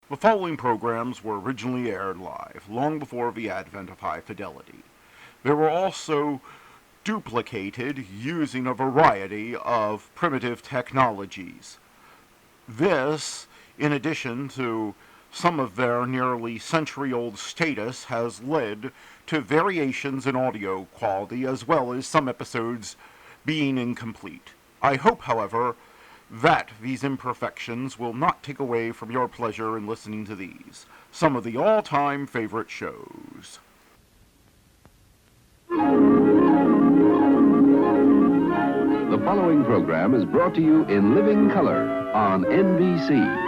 The following programs were originally aired live, long before the advent of high fidelity. They were also duplicated using a variety of primitive technologies. This, in addition to some of their nearly century-old status, has led to variations in audio quality as well as some episodes being incomplete. I hope, however, that these imperfections will not take away from your pleasure in listening to these, some of the all-time favorite shows. The following program is brought to you in living color on NBC.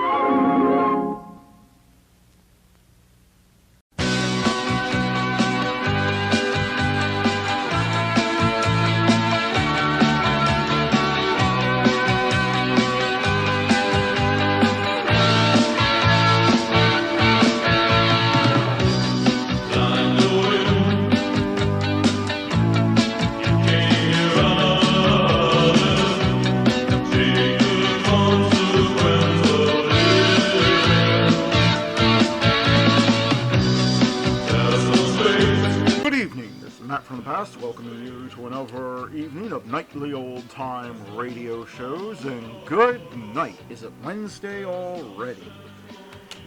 Welcoming you to another evening of nightly old-time radio shows, and good night. Is it Wednesday already?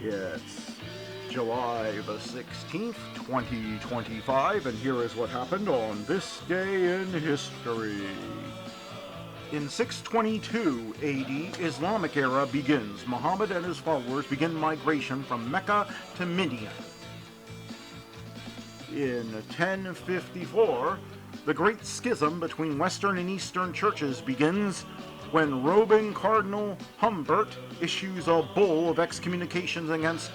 It's July the 16th, 2025, and here is what happened on this day in history. In 622 AD, Islamic era begins. Muhammad and his followers begin migration from Mecca to Midian. In 1054, the Great Schism between Western and Eastern churches begins when Roman Cardinal Humbert issues a bull of excommunications against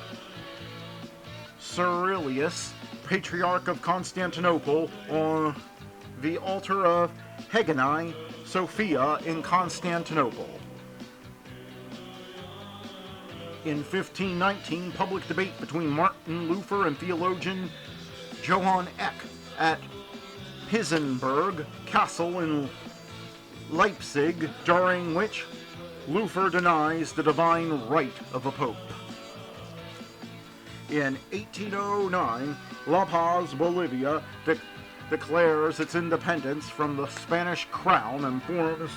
Cyrilius, Patriarch of Constantinople, on the altar of Hagia Sophia in Constantinople. In 1519, public debate between Martin Luther and theologian Johann Eck at Hisenberg Castle in Leipzig, during which Luther denies the divine right of a pope. In 1809, La Paz, Bolivia, declares its independence from the Spanish crown and forms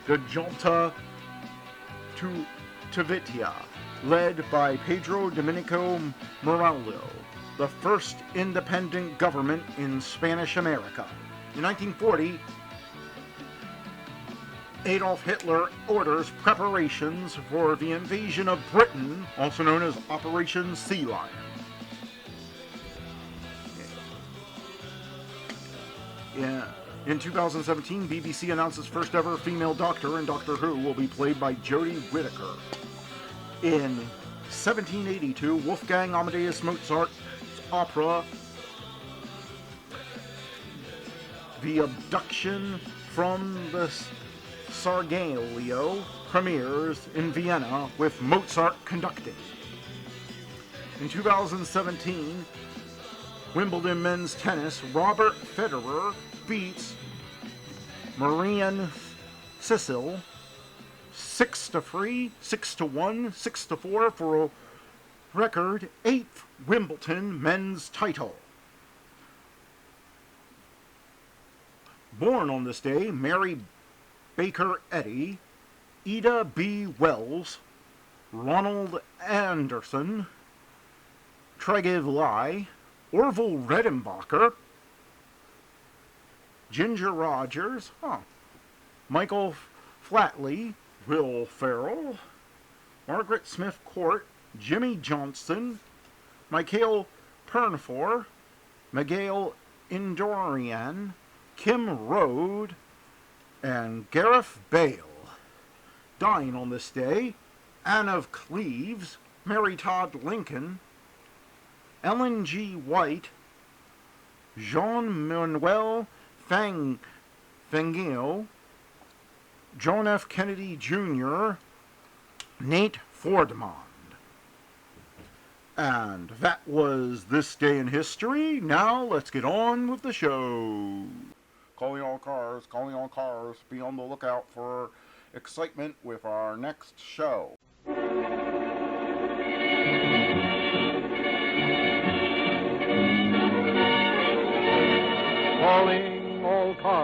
the Junta Tivitia, led by Pedro Domenico Marlowe, the first independent government in Spanish America. In 1940, Adolf Hitler orders preparations for the invasion of Britain, also known as Operation Sea Lion. In 2017, BBC announces first ever female Doctor in Doctor Who will be played by Jodie Whittaker. In 1782, Wolfgang Amadeus Mozart's opera The Abduction from the Sargasso premieres in Vienna with Mozart conducting. In 2017, Wimbledon men's tennis, Robert Federer beats Marian Cecil 6-3, 6-1, 6-4 for a record 8th Wimbledon men's title. Born on this day, Mary Baker Eddy, Ida B. Wells, Ronald Anderson, Tregev Lai, Orville Redenbacher, Ginger Rogers, Michael Flatley, Will Ferrell, Margaret Smith Court, Jimmy Johnson, Michael Pernfor, Miguel Indorian, Kim Rhode, and Gareth Bale. Dying on this day, Anne of Cleves, Mary Todd Lincoln, Ellen G. White, Jean-Manuel Fangio, John F. Kennedy Jr., Nate Fordmond. And that was This Day in History. Now let's get on with the show. Calling all cars, be on the lookout for excitement with our next show.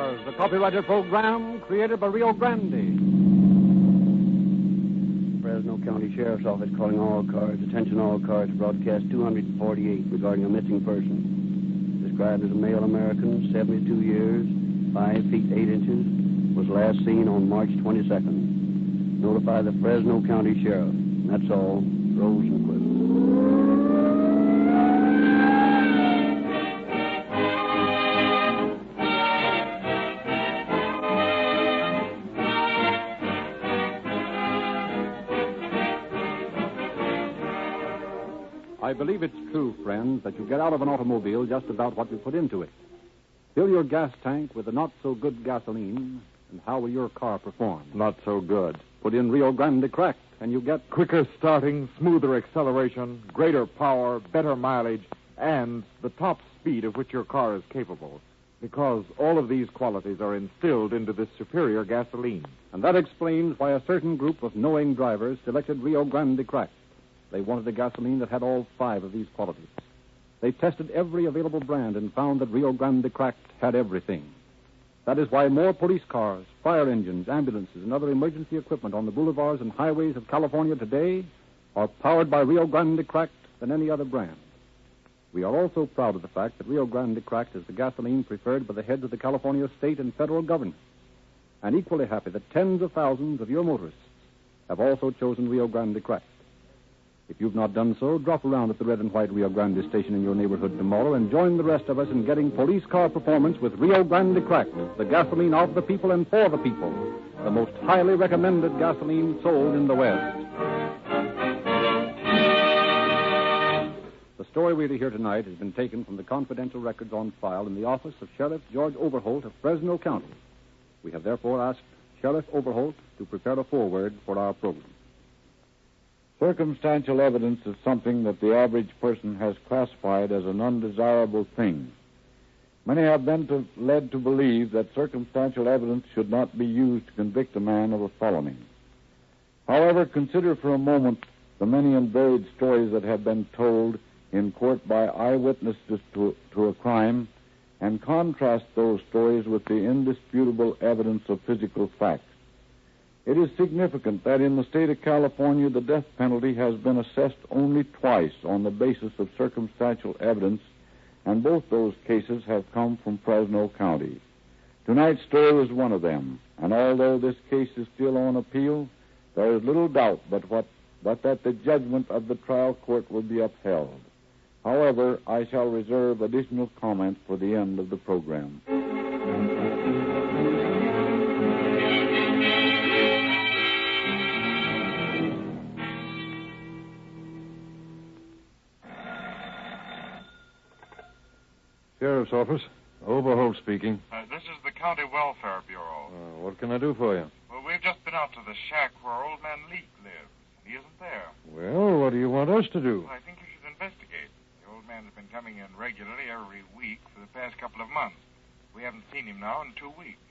Cars, a copyrighted program created by Rio Grande. Fresno County Sheriff's Office calling all cars. Attention all cars. Broadcast 248 regarding a missing person. Described as a male American, 72 years, 5 feet 8 inches. Was last seen on March 22nd. Notify the Fresno County Sheriff. That's all. Rosenquist. I believe it's true, friends, that you get out of an automobile just about what you put into it. Fill your gas tank with the not-so-good gasoline, and how will your car perform? Not so good. Put in Rio Grande Cracked, and you get Quicker starting, smoother acceleration, greater power, better mileage, and the top speed of which your car is capable. Because all of these qualities are instilled into this superior gasoline. And that explains why a certain group of knowing drivers selected Rio Grande Cracked. They wanted a gasoline that had all 5 of these qualities. They tested every available brand and found that Rio Grande Cracked had everything. That is why more police cars, fire engines, ambulances, and other emergency equipment on the boulevards and highways of California today are powered by Rio Grande Cracked than any other brand. We are also proud of the fact that Rio Grande Cracked is the gasoline preferred by the heads of the California state and federal government, and equally happy that tens of thousands of your motorists have also chosen Rio Grande Cracked. If you've not done so, drop around at the red and white Rio Grande station in your neighborhood tomorrow and join the rest of us in getting police car performance with Rio Grande Cracked, the gasoline of the people and for the people, the most highly recommended gasoline sold in the West. The story we're to hear tonight has been taken from the confidential records on file in the office of Sheriff George Overholt of Fresno County. We have therefore asked Sheriff Overholt to prepare a foreword for our program. Circumstantial evidence is something that the average person has classified as an undesirable thing. Many have been led to believe that circumstantial evidence should not be used to convict a man of a felony. However, consider for a moment the many and varied stories that have been told in court by eyewitnesses to a crime, and contrast those stories with the indisputable evidence of physical facts. It is significant that in the state of California, the death penalty has been assessed only twice on the basis of circumstantial evidence, and both those cases have come from Fresno County. Tonight's story is one of them, and although this case is still on appeal, there is little doubt but that the judgment of the trial court will be upheld. However, I shall reserve additional comment for the end of the program. Sheriff's Office. Overholt speaking. This is the County Welfare Bureau. What can I do for you? Well, we've just been out to the shack where old man Leek lives. He isn't there. Well, what do you want us to do? Well, I think you should investigate. The old man has been coming in regularly every week for the past couple of months. We haven't seen him now in 2 weeks.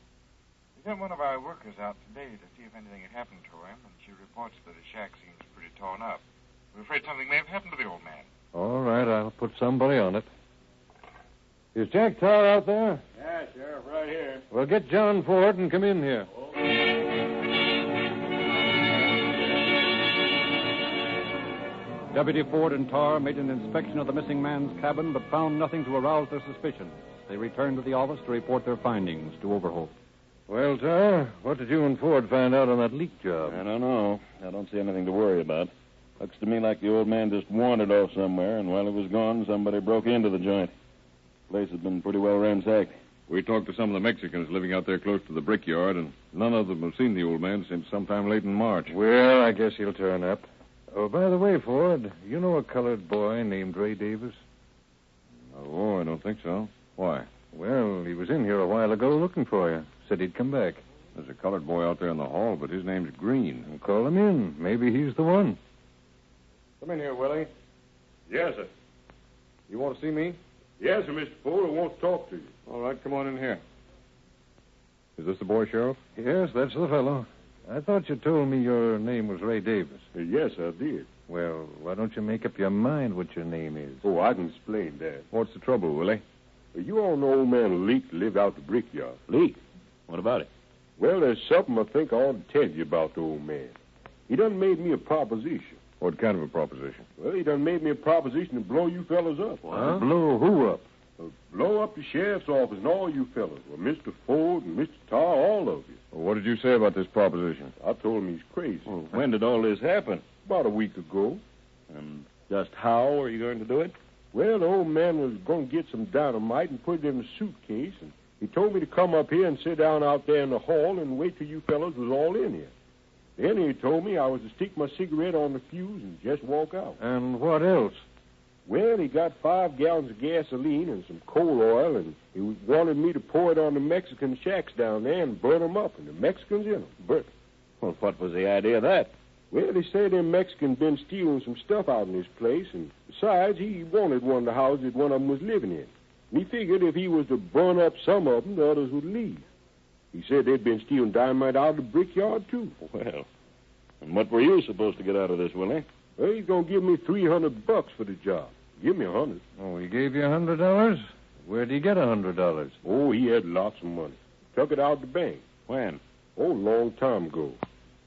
We sent one of our workers out today to see if anything had happened to him, and she reports that his shack seems pretty torn up. We're afraid something may have happened to the old man. All right, I'll put somebody on it. Is Jack Tower out there? Yeah, Sheriff, right here. Well, get John Ford and come in here. Deputy Ford and Tar made an inspection of the missing man's cabin, but found nothing to arouse their suspicions. They returned to the office to report their findings to Overholt. Well, Tar, what did you and Ford find out on that leak job? I don't know. I don't see anything to worry about. Looks to me like the old man just wandered off somewhere, and while he was gone, somebody broke into the joint. The place has been pretty well ransacked. We talked to some of the Mexicans living out there close to the brickyard, and none of them have seen the old man since sometime late in March. Well, I guess he'll turn up. Oh, by the way, Ford, you know a colored boy named Ray Davis? Oh, I don't think so. Why? Well, he was in here a while ago looking for you. Said he'd come back. There's a colored boy out there in the hall, but his name's Green. Well, call him in. Maybe he's the one. Come in here, Willie. Yes, sir. You want to see me? Yes, sir, Mr. Ford. I want to talk to you. All right, come on in here. Is this the boy, Sheriff? Yes, that's the fellow. I thought you told me your name was Ray Davis. Yes, I did. Well, why don't you make up your mind what your name is? Oh, I can explain that. What's the trouble, Willie? You all know old man Leek lived out the brickyard. Leek? What about it? Well, there's something I think I ought to tell you about the old man. He done made me a proposition. What kind of a proposition? Well, he done made me a proposition to blow you fellas up. Huh? Blow who up? Blow up the sheriff's office and all you fellas. Well, Mr. Ford and Mr. Tar, all of you. Well, what did you say about this proposition? I told him he's crazy. Well, when did all this happen? About a week ago. And just how are you going to do it? Well, the old man was going to get some dynamite and put it in a suitcase, and he told me to come up here and sit down out there in the hall and wait till you fellas was all in here. Then he told me I was to stick my cigarette on the fuse and just walk out. And what else? Well, he got 5 gallons of gasoline and some coal oil, and he wanted me to pour it on the Mexican shacks down there and burn them up, and the Mexicans in them. But, well, what was the idea of that? well, they say them Mexicans been stealing some stuff out in this place, and besides, he wanted one of the houses that one of them was living in. And he figured if he was to burn up some of them, the others would leave. He said they'd been stealing dynamite out of the brickyard, too. Well, and what were you supposed to get out of this, Willie? Well, he's going to give me $300 for the job. Give me $100. Oh, he gave you $100? Where'd he get $100? Oh, he had lots of money. Took it out of the bank. When? Oh, long time ago.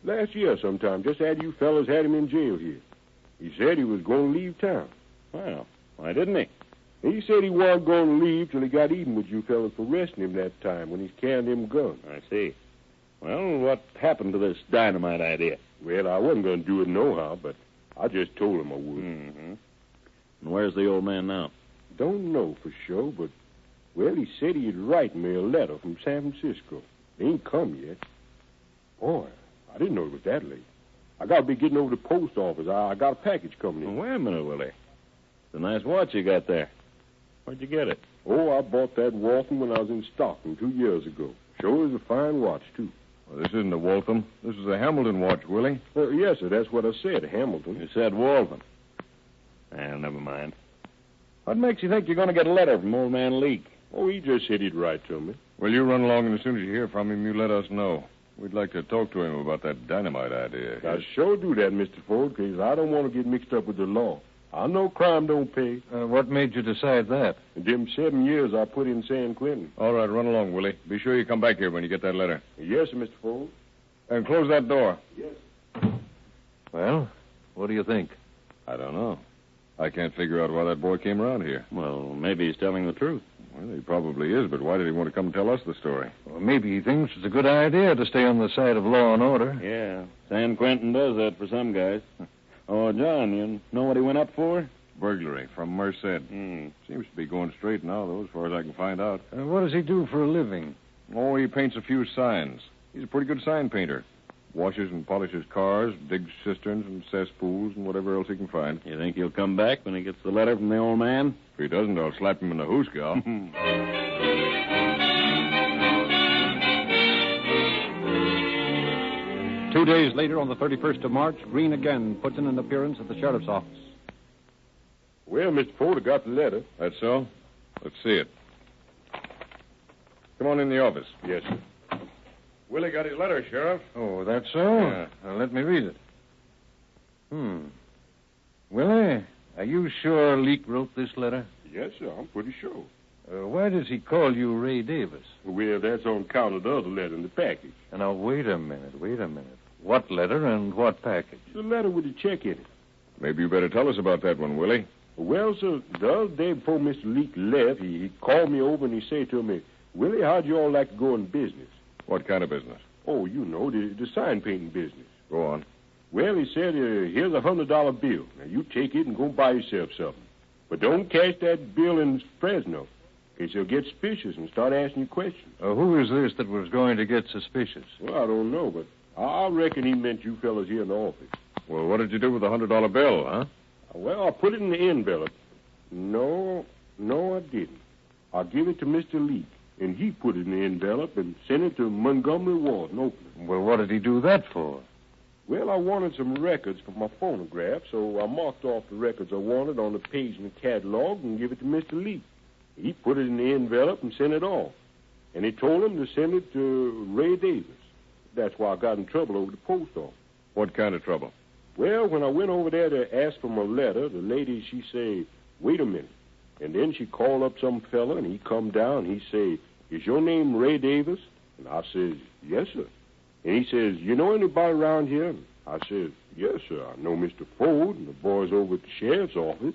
Last year sometime, just after you fellas had him in jail here. He said he was going to leave town. Well, why didn't he? He said he wasn't going to leave till he got even with you fellas for arresting him that time when he's carrying them guns. I see. Well, what happened to this dynamite idea? Well, I wasn't going to do it nohow, but I just told him I would. Mm-hmm. And where's the old man now? Don't know for sure, but, well, he said he'd write me a letter from San Francisco. He ain't come yet. Boy, I didn't know it was that late. I got to be getting over to the post office. I got a package coming in. Well, wait a minute, Willie. It's a nice watch you got there. Where'd you get it? Oh, I bought that Waltham when I was in Stockton 2 years ago. Sure is a fine watch, too. Well, this isn't a Waltham. This is a Hamilton watch, Willie. Yes, sir, that's what I said, Hamilton. You said Waltham. Never mind. What makes you think you're going to get a letter from old man Leake? Oh, he just said he'd write to me. Well, you run along, and as soon as you hear from him, you let us know. We'd like to talk to him about that dynamite idea. I sure do that, Mr. Ford, because I don't want to get mixed up with the law. I know crime don't pay. What made you decide that? In them 7 years I put in San Quentin. All right, run along, Willie. Be sure you come back here when you get that letter. Yes, sir, Mr. Ford. And close that door. Yes. Well, what do you think? I don't know. I can't figure out why that boy came around here. Well, maybe he's telling the truth. Well, he probably is, but why did he want to come tell us the story? Well, maybe he thinks it's a good idea to stay on the side of law and order. Yeah, San Quentin does that for some guys. Oh, John, you know what he went up for? Burglary from Merced. Seems to be going straight now, though, as far as I can find out. What does he do for a living? Oh, he paints a few signs. He's a pretty good sign painter. Washes and polishes cars, digs cisterns and cesspools and whatever else he can find. You think he'll come back when he gets the letter from the old man? If he doesn't, I'll slap him in the hoosgow. 2 days later, on the 31st of March, Green again puts in an appearance at the sheriff's office. Well, Mr. Ford, I got the letter. That's so? Let's see it. Come on in the office. Yes, sir. Willie got his letter, Sheriff. Oh, that's so? Yeah. Let me read it. Willie, are you sure Leake wrote this letter? Yes, sir, I'm pretty sure. Why does he call you Ray Davis? Well, that's on account of the other letter in the package. Now, wait a minute. What letter and what package? The letter with the check in it. Maybe you better tell us about that one, Willie. Well, sir, the other day before Mr. Leake left, he called me over and he said to me, Willie, how'd you all like to go in business? What kind of business? Oh, you know, the sign painting business. Go on. Well, he said, here's a $100 bill. Now, you take it and go buy yourself something. But don't cash that bill in Fresno, in case he'll get suspicious and start asking you questions. Who is this that was going to get suspicious? Well, I don't know, but I reckon he meant you fellas here in the office. Well, what did you do with the $100 bill, huh? Well, I put it in the envelope. No, I didn't. I give it to Mr. Leake, and he put it in the envelope and sent it to Montgomery Ward in Oakland. Well, what did he do that for? Well, I wanted some records for my phonograph, so I marked off the records I wanted on the page in the catalog and give it to Mr. Leake. He put it in the envelope and sent it off. And he told him to send it to Ray Davis. That's why I got in trouble over the post office. What kind of trouble? Well, when I went over there to ask for my letter, the lady, she say, wait a minute. And then she called up some fella, and he come down, he say, is your name Ray Davis? And I says, yes, sir. And he says, you know anybody around here? And I says, yes, sir. I know Mr. Ford and the boys over at the sheriff's office.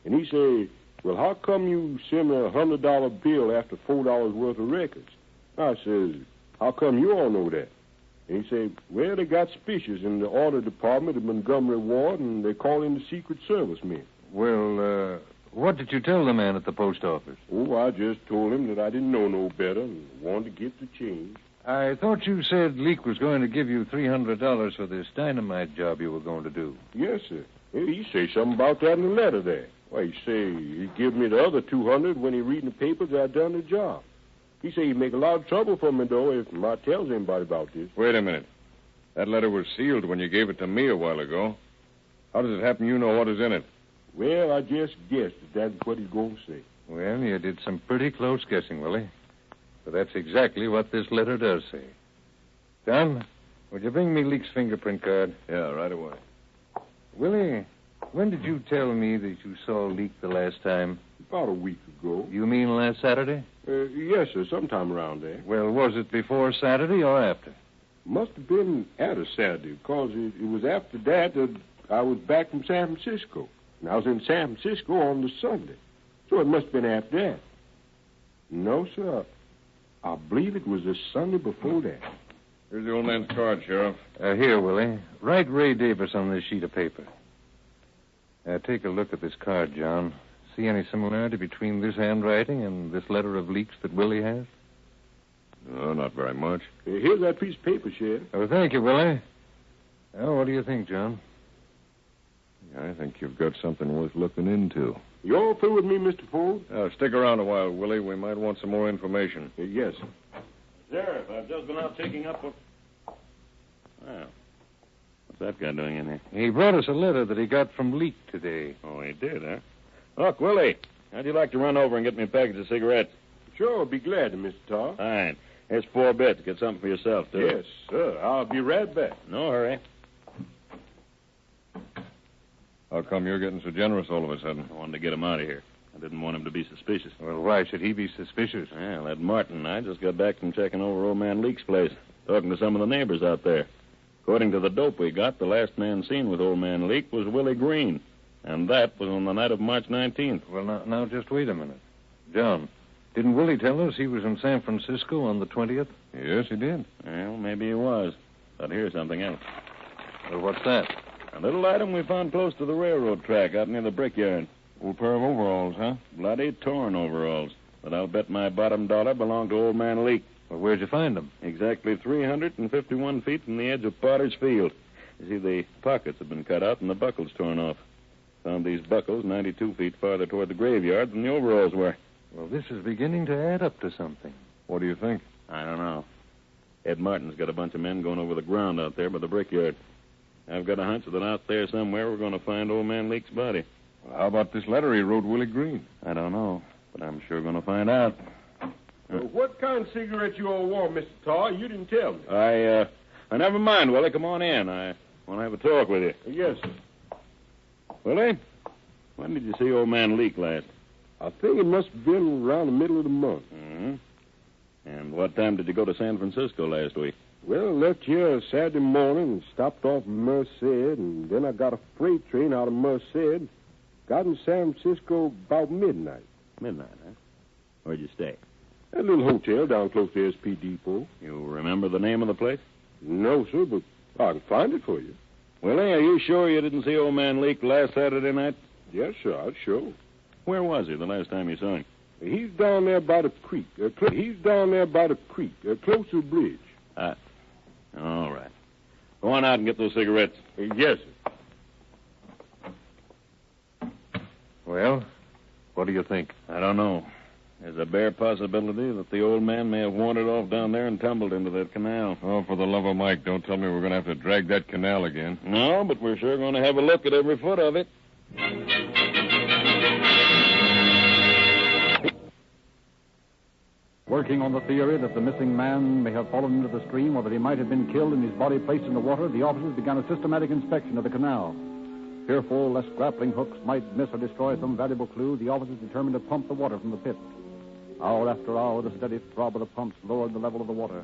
And he said, well, how come you send me a $100 bill after $4 worth of records? I says, how come you all know that? And he said, well, they got suspicious in the audit department of Montgomery Ward, and they call in the Secret Service men. Well, what did you tell the man at the post office? Oh, I just told him that I didn't know no better and wanted to get the change. I thought you said Leak was going to give you $300 for this dynamite job you were going to do. Yes, sir. He say something about that in the letter there. Why, he say he'd give me the other $200 when he read in the papers that I'd done the job. He say he'd make a lot of trouble for me, though, if I tells anybody about this. Wait a minute. That letter was sealed when you gave it to me a while ago. How does it happen you know what is in it? Well, I just guessed that's what he's going to say. Well, you did some pretty close guessing, Willie. But that's exactly what this letter does say. Don, would you bring me Leak's fingerprint card? Yeah, right away. Willie, when did you tell me that you saw Leak the last time? About a week ago. You mean last Saturday? Yes, sir, sometime around there. Well, was it before Saturday or after? Must have been after Saturday, because it was after that I was back from San Francisco. And I was in San Francisco on the Sunday. So it must have been after that. No, sir. I believe it was the Sunday before that. Here's the old man's card, Sheriff. Here, Willie. Write Ray Davis on this sheet of paper. Take a look at this card, John. See any similarity between this handwriting and this letter of Leak's that Willie has? No, not very much. Here's that piece of paper, Sheriff. Oh, thank you, Willie. Well, what do you think, John? I think you've got something worth looking into. You all through with me, Mr. Ford? Stick around a while, Willie. We might want some more information. Yes, sir. Sheriff, I've just been out taking up a... Well, what's that guy doing in here? He brought us a letter that he got from Leak today. Oh, he did, huh? Look, Willie, how'd you like to run over and get me a package of cigarettes? Sure, I'll be glad to, Mr. Tar. Fine. Here's 4 bits. Get something for yourself, too. Yes, sir. I'll be right back. No hurry. How come you're getting so generous all of a sudden? I wanted to get him out of here. I didn't want him to be suspicious. Well, why should he be suspicious? Well, that Martin and I just got back from checking over old man Leak's place, talking to some of the neighbors out there. According to the dope we got, the last man seen with old man Leak was Willie Green. And that was on the night of March 19th. Well, now, just wait a minute. John, didn't Willie tell us he was in San Francisco on the 20th? Yes, he did. Well, maybe he was. But here's something else. Well, what's that? A little item we found close to the railroad track out near the brickyard. Old pair of overalls, huh? Bloody torn overalls. But I'll bet my bottom dollar belonged to old man Leak. Well, where'd you find them? Exactly 351 feet from the edge of Potter's Field. You see, the pockets have been cut out and the buckles torn off. Found these buckles 92 feet farther toward the graveyard than the overalls were. Well, this is beginning to add up to something. What do you think? I don't know. Ed Martin's got a bunch of men going over the ground out there by the brickyard. I've got a hunch that out there somewhere we're going to find old man Leak's body. Well, how about this letter he wrote Willie Green? I don't know, but I'm sure going to find out. What kind of cigarette you all want, Mr. Tar? You didn't tell me. I never mind, Willie. Come on in. I want to have a talk with you. Yes, sir. Willie, when did you see old man Leak last? I think it must have been around the middle of the month. Mm-hmm. And what time did you go to San Francisco last week? Well, left here Saturday morning and stopped off in Merced, and then I got a freight train out of Merced. Got in San Francisco about midnight. Midnight, huh? Where'd you stay? That little hotel down close to SP Depot. You remember the name of the place? No, sir, but I can find it for you. Willie, are you sure you didn't see old man Leak last Saturday night? Yes, sir, I'm sure. Where was he the last time you saw him? He's down there by the creek. Close to the bridge. All right. Go on out and get those cigarettes. Yes, sir. Well, what do you think? I don't know. There's a bare possibility that the old man may have wandered off down there and tumbled into that canal. Oh, for the love of Mike, don't tell me we're going to have to drag that canal again. No, but we're sure going to have a look at every foot of it. Working on the theory that the missing man may have fallen into the stream or that he might have been killed and his body placed in the water, the officers began a systematic inspection of the canal. Fearful lest grappling hooks might miss or destroy some valuable clue, the officers determined to pump the water from the pit. Hour after hour, the steady throb of the pumps lowered the level of the water.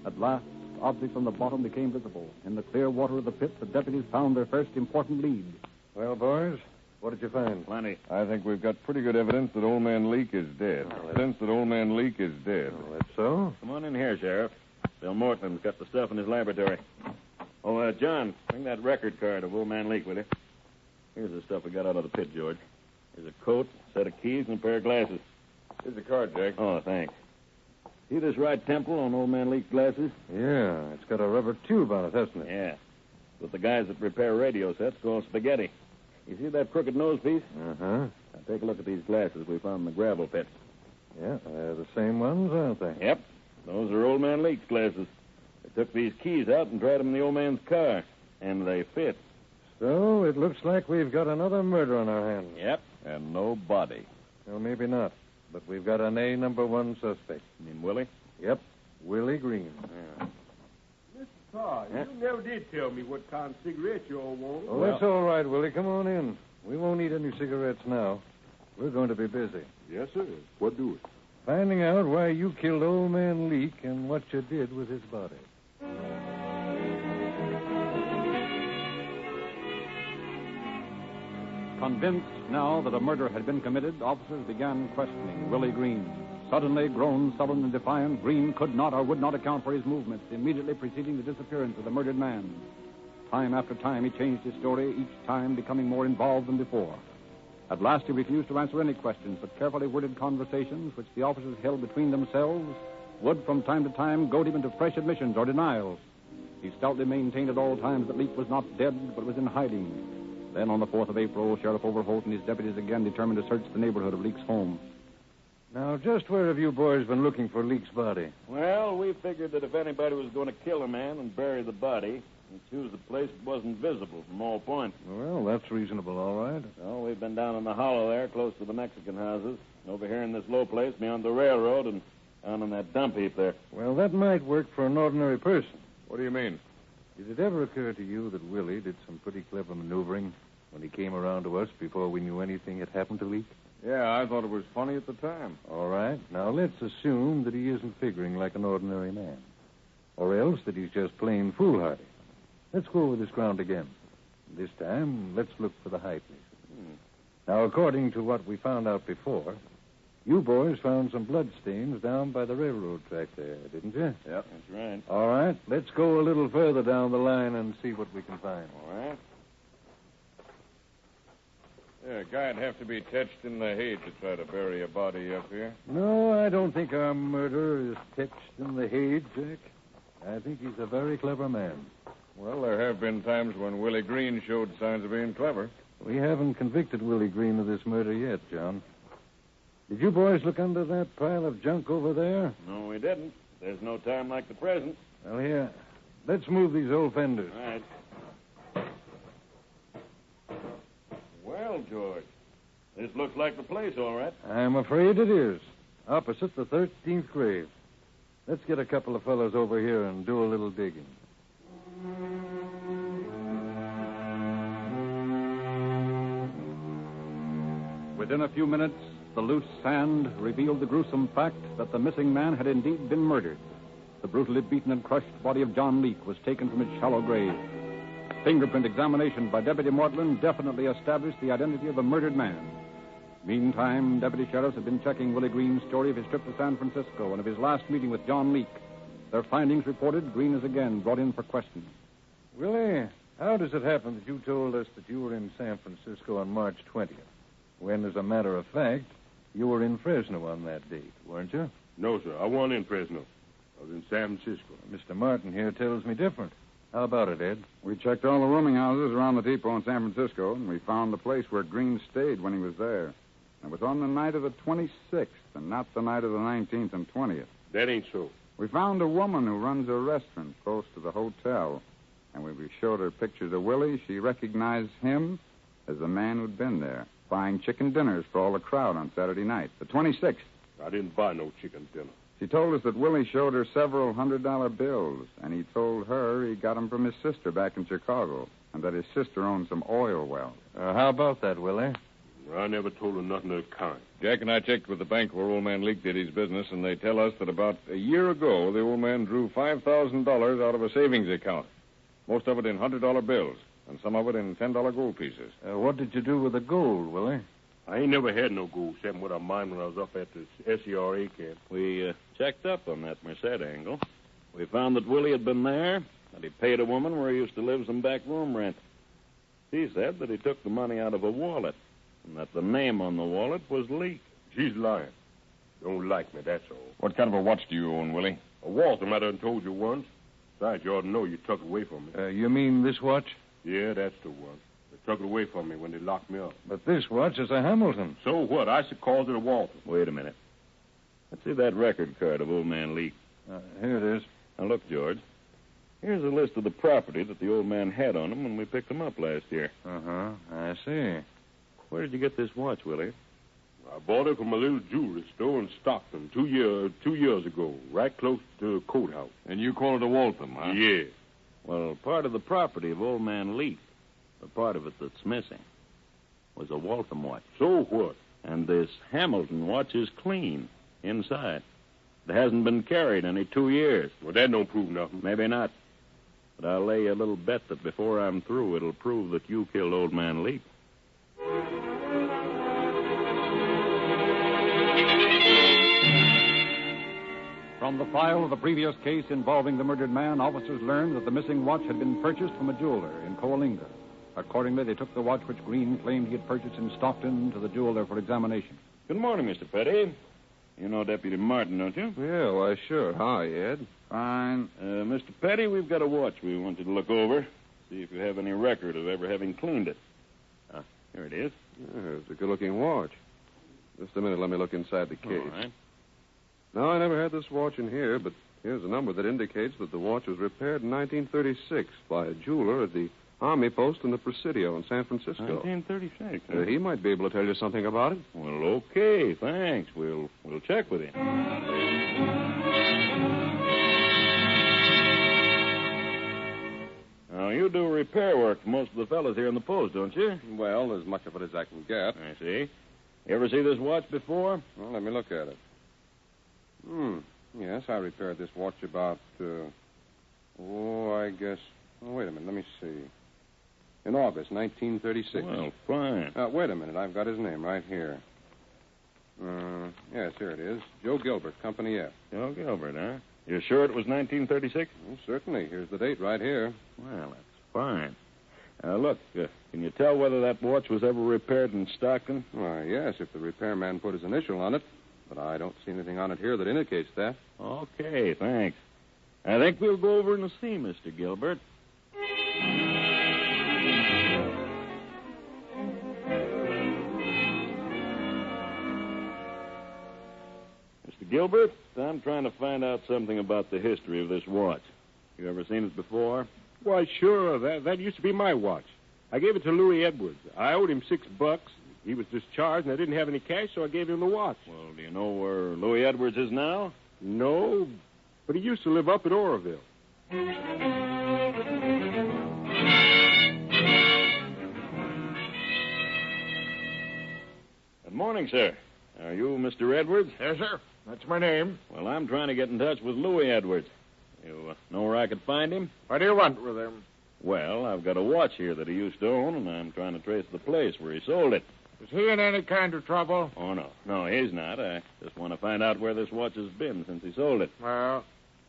At last, objects on the bottom became visible. In the clear water of the pit, the deputies found their first important lead. Well, boys, what did you find? Plenty. I think we've got pretty good evidence that Old Man Leak is dead. Evidence that Old Man Leak is dead. Oh, that's so? Come on in here, Sheriff. Bill Morton's got the stuff in his laboratory. Oh, John, bring that record card of Old Man Leak with you. Here's the stuff we got out of the pit, George. Here's a coat, a set of keys, and a pair of glasses. Here's the card, Jack. Oh, thanks. See this right temple on Old Man Leak's glasses? Yeah, it's got a rubber tube on it, hasn't it? Yeah. What the guys that repair radio sets call spaghetti. You see that crooked nose piece? Uh-huh. Now take a look at these glasses we found in the gravel pit. Yeah, they're the same ones, aren't they? Yep. Those are Old Man Leak's glasses. They took these keys out and tried them in the old man's car. And they fit. So it looks like we've got another murder on our hands. Yep. And no body. Well, maybe not. But we've got an A number one suspect. You mean Willie? Yep, Willie Green. Yeah. Mr. Todd, you never did tell me what kind of cigarette you all want. Oh, that's all right, Willie. Come on in. We won't need any cigarettes now. We're going to be busy. Yes, sir. What do it? Finding out why you killed Old Man Leak and what you did with his body. Convinced now that a murder had been committed, officers began questioning Willie Green. Suddenly, grown sullen and defiant, Green could not or would not account for his movements immediately preceding the disappearance of the murdered man. Time after time, he changed his story, each time becoming more involved than before. At last, he refused to answer any questions, but carefully worded conversations, which the officers held between themselves, would from time to time goad him into fresh admissions or denials. He stoutly maintained at all times that Leak was not dead, but was in hiding. Then, on the 4th of April, Sheriff Overholt and his deputies again determined to search the neighborhood of Leak's home. Now, just where have you boys been looking for Leak's body? Well, we figured that if anybody was going to kill a man and bury the body, he'd choose a place that wasn't visible from all points. Well, that's reasonable, all right. So we've been down in the hollow there, close to the Mexican houses, over here in this low place beyond the railroad, and down in that dump heap there. Well, that might work for an ordinary person. What do you mean? Did it ever occur to you that Willie did some pretty clever maneuvering when he came around to us before we knew anything had happened to Leak? Yeah, I thought it was funny at the time. All right. Now, let's assume that he isn't figuring like an ordinary man. Or else that he's just plain foolhardy. Let's go over this ground again. This time, let's look for the high places. Now, according to what we found out before, you boys found some blood stains down by the railroad track there, didn't you? Yep, that's right. All right. Let's go a little further down the line and see what we can find. All right. Yeah, a guy'd have to be touched in the head to try to bury a body up here. No, I don't think our murderer is touched in the head, Jack. I think he's a very clever man. Well, there have been times when Willie Green showed signs of being clever. We haven't convicted Willie Green of this murder yet, John. Did you boys look under that pile of junk over there? No, we didn't. There's no time like the present. Well, here. Let's move these old fenders. All right. Well, George, this looks like the place, all right. I'm afraid it is. Opposite the 13th grave. Let's get a couple of fellows over here and do a little digging. Within a few minutes, the loose sand revealed the gruesome fact that the missing man had indeed been murdered. The brutally beaten and crushed body of John Leak was taken from its shallow grave. Fingerprint examination by Deputy Mortland definitely established the identity of the murdered man. Meantime, deputy sheriffs have been checking Willie Green's story of his trip to San Francisco and of his last meeting with John Leak. Their findings reported, Green is again brought in for questioning. Willie, how does it happen that you told us that you were in San Francisco on March 20th, when, as a matter of fact, you were in Fresno on that date, weren't you? No, sir. I wasn't in Fresno. I was in San Francisco. Mr. Martin here tells me different. How about it, Ed? We checked all the rooming houses around the depot in San Francisco, and we found the place where Green stayed when he was there. It was on the night of the 26th, and not the night of the 19th and 20th. That ain't so. We found a woman who runs a restaurant close to the hotel, and when we showed her pictures of Willie, she recognized him as the man who'd been there, buying chicken dinners for all the crowd on Saturday night, the 26th. I didn't buy no chicken dinner. She told us that Willie showed her several $100 bills, and he told her he got them from his sister back in Chicago, and that his sister owned some oil wells. How about that, Willie? I never told her nothing of the kind. Jack and I checked with the bank where old man Leake did his business, and they tell us that about a year ago, the old man drew $5,000 out of a savings account. Most of it in $100 bills, and some of it in $10 gold pieces. What did you do with the gold, Willie? I ain't never had no gold, except what I mined when I was up at the SERA camp. We checked up on that Merced angle. We found that Willie had been there, that he paid a woman where he used to live some back room rent. She said that he took the money out of a wallet, and that the name on the wallet was Leake. She's lying. Don't like me, that's all. What kind of a watch do you own, Willie? A Waltham, I done told you once. Besides, you ought to know you took it away from me. You mean this watch? Yeah, that's the one. They took it away from me when they locked me up. But this watch is a Hamilton. So what? I should call it a Waltham. Wait a minute. Let's see that record card of old man Leake. Here it is. Now, look, George. Here's a list of the property that the old man had on him when we picked him up last year. I see. Where did you get this watch, Willie? I bought it from a little jewelry store in Stockton 2 years ago, right close to the court house. And you call it a Waltham, huh? Yeah. Well, part of the property of old man Leake, the part of it that's missing, was a Waltham watch. So what? And this Hamilton watch is clean inside. It hasn't been carried any 2 years. Well, that don't prove nothing. Maybe not. But I'll lay you a little bet that before I'm through, it'll prove that you killed old man Leake. From the file of the previous case involving the murdered man, officers learned that the missing watch had been purchased from a jeweler in Coalinga. Accordingly, they took the watch which Green claimed he had purchased in Stockton to the jeweler for examination. Good morning, Mr. Petty. You know Deputy Martin, don't you? Yeah, why, sure. Hi, Ed. Fine. Mr. Petty, we've got a watch we want you to look over. See if you have any record of ever having cleaned it. Here it is. Yeah, it's a good-looking watch. Just a minute, let me look inside the case. All right. No, I never had this watch in here, but here's a number that indicates that the watch was repaired in 1936 by a jeweler at the Army post in the Presidio in San Francisco. 1936. He might be able to tell you something about it. Well, okay, thanks. We'll check with him. Now, you do repair work for most of the fellas here in the post, don't you? Well, as much of it as I can get. I see. You ever see this watch before? Well, let me look at it. Yes, I repaired this watch about, I guess... Oh, wait a minute, let me see. In August 1936. Well, fine. Wait a minute, I've got his name right here. Yes, here it is. Joe Gilbert, Company F. Joe Gilbert, huh? You're sure it was 1936? Well, certainly. Here's the date right here. Well, that's fine. Look, can you tell whether that watch was ever repaired in Stockton? Why, yes, if the repairman put his initial on it. But I don't see anything on it here that indicates that. Okay, thanks. I think we'll go over and see Mr. Gilbert. Mr. Gilbert, I'm trying to find out something about the history of this watch. You ever seen it before? Why, sure. That used to be my watch. I gave it to Louis Edwards. I owed him $6. He was discharged, and I didn't have any cash, so I gave him the watch. Well, do you know where Louis Edwards is now? No, but he used to live up at Oroville. Good morning, sir. Are you Mr. Edwards? Yes, sir. That's my name. Well, I'm trying to get in touch with Louis Edwards. You know where I could find him? What do you want with him? Well, I've got a watch here that he used to own, and I'm trying to trace the place where he sold it. Is he in any kind of trouble? Oh, no. No, he's not. I just want to find out where this watch has been since he sold it. Well,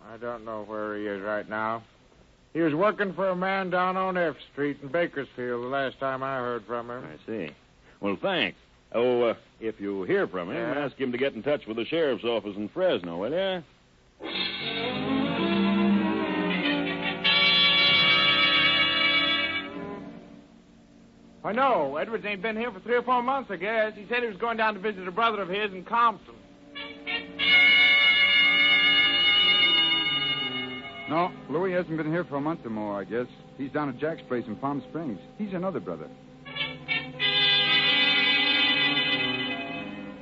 I don't know where he is right now. He was working for a man down on F Street in Bakersfield the last time I heard from him. I see. Well, thanks. Oh, if you hear from him, ask him to get in touch with the sheriff's office in Fresno, will you? I know. Edwards ain't been here for 3 or 4 months, I guess. He said he was going down to visit a brother of his in Compton. No, Louis hasn't been here for a month or more, I guess. He's down at Jack's place in Palm Springs. He's another brother.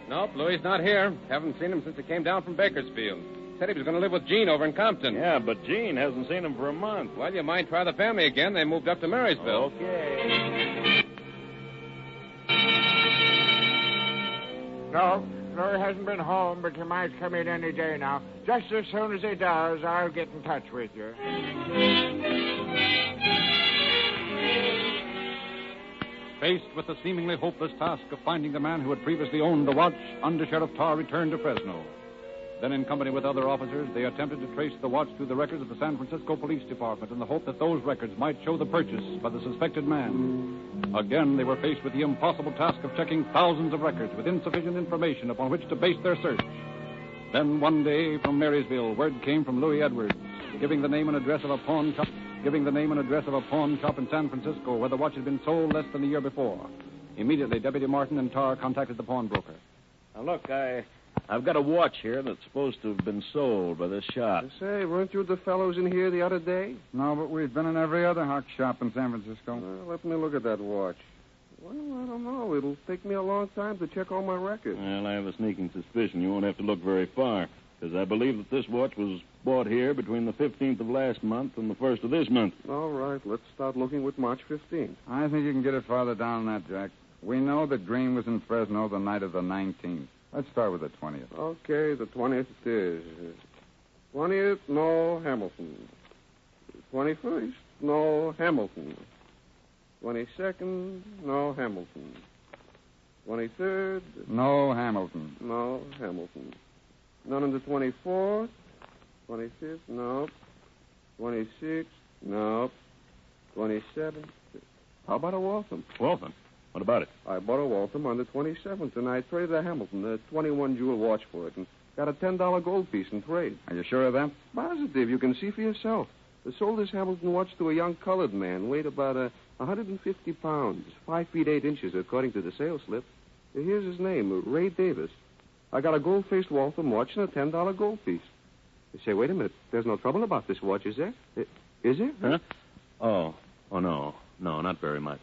Nope, Louis's not here. Haven't seen him since he came down from Bakersfield. Said he was going to live with Gene over in Compton. Yeah, but Gene hasn't seen him for a month. Well, you might try the family again. They moved up to Marysville. Okay. No, he hasn't been home, but he might come in any day now. Just as soon as he does, I'll get in touch with you. Faced with the seemingly hopeless task of finding the man who had previously owned the watch, Under Sheriff Tarr returned to Fresno. Then, in company with other officers, they attempted to trace the watch through the records of the San Francisco Police Department in the hope that those records might show the purchase by the suspected man. Again, they were faced with the impossible task of checking thousands of records with insufficient information upon which to base their search. Then, one day, from Marysville, word came from Louis Edwards, giving the name and address of a pawn shop in San Francisco where the watch had been sold less than a year before. Immediately, Deputy Martin and Tarr contacted the pawnbroker. Now, look, I've got a watch here that's supposed to have been sold by this shop. Say, weren't you the fellows in here the other day? No, but we've been in every other hock shop in San Francisco. Well, let me look at that watch. Well, I don't know. It'll take me a long time to check all my records. Well, I have a sneaking suspicion you won't have to look very far, because I believe that this watch was bought here between the 15th of last month and the 1st of this month. All right, let's start looking with March 15th. I think you can get it farther down than that, Jack. We know that Green was in Fresno the night of the 19th. Let's start with the 20th. Okay, the 20th it is. 20th, no Hamilton. 21st, no Hamilton. 22nd, no Hamilton. 23rd, No Hamilton. no Hamilton. None on the 24th. 25th, no. 26th, no. 27th. How about a Waltham? Waltham? What about it? I bought a Waltham on the 27th, and I traded a Hamilton, a 21-jewel watch for it, and got a $10 gold piece in trade. Are you sure of that? Positive. You can see for yourself. I sold this Hamilton watch to a young colored man, weighed about 150 pounds, 5 feet 8 inches, according to the sales slip. Here's his name, Ray Davis. I got a gold-faced Waltham watch and a $10 gold piece. You say, wait a minute. There's no trouble about this watch, is there? Is there? Huh? Oh, no. No, not very much.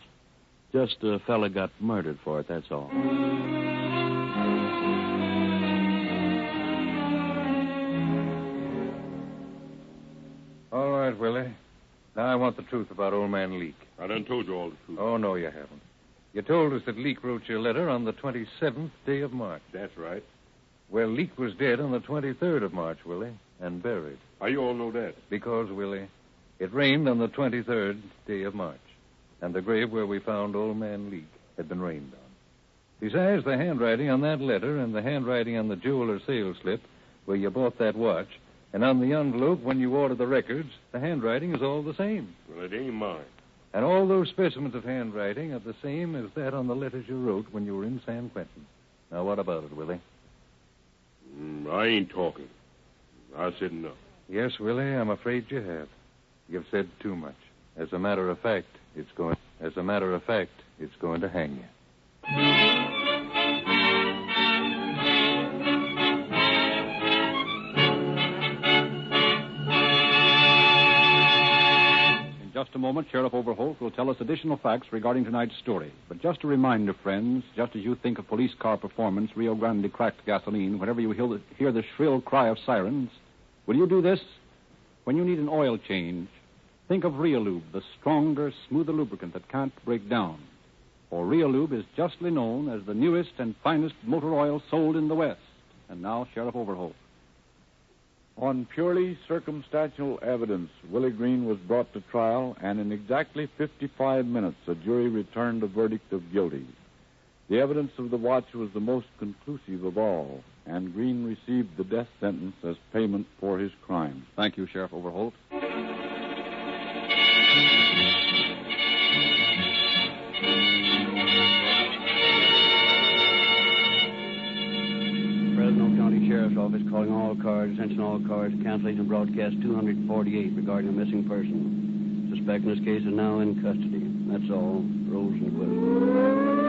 Just a fella got murdered for it, that's all. All right, Willie. Now I want the truth about old man Leake. I done told you all the truth. Oh, no, you haven't. You told us that Leake wrote you a letter on the 27th day of March. That's right. Well, Leake was dead on the 23rd of March, Willie, and buried. How you all know that? Because, Willie, it rained on the 23rd day of March, and the grave where we found old man Leake had been rained on. Besides, the handwriting on that letter and the handwriting on the jeweler's sales slip where you bought that watch, and on the envelope when you ordered the records, the handwriting is all the same. Well, it ain't mine. And all those specimens of handwriting are the same as that on the letters you wrote when you were in San Quentin. Now, what about it, Willie? I ain't talking. I said no. Yes, Willie, I'm afraid you have. You've said too much. As a matter of fact, it's going to hang you. In just a moment, Sheriff Overholt will tell us additional facts regarding tonight's story. But just a reminder, friends, just as you think of police car performance, Rio Grande cracked gasoline, whenever you hear the shrill cry of sirens, will you do this? When you need an oil change, think of Reolube, the stronger, smoother lubricant that can't break down. For Reolube is justly known as the newest and finest motor oil sold in the West. And now, Sheriff Overholt. On purely circumstantial evidence, Willie Green was brought to trial, and in exactly 55 minutes, a jury returned a verdict of guilty. The evidence of the watch was the most conclusive of all, and Green received the death sentence as payment for his crime. Thank you, Sheriff Overholt. Sheriff's Office calling all cars, attention all cars, cancellation broadcast 248 regarding a missing person. Suspect in this case is now in custody. That's all. Rosenquist.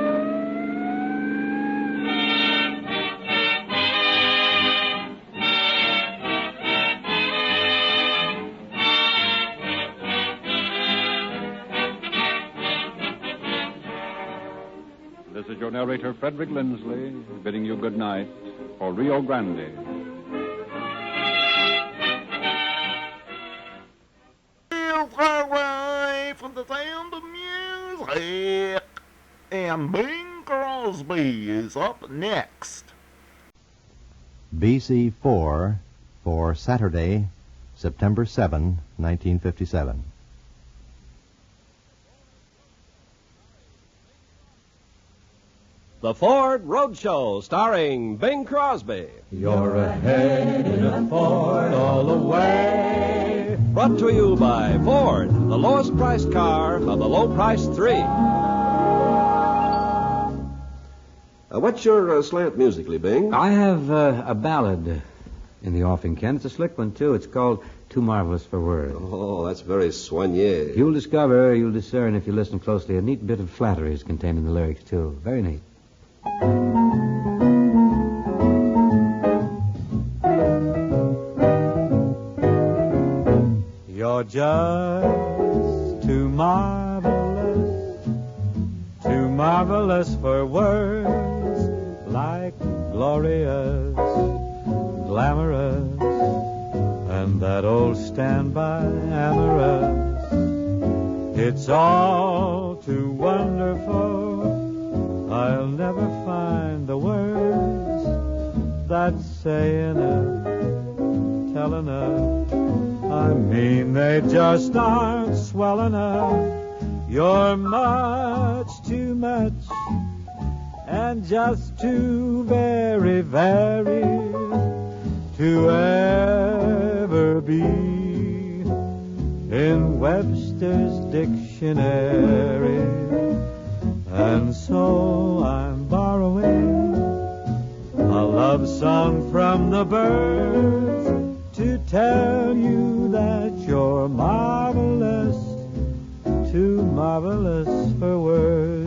This is your narrator, Frederick Lindsley, bidding you good night for Rio Grande. Away from the sound of music and Bing Crosby. Crosby is up next. BC 4 for Saturday, September 7, 1957. The Ford Roadshow, starring Bing Crosby. You're ahead in a Ford all the way. Brought to you by Ford, the lowest priced car of the low price 3. What's your slant musically, Bing? I have a ballad in the offing, Ken. It's a slick one, too. It's called Too Marvelous for Words. Oh, that's very soigné. You'll discern if you listen closely. A neat bit of flattery is contained in the lyrics, too. Very neat. You're just too marvelous for words, like glorious, glamorous, and that old standby amorous. It's all too wonderful. I'll never find the words that say enough, tell enough. I mean, they just aren't swell enough. You're much too much, and just too very, very, to ever be in Webster's dictionary. And so I'm borrowing a love song from the birds to tell you that you're marvelous, too marvelous for words.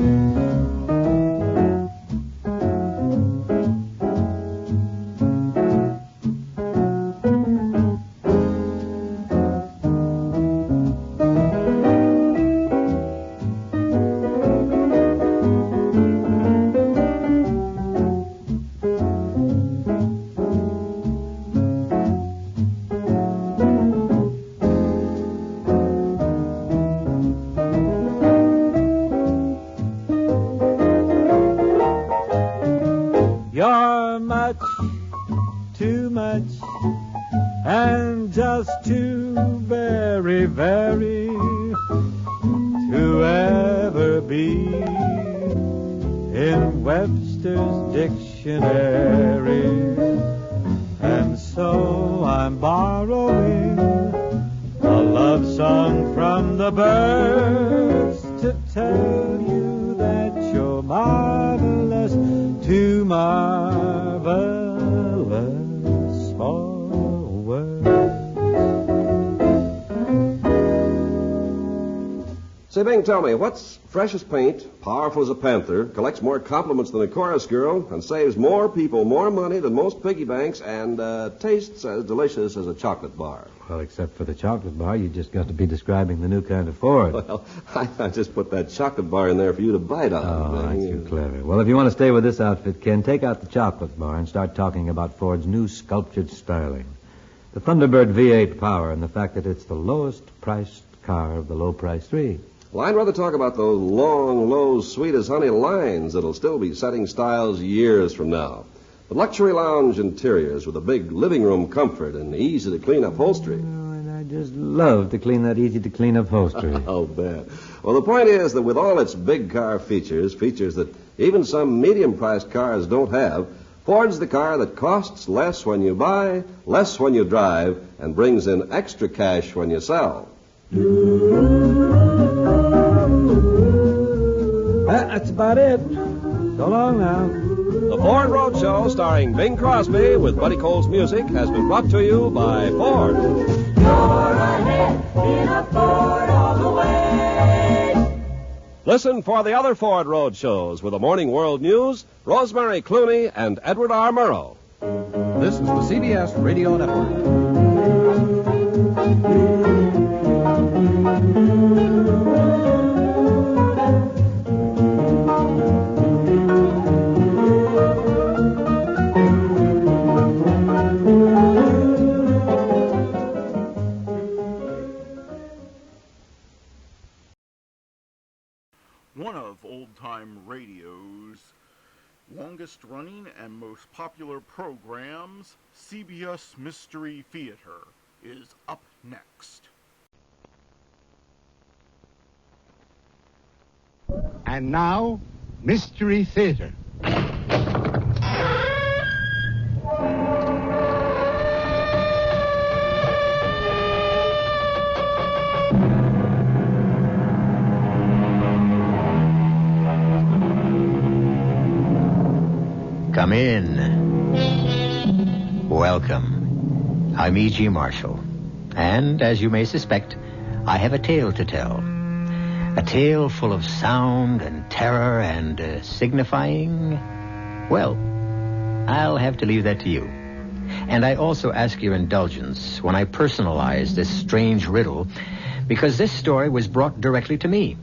You're much, too much, and just too very, very, to ever be in Webster's dictionary. And so I'm borrowing a love song from the birds to tell you that you're marvelous, too marvelous for words. Say, Bing, tell me, what's fresh as paint, powerful as a panther, collects more compliments than a chorus girl, and saves more people more money than most piggy banks, and tastes as delicious as a chocolate bar? Well, except for the chocolate bar, you just got to be describing the new kind of Ford. Well, I just put that chocolate bar in there for you to bite on. Oh, aren't you clever? Well, if you want to stay with this outfit, Ken, take out the chocolate bar and start talking about Ford's new sculptured styling. The Thunderbird V8 power and the fact that it's the lowest priced car of the low price 3. Well, I'd rather talk about those long, low, sweet as honey lines that'll still be setting styles years from now. The luxury lounge interiors with a big living room comfort and easy-to-clean upholstery. And I just love to clean that easy-to-clean upholstery. I'll bet. Well, the point is that with all its big car features that even some medium-priced cars don't have, Ford's the car that costs less when you buy, less when you drive, and brings in extra cash when you sell. That's about it. So long now. The Ford Roadshow, starring Bing Crosby with Buddy Cole's music, has been brought to you by Ford. You're ahead in a Ford all the way. Listen for the other Ford Roadshows with the Morning World News, Rosemary Clooney, and Edward R. Murrow. This is the CBS Radio Network. One of old-time radio's longest-running and most popular programs, CBS Mystery Theater, is up next. And now, Mystery Theater. Come in. Welcome. I'm E.G. Marshall. And, as you may suspect, I have a tale to tell. A tale full of sound and terror and signifying... Well, I'll have to leave that to you. And I also ask your indulgence when I personalize this strange riddle, because this story was brought directly to me.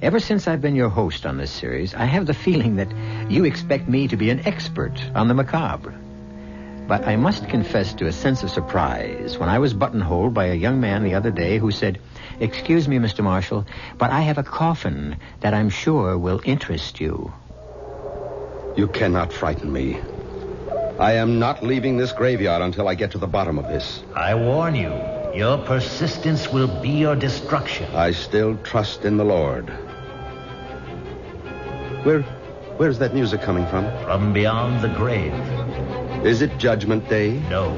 Ever since I've been your host on this series, I have the feeling that you expect me to be an expert on the macabre. But I must confess to a sense of surprise when I was buttonholed by a young man the other day who said, "Excuse me, Mr. Marshall, but I have a coffin that I'm sure will interest you." You cannot frighten me. I am not leaving this graveyard until I get to the bottom of this. I warn you, your persistence will be your destruction. I still trust in the Lord. Where's that music coming from? From beyond the grave. Is it Judgment Day? No.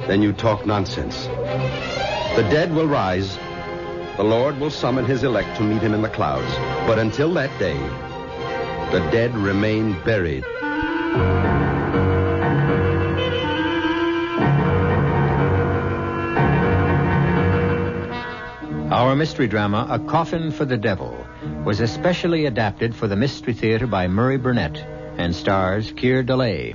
Then you talk nonsense. The dead will rise. The Lord will summon his elect to meet him in the clouds. But until that day, the dead remain buried. Our mystery drama, A Coffin for the Devil, was especially adapted for the Mystery Theater by Murray Burnett and stars Keir Delay.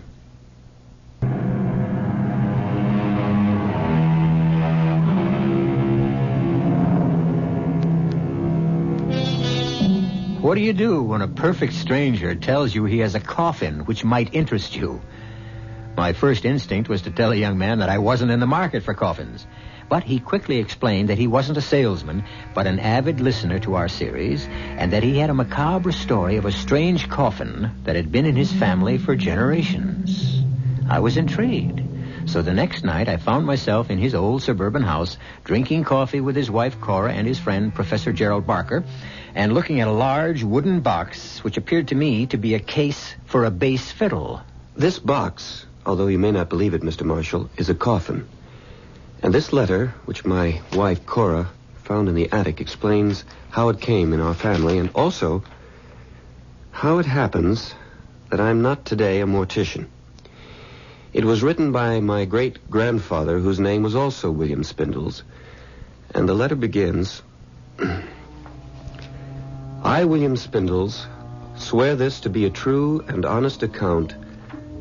What do you do when a perfect stranger tells you he has a coffin which might interest you? My first instinct was to tell a young man that I wasn't in the market for coffins. But he quickly explained that he wasn't a salesman, but an avid listener to our series, and that he had a macabre story of a strange coffin that had been in his family for generations. I was intrigued. So the next night I found myself in his old suburban house, drinking coffee with his wife Cora and his friend Professor Gerald Barker, and looking at a large wooden box which appeared to me to be a case for a bass fiddle. This box, although you may not believe it, Mr. Marshall, is a coffin. And this letter, which my wife, Cora, found in the attic, explains how it came in our family and also how it happens that I'm not today a mortician. It was written by my great-grandfather, whose name was also William Spindles, and the letter begins, I, William Spindles, swear this to be a true and honest account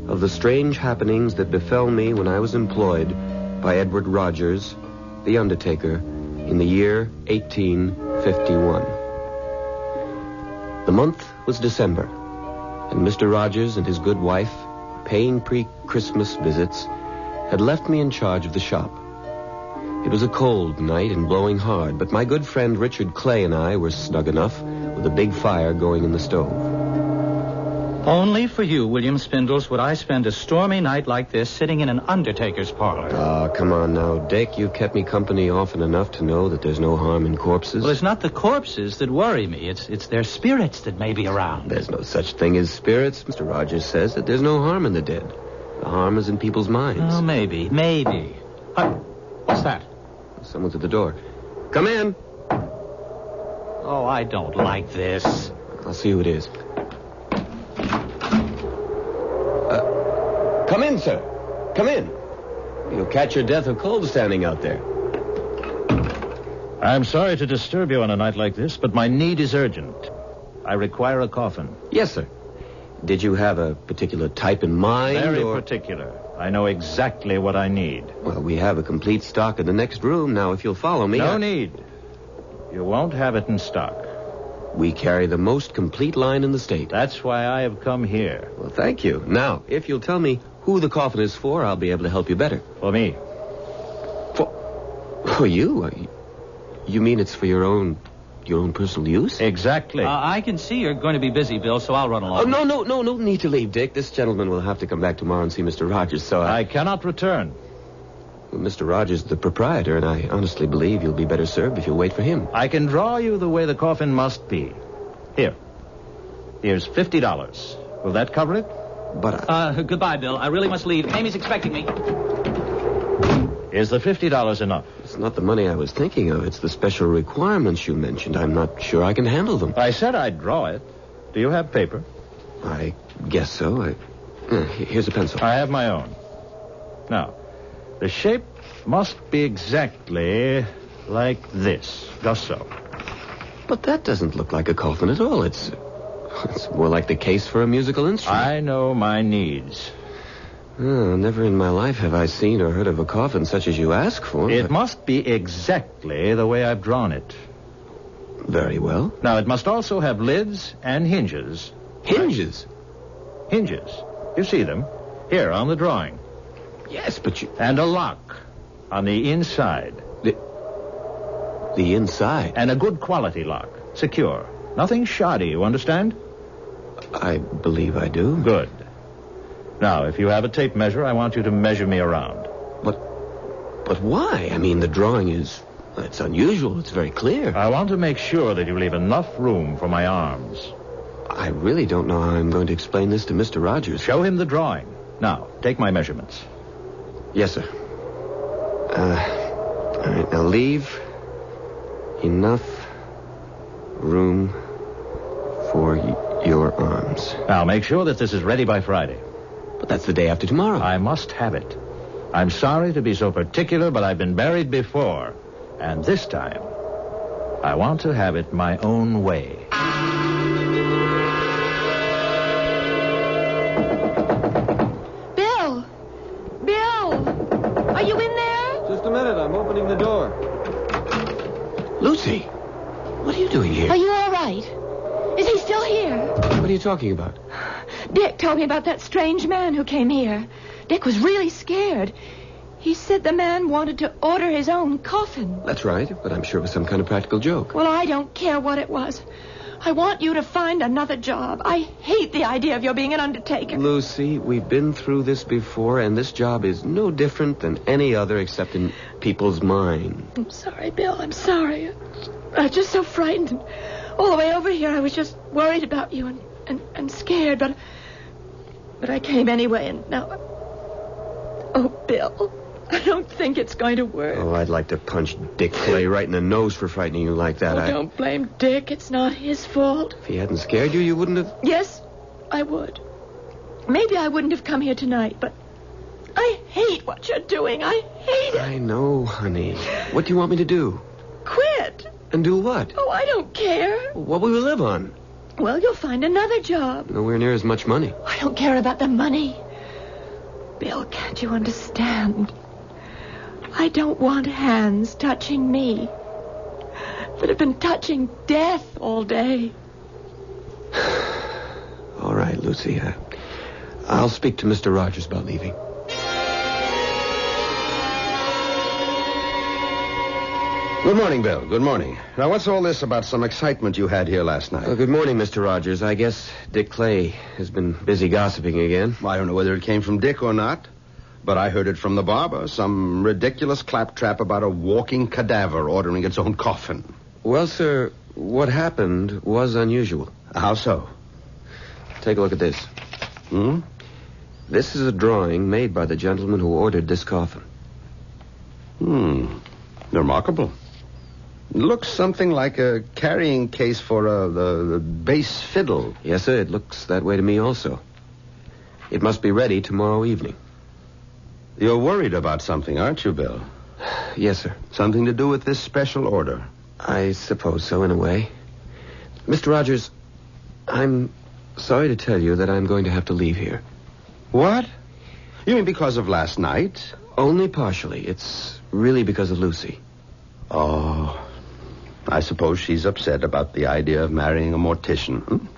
of the strange happenings that befell me when I was employed by Edward Rogers, the undertaker, in the year 1851. The month was December, and Mr. Rogers and his good wife, paying pre-Christmas visits, had left me in charge of the shop. It was a cold night and blowing hard, but my good friend Richard Clay and I were snug enough with a big fire going in the stove. Only for you, William Spindles, would I spend a stormy night like this sitting in an undertaker's parlor. Ah, come on now, Dick. You've kept me company often enough to know that there's no harm in corpses. Well, it's not the corpses that worry me. It's their spirits that may be around. There's no such thing as spirits. Mr. Rogers says that there's no harm in the dead. The harm is in people's minds. Oh, maybe. What's that? Someone's at the door. Come in. Oh, I don't like this. I'll see who it is. Come in, sir. Come in. You'll catch your death of cold standing out there. I'm sorry to disturb you on a night like this, but my need is urgent. I require a coffin. Yes, sir. Did you have a particular type in mind? Very particular. I know exactly what I need. Well, we have a complete stock in the next room. Now, if you'll follow me... No need. You won't have it in stock. We carry the most complete line in the state. That's why I have come here. Well, thank you. Now, if you'll tell me who the coffin is for, I'll be able to help you better. For me. For you? You mean it's for your own your own personal use? Exactly. I can see you're going to be busy, Bill, so I'll run along. Oh, no need to leave, Dick. This gentleman will have to come back tomorrow and see Mr. Rogers, so I cannot return. Well, Mr. Rogers is the proprietor, and I honestly believe you'll be better served if you'll wait for him. I can draw you the way the coffin must be. Here's $50. Will that cover it? But goodbye, Bill. I really must leave. Amy's expecting me. Is the $50 enough? It's not the money I was thinking of. It's the special requirements you mentioned. I'm not sure I can handle them. I said I'd draw it. Do you have paper? I guess so. Here's a pencil. I have my own. Now, the shape must be exactly like this. Just so. But that doesn't look like a coffin at all. It's more like the case for a musical instrument. I know my needs. Never in my life have I seen or heard of a coffin such as you ask for. It must be exactly the way I've drawn it. Very well. Now, it must also have lids and hinges. Hinges? Hinges. You see them? Here, on the drawing. Yes, but you... And a lock on the inside. The inside? And a good quality lock. Secure. Nothing shoddy, you understand? I believe I do. Good. Now, if you have a tape measure, I want you to measure me around. But why? I mean, the drawing is... It's unusual. It's very clear. I want to make sure that you leave enough room for my arms. I really don't know how I'm going to explain this to Mr. Rogers. Show him the drawing. Now, take my measurements. Yes, sir. All right, now leave enough room for your arms. Now, make sure that this is ready by Friday. But that's the day after tomorrow. I must have it. I'm sorry to be so particular, but I've been buried before. And this time, I want to have it my own way. Bill! Are you in there? Just a minute. I'm opening the door. Lucy, what are you doing here? Are you all right? Is he still here? What are you talking about? Dick told me about that strange man who came here. Dick was really scared. He said the man wanted to order his own coffin. That's right, but I'm sure it was some kind of practical joke. Well, I don't care what it was. I want you to find another job. I hate the idea of your being an undertaker. Lucy, we've been through this before, and this job is no different than any other except in people's minds. I'm sorry, Bill. I'm sorry. I was just so frightened. All the way over here, I was just worried about you and scared, but I came anyway, and now... Oh, Bill, I don't think it's going to work. Oh, I'd like to punch Dick Clay right in the nose for frightening you like that. Don't blame Dick. It's not his fault. If he hadn't scared you, you wouldn't have... Yes, I would. Maybe I wouldn't have come here tonight, but I hate what you're doing. I hate it. I know, honey. What do you want me to do? Quit. And do what? Oh, I don't care. What will we live on? Well, you'll find another job. Nowhere near as much money. I don't care about the money. Bill, can't you understand? I don't want hands touching me that have been touching death all day. All right, Lucy. I'll speak to Mr. Rogers about leaving. Good morning, Bill. Good morning. Now, what's all this about some excitement you had here last night? Good morning, Mr. Rogers. I guess Dick Clay has been busy gossiping again. I don't know whether it came from Dick or not, but I heard it from the barber. Some ridiculous claptrap about a walking cadaver ordering its own coffin. Well, sir, what happened was unusual. How so? Take a look at this. Hmm? This is a drawing made by the gentleman who ordered this coffin. Remarkable. Looks something like a carrying case for the bass fiddle. Yes, sir. It looks that way to me also. It must be ready tomorrow evening. You're worried about something, aren't you, Bill? Yes, sir. Something to do with this special order? I suppose so, in a way. Mr. Rogers, I'm sorry to tell you that I'm going to have to leave here. What? You mean because of last night? Only partially. It's really because of Lucy. Oh, I suppose she's upset about the idea of marrying a mortician.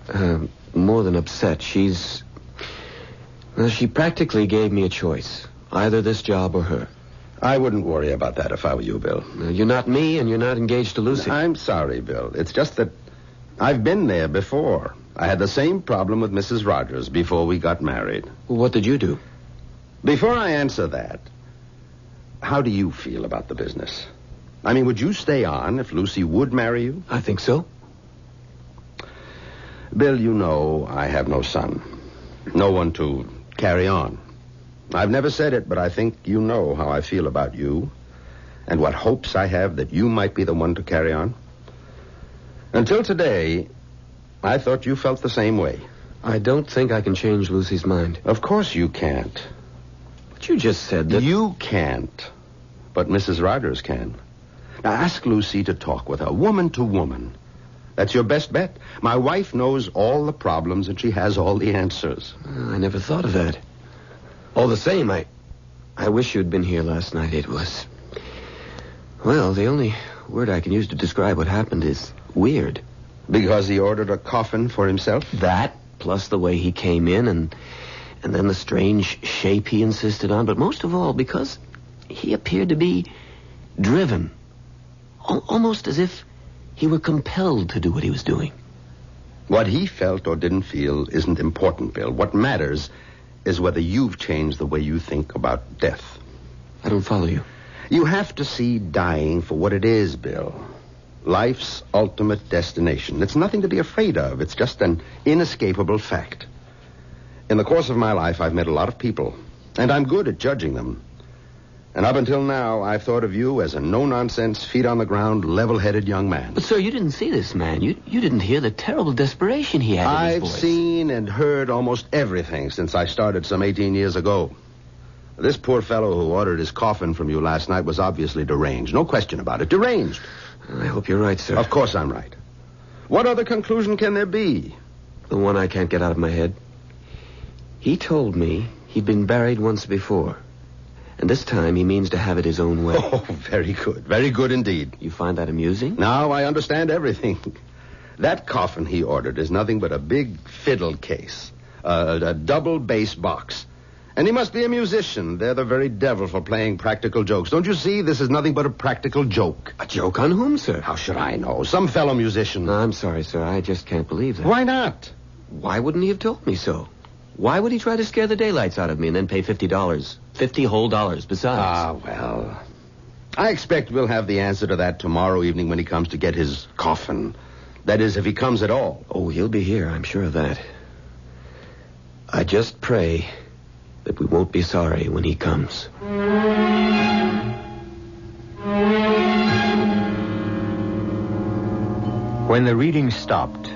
More than upset. She practically gave me a choice. Either this job or her. I wouldn't worry about that if I were you, Bill. You're not me, and you're not engaged to Lucy. I'm sorry, Bill. It's just that I've been there before. I had the same problem with Mrs. Rogers before we got married. Well, what did you do? Before I answer that, how do you feel about the business? I mean, would you stay on if Lucy would marry you? I think so. Bill, you know I have no son. No one to carry on. I've never said it, but I think you know how I feel about you and what hopes I have that you might be the one to carry on. Until today, I thought you felt the same way. I don't think I can change Lucy's mind. Of course you can't. But you just said that... You can't, but Mrs. Rogers can. Now, ask Lucy to talk with her, woman to woman. That's your best bet. My wife knows all the problems, and she has all the answers. I never thought of that. All the same, I wish you'd been here last night. It was... Well, the only word I can use to describe what happened is weird. Because he ordered a coffin for himself? That, plus the way he came in, and then the strange shape he insisted on. But most of all, because he appeared to be driven. Almost as if he were compelled to do what he was doing. What he felt or didn't feel isn't important, Bill. What matters is whether you've changed the way you think about death. I don't follow you. You have to see dying for what it is, Bill. Life's ultimate destination. It's nothing to be afraid of. It's just an inescapable fact. In the course of my life, I've met a lot of people, and I'm good at judging them. And up until now, I've thought of you as a no-nonsense, feet-on-the-ground, level-headed young man. But, sir, you didn't see this man. You didn't hear the terrible desperation he had in his voice. I've seen and heard almost everything since I started some 18 years ago. This poor fellow who ordered his coffin from you last night was obviously deranged. No question about it. Deranged. I hope you're right, sir. Of course I'm right. What other conclusion can there be? The one I can't get out of my head. He told me he'd been buried once before. And this time he means to have it his own way. Oh, very good. Very good indeed. You find that amusing? Now I understand everything. That coffin he ordered is nothing but a big fiddle case. A double bass box. And he must be a musician. They're the very devil for playing practical jokes. Don't you see? This is nothing but a practical joke. A joke on whom, sir? How should I know? Some fellow musician. No, I'm sorry, sir. I just can't believe that. Why not? Why wouldn't he have told me so? Why would he try to scare the daylights out of me and then pay $50? 50 whole dollars besides. Ah, well. I expect we'll have the answer to that tomorrow evening when he comes to get his coffin. That is, if he comes at all. Oh, he'll be here. I'm sure of that. I just pray that we won't be sorry when he comes. When the reading stopped,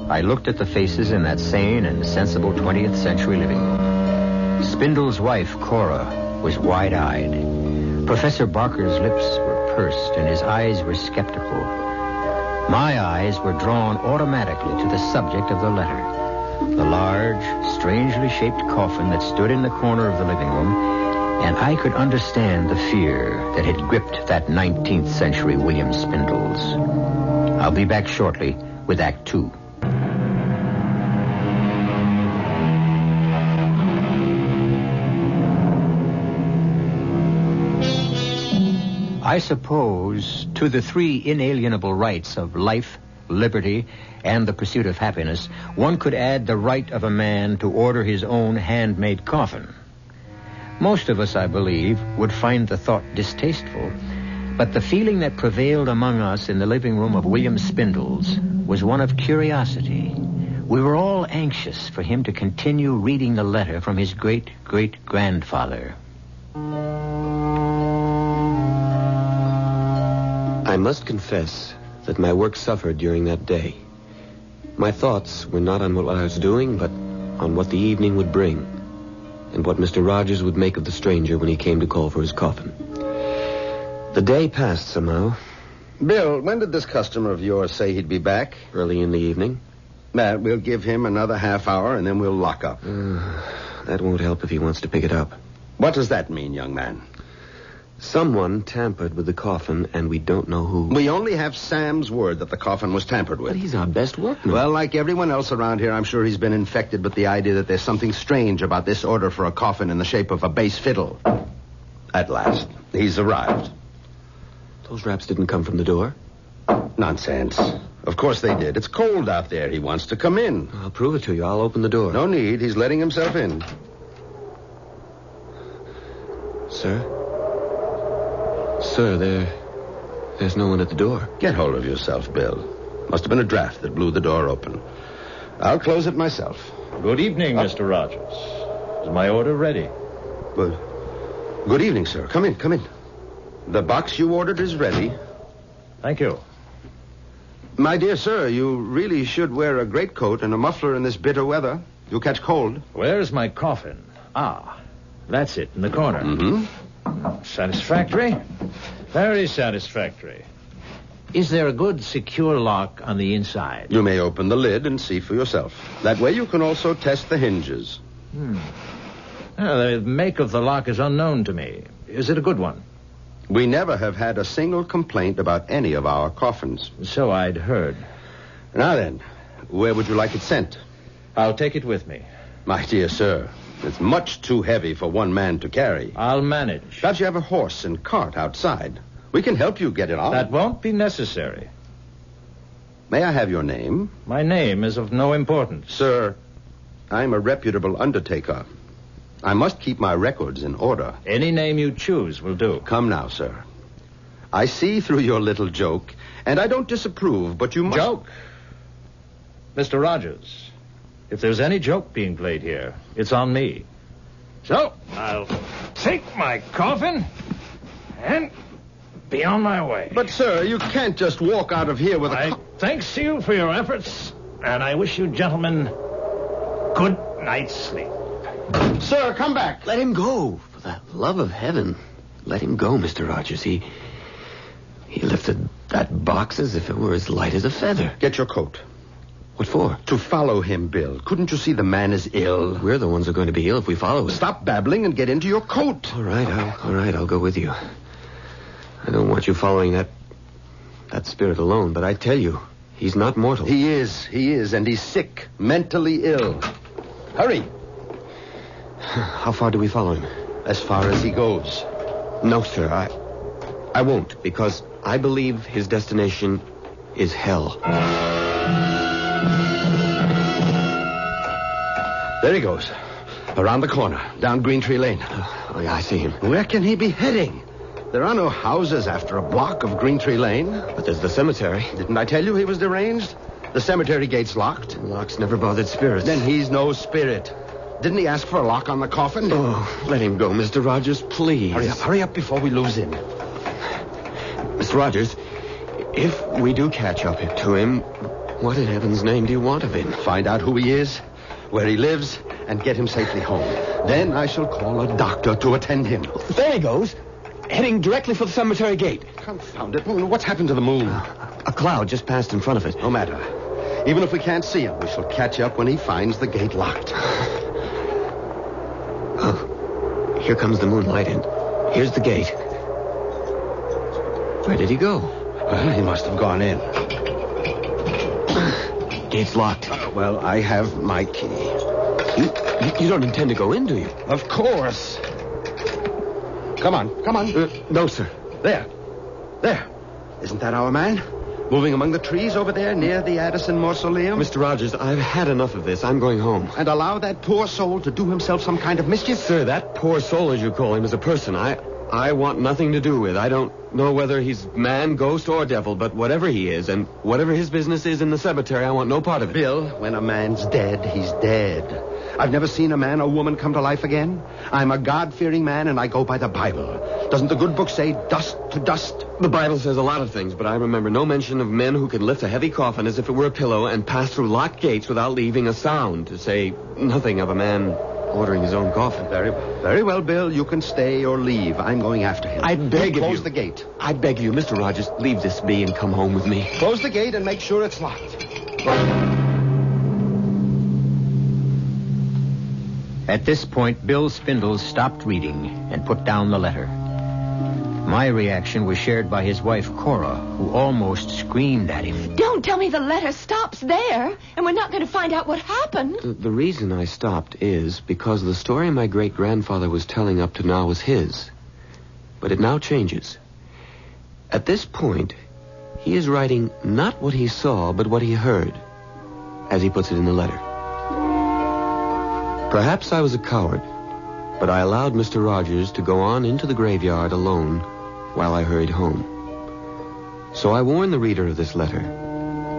I looked at the faces in that sane and sensible 20th century living room. Spindle's wife, Cora, was wide-eyed. Professor Barker's lips were pursed and his eyes were skeptical. My eyes were drawn automatically to the subject of the letter. The large, strangely shaped coffin that stood in the corner of the living room, and I could understand the fear that had gripped that 19th century William Spindles. I'll be back shortly with Act 2. I suppose to the three inalienable rights of life, liberty, and the pursuit of happiness, one could add the right of a man to order his own handmade coffin. Most of us, I believe, would find the thought distasteful, but the feeling that prevailed among us in the living room of William Spindles was one of curiosity. We were all anxious for him to continue reading the letter from his great-great-grandfather. I must confess that my work suffered during that day. My thoughts were not on what I was doing, but on what the evening would bring, and what Mr. Rogers would make of the stranger when he came to call for his coffin. The day passed somehow. Bill, when did this customer of yours say he'd be back? Early in the evening. We'll give him another half hour, and then we'll lock up. That won't help if he wants to pick it up. What does that mean, young man? Someone tampered with the coffin, and we don't know who. We only have Sam's word that the coffin was tampered with. But he's our best workman. Well, like everyone else around here, I'm sure he's been infected with the idea that there's something strange about this order for a coffin in the shape of a bass fiddle. At last. He's arrived. Those raps didn't come from the door. Nonsense. Of course they did. It's cold out there. He wants to come in. I'll prove it to you. I'll open the door. No need. He's letting himself in. Sir? Sir, there's no one at the door. Get hold of yourself, Bill. Must have been a draft that blew the door open. I'll close it myself. Good evening, Mr. Rogers. Is my order ready? Good evening, sir. Come in, come in. The box you ordered is ready. Thank you. My dear sir, you really should wear a greatcoat and a muffler in this bitter weather. You'll catch cold. Where's my coffin? Ah, that's it, in the corner. Mm-hmm. Satisfactory? Very satisfactory. Is there a good, secure lock on the inside? You may open the lid and see for yourself. That way you can also test the hinges. The make of the lock is unknown to me. Is it a good one? We never have had a single complaint about any of our coffins. So I'd heard. Now then, where would you like it sent? I'll take it with me. My dear sir, it's much too heavy for one man to carry. I'll manage. Perhaps you have a horse and cart outside. We can help you get it on. That won't be necessary. May I have your name? My name is of no importance. Sir, I'm a reputable undertaker. I must keep my records in order. Any name you choose will do. Come now, sir. I see through your little joke, and I don't disapprove, but you must... Joke? Mr. Rogers, if there's any joke being played here, it's on me. So, I'll take my coffin and be on my way. But, sir, you can't just walk out of here with a... Thanks to you for your efforts, and I wish you gentlemen good night's sleep. Sir, come back. Let him go. For the love of heaven. Let him go, Mr. Rogers. He lifted that box as if it were as light as a feather. Get your coat. What for? To follow him, Bill. Couldn't you see the man is ill? We're the ones who are going to be ill if we follow him. Stop babbling and get into your coat. All right, I'll go with you. I don't want you following that spirit alone, but I tell you, he's not mortal. He is, and he's sick, mentally ill. Hurry. How far do we follow him? As far as he goes. No, sir, I won't, because I believe his destination is hell. There he goes. Around the corner, down Green Tree Lane. Oh, yeah, I see him. Where can he be heading? There are no houses after a block of Green Tree Lane. But there's the cemetery. Didn't I tell you he was deranged? The cemetery gate's locked. Locks never bothered spirits. Then he's no spirit. Didn't he ask for a lock on the coffin? Oh, let him go, Mr. Rogers, please. Hurry up before we lose him. Mr. Rogers, if we do catch up to him, what in heaven's name do you want of him? Find out who he is, where he lives, and get him safely home. Then I shall call a doctor to attend him. There he goes, heading directly for the cemetery gate. Confound it. What's happened to the moon? A cloud just passed in front of it. No matter. Even if we can't see him, we shall catch up when he finds the gate locked. Oh, here comes the moonlight, and here's the gate. Where did he go? Well, he must have gone in. Gate's locked. Well, I have my key. You don't intend to go in, do you? Of course. Come on. No, sir. There. Isn't that our man? Moving among the trees over there near the Addison Mausoleum? Mr. Rogers, I've had enough of this. I'm going home. And allow that poor soul to do himself some kind of mischief? Sir, that poor soul, as you call him, is a person I want nothing to do with. I don't know whether he's man, ghost, or devil, but whatever he is, and whatever his business is in the cemetery, I want no part of it. Bill, when a man's dead, he's dead. I've never seen a man or woman come to life again. I'm a God-fearing man, and I go by the Bible. Doesn't the good book say dust to dust? The Bible says a lot of things, but I remember no mention of men who could lift a heavy coffin as if it were a pillow and pass through locked gates without leaving a sound, to say nothing of a man ordering his own coffin. Very well, Bill. You can stay or leave. I'm going after him. I beg of you. Close the gate. I beg you, Mr. Rogers, leave this be and come home with me. Close the gate and make sure it's locked. At this point, Bill Spindles stopped reading and put down the letter. My reaction was shared by his wife, Cora, who almost screamed at him. Don't tell me the letter stops there, and we're not going to find out what happened. The reason I stopped is because the story my great-grandfather was telling up to now was his. But it now changes. At this point, he is writing not what he saw, but what he heard, as he puts it in the letter. Perhaps I was a coward, but I allowed Mr. Rogers to go on into the graveyard alone while I hurried home. So I warn the reader of this letter.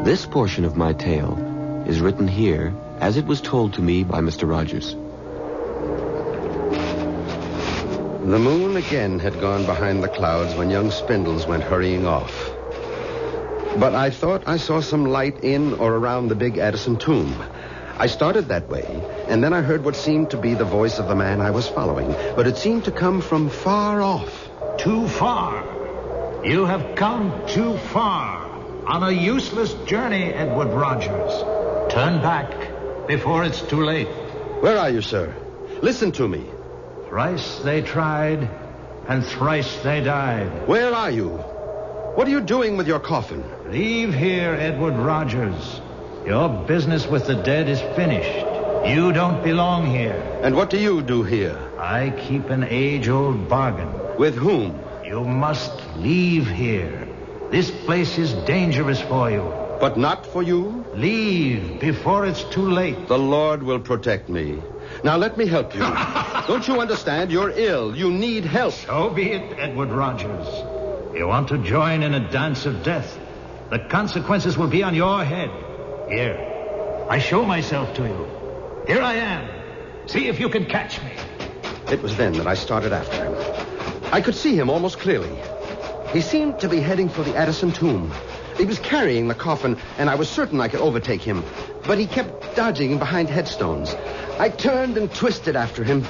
This portion of my tale is written here as it was told to me by Mr. Rogers. The moon again had gone behind the clouds when young Spindles went hurrying off. But I thought I saw some light in or around the big Addison tomb. I started that way, and then I heard what seemed to be the voice of the man I was following, but it seemed to come from far off. Too far. You have come too far on a useless journey, Edward Rogers. Turn back before it's too late. Where are you, sir? Listen to me. Thrice they tried, and thrice they died. Where are you? What are you doing with your coffin? Leave here, Edward Rogers. Your business with the dead is finished. You don't belong here. And what do you do here? I keep an age-old bargain. With whom? You must leave here. This place is dangerous for you. But not for you? Leave before it's too late. The Lord will protect me. Now let me help you. Don't you understand? You're ill. You need help. So be it, Edward Rogers. You want to join in a dance of death? The consequences will be on your head. Here, I show myself to you. Here I am. See if you can catch me. It was then that I started after him. I could see him almost clearly. He seemed to be heading for the Addison tomb. He was carrying the coffin, and I was certain I could overtake him. But he kept dodging behind headstones. I turned and twisted after him.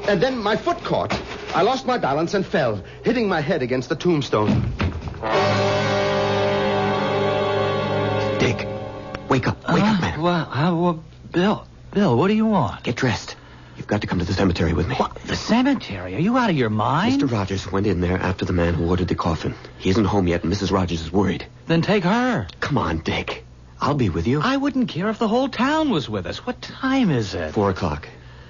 And then my foot caught. I lost my balance and fell, hitting my head against the tombstone. Dick, wake up, man. Bill, what do you want? Get dressed. You've got to come to the cemetery with me. What? The cemetery? Are you out of your mind? Mr. Rogers went in there after the man who ordered the coffin. He isn't home yet, and Mrs. Rogers is worried. Then take her. Come on, Dick. I'll be with you. I wouldn't care if the whole town was with us. What time is it? 4:00.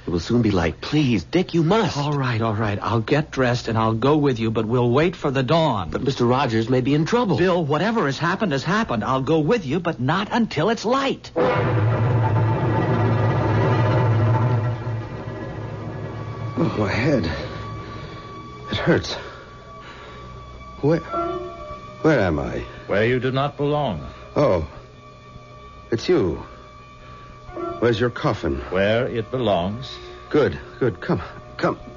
It will soon be light. Please, Dick, you must. All right. I'll get dressed and I'll go with you, but we'll wait for the dawn. But Mr. Rogers may be in trouble. Bill, whatever has happened has happened. I'll go with you, but not until it's light. Oh, my head. It hurts. Where am I? Where you do not belong. Oh, it's you. Where's your coffin? Where it belongs. Good. Come.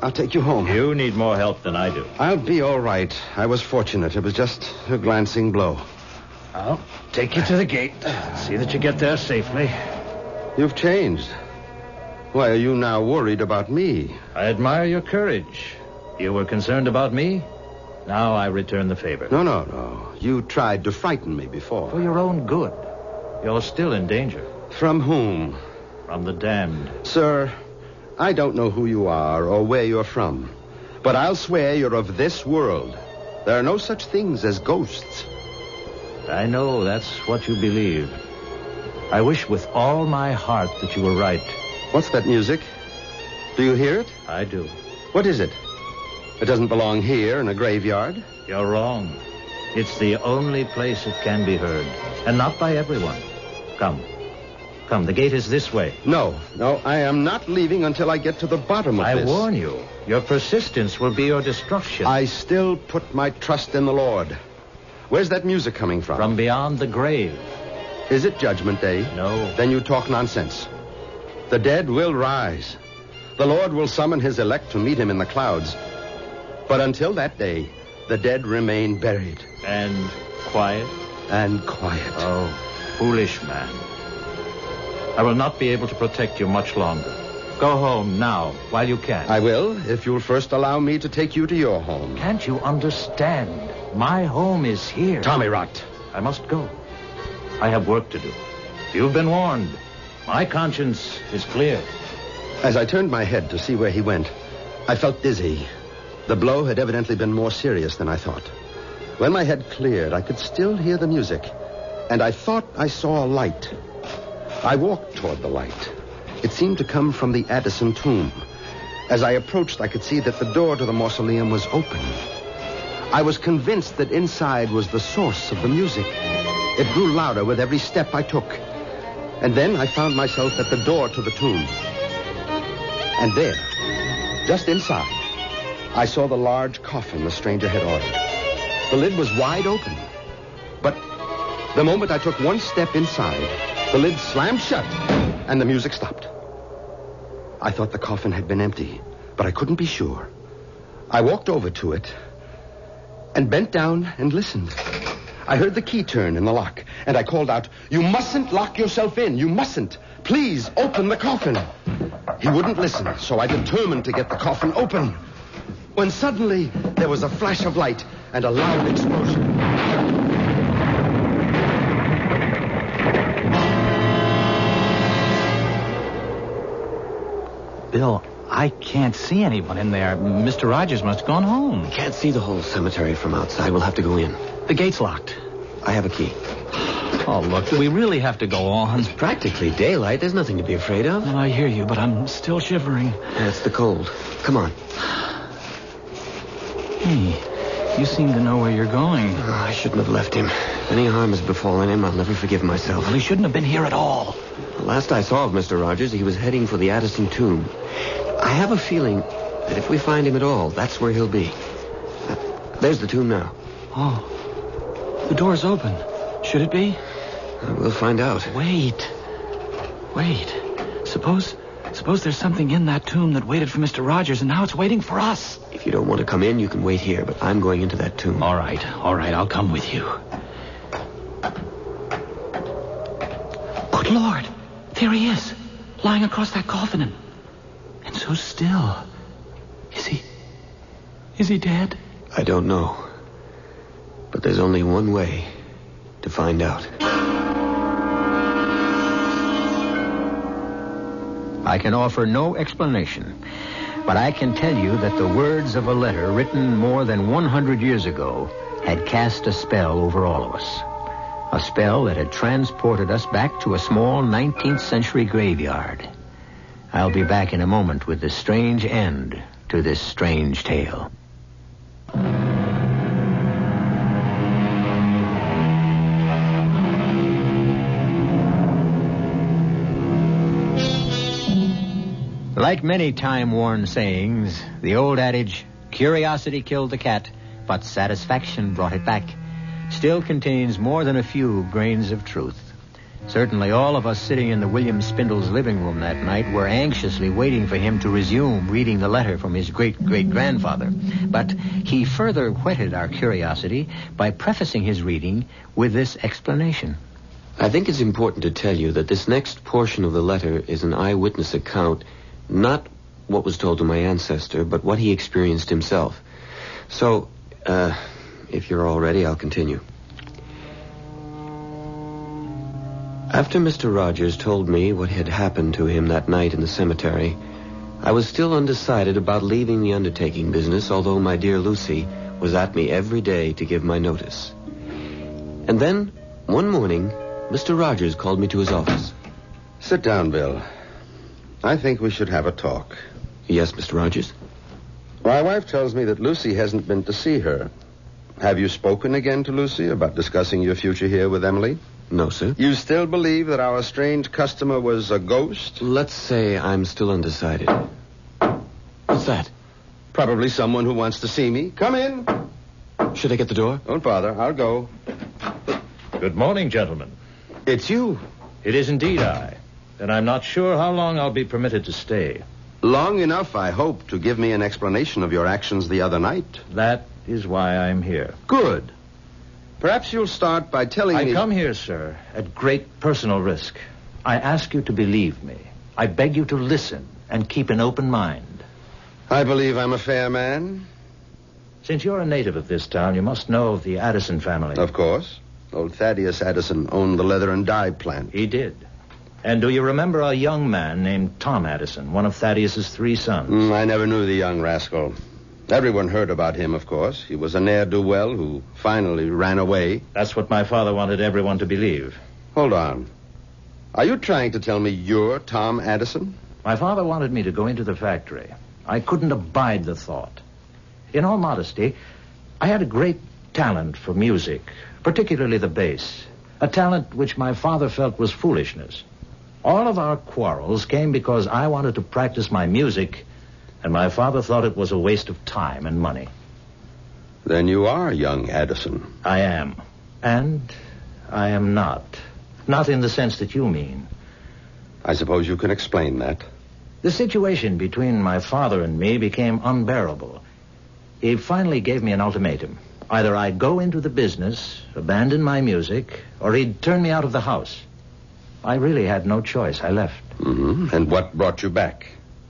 I'll take you home. You need more help than I do. I'll be all right. I was fortunate. It was just a glancing blow. I'll take you to the gate. See that you get there safely. You've changed. Why are you now worried about me? I admire your courage. You were concerned about me. Now I return the favor. No. You tried to frighten me before. For your own good. You're still in danger. From whom? From the damned. Sir, I don't know who you are or where you're from, but I'll swear you're of this world. There are no such things as ghosts. I know that's what you believe. I wish with all my heart that you were right. What's that music? Do you hear it? I do. What is it? It doesn't belong here in a graveyard. You're wrong. It's the only place it can be heard, and not by everyone. Come, the gate is this way. No, I am not leaving until I get to the bottom of this. I warn you, your persistence will be your destruction. I still put my trust in the Lord. Where's that music coming from? From beyond the grave. Is it Judgment Day? No. Then you talk nonsense. The dead will rise. The Lord will summon his elect to meet him in the clouds. But until that day, the dead remain buried. And quiet? And quiet. Oh, foolish man. I will not be able to protect you much longer. Go home now, while you can. I will, if you'll first allow me to take you to your home. Can't you understand? My home is here. Tommy rot. I must go. I have work to do. You've been warned. My conscience is clear. As I turned my head to see where he went, I felt dizzy. The blow had evidently been more serious than I thought. When my head cleared, I could still hear the music, and I thought I saw a light. I walked toward the light. It seemed to come from the Addison tomb. As I approached, I could see that the door to the mausoleum was open. I was convinced that inside was the source of the music. It grew louder with every step I took. And then I found myself at the door to the tomb. And there, just inside, I saw the large coffin the stranger had ordered. The lid was wide open. But the moment I took one step inside, the lid slammed shut, and the music stopped. I thought the coffin had been empty, but I couldn't be sure. I walked over to it and bent down and listened. I heard the key turn in the lock, and I called out, "You mustn't lock yourself in. You mustn't. Please open the coffin." He wouldn't listen, so I determined to get the coffin open. When suddenly there was a flash of light and a loud explosion. Bill, I can't see anyone in there. Mr. Rogers must have gone home. I can't see the whole cemetery from outside. We'll have to go in. The gate's locked. I have a key. Oh, look, do we really have to go on? It's practically daylight. There's nothing to be afraid of. Well, I hear you, but I'm still shivering. That's the cold. Come on. Hey, you seem to know where you're going. Oh, I shouldn't have left him. If any harm has befallen him, I'll never forgive myself. Well, he shouldn't have been here at all. The last I saw of Mr. Rogers, he was heading for the Addison tomb. I have a feeling that if we find him at all, that's where he'll be. There's the tomb now. Oh, the door's open. Should it be? We'll find out. Wait. Suppose there's something in that tomb that waited for Mr. Rogers, and now it's waiting for us. If you don't want to come in, you can wait here, but I'm going into that tomb. All right, I'll come with you. Good Lord, there he is, lying across that coffin, and so still. Is he dead? I don't know. But there's only one way to find out. I can offer no explanation, but I can tell you that the words of a letter written more than 100 years ago had cast a spell over all of us. A spell that had transported us back to a small 19th century graveyard. I'll be back in a moment with the strange end to this strange tale. Like many time-worn sayings, the old adage, curiosity killed the cat, but satisfaction brought it back, still contains more than a few grains of truth. Certainly all of us sitting in the William Spindle's living room that night were anxiously waiting for him to resume reading the letter from his great-great-grandfather. But he further whetted our curiosity by prefacing his reading with this explanation. I think it's important to tell you that this next portion of the letter is an eyewitness account, not what was told to my ancestor, but what he experienced himself. So, if you're all ready, I'll continue. After Mr. Rogers told me what had happened to him that night in the cemetery, I was still undecided about leaving the undertaking business, although my dear Lucy was at me every day to give my notice. And then, one morning, Mr. Rogers called me to his office. Sit down, Bill. I think we should have a talk. Yes, Mr. Rogers? My wife tells me that Lucy hasn't been to see her. Have you spoken again to Lucy about discussing your future here with Emily? No, sir. You still believe that our strange customer was a ghost? Let's say I'm still undecided. What's that? Probably someone who wants to see me. Come in. Should I get the door? Don't bother. I'll go. Good morning, gentlemen. It's you. It is indeed I. And I'm not sure how long I'll be permitted to stay. Long enough, I hope, to give me an explanation of your actions the other night. That is why I'm here. Good. Perhaps you'll start by telling me... I come here, sir, at great personal risk. I ask you to believe me. I beg you to listen and keep an open mind. I believe I'm a fair man. Since you're a native of this town, you must know of the Addison family. Of course. Old Thaddeus Addison owned the leather and dye plant. He did. And do you remember a young man named Tom Addison, one of Thaddeus's 3 sons? I never knew the young rascal. Everyone heard about him, of course. He was a ne'er-do-well who finally ran away. That's what my father wanted everyone to believe. Hold on. Are you trying to tell me you're Tom Addison? My father wanted me to go into the factory. I couldn't abide the thought. In all modesty, I had a great talent for music, particularly the bass, a talent which my father felt was foolishness. All of our quarrels came because I wanted to practice my music, and my father thought it was a waste of time and money. Then you are young Addison. I am. And I am not. Not in the sense that you mean. I suppose you can explain that. The situation between my father and me became unbearable. He finally gave me an ultimatum. Either I'd go into the business, abandon my music, or he'd turn me out of the house. I really had no choice. I left. Mm-hmm. And what brought you back?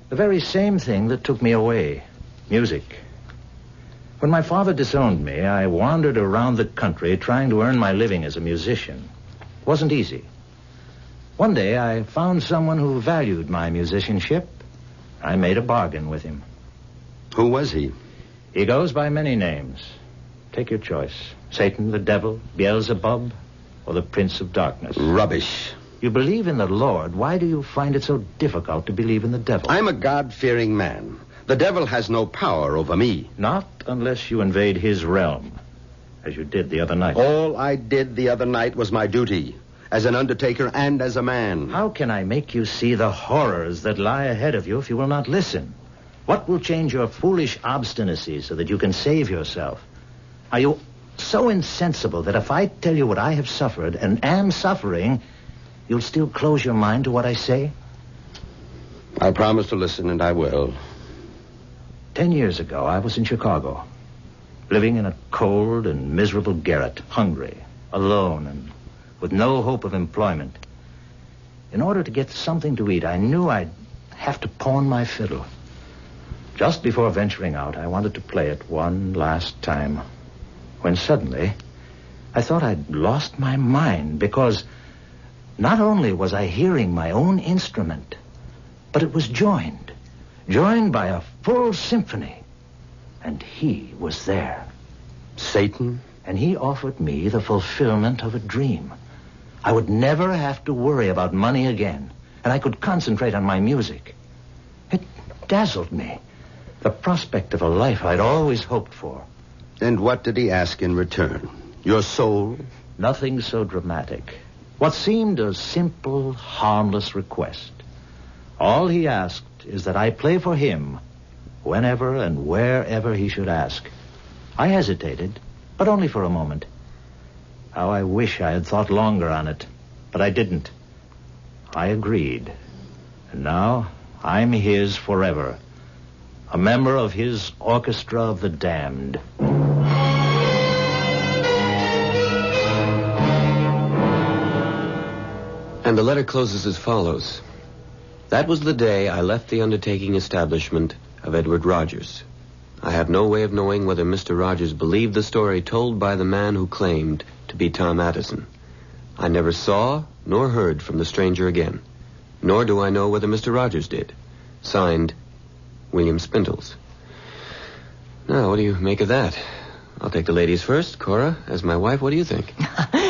The very same thing that took me away. Music. When my father disowned me, I wandered around the country trying to earn my living as a musician. It wasn't easy. One day, I found someone who valued my musicianship. I made a bargain with him. Who was he? He goes by many names. Take your choice. Satan, the devil, Beelzebub, or the Prince of Darkness. Rubbish. You believe in the Lord. Why do you find it so difficult to believe in the devil? I'm a God-fearing man. The devil has no power over me. Not unless you invade his realm, as you did the other night. All I did the other night was my duty, as an undertaker and as a man. How can I make you see the horrors that lie ahead of you if you will not listen? What will change your foolish obstinacy so that you can save yourself? Are you so insensible that if I tell you what I have suffered and am suffering, you'll still close your mind to what I say? I promise to listen, and I will. 10 years ago, I was in Chicago, living in a cold and miserable garret, hungry, alone, and with no hope of employment. In order to get something to eat, I knew I'd have to pawn my fiddle. Just before venturing out, I wanted to play it one last time, when suddenly I thought I'd lost my mind, because not only was I hearing my own instrument, but it was joined by a full symphony, and he was there. Satan? And he offered me the fulfillment of a dream. I would never have to worry about money again, and I could concentrate on my music. It dazzled me, the prospect of a life I'd always hoped for. And what did he ask in return? Your soul? Nothing so dramatic. What seemed a simple, harmless request. All he asked is that I play for him whenever and wherever he should ask. I hesitated, but only for a moment. How I wish I had thought longer on it, but I didn't. I agreed. And now I'm his forever. A member of his orchestra of the damned. And the letter closes as follows. That was the day I left the undertaking establishment of Edward Rogers. I have no way of knowing whether Mr. Rogers believed the story told by the man who claimed to be Tom Addison. I never saw nor heard from the stranger again, nor do I know whether Mr. Rogers did. Signed, William Spindles. Now, what do you make of that? I'll take the ladies first. Cora, as my wife, what do you think?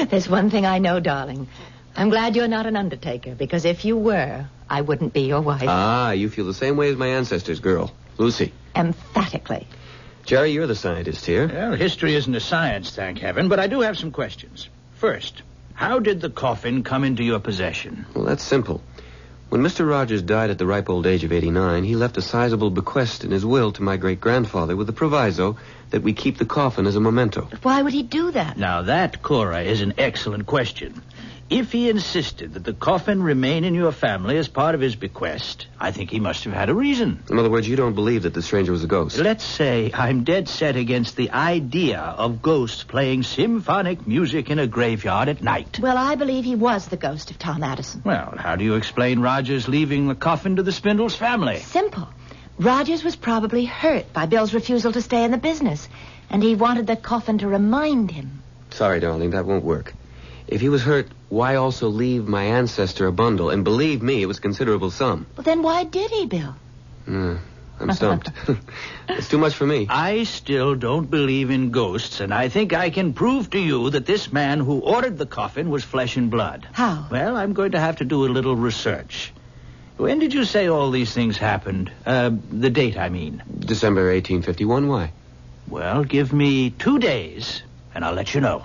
There's one thing I know, darling. I'm glad you're not an undertaker, because if you were, I wouldn't be your wife. Ah, you feel the same way as my ancestors, girl. Lucy. Emphatically. Jerry, you're the scientist here. Well, history isn't a science, thank heaven, but I do have some questions. First, how did the coffin come into your possession? Well, that's simple. When Mr. Rogers died at the ripe old age of 89, he left a sizable bequest in his will to my great-grandfather with the proviso that we keep the coffin as a memento. But why would he do that? Now, that, Cora, is an excellent question. If he insisted that the coffin remain in your family as part of his bequest, I think he must have had a reason. In other words, you don't believe that the stranger was a ghost? Let's say I'm dead set against the idea of ghosts playing symphonic music in a graveyard at night. Well, I believe he was the ghost of Tom Addison. Well, how do you explain Rogers leaving the coffin to the Spindles family? Simple. Rogers was probably hurt by Bill's refusal to stay in the business, and he wanted the coffin to remind him. Sorry, darling, that won't work. If he was hurt, why also leave my ancestor a bundle? And believe me, it was a considerable sum. Well, then why did he, Bill? I'm stumped. It's too much for me. I still don't believe in ghosts, and I think I can prove to you that this man who ordered the coffin was flesh and blood. How? Well, I'm going to have to do a little research. When did you say all these things happened? The date, I mean. December 1851. Why? Well, give me 2 days, and I'll let you know.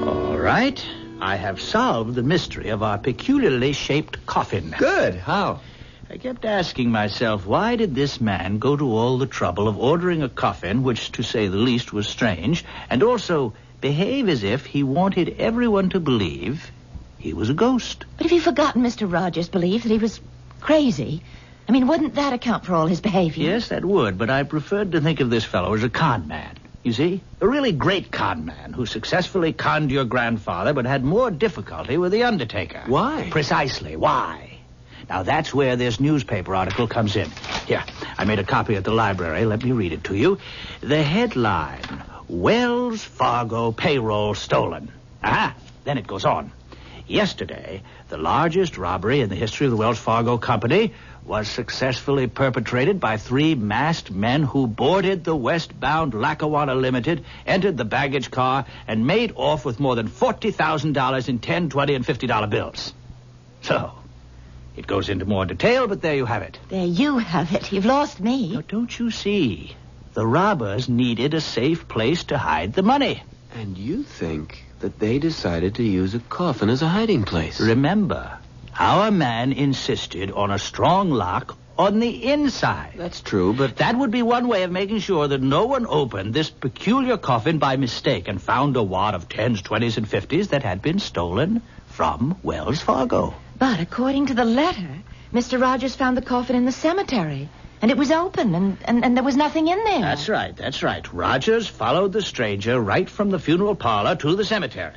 All right. I have solved the mystery of our peculiarly shaped coffin. Good. How? I kept asking myself, why did this man go to all the trouble of ordering a coffin, which, to say the least, was strange, and also behave as if he wanted everyone to believe he was a ghost? But have you forgotten Mr. Rogers' belief that he was crazy? I mean, wouldn't that account for all his behavior? Yes, that would, but I preferred to think of this fellow as a con man. You see? A really great con man who successfully conned your grandfather but had more difficulty with the undertaker. Why? Precisely. Why? Now, that's where this newspaper article comes in. Here, I made a copy at the library. Let me read it to you. The headline, Wells Fargo payroll stolen. Aha, then it goes on. Yesterday, the largest robbery in the history of the Wells Fargo Company was successfully perpetrated by 3 masked men who boarded the westbound Lackawanna Limited, entered the baggage car, and made off with more than $40,000 in $10, $20, and $50 bills. So, it goes into more detail, but there you have it. There you have it. You've lost me. Now, don't you see? The robbers needed a safe place to hide the money. And you think that they decided to use a coffin as a hiding place? Remember, our man insisted on a strong lock on the inside. That's true, but that would be one way of making sure that no one opened this peculiar coffin by mistake and found a wad of 10s, 20s, and 50s that had been stolen from Wells Fargo. But according to the letter, Mr. Rogers found the coffin in the cemetery, and it was open, and there was nothing in there. That's right. Rogers followed the stranger right from the funeral parlor to the cemetery.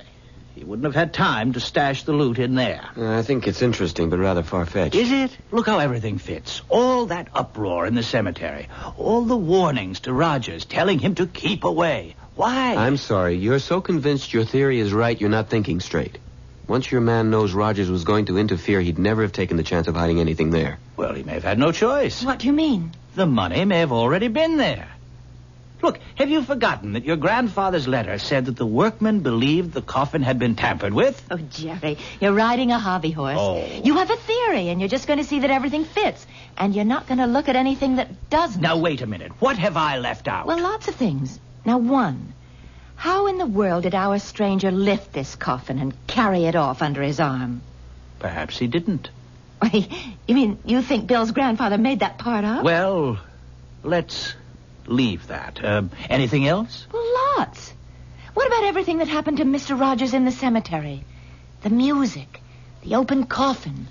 He wouldn't have had time to stash the loot in there. I think it's interesting, but rather far-fetched. Is it? Look how everything fits. All that uproar in the cemetery. All the warnings to Rogers telling him to keep away. Why? I'm sorry. You're so convinced your theory is right, you're not thinking straight. Once your man knows Rogers was going to interfere, he'd never have taken the chance of hiding anything there. Well, he may have had no choice. What do you mean? The money may have already been there. Look, have you forgotten that your grandfather's letter said that the workmen believed the coffin had been tampered with? Oh, Jerry, you're riding a hobby horse. Oh. You have a theory, and you're just going to see that everything fits. And you're not going to look at anything that doesn't. Now, wait a minute. What have I left out? Well, lots of things. Now, one, how in the world did our stranger lift this coffin and carry it off under his arm? Perhaps he didn't. You mean you think Bill's grandfather made that part up? Well, let's leave that. Anything else? Well, lots. What about everything that happened to Mr. Rogers in the cemetery? The music, the open coffin.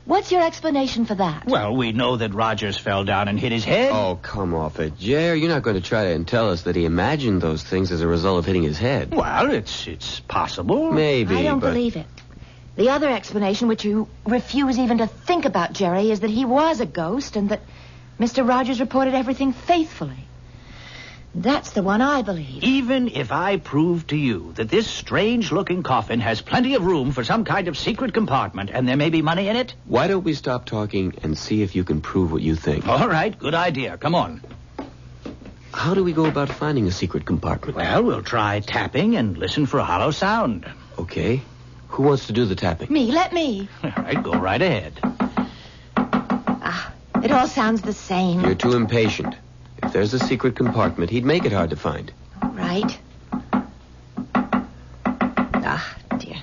What's your explanation for that? Well, we know that Rogers fell down and hit his head. Oh, come off it, Jer. You're not going to try to tell us that he imagined those things as a result of hitting his head. Well, it's possible. Maybe, I don't believe it. The other explanation, which you refuse even to think about, Jerry, is that he was a ghost and that Mr. Rogers reported everything faithfully. That's the one I believe. Even if I prove to you that this strange-looking coffin has plenty of room for some kind of secret compartment and there may be money in it? Why don't we stop talking and see if you can prove what you think? All right, good idea. Come on. How do we go about finding a secret compartment? Well, we'll try tapping and listen for a hollow sound. Okay. Who wants to do the tapping? Me, let me. All right, go right ahead. It all sounds the same. You're too impatient. If there's a secret compartment, he'd make it hard to find. All right. Dear.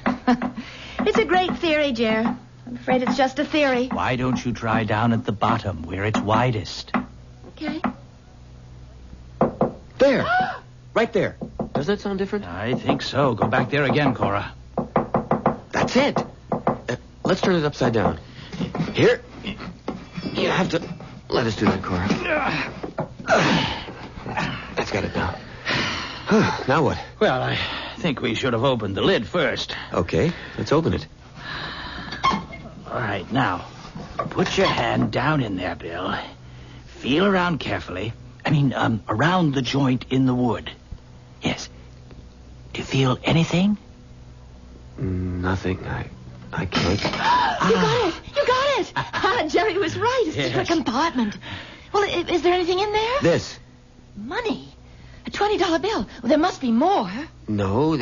It's a great theory, Jer. I'm afraid it's just a theory. Why don't you try down at the bottom where it's widest? Okay. There. Right there. Doesn't that sound different? I think so. Go back there again, Cora. That's it. Let's turn it upside down. Here. You have to let us do that, Cora. That's got it now. Now what? Well, I think we should have opened the lid first. Okay, let's open it. All right, now, put your hand down in there, Bill. Feel around carefully. Around the joint in the wood. Yes. Do you feel anything? Nothing. I can't. You got it. Jerry was right. It's a secret compartment. Well, is there anything in there? This. Money. A $20 bill. Well, there must be more. No,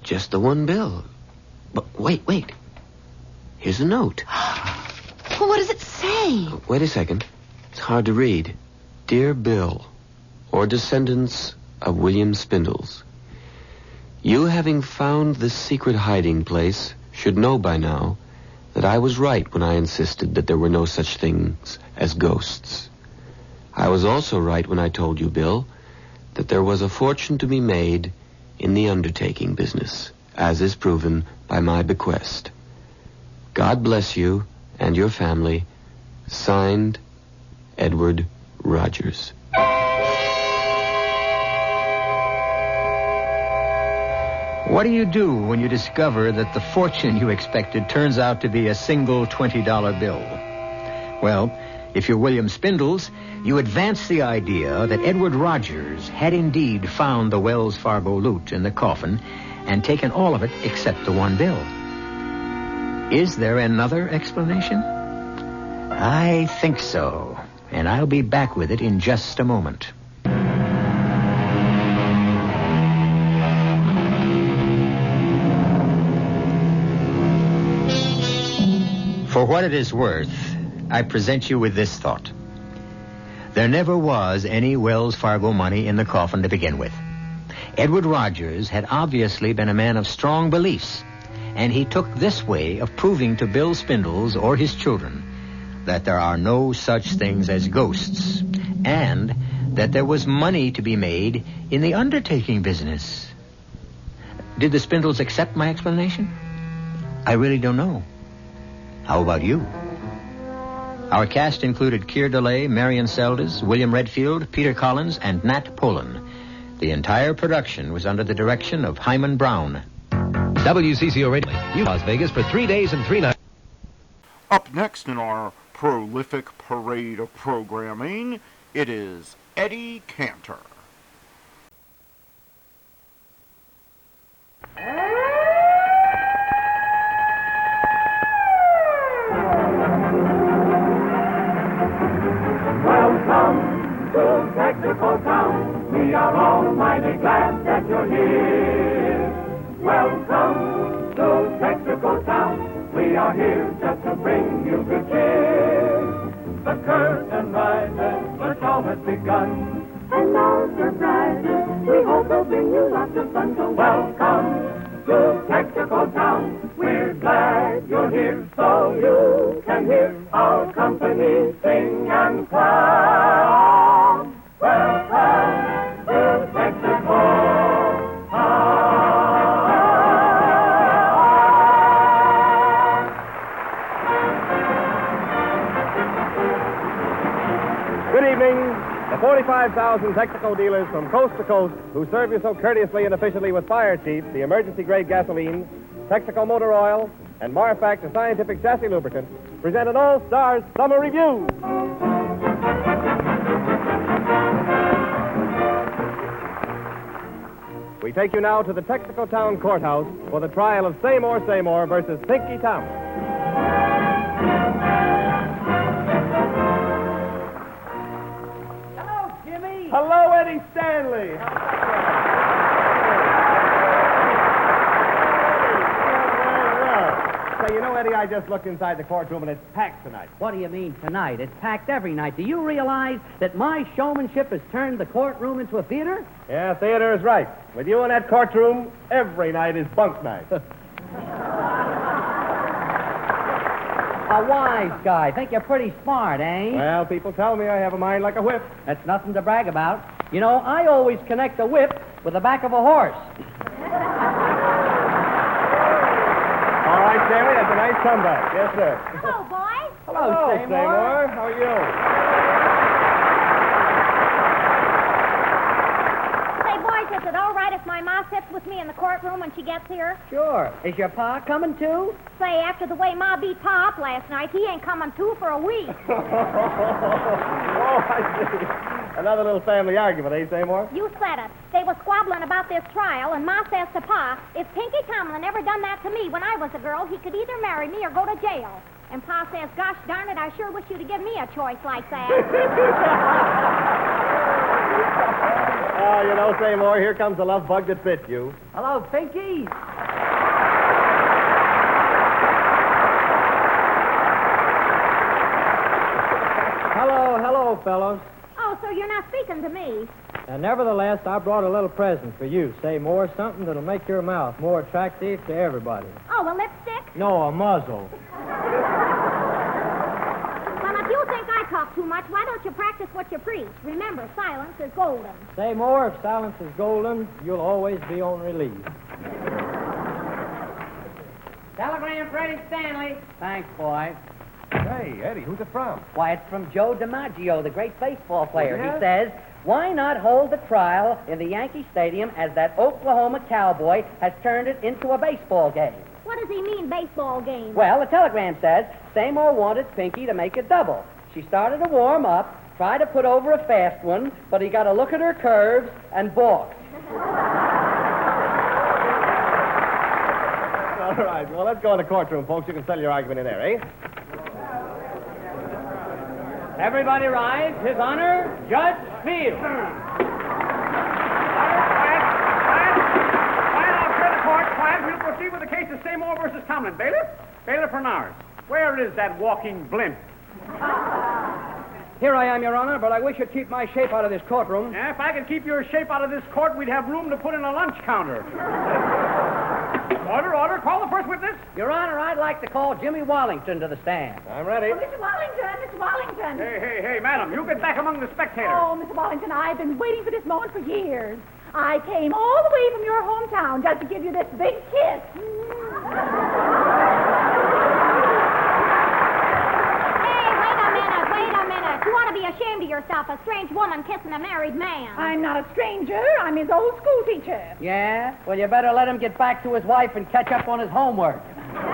just the one bill. But wait. Here's a note. Well, what does it say? Wait a second. It's hard to read. Dear Bill, or descendants of William Spindles, you having found this secret hiding place should know by now that I was right when I insisted that there were no such things as ghosts. I was also right when I told you, Bill, that there was a fortune to be made in the undertaking business, as is proven by my bequest. God bless you and your family. Signed, Edward Rogers. What do you do when you discover that the fortune you expected turns out to be a single $20 bill? Well, if you're William Spindles, you advance the idea that Edward Rogers had indeed found the Wells Fargo loot in the coffin and taken all of it except the one bill. Is there another explanation? I think so, and I'll be back with it in just a moment. For what it is worth, I present you with this thought. There never was any Wells Fargo money in the coffin to begin with. Edward Rogers had obviously been a man of strong beliefs, and he took this way of proving to Bill Spindles or his children that there are no such things as ghosts, and that there was money to be made in the undertaking business. Did the Spindles accept my explanation? I really don't know. How about you? Our cast included Keir DeLay, Marion Seldes, William Redfield, Peter Collins, and Nat Polen. The entire production was under the direction of Hyman Brown. WCCO Radio, Las Vegas for 3 days and 3 nights. Up next in our prolific parade of programming, it is Eddie Cantor. Welcome to Texaco Town. We are almighty glad that you're here. Welcome to Texaco Town. We are here just to bring you good cheer. The curtain rises, the show has begun. And our surprises, we hope will bring you lots of fun. So welcome to Texaco Town. We're glad you're here so you can hear our company sing and clown. Welcome to Texaco Town. Good evening. The 45,000 Texaco dealers from coast to coast who serve you so courteously and efficiently with Fire Chief, the emergency-grade gasoline, Texaco motor oil, and Marfac, the scientific chassis lubricant, present an all-stars summer review. We take you now to the Texaco Town Courthouse for the trial of Seymour versus Pinky Thomas. Hello, Jimmy. Hello, Eddie Stanley. Say, you know, Eddie, I just looked inside the courtroom and it's packed tonight. What do you mean tonight? It's packed every night. Do you realize that my showmanship has turned the courtroom into a theater? Yeah, theater is right. With you in that courtroom, every night is bunk night. A wise guy. Think you're pretty smart, eh? Well, people tell me I have a mind like a whip. That's nothing to brag about. You know, I always connect a whip with the back of a horse. All right, Sammy, that's a nice comeback. Yes, sir. Hello, boys. Hello, Seymour. How are you? Say, boys, is it all right if my ma sits with me in the courtroom when she gets here? Sure. Is your pa coming too? Say, after the way Ma beat Pa up last night, he ain't coming too for a week. Oh, I see. Another little family argument, eh, Seymour? You said it. They were squabbling about this trial, and Ma says to Pa, if Pinky Tomlin ever done that to me when I was a girl, he could either marry me or go to jail. And Pa says, gosh darn it, I sure wish you'd have given me a choice like that. Oh, you know, Seymour, here comes the love bug that fits you. Hello, Pinky. fellows. Oh, so you're not speaking to me. And nevertheless, I brought a little present for you. Say more, something that'll make your mouth more attractive to everybody. Oh, a lipstick? No, a muzzle. Well, if you think I talk too much, why don't you practice what you preach? Remember, silence is golden. Say more, if silence is golden, you'll always be on relief. Telegram for Eddie Stanley. Thanks, boy. Hey, Eddie, who's it from? Why, it's from Joe DiMaggio, the great baseball player. Yeah? He says, why not hold the trial in the Yankee Stadium as that Oklahoma cowboy has turned it into a baseball game? What does he mean, baseball game? Well, the telegram says Seymour wanted Pinky to make a double. She started to warm up, tried to put over a fast one, but he got a look at her curves and balked. All right, well, let's go in the courtroom, folks. You can settle your argument in there, eh? Everybody rise. His Honor, Judge Field. Quiet, I'll clear the court. Quiet, we'll proceed with the case of Seymour versus Tomlin. Bailiff? Bailiff Renard. Where is that walking blimp? Here I am, Your Honor, but I wish you'd keep my shape out of this courtroom. Yeah, if I could keep your shape out of this court, we'd have room to put in a lunch counter. Order, order. Call the first witness. Your Honor, I'd like to call Jimmy Wallington to the stand. I'm ready. Oh, Mr. Wallington, Mr. Wallington. Hey, madam, you get back among the spectators. Oh, Mr. Wallington, I've been waiting for this moment for years. I came all the way from your hometown just to give you this big kiss. Wait a minute. You ought to be ashamed of yourself, a strange woman kissing a married man. I'm not a stranger. I'm his old school teacher. Yeah? Well, you better let him get back to his wife and catch up on his homework. Order.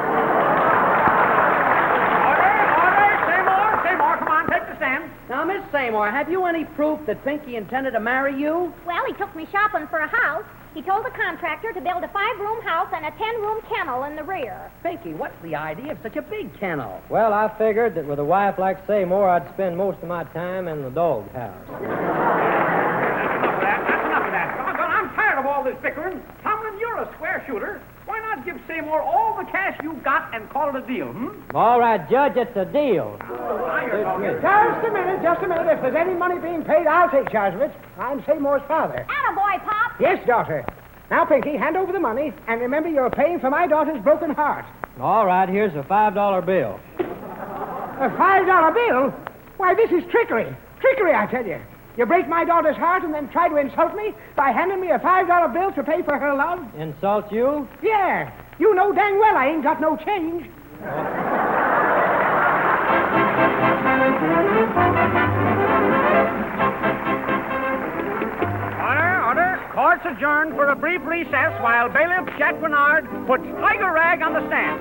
Seymour, come on, take the stand. Now, Miss Seymour, have you any proof that Pinky intended to marry you? Well, he took me shopping for a house. He told the contractor to build a 5-room house and a 10-room kennel in the rear. Pinky, what's the idea of such a big kennel? Well, I figured that with a wife like Seymour, I'd spend most of my time in the dog house. That's enough of that. Doggone, I'm tired of all this bickering. Tomlin, you're a square shooter. Why not give Seymour all the cash you've got and call it a deal, All right, Judge, it's a deal. Just a minute. If there's any money being paid, I'll take charge of it. I'm Seymour's father. Attaboy, Pop. Yes, daughter. Now, Pinky, hand over the money, and remember you're paying for my daughter's broken heart. All right, here's a $5 bill. A $5 bill? Why, this is trickery. Trickery, I tell you. You break my daughter's heart and then try to insult me by handing me a $5 bill to pay for her love? Insult you? Yeah. You know dang well I ain't got no change. Order. Court's adjourned for a brief recess while Bailiff Jack Renard puts Tiger Rag on the stand.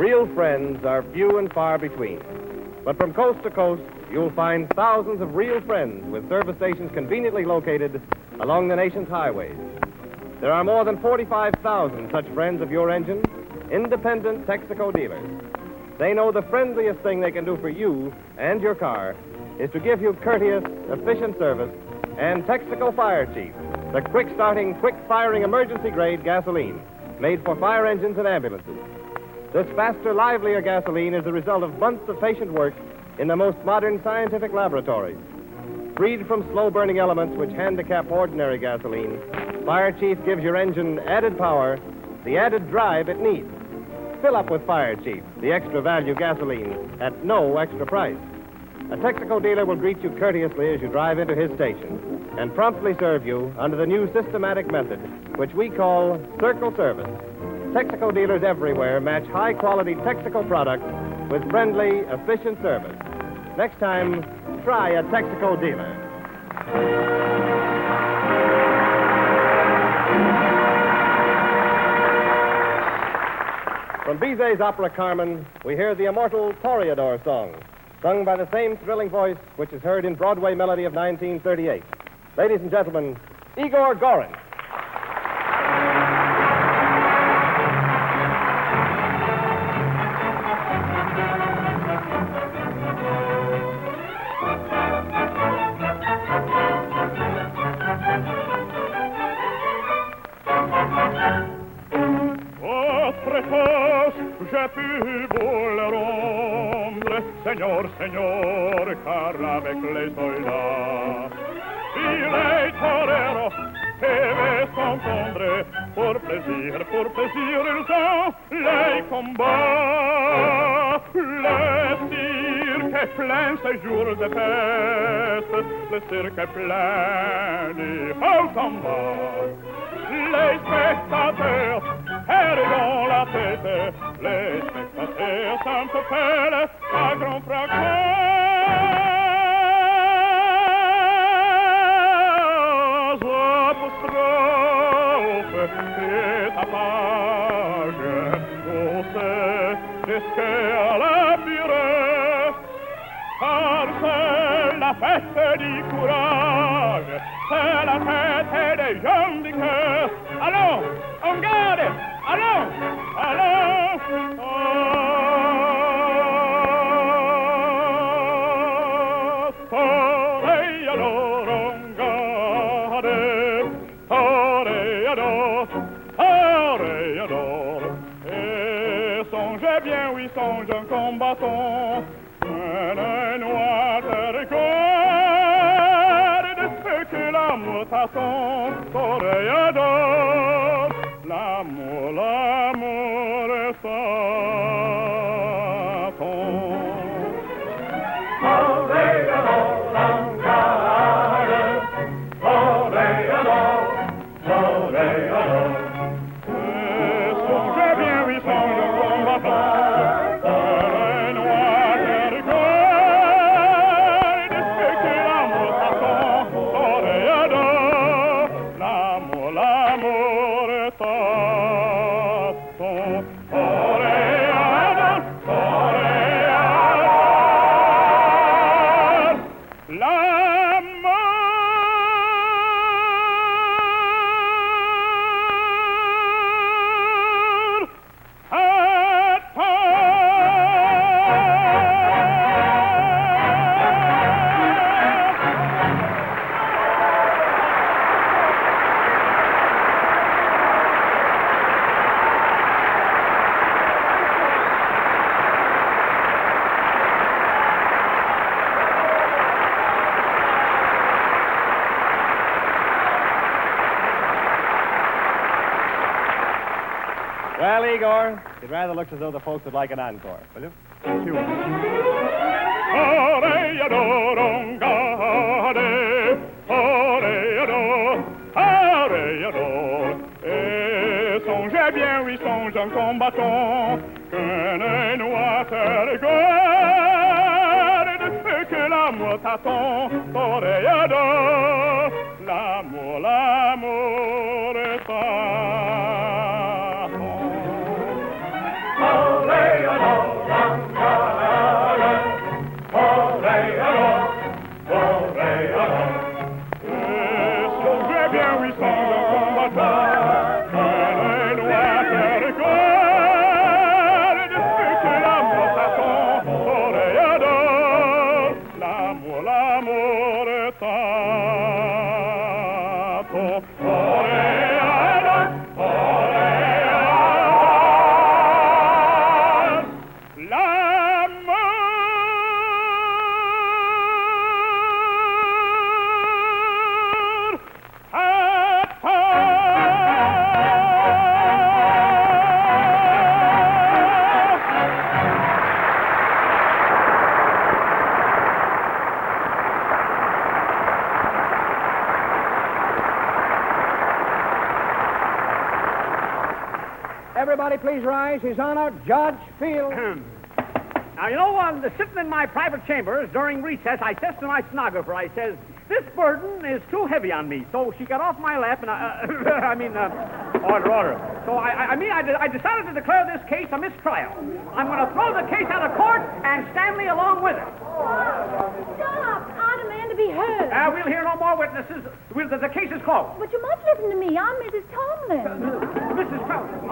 real friends are few and far between. But from coast to coast, you'll find thousands of real friends with service stations conveniently located along the nation's highways. There are more than 45,000 such friends of your engine, independent Texaco dealers. They know the friendliest thing they can do for you and your car is to give you courteous, efficient service and Texaco Fire Chief, the quick-starting, quick-firing emergency-grade gasoline made for fire engines and ambulances. This faster, livelier gasoline is the result of months of patient work in the most modern scientific laboratories. Freed from slow-burning elements which handicap ordinary gasoline, Fire Chief gives your engine added power, the added drive it needs. Fill up with Fire Chief, the extra value gasoline, at no extra price. A Texaco dealer will greet you courteously as you drive into his station and promptly serve you under the new systematic method, which we call Circle Service. Texaco dealers everywhere match high-quality Texaco products with friendly, efficient service. Next time, try a Texaco dealer. From Bizet's opera Carmen, we hear the immortal Toreador song, sung by the same thrilling voice which is heard in Broadway Melody of 1938. Ladies and gentlemen, Igor Gorin. J'ai pu vous le rendre, Seigneur, Seigneur, car avec les soldats, il est torero, et veut s'entendre, pour plaisir, ils ont les combats. Le cirque est plein ces jours de fête, le cirque est plein de haut en bas. Les spectateurs perdent dans la tête, les spectateurs s'interpellent à grand fracas. Apostrophe et tapage, on sait jusqu'à la purée, car c'est la fête du courage, c'est la fête des gens du cœur. Allons, on garde, allons, allons, Toreador, on garde, Toreador, Toreador. Et songez bien, oui, songe un combattant, un noir te regarde, que l'amour t'attend, Toreador, l'amour, l'amour s'attend. Toreador, on garde, Toreador, Toreador. Songez bien, oui, songe un combattant, un noir te regarde, que l'amour t'attend, Toreador, l'amour, l'amour t'attend, Toreador, Toreador, Well, Igor, it rather looks as though the folks would like an encore, will you? Toreador, on garde, Toreador, Toreador. Et songez bien, oui, songe un combattant, qu'un noir te regarde, que l'amour t'attend, Toreador, l'amour, l'amour t'attend. Toreador. everybody please rise? His Honor, Judge Field. Now, you know, sitting in my private chambers during recess, I says to my stenographer, I says, this burden is too heavy on me. So she got off my lap, and order. So I decided to declare this case a mistrial. I'm going to throw the case out of court and Stanley along with it. Stop! I demand to be heard. We'll hear no more witnesses. The case is closed. But you must listen to me. I'm Mrs. Tomlin. Mrs. Tomlin.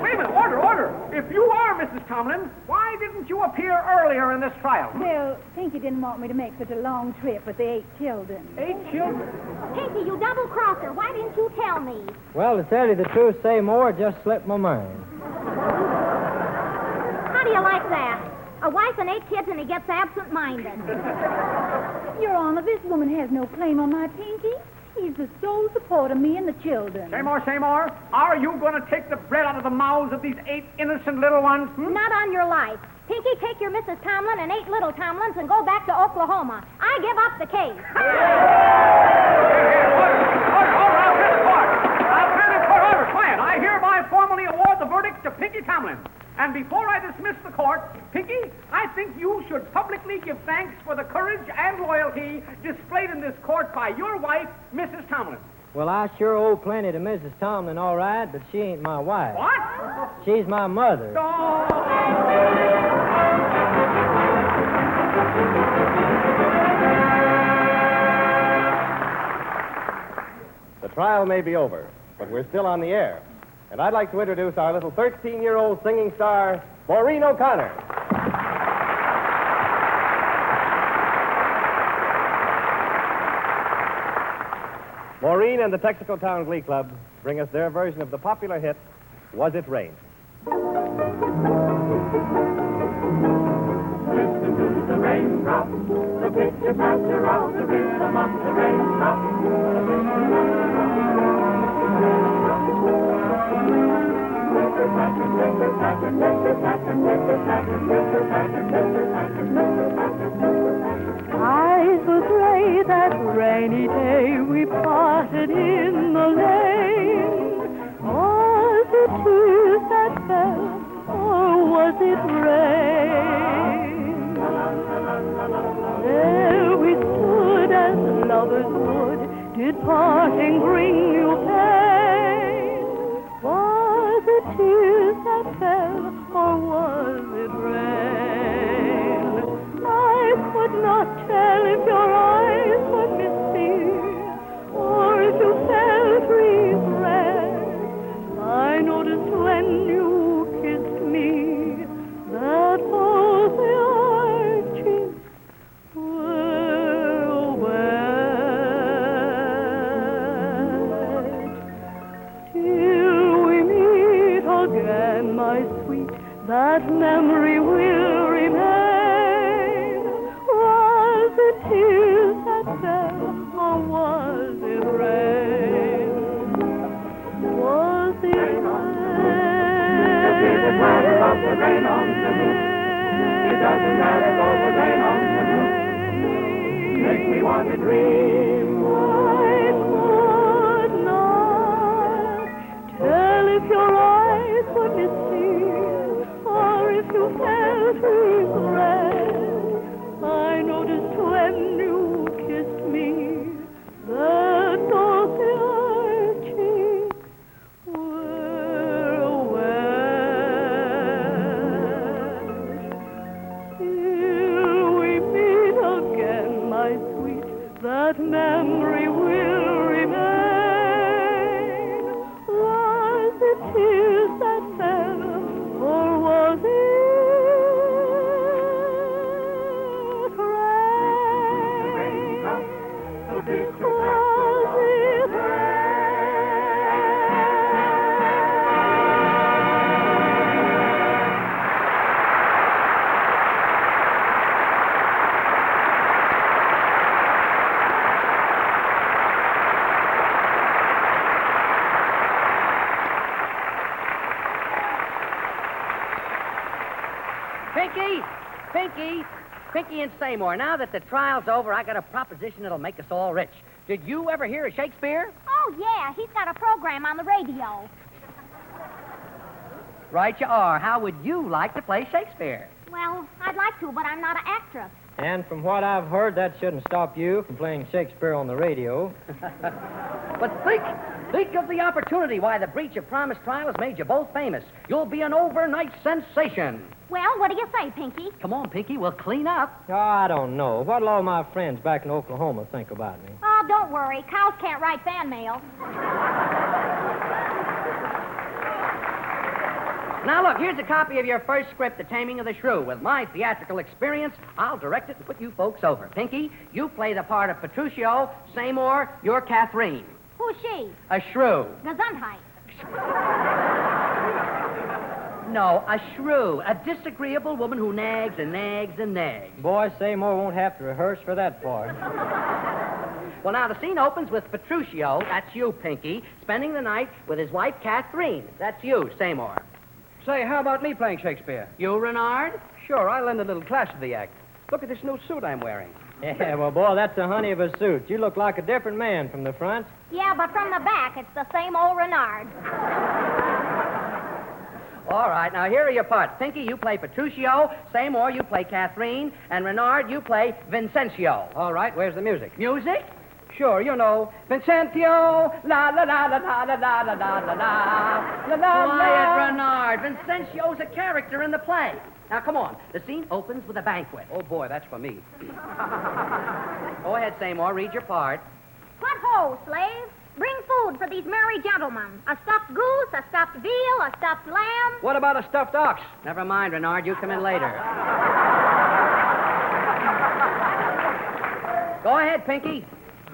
Wait a minute. Order. If you are Mrs. Tomlin, why didn't you appear earlier in this trial? Well, Pinky didn't want me to make such a long trip with the 8 children. 8 children? Pinky, you double-crosser. Why didn't you tell me? Well, to tell you the truth, say more, just slipped my mind. How do you like that? A wife and 8 kids, and he gets absent-minded. Your Honor, this woman has no claim on my Pinky. He's the sole support of me and the children. Say more. Are you going to take the bread out of the mouths of these 8 innocent little ones? Not on your life. Pinky, take your Mrs. Tomlin and 8 little Tomlins and go back to Oklahoma. I give up the case. Order. Quiet. I hereby formally award the verdict to Pinky Tomlin. And before I dismiss the court, Pinky, I think you should publicly give thanks for the courage and loyalty displayed in this court by your wife, Mrs. Tomlin. Well, I sure owe plenty to Mrs. Tomlin, all right, but she ain't my wife. What? She's my mother. The trial may be over, but we're still on the air. And I'd like to introduce our little 13-year-old singing star, Maureen O'Connor. Maureen and the Texaco Town Glee Club bring us their version of the popular hit, Was It Rain? Listen to the raindrops, the picture patter of the rhythm of the raindrops. Skies were gray that rainy day we parted in the lane. Was it tears that fell, or was it rain? There we stood as lovers would, did parting bring you pain? Was it tears that fell, or was it rain? I could not tell if your eyes were misty, or if you felt regret. I noticed when you kissed me that both your cheeks were wet. Till we meet again, my sweet, that memory will remain. Was it tears that fell, or was it rain? Was it rain? It doesn't matter about the rain on the roof. It doesn't matter about the rain on the roof. Makes me want to dream. I could not tell if your eyes were misty, or if you felt regret. I noticed when you kissed me that both your cheeks were wet. Till we meet again, my sweet, that memory will remain. Was it tears that fell, or was it Pinky and Seymour, now that the trial's over, I got a proposition that'll make us all rich. Did you ever hear of Shakespeare? Oh, yeah. He's got a program on the radio. Right you are. How would you like to play Shakespeare? Well, I'd like to, but I'm not an actress. And from what I've heard, that shouldn't stop you from playing Shakespeare on the radio. But think of the opportunity. Why, the breach of promise trial has made you both famous. You'll be an overnight sensation. Well, what do you say, Pinky? Come on, Pinky, we'll clean up. Oh, I don't know. What'll all my friends back in Oklahoma think about me? Oh, don't worry. Cows can't write fan mail. Now, look, here's a copy of your first script, The Taming of the Shrew. With my theatrical experience, I'll direct it and put you folks over. Pinky, you play the part of Petruchio. Seymour, you're Catherine. Who's she? A shrew. Gesundheit. No, a shrew. A disagreeable woman who nags and nags and nags. Boy, Seymour won't have to rehearse for that part. Well, now, the scene opens with Petruchio, that's you, Pinky, spending the night with his wife, Catherine. That's you, Seymour. Say, how about me playing Shakespeare? You, Renard? Sure, I'll lend a little class to the act. Look at this new suit I'm wearing. Yeah, well, boy, that's a honey of a suit. You look like a different man from the front. Yeah, but from the back, it's the same old Renard. All right, now here are your parts. Pinky, you play Petruchio. Seymour, you play Catherine. And Renard, you play Vincentio. All right, where's the music? Music? Sure, you know. Vincentio, la la la la la la la la la la la la. Quiet, Renard. Vincentio's a character in the play. Now, come on. The scene opens with a banquet. Oh, boy, that's for me. Go ahead, Seymour. Read your part. What ho, slave? Bring food for these merry gentlemen. A stuffed goose, a stuffed veal, a stuffed lamb. What about a stuffed ox? Never mind, Renard. You come in later. Go ahead, Pinky.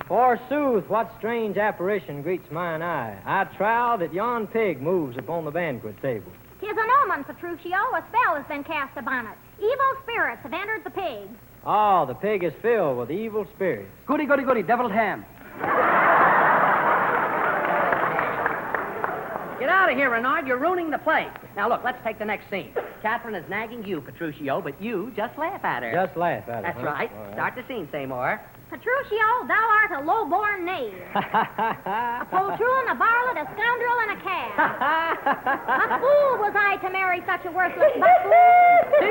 Forsooth, what strange apparition greets mine eye. I trow that yon pig moves upon the banquet table. 'Tis an omen, Petruchio. A spell has been cast upon it. Evil spirits have entered the pig. Oh, the pig is filled with evil spirits. Goody, goody, goody, deviled ham. Get out of here, Renard. You're ruining the play. Now, look, let's take the next scene. Catherine is nagging you, Petruchio, but you just laugh at her. Just laugh at her. That's huh? right. All Start the scene, Seymour. Petruchio, thou art a low-born knave. A poltroon, a varlet, a scoundrel, and a cad. A fool was I to marry such a worthless buffoon.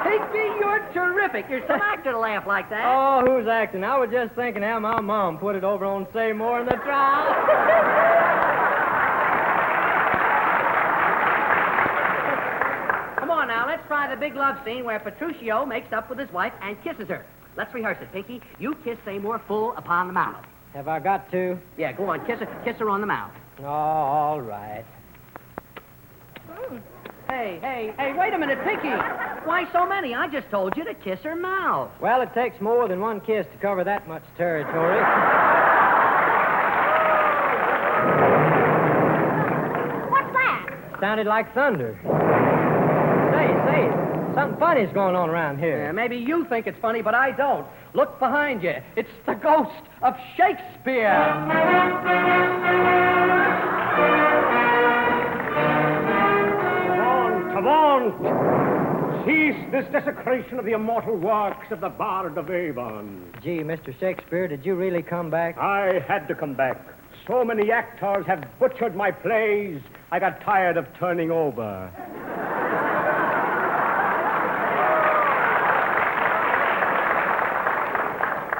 Higby, you're terrific. You're some actor to laugh like that. Oh, who's acting? I was just thinking how my mom put it over on Seymour in the trial. Come on now, let's try the big love scene where Petruchio makes up with his wife and kisses her. Let's rehearse it, Pinky. You kiss Seymour full upon the mouth. Have I got to? Yeah, go on. Kiss her on the mouth. Oh, all right. Hey, wait a minute, Pinky. Why so many? I just told you to kiss her mouth. Well, it takes more than one kiss to cover that much territory. What's that? Sounded like thunder. Say, something funny's going on around here. Yeah, maybe you think it's funny, but I don't. Look behind you. It's the ghost of Shakespeare. Come on! Cease this desecration of the immortal works of the Bard of Avon. Gee, Mr. Shakespeare, did you really come back? I had to come back. So many actors have butchered my plays, I got tired of turning over.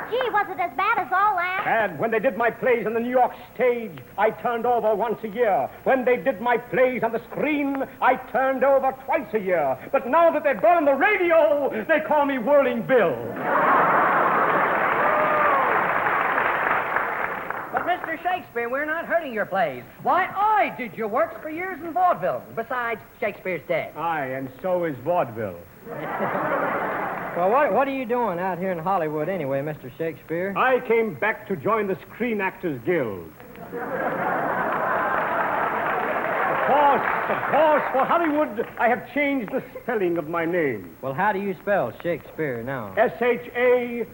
Gee, was it as bad as all that? And when they did my plays on the New York stage, I turned over once a year. When they did my plays on the screen, I turned over twice a year. But now that they've gone on the radio, they call me Whirling Bill. But, Mr. Shakespeare, we're not hurting your plays. Why, I did your works for years in vaudeville. Besides, Shakespeare's dead. Aye, and so is vaudeville. Well, what are you doing out here in Hollywood anyway, Mr. Shakespeare? I came back to join the Screen Actors Guild. Of course, for Hollywood, I have changed the spelling of my name. Well, how do you spell Shakespeare now? Shapiro,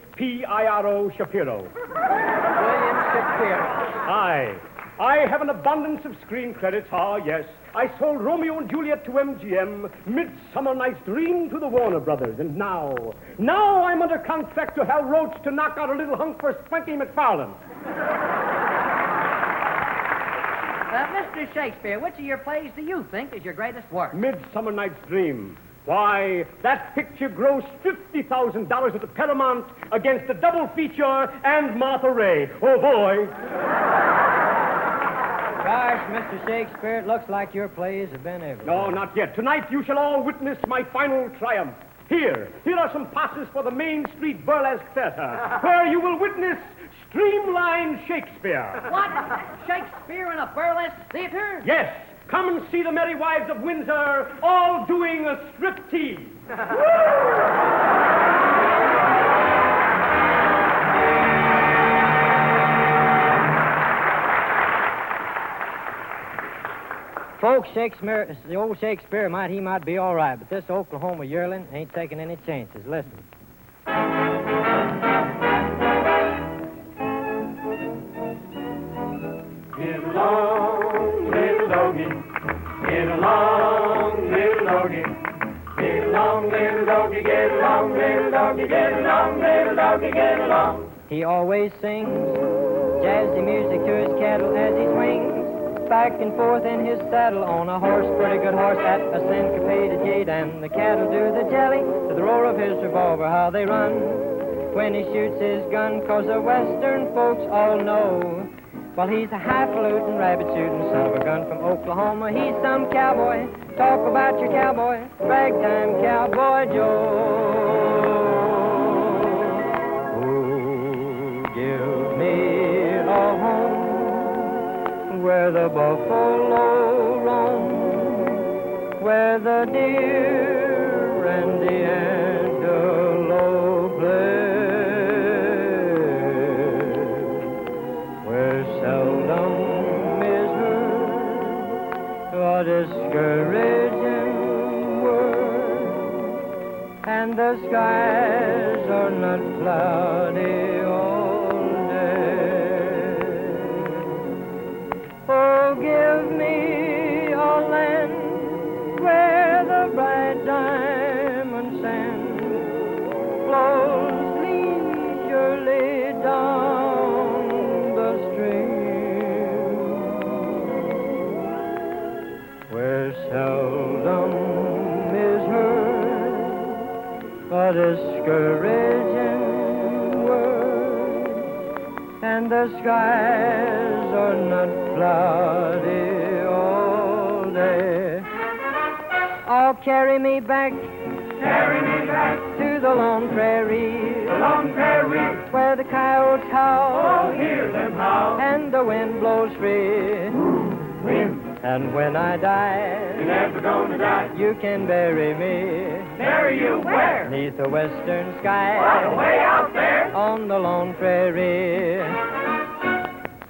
Shapiro. William Shakespeare. Aye. I have an abundance of screen credits. Ah, yes. I sold Romeo and Juliet to MGM, Midsummer Night's Dream to the Warner Brothers, and now I'm under contract to Hal Roach to knock out a little hunk for Spanky McFarlane. Mr. Shakespeare, which of your plays do you think is your greatest work? Midsummer Night's Dream. Why, that picture grossed $50,000 at the Paramount against a double feature and Martha Ray. Oh, boy. Gosh, Mr. Shakespeare, it looks like your plays have been everywhere. No, not yet. Tonight you shall all witness my final triumph. Here are some passes for the Main Street Burlesque Theater, where you will witness streamlined Shakespeare. What? Shakespeare in a burlesque theater? Yes. Come and see the Merry Wives of Windsor all doing a striptease. Folks, Shakespeare, the old Shakespeare might be all right, but this Oklahoma yearling ain't taking any chances. Listen. Get along, little doggy. Get along, little doggy. Get along, little doggy. Get along, little doggy. Get along, little doggy. Get along. He always sings jazzy music to his cattle as he swings back and forth in his saddle on a horse, pretty good horse at a syncopated gait, and the cattle do the jelly to the roar of his revolver, how they run when he shoots his gun, 'cause the western folks all know, well, he's a highfalutin, rabbit-shooting son of a gun from Oklahoma. He's some cowboy. Talk about your cowboy, ragtime cowboy Joe. Oh, give me a home where the buffalo roam, where the deer and the antelope play, where seldom is heard a discouraging word, and the skies are not cloudy all day. Oh, give me a land where the bright diamond sand flows leisurely down the stream, where seldom is heard a discouraging word, and the skies are not cloudy all day. Oh, carry me back to the lone prairie, where the coyotes howl, hear them howl, and the wind blows free. Wind. And when I die, You're never gonna die. You can bury me. Bury you where? Neath the western sky. Right away out there? On the lone prairie.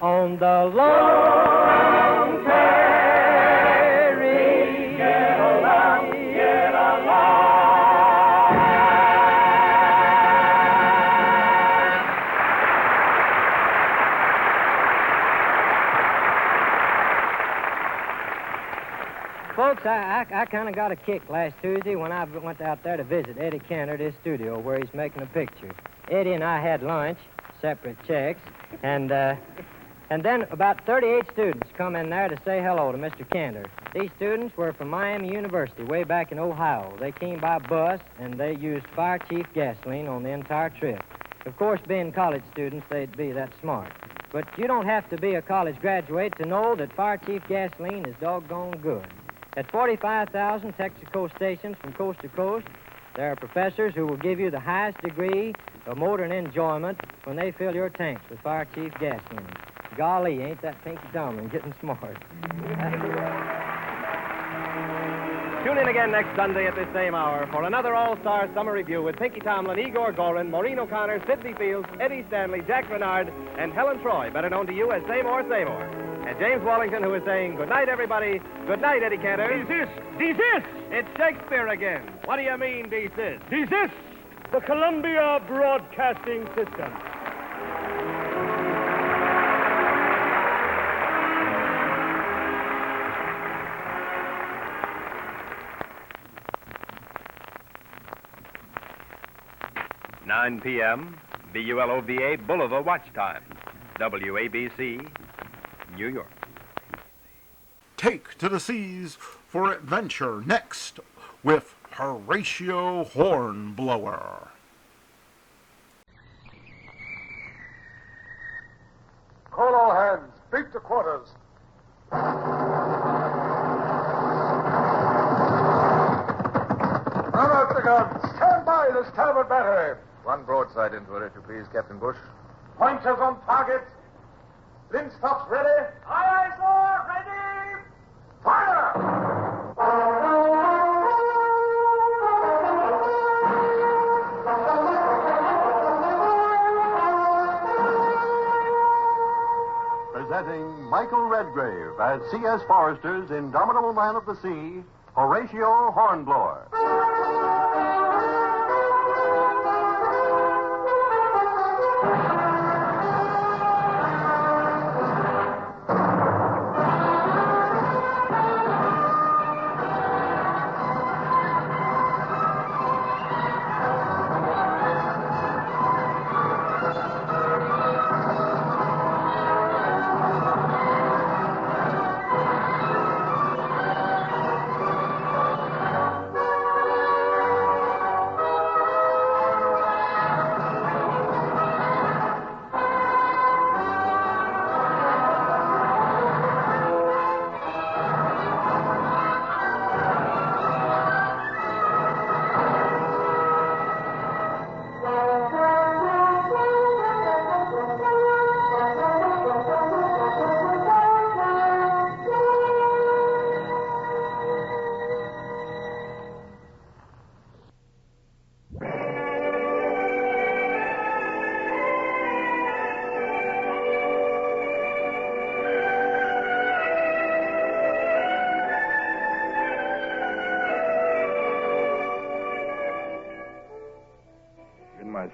On the lone prairie. Get along, get along. Folks, I kind of got a kick last Tuesday when I went out there to visit Eddie Cantor at his studio where he's making a picture. Eddie and I had lunch, separate checks, and then about 38 students come in there to say hello to Mr. Cantor. These students were from Miami University way back in Ohio. They came by bus, and they used Fire Chief gasoline on the entire trip. Of course, being college students, they'd be that smart. But you don't have to be a college graduate to know that Fire Chief gasoline is doggone good. At 45,000 Texaco stations from coast to coast, there are professors who will give you the highest degree of motoring enjoyment when they fill your tanks with Fire Chief gasoline. Golly, ain't that Pinky Tomlin getting smart? Tune in again next Sunday at this same hour for another all-star summer review with Pinky Tomlin, Igor Gorin, Maureen O'Connor, Sidney Fields, Eddie Stanley, Jack Renard, and Helen Troy, better known to you as Seymour. And James Wallington, who is saying good night, everybody. Good night, Eddie Cantor. This. It's Shakespeare again. What do you mean, this? This, the Columbia Broadcasting System. (9 p.m., BULOVA Boulevard Watch Time, WABC, New York. take to the seas for adventure next with Horatio Hornblower. Call all hands. Beat to quarters. Run out the guns. Stand by the starboard battery. One broadside into it, if you please, Captain Bush. Pointers on target. Linstops ready. Aye, aye, sir. Ready. Fire! Presenting Michael Redgrave as C.S. Forrester's indomitable man of the sea, Horatio Hornblower.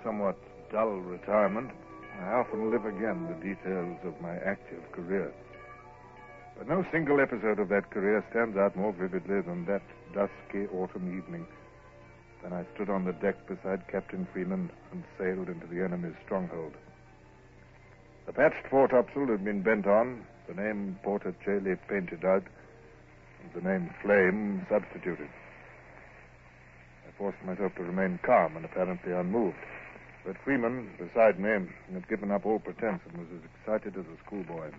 Somewhat dull retirement, I often live again the details of my active career. But no single episode of that career stands out more vividly than that dusky autumn evening when I stood on the deck beside Captain Freeman and sailed into the enemy's stronghold. The patched foretopsail had been bent on, the name Porter Chaley painted out, and the name Flame substituted. I forced myself to remain calm and apparently unmoved. But Freeman, beside me, had given up all pretense and was as excited as a schoolboy.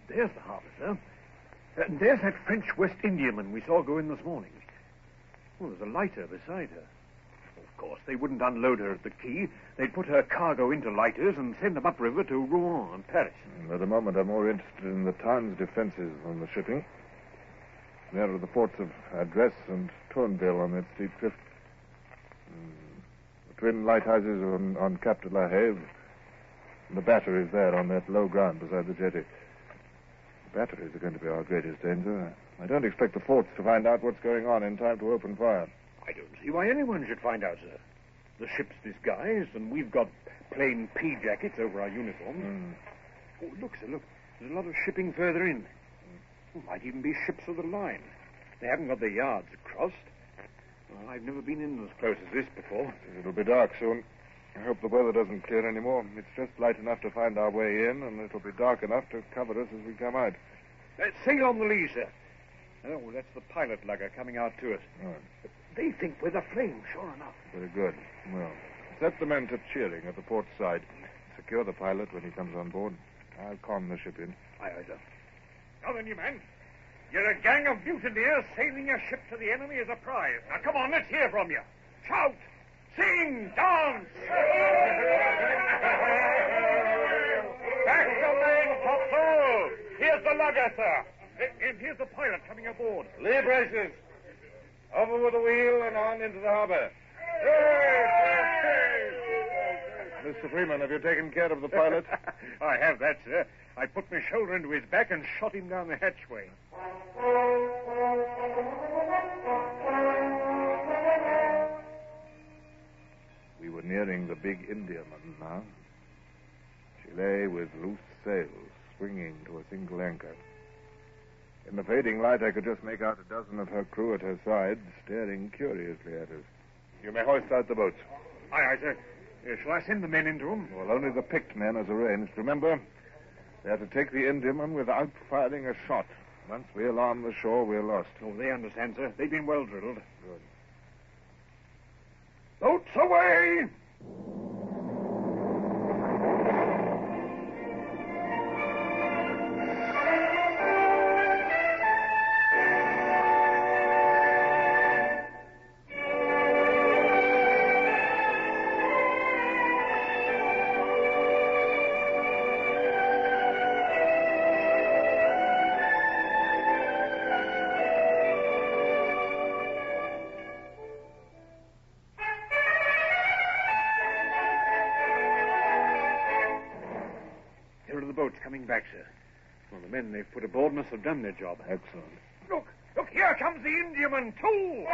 There's the harbor, sir. And there's that French West Indiaman we saw go in this morning. Oh, there's a lighter beside her. Of course, they wouldn't unload her at the quay. They'd put her cargo into lighters and send them upriver to Rouen and Paris. At the moment, I'm more interested in the town's defenses than the shipping. There are the ports of Address and Tourneville on that steep cliff. The twin lighthouses on Cap de la Heve. And the batteries there on that low ground beside the jetty. The batteries are going to be our greatest danger. I don't expect the forts to find out what's going on in time to open fire. I don't see why anyone should find out, sir. The ship's disguised, and we've got plain pea jackets over our uniforms. Oh, look, sir, look. There's a lot of shipping further in. Oh, might even be ships of the line. They haven't got their yards crossed. Well, I've never been in as close as this before. It'll be dark soon. I hope the weather doesn't clear any more. It's just light enough to find our way in, and it'll be dark enough to cover us as we come out. Sail on the lee, sir. Oh, that's the pilot lugger coming out to us. Right. They think we're the Flame, sure enough. Very good. Well, set the men to cheering at the port side. Secure the pilot when he comes on board. I'll con the ship in. Aye, aye, sir. Now then, you men. You're a gang of mutineers sailing your ship to the enemy as a prize. Now, come on, let's hear from you. Shout! Sing! Dance! Back the main topsail! Here's the lugger, sir. And here's the pilot coming aboard. Lee braces. Over with the wheel and on into the harbor. Mr. Freeman, have you taken care of the pilot? I have that, sir. I put my shoulder into his back and shot him down the hatchway. We were nearing the big Indiaman now. She lay with loose sails, swinging to a single anchor. In the fading light, I could just make out a dozen of her crew at her side, staring curiously at us. You may hoist out the boats. Aye, aye, sir. Shall I send the men into them? Well, only the picked men as arranged. Remember, They're to take the Indiaman without firing a shot. Once we alarm the shore, we're lost. Oh, they understand, sir. They've been well drilled. Good. Boats away! Coming back, sir. Well, the men they've put aboard must have done their job. Excellent. Look, here comes the Indiaman, too!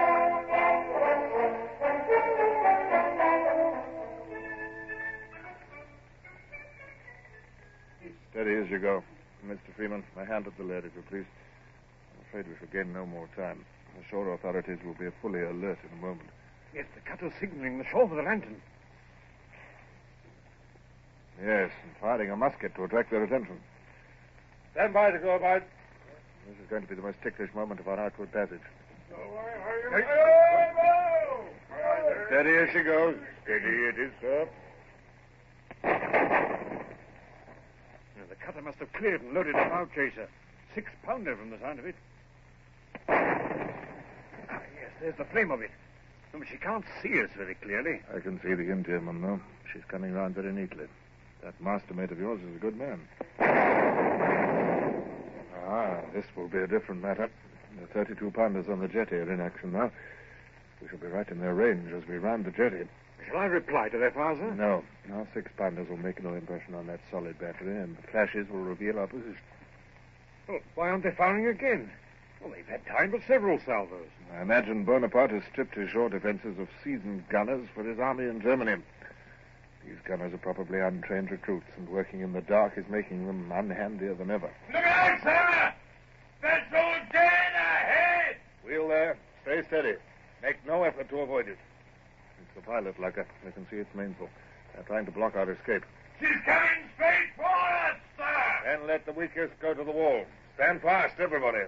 Steady as you go. Mr. Freeman, my hand at the lead, if you please. I'm afraid we shall gain no more time. The shore authorities will be fully alert in a moment. Yes, the cutter's signaling the shore with a lantern. Yes, and firing a musket to attract their attention. Stand by to go about. This is going to be the most ticklish moment of our outward passage. Steady as she goes. Steady it is, sir. Now, the cutter must have cleared and loaded a bow chaser. 6-pounder from the sound of it. Yes, there's the flame of it. No, but she can't see us very clearly. I can see the Indiaman, though. She's coming round very neatly. That mastermate of yours is a good man. This will be a different matter. The 32-pounders on the jetty are in action now. We shall be right in their range as we round the jetty. Shall I reply to their fire, sir? No. Our 6-pounders will make no impression on that solid battery, and the flashes will reveal our position. Well, why aren't they firing again? Well, they've had time for several salvos. I imagine Bonaparte has stripped his shore defenses of seasoned gunners for his army in Germany. These gunners are probably untrained recruits, and working in the dark is making them unhandier than ever. Look out, sir! Vessel dead ahead! Wheel there. Stay steady. Make no effort to avoid it. It's the pilot, Lucker. We can see its mainsail. They're trying to block our escape. She's coming straight for us, sir! Then let the weakest go to the wall. Stand fast, everybody.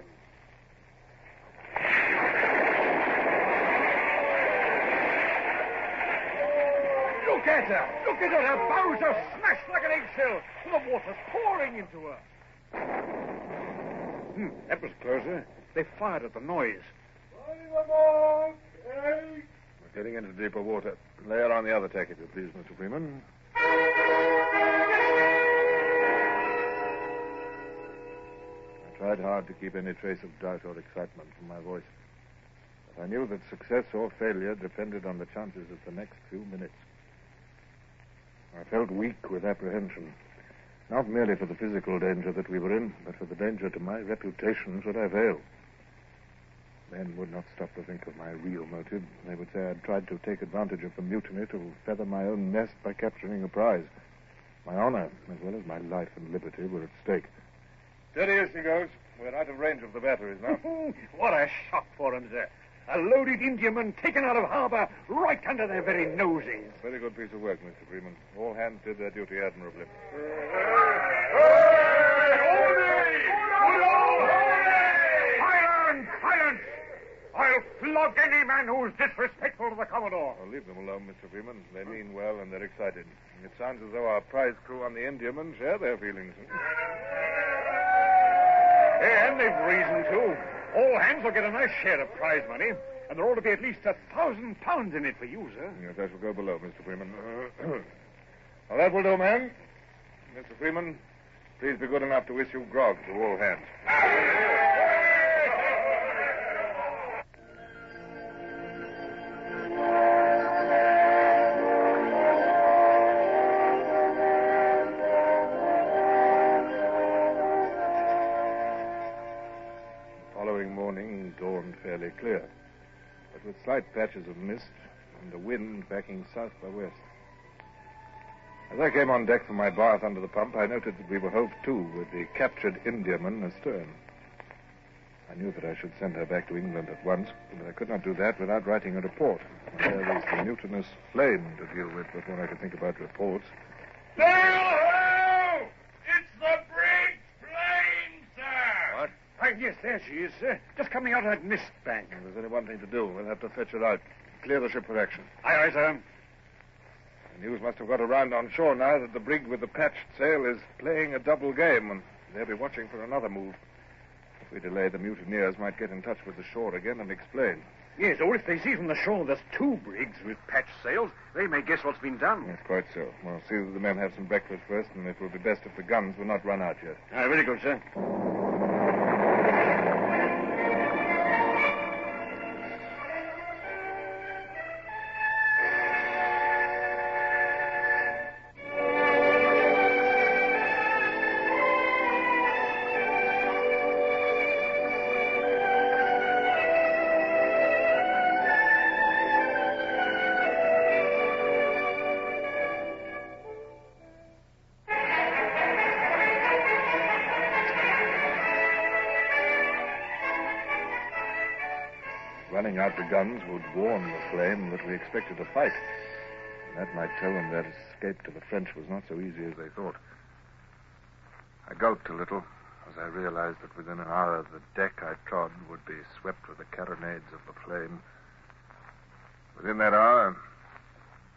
Look at her! Look at her! Her bows are smashed like an eggshell. The water's pouring into her. That was closer. They fired at the noise. We're getting into deeper water. Lay her on the other tack, if you please, Mr. Freeman. I tried hard to keep any trace of doubt or excitement from my voice. But I knew that success or failure depended on the chances of the next few minutes. I felt weak with apprehension, not merely for the physical danger that we were in, but for the danger to my reputation should I fail. Men would not stop to think of my real motive. They would say I'd tried to take advantage of the mutiny to feather my own nest by capturing a prize. My honor, as well as my life and liberty, were at stake. Steady as she goes. We're out of range of the batteries now. What a shock for them, sir. A loaded Indiaman taken out of harbor right under their very noses. Very good piece of work, Mr. Freeman. All hands did their duty admirably. Silence! I'll flog any man who's disrespectful to the Commodore. Oh, leave them alone, Mr. Freeman. They mean well and they're excited. It sounds as though our prize crew on the Indiaman share their feelings. And they've reason to. All hands will get a nice share of prize money, and there ought to be at least £1,000 in it for you, sir. Yes, I shall go below, Mr. Freeman. Well, that will do, man. Mr. Freeman, please be good enough to issue grog to all hands. Fairly clear, but with slight patches of mist and the wind backing south by west. As I came on deck from my bath under the pump, I noted that we were hove to with the captured Indiaman astern. I knew that I should send her back to England at once, but I could not do that without writing a report. And there was the mutinous flame to deal with before I could think about reports. Sail ho! It's the breeze! Yes, there she is, sir. Just coming out of that mist bank. Well, there's only one thing to do. We'll have to fetch her out. Clear the ship for action. Aye, sir. The news must have got around on shore now that the brig with the patched sail is playing a double game, and they'll be watching for another move. If we delay, the mutineers might get in touch with the shore again and explain. Yes, or if they see from the shore there's two brigs with patched sails, they may guess what's been done. Yes, quite so. Well, see that the men have some breakfast first, and it will be best if the guns will not run out yet. Aye, very good, sir. Running out the guns would warn the flame that we expected a fight. That might tell them that escape to the French was not so easy as they thought. I gulped a little as I realized that within an hour the deck I trod would be swept with the carronades of the flame. Within that hour,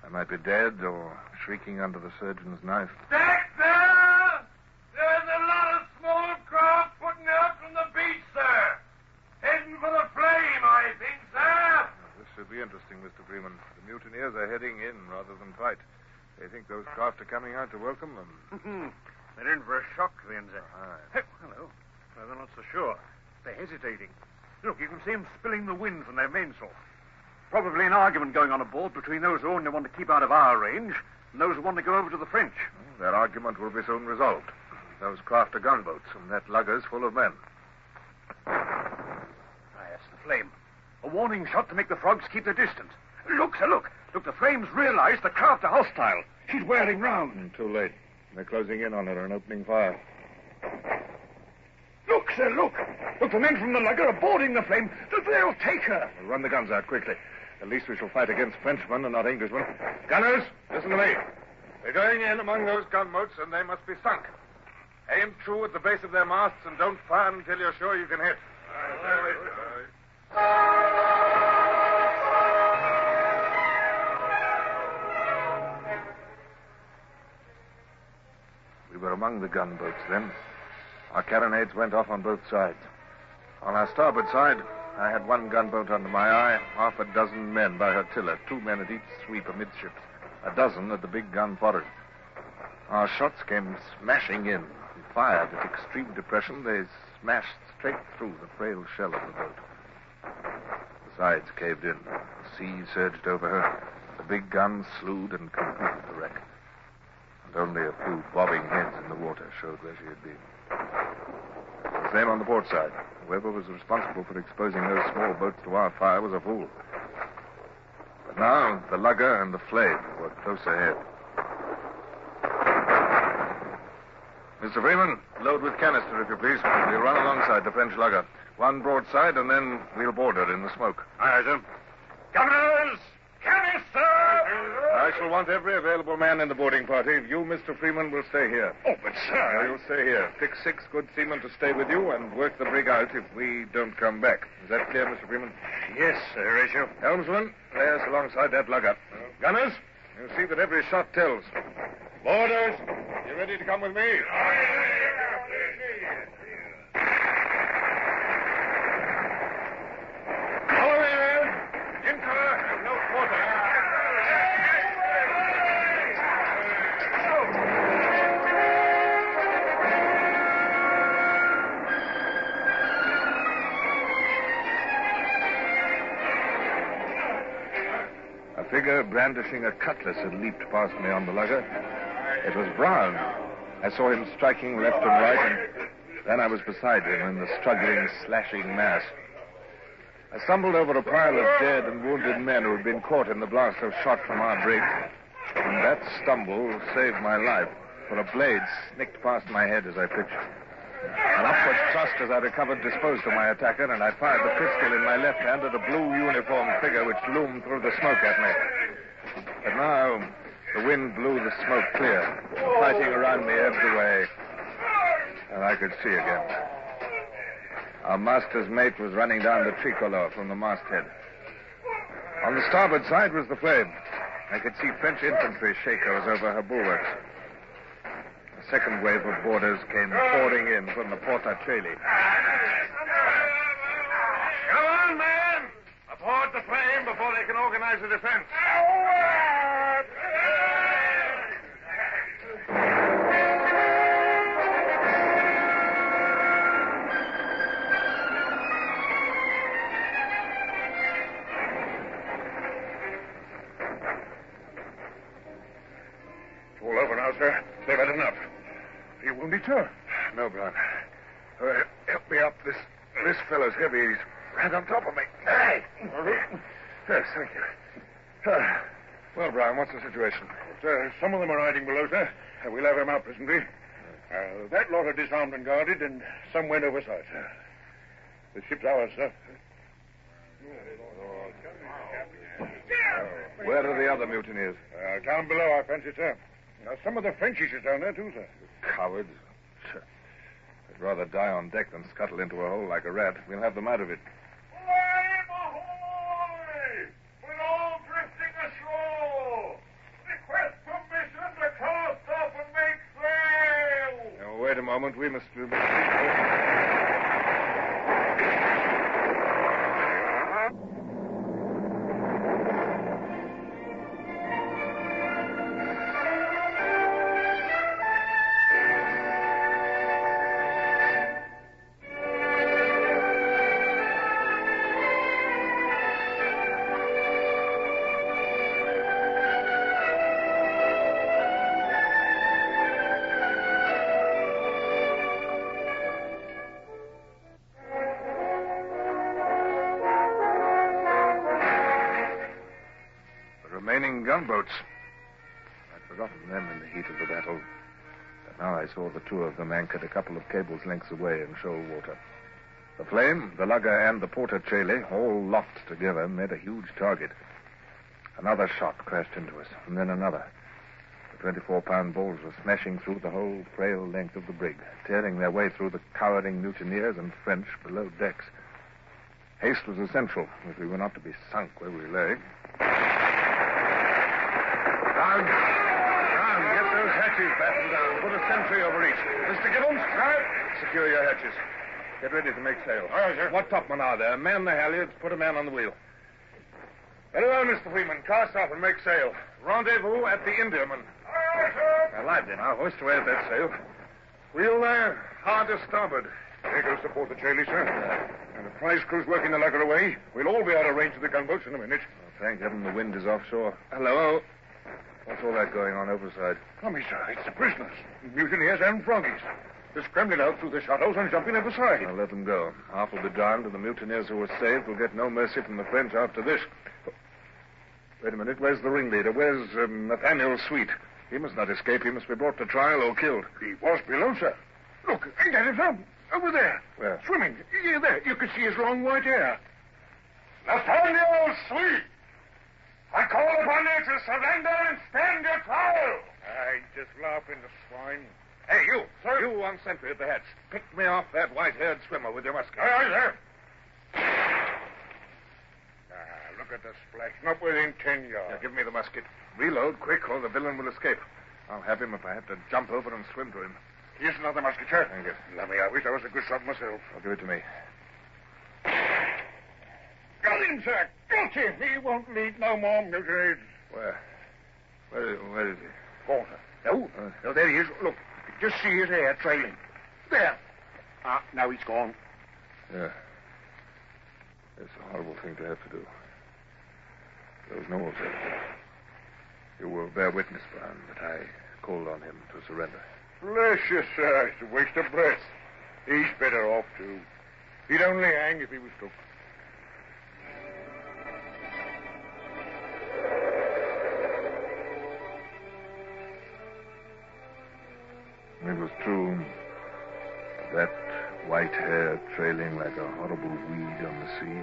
I might be dead or shrieking under the surgeon's knife. Deck there! There's a lot of small craft putting out from the beach, sir. Heading for the flame, I think, sir. This should be interesting, Mr. Freeman. The mutineers are heading in rather than fight. They think those craft are coming out to welcome them. They're in for a shock, then, sir. Aye. Hello. No, they're not so sure. They're hesitating. Look, you can see them spilling the wind from their mainsail. Probably an argument going on aboard between those who only want to keep out of our range and those who want to go over to the French. That argument will be soon resolved. Those craft are gunboats, and that lugger's full of men. That's the flame. A warning shot to make the frogs keep their distance. Look, sir, look. Look, the flames realize the craft are hostile. She's whirling round. Too late. They're closing in on her and opening fire. Look, sir, look. Look, the men from the lugger are boarding the flame. They'll take her. We'll run the guns out quickly. At least we shall fight against Frenchmen and not Englishmen. Gunners, listen to me. We're going in among those gunboats, and they must be sunk. Aim true at the base of their masts, and don't fire until you're sure you can hit. We were among the gunboats then. Our carronades went off on both sides. On our starboard side, I had one gunboat under my eye, half a dozen men by her tiller, 2 men at each sweep amidships, a dozen at the big gun forward. Our shots came smashing in. We fired at extreme depression. They smashed straight through the frail shell of the boat. The sides caved in. The sea surged over her. The big gun slewed and completed the wreck. And only a few bobbing heads in the water showed where she had been. The same on the port side. Whoever was responsible for exposing those small boats to our fire was a fool. But now the lugger and the flame were close ahead. Mr. Freeman, load with canister, if you please. We'll run alongside the French lugger. One broadside, and then we'll board her in the smoke. Aye, sir. Gunners! Canister! I shall want every available man in the boarding party. You, Mr. Freeman, will stay here. Oh, but, sir... You'll stay here. Pick 6 good seamen to stay with you and work the brig out if we don't come back. Is that clear, Mr. Freeman? Yes, sir, Horatio. Helmsman, lay us alongside that lugger. Gunners, you'll see that every shot tells. Boarders, you ready to come with me? A figure brandishing a cutlass had leaped past me on the lugger. It was Brown. I saw him striking left and right, and then I was beside him in the struggling, slashing mass. I stumbled over a pile of dead and wounded men who had been caught in the blast of shot from our brig. And that stumble saved my life, for a blade snicked past my head as I pitched. An upward thrust as I recovered disposed of my attacker, and I fired the pistol in my left hand at a blue uniformed figure which loomed through the smoke at me. But now the wind blew the smoke clear. The fighting around me ebbed away, and I could see again. Our master's mate was running down the tricolor from the masthead. On the starboard side was the flame. I could see French infantry shakos over her bulwarks. A second wave of boarders came pouring in from the porta-cheli. Come on, man! Abort the flame before they can organize a defense. It's all over now, sir. They've had enough. Are you wounded, sir? No, Brown. Help me up. This fellow's heavy. He's right on top of me. Hey! Yes, thank you. Well, Brown, what's the situation? Some of them are hiding below, sir. We'll have them out presently. That lot are disarmed and guarded, and some went overside, sir. The ship's ours, sir. Where are the other mutineers? Down below, I fancy, sir. Some of the Frenchies are down there, too, sir. Cowards. I'd rather die on deck than scuttle into a hole like a rat. We'll have them out of it. Flame ahoy! We're all drifting ashore! Request permission to cast off and make sail! Now, wait a moment. We must... gunboats. I'd forgotten them in the heat of the battle. But now I saw the two of them anchored a couple of cables lengths away in shoal water. The flame, the lugger, and the porta-cheli, all locked together, made a huge target. Another shot crashed into us, and then another. The 24-pound balls were smashing through the whole frail length of the brig, tearing their way through the cowering mutineers and French below decks. Haste was essential if we were not to be sunk where we lay. Down, get those hatches battened down. Put a sentry over each. Mr. Gibbons, secure your hatches. Get ready to make sail. All right, sir. What topmen are there? Man the halyards, put a man on the wheel. Very well, Mr. Freeman. Cast off and make sail. Rendezvous at the Indiaman. All right, sir. Lively now. Hoist away at that sail. Wheel there. Hard to starboard. There goes the porta-cheli, sir. And the prize crew's working the lugger away. We'll all be out of range of the gunboats in a minute. Thank heaven the wind is offshore. Hello. What's all that going on overside? Come, sir. It's the prisoners. Mutineers and froggies. They're scrambling out through the shuttles and jumping over the side. I'll let them go. Half will be drowned, and the mutineers who were saved will get no mercy from the French after this. Wait a minute. Where's the ringleader? Where's Nathaniel Sweet? He must not escape. He must be brought to trial or killed. He was below, sir. Look, ain't that him, sir? Over there. Where? Swimming. Yeah, there. You can see his long white hair. Nathaniel Sweet! I call upon you to surrender and stand your trial. I just laughing, the swine. Hey, you. Sir? You on sentry at the hatch. Pick me off that white-haired swimmer with your musket. Aye, sir. Look at the splash. Not within 10 yards. Now, give me the musket. Reload quick, or the villain will escape. I'll have him if I have to jump over and swim to him. Here's another musket, sir. Thank you. Let me. I wish I was a good shot myself. I'll give it to me. Got him, sir. Got him. He won't lead no more mutineers. Where? Where is he? Porter. No, there he is. Look, just see his hair trailing. There. Now he's gone. Yeah. It's a horrible thing to have to do. There was no alternative. You will bear witness, Brown, that I called on him to surrender. Bless you, sir. It's a waste of breath. He's better off, too. He'd only hang if he was took. It was true. That white hair trailing like a horrible weed on the sea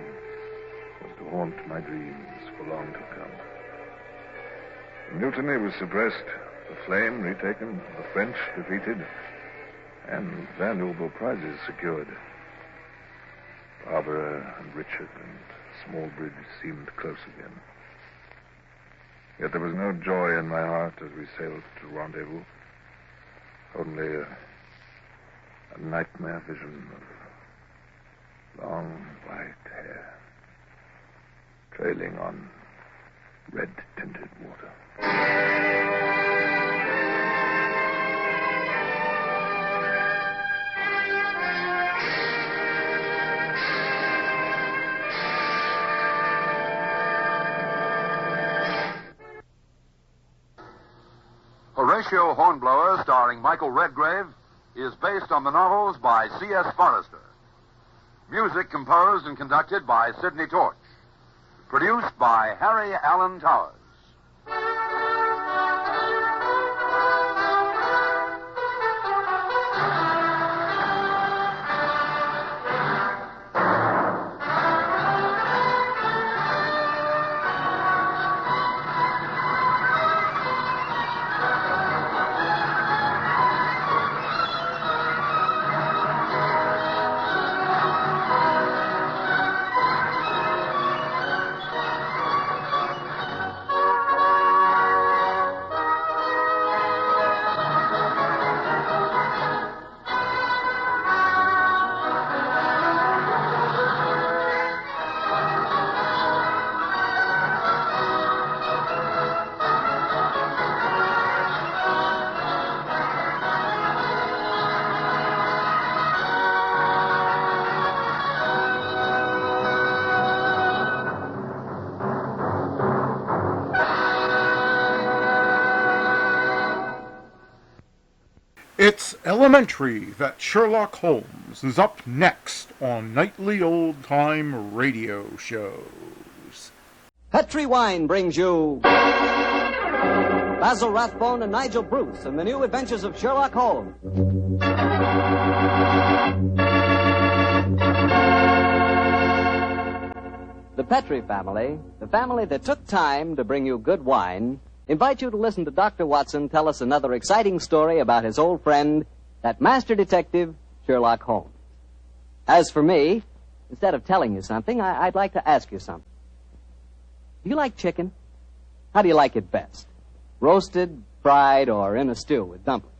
was to haunt my dreams for long to come. The mutiny was suppressed, the flame retaken, the French defeated, and valuable prizes secured. Barbara and Richard and Smallbridge seemed close again. Yet there was no joy in my heart as we sailed to rendezvous. Only a nightmare vision of long white hair trailing on red-tinted water. Horatio Hornblower, starring Michael Redgrave, is based on the novels by C.S. Forrester. Music composed and conducted by Sidney Torch. Produced by Harry Allen Towers. It's elementary that Sherlock Holmes is up next on nightly old-time radio shows. Petri Wine brings you Basil Rathbone and Nigel Bruce in the new adventures of Sherlock Holmes. The Petri family, the family that took time to bring you good wine, invite you to listen to Dr. Watson tell us another exciting story about his old friend, that master detective, Sherlock Holmes. As for me, instead of telling you something, I'd like to ask you something. Do you like chicken? How do you like it best? Roasted, fried, or in a stew with dumplings?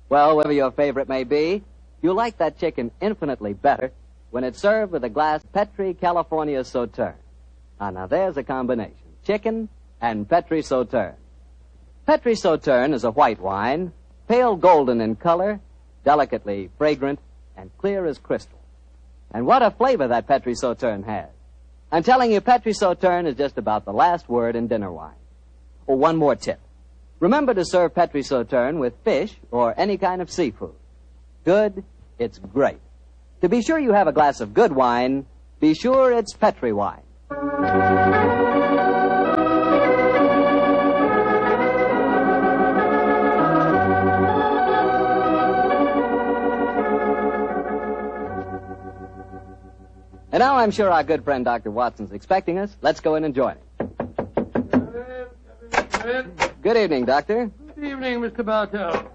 Well, whatever your favorite may be, you'll like that chicken infinitely better when it's served with a glass Petri California Sauterne. Now there's a combination. Chicken and Petri Sauterne. Petri Sauterne is a white wine, pale golden in color, delicately fragrant, and clear as crystal. And what a flavor that Petri Sauterne has. I'm telling you, Petri Sauterne is just about the last word in dinner wine. Oh, one more tip. Remember to serve Petri Sauterne with fish or any kind of seafood. Good, it's great. To be sure you have a glass of good wine, be sure it's Petri wine. And now I'm sure our good friend Dr. Watson's expecting us. Let's go in and join him. Good evening, Doctor. Good evening, Mr. Bartell.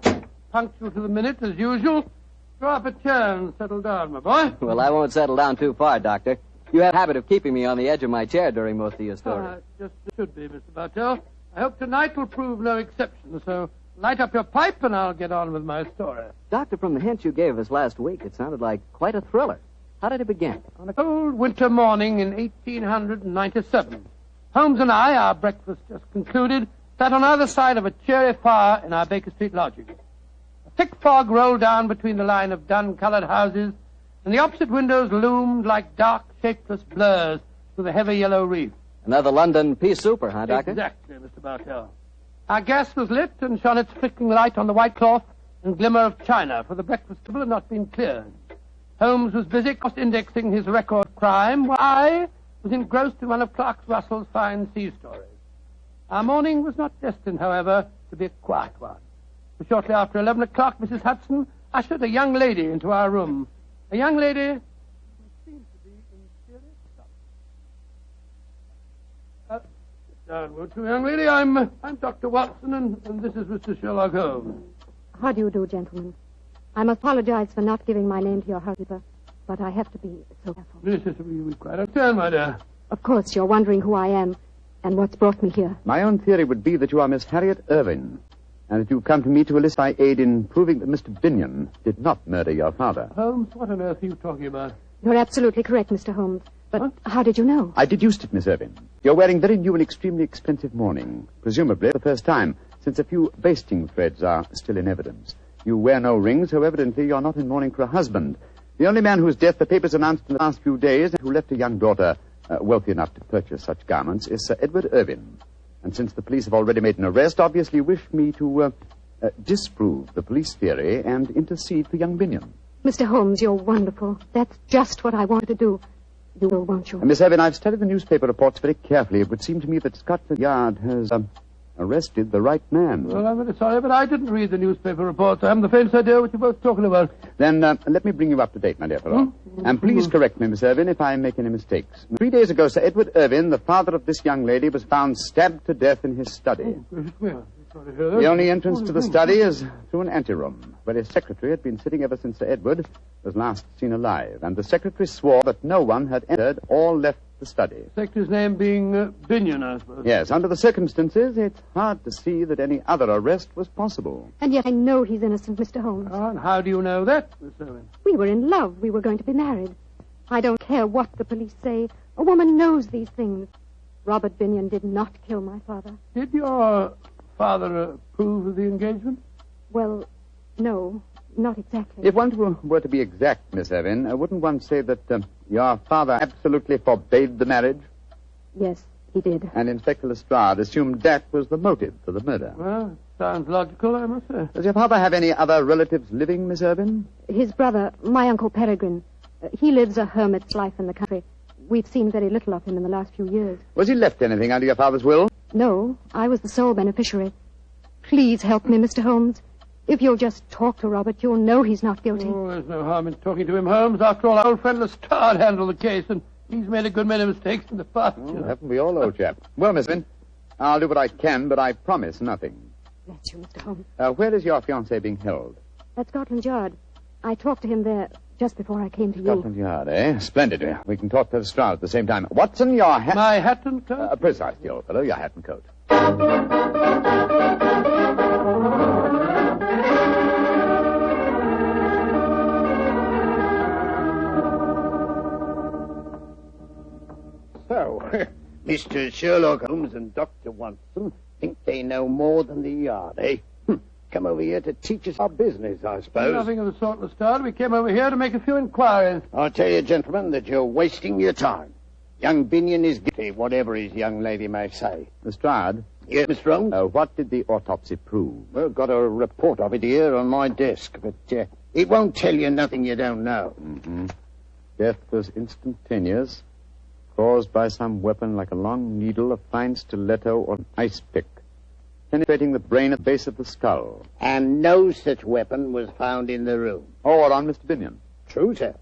Punctual to the minute, as usual. Draw up a chair and settle down, my boy. Well, I won't settle down too far, Doctor. You have a habit of keeping me on the edge of my chair during most of your stories. Just should be, Mr. Bartell. I hope tonight will prove no exception, so light up your pipe and I'll get on with my story. Doctor, from the hint you gave us last week, it sounded like quite a thriller. How did it begin? On a cold winter morning in 1897, Holmes and I, our breakfast just concluded, sat on either side of a cheery fire in our Baker Street lodging. A thick fog rolled down between the line of dun-colored houses, and the opposite windows loomed like dark, shapeless blurs through the heavy yellow reef. Another London pea souper, huh, Doctor? Exactly, Mr. Bartell. Our gas was lit and shone its flickering light on the white cloth and glimmer of china, for the breakfast table had not been cleared. Holmes was busy cross-indexing his record crime, while I was engrossed in one of Clark Russell's fine sea stories. Our morning was not destined, however, to be a quiet one. For shortly after 11 o'clock, Mrs. Hudson ushered a young lady into our room. A young lady who seemed to be in serious trouble. Sit down, won't you, young lady? I'm Dr. Watson, and this is Mr. Sherlock Holmes. How do you do, gentlemen? I must apologize for not giving my name to your housekeeper. but I have to be so careful. Yes, yes, we quite understand, my dear. Of course, you're wondering who I am and what's brought me here. My own theory would be that you are Miss Harriet Irving, and that you've come to me to enlist my aid in proving that Mr. Binion did not murder your father. Holmes, what on earth are you talking about? You're absolutely correct, Mr. Holmes. But how did you know? I deduced it, Miss Irving. You're wearing very new and extremely expensive mourning, presumably for the first time, since a few basting threads are still in evidence. You wear no ring, so evidently you're not in mourning for a husband. The only man whose death the papers announced in the last few days, and who left a young daughter wealthy enough to purchase such garments, is Sir Edward Irving. And since the police have already made an arrest, obviously wish me to disprove the police theory and intercede for young Binion. Mr. Holmes, you're wonderful. That's just what I wanted to do. You will, won't you? Miss Irving, I've studied the newspaper reports very carefully. It would seem to me that Scotland Yard has arrested the right man. Well, I'm very sorry, but I didn't read the newspaper reports. I haven't the faintest idea what you're both talking about. Then let me bring you up to date, my dear fellow. And please correct me, Miss Irving, if I make any mistakes. 3 days ago, Sir Edward Irving, the father of this young lady, was found stabbed to death in his study. The only entrance to the study is through an anteroom, where his secretary had been sitting ever since Sir Edward was last seen alive. And the secretary swore that no one had entered or left the study. Secretary's name being Binion, I suppose. Yes, under the circumstances, it's hard to see that any other arrest was possible. And yet I know he's innocent, Mr. Holmes. Oh, and how do you know that, Miss Irving? We were in love. We were going to be married. I don't care what the police say. A woman knows these things. Robert Binion did not kill my father. Did your father approve of the engagement? Well, no, not exactly. If one were to be exact, Miss Irving, wouldn't one say that your father absolutely forbade the marriage? Yes, he did. And Inspector Lestrade assumed that was the motive for the murder. Well, sounds logical, I must say. Does your father have any other relatives living, Miss Irving? His brother, my Uncle Peregrine. He lives a hermit's life in the country. We've seen very little of him in the last few years. Was he left anything under your father's will? No, I was the sole beneficiary. Please help me, Mr. Holmes. If you'll just talk to Robert, you'll know he's not guilty. Oh, there's no harm in talking to him, Holmes. After all, our old friend Lestrade handled the case, and he's made a good many mistakes in the past. Oh, haven't we all, old chap? Well, Miss Irving, I'll do what I can, but I promise nothing. Bless you, Mr. Holmes. Where is your fiancé being held? At Scotland Yard. I talked to him there just before I came to Scotland Yard, eh? Splendid. We can talk to Lestrade at the same time. Watson, your hat... My hat and coat? Precisely, old fellow, your hat and coat. So, Mr. Sherlock Holmes and Dr. Watson think they know more than the Yard, eh? Come over here to teach us our business, I suppose. Nothing of the sort, Lestrade. We came over here to make a few inquiries. I'll tell you, gentlemen, that you're wasting your time. Young Binion is guilty, whatever his young lady may say. Lestrade? Yes, Mr. Holmes? What did the autopsy prove? Well, got a report of it here on my desk, but it won't tell you nothing you don't know. Mm-hmm. Death was instantaneous, caused by some weapon like a long needle, a fine stiletto, or an ice pick, penetrating the brain at the base of the skull. And no such weapon was found in the room. Or on Mr. Binion. True, sir.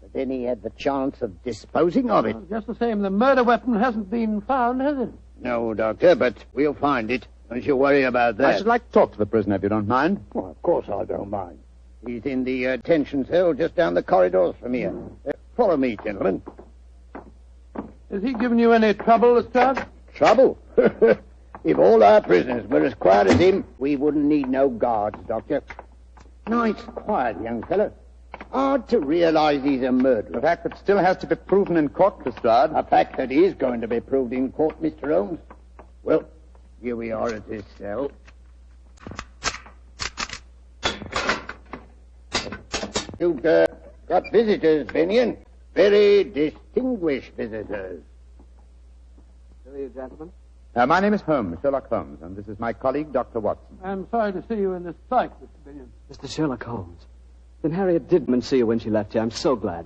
But then he had the chance of disposing of it. Just the same, the murder weapon hasn't been found, has it? No, Doctor, but we'll find it. Don't you worry about that. I should like to talk to the prisoner, if you don't mind. Well, of course I don't mind. He's in the detention cell just down the corridors from here. Follow me, gentlemen. Has he given you any trouble, Lestrade? Trouble? If all our prisoners were as quiet as him, we wouldn't need no guards, Doctor. Nice, quiet young fellow. Hard to realize he's a murderer. A fact that still has to be proven in court, Lestrade. A fact that is going to be proved in court, Mr. Holmes. Well, here we are at this cell. You've got visitors, Binion. Very distinguished visitors. Who are you, gentlemen? My name is Holmes, Sherlock Holmes, and this is my colleague, Dr. Watson. I'm sorry to see you in this plight, Mr. Binion. Mr. Sherlock Holmes. Then Harriet did see you when she left you. I'm so glad.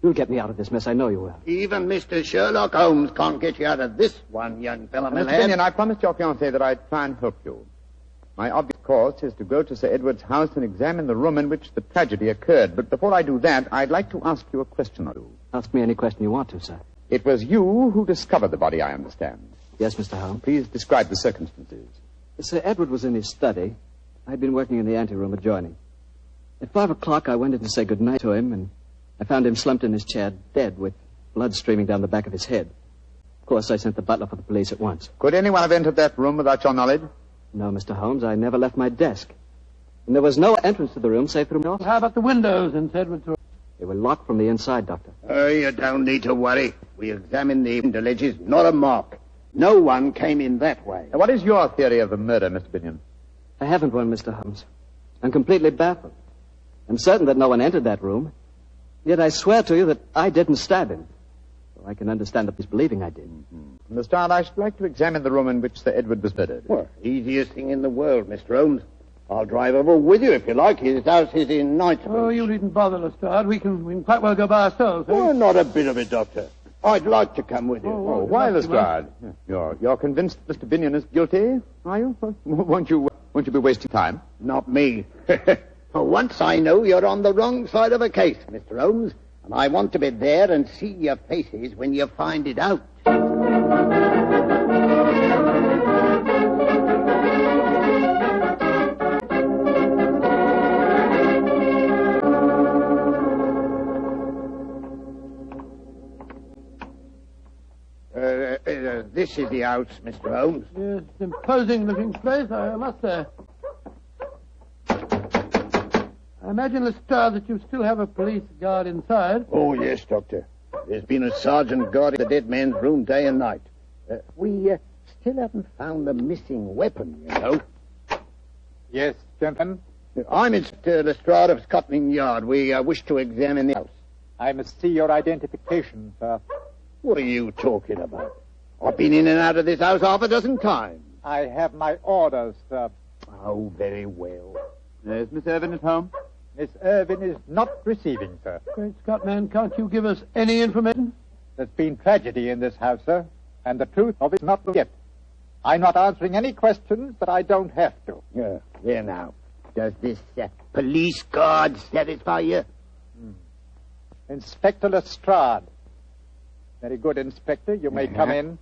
You'll get me out of this mess. I know you will. Even Mr. Sherlock Holmes can't get you out of this one, young fellow, my Mr. lad. Binion, I promised your fiancé that I'd try and help you. My obvious course is to go to Sir Edward's house and examine the room in which the tragedy occurred. But before I do that, I'd like to ask you a question or two. Ask me any question you want to, sir. It was you who discovered the body, I understand. Yes, Mr. Holmes. Please describe the circumstances. Sir Edward was in his study. I'd been working in the anteroom adjoining. At 5 o'clock, I went in to say goodnight to him, and I found him slumped in his chair, dead, with blood streaming down the back of his head. Of course, I sent the butler for the police at once. Could anyone have entered that room without your knowledge? No, Mr. Holmes, I never left my desk. And there was no entrance to the room save through north. How about the windows in Edward's room? They were locked from the inside, Doctor. Oh, you don't need to worry. We examined the window ledges, not a mark. No one came in that way. Now, what is your theory of the murder, Mr. Binion? I haven't one, Mr. Holmes. I'm completely baffled. I'm certain that no one entered that room. Yet I swear to you that I didn't stab him. So I can understand that he's believing I did. Mm-hmm. Lestrade, I should like to examine the room in which Sir Edward was murdered. Well, easiest thing in the world, Mr. Holmes. I'll drive over with you if you like. His house is in Knightsbridge. Oh, you needn't bother, Lestrade. We can quite well go by ourselves. Oh, not a bit of it, Doctor. I'd like to come with you. Oh, why, Lestrade? You're convinced Mr. Binion is guilty, are you? Won't you be wasting time? Not me. For once I know you're on the wrong side of a case, Mr. Holmes, and I want to be there and see your faces when you find it out. This is the house, Mr. Holmes. Yes, it's an imposing-looking place, I must say. I imagine, Lestrade, that you still have a police guard inside. Oh, yes, Doctor. There's been a sergeant guarding the dead man's room day and night. We still haven't found the missing weapon, you know. Yes, gentlemen? I'm Inspector Lestrade of Scotland Yard. We wish to examine the house. I must see your identification, sir. What are you talking about? I've been in and out of this house half a dozen times. I have my orders, sir. Oh, very well. Is Miss Irvin at home? Miss Irvin is not receiving, sir. Great Scott, man, can't you give us any information? There's been tragedy in this house, sir, and the truth of it is not known yet. I'm not answering any questions, but I don't have to. There now. Does this police guard satisfy you? Inspector Lestrade. Very good, Inspector. You may come in.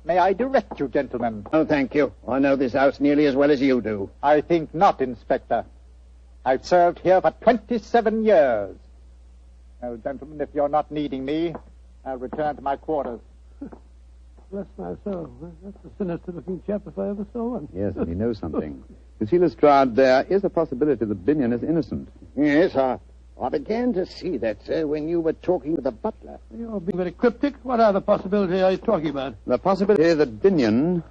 May I direct you, gentlemen? Oh, thank you. I know this house nearly as well as you do. I think not, Inspector. I've served here for 27 years. Well, gentlemen, if you're not needing me, I'll return to my quarters. Bless my soul. That's a sinister-looking chap if I ever saw one. Yes, and he knows something. You see, Lestrade, there is a possibility that Binion is innocent. Yes, I began to see that, sir, when you were talking with the butler. You're being very cryptic. What other possibility are you talking about? The possibility that Binion,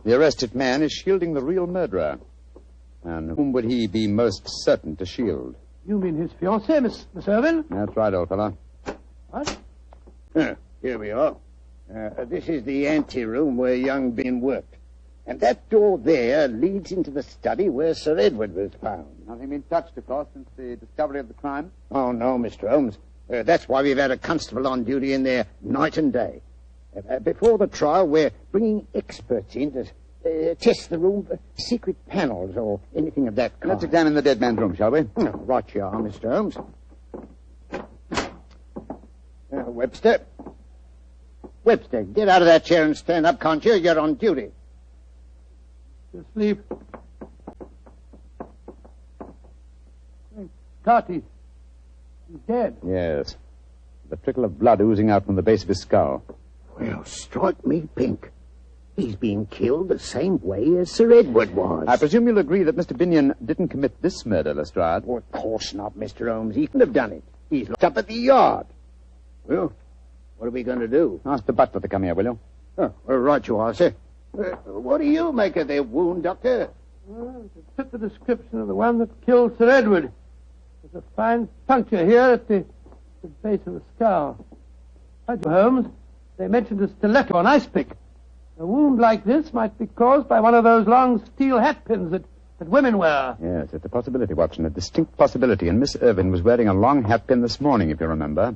the arrested man, is shielding the real murderer. And whom would he be most certain to shield? You mean his fiancée, Miss Irvin? That's right, old fellow. What? Here we are. This is the anteroom where young Binion worked. And that door there leads into the study where Sir Edward was found. Nothing been touched, of course, since the discovery of the crime? Oh, no, Mr. Holmes. That's why we've had a constable on duty in there night and day. Before the trial, we're bringing experts in to test the room for secret panels or anything of that kind. Let's examine the dead man's room, shall we? Right you are, Mr. Holmes. Webster. Webster, get out of that chair and stand up, can't you? You're on duty. Asleep. Carty. He's dead. Yes. The trickle of blood oozing out from the base of his skull. Well, strike me pink. He's being killed the same way as Sir Edward was. I presume you'll agree that Mr. Binion didn't commit this murder, Lestrade. Oh, of course not, Mr. Holmes. He couldn't have done it. He's locked up at the yard. Well, what are we going to do? Ask the butler to come here, will you? Oh, right you are, sir. What do you make of their wound, Doctor? Well, to fit the description of the one that killed Sir Edward. There's a fine puncture here at the base of the skull. Holmes, they mentioned a stiletto, an ice pick. A wound like this might be caused by one of those long steel hat pins that women wear. Yes, it's a possibility, Watson, a distinct possibility. And Miss Irvin was wearing a long hat pin this morning, if you remember.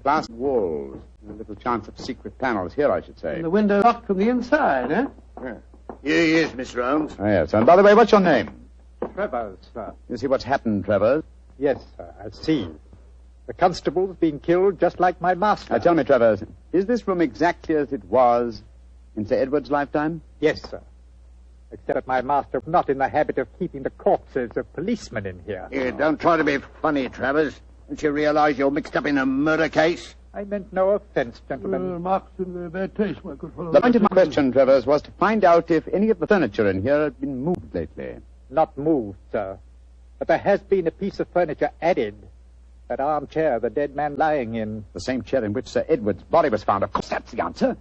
Glass walls. A little chance of secret panels here, I should say. And the window locked from the inside, eh? Yeah. Here he is, Mr. Holmes. Oh, yes. And by the way, what's your name? Travers, sir. You see what's happened, Travers? Yes, sir, I see. The constable's been killed just like my master. Now, tell me, Travers, is this room exactly as it was in Sir Edward's lifetime? Yes, sir. Except that my master is not in the habit of keeping the corpses of policemen in here. Don't try to be funny, Travers. Don't you realize you're mixed up in a murder case? I meant no offense, gentlemen. Remarks in very bad taste, my good fellow. The point of my question, Travers, was to find out if any of the furniture in here had been moved lately. Not moved, sir. But there has been a piece of furniture added. That armchair the dead man lying in. The same chair in which Sir Edward's body was found. Of course, that's the answer.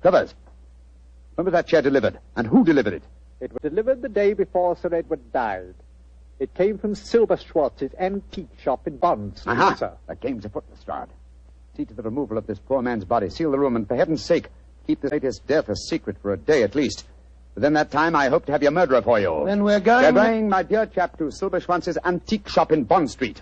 Travers, when was that chair delivered? And who delivered it? It was delivered the day before Sir Edward died. It came from Silver Schwartz's antique shop in Bond Street, sir. That game's afoot, Lestrade. See to the removal of this poor man's body. Seal the room, and for heaven's sake, keep this latest death a secret for a day at least. Within that time, I hope to have your murderer for you. Then we're going... We're going, my dear chap, to Silver Schwantz's antique shop in Bond Street.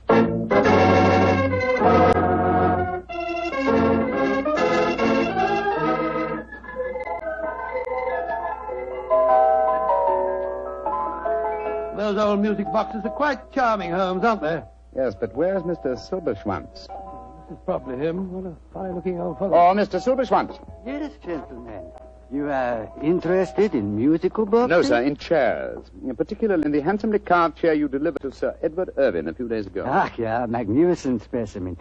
Those old music boxes are quite charming, Holmes, aren't they? Yes, but where's Mr. Silberschwanz? This is probably him. What a fine-looking old fellow. Oh, Mr. Silberschwanz. Yes, gentlemen. You are interested in musical boxes? No, sir, in chairs. Particularly in the handsomely carved chair you delivered to Sir Edward Irvin a few days ago. Ah, yeah, magnificent specimen.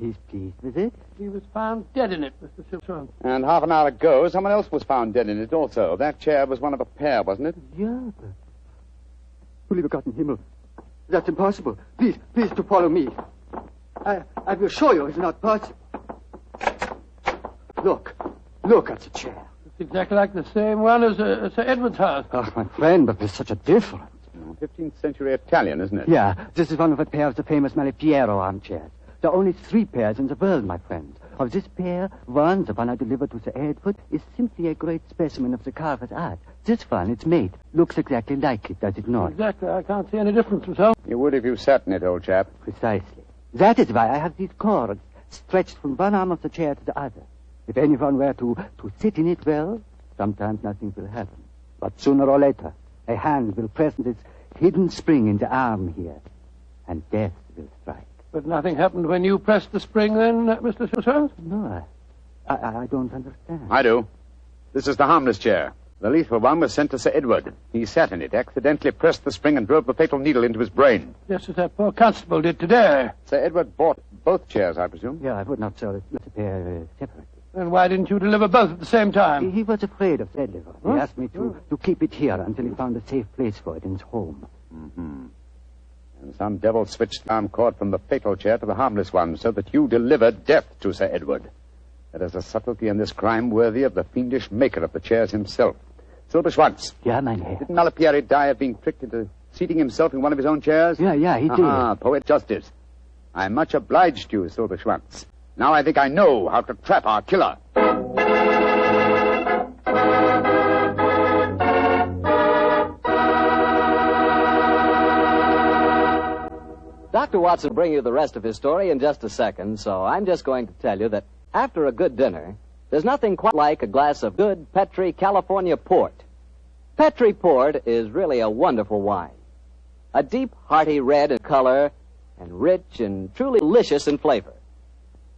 He's pleased with it? He was found dead in it, Mr. Silberschwanz. And half an hour ago, someone else was found dead in it also. That chair was one of a pair, wasn't it? Yeah, but... Holy begotten Himmel. That's impossible. Please to follow me. I will show you it's not possible. Look at the chair. It's exactly like the same one as Sir Edward's house. Oh, my friend, but there's such a difference. 15th century Italian, isn't it? Yeah, this is one of a pair of the famous Malipiero armchairs. There are only 3 pairs in the world, my friend. Of this pair, one, the one I delivered to Sir Edward, is simply a great specimen of the carver's art. This one, its mate, looks exactly like it, does it not? Exactly. I can't see any difference myself. You would if you sat in it, old chap. Precisely. That is why I have these cords stretched from one arm of the chair to the other. If anyone were to sit in it well, sometimes nothing will happen. But sooner or later, a hand will press this hidden spring in the arm here, and death will strike. But nothing happened when you pressed the spring then, Mr. Silberschwanz? No, I don't understand. I do. This is the harmless chair. The lethal one was sent to Sir Edward. He sat in it, accidentally pressed the spring, and drove the fatal needle into his brain. Just as that poor constable did today. Sir Edward bought both chairs, I presume? Yeah, I would not sell it. Let the pair separately. Then why didn't you deliver both at the same time? He was afraid of Sir Edward. He asked me to keep it here until he found a safe place for it in his home. Mm-hmm. And some devil switched the arm cord from the fatal chair to the harmless one, so that you delivered death to Sir Edward. There is a subtlety in this crime worthy of the fiendish maker of the chairs himself. Silberschwanz. Yeah, mein Herr. Didn't Malipiero die of being tricked into seating himself in one of his own chairs? Yeah, he did. Poet justice. I'm much obliged to you, Silberschwanz. Now I think I know how to trap our killer. Dr. Watson will bring you the rest of his story in just a second, so I'm just going to tell you that after a good dinner, there's nothing quite like a glass of good Petri California port. Petri port is really a wonderful wine. A deep, hearty red in color and rich and truly delicious in flavor.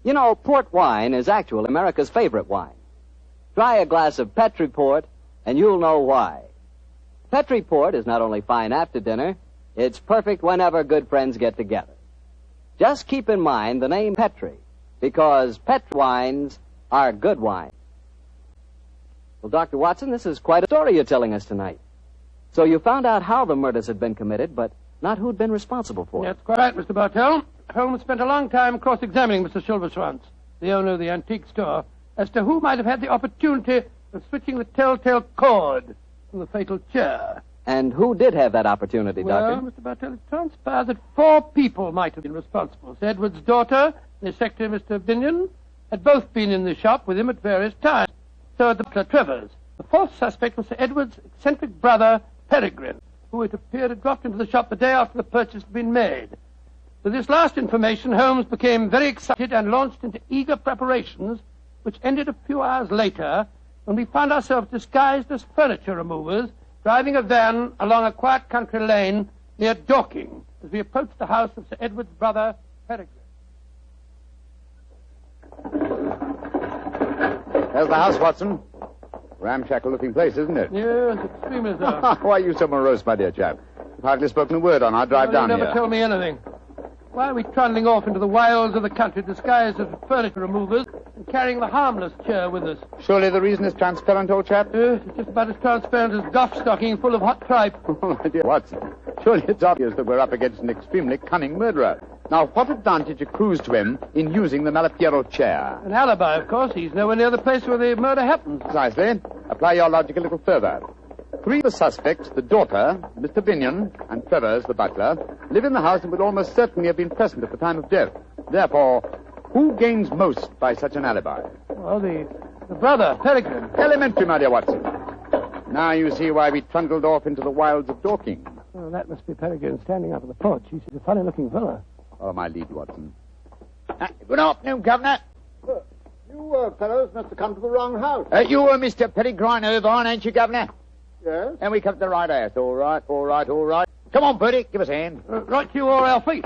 You know, port wine is actually America's favorite wine. Try a glass of Petri port and you'll know why. Petri port is not only fine after dinner, it's perfect whenever good friends get together. Just keep in mind the name Petri, because Petri wines are good wines. Well, Dr. Watson, this is quite a story you're telling us tonight. So you found out how the murders had been committed, but not who'd been responsible for it. That's quite right, Mr. Bartell. Holmes spent a long time cross-examining Mr. Silberschwanz, the owner of the antique store, as to who might have had the opportunity of switching the telltale cord from the fatal chair. And who did have that opportunity, Well, Doctor? Mr. Bartell, it transpired that 4 people might have been responsible. Sir Edward's daughter, the secretary, Mr. Binion, had both been in the shop with him at various times. So had the butler, Travers. The 4th suspect was Sir Edward's eccentric brother, Peregrine, who it appeared had dropped into the shop the day after the purchase had been made. With this last information, Holmes became very excited and launched into eager preparations, which ended a few hours later when we found ourselves disguised as furniture removers, driving a van along a quiet country lane near Dorking as we approached the house of Sir Edward's brother, Peregrine. There's the house, Watson. Ramshackle-looking place, isn't it? Yes, extremely so. Why are you so morose, my dear chap? You've hardly spoken a word on our drive down You here. never tell me anything. Why are we trundling off into the wilds of the country disguised as furniture removers and carrying the harmless chair with us? Surely the reason is transparent, old chap? Yes, it's just about as transparent as golf stocking full of hot tripe. Oh, my dear Watson, surely it's obvious that we're up against an extremely cunning murderer. Now, what advantage accrues to him in using the Malapiero chair? An alibi, of course. He's nowhere near the place where the murder happened. Precisely. Apply your logic a little further. Three of the suspects, the daughter, Mr. Binion, and Travers, the butler, live in the house and would almost certainly have been present at the time of death. Therefore, who gains most by such an alibi? Well, the brother, Peregrine. Elementary, my dear Watson. Now you see why we trundled off into the wilds of Dorking. Oh, that must be Peregrine standing up at the porch. He's a funny-looking fellow. Follow my lead, Watson. Good afternoon, Governor. You fellows must have come to the wrong house. You were Mr. Peregrine Irvine, ain't you, Governor? Yes? And we come to the right house. All right. Come on, Bertie, give us a hand. Right to you or Alfie.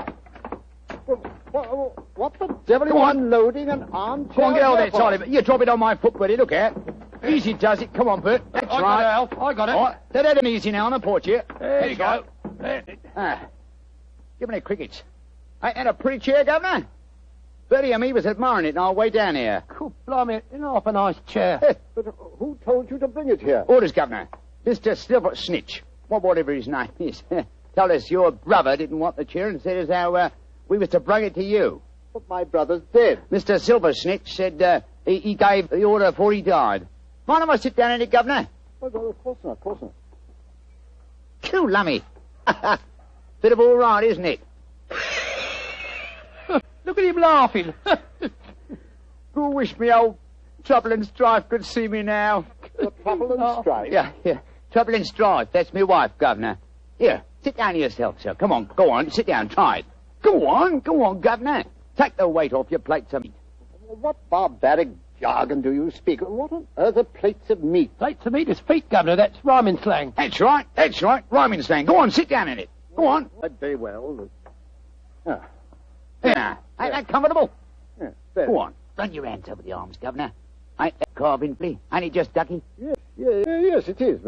What the devil are you unloading an armchair? Come on, get over there, for? Charlie. You drop it on my foot, Bertie. Look out. Easy does it. Come on, Bert. That's I right. got it, Alf. I got it. All right. Let him easy now on the porch here. There you go. Give me the crickets. Ain't that a pretty chair, Governor? Bertie and me was admiring it on our way down here. Cool, blimey, it's off a nice chair. But who told you to bring it here? Orders, Governor. Mr. Silver Snitch, whatever his name is, told us your brother didn't want the chair and said as how we was to bring it to you. But my brother's dead. Mr. Silver Snitch said he gave the order before he died. Mind if I sit down in it, Governor? Oh, well, of course not. Cool, lummy. Bit of all right, isn't it? Look at him laughing. Who wish me old Trouble and Strife could see me now? Trouble and Strife? Yeah. Trouble and Strife, that's my wife, Governor. Here, sit down yourself, sir. Come on, go on, sit down, try it. Go on, Governor. Take the weight off your plates of meat. What barbaric jargon do you speak? What on earth are plates of meat? Plates of meat is feet, Governor. That's rhyming slang. That's right. Rhyming slang. Go on, sit down in it. Go on. Very well. Yeah. Ain't that comfortable? Yeah, very. Go on. Run your hands over the arms, Governor. Ain't that carving, please? Ain't it just ducky? Yes, it is.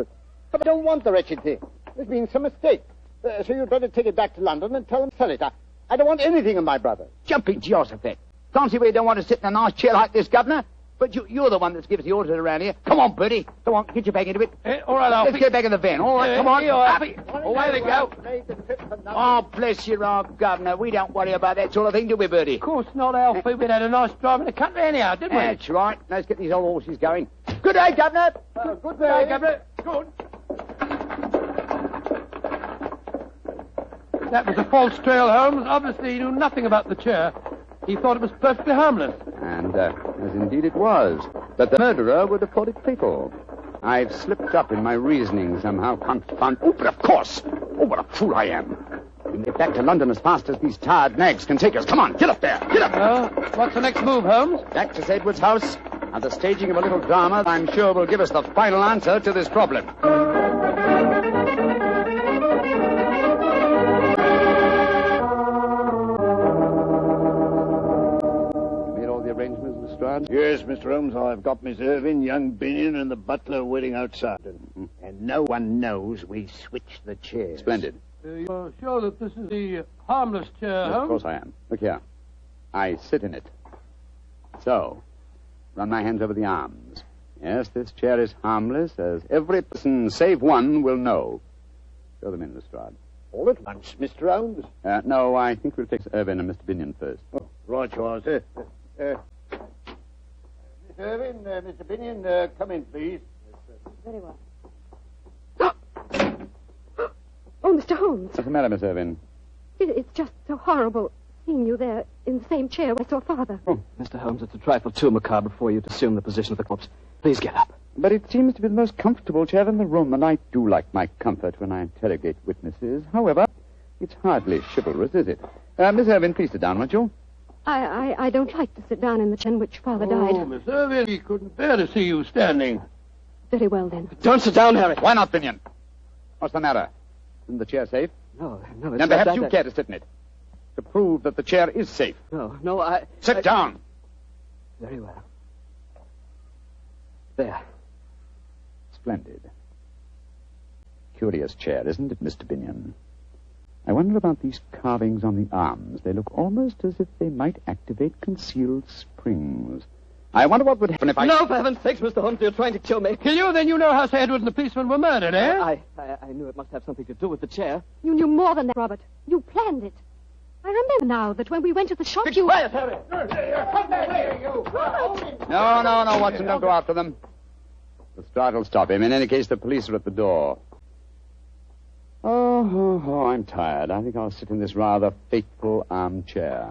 But I don't want the wretched thing. There's been some mistake. So you'd better take it back to London and tell them to sell it. I don't want anything of my brother. Jumping Jehoshaphat. Can't see where you don't want to sit in a nice chair like this, Governor. But you're the one that gives the orders around here. Come on, Bertie. Come on, get your back into it. All right, Alfie. Let's get back in the van. All right, come on. Alfie. Away they go. Oh, bless your heart, Governor. We don't worry about that sort of thing, do we, Bertie? Of course not, Alfie. We'd had a nice drive in the country anyhow, didn't we? That's right. Let's get these old horses going. Good day, Governor. Good day, Governor. Good. That was a false trail, Holmes. Obviously, he knew nothing about the chair. He thought it was perfectly harmless. And, as indeed it was. But the murderer would have thought it fatal. I've slipped up in my reasoning somehow, confound... Oh, but of course! Oh, what a fool I am! We can get back to London as fast as these tired nags can take us. Come on, get up there! Get up! What's the next move, Holmes? Back to Sedgwood's house, and the staging of a little drama I'm sure will give us the final answer to this problem. Yes, Mr. Holmes, I've got Miss Irving, young Binion, and the butler waiting outside. And no one knows we switched the chairs. Splendid. You're sure that this is the harmless chair, Yes, Holmes? of course I am. Look here. I sit in it. So, run my hands over the arms. Yes, this chair is harmless, as every person save one will know. Show them in, Lestrade. All at once, Mr. Holmes? No, I think we'll take Irvin and Mr. Binion first. Oh, right you are, sir. Miss Irving, Mr. Binion, come in, please. Very well. Oh, Mr. Holmes. What's the matter, Miss Irvin? It's just so horrible seeing you there in the same chair where I saw Father. Oh, Mr. Holmes, it's a trifle too macabre for you to assume the position of the corpse. Please get up. But it seems to be the most comfortable chair in the room, and I do like my comfort when I interrogate witnesses. However, it's hardly chivalrous, is it? Miss Irvin, please sit down, won't you? I don't like to sit down in the chair in which Father died. Oh, Miss Irving, he couldn't bear to see you standing. Very well, then. Don't sit down, Harry. Why not, Binion? What's the matter? Isn't the chair safe? No, it's then not perhaps that. you care to sit in it. To prove that the chair is safe. No, Sit down. Very well. There. Splendid. Curious chair, isn't it, Mr. Binion? I wonder about these carvings on the arms. They look almost as if they might activate concealed springs. I wonder what would happen if I... No, for heaven's sakes, Mr. Holmes, you're trying to kill me. Kill you? Then you know how Sir Edward and the policeman were murdered, eh? I knew it must have something to do with the chair. You knew more than that, Robert. You planned it. I remember now that when we went to the shop, you... Quiet, Harry! No, Watson, don't go after them. Lestrade will stop him. In any case, the police are at the door. Oh, I'm tired. I think I'll sit in this rather fateful armchair.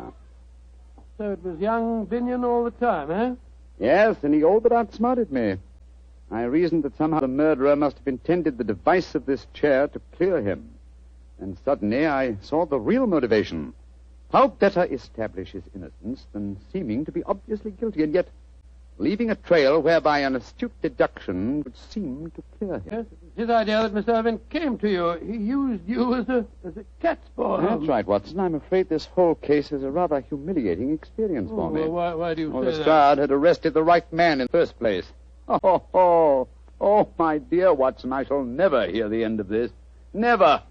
So it was young Binion all the time, eh? Yes, and he all but outsmarted me. I reasoned that somehow the murderer must have intended the device of this chair to clear him. And suddenly I saw the real motivation. How better establish his innocence than seeming to be obviously guilty, and yet leaving a trail whereby an astute deduction would seem to clear him. Yes, it was his idea that Mr. Irving came to you. He used you as a cat's paw. That's right, Watson. I'm afraid this whole case is a rather humiliating experience for me. Well, why do you say Lestrade that? had arrested the right man in the first place. Oh, my dear Watson, I shall never hear the end of this. Never.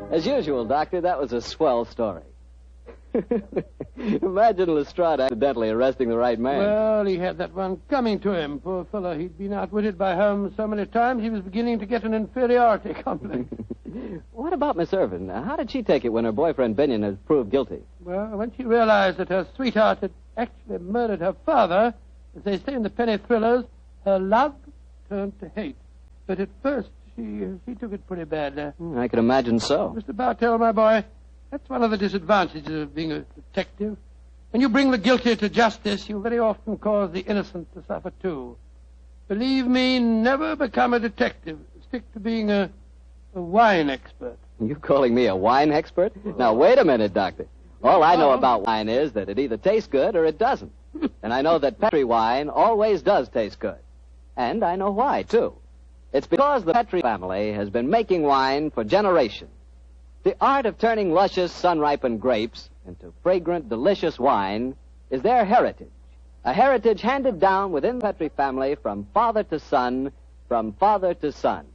As usual, Doctor, that was a swell story. Imagine Lestrade accidentally arresting the right man. Well, he had that one coming to him. Poor fellow, he'd been outwitted by Holmes so many times he was beginning to get an inferiority complex. What about Miss Irvin? How did she take it when her boyfriend Binion had proved guilty? Well, when she realized that her sweetheart had actually murdered her father, as they say in the penny thrillers, her love turned to hate. But at first, she took it pretty badly. I can imagine so. Mr. Bartell, my boy, that's one of the disadvantages of being a detective. When you bring the guilty to justice, you very often cause the innocent to suffer too. Believe me, never become a detective. Stick to being a wine expert. You calling me a wine expert? Now, wait a minute, Doctor. All I know about wine is that it either tastes good or it doesn't. And I know that Petri wine always does taste good. And I know why, too. It's because the Petri family has been making wine for generations. The art of turning luscious, sun-ripened grapes into fragrant, delicious wine is their heritage. A heritage handed down within the Petri family from father to son, from father to son.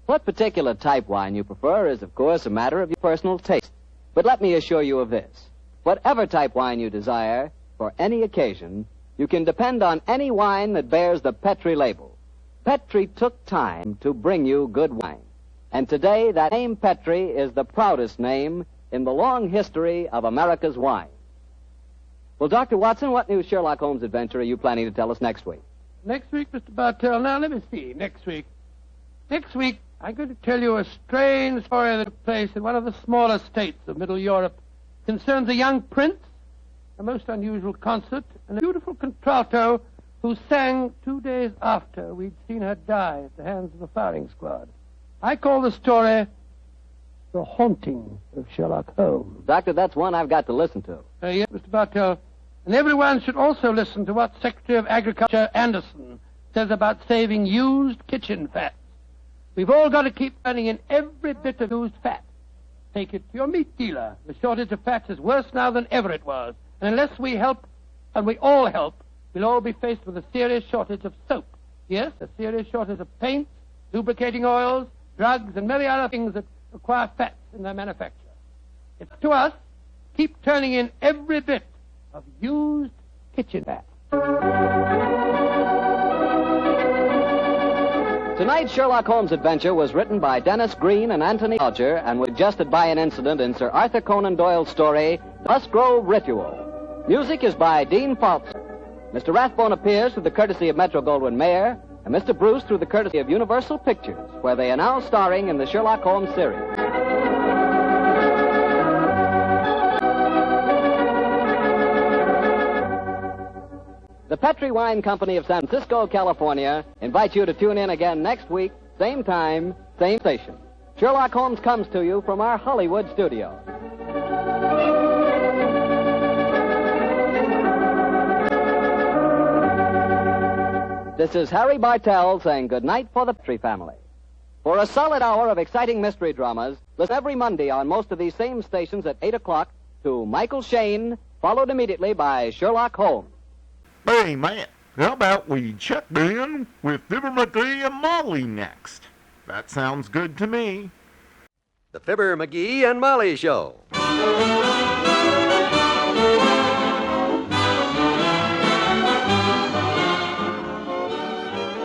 What particular type wine you prefer is, of course, a matter of your personal taste. But let me assure you of this. Whatever type wine you desire, for any occasion, you can depend on any wine that bears the Petri label. Petri took time to bring you good wine. And today, that name Petri is the proudest name in the long history of America's wine. Well, Dr. Watson, what new Sherlock Holmes adventure are you planning to tell us next week? Next week, Mr. Bartell. Now, let me see. Next week, I'm going to tell you a strange story that took place in one of the smaller states of Middle Europe. It concerns a young prince, a most unusual concert, and a beautiful contralto who sang 2 days after we'd seen her die at the hands of the firing squad. I call the story The Haunting of Sherlock Holmes. Doctor, that's one I've got to listen to. Yes, Mr. Bartell. And everyone should also listen to what Secretary of Agriculture Anderson says about saving used kitchen fats. We've all got to keep running in every bit of used fat. Take it to your meat dealer. The shortage of fats is worse now than ever it was. And unless we help, and we all help, we'll all be faced with a serious shortage of soap. Yes, a serious shortage of paints, lubricating oils, drugs, and many other things that require fats in their manufacture. It's to us, keep turning in every bit of used kitchen fat. Tonight's Sherlock Holmes adventure was written by Dennis Green and Anthony Dodger and was adjusted by an incident in Sir Arthur Conan Doyle's story, Musgrove Ritual. Music is by Dean Faltz. Mr. Rathbone appears through the courtesy of Metro-Goldwyn-Mayer, and Mr. Bruce through the courtesy of Universal Pictures, where they are now starring in the Sherlock Holmes series. The Petri Wine Company of San Francisco, California, invites you to tune in again next week, same time, same station. Sherlock Holmes comes to you from our Hollywood studio. This is Harry Bartell saying goodnight for the Petri family. For a solid hour of exciting mystery dramas, listen every Monday on most of these same stations at 8 o'clock to Michael Shayne, followed immediately by Sherlock Holmes. Hey, man, how about we check in with Fibber, Magee, and Molly next? That sounds good to me. The Fibber, Magee, and Molly Show.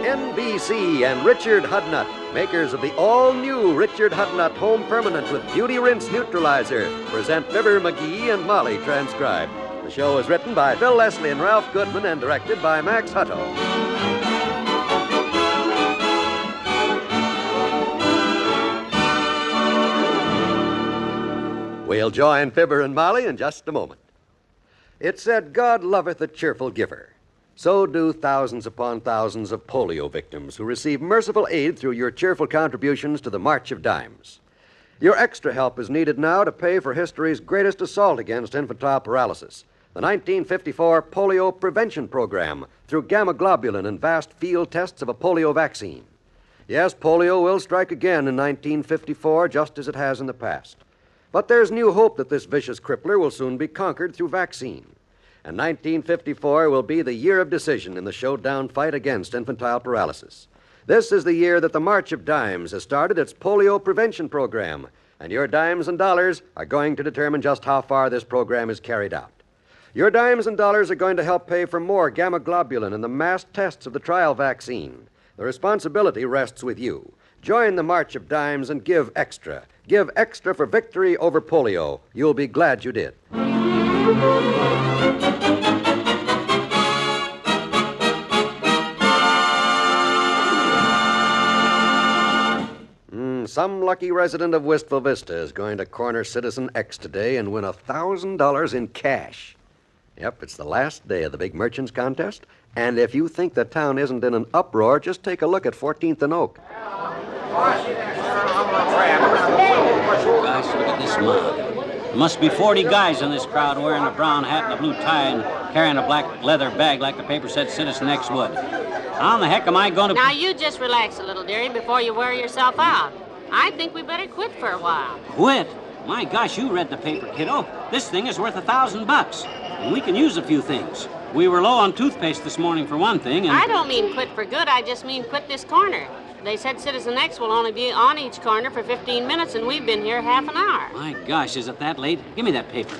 NBC and Richard Hudnut, makers of the all-new Richard Hudnut Home Permanent with Beauty Rinse Neutralizer, present Fibber, Magee, and Molly transcribed. The show is written by Phil Leslie and Ralph Goodman and directed by Max Hutto. We'll join Fibber and Molly in just a moment. It said, God loveth a cheerful giver. So do thousands upon thousands of polio victims who receive merciful aid through your cheerful contributions to the March of Dimes. Your extra help is needed now to pay for history's greatest assault against infantile paralysis, the 1954 Polio Prevention Program through gamma globulin and vast field tests of a polio vaccine. Yes, polio will strike again in 1954, just as it has in the past. But there's new hope that this vicious crippler will soon be conquered through vaccine. And 1954 will be the year of decision in the showdown fight against infantile paralysis. This is the year that the March of Dimes has started its polio prevention program, and your dimes and dollars are going to determine just how far this program is carried out. Your dimes and dollars are going to help pay for more gamma globulin and the mass tests of the trial vaccine. The responsibility rests with you. Join the March of Dimes and give extra. Give extra for victory over polio. You'll be glad you did. Some lucky resident of Wistful Vista is going to corner Citizen X today and win $1,000 in cash. Yep, it's the last day of the big merchants contest, and if you think the town isn't in an uproar, just take a look at 14th and Oak. Guys, look at this mob. There must be 40 guys in this crowd wearing a brown hat and a blue tie and carrying a black leather bag like the paper said Citizen X would. How in the heck am I going to... Now, you just relax a little, dearie, before you wear yourself out. I think we better quit for a while. Quit? My gosh, you read the paper, kiddo. This thing is worth $1,000, and we can use a few things. We were low on toothpaste this morning, for one thing, and... I don't mean quit for good. I just mean quit this corner. They said Citizen X will only be on each corner for 15 minutes, and we've been here half an hour. My gosh, is it that late? Give me that paper.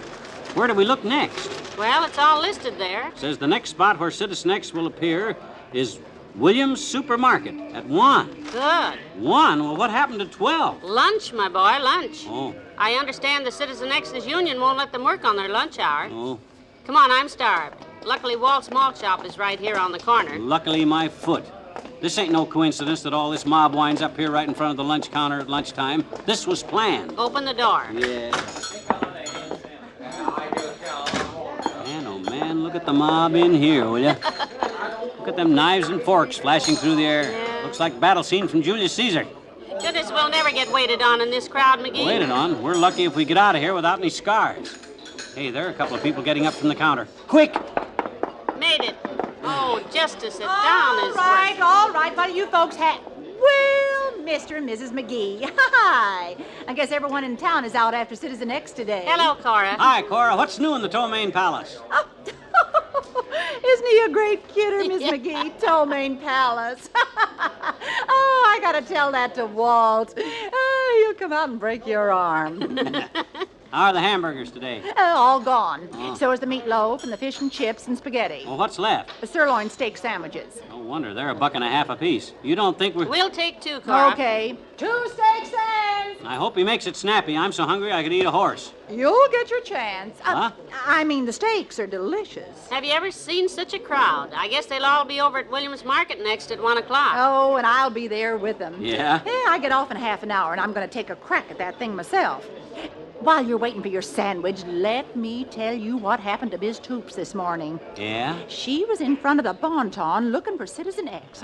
Where do we look next? Well, it's all listed there. It says the next spot where Citizen X will appear is Williams Supermarket at 1. Good. 1? Well, what happened to 12? Lunch, my boy, lunch. Oh. I understand the Citizen X's union won't let them work on their lunch hour. Oh. Come on, I'm starved. Luckily, Walt's Malt Shop is right here on the corner. Luckily, my foot. This ain't no coincidence that all this mob winds up here right in front of the lunch counter at lunchtime. This was planned. Open the door. Yeah. Man, oh man, look at the mob in here, will ya? Look at them knives and forks flashing through the air. Yeah. Looks like battle scene from Julius Caesar. Goodness, we'll never get waited on in this crowd, Magee. Waited on? We're lucky if we get out of here without any scars. Hey, there are a couple of people getting up from the counter. Quick! Made it. Oh, just to sit down is... All right. What do you folks have? Well, Mr. and Mrs. Magee. Hi. I guess everyone in town is out after Citizen X today. Hello, Cora. Hi, Cora. What's new in the Ptomaine Palace? Oh. Isn't he a great kidder, Miss Magee? Ptomaine Palace. Oh, I gotta tell that to Walt. Oh, he'll come out and break your arm. How are the hamburgers today? All gone. Oh. So is the meatloaf and the fish and chips and spaghetti. Well, what's left? The sirloin steak sandwiches. No wonder. They're $1.50 apiece. You don't think we're... We'll take 2, Cora. Okay. 2 steaks and... I hope he makes it snappy. I'm so hungry I could eat a horse. You'll get your chance. Huh? I mean, the steaks are delicious. Have you ever seen such a crowd? I guess they'll all be over at Williams Market next at 1 o'clock. Oh, and I'll be there with them. Yeah? Yeah, I get off in half an hour, and I'm going to take a crack at that thing myself. While you're waiting for your sandwich, let me tell you what happened to Biz Toops this morning. Yeah? She was in front of the Bon-Ton looking for Citizen X.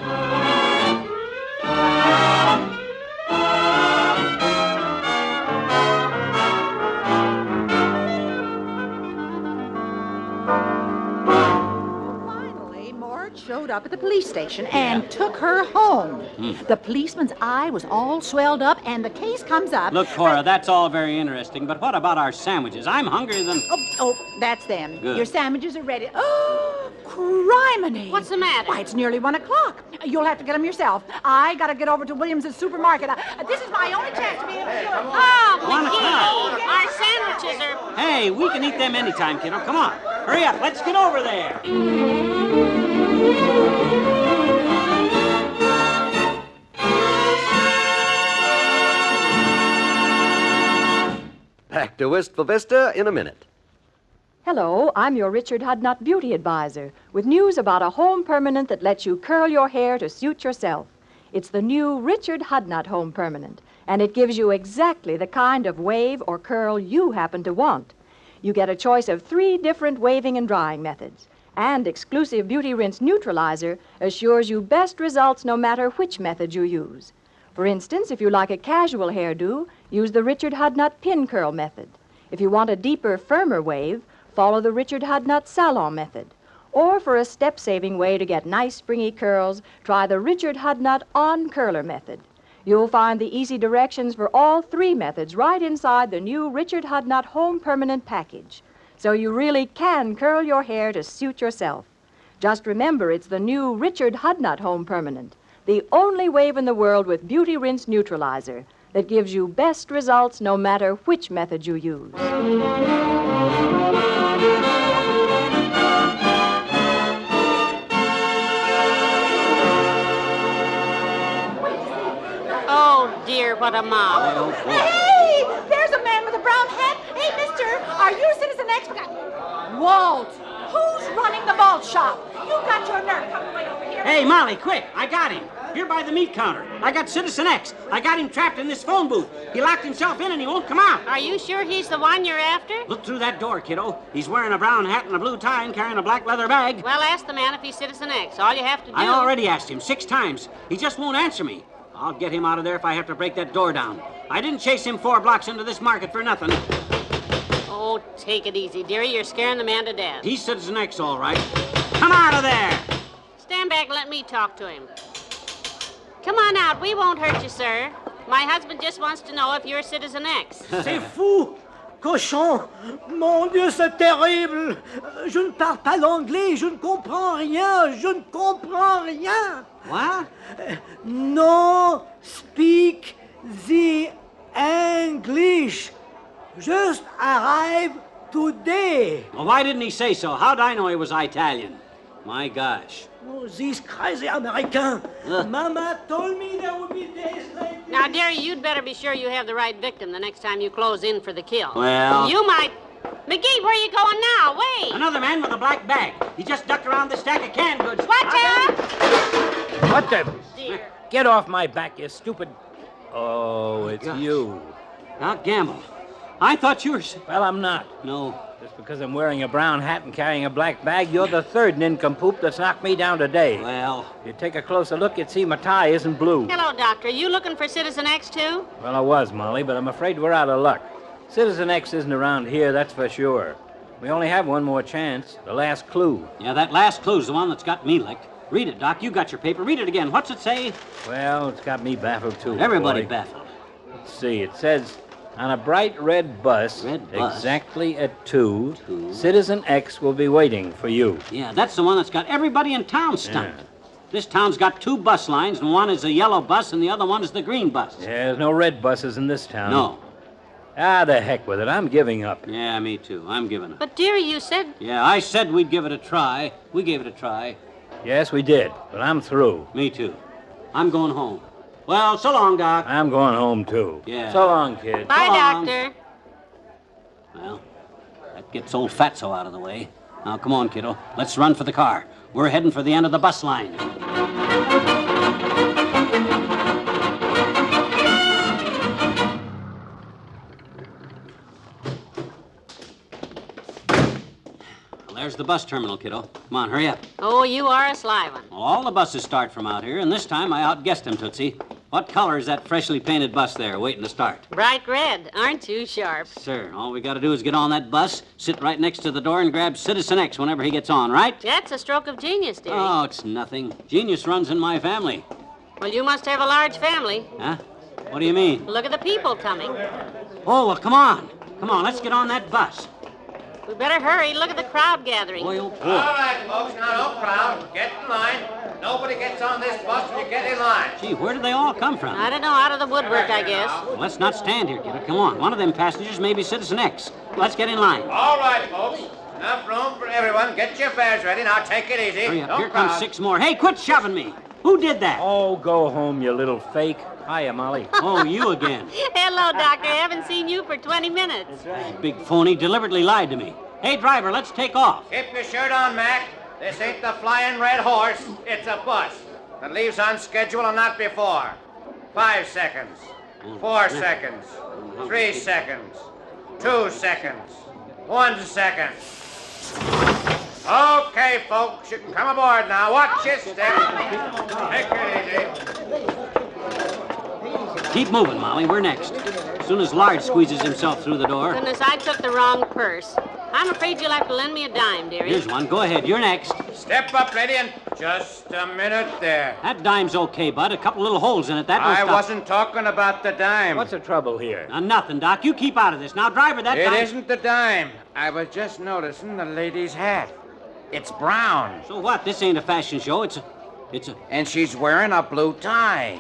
Finally, Mort showed up at the police station and took her home. The policeman's eye was all swelled up, and the case comes up. Look, Cora, that's all very interesting, but what about our sandwiches? I'm hungrier than... Oh, that's them. Good. Your sandwiches are ready. Oh, criminy. What's the matter? Why, it's nearly 1 o'clock. You'll have to get them yourself. I got to get over to Williams' supermarket. This is my only chance to be able to do it. Oh, 1 Magee, o'clock. our sandwiches are... Hey, we can eat them anytime, kiddo. Come on. Hurry up. Let's get over there. Back to Wistful Vista in a minute. Hello, I'm your Richard Hudnut beauty advisor with news about a home permanent that lets you curl your hair to suit yourself. It's the new Richard Hudnut Home Permanent, and it gives you exactly the kind of wave or curl you happen to want. You get a choice of 3 different waving and drying methods, and exclusive Beauty Rinse Neutralizer assures you best results no matter which method you use. For instance, if you like a casual hairdo, use the Richard Hudnut Pin Curl method. If you want a deeper, firmer wave, follow the Richard Hudnut Salon method. Or for a step-saving way to get nice, springy curls, try the Richard Hudnut On Curler method. You'll find the easy directions for all 3 methods right inside the new Richard Hudnut Home Permanent package. So you really can curl your hair to suit yourself. Just remember, it's the new Richard Hudnut Home Permanent, the only wave in the world with Beauty Rinse Neutralizer that gives you best results no matter which method you use. Oh, dear, what a mob. Hey, there's a man with a brown hat. Hey, mister, are you Citizen X? Walt, who's running the malt shop? You got your nerve. Come right over here. Hey, Molly, quick. I got him. Here by the meat counter. I got Citizen X. I got him trapped in this phone booth. He locked himself in and he won't come out. Are you sure he's the one you're after? Look through that door, kiddo. He's wearing a brown hat and a blue tie and carrying a black leather bag. Well, ask the man if he's Citizen X. All you have to do... I already asked him 6 times. He just won't answer me. I'll get him out of there if I have to break that door down. I didn't chase him 4 blocks into this market for nothing. Oh, take it easy, dearie. You're scaring the man to death. He's Citizen X, all right. Come out of there! Stand back and let me talk to him. Come on out. We won't hurt you, sir. My husband just wants to know if you're Citizen X. C'est fou! Cochon! Mon Dieu, c'est terrible! Je ne parle pas l'anglais, je ne comprends rien, je ne comprends rien! What? No speak the English. Just arrived today. Well, why didn't he say so? How'd I know he was Italian? My gosh. Oh, these crazy Americans. Mama told me there would be days like this. Now, dearie, you'd better be sure you have the right victim the next time you close in for the kill. Well... You might... Magee, where are you going now? Wait! Another man with a black bag. He just ducked around this stack of canned goods. Watch out! What the... Dear. Get off my back, you stupid... Oh, it's you. Not gamble. I thought you were... Well, I'm not. No. Just because I'm wearing a brown hat and carrying a black bag, you're the 3rd nincompoop that's knocked me down today. Well... If you take a closer look, you'd see my tie isn't blue. Hello, Doctor. You looking for Citizen X, too? Well, I was, Molly, but I'm afraid we're out of luck. Citizen X isn't around here, that's for sure. We only have one more chance, the last clue. Yeah, that last clue's the one that's got me licked. Read it, Doc. You got your paper. Read it again. What's it say? Well, it's got me baffled, too. Everybody boy. baffled. Let's see. It says, on a bright red bus, exactly at 2, Citizen X will be waiting for you. Yeah, that's the one that's got everybody in town stumped. Yeah. This town's got 2 bus lines, and one is a yellow bus, and the other one is the green bus. Yeah, there's no red buses in this town. No. Ah, the heck with it. I'm giving up. Yeah, me too. I'm giving up. But, dearie, you said... Yeah, I said we'd give it a try. We gave it a try. Yes, we did, but I'm through. Me too. I'm going home. Well, so long, Doc. I'm going home, too. Yeah. So long, kid. Bye, so long. Doctor. Well, that gets old Fatso out of the way. Now, come on, kiddo. Let's run for the car. We're heading for the end of the bus line. There's the bus terminal, kiddo. Come on, hurry up. Oh, you are a sly one. Well, all the buses start from out here, and this time I outguessed him, Tootsie. What color is that freshly painted bus there waiting to start? Bright red. Aren't you sharp? Sir, all we got to do is get on that bus, sit right next to the door, and grab Citizen X whenever he gets on, right? That's a stroke of genius, dearie. Oh, it's nothing. Genius runs in my family. Well, you must have a large family. Huh? What do you mean? Look at the people coming. Oh, well, come on. Come on, let's get on that bus. We better hurry. Look at the crowd gathering. Boy, oh, boy. All right, folks, now no crowd. Get in line. Nobody gets on this bus till you get in line. Gee, where did they all come from? I don't know, out of the woodwork, I guess. Well, let's not stand here, kiddo. Come on. One of them passengers may be Citizen X. Let's get in line. All right, folks. Enough room for everyone. Get your fares ready. Now take it easy. Hurry up. Don't Here crowd. comes 6 more. Hey, quit shoving me. Who did that? Oh, go home, you little fake. Hiya, Molly. Oh, you again. Hello, Doctor. I haven't seen you for 20 minutes. Big phony deliberately lied to me. Hey, driver, let's take off. Keep your shirt on, Mac. This ain't the Flying Red Horse. It's a bus that leaves on schedule and not before. 5 seconds. 4 seconds. 3 seconds. 2 seconds. 1 second. Okay, folks, you can come aboard now. Watch your step. Take it easy. Keep moving, Molly. We're next. As soon as Lard squeezes himself through the door. Goodness, I took the wrong purse. I'm afraid you'll have to lend me a dime, dearie. Here's one. Go ahead. You're next. Step up, lady, and just a minute there. That dime's okay, bud. A couple little holes in it. That I wasn't talking about the dime. What's the trouble here? Nothing, Doc. You keep out of this. Now, driver, that dime... It isn't the dime. I was just noticing the lady's hat. It's brown. So what? This ain't a fashion show. It's a... And she's wearing a blue tie.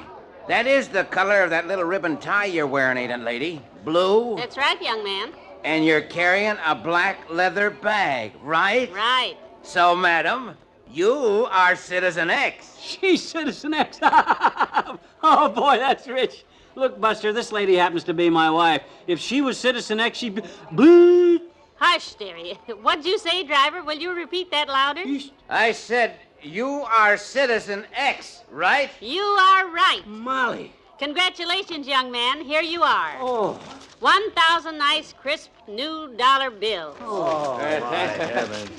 That is the color of that little ribbon tie you're wearing, ain't it, lady? Blue? That's right, young man. And you're carrying a black leather bag, right? Right. So, madam, you are Citizen X. She's Citizen X. Oh, boy, that's rich. Look, Buster, this lady happens to be my wife. If she was Citizen X, she'd be... Boo! Hush, dearie. What'd you say, driver? Will you repeat that louder? I said you are Citizen X, right? You are right. Molly. Congratulations, young man. Here you are. Oh. 1,000 nice, crisp, new dollar bills. Oh, my heavens.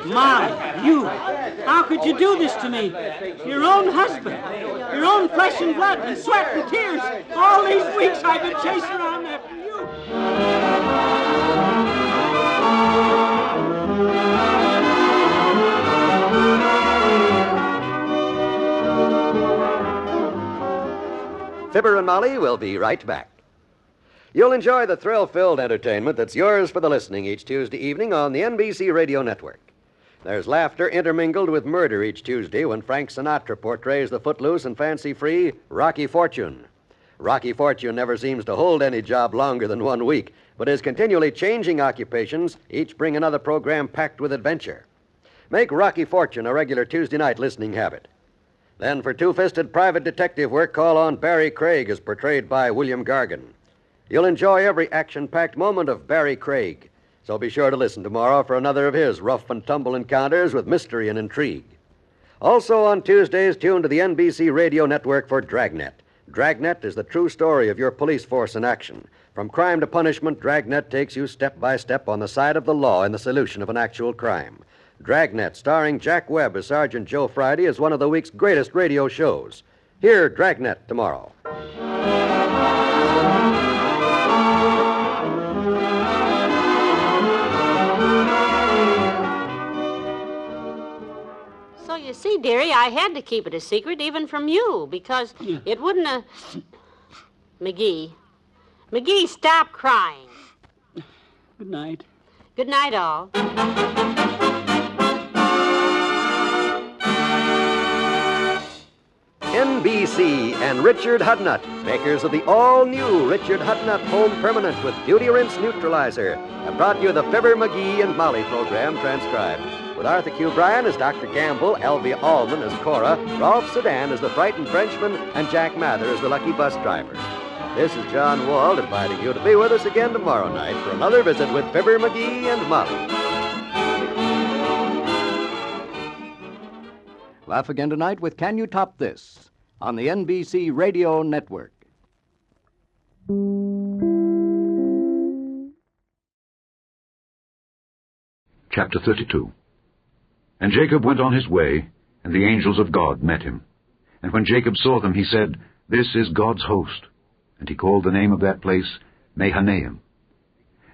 Molly, you. How could you do this to me? Your own husband. Your own flesh and blood and sweat and tears. All these weeks I've been chasing around after you. Fibber and Molly will be right back. You'll enjoy the thrill-filled entertainment that's yours for the listening each Tuesday evening on the NBC Radio Network. There's laughter intermingled with murder each Tuesday when Frank Sinatra portrays the footloose and fancy-free Rocky Fortune. Rocky Fortune never seems to hold any job longer than 1 week, but his continually changing occupations each bring another program packed with adventure. Make Rocky Fortune a regular Tuesday night listening habit. Then for two-fisted private detective work, call on Barry Craig as portrayed by William Gargan. You'll enjoy every action-packed moment of Barry Craig, so be sure to listen tomorrow for another of his rough-and-tumble encounters with mystery and intrigue. Also on Tuesdays, tune to the NBC Radio Network for Dragnet. Dragnet is the true story of your police force in action. From crime to punishment, Dragnet takes you step by step on the side of the law in the solution of an actual crime. Dragnet, starring Jack Webb as Sergeant Joe Friday, is one of the week's greatest radio shows. Hear Dragnet tomorrow. So you see, dearie, I had to keep it a secret even from you because it wouldn't have... Magee, stop crying. Good night. Good night, all. NBC and Richard Hudnut, makers of the all-new Richard Hudnut Home Permanent with Beauty Rinse Neutralizer, have brought you the Fibber, Magee, and Molly program transcribed. With Arthur Q. Bryan as Dr. Gamble, Elvia Allman as Cora, Rolf Sedan as the frightened Frenchman, and Jack Mather as the lucky bus driver. This is John Wald inviting you to be with us again tomorrow night for another visit with Fibber, Magee, and Molly. Laugh again tonight with Can You Top This? On the NBC Radio Network. Chapter 32. And Jacob went on his way, and the angels of God met him. And when Jacob saw them, he said, This is God's host. And he called the name of that place Mahanaim.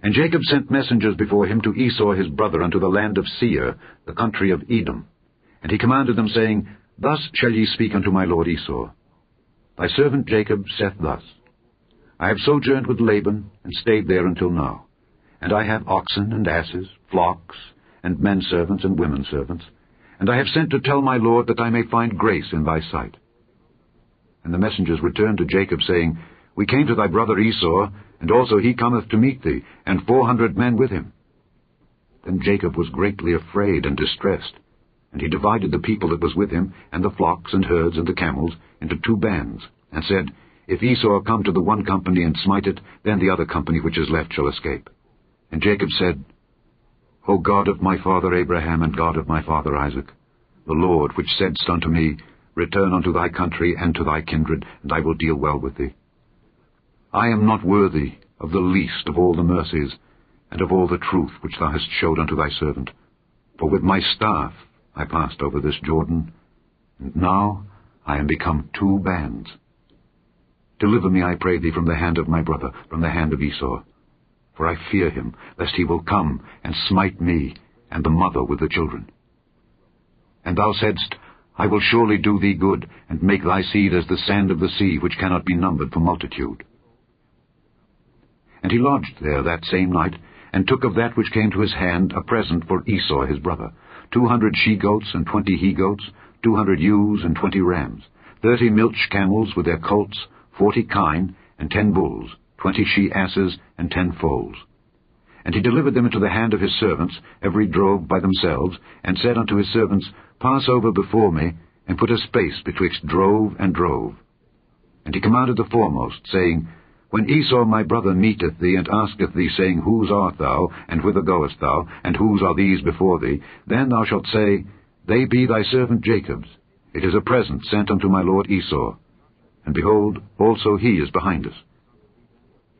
And Jacob sent messengers before him to Esau his brother unto the land of Seir, the country of Edom. And he commanded them, saying, Thus shall ye speak unto my lord Esau. Thy servant Jacob saith thus, I have sojourned with Laban, and stayed there until now. And I have oxen and asses, flocks, and men servants and women servants. And I have sent to tell my lord that I may find grace in thy sight. And the messengers returned to Jacob, saying, We came to thy brother Esau, and also he cometh to meet thee, and 400 men with him. Then Jacob was greatly afraid and distressed, and he divided the people that was with him, and the flocks and herds and the camels, into 2 bands, and said, If Esau come to the one company and smite it, then the other company which is left shall escape. And Jacob said, O God of my father Abraham, and God of my father Isaac, the Lord which saidst unto me, Return unto thy country and to thy kindred, and I will deal well with thee. I am not worthy of the least of all the mercies, and of all the truth which thou hast showed unto thy servant. For with my staff I passed over this Jordan, and now I am become 2 bands. Deliver me, I pray thee, from the hand of my brother, from the hand of Esau. For I fear him, lest he will come and smite me, and the mother with the children. And thou saidst, I will surely do thee good, and make thy seed as the sand of the sea, which cannot be numbered for multitude. And he lodged there that same night, and took of that which came to his hand a present for Esau his brother, 200 she-goats and 20 he-goats, 200 ewes and 20 rams, 30 milch camels with their colts, 40 kine, and 10 bulls, 20 she-asses, and 10 foals. And he delivered them into the hand of his servants, every drove by themselves, and said unto his servants, Pass over before me, and put a space betwixt drove and drove. And he commanded the foremost, saying, When Esau my brother meeteth thee, and asketh thee, saying, Whose art thou, and whither goest thou, and whose are these before thee? Then thou shalt say, They be thy servant Jacob's. It is a present sent unto my lord Esau. And behold, also he is behind us.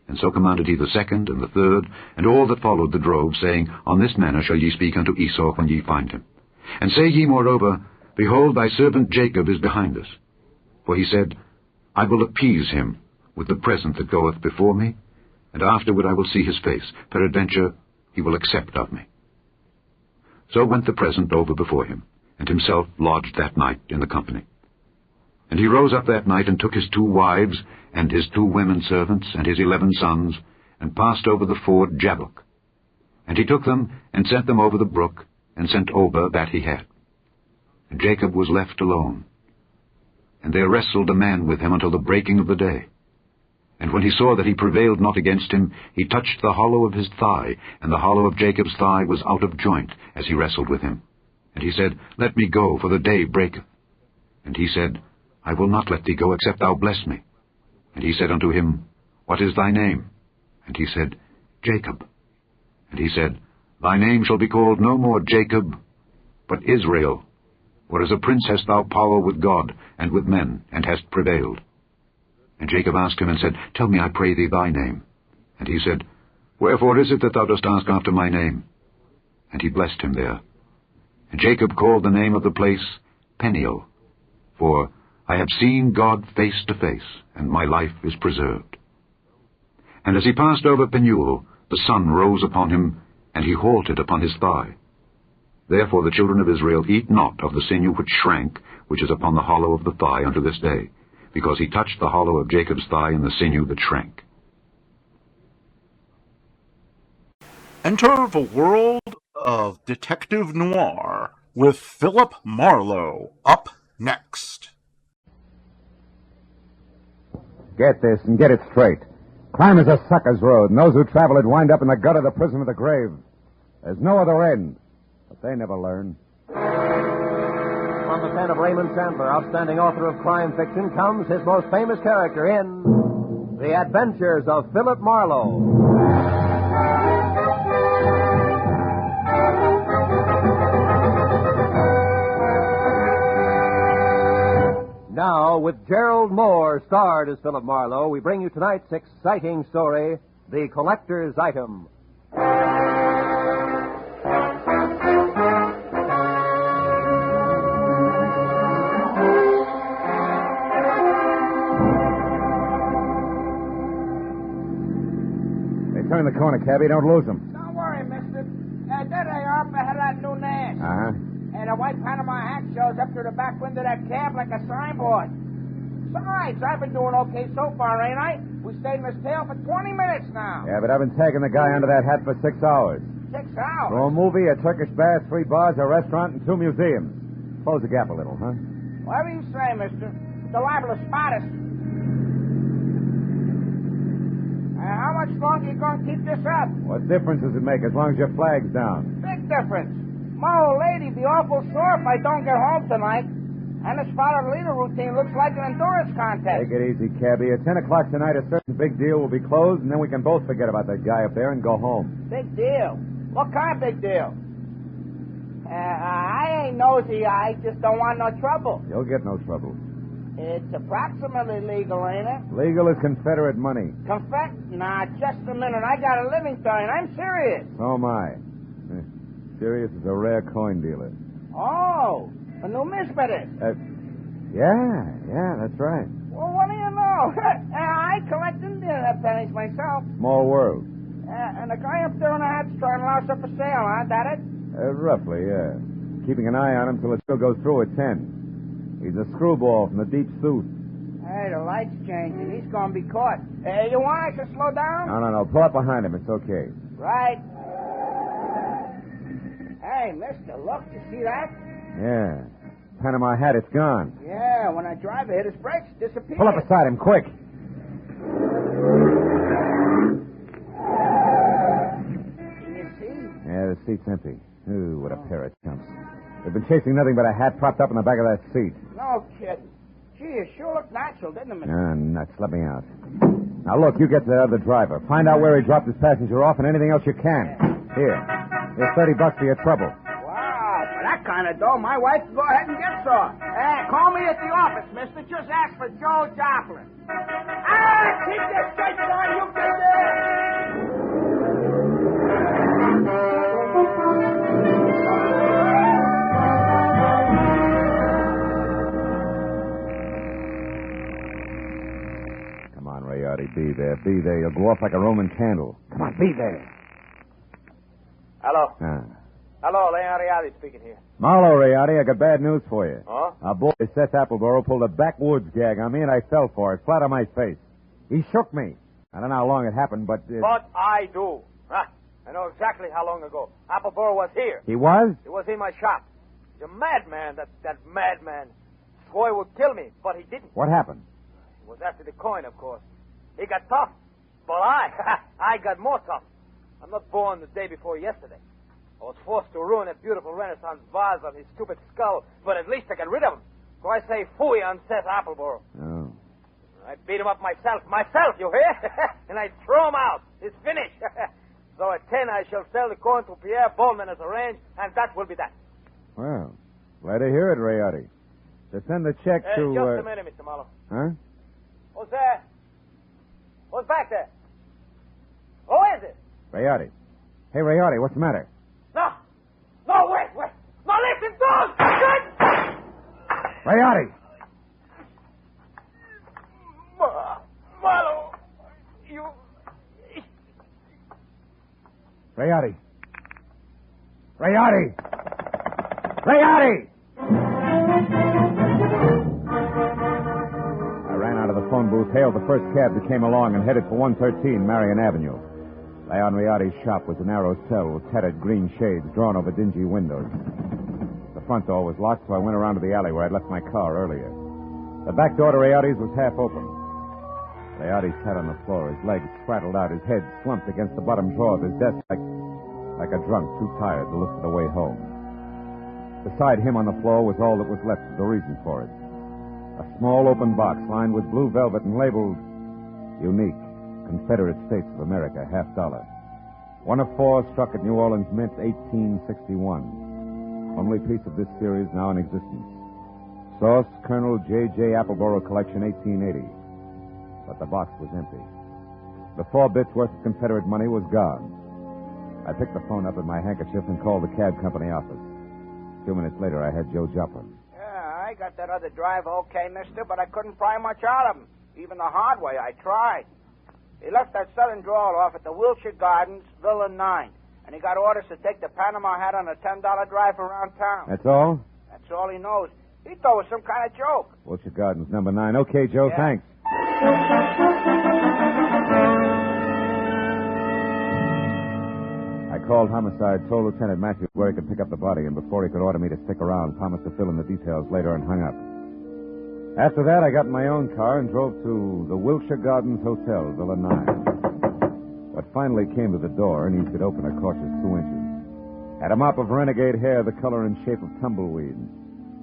And so commanded he the second and the third, and all that followed the drove, saying, On this manner shall ye speak unto Esau when ye find him. And say ye moreover, Behold, thy servant Jacob is behind us. For he said, I will appease him with the present that goeth before me, and afterward I will see his face. Peradventure he will accept of me. So went the present over before him, and himself lodged that night in the company. And he rose up that night, and took his 2 wives, and his 2 women servants, and his 11 sons, and passed over the ford Jabbok. And he took them, and sent them over the brook, and sent over that he had. And Jacob was left alone. And there wrestled a man with him until the breaking of the day. And when he saw that he prevailed not against him, he touched the hollow of his thigh, and the hollow of Jacob's thigh was out of joint, as he wrestled with him. And he said, Let me go, for the day breaketh. And he said, I will not let thee go, except thou bless me. And he said unto him, What is thy name? And he said, Jacob. And he said, Thy name shall be called no more Jacob, but Israel. For as a prince hast thou power with God and with men, and hast prevailed. And Jacob asked him and said, Tell me, I pray thee, thy name. And he said, Wherefore is it that thou dost ask after my name? And he blessed him there. And Jacob called the name of the place Peniel, for I have seen God face to face, and my life is preserved. And as he passed over Peniel, the sun rose upon him, and he halted upon his thigh. Therefore the children of Israel eat not of the sinew which shrank, which is upon the hollow of the thigh unto this day, because he touched the hollow of Jacob's thigh in the sinew that shrank. Enter the world of Detective Noir with Philip Marlowe up next. Get this and get it straight. Crime is a sucker's road, and those who travel it wind up in the gut of the prison of the grave. There's no other end, but they never learn. From the pen of Raymond Chandler, outstanding author of crime fiction, comes his most famous character in The Adventures of Philip Marlowe. Now, with Gerald Moore starred as Philip Marlowe, we bring you tonight's exciting story, The Collector's Item. Turn the corner, cabbie. Don't lose them. Don't worry, mister. There they are up ahead of that new Nash. Uh-huh. And a white Panama hat shows up through the back window of that cab like a signboard. Besides, I've been doing okay so far, ain't I? We stayed in this tail for 20 minutes now. Yeah, but I've been tagging the guy under that hat for 6 hours. 6 hours? For a movie, a Turkish bath, 3 bars, a restaurant, and 2 museums. Close the gap a little, huh? Whatever you say, mister. They're liable to spot us. How much longer you going to keep this up? What difference does it make as long as your flag's down? Big difference. My old lady'd be awful sore if I don't get home tonight. And this follow-the-leader routine looks like an endurance contest. Take it easy, cabbie. At 10 o'clock tonight, a certain big deal will be closed, and then we can both forget about that guy up there and go home. Big deal? What kind of big deal? I ain't nosy. I just don't want no trouble. You'll get no trouble. It's approximately legal, ain't it? Legal as Confederate money. Nah, just a minute. I got a living to earn. I'm serious. So am I. Sirius is a rare coin dealer. Oh, a numismatist. Yeah, that's right. Well, what do you know? I collect Indian pennies myself. Small world. And the guy up there on the hat's trying to louse up for sale, huh? That it? Roughly, yeah. Keeping an eye on him till it still goes through at 10. He's a screwball from the deep south. Hey, the light's changing. He's going to be caught. You want us to slow down? No. Pull up behind him. It's okay. Right. Hey, mister, look. You see that? Yeah. Panama hat, it's gone. Yeah, when a driver hit his brakes, it disappeared. Pull up beside him, quick. Can you see? Yeah, the seat's empty. Ooh, what a pair of chumps. They've been chasing nothing but a hat propped up in the back of that seat. No kidding. Gee, it sure looked natural, didn't it, mister? Nuts. Let me out. Now, look, you get to the other driver. Find out where he dropped his passenger off and anything else you can. Here. Here's $30 for your trouble. Wow, for that kind of dough, my wife can go ahead and get some. Call me at the office, mister. Just ask for Joe Joplin. Keep your skates on, you can do it! Come on, Rayardi, be there. Be there. You'll go off like a Roman candle. Come on, be there. Hello. Hello, Leon Rayardi speaking here. Marlowe, Rayardi, I got bad news for you. Huh? Our boy, Seth Appleboro, pulled a backwoods gag on me, and I fell for it, flat on my face. He shook me. I don't know how long it happened, but... But I do. Huh? I know exactly how long ago. Appleboro was here. He was? He was in my shop. He's a madman, that madman. Swore he would kill me, but he didn't. What happened? He was after the coin, of course. He got tough. But I got more tough. I'm not born the day before yesterday. I was forced to ruin a beautiful Renaissance vase on his stupid skull, but at least I got rid of him. So I say phooey on Seth Appleboro. Oh. I beat him up myself, you hear? And I throw him out. It's finished. So at 10 I shall sell the coin to Pierre Bowman as arranged, and that will be that. Well, glad to hear it, Rayardi. To send the check to... Just a minute, Mr. Marlowe. Huh? Who's there? Who's back there? Who is it? Rayardi. Hey, Rayardi, what's the matter? No, wait. No, listen, don't! Rayardi! Marlowe, you... Rayardi! Rayardi! Rayardi! I ran out of the phone booth, hailed the first cab that came along, and headed for 113 Marion Avenue. Leon Rayardi's shop was a narrow cell with tattered green shades drawn over dingy windows. The front door was locked, so I went around to the alley where I'd left my car earlier. The back door to Rayardi's was half open. Rayardi sat on the floor, his legs spraddled out, his head slumped against the bottom drawer of his desk like a drunk too tired to look for the way home. Beside him on the floor was all that was left of the reason for it. A small open box lined with blue velvet and labeled Unique. Confederate States of America, $50. One of 4 struck at New Orleans Mint, 1861. Only piece of this series now in existence. Source, Colonel J.J. Appleboro Collection, 1880. But the box was empty. The 4 bits worth of Confederate money was gone. I picked the phone up in my handkerchief and called the cab company office. 2 minutes later, I had Joe Joplin. Yeah, I got that other driver okay, mister, but I couldn't pry much out of him. Even the hard way, I tried. He left that southern drawl off at the Wilshire Gardens, Villa 9. And he got orders to take the Panama hat on a $10 drive around town. That's all? That's all he knows. He thought it was some kind of joke. Wilshire Gardens, number 9. Okay, Joe, Yeah. thanks. I called homicide, told Lieutenant Matthews where he could pick up the body, and before he could order me to stick around, promised to fill in the details later and hung up. After that, I got in my own car and drove to the Wilshire Gardens Hotel, Villa 9. What finally came to the door, and each could open a cautious 2 inches. Had a mop of renegade hair the color and shape of tumbleweed.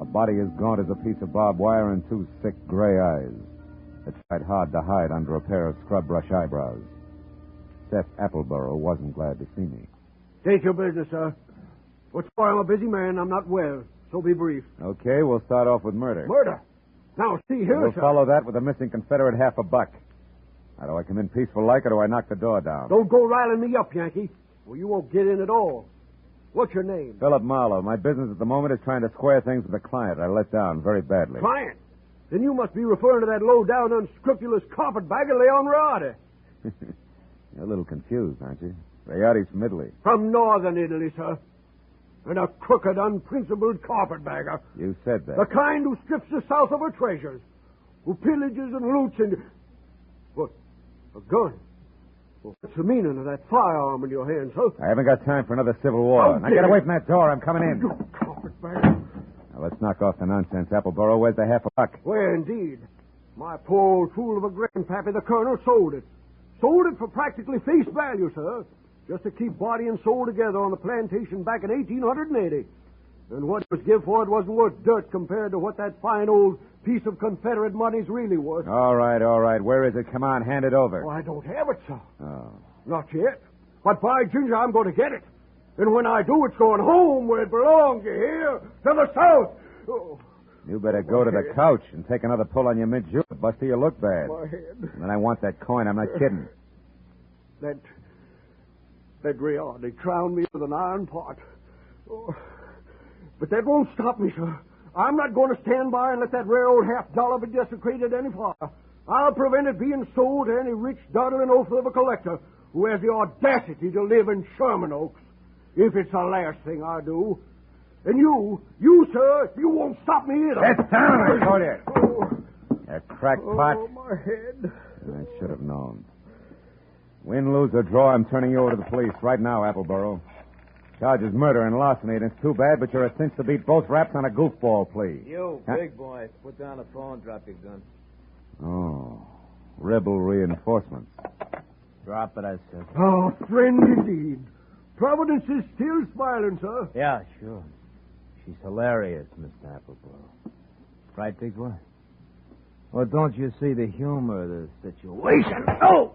A body as gaunt as a piece of barbed wire and 2 thick gray eyes that tried hard to hide under a pair of scrub brush eyebrows. Seth Appleborough wasn't glad to see me. State your business, sir. What's for? I'm a busy man. I'm not well, so be brief. Okay, we'll start off with murder. Murder? Now, see here, We'll sir. follow that with a missing Confederate $50. Now, do I come in peaceful like, or do I knock the door down? Don't go riling me up, Yankee. Well, you won't get in at all. What's your name? Philip Marlowe. My business at the moment is trying to square things with a client I let down very badly. Client? Then you must be referring to that low-down, unscrupulous carpetbagger, Leon Riotti. You're a little confused, aren't you? Rayotti's from Italy. From northern Italy, sir. And a crooked, unprincipled carpetbagger. You said that. The kind who strips the South of her treasures. Who pillages and loots and... What? A gun? Well, what's the meaning of that firearm in your hand, sir? I haven't got time for another civil war. Now get away from that door. I'm coming in. You carpetbagger. Now let's knock off the nonsense, Appleborough. Where's the $50? Where, indeed. My poor old fool of a grandpappy, the colonel, sold it. Sold it for practically face value, sir. Just to keep body and soul together on the plantation back in 1880. And what it was give for it wasn't worth dirt compared to what that fine old piece of Confederate money's really worth. All right, all right. Where is it? Come on, hand it over. Oh, I don't have it, sir. Oh. Not yet. But by ginger, I'm going to get it. And when I do, it's going home where it belongs, you hear? To the South. Oh. You better go to the couch and take another pull on your mint julep, Buster. You look bad. My head. And then I want that coin. I'm not kidding. That Riotti crowned me with an iron pot. Oh. But that won't stop me, sir. I'm not going to stand by and let that rare old $50 be desecrated any farther. I'll prevent it being sold to any rich, dawdling oaf of a collector who has the audacity to live in Sherman Oaks. If it's the last thing I do. And you, sir, you won't stop me either. Get down, I told you. Oh. You crackpot. Oh, my head. I should have known. Win, lose, or draw, I'm turning you over to the police right now, Appleborough. Charge is murder and larceny, and it's too bad, but you're a cinch to beat both raps on a goofball plea. You, big boy, put down the phone, drop your gun. Oh, rebel reinforcements. Drop it, I said. Oh, friend indeed. Providence is still smiling, sir. Yeah, sure. She's hilarious, Mr. Appleborough. Right, big boy? Well, don't you see the humor of the situation? Oh!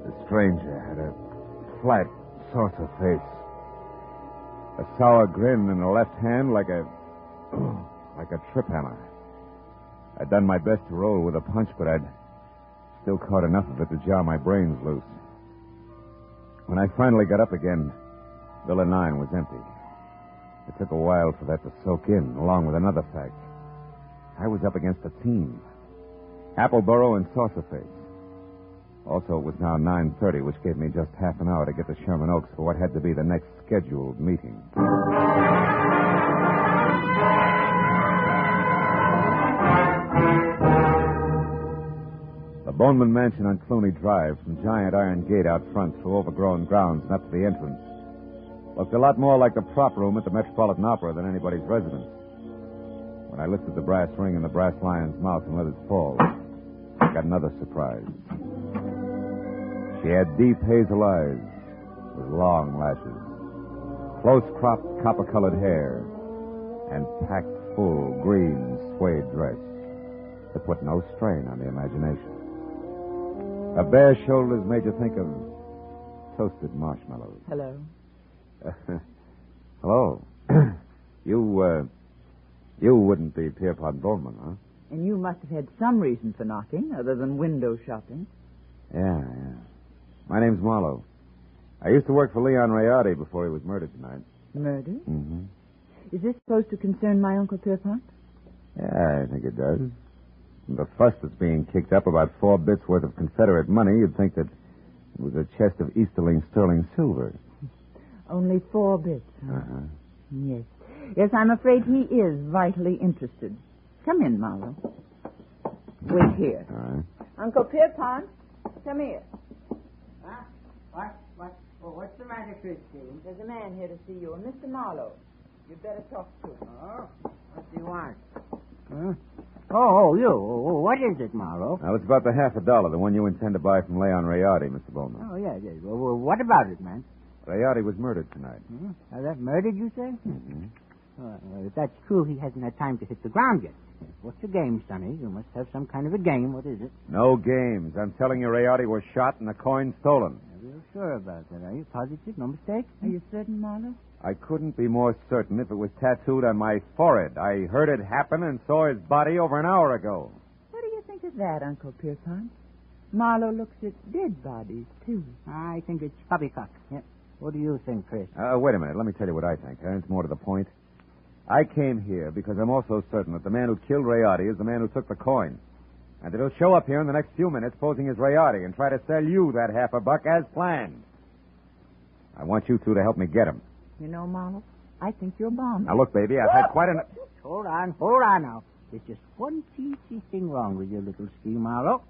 The stranger had a flat, saucer face. A sour grin in the left hand like a trip hammer. I'd done my best to roll with a punch, but I'd still caught enough of it to jar my brains loose. When I finally got up again, Villa 9 was empty. It took a while for that to soak in, along with another fact. I was up against a team. Appleborough and Saucerface. Also, it was now 9:30, which gave me just half an hour to get to Sherman Oaks for what had to be the next scheduled meeting. The Boneman Mansion on Clooney Drive, from giant iron gate out front through overgrown grounds and up to the entrance, looked a lot more like the prop room at the Metropolitan Opera than anybody's residence. When I lifted the brass ring in the brass lion's mouth and let it fall, I got another surprise. She had deep hazel eyes with long lashes, close-cropped copper-colored hair, and packed full green suede dress that put no strain on the imagination. Her bare shoulders made you think of toasted marshmallows. Hello. Hello. You wouldn't be Pierpont Bowman, huh? And you must have had some reason for knocking, other than window shopping. Yeah. My name's Marlowe. I used to work for Leon Riotti before he was murdered tonight. Murdered? Mm-hmm. Is this supposed to concern my Uncle Pierpont? Yeah, I think it does. From the fuss that's being kicked up about 4 bits worth of Confederate money, you'd think that it was a chest of Easterling sterling silver. Only 4 bits. Huh? Uh-huh. Yes. Yes, I'm afraid he is vitally interested. Come in, Marlowe. Wait here. All right. Uncle Pierpont, come here. Huh? What? Oh, what's the matter, Christine? There's a man here to see you, Mr. Marlowe. You'd better talk to him. Oh? What do you want? Huh? Oh, you. What is it, Marlowe? Now, it's about the $50, the one you intend to buy from Leon Rayardi, Mr. Bowman. Oh, yeah. Well, what about it, man? Rayardi was murdered tonight. Hmm? Now, that murdered, you say? Mm-hmm. Well, if that's true, he hasn't had time to hit the ground yet. What's your game, Sonny? You must have some kind of a game. What is it? No games. I'm telling you, Rayardi was shot and the coin stolen. Are you sure about that? Are you positive? No mistake? Are you certain, Marlowe? I couldn't be more certain if it was tattooed on my forehead. I heard it happen and saw his body over an hour ago. What do you think of that, Uncle Pierpont? Marlowe looks at dead bodies, too. I think it's poppycock. Yep. What do you think, Chris? Wait a minute. Let me tell you what I think. It's more to the point. I came here because I'm also certain that the man who killed Rayardi is the man who took the coin. And that he'll show up here in the next few minutes posing as Rayardi and try to sell you that $50 as planned. I want you two to help me get him. You know, Marlowe, I think you're bombed. Now, look, baby, I've had quite enough... Hold on now. There's just one teensy thing wrong with your little scheme, Marlowe.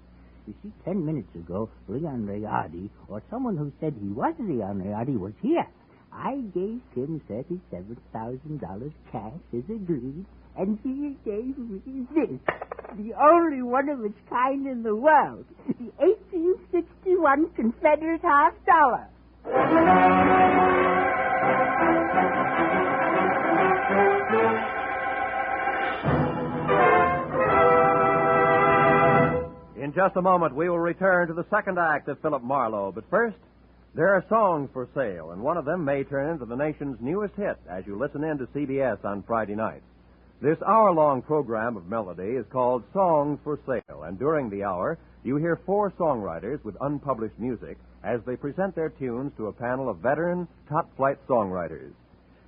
You see, 10 minutes ago, Leon Rayardi, or someone who said he was Leon Rayardi, was here. I gave him $37,000 cash as agreed, and he gave me this, the only one of its kind in the world, the 1861 Confederate $50. In just a moment, we will return to the second act of Philip Marlowe. But first, there are songs for sale, and one of them may turn into the nation's newest hit as you listen in to CBS on Friday nights. This hour-long program of melody is called Songs for Sale, and during the hour, you hear 4 songwriters with unpublished music as they present their tunes to a panel of veteran, top-flight songwriters.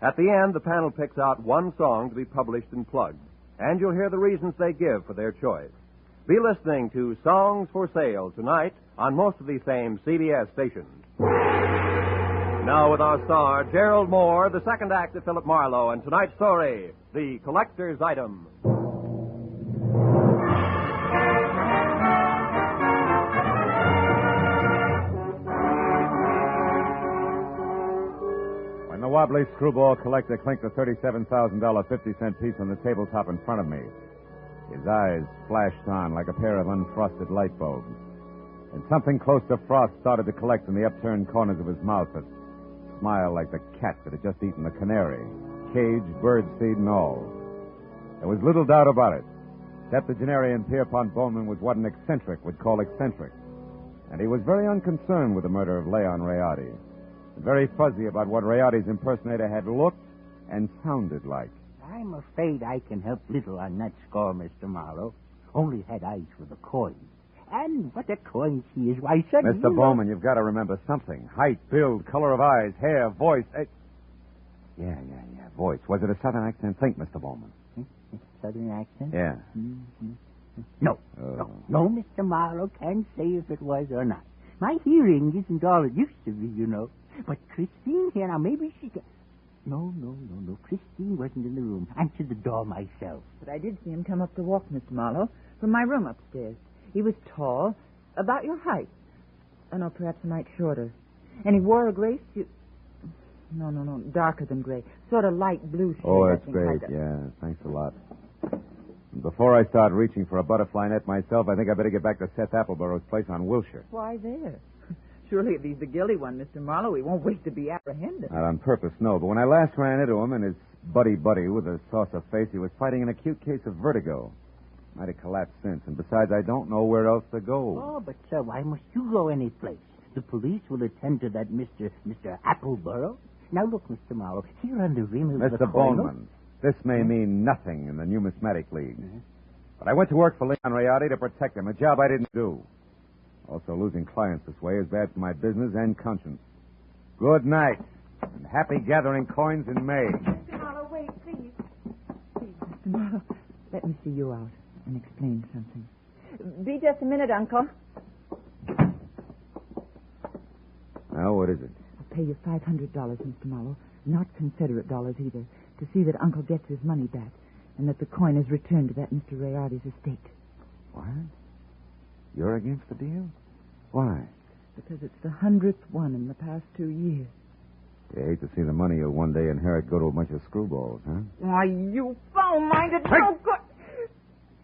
At the end, the panel picks out one song to be published and plugged, and you'll hear the reasons they give for their choice. Be listening to Songs for Sale tonight on most of these same CBS stations. Now with our star, Gerald Moore, the second act of Philip Marlowe, and tonight's story, The Collector's Item. When the wobbly screwball collector clinked the $37,000 50-cent piece on the tabletop in front of me, his eyes flashed on like a pair of unfrosted light bulbs. And something close to frost started to collect in the upturned corners of his mouth, a smile like the cat that had just eaten the canary, cage, birdseed, and all. There was little doubt about it. Septuagenarian Pierpont Bowman was what an eccentric would call eccentric. And he was very unconcerned with the murder of Leon Rayardi, and very fuzzy about what Rayardi's impersonator had looked and sounded like. I'm afraid I can help little on that score, Mr. Marlowe. Only had eyes for the coin. And what a coin she is. Why, son, Mr. Bowman, you've got to remember something. Height, build, color of eyes, hair, voice. Yeah, voice. Was it a southern accent? Think, Mr. Bowman. Southern accent? Yeah. Mm-hmm. No, Mr. Marlowe can't say if it was or not. My hearing isn't all it used to be, you know. But Christine here, now maybe she can... No. Christine wasn't in the room. Answered the door myself. But I did see him come up the walk, Mr. Marlowe, from my room upstairs. He was tall, about your height. Oh, no, perhaps a mite shorter. And he wore a gray suit. No, darker than gray. Sort of light blue shade. Oh, that's great. Yeah, thanks a lot. Before I start reaching for a butterfly net myself, I think I better get back to Seth Appleborough's place on Wilshire. Why there? Surely if he's the guilty one, Mr. Marlowe, he won't wait to be apprehended. Not on purpose, no. But when I last ran into him and his buddy with a saucer face, he was fighting an acute case of vertigo. Might have collapsed since, and besides, I don't know where else to go. Oh, but, sir, why must you go any place? The police will attend to that Mr. Appleborough. Now, look, Mr. Marlowe, here on the rim of the Mr. Bowman, this may mean nothing in the Numismatic League. Mm-hmm. But I went to work for Leon Rayardi to protect him, a job I didn't do. Also, losing clients this way is bad for my business and conscience. Good night, and happy gathering coins in May. Mr. Marlowe, wait, please. let me see you out and explain something. Be just a minute, Uncle. Now, what is it? I'll pay you $500, Mr. Marlowe, not Confederate dollars either, to see that Uncle gets his money back and that the coin is returned to that Mr. Rayardi's estate. What? You're against the deal? Why? Because it's the 100th one in the past 2 years. You hate to see the money you'll one day inherit go to a bunch of screwballs, huh? Why, you foul-minded, no good.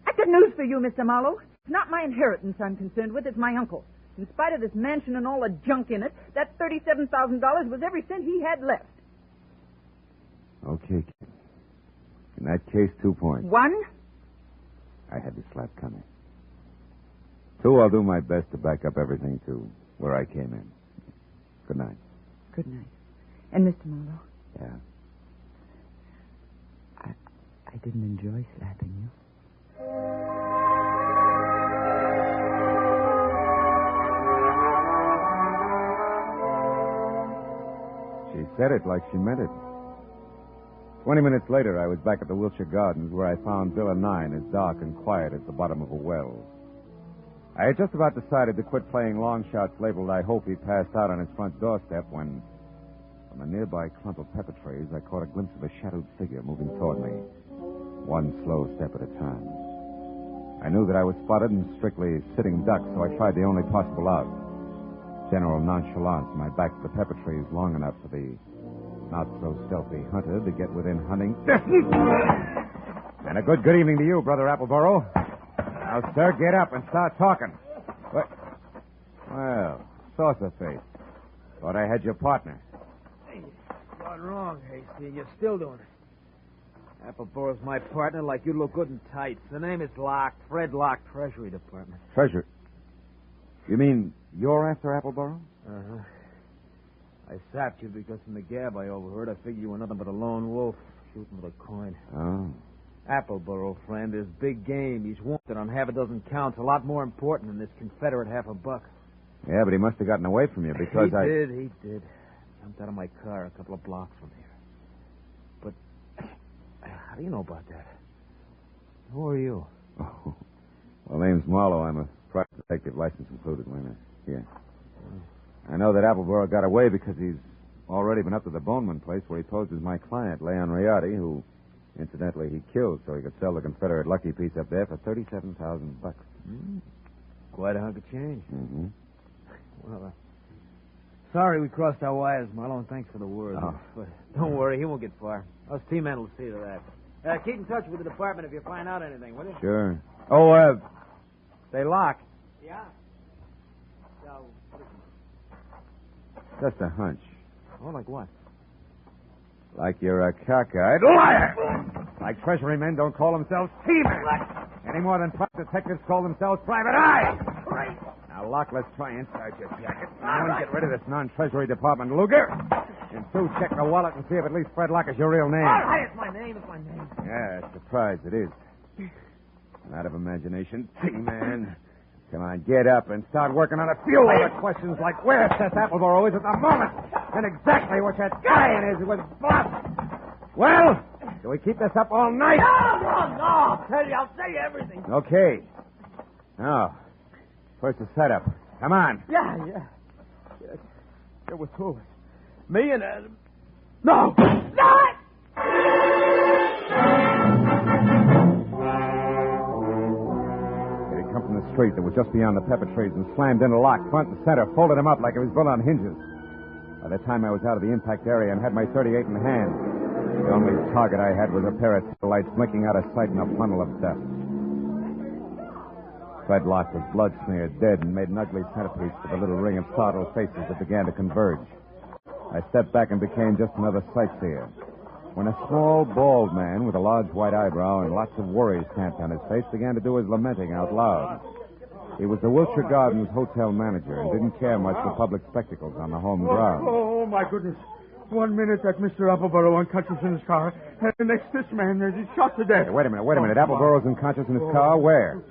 I've got news for you, Mr. Marlowe. It's not my inheritance I'm concerned with, it's my uncle. In spite of this mansion and all the junk in it, that $37,000 was every cent he had left. Okay, kid. In that case, 2 points. 1? I had the slap coming. 2, I'll do my best to back up everything to where I came in. Good night. Good night. And Mr. Marlowe? Yeah? I didn't enjoy slapping you. She said it like she meant it. 20 minutes later, I was back at the Wilshire Gardens where I found Villa 9 as dark and quiet as the bottom of a well. I had just about decided to quit playing long shots labeled I Hope He passed out on his front doorstep when, from a nearby clump of pepper trees, I caught a glimpse of a shadowed figure moving toward me, one slow step at a time. I knew that I was spotted and strictly sitting duck, so I tried the only possible out. General nonchalance, my back to the pepper trees long enough for the not-so-stealthy hunter to get within hunting distance. And a good evening to you, Brother Appleboro. Now, sir, get up and start talking. What? Well, saucer face. Thought I had your partner. Hey, you're going wrong, Hasty, and you're still doing it. Appleboro's my partner like you look good in tights. The name is Locke, Fred Locke, Treasury Department. Treasure? You mean you're after Appleboro? Uh-huh. I sapped you because from the gab I overheard, I figured you were nothing but a lone wolf shooting with a coin. Oh. Appleboro, friend, is big game. He's wanted on half a dozen counts, a lot more important than this Confederate $50. Yeah, but he must have gotten away from you because He did. Jumped out of my car a couple of blocks from here. But how do you know about that? Who are you? Oh. Well, name's Marlowe. I'm a private detective, license included. Wait a minute. Here. I know that Appleboro got away because he's already been up to the Boneman place where he poses my client, Leon Rayardi, who, incidentally, he killed so he could sell the Confederate lucky piece up there for $37,000. Quite a hunk of change. Mm-hmm. Well, sorry we crossed our wires, Marlowe, and thanks for the word. Oh. But don't worry, he won't get far. Us T-men will see to that. Keep in touch with the department if you find out anything, will you? Sure. Oh, say, Locke. Yeah? Just a hunch. Oh, like what? Like you're a cockeyed liar. Like Treasury men don't call themselves T-men. Any more than private detectives call themselves private eyes. Now, Locke, let's try inside your jacket. And 1, get rid of this non-Treasury Department lugger. And 2, check the wallet and see if at least Fred Locke is your real name. All right, it's my name. Yeah, surprise it is. Out of imagination, T-man. Come on, get up and start working on a few other questions like where Seth Appleboro is at the moment and exactly what that guy in is with bluff. Well, do we keep this up all night? No. I'll tell you. I'll say everything. Okay. Now, first the setup. Come on. Yeah. There were 2 of us. Me and... No! Come from the street that was just beyond the pepper trees and slammed into Locke front and center, folded him up like it was built on hinges. By the time I was out of the impact area and had my .38 in hand, the only target I had was a pair of lights blinking out of sight in a funnel of dust. Fred Locke was blood-smeared, dead, and made an ugly centerpiece for the little ring of startled faces that began to converge. I stepped back and became just another sightseer. When a small, bald man with a large white eyebrow and lots of worry stamped on his face began to do his lamenting out loud. He was the Wilshire Gardens hotel manager and didn't care much for public spectacles on the home ground. Oh, my goodness. 1 minute that Mr. Appleboro unconscious in his car, and the next this man is shot to death. Hey, wait a minute. Appleboro's unconscious in his car? Where?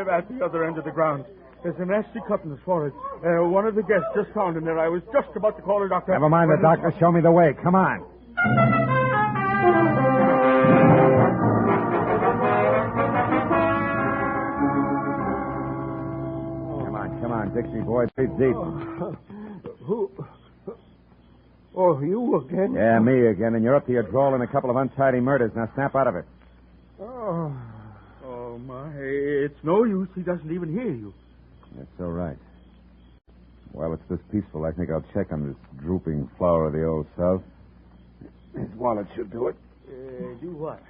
At the other end of the grounds. There's a nasty cut in his forehead. One of the guests just found him there. I was just about to call a doctor. Never mind the doctor. Show me the way. Come on. Dixie boy. Breathe deep. Who? Oh, you again? Yeah, me again. And you're up to your drawl in a couple of untidy murders. Now snap out of it. Oh, my. It's no use. He doesn't even hear you. That's all right. While it's this peaceful, I think I'll check on this drooping flower of the old South. His wallet should do it. Do what?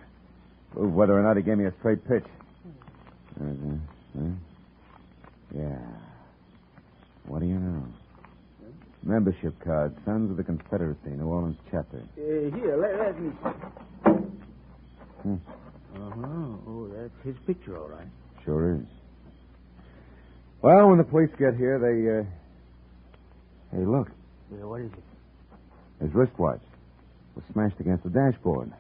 Prove whether or not he gave me a straight pitch. Yeah. What do you know? Membership card, Sons of the Confederacy, New Orleans chapter. Here, let me. Oh, that's his picture, all right. Sure is. Well, when the police get here, they, Hey, look. What is it? His wristwatch was smashed against the dashboard.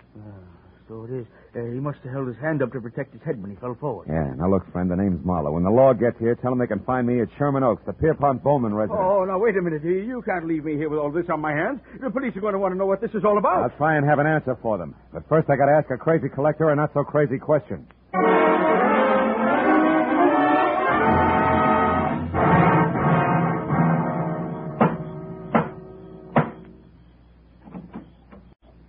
So it is. He must have held his hand up to protect his head when he fell forward. Yeah, now look, friend, the name's Marlowe. When the law gets here, tell them they can find me at Sherman Oaks, the Pierpont Bowman residence. Oh, now, wait a minute. You can't leave me here with all this on my hands. The police are going to want to know what this is all about. I'll try and have an answer for them. But first I got to ask a crazy collector a not-so-crazy question.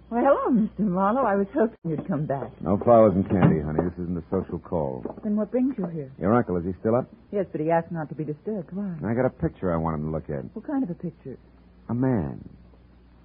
Well, hello, Mr. Marlowe. I was hoping you'd come back. No flowers and candy, honey. This isn't a social call. Then what brings you here? Your uncle, is he still up? Yes, but he asked not to be disturbed. Why? I got a picture I want him to look at. What kind of a picture? A man.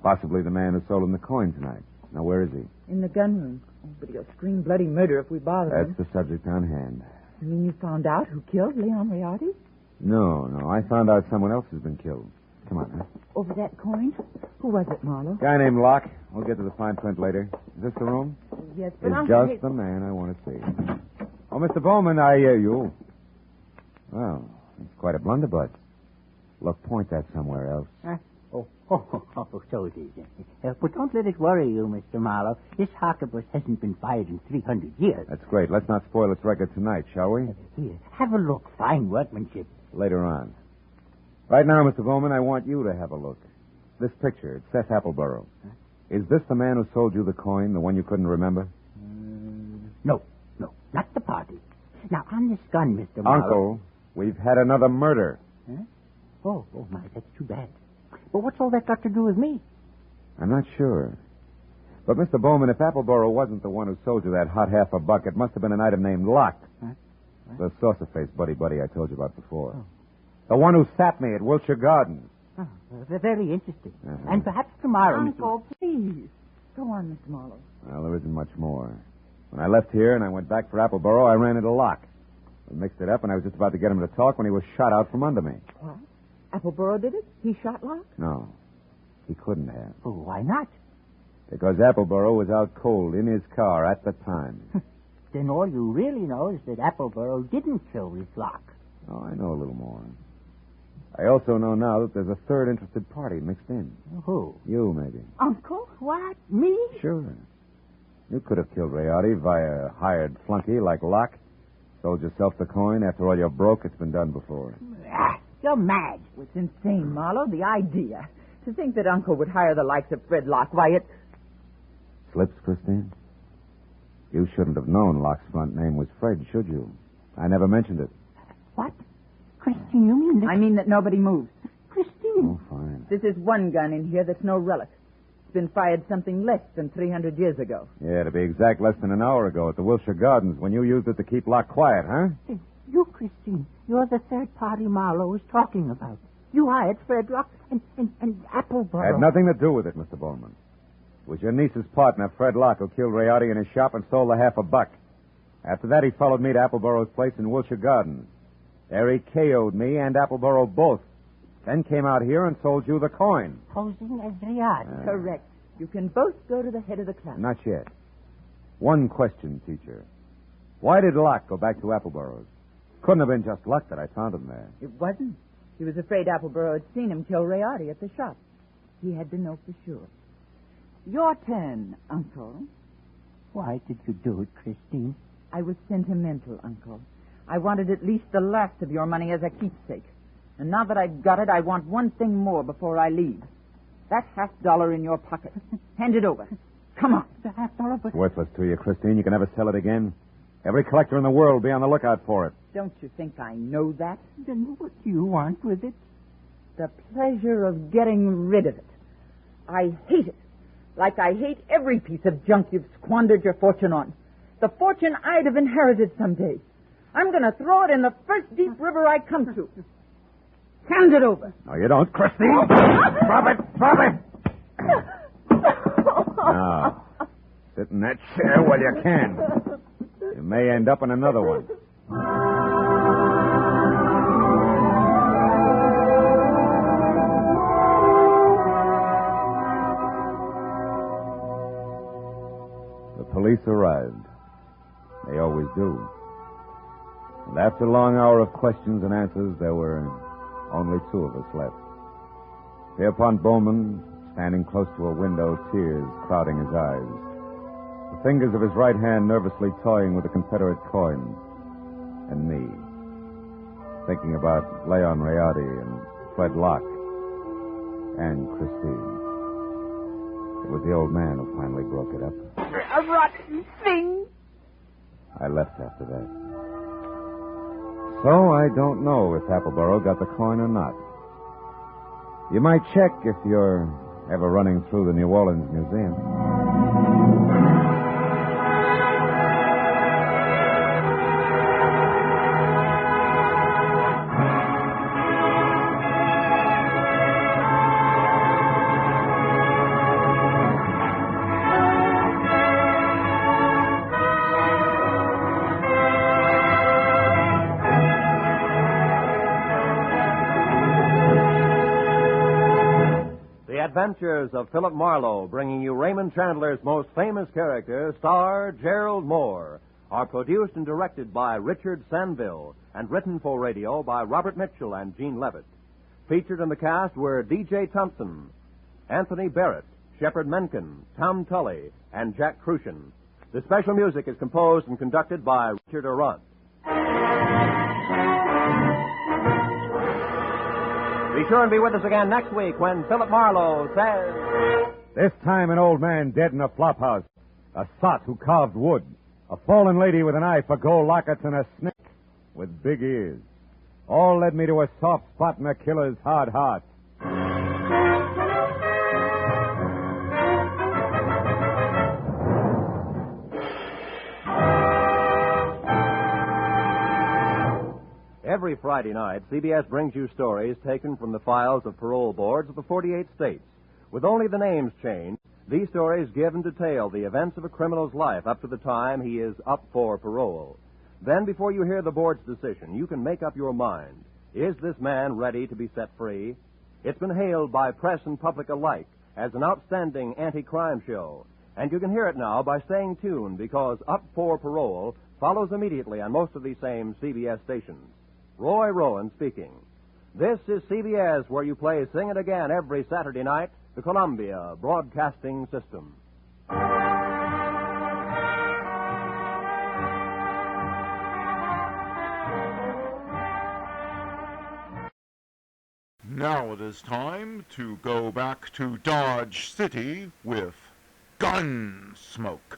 Possibly the man who sold him the coin tonight. Now, where is he? In the gun room. Oh, but he'll scream bloody murder if we bother him. That's the subject on hand. You mean you found out who killed Leon Riotti? No. I found out someone else has been killed. Come on, huh? Over that coin? Who was it, Marlowe? Guy named Locke. We'll get to the fine print later. Is this the room? Yes, but It's just the man I want to see. Oh, Mr. Bowman, I hear you. Well, it's quite a blunderbuss. Look, point that somewhere else. So it is. But don't let it worry you, Mr. Marlowe. This harquebus hasn't been fired in 300 years. That's great. Let's not spoil its record tonight, shall we? Here, have a look. Fine workmanship. Later on. Right now, Mr. Bowman, I want you to have a look. This picture, it's Seth Appleborough. Huh? Is this the man who sold you the coin, the one you couldn't remember? No, not the party. Now, on this gun, Mr. Marlowe... Uncle, we've had another murder. Huh? Oh, my, that's too bad. But what's all that got to do with me? I'm not sure. But, Mr. Bowman, if Appleborough wasn't the one who sold you that hot half a buck, it must have been an item named Locke. Huh? The saucer-faced buddy I told you about before. Oh. The one who sapped me at Wilshire Gardens. Oh, very interesting. And perhaps tomorrow... Uncle, please. Go on, Mr. Marlowe. Well, there isn't much more. When I left here and I went back for Appleborough, I ran into Locke. We mixed it up, and I was just about to get him to talk when he was shot out from under me. What? Appleborough did it? He shot Locke? No. He couldn't have. Oh, why not? Because Appleborough was out cold in his car at the time. Then all you really know is that Appleborough didn't kill this Locke. Oh, I know a little more. I also know now that there's a third interested party mixed in. Who? You, maybe. Uncle? What? Me? Sure. You could have killed Riotti via a hired flunky like Locke. Sold yourself the coin. After all, you're broke. It's been done before. You're mad. It's insane, Marlowe. The idea. To think that Uncle would hire the likes of Fred Locke. Why, it... Slips, Christine? You shouldn't have known Locke's front name was Fred, should you? I never mentioned it. What? Christine, you mean that... I mean that nobody moves. Christine. Oh, fine. This is one gun in here that's no relic. It's been fired something less than 300 years ago. Yeah, to be exact, less than an hour ago at the Wilshire Gardens when you used it to keep Locke quiet, huh? You, Christine, you're the third party Marlowe was talking about. You hired Fred Locke and Appleborough. Had nothing to do with it, Mr. Bowman. It was your niece's partner, Fred Locke, who killed Riotti in his shop and stole the half a buck. After that, he followed me to Appleborow's place in Wilshire Gardens. There he KO'd me and Appleborough both. Then came out here and sold you the coin. Posing as Riotti. Correct. You can both go to the head of the class. Not yet. One question, teacher. Why did Locke go back to Appleborow's? Couldn't have been just luck that I found him there. It wasn't. He was afraid Appleborough had seen him kill Riotti at the shop. He had to know for sure. Your turn, Uncle. Why did you do it, Christine? I was sentimental, Uncle. I wanted at least the last of your money as a keepsake. And now that I've got it, I want one thing more before I leave. That $50 in your pocket. Hand it over. Come on. The $50, but... Worthless to you, Christine. You can never sell it again. Every collector in the world will be on the lookout for it. Don't you think I know that? Then what do you want with it? The pleasure of getting rid of it. I hate it. Like I hate every piece of junk you've squandered your fortune on. The fortune I'd have inherited someday. I'm going to throw it in the first deep river I come to. Hand it over. No, you don't, Christy. Drop it! Drop it! Now, sit in that chair while you can. You may end up in another one. The police arrived. They always do. And after a long hour of questions and answers, there were only two of us left. Pierpont Bowman, standing close to a window, tears crowding his eyes. The fingers of his right hand nervously toying with the Confederate coin. And me, thinking about Leon Rayati and Fred Locke and Christine. It was the old man who finally broke it up. A rotten thing. I left after that. So I don't know if Appleboro got the coin or not. You might check if you're ever running through the New Orleans Museum. Adventures of Philip Marlowe, bringing you Raymond Chandler's most famous character, star Gerald Moore, are produced and directed by Richard Sanville and written for radio by Robert Mitchell and Gene Levitt. Featured in the cast were D.J. Thompson, Anthony Barrett, Shepard Menken, Tom Tully, and Jack Crucian. The special music is composed and conducted by Richard Arant. Be sure and be with us again next week when Philip Marlowe says... This time an old man dead in a flophouse, a sot who carved wood, a fallen lady with an eye for gold lockets, and a snake with big ears. All led me to a soft spot in a killer's hard heart. Every Friday night, CBS brings you stories taken from the files of parole boards of the 48 states. With only the names changed, these stories give and detail the events of a criminal's life up to the time he is up for parole. Then, before you hear the board's decision, you can make up your mind. Is this man ready to be set free? It's been hailed by press and public alike as an outstanding anti-crime show. And you can hear it now by staying tuned, because Up for Parole follows immediately on most of these same CBS stations. Roy Rowan speaking. This is CBS, where you play Sing It Again every Saturday night, the Columbia Broadcasting System. Now it is time to go back to Dodge City with Gunsmoke.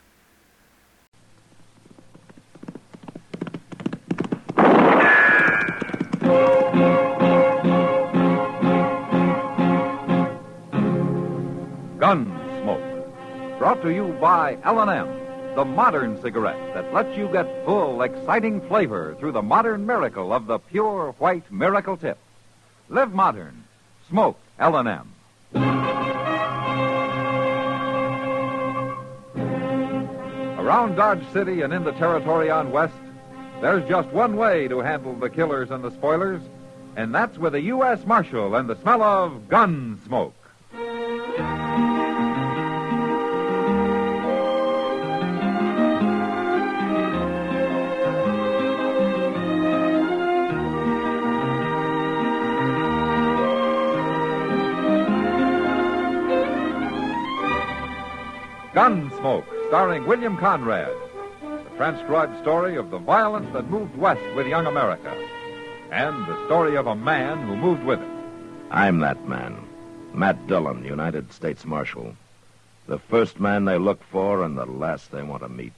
Gunsmoke, brought to you by L&M, the modern cigarette that lets you get full, exciting flavor through the modern miracle of the pure white Miracle Tip. Live modern. Smoke L&M. Around Dodge City and in the territory on West, there's just one way to handle the killers and the spoilers, and that's with a U.S. Marshal and the smell of Gunsmoke. Gunsmoke, starring William Conrad. The transcribed story of the violence that moved west with young America. And the story of a man who moved with it. I'm that man. Matt Dillon, United States Marshal. The first man they look for and the last they want to meet.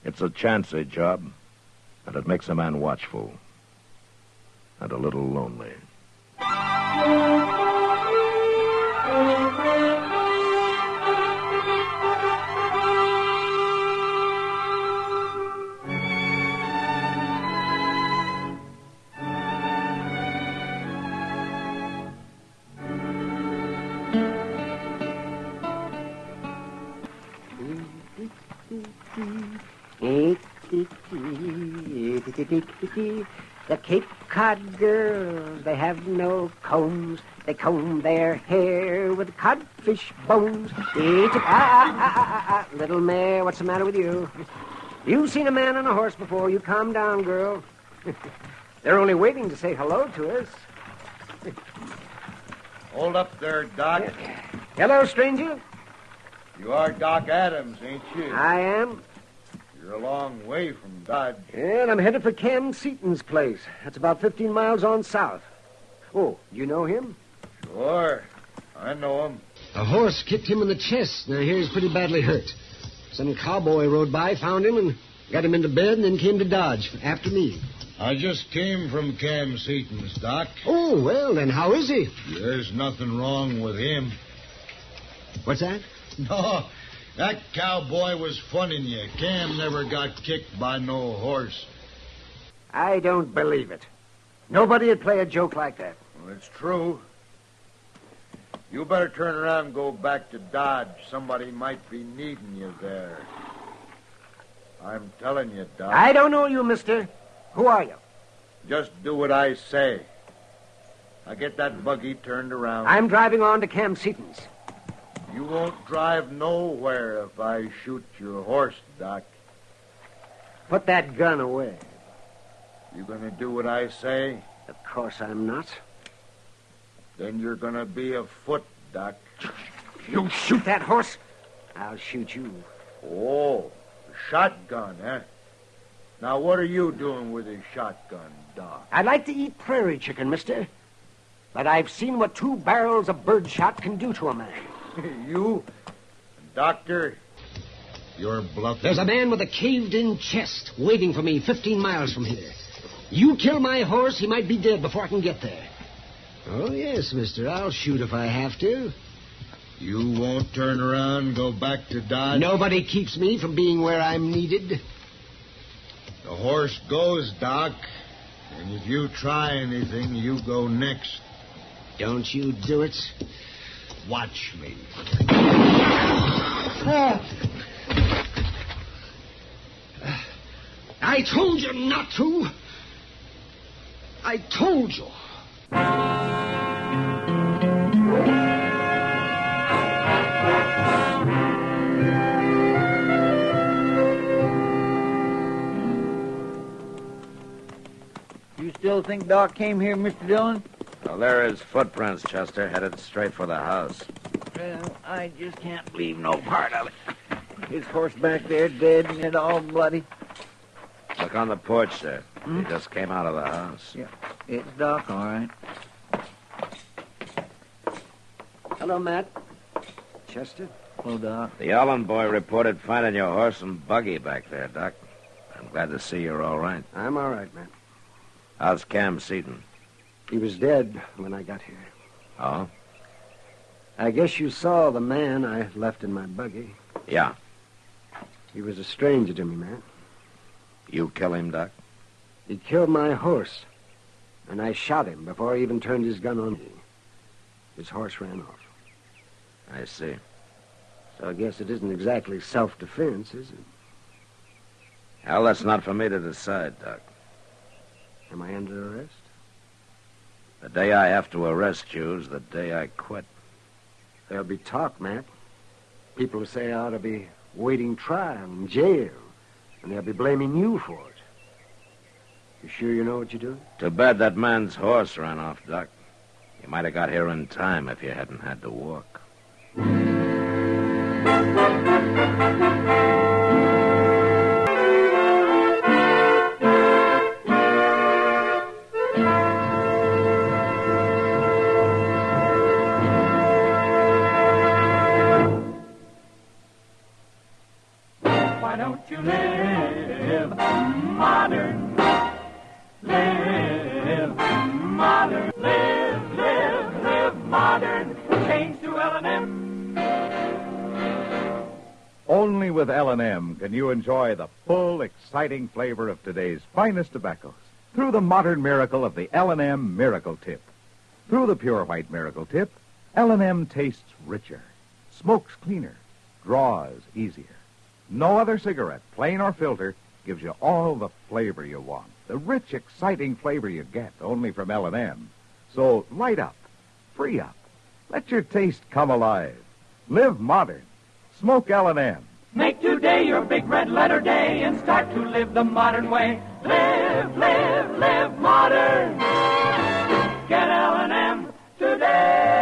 It's a chancy job. And it makes a man watchful and a little lonely. The Cape Cod girls, they have no combs. They comb their hair with codfish bones. Little mare, what's the matter with you? You've seen a man on a horse before. You calm down, girl. They're only waiting to say hello to us. Hold up there, Doc. Hello, stranger. You are Doc Adams, ain't you? I am. You're a long way from Dodge. And I'm headed for Cam Seaton's place. That's about 15 miles on south. Oh, you know him? Sure. I know him. A horse kicked him in the chest. Now, here he's pretty badly hurt. Some cowboy rode by, found him, and got him into bed, and then came to Dodge after me. I just came from Cam Seaton's, Doc. Oh, well, then how is he? There's nothing wrong with him. What's that? No, that cowboy was funning you. Cam never got kicked by no horse. I don't believe it. Nobody would play a joke like that. Well, it's true. You better turn around and go back to Dodge. Somebody might be needing you there. I'm telling you, Doc. I don't know you, mister. Who are you? Just do what I say. Now get that buggy turned around. I'm driving on to Cam Seaton's. You won't drive nowhere if I shoot your horse, Doc. Put that gun away. You gonna do what I say? Of course I'm not. Then you're gonna be afoot, Doc. You shoot that horse, I'll shoot you. Oh, a shotgun, eh? Now, what are you doing with a shotgun, Doc? I like to eat prairie chicken, mister. But I've seen what 2 barrels of birdshot can do to a man. You? Doctor, you're bluffing. There's a man with a caved-in chest waiting for me 15 miles from here. You kill my horse, he might be dead before I can get there. Oh, yes, mister. I'll shoot if I have to. You won't turn around and go back to Dodge? Nobody keeps me from being where I'm needed. The horse goes, Doc. And if you try anything, you go next. Don't you do it. Watch me. I told you not to. I told you. You still think Doc came here, Mr. Dillon? Well, there are his footprints, Chester, headed straight for the house. Well, I just can't believe no part of it. His horse back there dead and it all bloody. Look on the porch there. He just came out of the house. Yeah, it's Doc, all right. Hello, Matt. Chester? Hello, Doc. The Allen boy reported finding your horse and buggy back there, Doc. I'm glad to see you're all right. I'm all right, Matt. How's Cam Seaton? He was dead when I got here. Oh? I guess you saw the man I left in my buggy. Yeah. He was a stranger to me, Matt. You kill him, Doc? He killed my horse, and I shot him before he even turned his gun on me. His horse ran off. I see. So I guess it isn't exactly self-defense, is it? Well, that's not for me to decide, Doc. Am I under arrest? The day I have to arrest you is the day I quit. There'll be talk, Matt. People will say I ought to be waiting trial in jail, and they'll be blaming you for it. You sure you know what you're doing? Too bad that man's horse ran off, Doc. You might have got here in time if you hadn't had to walk. Why don't you live modern? Live modern. Live modern. Change to L&M. Only with L&M can you enjoy the full, exciting flavor of today's finest tobaccos through the modern miracle of the L&M Miracle Tip. Through the pure white Miracle Tip, L&M tastes richer, smokes cleaner, draws easier. No other cigarette, plain or filter, gives you all the flavor you want. The rich, exciting flavor you get only from L&M. So light up, free up, let your taste come alive. Live modern. Smoke L&M. Make today your big red letter day and start to live the modern way. Live modern. Get L&M today.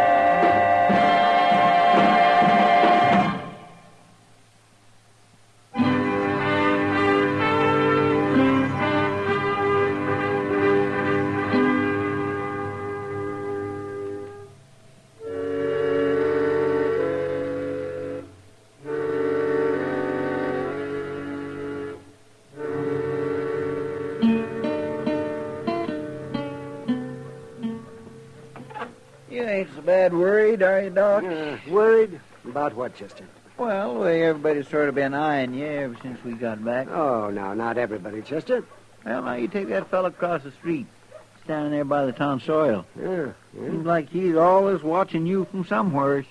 You ain't so bad worried, are you, Doc? Worried? About what, Chester? Well, the way everybody's sort of been eyeing you ever since we got back. Oh, no, not everybody, Chester. Well, now you take that fella across the street, standing there by the tonsorial. Yeah. Seems like he's always watching you from somewheres.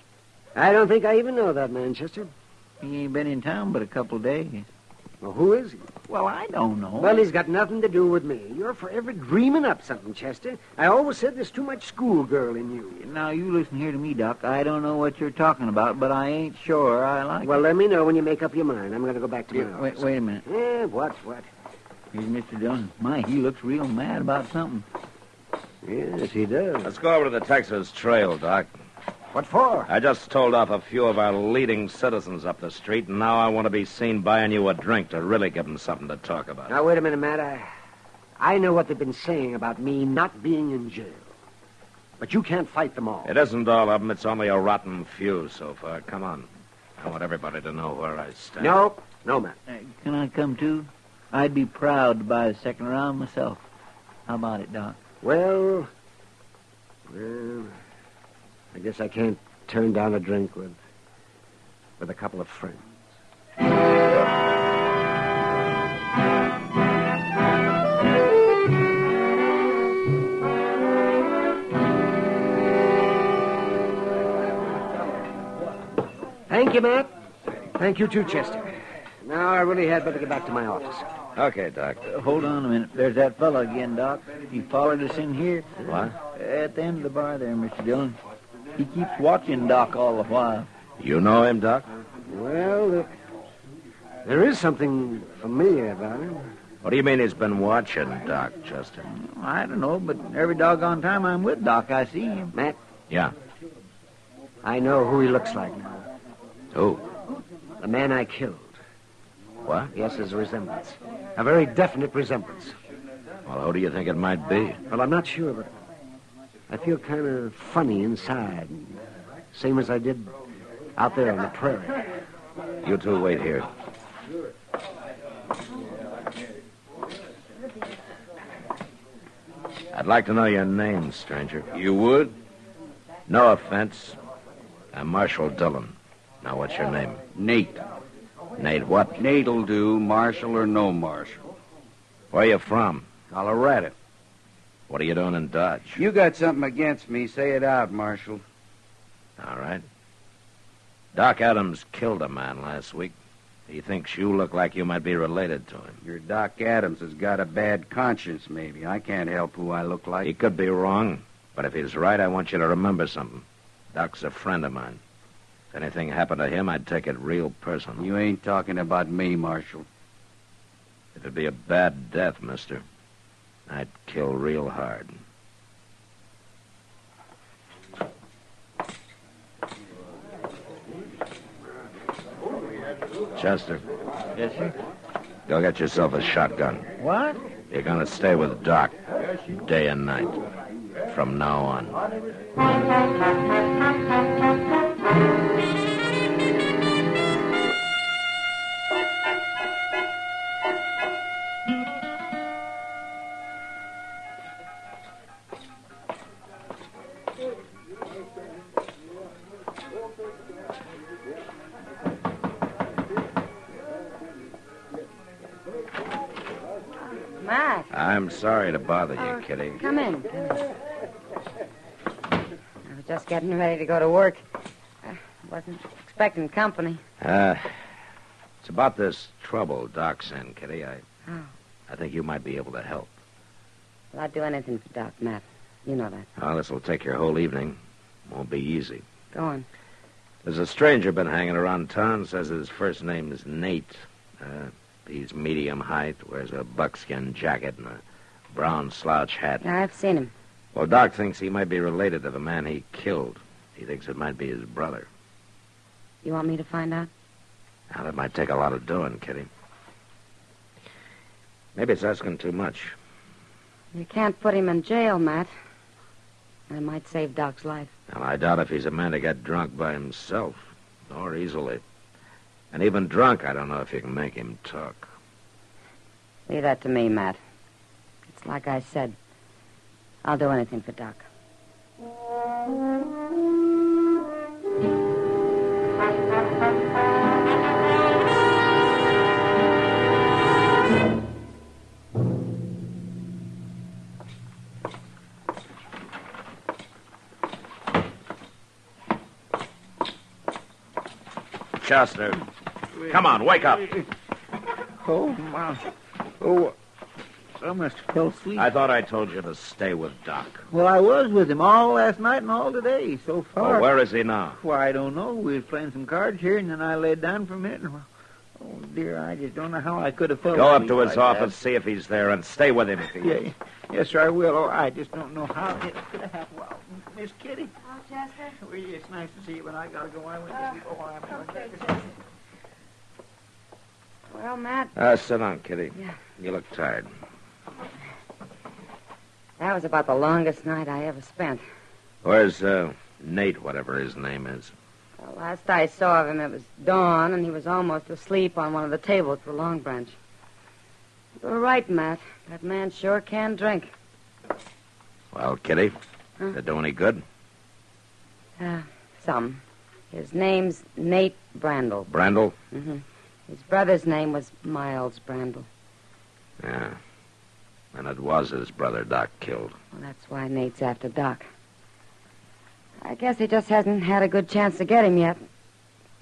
I don't think I even know that man, Chester. He ain't been in town but a couple of days. Well, who is he? Well, I don't know. Well, he's got nothing to do with me. You're forever dreaming up something, Chester. I always said there's too much schoolgirl in you. Now, you listen here to me, Doc. I don't know what you're talking about, but I ain't sure I like Well, it. let me know when you make up your mind. I'm going to go back to my office. Wait a minute. What? Here's Mr. Dillon. He looks real mad about something. Yes, he does. Let's go over to the Texas Trail, Doc. What for? I just told off a few of our leading citizens up the street, and now I want to be seen buying you a drink to really give them something to talk about. Now, wait a minute, Matt. I know what they've been saying about me not being in jail. But you can't fight them all. It isn't all of them. It's only a rotten few so far. Come on. I want everybody to know where I stand. No, Matt. Can I come too? I'd be proud to buy the second round myself. How about it, Doc? Well, I guess I can't turn down a drink with a couple of friends. Thank you, Matt. Thank you, too, Chester. Now, I really had better get back to my office. Okay, Doc. Hold on a minute. There's that fella again, Doc. He followed us in here. What? At the end of the bar there, Mr. Dillon. He keeps watching Doc all the while. You know him, Doc? Well, there is something familiar about him. What do you mean he's been watching, Doc, Chester? I don't know, but every doggone time I'm with Doc, I see him. Matt? Yeah. I know who he looks like now. Who? The man I killed. What? Yes, there's a resemblance. A very definite resemblance. Well, who do you think it might be? Well, I'm not sure, but I feel kind of funny inside. Same as I did out there on the prairie. You two wait here. I'd like to know your name, stranger. You would? No offense. I'm Marshal Dillon. Now, what's your name? Nate. Nate what? Nate'll do, marshal or no marshal. Where you from? Colorado. What are you doing in Dodge? You got something against me, say it out, Marshal. All right. Doc Adams killed a man last week. He thinks you look like you might be related to him. Your Doc Adams has got a bad conscience, maybe. I can't help who I look like. He could be wrong, but if he's right, I want you to remember something. Doc's a friend of mine. If anything happened to him, I'd take it real personal. You ain't talking about me, Marshal. It'd be a bad death, mister. I'd kill real hard. Chester. Yes, sir? Go get yourself a shotgun. What? You're going to stay with Doc day and night from now on. I'm sorry to bother you, Kitty. Come in. I was just getting ready to go to work. I wasn't expecting company. It's about this trouble Doc's in, Kitty. I Oh. think you might be able to help. Well, I'd do anything for Doc, Matt. You know that. Well, this will take your whole evening. Won't be easy. Go on. There's a stranger been hanging around town. Says his first name is Nate. He's medium height, wears a buckskin jacket and a brown slouch hat. Yeah, I've seen him. Well, Doc thinks he might be related to the man he killed. He thinks it might be his brother. You want me to find out? Now, that might take a lot of doing, Kitty. Maybe it's asking too much. You can't put him in jail, Matt. That might save Doc's life. Well, I doubt if he's a man to get drunk by himself, or easily. And even drunk, I don't know if you can make him talk. Leave that to me, Matt. It's like I said. I'll do anything for Doc. Chester, come on, wake up. Oh, my. Oh, I must have fell asleep. I thought I told you to stay with Doc. Well, I was with him all last night and all today, so far. Oh, where is he now? Why, I don't know. We was playing some cards here, and then I laid down for a minute. And, oh, dear, I just don't know how I could have fell Go up asleep to his like office, see if he's there, and stay with him if he is. Yeah, yes, sir, I will. Oh, I just don't know how it could have happened. Well, Miss Kitty. Oh, Chester? Well, it's nice to see you, but I got to go. I went to sleep a while. Okay, Chester. Well, Matt. Sit down, Kitty. Yeah. You look tired. That was about the longest night I ever spent. Where's Nate, whatever his name is? Well, last I saw of him, it was dawn, and he was almost asleep on one of the tables at the Long Branch. You were right, Matt. That man sure can drink. Well, Kitty, did it do any good? Some. His name's Nate Brandel. Brandel? Mm-hmm. His brother's name was Miles Brandel. Yeah. And it was his brother Doc killed. Well, that's why Nate's after Doc. I guess he just hasn't had a good chance to get him yet.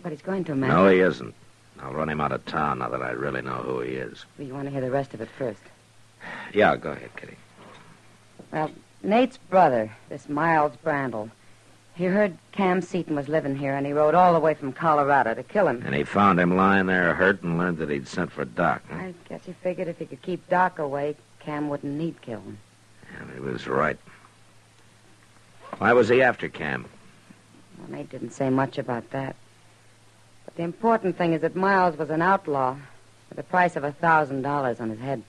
But he's going to, Matt. No, he isn't. I'll run him out of town now that I really know who he is. Well, you want to hear the rest of it first? Yeah, go ahead, Kitty. Well, Nate's brother, this Miles Brandel, he heard Cam Seaton was living here, and he rode all the way from Colorado to kill him. And he found him lying there hurt and learned that he'd sent for Doc. Huh? I guess he figured if he could keep Doc away, Cam wouldn't need kill him. And he was right. Why was he after Cam? Well, Nate didn't say much about that. But the important thing is that Miles was an outlaw with a price of $1,000 on his head.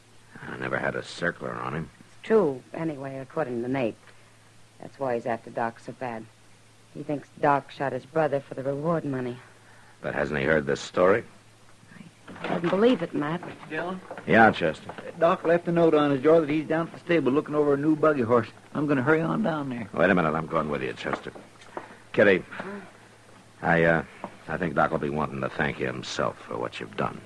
I never had a circler on him. It's true, anyway, according to Nate. That's why he's after Doc so bad. He thinks Doc shot his brother for the reward money. But hasn't he heard this story? I doesn't believe it, Matt. Dillon? Yeah, Chester. Doc left a note on his door that he's down at the stable looking over a new buggy horse. I'm going to hurry on down there. Wait a minute, I'm going with you, Chester. Kitty, I think Doc will be wanting to thank you himself for what you've done.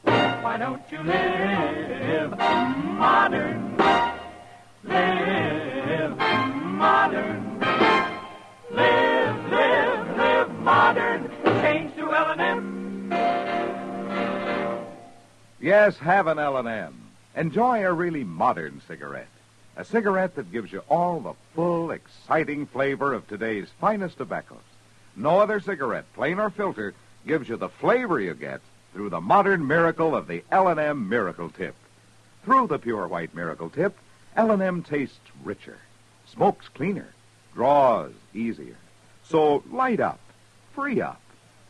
Why don't you live modern? Live modern. Live modern. Change to L&M. Yes, have an L&M. Enjoy a really modern cigarette. A cigarette that gives you all the full, exciting flavor of today's finest tobaccos. No other cigarette, plain or filter, gives you the flavor you get through the modern miracle of the L&M Miracle Tip. Through the pure white Miracle Tip, L&M tastes richer, smokes cleaner, draws easier. So light up, free up,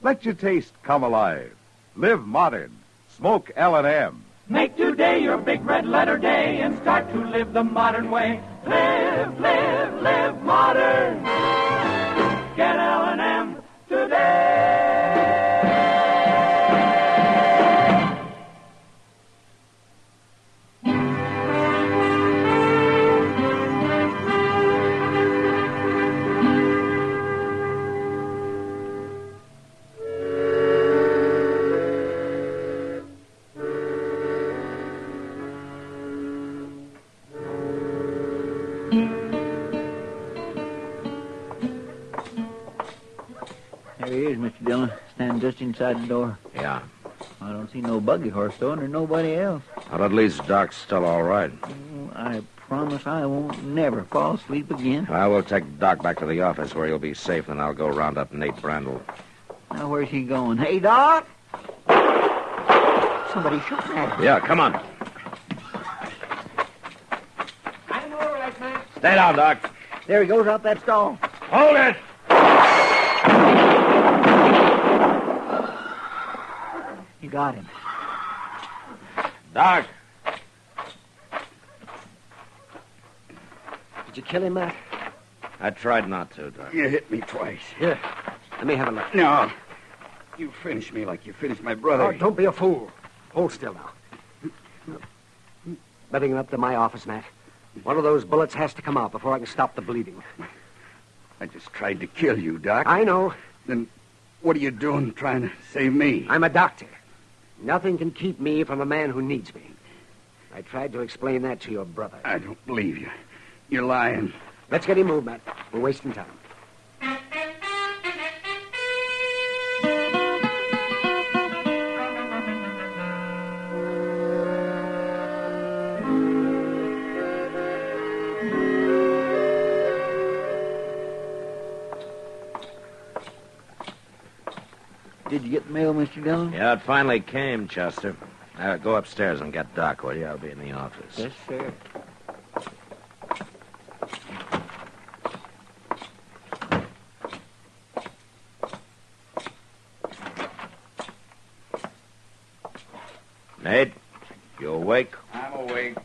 let your taste come alive. Live modern, smoke L&M. Make today your big red letter day and start to live the modern way. Live modern. Get L&M today. just inside the door? Yeah. I don't see no buggy horse, though, and there's nobody else. Well, at least Doc's still all right. Oh, I promise I won't never fall asleep again. I will take Doc back to the office where he'll be safe, and I'll go round up Nate Brandel. Now, where's he going? Hey, Doc! Somebody shot at him. Yeah, come on. I'm all right, man. Stay down, Doc. There he goes out that stall. Hold it! You got him. Doc. Did you kill him, Matt? I tried not to, Doc. You hit me twice. Here, let me have a look. No. You finished me like you finished my brother. Oh, don't be a fool. Hold still now. Bedding him up to my office, Matt. One of those bullets has to come out before I can stop the bleeding. I just tried to kill you, Doc. I know. Then what are you doing trying to save me? I'm a doctor. Nothing can keep me from a man who needs me. I tried to explain that to your brother. I don't believe you. You're lying. Let's get him moved, Matt. We're wasting time. Did you get the mail, Mr. Dillon? Yeah, it finally came, Chester. Go upstairs and get Doc, will you? I'll be in the office. Yes, sir. Nate, you awake? I'm awake.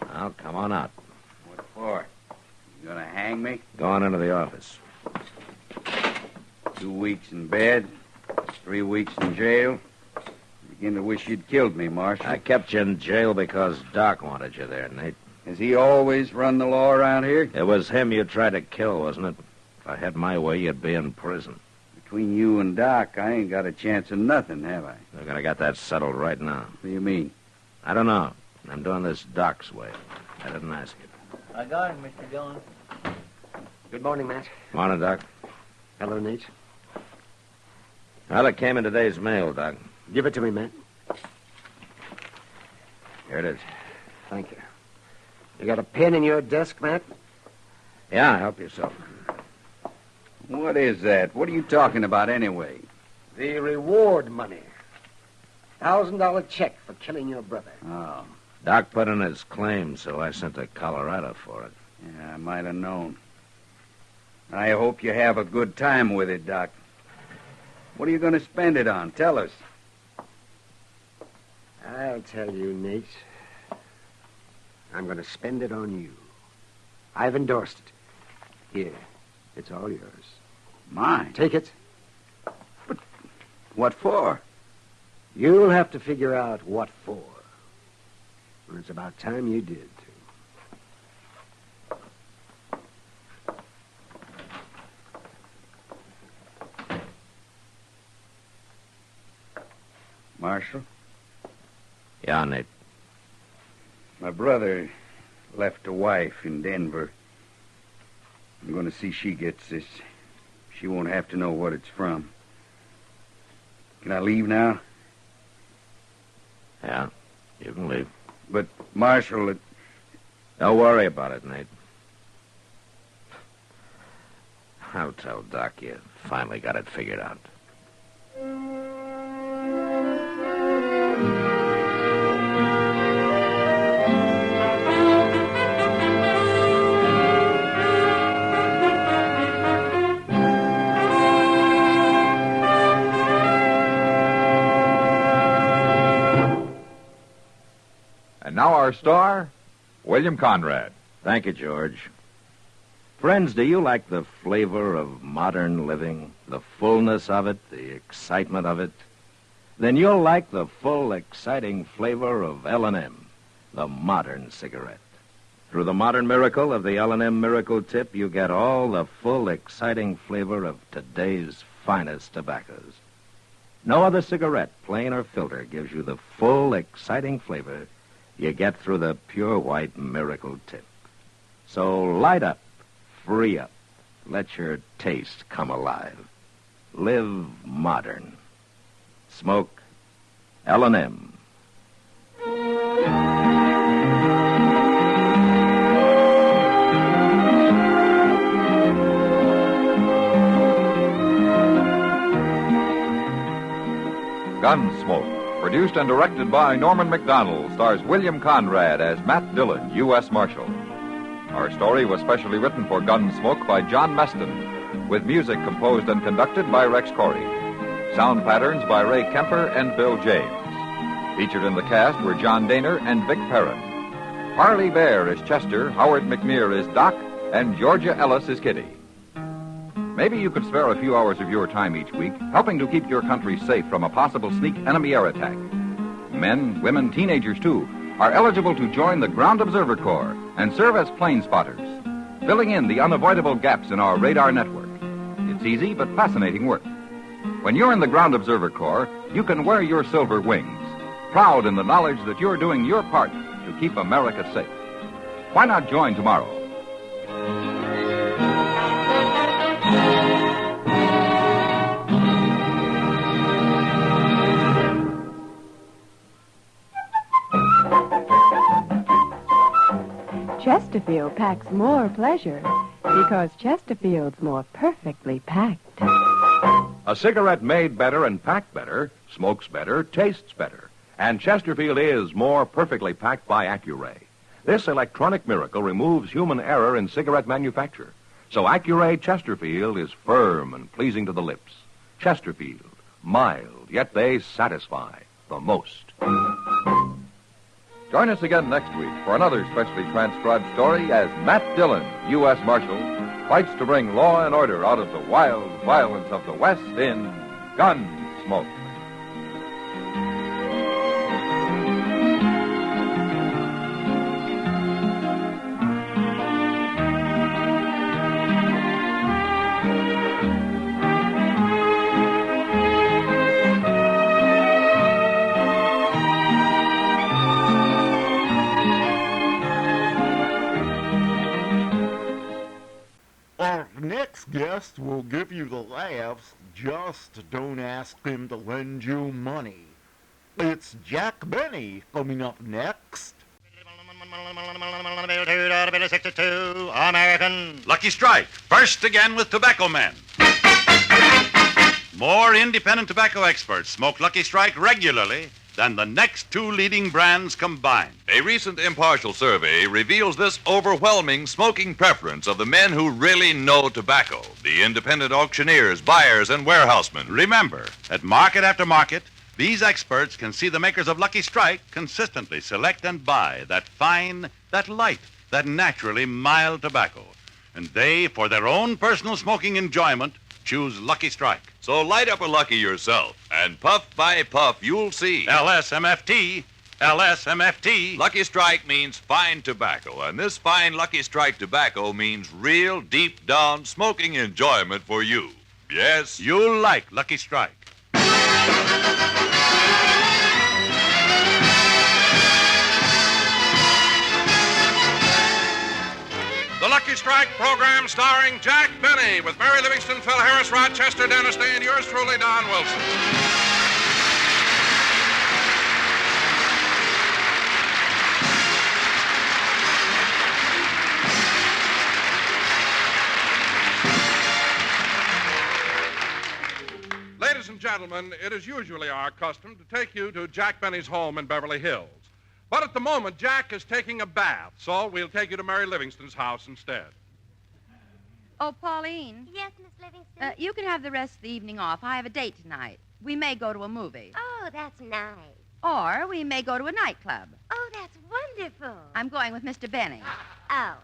Well, come on out. What for? You gonna hang me? Go on into the office. 2 weeks in bed, 3 weeks in jail. Begin to wish you'd killed me, Marshal. I kept you in jail because Doc wanted you there, Nate. Has he always run the law around here? It was him you tried to kill, wasn't it? If I had my way, you'd be in prison. Between you and Doc, I ain't got a chance of nothing, have I? We're going to get that settled right now. What do you mean? I don't know. I'm doing this Doc's way. I didn't ask you. I got him, Mr. Dillon. Good morning, Matt. Morning, Doc. Hello, Nate. Well, it came in today's mail, Doc. Give it to me, Matt. Here it is. Thank you. You got a pen in your desk, Matt? Yeah, help yourself. What is that? What are you talking about anyway? The reward money. $1,000 check for killing your brother. Oh. Doc put in his claim, so I sent to Colorado for it. Yeah, I might have known. I hope you have a good time with it, Doc. What are you going to spend it on? Tell us. I'll tell you, Nate. I'm going to spend it on you. I've endorsed it. Here, it's all yours. Mine? Take it. But what for? You'll have to figure out what for. And it's about time you did, Marshal? Yeah, Nate. My brother left a wife in Denver. I'm going to see she gets this. She won't have to know what it's from. Can I leave now? Yeah, you can leave. But, Marshal, Don't worry about it, Nate. I'll tell Doc you finally got it figured out. And now our star, William Conrad. Thank you, George. Friends, do you like the flavor of modern living, the fullness of it, the excitement of it? Then you'll like the full, exciting flavor of L&M, the modern cigarette. Through the modern miracle of the L&M Miracle Tip, you get all the full, exciting flavor of today's finest tobaccos. No other cigarette, plain or filter, gives you the full, exciting flavor you get through the pure white Miracle Tip. So light up, free up, Let your taste come alive. Live modern. Smoke L&M. Gunsmoke, produced and directed by Norman Macdonald, stars William Conrad as Matt Dillon, U.S. Marshal. Our story was specially written for Gunsmoke by John Meston, with music composed and conducted by Rex Corey. Sound patterns by Ray Kemper and Bill James. Featured in the cast were John Daner and Vic Perrin. Harley Bear is Chester, Howard McNear is Doc, and Georgia Ellis is Kitty. Maybe you could spare a few hours of your time each week, helping to keep your country safe from a possible sneak enemy air attack. Men, women, teenagers, too, are eligible to join the Ground Observer Corps and serve as plane spotters, filling in the unavoidable gaps in our radar network. It's easy but fascinating work. When you're in the Ground Observer Corps, you can wear your silver wings, proud in the knowledge that you're doing your part to keep America safe. Why not join tomorrow? Chesterfield packs more pleasure because Chesterfield's more perfectly packed. A cigarette made better and packed better, smokes better, tastes better. And Chesterfield is more perfectly packed by Accuray. This electronic miracle removes human error in cigarette manufacture. So Accuray Chesterfield is firm and pleasing to the lips. Chesterfield, mild, yet they satisfy the most. Join us again next week for another specially transcribed story as Matt Dillon, U.S. Marshal, fights to bring law and order out of the wild violence of the West in Gunsmoke. Our next guest will give you the laughs, just don't ask him to lend you money. It's Jack Benny coming up next. American. Lucky Strike, first again with Tobacco Men. More independent tobacco experts smoke Lucky Strike regularly than the next two leading brands combined. A recent impartial survey reveals this overwhelming smoking preference of the men who really know tobacco, the independent auctioneers, buyers, and warehousemen. Remember, at market after market, these experts can see the makers of Lucky Strike consistently select and buy that fine, that light, that naturally mild tobacco. And they, for their own personal smoking enjoyment, choose Lucky Strike. So light up a Lucky yourself, and puff by puff, you'll see. LSMFT, LSMFT. Lucky Strike means fine tobacco, and this fine Lucky Strike tobacco means real, deep-down smoking enjoyment for you. Yes? You'll like Lucky Strike. The Lucky Strike program starring Jack Benny with Mary Livingston, Phil Harris, Rochester, Dennis Day, and yours truly, Don Wilson. Ladies and gentlemen, it is usually our custom to take you to Jack Benny's home in Beverly Hills. But at the moment, Jack is taking a bath, so we'll take you to Mary Livingston's house instead. Oh, Pauline. Yes, Miss Livingston? You can have the rest of the evening off. I have a date tonight. We may go to a movie. Oh, that's nice. Or we may go to a nightclub. Oh, that's wonderful. I'm going with Mr. Benny. Oh.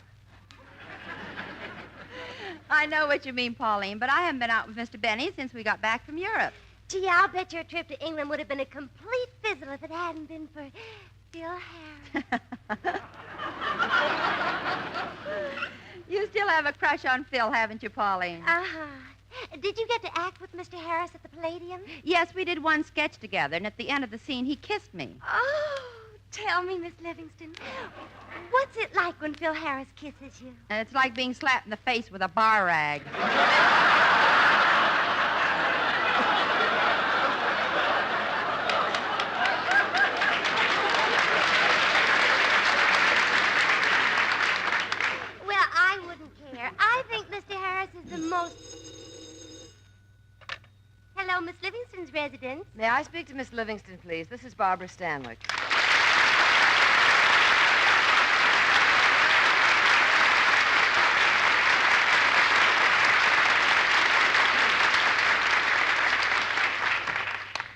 I know what you mean, Pauline, but I haven't been out with Mr. Benny since we got back from Europe. Gee, I'll bet your trip to England would have been a complete fizzle if it hadn't been for Phil Harris. You still have a crush on Phil, haven't you, Pauline? Uh-huh. Did you get to act with Mr. Harris at the Palladium? Yes, we did one sketch together, and at the end of the scene, he kissed me. Oh, Tell me, Miss Livingston, what's it like when Phil Harris kisses you? It's like being slapped in the face with a bar rag. Well, I wouldn't care. I think Mr. Harris is the most... Hello, Miss Livingston's residence. May I speak to Miss Livingston, please? This is Barbara Stanwyck.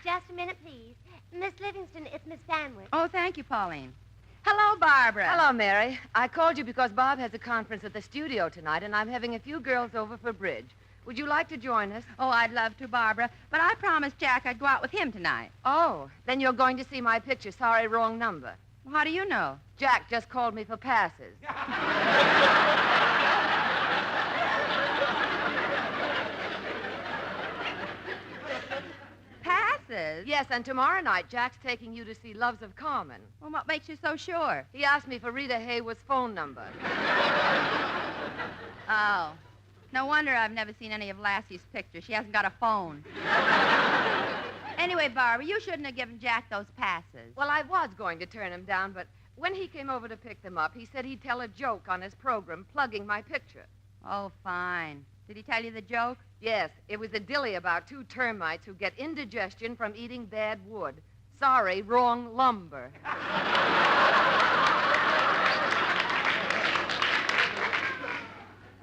Just a minute, please. Miss Livingston, it's Miss Stanwyck. Oh, thank you, Pauline. Hello, Barbara. Hello, Mary. I called you because Bob has a conference at the studio tonight, and I'm having a few girls over for bridge. Would you like to join us? Oh, I'd love to, Barbara. But I promised Jack I'd go out with him tonight. Oh, then you're going to see my picture. Sorry, wrong number. Well, how do you know? Jack just called me for passes. Passes? Yes, and tomorrow night, Jack's taking you to see Loves of Carmen. Well, what makes you so sure? He asked me for Rita Hayworth's phone number. Oh. No wonder I've never seen any of Lassie's pictures. She hasn't got a phone. Anyway, Barbara, you shouldn't have given Jack those passes. Well, I was going to turn him down, but when he came over to pick them up, he said he'd tell a joke on his program, plugging my picture. Oh, fine. Did he tell you the joke? Yes, it was a dilly about 2 termites who get indigestion from eating bad wood. Sorry, wrong lumber.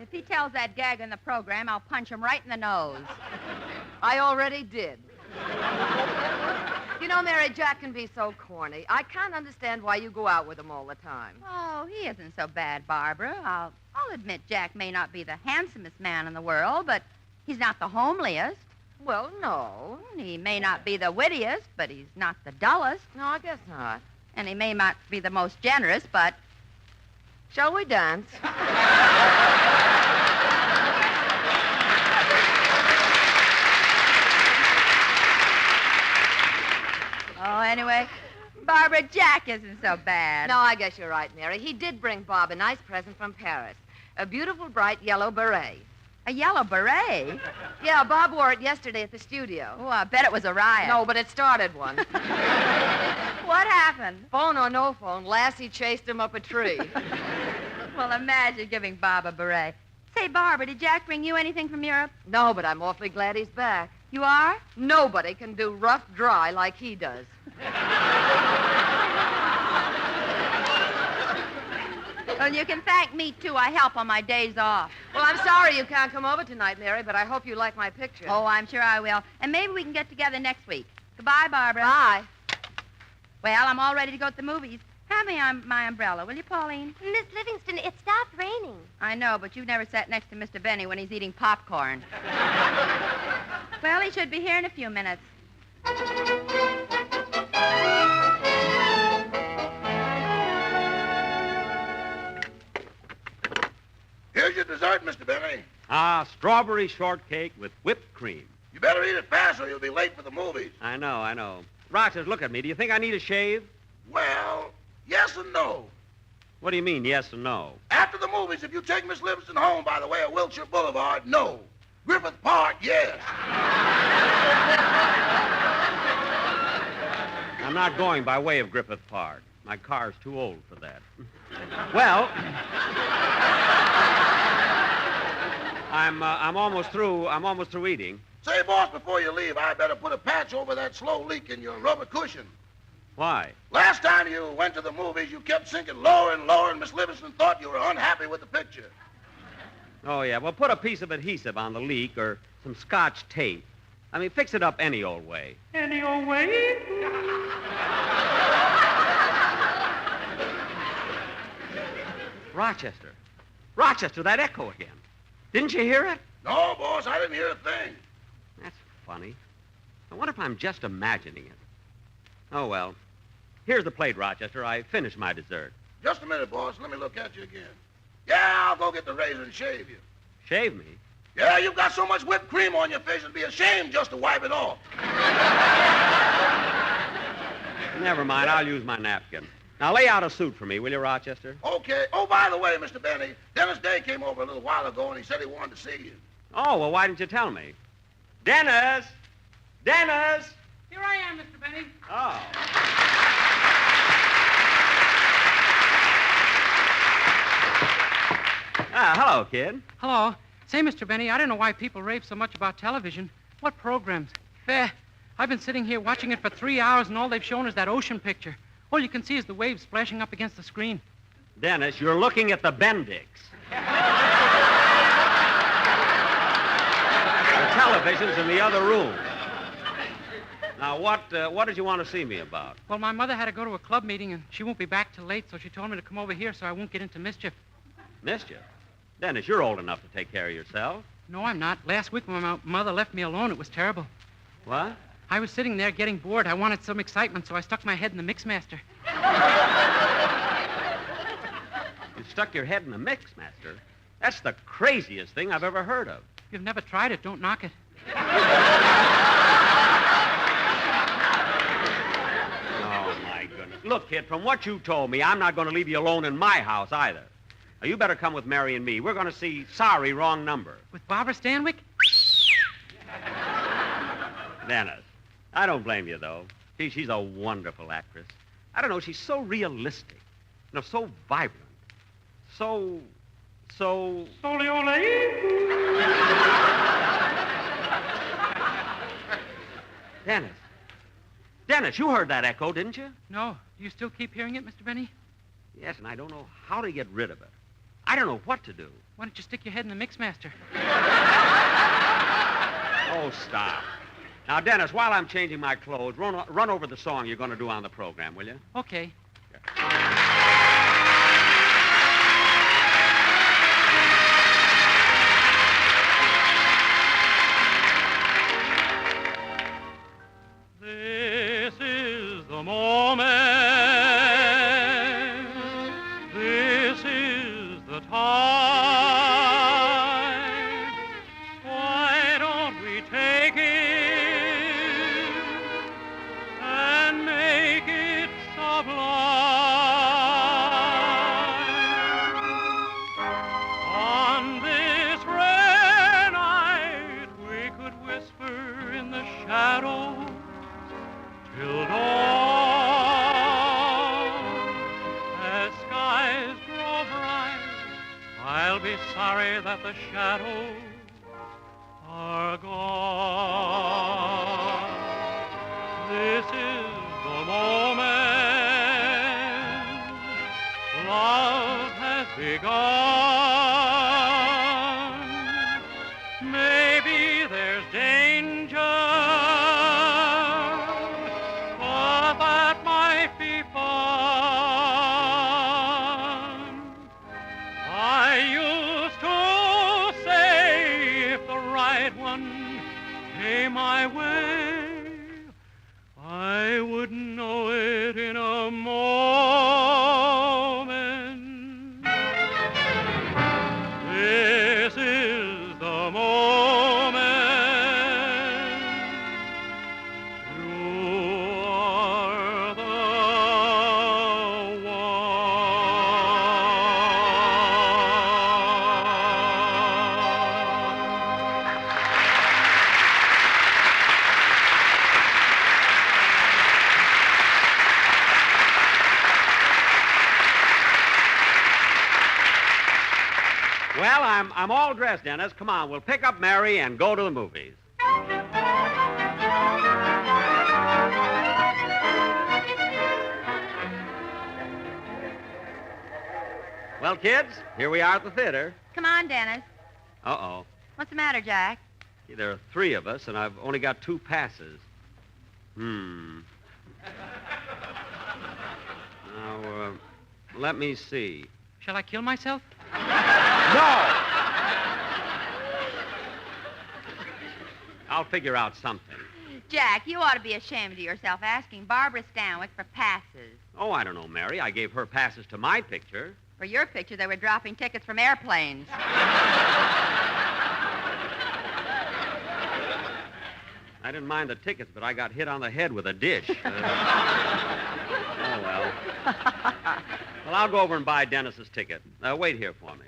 If he tells that gag in the program, I'll punch him right in the nose. I already did. You know, Mary, Jack can be so corny. I can't understand why you go out with him all the time. Oh, he isn't so bad, Barbara. I'll admit Jack may not be the handsomest man in the world, but he's not the homeliest. Well, no. He may not be the wittiest, but he's not the dullest. No, I guess not. And he may not be the most generous, but... Shall we dance? Oh, anyway, Barbara, Jack isn't so bad. No, I guess you're right, Mary. He did bring Bob a nice present from Paris. A beautiful, bright yellow beret. A yellow beret? Yeah, Bob wore it yesterday at the studio. Oh, I bet it was a riot. No, but it started one. What happened? Phone or no phone, Lassie chased him up a tree. Well, imagine giving Bob a beret. Say, Barbara, did Jack bring you anything from Europe? No, but I'm awfully glad he's back. You are? Nobody can do rough dry like he does. Well, you can thank me, too. I help on my days off. Well, I'm sorry you can't come over tonight, Mary, but I hope you like my picture. Oh, I'm sure I will. And maybe we can get together next week. Goodbye, Barbara. Bye. Well, I'm all ready to go to the movies. Hand me my umbrella, will you, Pauline? Miss Livingston, it stopped raining. I know, but you've never sat next to Mr. Benny when he's eating popcorn. Well, he should be here in a few minutes. Here's your dessert, Mr. Benny. Strawberry shortcake with whipped cream. You better eat it fast or you'll be late for the movies. I know. Rochester, look at me. Do you think I need a shave? Well, yes and no. What do you mean, yes and no? After the movies, if you take Miss Livingston home by the way of Wilshire Boulevard, no. Griffith Park, yes. I'm not going by way of Griffith Park. My car's too old for that. Well, I'm almost through. I'm almost through eating. Say, boss, before you leave, I better put a patch over that slow leak in your rubber cushion. Why? Last time you went to the movies, you kept sinking lower and lower, and Miss Livingston thought you were unhappy with the picture. Oh, yeah. Well, put a piece of adhesive on the leak or some Scotch tape. I mean, fix it up any old way. Any old way? Rochester, that echo again. Didn't you hear it? No, boss, I didn't hear a thing. That's funny. I wonder if I'm just imagining it. Oh, well. Here's the plate, Rochester. I finished my dessert. Just a minute, boss. Let me look at you again. Yeah, I'll go get the razor and shave you. Shave me? Yeah, you've got so much whipped cream on your face, it'd be a shame just to wipe it off. Never mind. I'll use my napkin. Now lay out a suit for me, will you, Rochester? Okay. Oh, by the way, Mr. Benny, Dennis Day came over a little while ago, and he said he wanted to see you. Oh, well, why didn't you tell me? Dennis! Dennis! Here I am, Mr. Benny. Oh. Hello, kid. Hello. Say, Mr. Benny, I don't know why people rave so much about television. What programs? I've been sitting here watching it for 3 hours, and all they've shown is that ocean picture. All you can see is the waves splashing up against the screen. Dennis, you're looking at the Bendix. The television's in the other room. Now, what did you want to see me about? Well, my mother had to go to a club meeting, and she won't be back till late, so she told me to come over here so I won't get into mischief. Mischief? Dennis, you're old enough to take care of yourself. No, I'm not. Last week when my mother left me alone, it was terrible. What? I was sitting there getting bored. I wanted some excitement, so I stuck my head in the Mixmaster. You stuck your head in the Mixmaster? That's the craziest thing I've ever heard of. If you've never tried it, don't knock it. Oh, my goodness. Look, kid, from what you told me, I'm not going to leave you alone in my house either. Now, you better come with Mary and me. We're going to see Sorry, Wrong Number. With Barbara Stanwyck? Dennis, I don't blame you, though. She's a wonderful actress. I don't know, she's so realistic. You know, so vibrant. So... Dennis, you heard that echo, didn't you? No. Do you still keep hearing it, Mr. Benny? Yes, and I don't know how to get rid of it. I don't know what to do. Why don't you stick your head in the Mixmaster? Oh, stop. Now, Dennis, while I'm changing my clothes, run over the song you're going to do on the program, will you? Okay. This is the moment. This is the time. Why don't we take it and make it sublime? On this rare night, we could whisper in the shadows till dawn. As skies grow bright, I'll be sorry that the shadows are gone. This is the moment. Love has begun. Maybe there's danger, but that might be fun. I used to say if the right one came my way, I would know it in a moment. This is the moment. You are the Well, I'm all dressed, Dennis. Come on, we'll pick up Mary and go to the movies. Well, kids, here we are at the theater. Come on, Dennis. Uh-oh. What's the matter, Jack? See, there are 3 of us, and I've only got 2 passes. Now, let me see. Shall I kill myself? No! I'll figure out something. Jack, you ought to be ashamed of yourself asking Barbara Stanwyck for passes. Oh, I don't know, Mary. I gave her passes to my picture. For your picture, they were dropping tickets from airplanes. I didn't mind the tickets, but I got hit on the head with a dish. Oh, well. Well, I'll go over and buy Dennis's ticket. Wait here for me.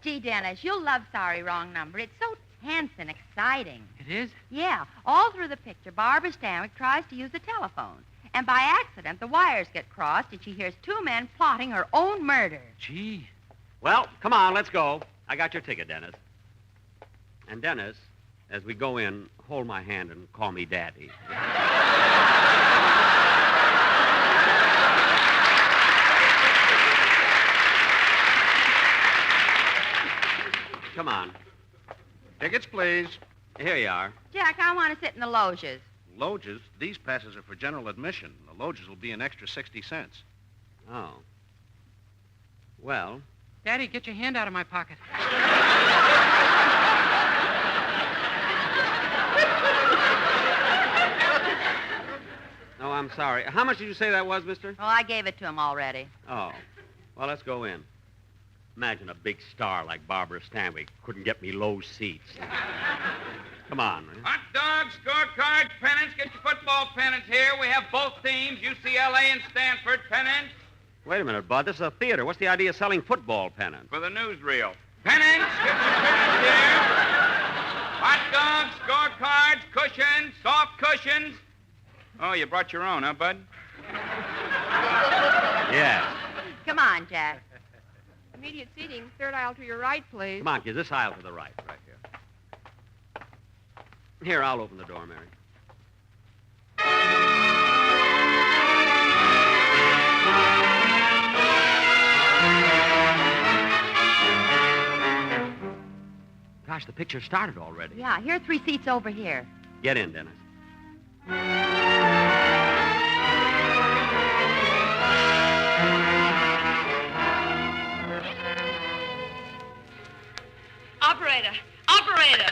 Gee, Dennis, you'll love Sorry Wrong Number. It's so tense and exciting. It is? Yeah. All through the picture, Barbara Stanwyck tries to use the telephone. And by accident, the wires get crossed, and she hears two men plotting her own murder. Gee. Well, come on, let's go. I got your ticket, Dennis. And Dennis, as we go in, hold my hand and call me Daddy. Come on. Tickets, please. Here you are. Jack, I want to sit in the loges. Loges? These passes are for general admission. The loges will be an extra 60 cents. Oh. Well. Daddy, get your hand out of my pocket. Oh, I'm sorry. How much did you say that was, mister? Oh, I gave it to him already. Oh. Well, let's go in. Imagine a big star like Barbara Stanwyck couldn't get me low seats. Come on. Hot dogs, scorecards, pennants. Get your football pennants here. We have both teams, UCLA and Stanford pennants. Wait a minute, Bud. This is a theater. What's the idea of selling football pennants? For the newsreel. Pennants, get your pennants here. Hot dogs, scorecards, cushions, soft cushions. Oh, you brought your own, huh, Bud? Yeah. Come on, Jack. Immediate seating, third aisle to your right, please. Come on, kids. This aisle to the right here. Here, I'll open the door, Mary. Gosh, the picture started already. Yeah, here are 3 seats over here. Get in, Dennis. Operator! Operator!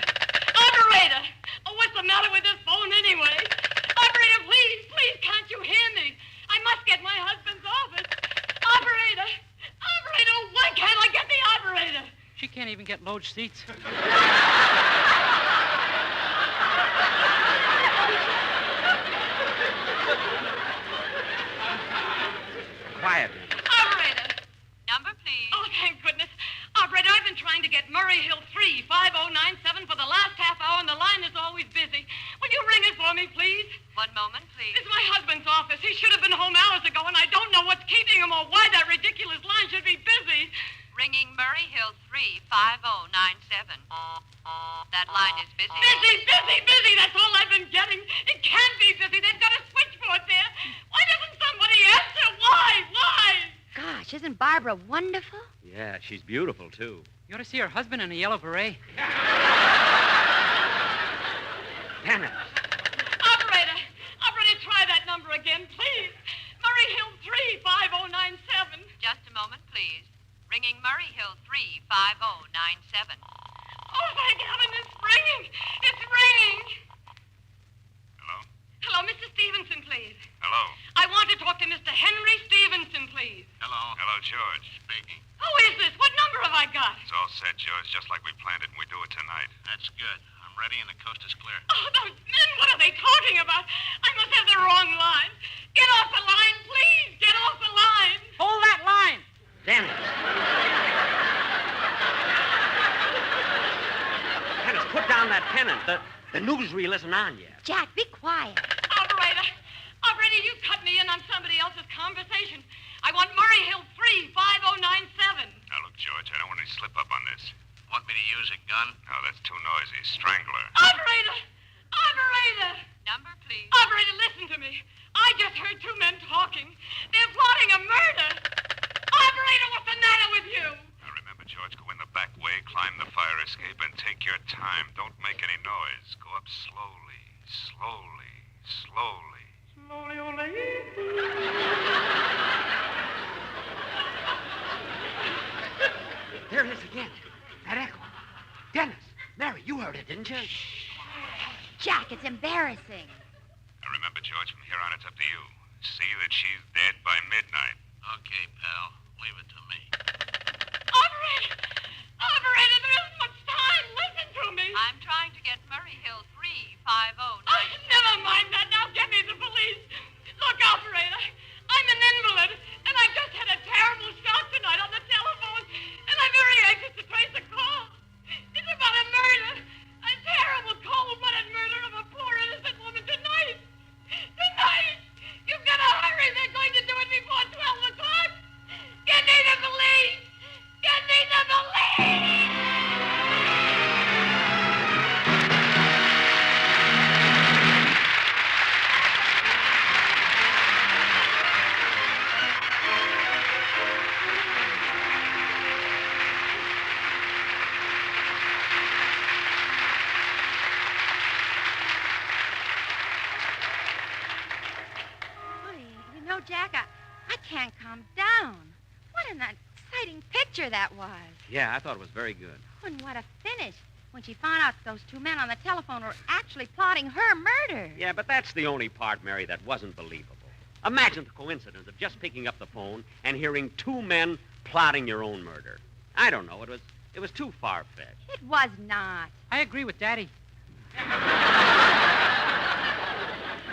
Operator! Oh, what's the matter with this phone anyway? Operator, please, please, can't you hear me? I must get my husband's office. Operator! Operator, why can't I get the operator? She can't even get loge seats. Quiet. Operator! Number, please. Oh, thank goodness. Operator, I've been trying to get Murray Hill 35097 for the last half hour, and the line is always busy. Will you ring it for me, please? One moment, please. It's my husband's office. He should have been home hours ago, and I don't know what's keeping him or why that ridiculous line should be busy. Ringing Murray Hill 35097. That line is busy. Busy, busy, busy. That's all I've been getting. It can't be busy. They've got a switchboard there. Why doesn't somebody answer? Why? Why? Gosh, isn't Barbara wonderful? Yeah, she's beautiful, too. You ought to see her husband in a yellow beret. Damn it. Operator, operator, try that number again, please. Murray Hill 35097. Just a moment, please. Ringing Murray Hill 35097. Oh, thank heaven, it's ringing. It's ringing. Hello? Hello, Mr. Stevenson, please. Hello? I want to talk to Mr. Henry Stevenson, please. Hello? Hello, George. Speaking. Who is this? What number have I got? It's all set, George, just like we planned it, and we do it tonight. That's good. I'm ready, and the coast is clear. Oh, those men, what are they talking about? I must have the wrong line. Get off the line, please. Get off the line. Hold that line. Damn it. Dennis, put down that pennant. The newsreel isn't on yet. Jack, be quiet. Operator, operator, you cut me in on somebody else's conversation. I want Murray Hill 35097. Now, look, George, I don't want any slip-up on this. Want me to use a gun? No, that's too noisy. Strangler. Operator! Operator! Number, please. Operator, listen to me. I just heard 2 men talking. They're plotting a murder. Operator, what's the matter with you? Now, remember, George, go in the back way, climb the fire escape, and take your time. Don't make any noise. Go up slowly, slowly, slowly. Slowly, only. There it is again. That echo. Dennis, Mary, you heard it, didn't you? Jack, it's embarrassing. Now, remember, George, from here on, it's up to you. See that she's dead by midnight. Okay, pal. Leave it to me. Operator! Operator, there isn't much time. Listen to me. I'm trying to get Murray Hill 35097. Never mind that. Now get me the police. Look, operator, I'm an invalid, and I just had a terrible shock tonight on the telephone, and I'm very anxious to trace a call. It's about a murder. A terrible cold-blooded murder of a poor innocent woman tonight. Tonight! You've got to hurry. They're going to do it before 12 o'clock. Get me the police! Get me the police! Jack, I can't calm down. What an exciting picture that was. Yeah, I thought it was very good. And what a finish. When she found out those two men on the telephone were actually plotting her murder. Yeah, but that's the only part, Mary, that wasn't believable. Imagine the coincidence of just picking up the phone and hearing two men plotting your own murder. I don't know. It was too far-fetched. It was not. I agree with Daddy.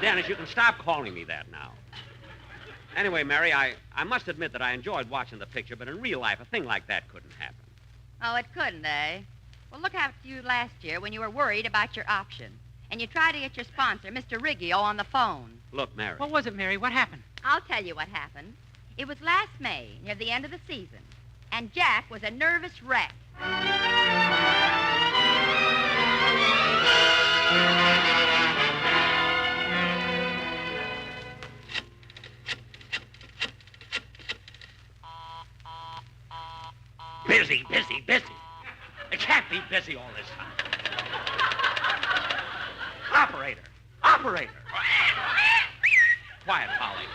Dennis, you can stop calling me that now. Anyway, Mary, I must admit that I enjoyed watching the picture, but in real life, a thing like that couldn't happen. Oh, it couldn't, eh? Well, look after you last year when you were worried about your option. And you tried to get your sponsor, Mr. Riggio, on the phone. Look, Mary. What was it, Mary? What happened? I'll tell you what happened. It was last May, near the end of the season. And Jack was a nervous wreck. Busy. It can't be busy all this time. Operator. Quiet, Polly.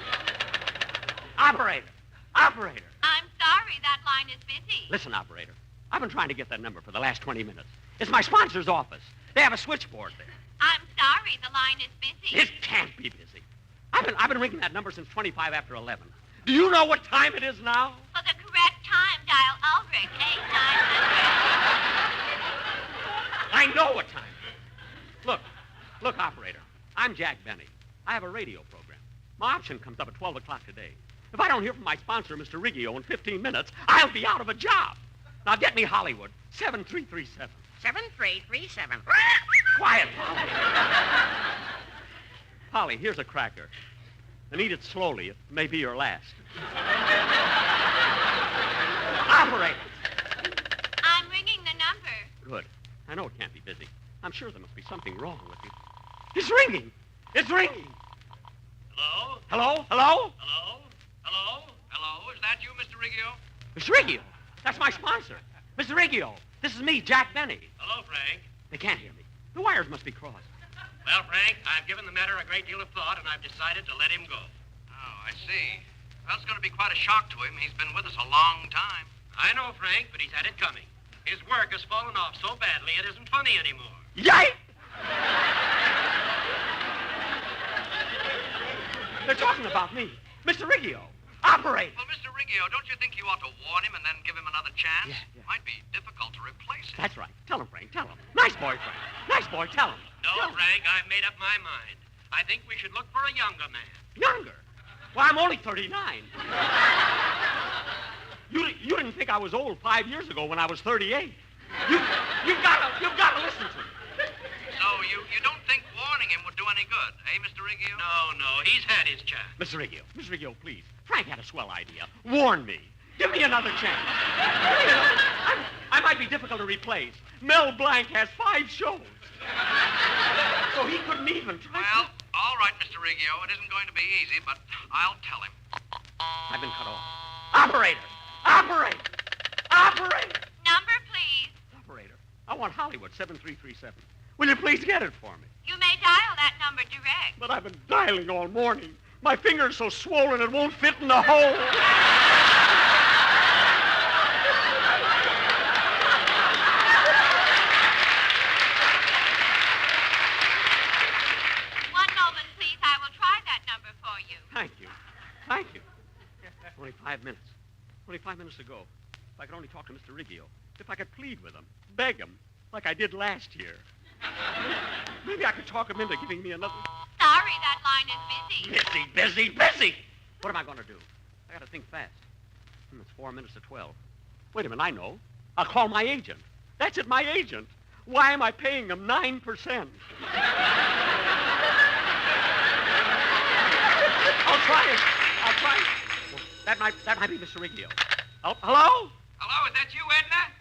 Operator. I'm sorry, that line is busy. Listen, operator. I've been trying to get that number for the last 20 minutes. It's my sponsor's office. They have a switchboard there. I'm sorry, the line is busy. It can't be busy. I've been ringing that number since 25 after 11. Do you know what time it is now? For the correct time, dial Ulrich 8900. I know what time. Look, operator. I'm Jack Benny. I have a radio program. My option comes up at 12 o'clock today. If I don't hear from my sponsor, Mr. Riggio, in 15 minutes, I'll be out of a job. Now get me Hollywood, 7337. 7337. Quiet, Polly. Polly, here's a cracker. And eat it slowly. It may be your last. Operator. I'm ringing the number. Good. I know it can't be busy. I'm sure there must be something wrong with you. It's ringing. It's ringing. Hello? Hello? Hello? Is that you, Mr. Riggio? Mr. Riggio. That's my sponsor. Mr. Riggio. This is me, Jack Benny. Hello, Frank. They can't hear me. The wires must be crossed. Well, Frank, I've given the matter a great deal of thought, and I've decided to let him go. Oh, I see. Well, it's going to be quite a shock to him. He's been with us a long time. I know, Frank, but he's had it coming. His work has fallen off so badly it isn't funny anymore. Yike! They're talking about me. Mr. Riggio. Operator. Well, Mr. Riggio, don't you think you ought to warn him and then give him another chance? Yeah. Might be difficult to replace him. That's right. Tell him, Frank. Tell him. Nice boy, Frank. Nice boy. Tell him. No, Frank, I've made up my mind. I think we should look for a younger man. Younger? Well, I'm only 39. You didn't think I was old 5 years ago when I was 38. You've got to listen to me. So you don't think warning him would do any good, eh, Mr. Riggio? No, he's had his chance. Mr. Riggio, please. Frank had a swell idea. Warn me. Give me another chance. I might be difficult to replace. Mel Blanc has 5 shows. So he couldn't even try. Well, all right, Mr. Riggio. It isn't going to be easy, but I'll tell him. I've been cut off. Operator! Number, please. Operator, I want Hollywood, 7337. Will you please get it for me? You may dial that number direct. But I've been dialing all morning. My finger's so swollen it won't fit in the hole. One moment, please. I will try that number for you. Thank you. Only 5 minutes. Only 5 minutes to go. If I could only talk to Mr. Riggio. If I could plead with him. Beg him. Like I did last year. Maybe I could talk him into giving me another. Sorry, that line is busy. Busy. What am I going to do? I got to think fast. It's 4 minutes to 12. Wait a minute, I know. I'll call my agent. That's it, my agent. Why am I paying him 9%? I'll try it. Well, that might be Mr. Riggio. Oh, hello? Hello, is that you, Edna?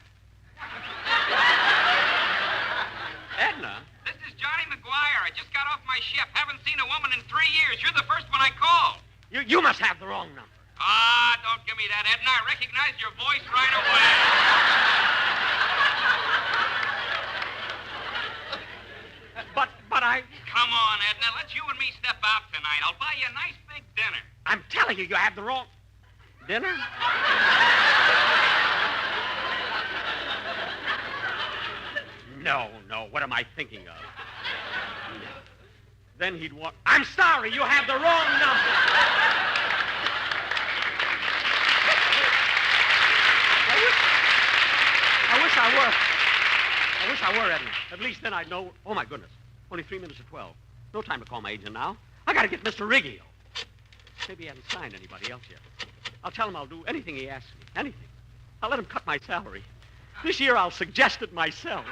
Edna? This is Johnny McGuire. I just got off my ship. Haven't seen a woman in 3 years. You're the first one I called. You must have the wrong number. Ah, don't give me that, Edna. I recognized your voice right away. But I... Come on, Edna. Let's you and me step out tonight. I'll buy you a nice big dinner. I'm telling you, you have the wrong... Dinner? No. What am I thinking of? No. Then he'd want... I'm sorry, you have the wrong number. I wish I were, Edna. At least then I'd know... Oh, my goodness. Only 3 minutes to 12. No time to call my agent now. I got to get Mr. Riggio. Maybe he hasn't signed anybody else yet. I'll tell him I'll do anything he asks me. Anything. I'll let him cut my salary. This year I'll suggest it myself.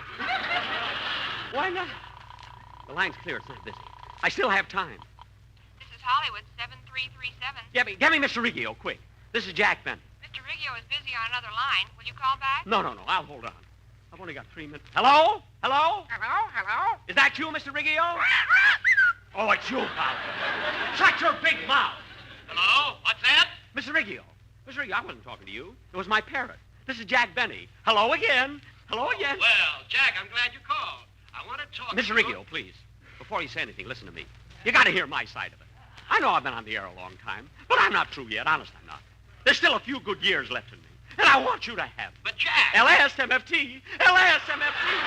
Why not? The line's clear. It's not busy. I still have time. This is Hollywood, 7337. Get me Mr. Riggio, quick. This is Jack Benton. Mr. Riggio is busy on another line. Will you call back? No. I'll hold on. I've only got 3 minutes. Hello? Hello? Is that you, Mr. Riggio? Oh, it's you, pal. Shut your big mouth. Hello? What's that? Mr. Riggio, I wasn't talking to you. It was my parrot. This is Jack Benny. Hello again. Well, Jack, I'm glad you called. I want to talk Mr. to Riggio, please. Before you say anything, listen to me. You got to hear my side of it. I know I've been on the air a long time, but I'm not through yet. Honest, I'm not. There's still a few good years left in me, and I want you to have them. But, Jack... LSMFT! LSMFT!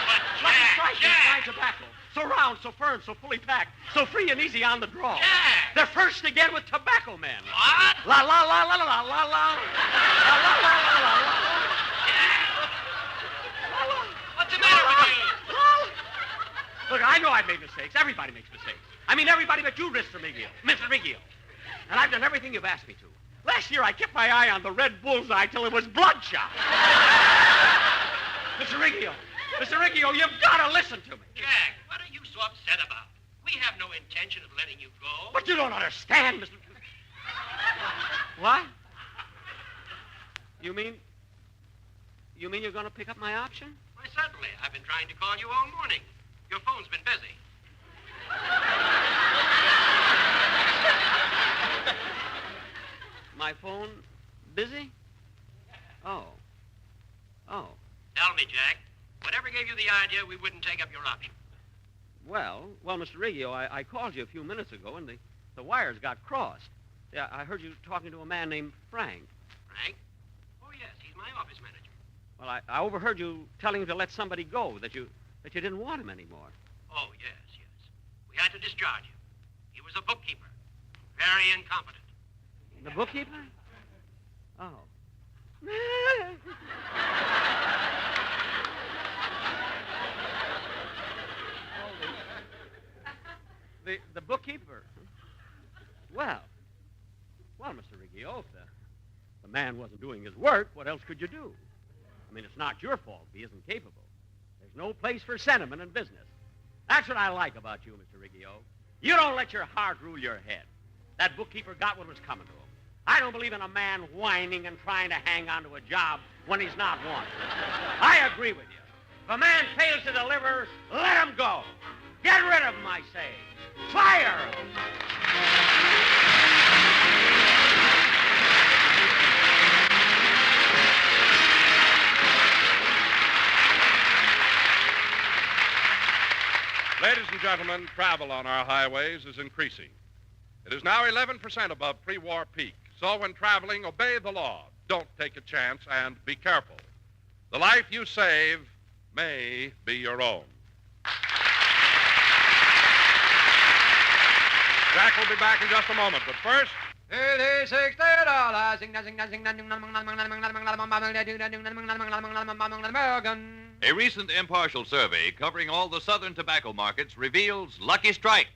But, Lucky Jack, Strike Jack! is fine tobacco. So round, so firm, so fully packed, so free and easy on the draw. Jack! They're first again with Tobacco Man. What? La la la la la la la la. La la la la la la. What's the matter with you? Look, I know I've made mistakes. Everybody makes mistakes. I mean, everybody but you, Mr. Riggio. And I've done everything you've asked me to. Last year, I kept my eye on the red bullseye till it was bloodshot. Mr. Riggio, you've got to listen to me. Jack, what are you so upset about? We have no intention of letting you go. But you don't understand, Mr. What? You mean you're going to pick up my option? Why, certainly. I've been trying to call you all morning. Your phone's been busy. My phone busy? Oh. Tell me, Jack, whatever gave you the idea we wouldn't take up your option? Well, Mr. Riggio, I called you a few minutes ago, and the wires got crossed. Yeah, I heard you talking to a man named Frank. Frank? Oh, yes, he's my office manager. Well, I overheard you telling him to let somebody go, that you didn't want him anymore. Oh, yes. We had to discharge him. He was a bookkeeper. Very incompetent. The bookkeeper? Oh. The bookkeeper? Well, Mr. Riggio, if the man wasn't doing his work, what else could you do? I mean, it's not your fault he isn't capable. There's no place for sentiment in business. That's what I like about you, Mr. Riggio. You don't let your heart rule your head. That bookkeeper got what was coming to him. I don't believe in a man whining and trying to hang on to a job when he's not wanted. I agree with you. If a man fails to deliver, let him go. Get rid of him, I say. Fire him. Ladies and gentlemen, travel on our highways is increasing. It is now 11% above pre-war peak. So when traveling, obey the law. Don't take a chance and be careful. The life you save may be your own. Jack will be back in just a moment, but first... $60. American. A recent impartial survey covering all the southern tobacco markets reveals Lucky Strike.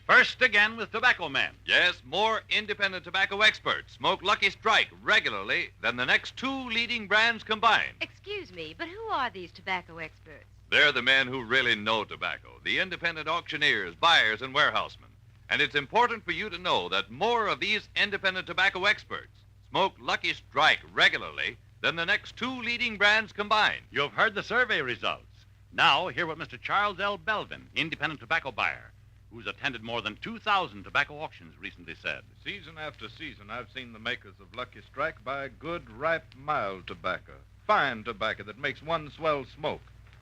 First again with Tobacco Men. Yes, more independent tobacco experts smoke Lucky Strike regularly than the next two leading brands combined. Excuse me, but who are these tobacco experts? They're the men who really know tobacco, the independent auctioneers, buyers, and warehousemen. And it's important for you to know that more of these independent tobacco experts smoke Lucky Strike regularly than the next two leading brands combined. You've heard the survey results. Now, hear what Mr. Charles L. Belvin, independent tobacco buyer, who's attended more than 2,000 tobacco auctions, recently said. Season after season, I've seen the makers of Lucky Strike buy good, ripe, mild tobacco. Fine tobacco that makes one swell smoke.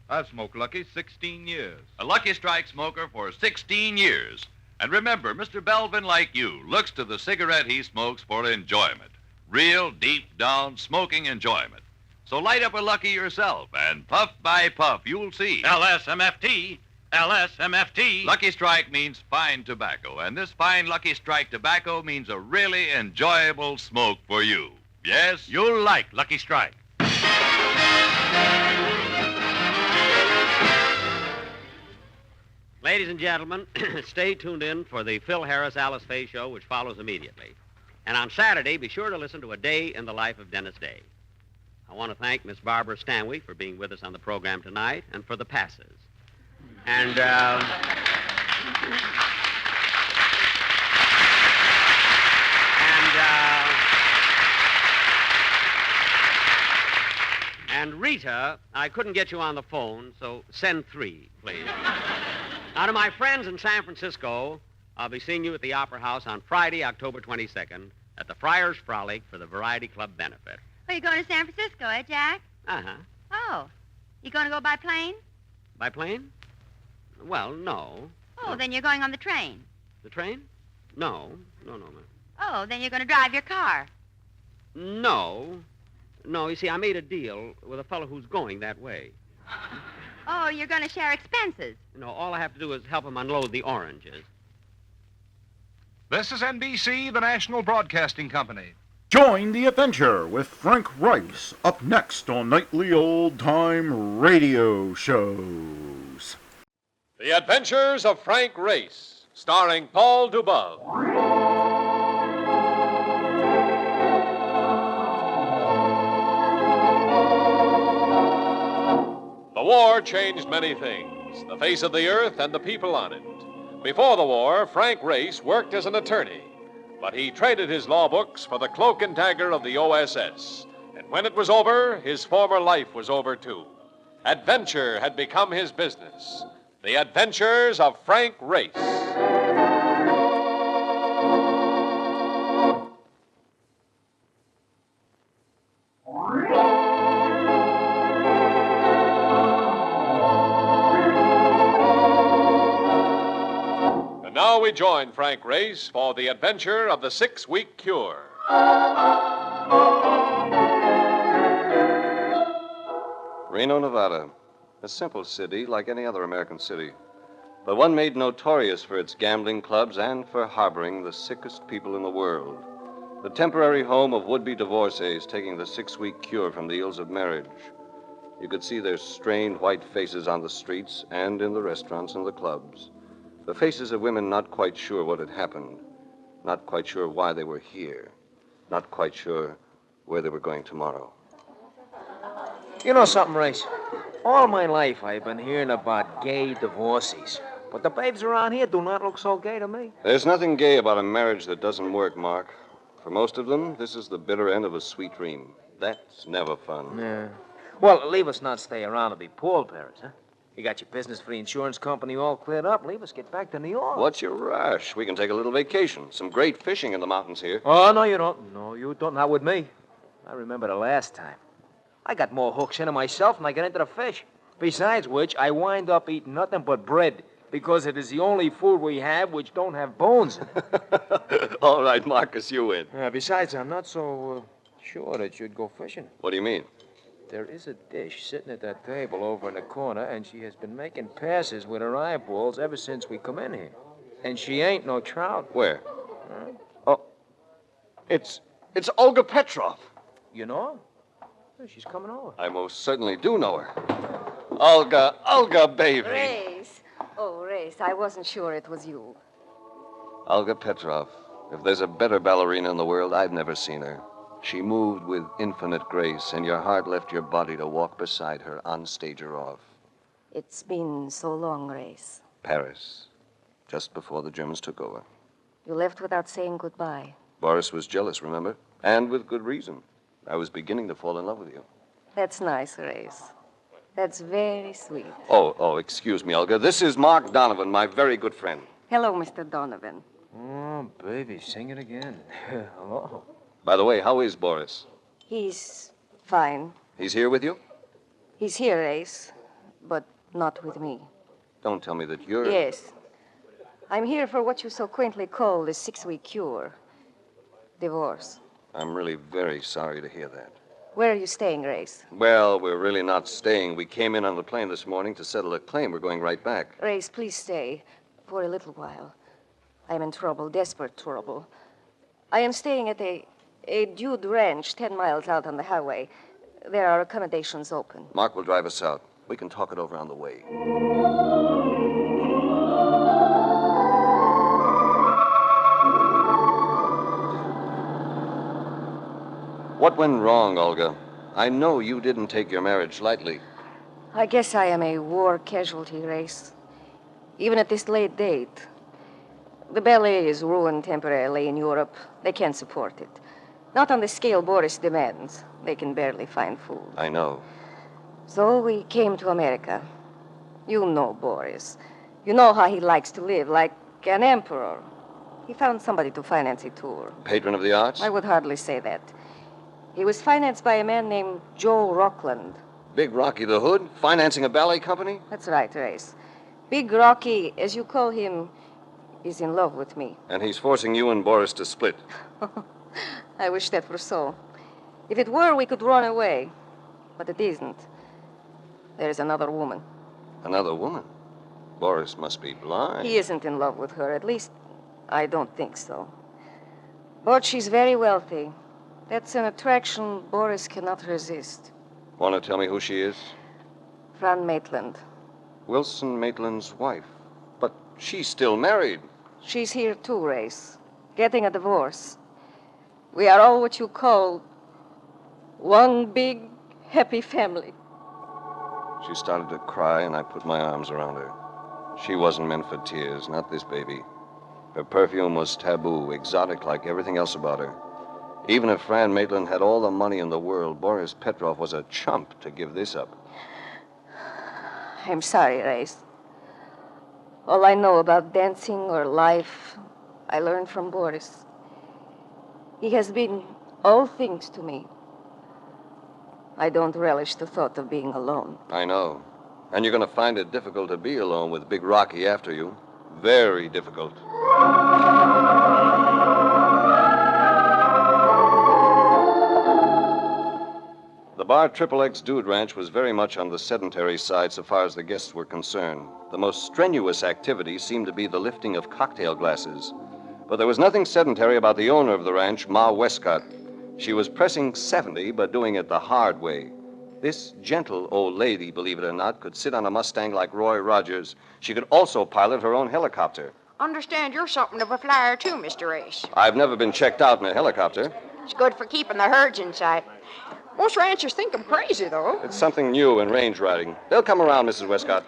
I've smoked Lucky 16 years. A Lucky Strike smoker for 16 years. And remember, Mr. Belvin, like you, looks to the cigarette he smokes for enjoyment. Real, deep-down smoking enjoyment. So light up a Lucky yourself, and puff by puff, you'll see. LSMFT. LSMFT. Lucky Strike means fine tobacco, and this fine Lucky Strike tobacco means a really enjoyable smoke for you. Yes? You'll like Lucky Strike. Ladies and gentlemen, stay tuned in for the Phil Harris Alice Faye show, which follows immediately. And on Saturday, be sure to listen to A Day in the Life of Dennis Day. I want to thank Miss Barbara Stanwyck for being with us on the program tonight and for the passes. And, and Rita, I couldn't get you on the phone, so send 3, please. Now, to my friends in San Francisco, I'll be seeing you at the Opera House on Friday, October 22nd, at the Friars Frolic for the Variety Club benefit. Oh, you're going to San Francisco, eh, Jack? Uh-huh. Oh. You going to go by plane? By plane? Well, no. Oh, then you're going on the train. The train? No, ma'am. Oh, then you're going to drive your car. No. No, you see, I made a deal with a fellow who's going that way. Oh, you're going to share expenses. You know, all I have to do is help him unload the oranges. This is NBC, the National Broadcasting Company. Join the adventure with Frank Rice up next on nightly old-time radio shows. The Adventures of Frank Race, starring Paul Dubov. The war changed many things, the face of the earth and the people on it. Before the war, Frank Race worked as an attorney, but he traded his law books for the cloak and dagger of the OSS. And when it was over, his former life was over, too. Adventure had become his business. The Adventures of Frank Race. And now we join Frank Race for the adventure of the 6-week cure. Reno, Nevada. A simple city like any other American city, but one made notorious for its gambling clubs and for harboring the sickest people in the world. The temporary home of would-be divorcees taking the 6-week cure from the ills of marriage. You could see their strained white faces on the streets and in the restaurants and the clubs. The faces of women not quite sure what had happened, not quite sure why they were here, not quite sure where they were going tomorrow. You know something, Race? All my life I've been hearing about gay divorcees. But the babes around here do not look so gay to me. There's nothing gay about a marriage that doesn't work, Mark. For most of them, this is the bitter end of a sweet dream. That's never fun. Yeah. Well, leave us not stay around to be pallbearers, huh? You got your business for the insurance company all cleared up. Leave us get back to New York. What's your rush? We can take a little vacation. Some great fishing in the mountains here. Oh, no, you don't. No, you don't. Not with me. I remember the last time. I got more hooks into myself than I get into the fish. Besides which, I wind up eating nothing but bread because it is the only food we have which don't have bones in it. All right, Marcus, you win. Besides, I'm not so sure that you'd go fishing. What do you mean? There is a dish sitting at that table over in the corner, and she has been making passes with her eyeballs ever since we come in here. And she ain't no trout. Where? Oh, it's Olga Petrov. You know? She's coming over. I most certainly do know her. Olga, baby. Race. Oh, Race, I wasn't sure it was you. Olga Petrov. If there's a better ballerina in the world, I've never seen her. She moved with infinite grace, and your heart left your body to walk beside her on stage or off. It's been so long, Race. Paris, just before the Germans took over. You left without saying goodbye. Boris was jealous, remember? And with good reason. I was beginning to fall in love with you. That's nice, Race. That's very sweet. Oh, excuse me, Olga. This is Mark Donovan, my very good friend. Hello, Mr. Donovan. Oh, baby, sing it again. Hello. By the way, how is Boris? He's fine. He's here with you? He's here, Race, but not with me. Don't tell me that you're... Yes. I'm here for what you so quaintly call the 6-week cure. Divorce. I'm really very sorry to hear that. Where are you staying, Race? Well, we're really not staying. We came in on the plane this morning to settle a claim. We're going right back. Race, please stay for a little while. I'm in trouble, desperate trouble. I am staying at a dude ranch 10 miles out on the highway. There are accommodations open. Mark will drive us out. We can talk it over on the way. What went wrong, Olga? I know you didn't take your marriage lightly. I guess I am a war casualty, Race. Even at this late date. The ballet is ruined temporarily in Europe. They can't support it. Not on the scale Boris demands. They can barely find food. I know. So we came to America. You know Boris. You know how he likes to live, like an emperor. He found somebody to finance a tour. Patron of the arts? I would hardly say that. He was financed by a man named Joe Rockland. Big Rocky the Hood? Financing a ballet company? That's right, Race. Big Rocky, as you call him, is in love with me. And he's forcing you and Boris to split. I wish that were so. If it were, we could run away. But it isn't. There's another woman. Another woman? Boris must be blind. He isn't in love with her. At least, I don't think so. But she's very wealthy. That's an attraction Boris cannot resist. Want to tell me who she is? Fran Maitland. Wilson Maitland's wife. But she's still married. She's here too, Race. Getting a divorce. We are all what you call one big, happy family. She started to cry, and I put my arms around her. She wasn't meant for tears, not this baby. Her perfume was taboo, exotic like everything else about her. Even if Fran Maitland had all the money in the world, Boris Petrov was a chump to give this up. I'm sorry, Race. All I know about dancing or life, I learned from Boris. He has been all things to me. I don't relish the thought of being alone. I know. And you're going to find it difficult to be alone with Big Rocky after you. Very difficult. The bar XXX Dude Ranch was very much on the sedentary side so far as the guests were concerned. The most strenuous activity seemed to be the lifting of cocktail glasses. But there was nothing sedentary about the owner of the ranch, Ma Westcott. She was pressing 70, but doing it the hard way. This gentle old lady, believe it or not, could sit on a Mustang like Roy Rogers. She could also pilot her own helicopter. Understand you're something of a flyer, too, Mr. Ace. I've never been checked out in a helicopter. It's good for keeping the herds in sight. Most ranchers think I'm crazy, though. It's something new in range riding. They'll come around, Mrs. Westcott.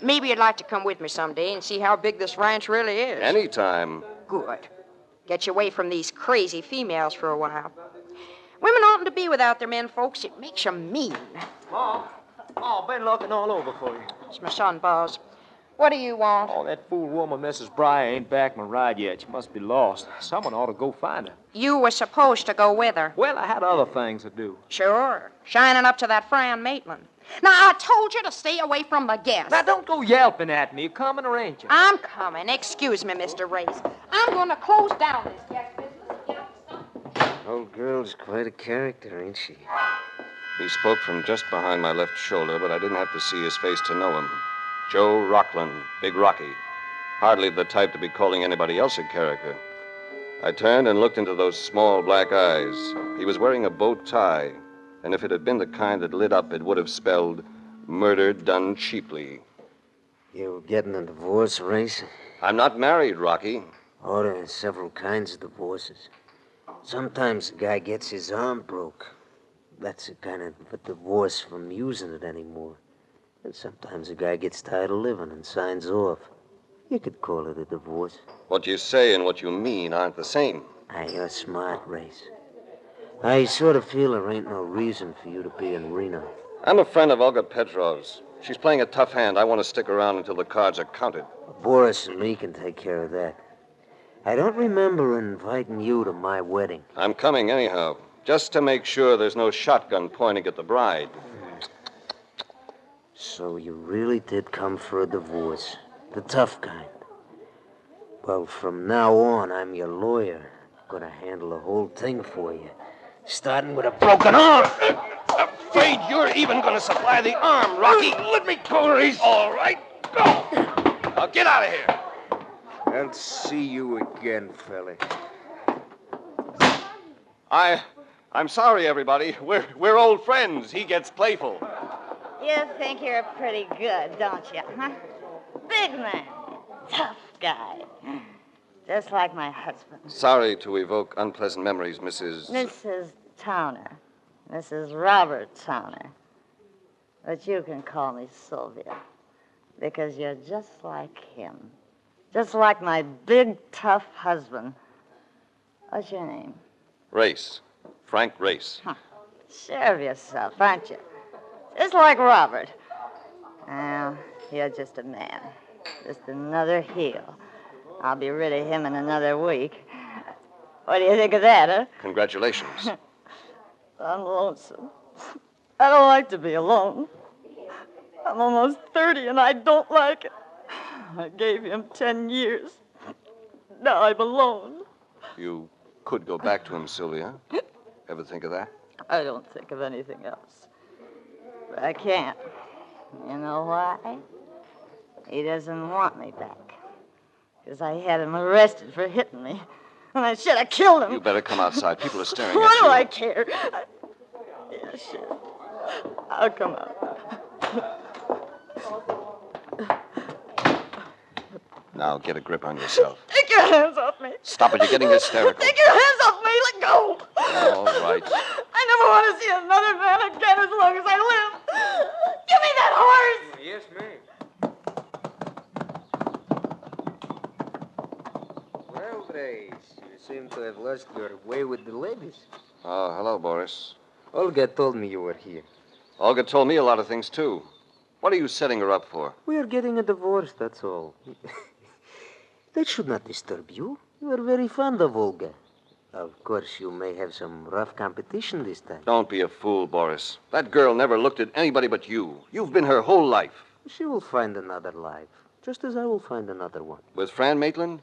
Maybe you'd like to come with me someday and see how big this ranch really is. Anytime. Good. Get you away from these crazy females for a while. Women oughtn't to be without their men, folks. It makes 'em mean. Mom, been looking all over for you. It's my son, Boz. What do you want? Oh, that fool woman, Mrs. Breyer, ain't back my ride yet. She must be lost. Someone ought to go find her. You were supposed to go with her. Well, I had other things to do. Sure. Shining up to that Fran Maitland. Now, I told you to stay away from the guests. Now, don't go yelping at me. You're coming or ain't you? I'm coming. Excuse me, Mr. Race. I'm going to close down this guest business. Old girl's quite a character, ain't she? He spoke from just behind my left shoulder, but I didn't have to see his face to know him. Joe Rockland, Big Rocky. Hardly the type to be calling anybody else a character. I turned and looked into those small black eyes. He was wearing a bow tie. And if it had been the kind that lit up, it would have spelled murder done cheaply. You getting a divorce, Race? I'm not married, Rocky. Oh, there are several kinds of divorces. Sometimes a guy gets his arm broke. That's a kind of a divorce from using it anymore. And sometimes a guy gets tired of living and signs off. You could call it a divorce. What you say and what you mean aren't the same. You're smart, Race. I sort of feel there ain't no reason for you to be in Reno. I'm a friend of Olga Petrov's. She's playing a tough hand. I want to stick around until the cards are counted. Boris and me can take care of that. I don't remember inviting you to my wedding. I'm coming anyhow, just to make sure there's no shotgun pointing at the bride. So you really did come for a divorce. The tough kind. Well, from now on, I'm your lawyer. I'm gonna handle the whole thing for you. Starting with a broken arm. Afraid you're even going to supply the arm, Rocky. Let me go, Reese. All right, go. Now get out of here. I'll see you again, fella. I'm sorry, everybody. We're old friends. He gets playful. You think you're pretty good, don't you, huh? Big man. Tough guy. Just like my husband. Sorry to evoke unpleasant memories, Mrs. Mrs. Towner. Mrs. Robert Towner. But you can call me Sylvia. Because you're just like him. Just like my big, tough husband. What's your name? Race. Frank Race. Huh. Sure of yourself, aren't you? Just like Robert. Well, you're just a man. Just another heel. I'll be rid of him in another week. What do you think of that, huh? Congratulations. I'm lonesome. I don't like to be alone. I'm almost 30 and I don't like it. I gave him 10 years. Now I'm alone. You could go back to him, Sylvia. Ever think of that? I don't think of anything else. But I can't. You know why? He doesn't want me back. Because I had him arrested for hitting me. And I should have killed him. You better come outside. People are staring at you. What do I care? Yeah, sure. I'll come out. Now get a grip on yourself. Take your hands off me. Stop it. You're getting hysterical. Take your hands off me. Let go. All right. I never want to see another man again as long as I live. Give me that horse. Yes, ma'am. Well, Grace, you seem to have lost your way with the ladies. Oh, hello, Boris. Olga told me you were here. Olga told me a lot of things, too. What are you setting her up for? We are getting a divorce, that's all. That should not disturb you. You are very fond of Olga. Of course, you may have some rough competition this time. Don't be a fool, Boris. That girl never looked at anybody but you. You've been her whole life. She will find another life, just as I will find another one. With Fran Maitland,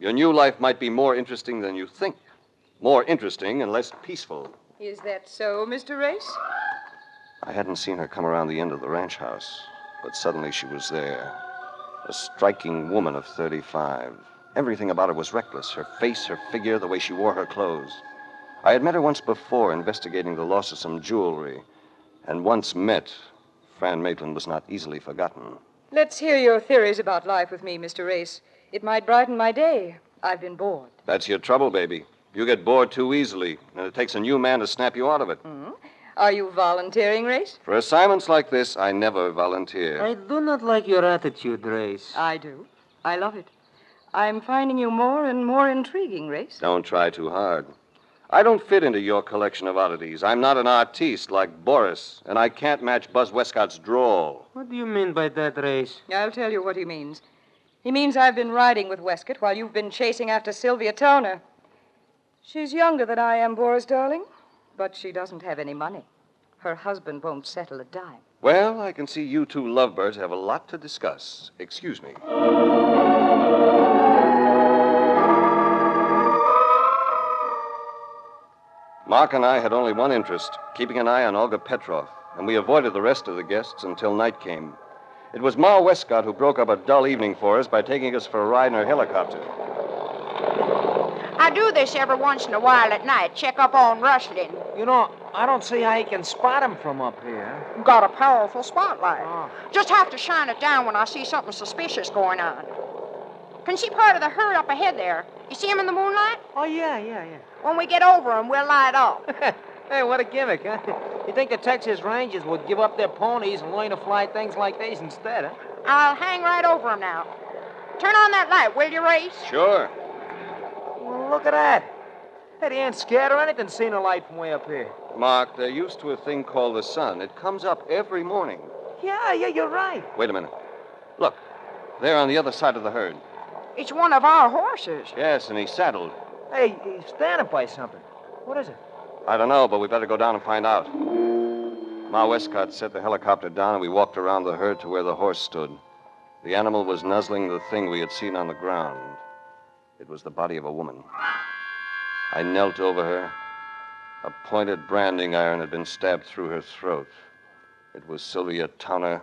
your new life might be more interesting than you think. More interesting and less peaceful. Is that so, Mr. Race? I hadn't seen her come around the end of the ranch house, but suddenly she was there. A striking woman of 35. Everything about her was reckless. Her face, her figure, the way she wore her clothes. I had met her once before investigating the loss of some jewelry. And once met, Fran Maitland was not easily forgotten. Let's hear your theories about life with me, Mr. Race. It might brighten my day. I've been bored. That's your trouble, baby. You get bored too easily, and it takes a new man to snap you out of it. Mm-hmm. Are you volunteering, Race? For assignments like this, I never volunteer. I do not like your attitude, Race. I do. I love it. I'm finding you more and more intriguing, Race. Don't try too hard. I don't fit into your collection of oddities. I'm not an artiste like Boris, and I can't match Buzz Westcott's drawl. What do you mean by that, Race? I'll tell you what he means. He means I've been riding with Westcott while you've been chasing after Sylvia Towner. She's younger than I am, Boris, darling, but she doesn't have any money. Her husband won't settle a dime. Well, I can see you two lovebirds have a lot to discuss. Excuse me. Mark and I had only one interest, keeping an eye on Olga Petrov, and we avoided the rest of the guests until night came. It was Ma Westcott who broke up a dull evening for us by taking us for a ride in her helicopter. I do this every once in a while at night, check up on rustling. You know, I don't see how you can spot him from up here. Got a powerful spotlight. Just have to shine it down when I see something suspicious going on. Can see part of the herd up ahead there. You see him in the moonlight? Oh, yeah. When we get over him, we'll light up. Hey, what a gimmick, huh? You think the Texas Rangers would give up their ponies and learn to fly things like these instead, huh? I'll hang right over him now. Turn on that light, will you, Race? Sure. Well, look at that. Hey, they ain't scared or anything seeing a light from way up here. Mark, they're used to a thing called the sun. It comes up every morning. Yeah, you're right. Wait a minute. Look, there on the other side of the herd. It's one of our horses. Yes, and he's saddled. Hey, he's standing by something. What is it? I don't know, but we better go down and find out. Ma Westcott set the helicopter down, and we walked around the herd to where the horse stood. The animal was nuzzling the thing we had seen on the ground. It was the body of a woman. I knelt over her. A pointed branding iron had been stabbed through her throat. It was Sylvia Towner,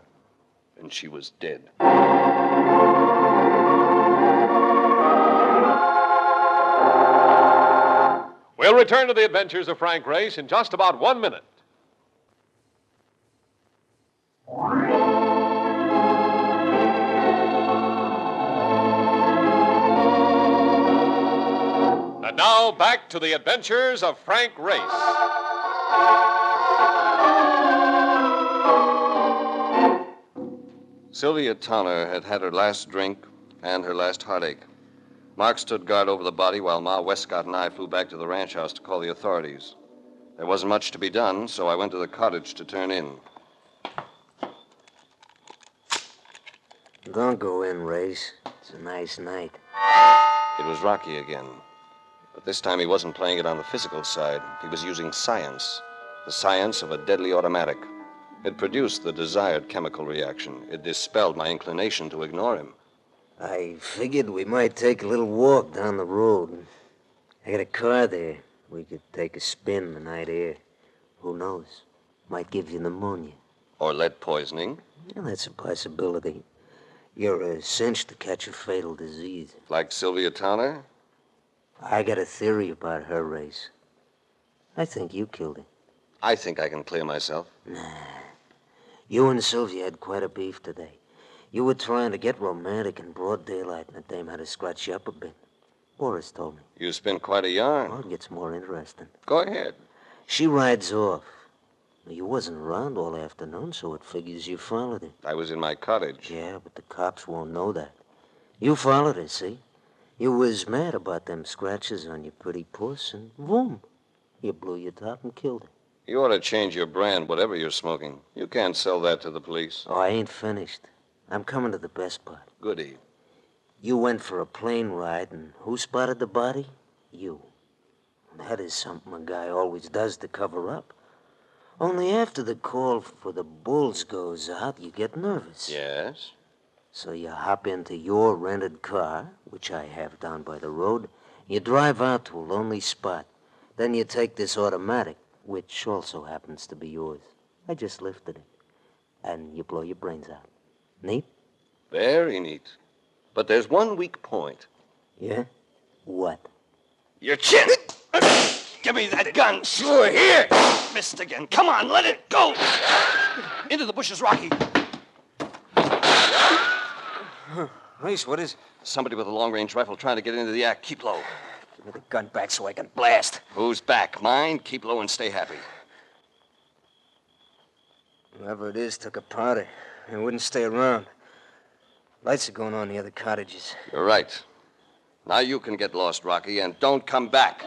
and she was dead. We'll return to the adventures of Frank Race in just about 1 minute. And now back to the adventures of Frank Race. Sylvia Towner had had her last drink and her last heartache. Mark stood guard over the body while Ma Westcott and I flew back to the ranch house to call the authorities. There wasn't much to be done, so I went to the cottage to turn in. Don't go in, Race. It's a nice night. It was Rocky again. But this time he wasn't playing it on the physical side. He was using science. The science of a deadly automatic. It produced the desired chemical reaction. It dispelled my inclination to ignore him. I figured we might take a little walk down the road. I got a car there. We could take a spin in the night air. Who knows? Might give you pneumonia. Or lead poisoning. Yeah, that's a possibility. You're a cinch to catch a fatal disease. Like Sylvia Towner? I got a theory about her, Race. I think you killed her. I think I can clear myself. Nah. You and Sylvia had quite a beef today. You were trying to get romantic in broad daylight, and the dame had to scratch you up a bit. Boris told me. You spin quite a yarn. Well, it gets more interesting. Go ahead. She rides off. You wasn't around all afternoon, so it figures you followed her. I was in my cottage. Yeah, but the cops won't know that. You followed her, see? You was mad about them scratches on your pretty puss, and boom, you blew your top and killed her. You ought to change your brand, whatever you're smoking. You can't sell that to the police. Oh, I ain't finished. I'm coming to the best part. Goody. You went for a plane ride, and who spotted the body? You. That is something a guy always does to cover up. Only after the call for the bulls goes out, you get nervous. Yes? So you hop into your rented car, which I have down by the road. You drive out to a lonely spot. Then you take this automatic, which also happens to be yours. I just lifted it. And you blow your brains out. Neat? Very neat. But there's one weak point. Yeah? What? Your chin! Give me that gun. Sure, here. Missed again. Come on, let it go. Into the bushes, Rocky. Race, what is it? Somebody with a long-range rifle trying to get into the act. Keep low. Give me the gun back so I can blast. Who's back? Mine? Keep low and stay happy. Whoever it is took a powder. It wouldn't stay around. Lights are going on near the cottages. You're right. Now you can get lost, Rocky, and don't come back.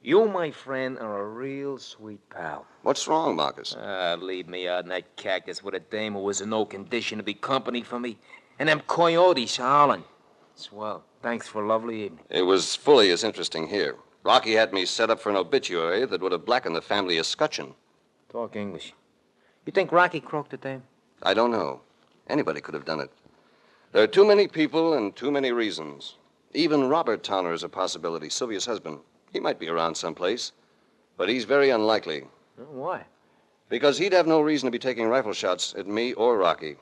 You, my friend, are a real sweet pal. What's wrong, Marcus? Leave me out in that cactus with a dame who was in no condition to be company for me. And them coyotes howling. Swell. Thanks for a lovely evening. It was fully as interesting here. Rocky had me set up for an obituary that would have blackened the family escutcheon. Talk English. You think Rocky croaked the dame? I don't know. Anybody could have done it. There are too many people and too many reasons. Even Robert Towner is a possibility, Sylvia's husband. He might be around someplace, but he's very unlikely. Why? Because he'd have no reason to be taking rifle shots at me or Rocky.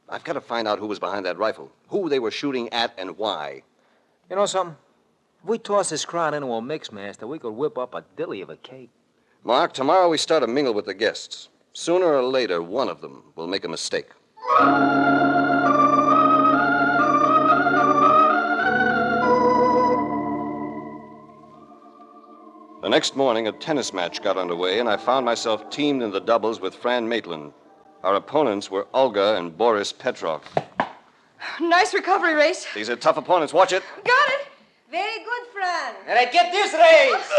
I've got to find out who was behind that rifle, who they were shooting at, and why. You know something? If we toss this crowd into a mix master, we could whip up a dilly of a cake. Mark, tomorrow we start a mingle with the guests. Sooner or later, one of them will make a mistake. The next morning, a tennis match got underway, and I found myself teamed in the doubles with Fran Maitland. Our opponents were Olga and Boris Petrov. Nice recovery, Race. These are tough opponents. Watch it. Got it. Very good, Fran. And I get this race.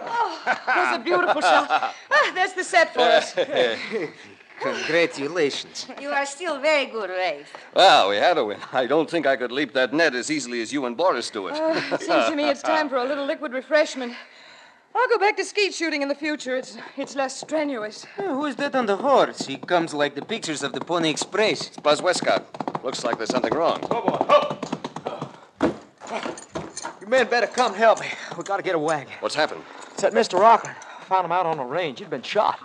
Oh, that was a beautiful shot. Ah, that's the set for us. Congratulations. You are still very good, Race. Well, we had to win. I don't think I could leap that net as easily as you and Boris do it. Seems to me it's time for a little liquid refreshment. I'll go back to skeet shooting in the future. It's less strenuous. Who's that on the horse? He comes like the pictures of the Pony Express. It's Buzz Westcott. Looks like there's something wrong. You men better come help me. We gotta get a wagon. What's happened? It's that Mr. Rockland. Found him out on the range. He'd been shot.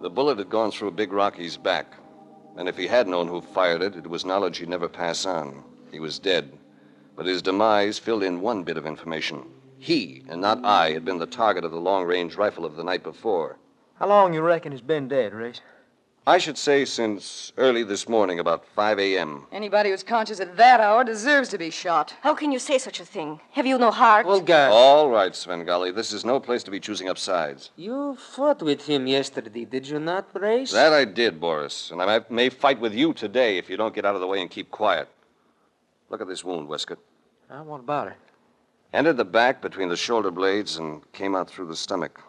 The bullet had gone through Big Rocky's back. And if he had known who fired it, it was knowledge he'd never pass on. He was dead. But his demise filled in one bit of information. He, and not I, had been the target of the long-range rifle of the night before. How long you reckon he's been dead, Race? I should say since early this morning, about 5 a.m. Anybody who's conscious at that hour deserves to be shot. How can you say such a thing? Have you no heart? Olga. All right, Svengali. This is no place to be choosing up sides. You fought with him yesterday, did you not, Race? That I did, Boris. And I may fight with you today if you don't get out of the way and keep quiet. Look at this wound, Westcott. What about it? Entered the back between the shoulder blades and came out through the stomach.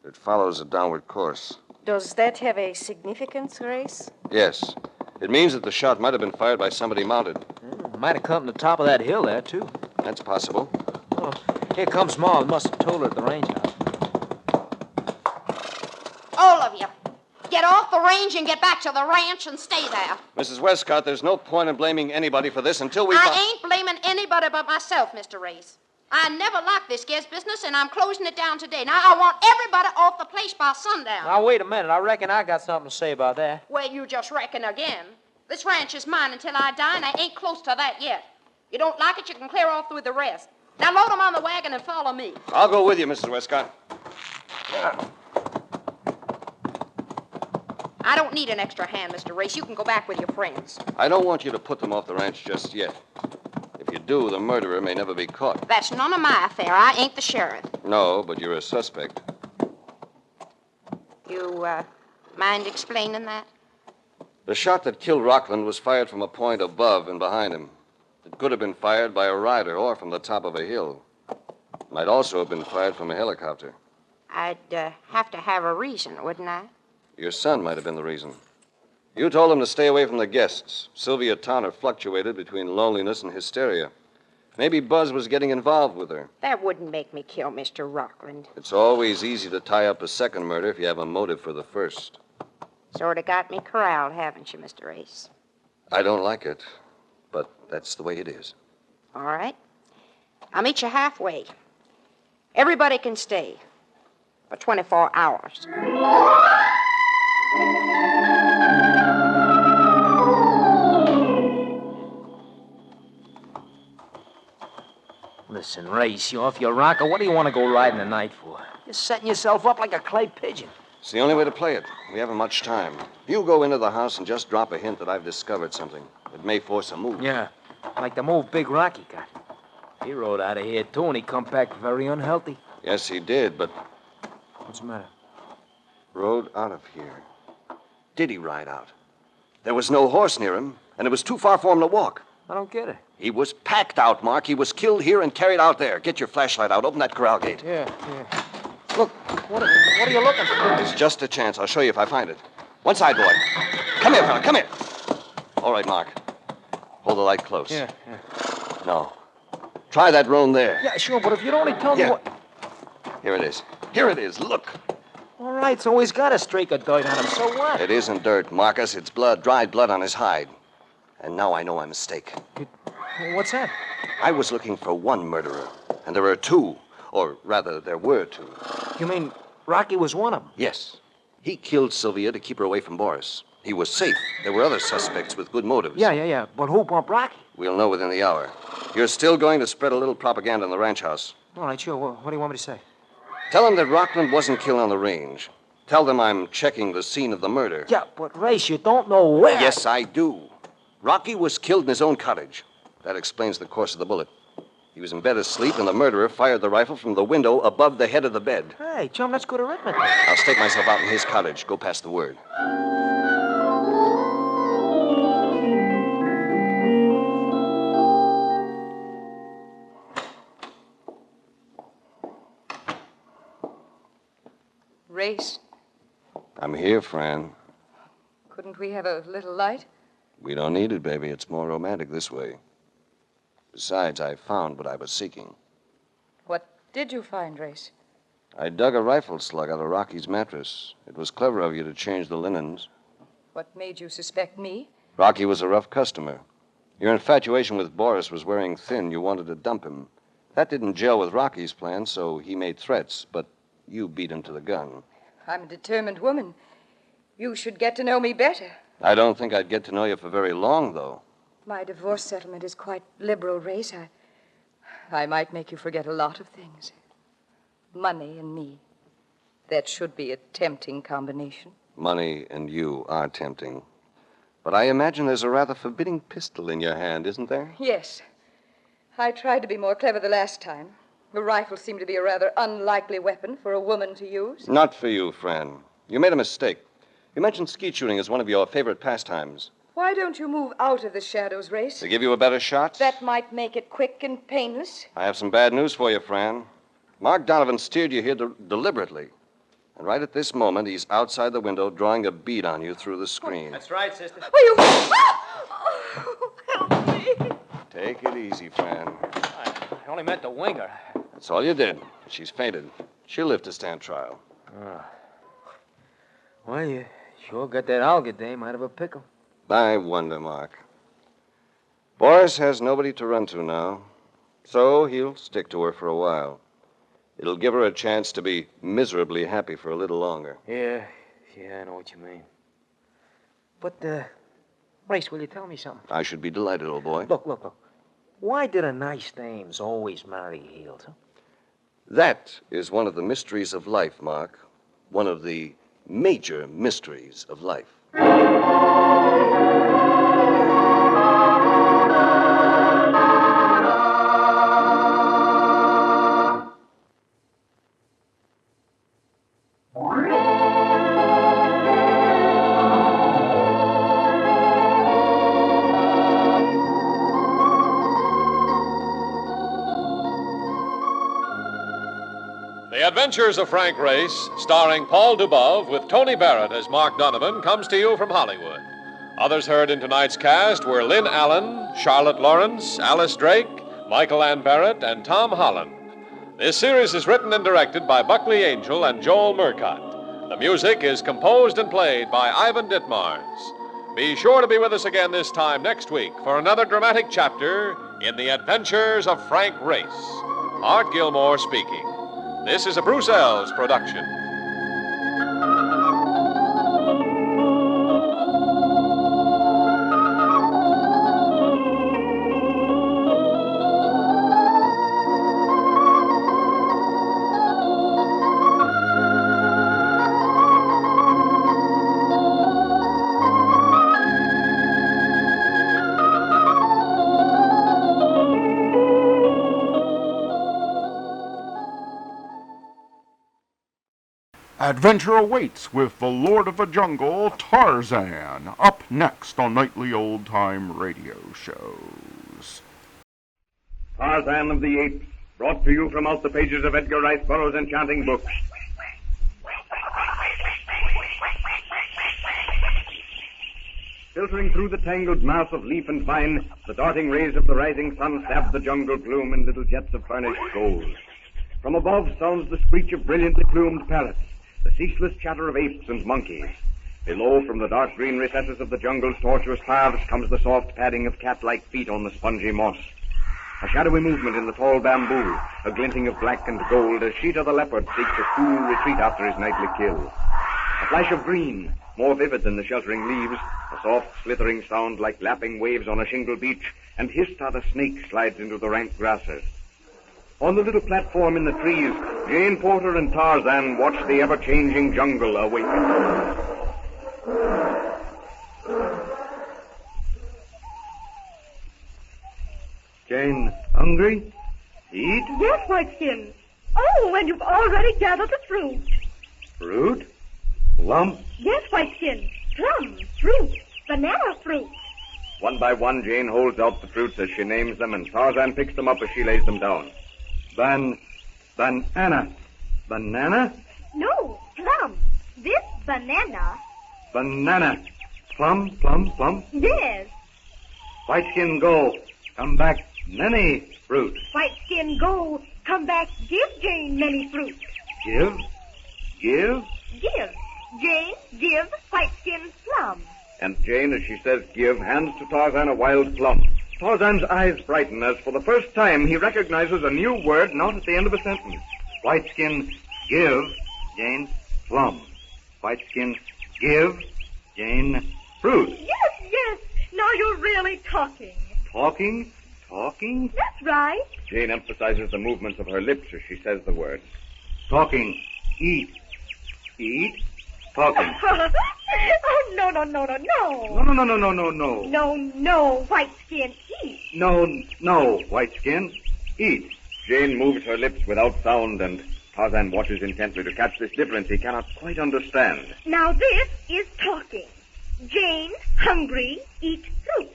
It follows a downward course. Does that have a significance, Race? Yes. It means that the shot might have been fired by somebody mounted. Might have come from the top of that hill there, too. That's possible. Oh, here comes Ma. Must have told her at the range house. All of you, get off the range and get back to the ranch and stay there. Mrs. Westcott, there's no point in blaming anybody for this until we... I ain't blaming anybody but myself, Mr. Race. I never liked this guest business, and I'm closing it down today. Now, I want everybody off the place by sundown. Now, wait a minute. I reckon I got something to say about that. Well, you just reckon again. This ranch is mine until I die, and I ain't close to that yet. You don't like it, you can clear off with the rest. Now, load them on the wagon and follow me. I'll go with you, Mrs. Westcott. I don't need an extra hand, Mr. Race. You can go back with your friends. I don't want you to put them off the ranch just yet. If you do, the murderer may never be caught. That's none of my affair. I ain't the sheriff. No, but you're a suspect. You, mind explaining that? The shot that killed Rockland was fired from a point above and behind him. It could have been fired by a rider or from the top of a hill. It might also have been fired from a helicopter. I'd have to have a reason, wouldn't I? Your son might have been the reason. You told him to stay away from the guests. Sylvia Towner fluctuated between loneliness and hysteria. Maybe Buzz was getting involved with her. That wouldn't make me kill Mr. Rockland. It's always easy to tie up a second murder if you have a motive for the first. Sort of got me corralled, haven't you, Mr. Race? I don't like it, but that's the way it is. All right. I'll meet you halfway. Everybody can stay for 24 hours. Listen, Race, you off your rocker. What do you want to go riding tonight for? You're setting yourself up like a clay pigeon. It's the only way to play it. We haven't much time. You go into the house and just drop a hint that I've discovered something. It may force a move. Yeah, like the move Big Rocky got. He rode out of here, too, and he come back very unhealthy. Yes, he did, but... What's the matter? Rode out of here. Did he ride out? There was no horse near him, and it was too far for him to walk. I don't get it. He was packed out, Mark. He was killed here and carried out there. Get your flashlight out. Open that corral gate. Yeah. Look, what are you looking for? It's just a chance. I'll show you if I find it. One side, boy. Come here, fella. Come here. All right, Mark. Hold the light close. Yeah. No. Try that roan there. Yeah, sure, but if you'd only tell me what... Here it is. Here it is. Look. All right, so he's got a streak of dirt on him. So what? It isn't dirt, Marcus. It's blood, dried blood on his hide. And now I know my mistake. What's that? I was looking for one murderer, and there are two. Or rather, there were two. You mean Rocky was one of them? Yes. He killed Sylvia to keep her away from Boris. He was safe. There were other suspects with good motives. Yeah. But who bumped Rocky? We'll know within the hour. You're still going to spread a little propaganda in the ranch house. All right, sure. What do you want me to say? Tell them that Rockland wasn't killed on the range. Tell them I'm checking the scene of the murder. Yeah, but Race, you don't know where. Yes, I do. Rocky was killed in his own cottage. That explains the course of the bullet. He was in bed asleep, and the murderer fired the rifle from the window above the head of the bed. Hey, chum, that's good arithmetic. I'll stake myself out in his cottage. Go pass the word. Race, I'm here, Fran. couldn't we have a little light? We don't need it, baby. It's more romantic this way. Besides, I found what I was seeking. What did you find, Race? I dug a rifle slug out of Rocky's mattress. It was clever of you to change the linens. What made you suspect me? Rocky was a rough customer. Your infatuation with Boris was wearing thin. You wanted to dump him. That didn't gel with Rocky's plan, so he made threats, but you beat him to the gun. I'm a determined woman. You should get to know me better. I don't think I'd get to know you for very long, though. My divorce settlement is quite liberal, Race. I might make you forget a lot of things. Money and me. That should be a tempting combination. Money and you are tempting. But I imagine there's a rather forbidding pistol in your hand, isn't there? Yes. I tried to be more clever the last time. The rifle seemed to be a rather unlikely weapon for a woman to use. Not for you, Fran. You made a mistake. You mentioned skeet shooting as one of your favorite pastimes. Why don't you move out of the shadows, Race? To give you a better shot? That might make it quick and painless. I have some bad news for you, Fran. Mark Donovan steered you here deliberately. And right at this moment, he's outside the window drawing a bead on you through the screen. That's right, sister. Oh, Help me. Take it easy, Fran. I only meant to wing her. That's all you did. She's fainted. She'll live to stand trial. Well, you sure got that Olga dame out of a pickle. I wonder, Mark. Boris has nobody to run to now, so he'll stick to her for a while. It'll give her a chance to be miserably happy for a little longer. Yeah, I know what you mean. But, Race, will you tell me something? I should be delighted, old boy. Look. Why do the nice dames always marry heels, huh? That is one of the mysteries of life, Mark. One of the major mysteries of life. The Adventures of Frank Race, starring Paul Dubov with Tony Barrett as Mark Donovan, comes to you from Hollywood. Others heard in tonight's cast were Lynn Allen, Charlotte Lawrence, Alice Drake, Michael Ann Barrett, and Tom Holland. This series is written and directed by Buckley Angel and Joel Murcott. The music is composed and played by Ivan Ditmars. Be sure to be with us again this time next week for another dramatic chapter in The Adventures of Frank Race. Art Gilmore speaking. This is a Bruce Ells production. Adventure awaits with the Lord of the Jungle, Tarzan, up next on nightly old-time radio shows. Tarzan of the Apes, brought to you from out the pages of Edgar Rice Burroughs' enchanting books. Filtering through the tangled mass of leaf and vine, the darting rays of the rising sun stab the jungle gloom in little jets of burnished gold. From above sounds the screech of brilliantly plumed parrots, the ceaseless chatter of apes and monkeys. Below, from the dark green recesses of the jungle's tortuous paths, comes the soft padding of cat-like feet on the spongy moss. A shadowy movement in the tall bamboo, a glinting of black and gold as Sheeta the leopard seeks a cool retreat after his nightly kill. A flash of green, more vivid than the sheltering leaves, a soft, slithering sound like lapping waves on a shingle beach, and hissed how the snake slides into the rank grasses. On the little platform in the trees, Jane Porter and Tarzan watched the ever-changing jungle awaken. Jane, hungry? Eat? Yes, Whiteskin. Oh, and you've already gathered the fruit. Fruit? Plum? Yes, Whiteskin. Plum, fruit, banana fruit. One by one, Jane holds out the fruits as she names them, and Tarzan picks them up as she lays them down. Banana. Banana? No, plum. This banana. Banana. Plum? Yes. Whiteskin, go. Come back, many fruit. Whiteskin, go. Come back, give Jane many fruit. Give? Give. Jane, give Whiteskin plum. And Jane, as she says give, hands to Tarzan a wild plum. Tarzan's eyes brighten as for the first time he recognizes a new word not at the end of a sentence. Whiteskin, give Jane plum. Whiteskin, give Jane fruit. Yes. Now you're really talking. Talking? That's right. Jane emphasizes the movements of her lips as she says the words. Talking. Eat. Talking. Oh, no. No, Whiteskin, eat. No, Whiteskin, eat. Jane moves her lips without sound, and Tarzan watches intently to catch this difference he cannot quite understand. Now this is talking. Jane, hungry, eat fruit.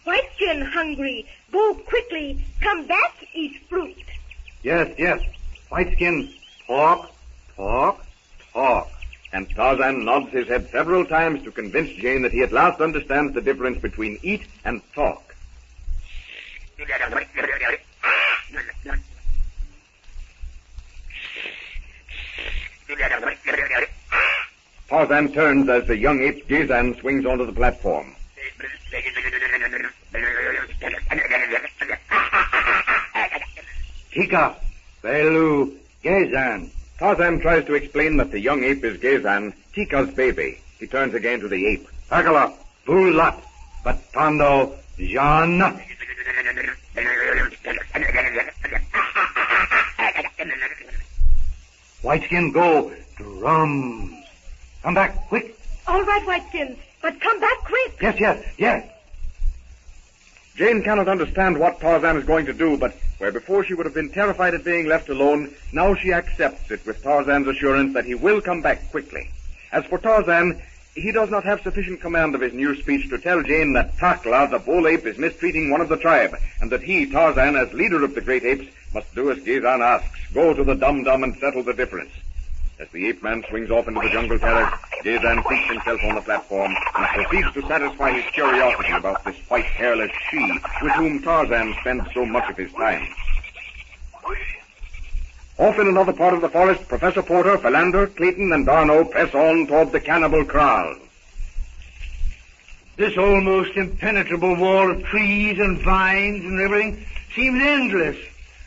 Whiteskin, hungry, go quickly, come back, eat fruit. Yes. Whiteskin, talk. And Tarzan nods his head several times to convince Jane that he at last understands the difference between eat and talk. Tarzan turns as the young ape Gazan swings onto the platform. Tika, Belu, Gazan. Tarzan tries to explain that the young ape is Gazan, Tika's baby. He turns again to the ape. Takala, Bulat, Batando, Jan. Whiteskin, go. Drums. Come back, quick. All right, Whiteskin, but come back quick. Yes. Jane cannot understand what Tarzan is going to do, but where before she would have been terrified at being left alone, now she accepts it with Tarzan's assurance that he will come back quickly. As for Tarzan, he does not have sufficient command of his new speech to tell Jane that Takla, the bull ape, is mistreating one of the tribe, and that he, Tarzan, as leader of the great apes, must do as Gazan asks, go to the dum-dum and settle the difference. As the ape-man swings off into the jungle terrace, Gazan seats himself on the platform and proceeds to satisfy his curiosity about this white, hairless she with whom Tarzan spends so much of his time. Off in another part of the forest, Professor Porter, Philander, Clayton, and Darno press on toward the cannibal kraal. This almost impenetrable wall of trees and vines and everything seems endless.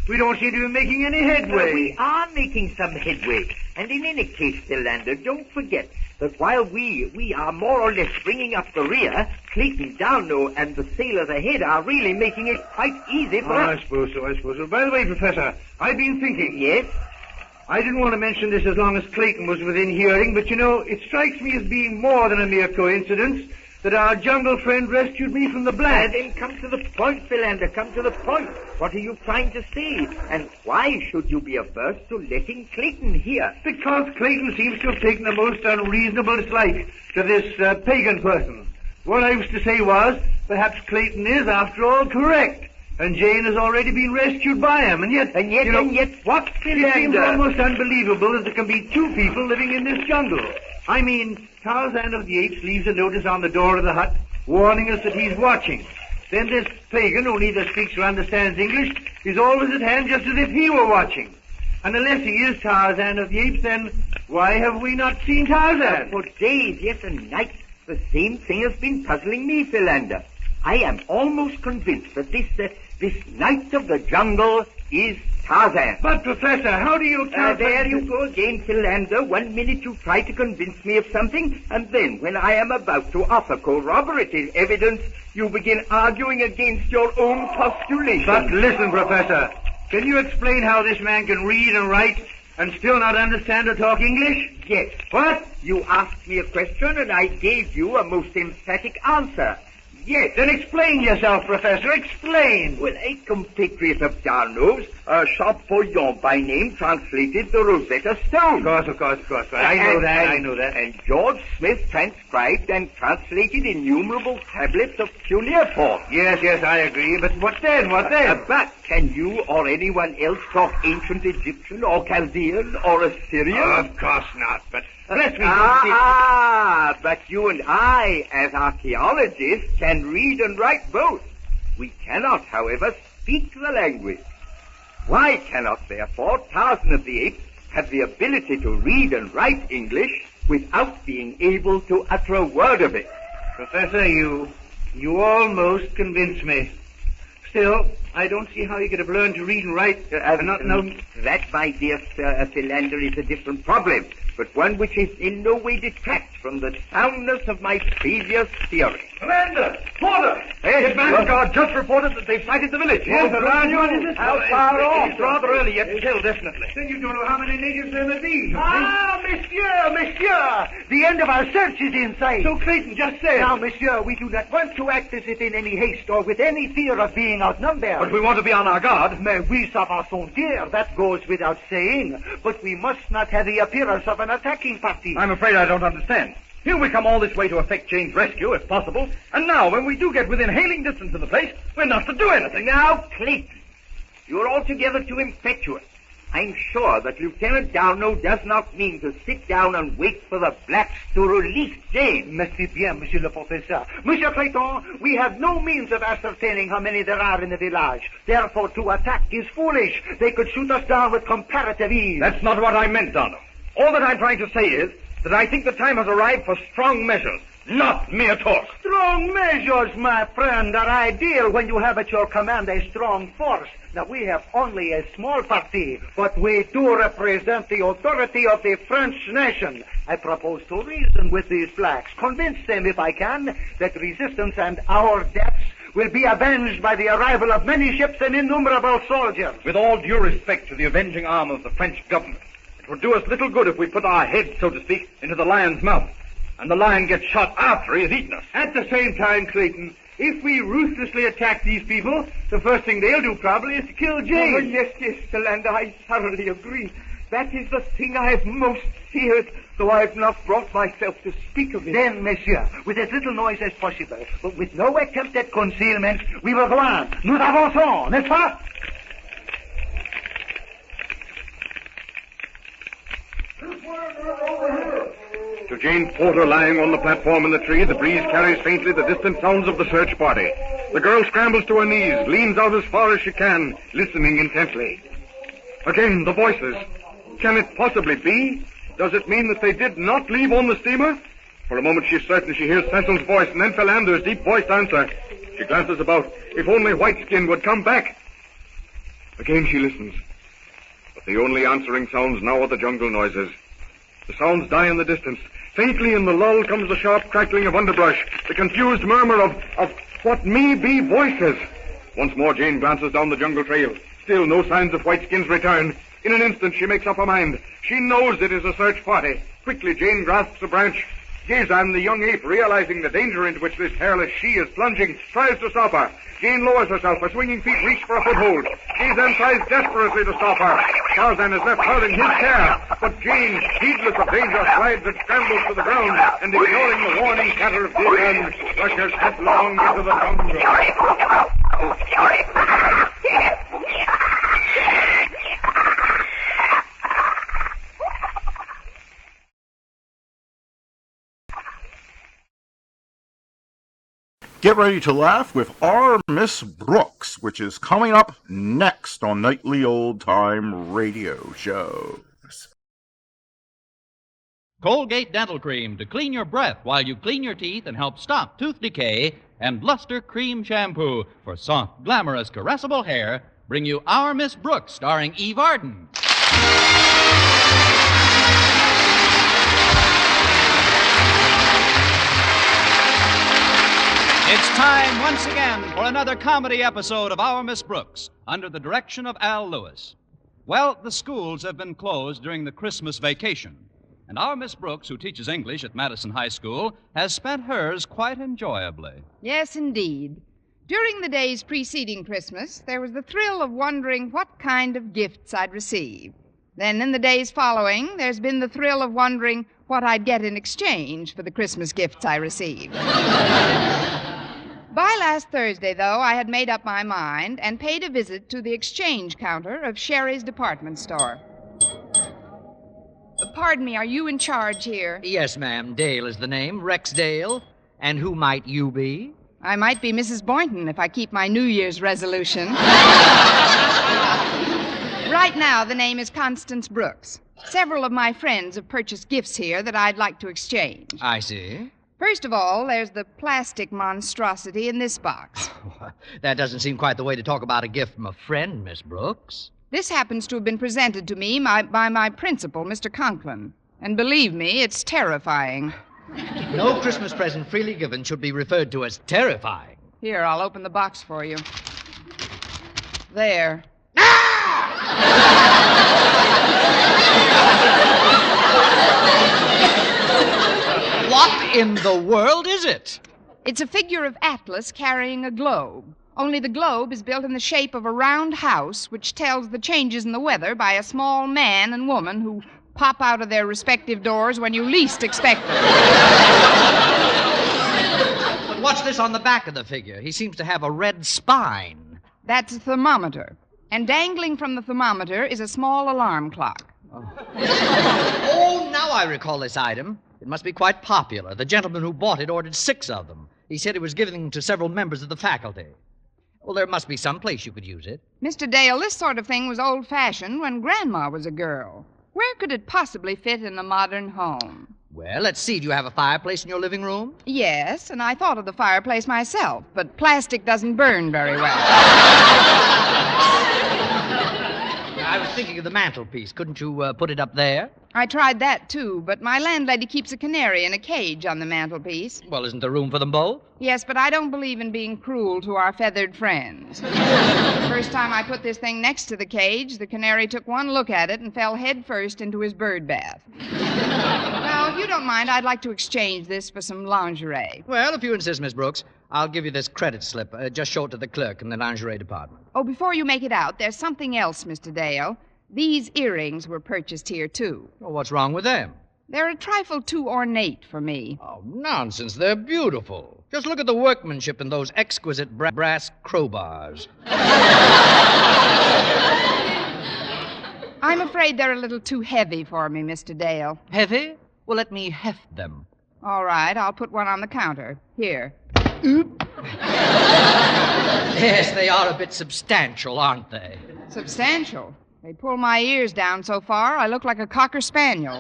We don't seem to be making any headway. We are making some headway. And in any case, Philander, don't forget that while we are more or less bringing up the rear, Clayton, Darno, and the sailors ahead are really making it quite easy for us. I suppose so. By the way, Professor, I've been thinking. Yes? I didn't want to mention this as long as Clayton was within hearing, but it strikes me as being more than a mere coincidence that our jungle friend rescued me from the black. Then come to the point, Philander, come to the point. What are you trying to say? And why should you be averse to letting Clayton hear? Because Clayton seems to have taken the most unreasonable dislike to this pagan person. What I was to say was, perhaps Clayton is, after all, correct. And Jane has already been rescued by him. And yet, what, Philander? It seems almost unbelievable that there can be two people living in this jungle. I mean, Tarzan of the Apes leaves a notice on the door of the hut, warning us that he's watching. Then this pagan, who neither speaks nor understands English, is always at hand just as if he were watching. And unless he is Tarzan of the Apes, then why have we not seen Tarzan? For days, yes, and nights, the same thing has been puzzling me, Philander. I am almost convinced that this Knight of the Jungle is Tarzan. But, Professor, how do you account for... There you go again, Philander. 1 minute you try to convince me of something, and then, when I am about to offer corroborative evidence, you begin arguing against your own postulation. But listen, Professor. Can you explain how this man can read and write and still not understand or talk English? Yes. What? You asked me a question, and I gave you a most emphatic answer. Yes. Then explain yourself, Professor. Explain. Well, a compatriot of Darnow's, Champollion by name, translated the Rosetta Stone. Of course. I know that. And George Smith transcribed and translated innumerable tablets of cuneiform. Yes, I agree. But what then? But can you or anyone else talk ancient Egyptian or Chaldean or Assyrian? Of course not, but let me... But you and I, as archaeologists, can read and write both. We cannot, however, speak the language. Why cannot, therefore, Tarzan of the Apes have the ability to read and write English without being able to utter a word of it? Professor, you almost convinced me. Still, I don't see how you could have learned to read and write and not know... That, my dear Sir Philander, is a different problem, but one which is in no way detracts from the soundness of my previous theory. Commander! Porter! Hey, advance guard just reported that they've sighted the village. Yes, a large one is this. How far off? It's rather early yet still, definitely. Then you don't know how many natives there may be. Monsieur! The end of our search is in sight. So Clayton just said. Now, monsieur, we do not want to act as if in any haste or with any fear of being outnumbered. But we want to be on our guard. Mais oui, ça va sans dire. That goes without saying. But we must not have the appearance of an attacking party. I'm afraid I don't understand. Here we come all this way to effect Jane's rescue, if possible. And now, when we do get within hailing distance of the place, we're not to do anything. Now, Clayton, you're altogether too impetuous. I'm sure that Lieutenant Darnow does not mean to sit down and wait for the blacks to release Jane. Merci bien, Monsieur le Professeur. Monsieur Clayton, we have no means of ascertaining how many there are in the village. Therefore, to attack is foolish. They could shoot us down with comparative ease. That's not what I meant, Darnow. All that I'm trying to say is that I think the time has arrived for strong measures, not mere talk. Strong measures, my friend, are ideal when you have at your command a strong force. Now, we have only a small party, but we do represent the authority of the French nation. I propose to reason with these blacks, convince them, if I can, that resistance and our deaths will be avenged by the arrival of many ships and innumerable soldiers. With all due respect to the avenging arm of the French government, it would do us little good if we put our heads, so to speak, into the lion's mouth, and the lion gets shot after he has eaten us. At the same time, Clayton, if we ruthlessly attack these people, the first thing they'll do probably is to kill James. Oh, yes, Philander, I thoroughly agree. That is the thing I have most feared, though I have not brought myself to speak of it. Then, monsieur, with as little noise as possible, but with no attempt at concealment, we will go on. Nous avançons, n'est-ce pas? To Jane Porter lying on the platform in the tree, the breeze carries faintly the distant sounds of the search party. The girl scrambles to her knees, leans out as far as she can, listening intently. Again, the voices. Can it possibly be? Does it mean that they did not leave on the steamer? For a moment she's certain she hears Cecil's voice, and then Philander's deep-voiced answer. She glances about. If only Whiteskin would come back. Again she listens. But the only answering sounds now are the jungle noises. The sounds die in the distance. Faintly in the lull comes the sharp crackling of underbrush, the confused murmur of what may be voices. Once more Jane glances down the jungle trail. Still no signs of Whiteskin's return. In an instant she makes up her mind. She knows it is a search party. Quickly Jane grasps a branch. Gazan, the young ape, realizing the danger into which this hairless she is plunging, tries to stop her. Jane lowers herself. Her swinging feet reach for a foothold. Gazan tries desperately to stop her. Tarzan is left held in his care. But Jane, heedless of danger, slides and scrambles to the ground, and ignoring the warning chatter of Gazan, rushes headlong into the jungle. Get ready to laugh with our Miss Brooks, which is coming up next on Nightly Old Time Radio Shows. Colgate Dental Cream to clean your breath while you clean your teeth and help stop tooth decay, and Luster Cream Shampoo for soft, glamorous, caressable hair, bring you Our Miss Brooks, starring Eve Arden. It's time once again for another comedy episode of Our Miss Brooks, under the direction of Al Lewis. Well, the schools have been closed during the Christmas vacation, and our Miss Brooks, who teaches English at Madison High School, has spent hers quite enjoyably. Yes, indeed. During the days preceding Christmas, there was the thrill of wondering what kind of gifts I'd receive. Then, in the days following, there's been the thrill of wondering what I'd get in exchange for the Christmas gifts I received. By last Thursday, though, I had made up my mind and paid a visit to the exchange counter of Sherry's department store. Pardon me, are you in charge here? Yes, ma'am. Dale is the name, Rex Dale. And who might you be? I might be Mrs. Boynton if I keep my New Year's resolution. Right now, the name is Constance Brooks. Several of my friends have purchased gifts here that I'd like to exchange. I see. First of all, there's the plastic monstrosity in this box. That doesn't seem quite the way to talk about a gift from a friend, Miss Brooks. This happens to have been presented to me by my principal, Mr. Conklin. And believe me, it's terrifying. No Christmas present freely given should be referred to as terrifying. Here, I'll open the box for you. There. What in the world is it? It's a figure of Atlas carrying a globe. Only the globe is built in the shape of a round house, which tells the changes in the weather by a small man and woman who pop out of their respective doors when you least expect them. But what's this on the back of the figure? He seems to have a red spine. That's a thermometer. And dangling from the thermometer is a small alarm clock. Oh, now I recall this item. It must be quite popular. The gentleman who bought it ordered 6 of them. He said he was giving them to several members of the faculty. Well, there must be some place you could use it. Mr. Dale, this sort of thing was old-fashioned when Grandma was a girl. Where could it possibly fit in a modern home? Well, let's see. Do you have a fireplace in your living room? Yes, and I thought of the fireplace myself, but plastic doesn't burn very well. I was thinking of the mantelpiece. Couldn't you put it up there? I tried that, too, but my landlady keeps a canary in a cage on the mantelpiece. Well, isn't there room for them both? Yes, but I don't believe in being cruel to our feathered friends. The first time I put this thing next to the cage, the canary took one look at it and fell head first into his bird bath. Now, if you don't mind, I'd like to exchange this for some lingerie. Well, if you insist, Miss Brooks, I'll give you this credit slip. Just show it to the clerk in the lingerie department. Oh, before you make it out, there's something else, Mr. Dale. These earrings were purchased here, too. Well, what's wrong with them? They're a trifle too ornate for me. Oh, nonsense. They're beautiful. Just look at the workmanship in those exquisite brass crowbars. I'm afraid they're a little too heavy for me, Mr. Dale. Heavy? Well, let me heft them. All right, I'll put one on the counter. Here. Yes, they are a bit substantial, aren't they? Substantial? They pull my ears down so far, I look like a cocker spaniel.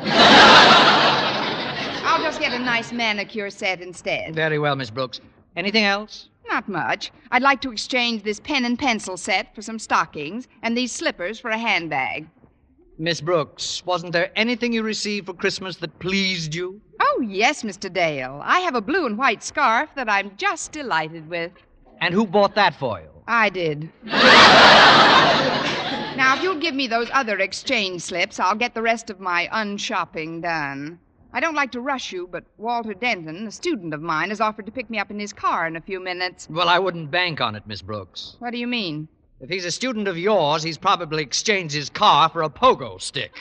I'll just get a nice manicure set instead. Very well, Miss Brooks. Anything else? Not much. I'd like to exchange this pen and pencil set for some stockings and these slippers for a handbag. Miss Brooks, wasn't there anything you received for Christmas that pleased you? Oh, yes, Mr. Dale. I have a blue and white scarf that I'm just delighted with. And who bought that for you? I did. Now, if you'll give me those other exchange slips, I'll get the rest of my unshopping done. I don't like to rush you, but Walter Denton, a student of mine, has offered to pick me up in his car in a few minutes. Well, I wouldn't bank on it, Miss Brooks. What do you mean? If he's a student of yours, he's probably exchanged his car for a pogo stick.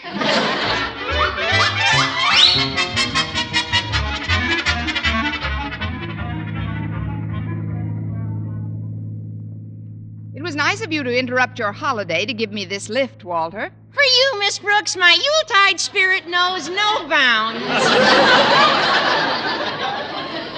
It was nice of you to interrupt your holiday to give me this lift, Walter. For you, Miss Brooks, my Yuletide spirit knows no bounds.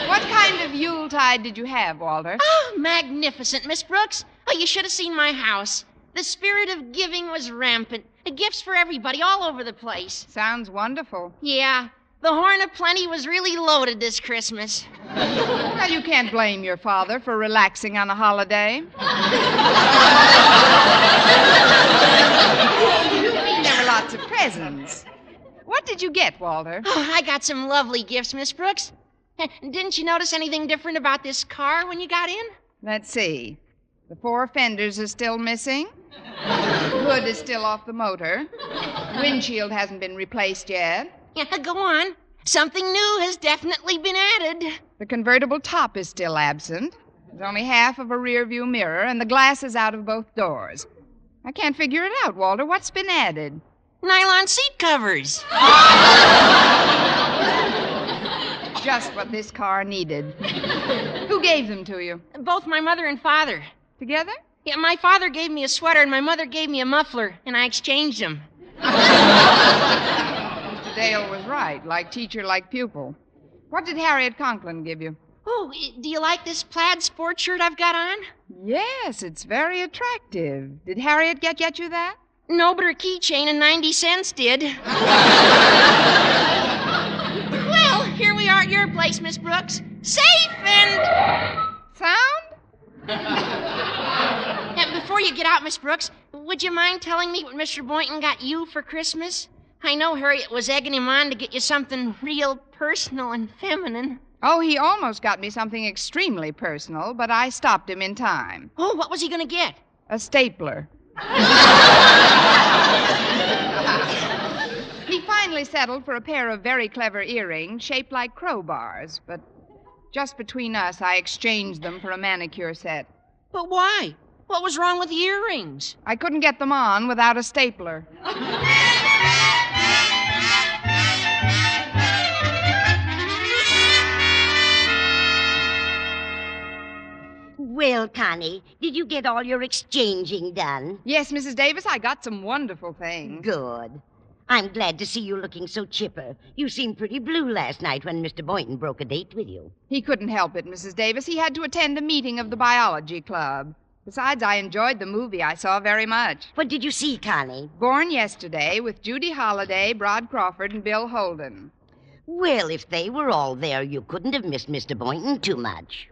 What kind of Yuletide did you have, Walter? Oh, magnificent, Miss Brooks. Oh, you should have seen my house. The spirit of giving was rampant. Gifts for everybody all over the place. Sounds wonderful. Yeah. The Horn of Plenty was really loaded this Christmas. Well, you can't blame your father for relaxing on a holiday. There were lots of presents. What did you get, Walter? Oh, I got some lovely gifts, Miss Brooks. Didn't you notice anything different about this car when you got in? Let's see. The 4 fenders are still missing. The hood is still off the motor. Windshield hasn't been replaced yet. Yeah, go on. Something new has definitely been added. The convertible top is still absent. There's only half of a rear view mirror, and the glass is out of both doors. I can't figure it out, Walter. What's been added? Nylon seat covers. Just what this car needed. Who gave them to you? Both my mother and father. Together? Yeah, my father gave me a sweater and my mother gave me a muffler, and I exchanged them. Mr. Dale was right. Like teacher, like pupil. What did Harriet Conklin give you? Oh, do you like this plaid sport shirt I've got on? Yes, it's very attractive. Did Harriet get you that? No, but her keychain and 90 cents did. Well, here we are at your place, Miss Brooks. Safe and... Sound? And before you get out, Miss Brooks, would you mind telling me what Mr. Boynton got you for Christmas? I know Harriet was egging him on to get you something real personal and feminine. Oh, he almost got me something extremely personal, but I stopped him in time. Oh, what was he going to get? A stapler. He finally settled for a pair of very clever earrings shaped like crowbars, but just between us, I exchanged them for a manicure set. But why? What was wrong with the earrings? I couldn't get them on without a stapler. Well, Connie, did you get all your exchanging done? Yes, Mrs. Davis, I got some wonderful things. Good. I'm glad to see you looking so chipper. You seemed pretty blue last night when Mr. Boynton broke a date with you. He couldn't help it, Mrs. Davis. He had to attend a meeting of the biology club. Besides, I enjoyed the movie I saw very much. What did you see, Connie? Born Yesterday with Judy Holliday, Brod Crawford, and Bill Holden. Well, if they were all there, you couldn't have missed Mr. Boynton too much.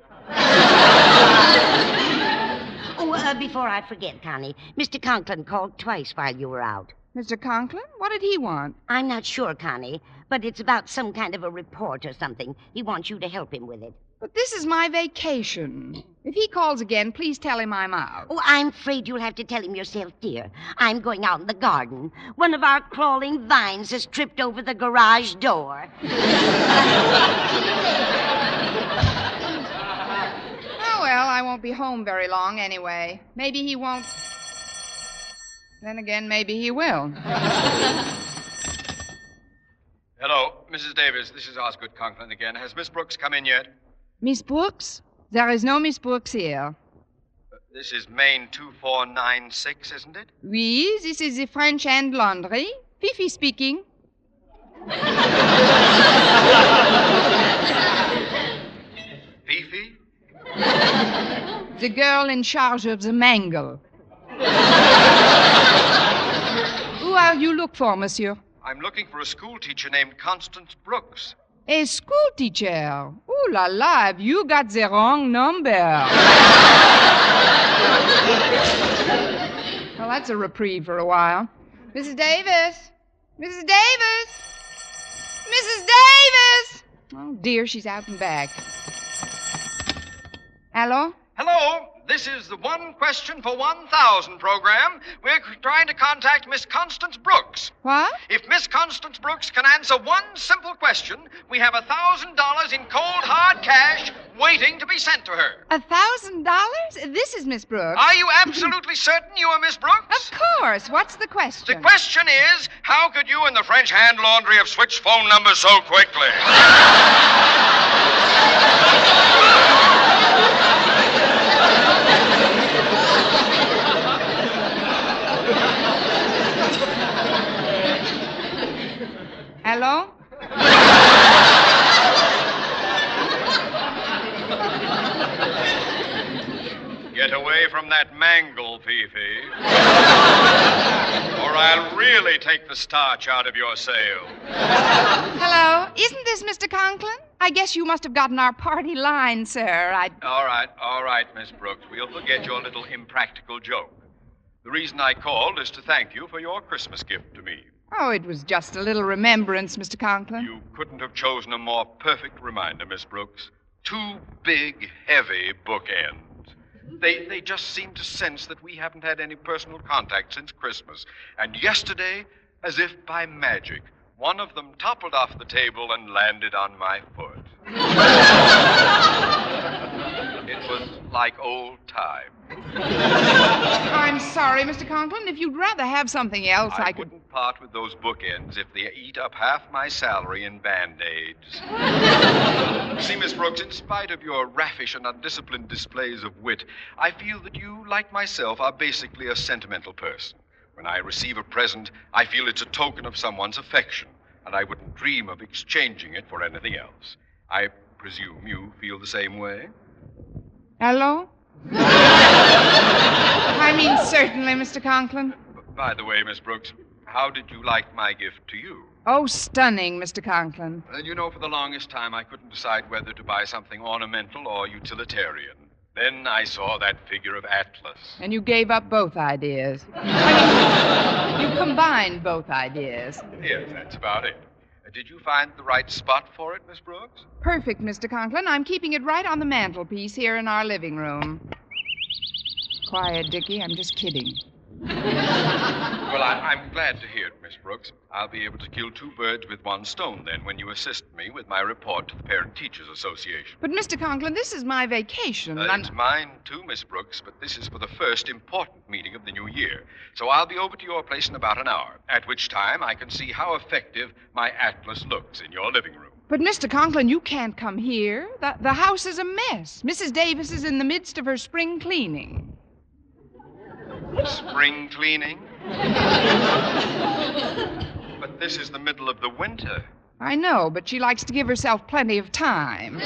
Before I forget, Connie, Mr. Conklin called twice while you were out. Mr. Conklin? What did he want? I'm not sure, Connie, but it's about some kind of a report or something. He wants you to help him with it. But this is my vacation. If he calls again, please tell him I'm out. Oh, I'm afraid you'll have to tell him yourself, dear. I'm going out in the garden. One of our crawling vines has tripped over the garage door. Well, I won't be home very long anyway. Maybe he won't. Then again, maybe he will. Hello, Mrs. Davis. This is Osgood Conklin again. Has Miss Brooks come in yet? Miss Brooks? There is no Miss Brooks here. This is Main 2496, isn't it? Oui, this is the French Hand Laundry. Fifi speaking. Fifi? The girl in charge of the mangle. Who are you look for, monsieur? I'm looking for a school teacher named Constance Brooks. A school teacher? Ooh la la, have you got the wrong number? Well, that's a reprieve for a while. Mrs. Davis! Mrs. Davis! Mrs. Davis! Oh, dear, she's out and back. Hello? Hello, this is the One Question for 1,000 program. We're trying to contact Miss Constance Brooks. What? If Miss Constance Brooks can answer one simple question, we have $1,000 in cold, hard cash waiting to be sent to her. $1,000? This is Miss Brooks. Are you absolutely certain you are Miss Brooks? Of course. What's the question? The question is, how could you and the French Hand Laundry have switched phone numbers so quickly? Hello? Get away from that mangle, Fifi. Or I'll really take the starch out of your sail. Hello. Isn't this Mr. Conklin? I guess you must have gotten our party line, sir. All right, Miss Brooks. We'll forget your little impractical joke. The reason I called is to thank you for your Christmas gift to me. Oh, it was just a little remembrance, Mr. Conklin. You couldn't have chosen a more perfect reminder, Miss Brooks. 2 big, heavy bookends. They just seem to sense that we haven't had any personal contact since Christmas. And yesterday, as if by magic, one of them toppled off the table and landed on my foot. It was like old times. I'm sorry, Mr. Conklin. If you'd rather have something else, I could... wouldn't part with those bookends if they eat up half my salary in Band-Aids. See, Miss Brooks, in spite of your raffish and undisciplined displays of wit, I feel that you, like myself, are basically a sentimental person. When I receive a present, I feel it's a token of someone's affection, and I wouldn't dream of exchanging it for anything else. I presume you feel the same way? Hello? I mean, certainly, Mr. Conklin. By the way, Miss Brooks, how did you like my gift to you? Oh, stunning, Mr. Conklin. You know, for the longest time, I couldn't decide whether to buy something ornamental or utilitarian. Then I saw that figure of Atlas. And you gave up both ideas. You combined both ideas. Yes, that's about it. Did you find the right spot for it, Miss Brooks? Perfect, Mr. Conklin. I'm keeping it right on the mantelpiece here in our living room. Quiet, Dickie. I'm just kidding. Well, I'm glad to hear it, Miss Brooks. I'll be able to kill 2 birds with 1 stone then when you assist me with my report to the Parent Teachers Association. But, Mr. Conklin, this is my vacation. It's mine, too, Miss Brooks, but this is for the first important meeting of the new year. So I'll be over to your place in about an hour, at which time I can see how effective my atlas looks in your living room. But, Mr. Conklin, you can't come here. The house is a mess. Mrs. Davis is in the midst of her spring cleaning. Spring cleaning? But this is the middle of the winter. I know, but she likes to give herself plenty of time.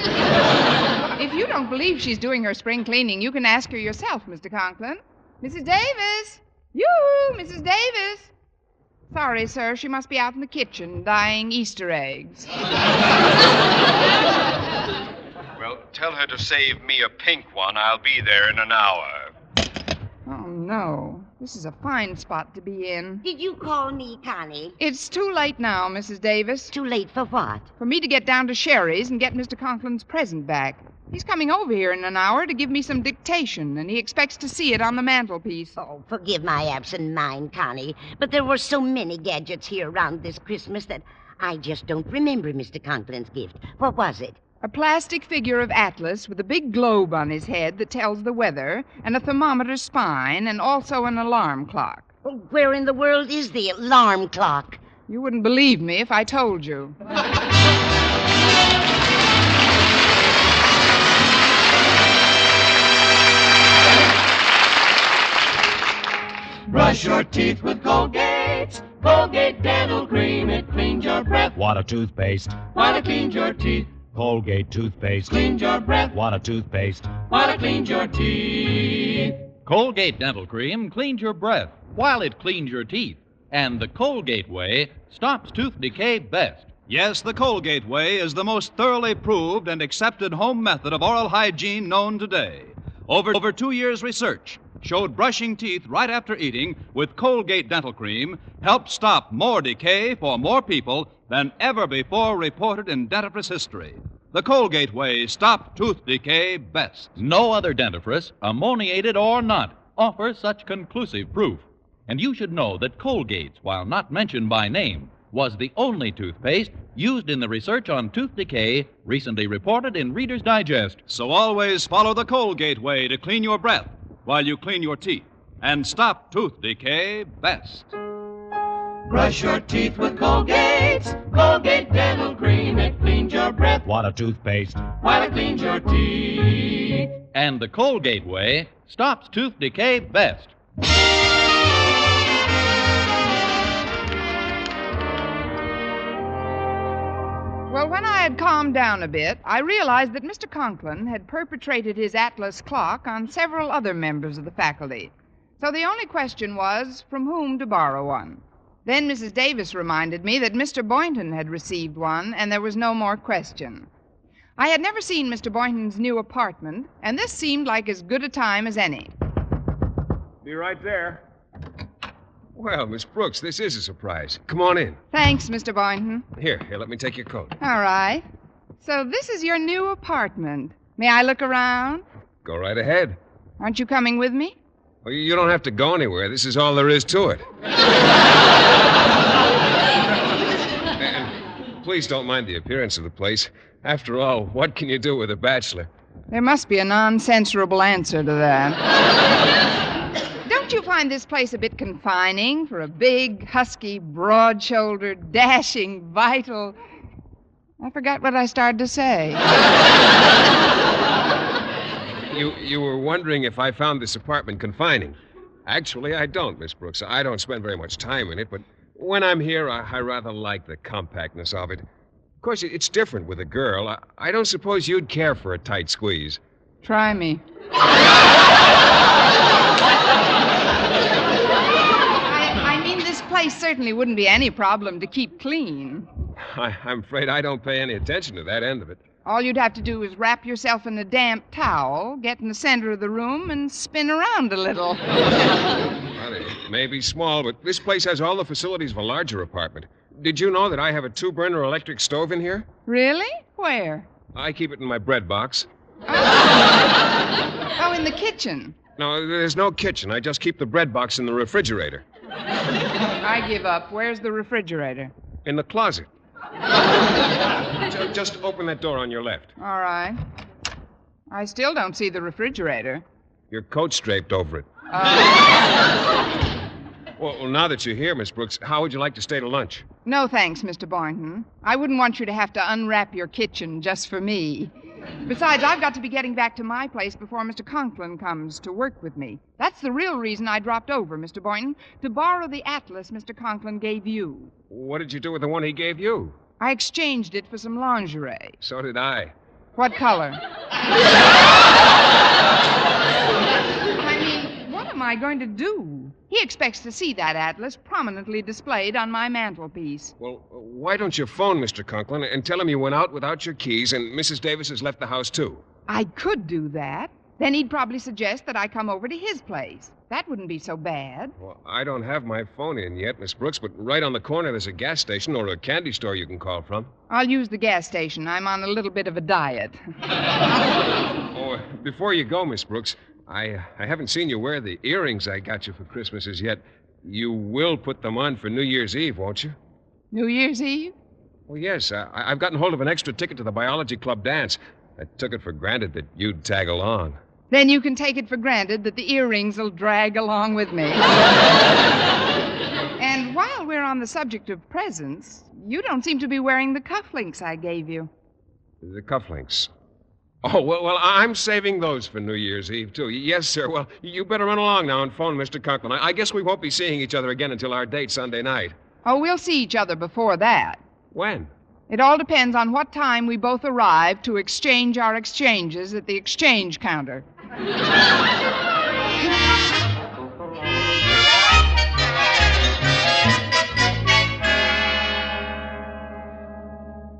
If you don't believe she's doing her spring cleaning, you can ask her yourself, Mr. Conklin. Mrs. Davis! Yoo-hoo, Mrs. Davis! Sorry, sir, she must be out in the kitchen dyeing Easter eggs. Well, tell her to save me a pink one. I'll be there in an hour. Oh, no. This is a fine spot to be in. Did you call me, Connie? It's too late now, Mrs. Davis. Too late for what? For me to get down to Sherry's and get Mr. Conklin's present back. He's coming over here in an hour to give me some dictation, and he expects to see it on the mantelpiece. Oh, forgive my absent mind, Connie, but there were so many gadgets here around this Christmas that I just don't remember Mr. Conklin's gift. What was it? A plastic figure of Atlas with a big globe on his head that tells the weather, and a thermometer spine, and also an alarm clock. Well, where in the world is the alarm clock? You wouldn't believe me if I told you. Brush your teeth with Colgate. Colgate Dental Cream. It cleans your breath. What a toothpaste. While it cleans your teeth. Colgate toothpaste. Cleans your breath. What a toothpaste. While it cleans your teeth. Colgate Dental Cream cleans your breath while it cleans your teeth. And the Colgate way stops tooth decay best. Yes, the Colgate way is the most thoroughly proved and accepted home method of oral hygiene known today. Over 2 years' research showed brushing teeth right after eating with Colgate Dental Cream helped stop more decay for more people than ever before reported in dentifrice history. The Colgate way stopped tooth decay best. No other dentifrice, ammoniated or not, offers such conclusive proof. And you should know that Colgate, while not mentioned by name, was the only toothpaste used in the research on tooth decay recently reported in Reader's Digest. So always follow the Colgate way to clean your breath while you clean your teeth and stop tooth decay best. Brush your teeth with Colgate. Colgate Dental Cream. It cleans your breath. What a toothpaste. While it cleans your teeth. And the Colgate way stops tooth decay best. Well, when I had calmed down a bit, I realized that Mr. Conklin had perpetrated his Atlas clock on several other members of the faculty. So the only question was, from whom to borrow one. Then Mrs. Davis reminded me that Mr. Boynton had received one, and there was no more question. I had never seen Mr. Boynton's new apartment, and this seemed like as good a time as any. Be right there. Well, Miss Brooks, this is a surprise. Come on in. Thanks, Mr. Boynton. Here, let me take your coat. All right. So this is your new apartment. May I look around? Go right ahead. Aren't you coming with me? Well, you don't have to go anywhere. This is all there is to it. And please don't mind the appearance of the place. After all, what can you do with a bachelor? There must be a non-censorable answer to that. Don't you find this place a bit confining for a big, husky, broad-shouldered, dashing, vital... I forgot what I started to say. You were wondering if I found this apartment confining. Actually, I don't, Miss Brooks. I don't spend very much time in it, but when I'm here, I rather like the compactness of it. Of course, it's different with a girl. I don't suppose you'd care for a tight squeeze. Try me. I mean, this place certainly wouldn't be any problem to keep clean. I'm afraid I don't pay any attention to that end of it. All you'd have to do is wrap yourself in a damp towel, get in the center of the room, and spin around a little. Well, it may be small, but this place has all the facilities of a larger apartment. Did you know that I have a 2-burner electric stove in here? Really? Where? I keep it in my bread box. Oh, in the kitchen. No, there's no kitchen. I just keep the bread box in the refrigerator. I give up. Where's the refrigerator? In the closet. Just open that door on your left. All right. I still don't see the refrigerator. Your coat's draped over it. Well, now that you're here, Miss Brooks, how would you like to stay to lunch? No, thanks, Mr. Boynton. I wouldn't want you to have to unwrap your kitchen just for me. Besides, I've got to be getting back to my place before Mr. Conklin comes to work with me. That's the real reason I dropped over, Mr. Boynton, to borrow the atlas Mr. Conklin gave you. What did you do with the one he gave you? I exchanged it for some lingerie. So did I. What color? I mean, what am I going to do? He expects to see that atlas prominently displayed on my mantelpiece. Well, why don't you phone Mr. Conklin and tell him you went out without your keys and Mrs. Davis has left the house, too? I could do that. Then he'd probably suggest that I come over to his place. That wouldn't be so bad. Well, I don't have my phone in yet, Miss Brooks, but right on the corner there's a gas station or a candy store you can call from. I'll use the gas station. I'm on a little bit of a diet. Oh, before you go, Miss Brooks, I haven't seen you wear the earrings I got you for Christmas as yet. You will put them on for New Year's Eve, won't you? New Year's Eve? Well, yes. I've gotten hold of an extra ticket to the biology club dance. I took it for granted that you'd tag along. Then you can take it for granted that the earrings will drag along with me. And while we're on the subject of presents, you don't seem to be wearing the cufflinks I gave you. The cufflinks? Oh, well, I'm saving those for New Year's Eve, too. Yes, sir. Well, you better run along now and phone Mr. Conklin. I guess we won't be seeing each other again until our date Sunday night. Oh, we'll see each other before that. When? It all depends on what time we both arrive to exchange our exchanges at the exchange counter.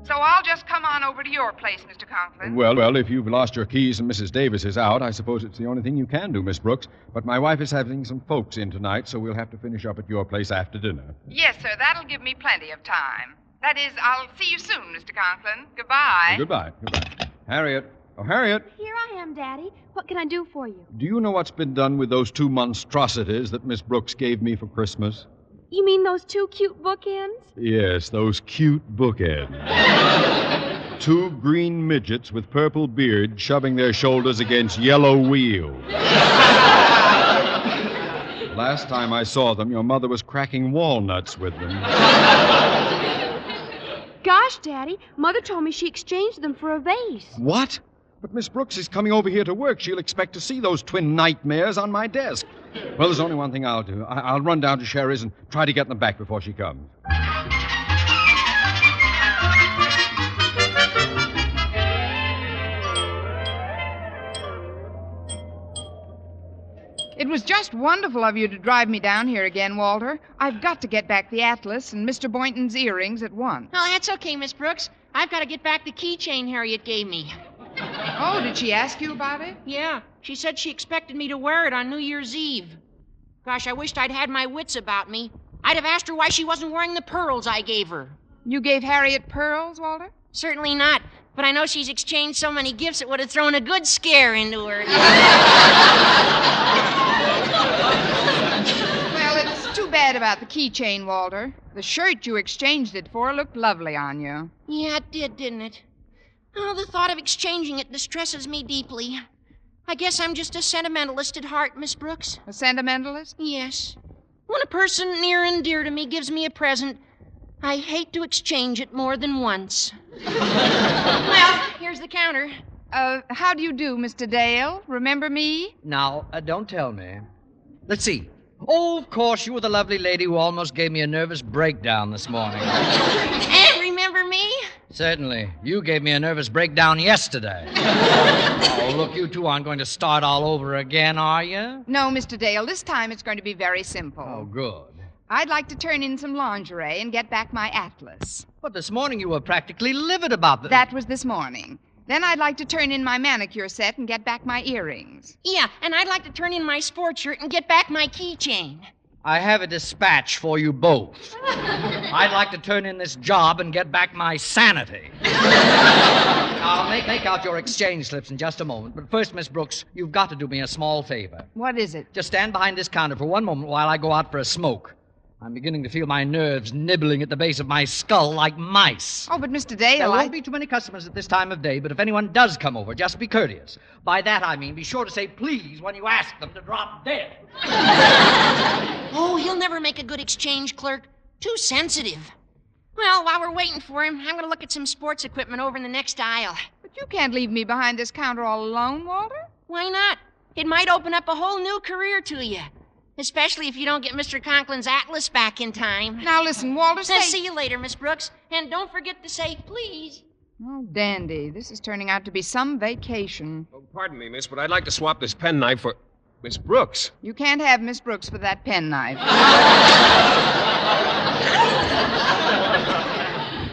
So I'll just come on over to your place, Mr. Conklin. Well, if you've lost your keys and Mrs. Davis is out, I suppose it's the only thing you can do, Miss Brooks. But my wife is having some folks in tonight, so we'll have to finish up at your place after dinner. Yes, sir. That'll give me plenty of time. That is, I'll see you soon, Mr. Conklin. Goodbye. Goodbye. Harriet. Oh, Harriet, Here I am, Daddy. What can I do for you? do you know what's been done with those 2 monstrosities that Miss Brooks gave me for Christmas? You mean those 2 cute bookends? Yes, those cute bookends. 2 green midgets with purple beards shoving their shoulders against yellow wheels. Last time I saw them, your mother was cracking walnuts with them. Gosh, Daddy, Mother told me she exchanged them for a vase. What? But Miss Brooks is coming over here to work. She'll expect to see those twin nightmares on my desk. Well, there's only one thing I'll do. I'll run down to Sherry's and try to get them back before she comes. It It was just wonderful of you to drive me down here again, Walter. I've got to get back the atlas and Mr. Boynton's earrings at once. Oh, that's okay, Miss Brooks. I've got to get back the keychain Harriet gave me. Oh, did she ask you about it? Yeah, she said she expected me to wear it on New Year's Eve. Gosh, I wished I'd had my wits about me. I'd have asked her why she wasn't wearing the pearls I gave her. You gave Harriet pearls, Walter? Certainly not, but I know she's exchanged so many gifts it would have thrown a good scare into her. Well, it's too bad about the keychain, Walter. The shirt you exchanged it for looked lovely on you. Yeah, it did, didn't it? Oh, the thought of exchanging it distresses me deeply. I guess I'm just a sentimentalist at heart, Miss Brooks. A sentimentalist? Yes. When a person near and dear to me gives me a present, I hate to exchange it more than once. Well, here's the counter. How do you do, Mr. Dale? Remember me? Now, don't tell me. Let's see. Oh, of course, you were the lovely lady who almost gave me a nervous breakdown this morning. And remember me? Certainly. You gave me a nervous breakdown yesterday. Oh, look, you two aren't going to start all over again, are you? No, Mr. Dale. This time it's going to be very simple. Oh, good. I'd like to turn in some lingerie and get back my atlas. But this morning you were practically livid about the... That was this morning. Then I'd like to turn in my manicure set and get back my earrings. Yeah, and I'd like to turn in my sports shirt and get back my keychain. I have a dispatch for you both. I'd like to turn in this job and get back my sanity. I'll make out your exchange slips in just a moment. But first, Miss Brooks, you've got to do me a small favor. What is it? Just stand behind this counter for one moment while I go out for a smoke. I'm beginning to feel my nerves nibbling at the base of my skull like mice. Oh, but Mr. Dale, There won't be too many customers at this time of day, but if anyone does come over, just be courteous. By that I mean be sure to say please when you ask them to drop dead. Oh, he'll never make a good exchange clerk. Too sensitive. Well, while we're waiting for him, I'm going to look at some sports equipment over in the next aisle. But you can't leave me behind this counter all alone, Walter. Why not? It might open up a whole new career to you. Especially if you don't get Mr. Conklin's atlas back in time. Now listen, Walter, See you later, Miss Brooks. And don't forget to say please. Oh, dandy. This is turning out to be some vacation. Oh, pardon me, miss, but I'd like to swap this penknife for Miss Brooks. You can't have Miss Brooks for that penknife.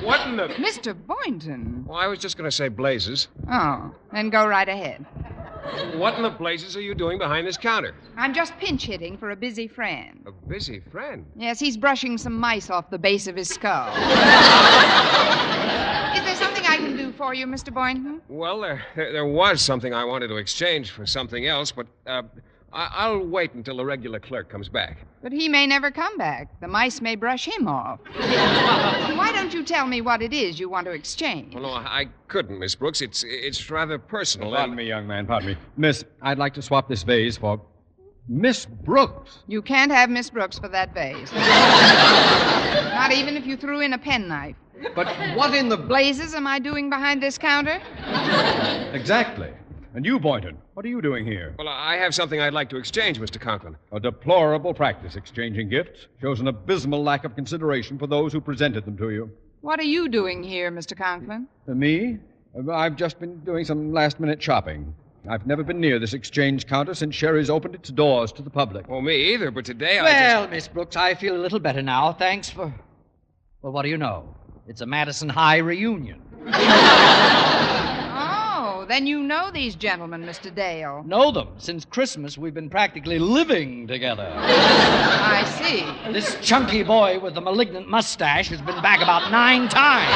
What in the... Mr. Boynton. Well, I was just going to say blazes. Oh, then go right ahead. What in the blazes are you doing behind this counter? I'm just pinch hitting for a busy friend. A busy friend? Yes, he's brushing some mice off the base of his skull. Is there something I can do for you, Mr. Boynton? Well, there was something I wanted to exchange for something else, but I'll wait until the regular clerk comes back. But he may never come back. The mice may brush him off. Why don't you tell me what it is you want to exchange? Well, no, I couldn't, Miss Brooks. It's rather personal. Pardon me, young man, pardon me. Miss, I'd like to swap this vase for Miss Brooks. You can't have Miss Brooks for that vase. Not even if you threw in a penknife. But what in the... blazes am I doing behind this counter? Exactly. And you, Boynton, what are you doing here? Well, I have something I'd like to exchange, Mr. Conklin. A deplorable practice, exchanging gifts. Shows an abysmal lack of consideration for those who presented them to you. What are you doing here, Mr. Conklin? Me? I've just been doing some last-minute shopping. I've never been near this exchange counter since Sherry's opened its doors to the public. Well, me either, but today Well, Miss Brooks, I feel a little better now. Thanks for... Well, what do you know? It's a Madison High reunion. Oh, then you know these gentlemen, Mr. Dale. Know them. Since Christmas, we've been practically living together. I see. This chunky boy with the malignant mustache has been back about 9 times.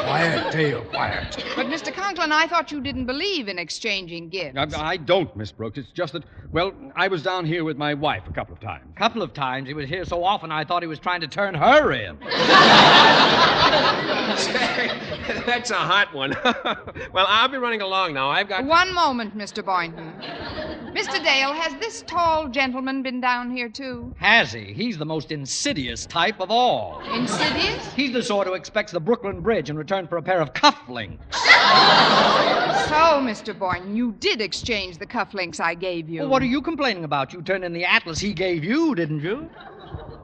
Quiet, Dale, quiet. But, Mr. Conklin, I thought you didn't believe in exchanging gifts. I don't, Miss Brooks. It's just that, well, I was down here with my wife a couple of times. Couple of times? He was here so often I thought he was trying to turn her in. That's a hot one. Well, I'll be running along now. I've got... One moment, Mr. Boynton. Mr. Dale, has this tall gentleman been down here, too? Has he? He's the most insidious type of all. Insidious? He's the sort who expects the Brooklyn Bridge in return for a pair of cufflinks. So, Mr. Boynton, you did exchange the cufflinks I gave you. Well, what are you complaining about? You turned in the atlas he gave you, didn't you?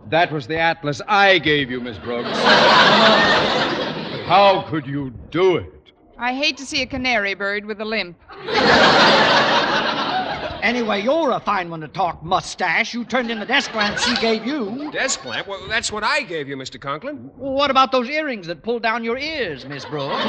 That was the atlas I gave you, Miss Brooks. How could you do it? I hate to see a canary bird with a limp. Anyway, you're a fine one to talk, mustache. You turned in the desk lamp she gave you. Desk lamp? Well, that's what I gave you, Mr. Conklin. Well, what about those earrings that pull down your ears, Miss Brooks?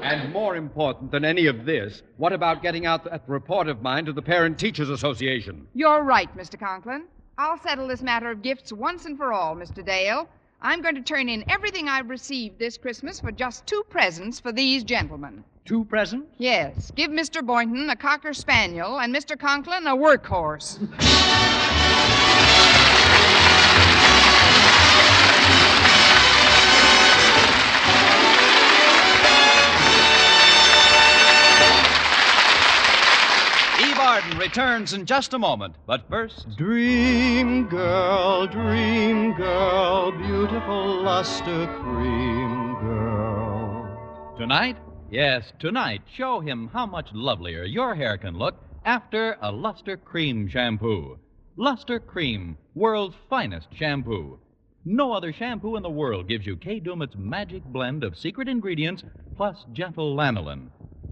And more important than any of this, what about getting out that report of mine to the Parent Teachers Association? You're right, Mr. Conklin. I'll settle this matter of gifts once and for all, Mr. Dale. I'm going to turn in everything I've received this Christmas for just 2 presents for these gentlemen. 2 presents? Yes. Give Mr. Boynton a Cocker Spaniel and Mr. Conklin a workhorse. Eve Arden returns in just a moment, but first... Dream girl, beautiful luster cream girl. Tonight? Yes, tonight, show him how much lovelier your hair can look after a Luster Cream shampoo. Luster Cream, world's finest shampoo. No other shampoo in the world gives you Kay Daumit's magic blend of secret ingredients plus gentle lanolin.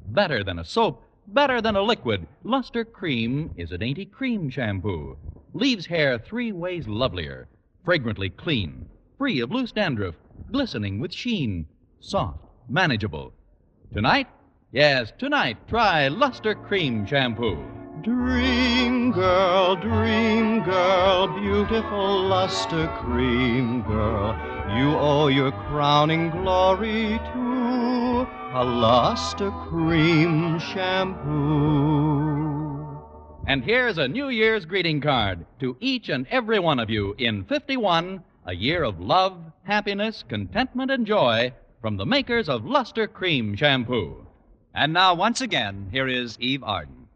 Better than a soap, better than a liquid, Luster Cream is a dainty cream shampoo. Leaves hair 3 ways lovelier. Fragrantly clean, free of loose dandruff, glistening with sheen, soft, manageable. Tonight? Yes, tonight, try Luster Cream Shampoo. Dream girl, beautiful luster cream girl. You owe your crowning glory to a luster cream shampoo. And here's a New Year's greeting card to each and every one of you in 51, a year of love, happiness, contentment, and joy from the makers of Luster Cream Shampoo. And now, once again, here is Eve Arden.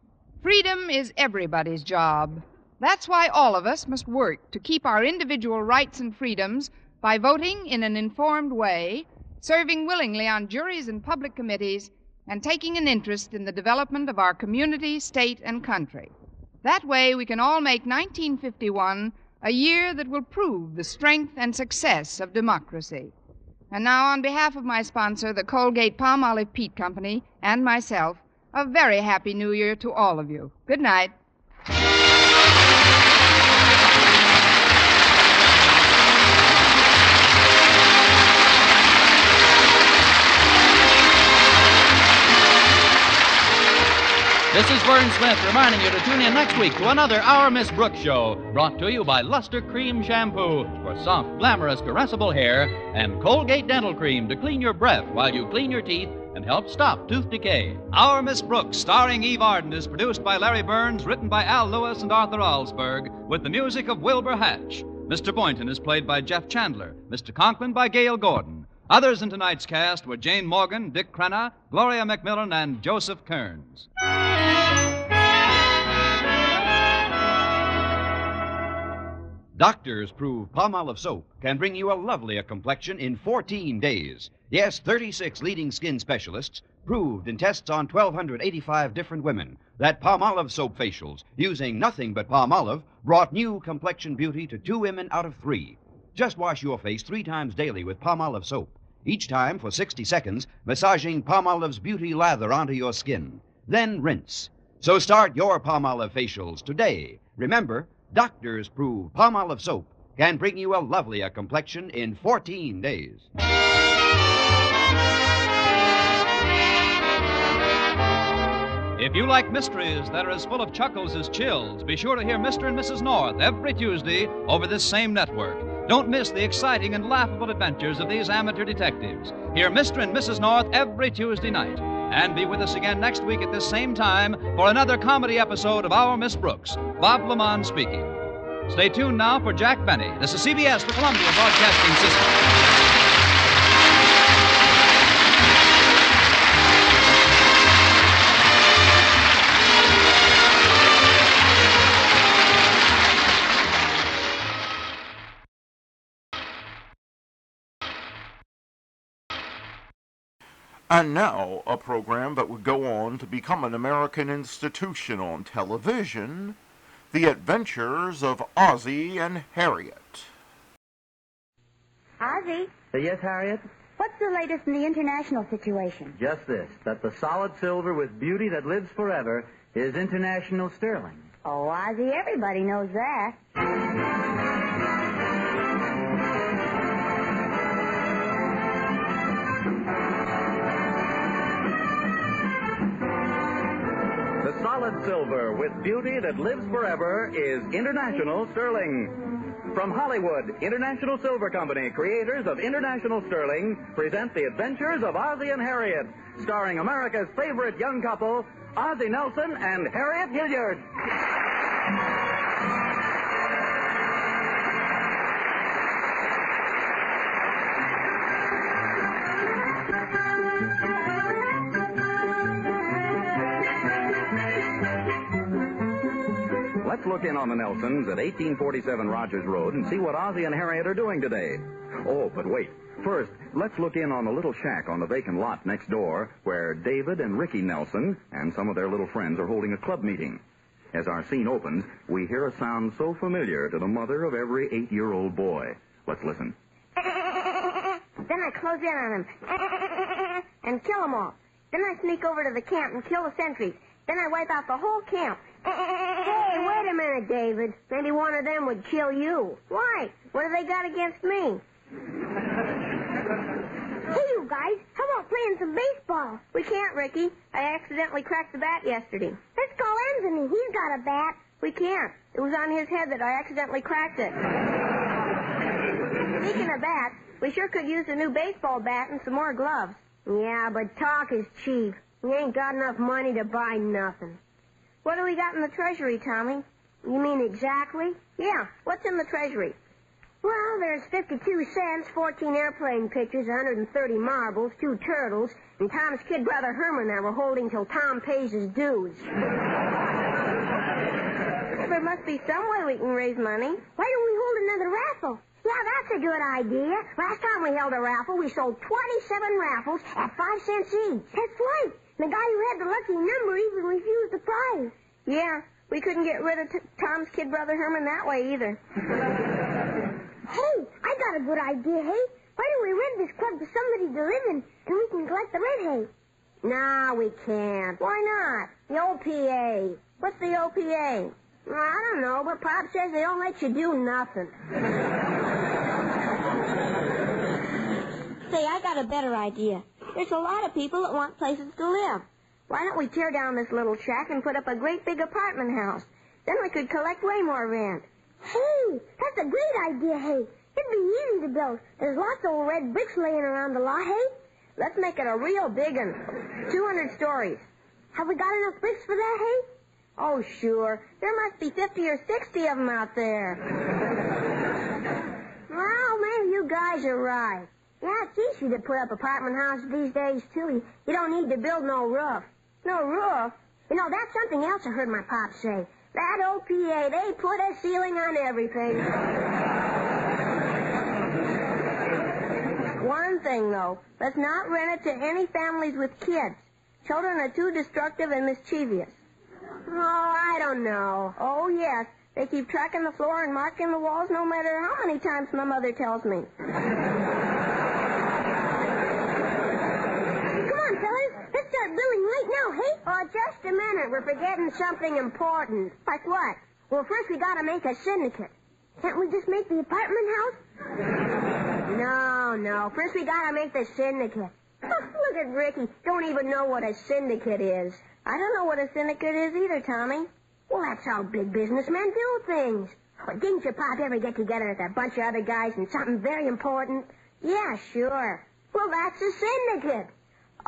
Freedom is everybody's job. That's why all of us must work to keep our individual rights and freedoms by voting in an informed way, serving willingly on juries and public committees, and taking an interest in the development of our community, state, and country. That way, we can all make 1951 a year that will prove the strength and success of democracy. And now, on behalf of my sponsor, the Colgate-Palmolive Peat Company, and myself, a very happy New Year to all of you. Good night. This is Vern Smith reminding you to tune in next week to another Our Miss Brooks show, brought to you by Luster Cream Shampoo for soft, glamorous, caressable hair, and Colgate Dental Cream to clean your breath while you clean your teeth and help stop tooth decay. Our Miss Brooks, starring Eve Arden, is produced by Larry Burns, written by Al Lewis and Arthur Alsberg, with the music of Wilbur Hatch. Mr. Boynton is played by Jeff Chandler, Mr. Conklin by Gail Gordon. Others in tonight's cast were Jane Morgan, Dick Crenna, Gloria McMillan, and Joseph Kearns. Doctors prove Palmolive soap can bring you a lovelier complexion in 14 days. Yes, 36 leading skin specialists proved in tests on 1,285 different women that Palmolive soap facials, using nothing but Palmolive, brought new complexion beauty to 2 women out of 3. Just wash your face 3 times daily with Palmolive soap, each time for 60 seconds, massaging Palmolive's beauty lather onto your skin. Then rinse. So start your Palmolive facials today. Remember, doctors prove Palmolive soap can bring you a lovelier complexion in 14 days. If you like mysteries that are as full of chuckles as chills, be sure to hear Mr. and Mrs. North every Tuesday over this same network. Don't miss the exciting and laughable adventures of these amateur detectives. Hear Mr. and Mrs. North every Tuesday night. And be with us again next week at this same time for another comedy episode of Our Miss Brooks. Bob Lamont speaking. Stay tuned now for Jack Benny. This is CBS, the Columbia Broadcasting System. And now, a program that would go on to become an American institution on television, The Adventures of Ozzie and Harriet. Ozzie, Yes, Harriet? What's the latest in the international situation? Just this, that the solid silver with beauty that lives forever is international sterling. Oh, Ozzie, everybody knows that. The solid silver with beauty that lives forever is international sterling. From Hollywood, International Silver Company, creators of International Sterling, present the adventures of Ozzie and Harriet, starring America's favorite young couple, Ozzie Nelson and Harriet Hilliard. Let's look in on the Nelsons at 1847 Rogers Road and see what Ozzie and Harriet are doing today. Oh, but wait. First, let's look in on the little shack on the vacant lot next door where David and Ricky Nelson and some of their little friends are holding a club meeting. As our scene opens, we hear a sound so familiar to the mother of every 8-year-old boy. Let's listen. Then I close in on them and kill them all. Then I sneak over to the camp and kill the sentries. Then I wipe out the whole camp. Hey, wait a minute, David. Maybe one of them would kill you. Why? What have they got against me? Hey, you guys, how about playing some baseball? We can't, Ricky. I accidentally cracked the bat yesterday. Let's call Anthony. He's got a bat. We can't. It was on his head that I accidentally cracked it. Speaking of bats, we sure could use a new baseball bat and some more gloves. Yeah, but talk is cheap. We ain't got enough money to buy nothing. What do we got in the treasury, Tommy? You mean exactly? Yeah, what's in the treasury? Well, there's 52 cents, 14 airplane pictures, 130 marbles, 2 turtles, and Tom's kid brother Herman that we're holding till Tom pays his dues. Well, there must be some way we can raise money. Why don't we hold another raffle? Yeah, that's a good idea. Last time we held a raffle, we sold 27 raffles at 5 cents each. That's right. The guy who had the lucky number even refused the prize. Yeah, we couldn't get rid of Tom's kid brother Herman that way either. Hey, I got a good idea, hey? Why don't we rent this club to somebody to live in, and we can collect the rent, hey? Nah, we can't. Why not? The OPA. What's the OPA? Well, I don't know, but Pop says they don't let you do nothing. Say, I got a better idea. There's a lot of people that want places to live. Why don't we tear down this little shack and put up a great big apartment house? Then we could collect way more rent. Hey, that's a great idea, hey. It'd be easy to build. There's lots of old red bricks laying around the lot, hey? Let's make it a real big one. 200 stories. Have we got enough bricks for that, hey? Oh, sure. There must be 50 or 60 of them out there. Well, maybe you guys are right. Yeah, it's easy to put up apartment houses these days, too. You don't need to build no roof. No roof? You know, that's something else I heard my pop say. That OPA, they put a ceiling on everything. One thing, though. Let's not rent it to any families with kids. Children are too destructive and mischievous. Oh, I don't know. Oh, yes. They keep tracking the floor and marking the walls no matter how many times my mother tells me. Let's start building right now, hey? Oh, just a minute. We're forgetting something important. Like what? Well, first we gotta make a syndicate. Can't we just make the apartment house? No. First we gotta make the syndicate. Look at Ricky. Don't even know what a syndicate is. I don't know what a syndicate is either, Tommy. Well, that's how big businessmen do things. Well, didn't your pop ever get together with a bunch of other guys and something very important? Yeah, sure. Well, that's a syndicate.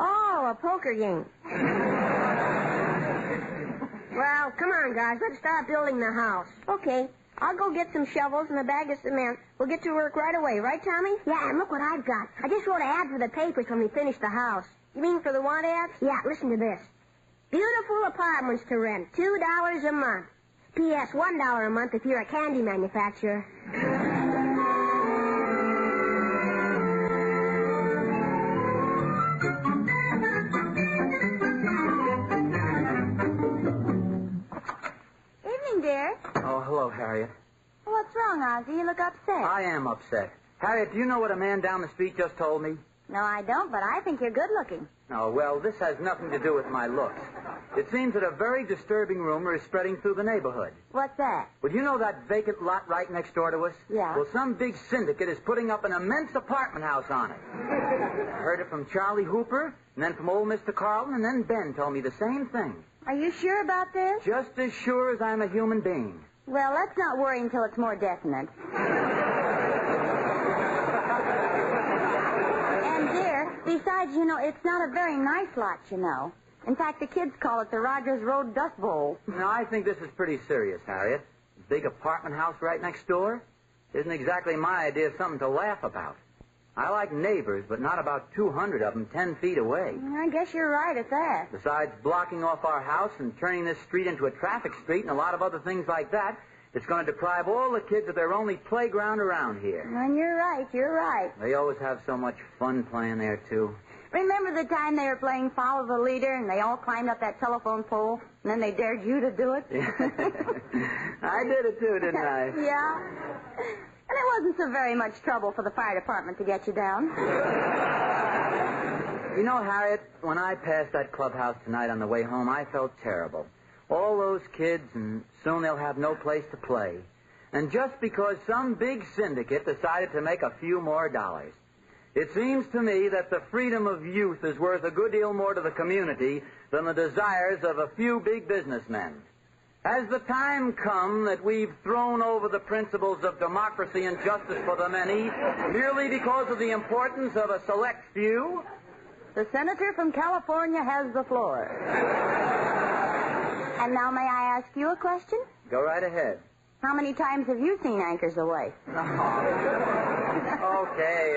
Oh, a poker game. Well, come on, guys. Let's start building the house. Okay. I'll go get some shovels and a bag of cement. We'll get to work right away, right, Tommy? Yeah, and look what I've got. I just wrote an ad for the papers when we finish the house. You mean for the want ads? Yeah, listen to this. Beautiful apartments to rent, $2 a month. P.S. $1 a month if you're a candy manufacturer. Dear. Oh, hello, Harriet. What's wrong, Ozzie? You look upset. I am upset. Harriet, do you know what a man down the street just told me? No, I don't, but I think you're good looking. Oh, well, this has nothing to do with my looks. It seems that a very disturbing rumor is spreading through the neighborhood. What's that? Well, you know that vacant lot right next door to us? Yeah. Well, some big syndicate is putting up an immense apartment house on it. I heard it from Charlie Hooper, and then from old Mr. Carlton, and then Ben told me the same thing. Are you sure about this? Just as sure as I'm a human being. Well, let's not worry until it's more definite. And, dear, besides, it's not a very nice lot, In fact, the kids call it the Rogers Road Dust Bowl. Now, I think this is pretty serious, Harriet. Big apartment house right next door? Isn't exactly my idea of something to laugh about. I like neighbors, but not about 200 of them 10 feet away. I guess you're right at that. Besides blocking off our house and turning this street into a traffic street and a lot of other things like that, it's going to deprive all the kids of their only playground around here. And you're right. They always have so much fun playing there, too. Remember the time they were playing Follow the Leader and they all climbed up that telephone pole and then they dared you to do it? I did it, too, didn't I? Yeah. And it wasn't so very much trouble for the fire department to get you down. You know, Harriet, when I passed that clubhouse tonight on the way home, I felt terrible. All those kids, and soon they'll have no place to play. And just because some big syndicate decided to make a few more dollars. It seems to me that the freedom of youth is worth a good deal more to the community than the desires of a few big businessmen. Has the time come that we've thrown over the principles of democracy and justice for the many merely because of the importance of a select few? The senator from California has the floor. And now may I ask you a question? Go right ahead. How many times have you seen Anchors Away? Okay.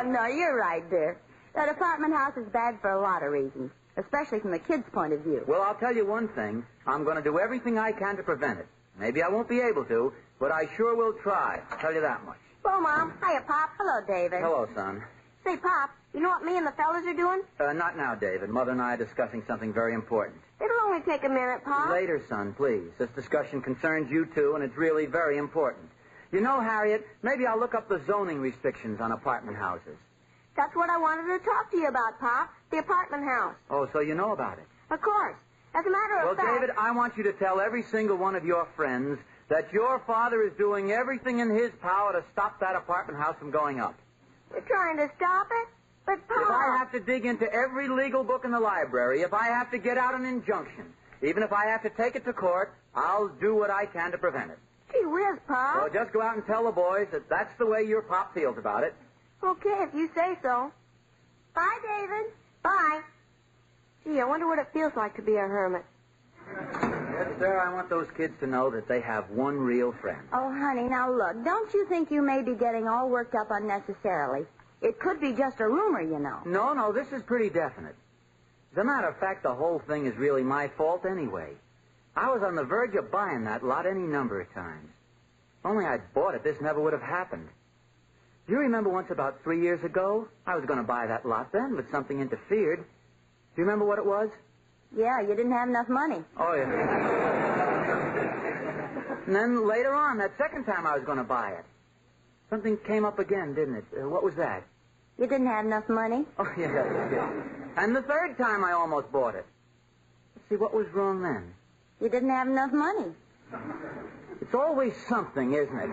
No, you're right, dear. That apartment house is bad for a lot of reasons, especially from the kids' point of view. Well, I'll tell you one thing. I'm going to do everything I can to prevent it. Maybe I won't be able to, but I sure will try. I'll tell you that much. Well, Mom. Hiya, Pop. Hello, David. Hello, son. Say, Pop, you know what me and the fellas are doing? Not now, David. Mother and I are discussing something very important. It'll only take a minute, Pop. Later, son, please. This discussion concerns you, too, and it's really very important. You know, Harriet, maybe I'll look up the zoning restrictions on apartment houses. That's what I wanted to talk to you about, Pop. The apartment house. Oh, so you know about it? Of course. As a matter of fact... Well, David, I want you to tell every single one of your friends that your father is doing everything in his power to stop that apartment house from going up. You're trying to stop it? But, Pop... If I have to dig into every legal book in the library, if I have to get out an injunction, even if I have to take it to court, I'll do what I can to prevent it. Gee whiz, Pop. So just go out and tell the boys that that's the way your pop feels about it. Okay, if you say so. Bye, David. Bye. Gee, I wonder what it feels like to be a hermit. Yes, sir, I want those kids to know that they have one real friend. Oh, honey, now look, don't you think you may be getting all worked up unnecessarily? It could be just a rumor, you know. No, this is pretty definite. As a matter of fact, the whole thing is really my fault anyway. I was on the verge of buying that lot any number of times. If only I'd bought it, this never would have happened. Do you remember once about 3 years ago? I was going to buy that lot then, but something interfered. Do you remember what it was? Yeah, you didn't have enough money. Oh, yeah. And then later on, that second time I was going to buy it, something came up again, didn't it? What was that? You didn't have enough money? Oh, yeah. And the third time I almost bought it. Let's see, what was wrong then? You didn't have enough money. It's always something, isn't it?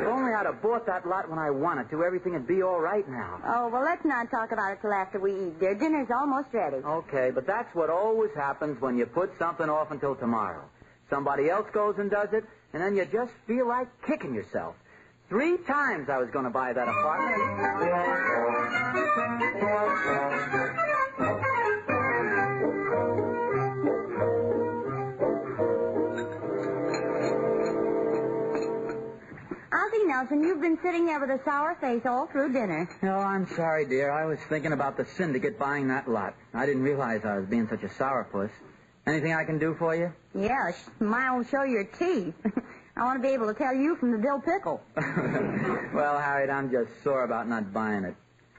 If only I'd have bought that lot when I wanted to, everything would be all right now. Oh, well, let's not talk about it till after we eat, dear. Dinner's almost ready. Okay, but that's what always happens when you put something off until tomorrow. Somebody else goes and does it, and then you just feel like kicking yourself. 3 times I was going to buy that apartment. Ozzie Nelson, you've been sitting there with a sour face all through dinner. Oh, I'm sorry, dear. I was thinking about the syndicate buying that lot. I didn't realize I was being such a sourpuss. Anything I can do for you? Yeah, mine will show your teeth. I want to be able to tell you from the dill pickle. Well, Harriet, I'm just sore about not buying it.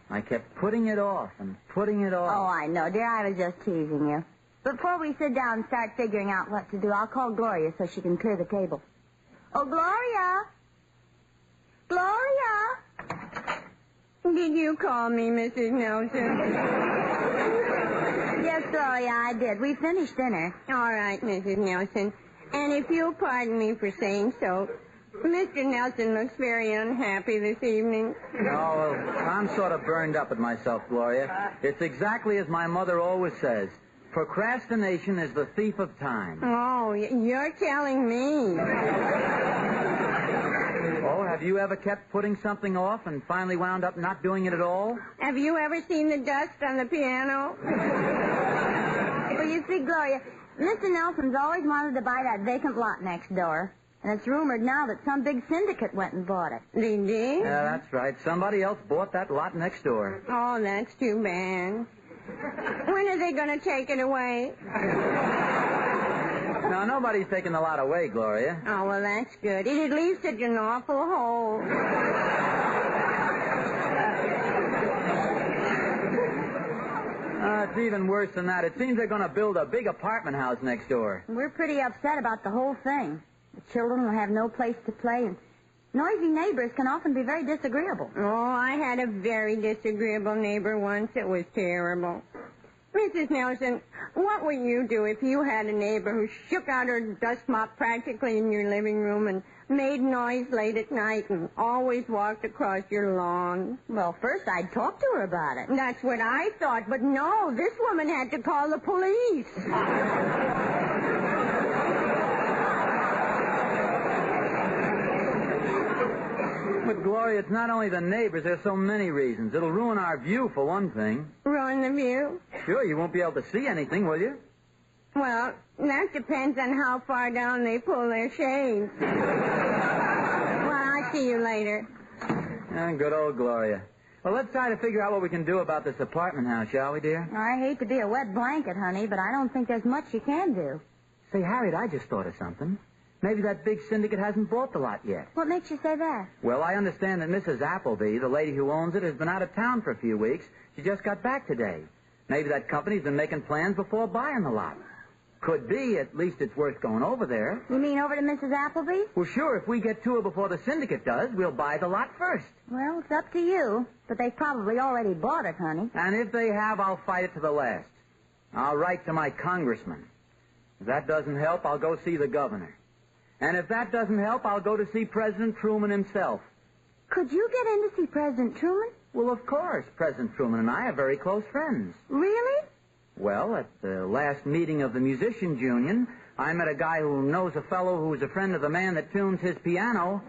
I kept putting it off and putting it off. Oh, I know, dear. I was just teasing you. Before we sit down and start figuring out what to do, I'll call Gloria so she can clear the table. Oh, Gloria! Did you call me, Mrs. Nelson? Yes, Gloria, I did. We finished dinner. All right, Mrs. Nelson. And if you'll pardon me for saying so, Mr. Nelson looks very unhappy this evening. Oh, well, I'm sort of burned up at myself, Gloria. It's exactly as my mother always says. Procrastination is the thief of time. Oh, you're telling me. Oh, have you ever kept putting something off and finally wound up not doing it at all? Have you ever seen the dust on the piano? Well, you see, Gloria, Mr. Nelson's always wanted to buy that vacant lot next door. And it's rumored now that some big syndicate went and bought it. They did? Yeah, that's right. Somebody else bought that lot next door. Oh, that's too bad. When are they going to take it away? No, nobody's taking the lot away, Gloria. Oh, well, that's good. It'd leave such an awful hole. It's even worse than that. It seems they're going to build a big apartment house next door. We're pretty upset about the whole thing. The children will have no place to play, and noisy neighbors can often be very disagreeable. Oh, I had a very disagreeable neighbor once. It was terrible. Mrs. Nelson, what would you do if you had a neighbor who shook out her dust mop practically in your living room and made noise late at night and always walked across your lawn? Well, first I'd talk to her about it. That's what I thought, but no, this woman had to call the police. But, Gloria, it's not only the neighbors. There's so many reasons. It'll ruin our view, for one thing. Ruin the view? Sure, you won't be able to see anything, will you? Well, that depends on how far down they pull their shades. Well, I'll see you later. Good old Gloria. Well, let's try to figure out what we can do about this apartment house, shall we, dear? I hate to be a wet blanket, honey, but I don't think there's much you can do. Say, Harriet, I just thought of something. Maybe that big syndicate hasn't bought the lot yet. What makes you say that? Well, I understand that Mrs. Appleby, the lady who owns it, has been out of town for a few weeks. She just got back today. Maybe that company's been making plans before buying the lot. Could be. At least it's worth going over there. You mean over to Mrs. Appleby? Well, sure. If we get to her before the syndicate does, we'll buy the lot first. Well, it's up to you. But they've probably already bought it, honey. And if they have, I'll fight it to the last. I'll write to my congressman. If that doesn't help, I'll go see the governor. And if that doesn't help, I'll go to see President Truman himself. Could you get in to see President Truman? Well, of course. President Truman and I are very close friends. Really? Well, at the last meeting of the Musicians' Union, I met a guy who knows a fellow who's a friend of the man that tunes his piano.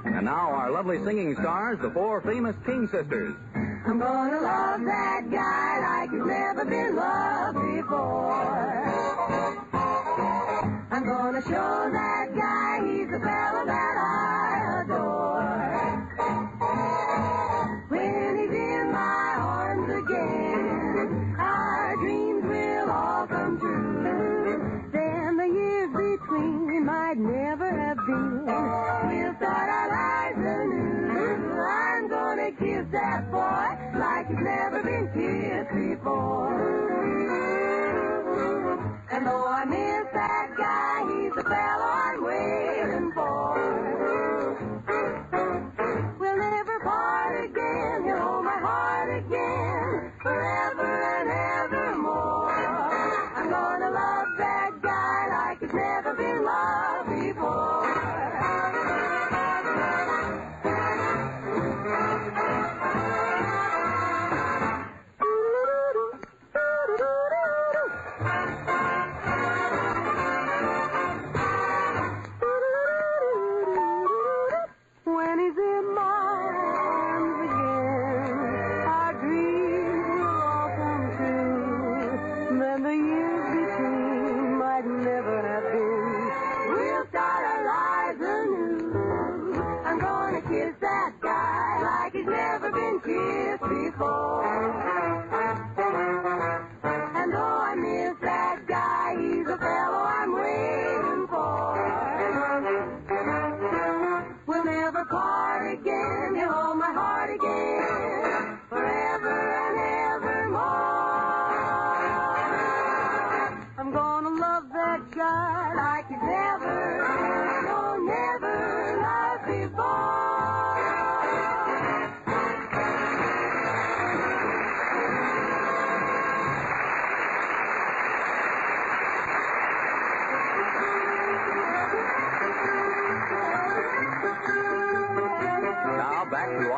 And now our lovely singing stars, the four famous King sisters. I'm gonna love that guy like he's never been loved before. I'm gonna show that guy he's the fella that I adore. When he's in my arms again, our dreams will all come true. Then the years between might never have been. We'll start our lives anew. I'm gonna kiss that boy like he's never been kissed before. And though I miss that guy, he's the fellow I'm waiting for. We'll never part again, he'll hold my heart again, forever and evermore. I'm gonna love that guy like he's never been loved before.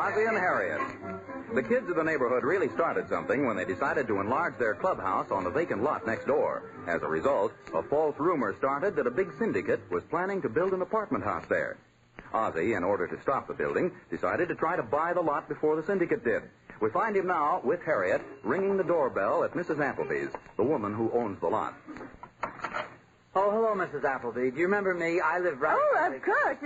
Ozzie and Harriet. The kids of the neighborhood really started something when they decided to enlarge their clubhouse on the vacant lot next door. As a result, a false rumor started that a big syndicate was planning to build an apartment house there. Ozzie, in order to stop the building, decided to try to buy the lot before the syndicate did. We find him now, with Harriet, ringing the doorbell at Mrs. Appleby's, the woman who owns the lot. Oh, hello, Mrs. Appleby. Do you remember me? I live right... Oh, of course.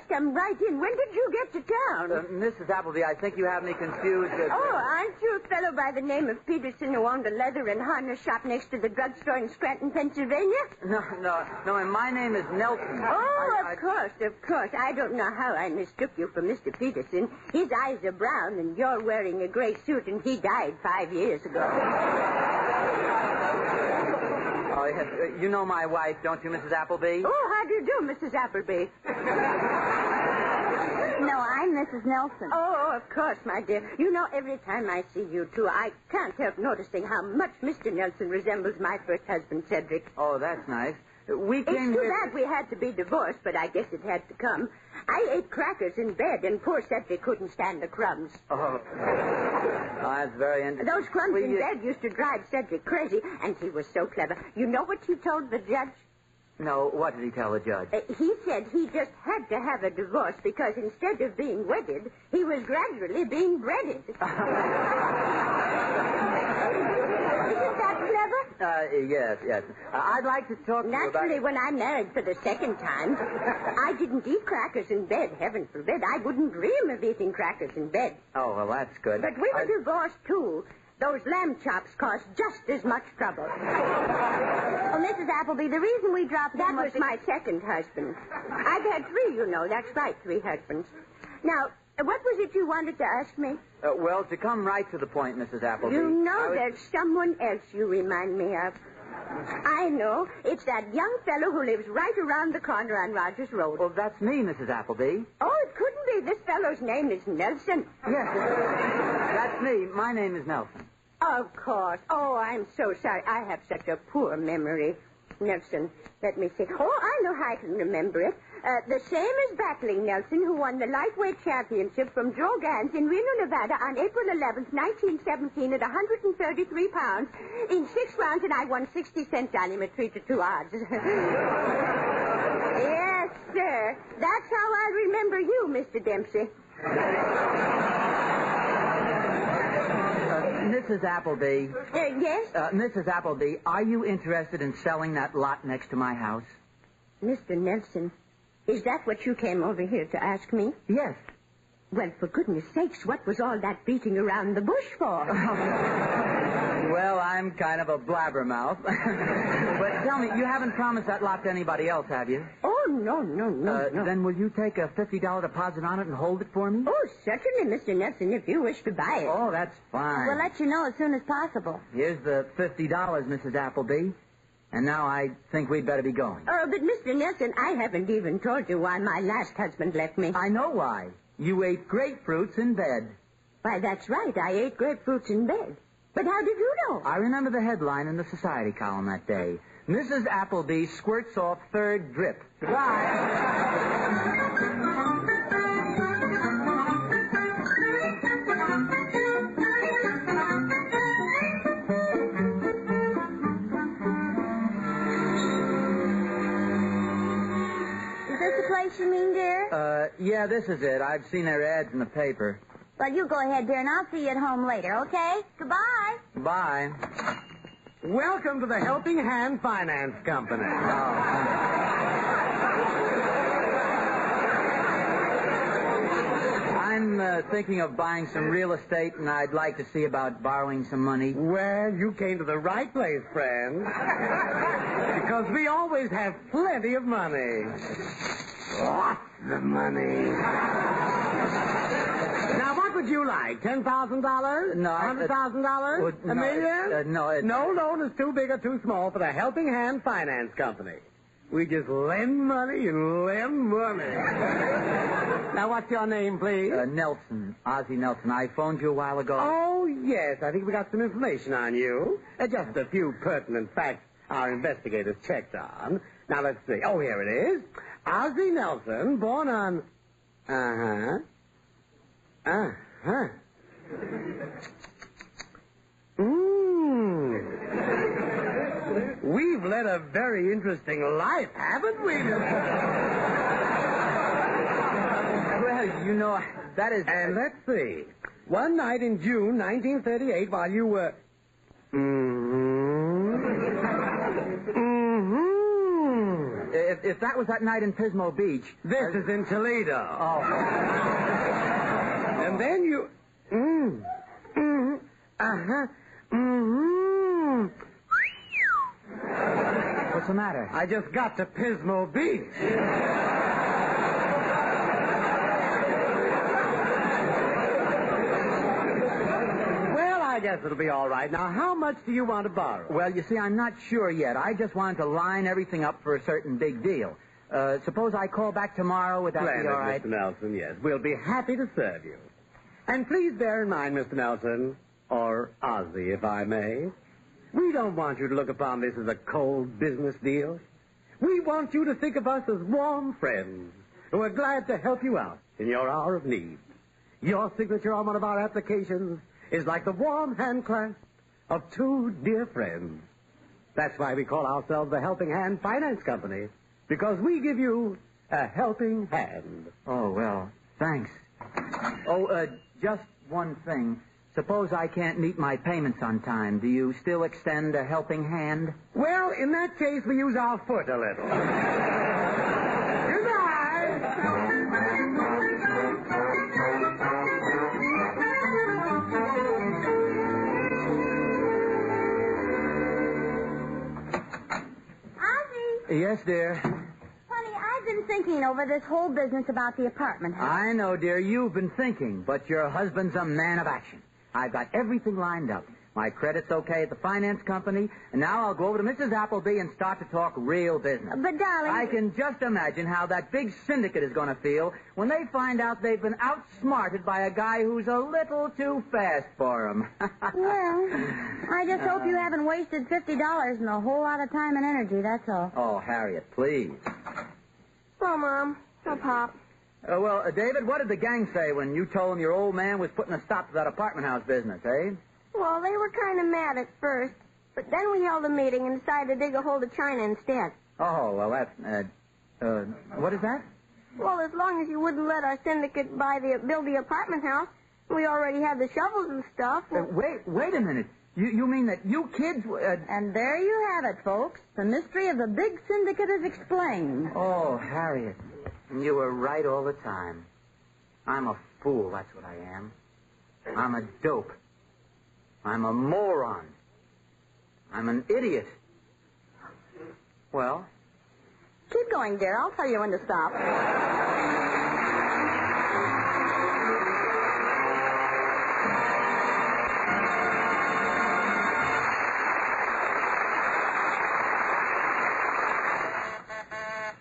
Come right in. When did you get to town? Mrs. Appleby, I think you have me confused. Oh, aren't you a fellow by the name of Peterson who owned a leather and harness shop next to the drugstore in Scranton, Pennsylvania? No, and my name is Nelson. Oh, of course. I don't know how I mistook you for Mr. Peterson. His eyes are brown, and you're wearing a gray suit, and he died 5 years ago. Oh, yes. You know my wife, don't you, Mrs. Appleby? Oh, how do you do, Mrs. Appleby? No, I'm Mrs. Nelson. Oh, of course, my dear. You know, every time I see you two, I can't help noticing how much Mr. Nelson resembles my first husband, Cedric. Oh, that's nice. It's too bad we had to be divorced, but I guess it had to come. I ate crackers in bed, and poor Cedric couldn't stand the crumbs. Oh, that's very interesting. Those crumbs in bed used to drive Cedric crazy, and he was so clever. You know what he told the judge? No, what did he tell the judge? He said he just had to have a divorce because instead of being wedded, he was gradually being breaded. Isn't that clever? Yes. I'd like to talk to you about... Naturally, when I married for the second time, I didn't eat crackers in bed, heaven forbid. I wouldn't dream of eating crackers in bed. Oh, well, that's good. But we were divorced, too. Those lamb chops cost just as much trouble. Oh, Mrs. Appleby, the reason we dropped That in was my second husband. I've had 3, you know. That's right, 3 husbands. Now, what was it you wanted to ask me? Well, to come right to the point, Mrs. Appleby... You know there's someone else you remind me of. I know. It's that young fellow who lives right around the corner on Rogers Road. Well, that's me, Mrs. Appleby. Oh, it couldn't be. This fellow's name is Nelson. Yes, that's me. My name is Nelson. Of course. Oh, I'm so sorry. I have such a poor memory. Nelson, let me see. Oh, I know how I can remember it. The same as Battling Nelson, who won the lightweight championship from Joe Gans in Reno, Nevada on April 11th, 1917 at 133 pounds in 6 rounds, and I won 60 cents on him at 3-2 odds. Yes, sir. That's how I remember you, Mr. Dempsey. Mrs. Appleby. Yes? Mrs. Appleby, are you interested in selling that lot next to my house? Mr. Nelson, is that what you came over here to ask me? Yes. Well, for goodness sakes, what was all that beating around the bush for? Well, I'm kind of a blabbermouth. But tell me, you haven't promised that lot to anybody else, have you? Oh, no. Then will you take a $50 deposit on it and hold it for me? Oh, certainly, Mr. Nelson, if you wish to buy it. Oh, that's fine. We'll let you know as soon as possible. Here's the $50, Mrs. Appleby. And now I think we'd better be going. Oh, but Mr. Nelson, I haven't even told you why my last husband left me. I know why. You ate grapefruits in bed. Why, that's right. I ate grapefruits in bed. But how did you know? I remember the headline in the society column that day. Mrs. Appleby squirts off 3rd drip. You mean, dear? Yeah, this is it. I've seen their ads in the paper. Well, you go ahead, dear, and I'll see you at home later, okay? Goodbye. Bye. Welcome to the Helping Hand Finance Company. I'm thinking of buying some real estate, and I'd like to see about borrowing some money. Well, you came to the right place, friend. Because we always have plenty of money. Lots of money. Now, what would you like? $10,000? No, $100,000? No, $1 million? No. No loan is too big or too small for the Helping Hand Finance Company. We just lend money and lend money. Now, what's your name, please? Nelson. Ozzie Nelson. I phoned you a while ago. Oh, yes. I think we got some information on you. Just a few pertinent facts our investigators checked on. Now, let's see. Oh, here it is. Ozzie Nelson, born on... Uh-huh. We've led a very interesting life, haven't we, Well, you know, that is... And let's see. One night in June 1938, while you were... If that was that night in Pismo Beach... This is in Toledo. Oh. And then you... What's the matter? I just got to Pismo Beach. Well, I guess it'll be all right. Now, how much do you want to borrow? Well, you see, I'm not sure yet. I just wanted to line everything up for a certain big deal. Suppose I call back tomorrow. Would that be all right? Mr. Nelson, yes. We'll be happy to serve you. And please bear in mind, Mr. Nelson, or Ozzie, if I may, we don't want you to look upon this as a cold business deal. We want you to think of us as warm friends who are glad to help you out in your hour of need. Your signature on one of our applications is like the warm hand clasp of two dear friends. That's why we call ourselves the Helping Hand Finance Company, because we give you a helping hand. Oh, well, thanks. Oh, just one thing. Suppose I can't meet my payments on time. Do you still extend a helping hand? Well, in that case, we use our foot a little. Ozzie! Yes, dear. Honey, I've been thinking over this whole business about the apartment house. I know, dear, you've been thinking, but your husband's a man of action. I've got everything lined up. My credit's okay at the finance company, and now I'll go over to Mrs. Appleby and start to talk real business. But, darling... I can just imagine how that big syndicate is going to feel when they find out they've been outsmarted by a guy who's a little too fast for them. Well, I just hope you haven't wasted $50 and a whole lot of time and energy, that's all. Oh, Harriet, please. Well, Mom. Well, Pop. David, what did the gang say when you told them your old man was putting a stop to that apartment house business, eh? Well, they were kind of mad at first, but then we held a meeting and decided to dig a hole to China instead. Oh, well, that's, what is that? Well, as long as you wouldn't let our syndicate build the apartment house, we already had the shovels and stuff. Wait a minute. You mean that you kids... And there you have it, folks. The mystery of the big syndicate is explained. Oh, Harriet, you were right all the time. I'm a fool, that's what I am. I'm a dope. I'm a moron. I'm an idiot. Well? Keep going, dear. I'll tell you when to stop.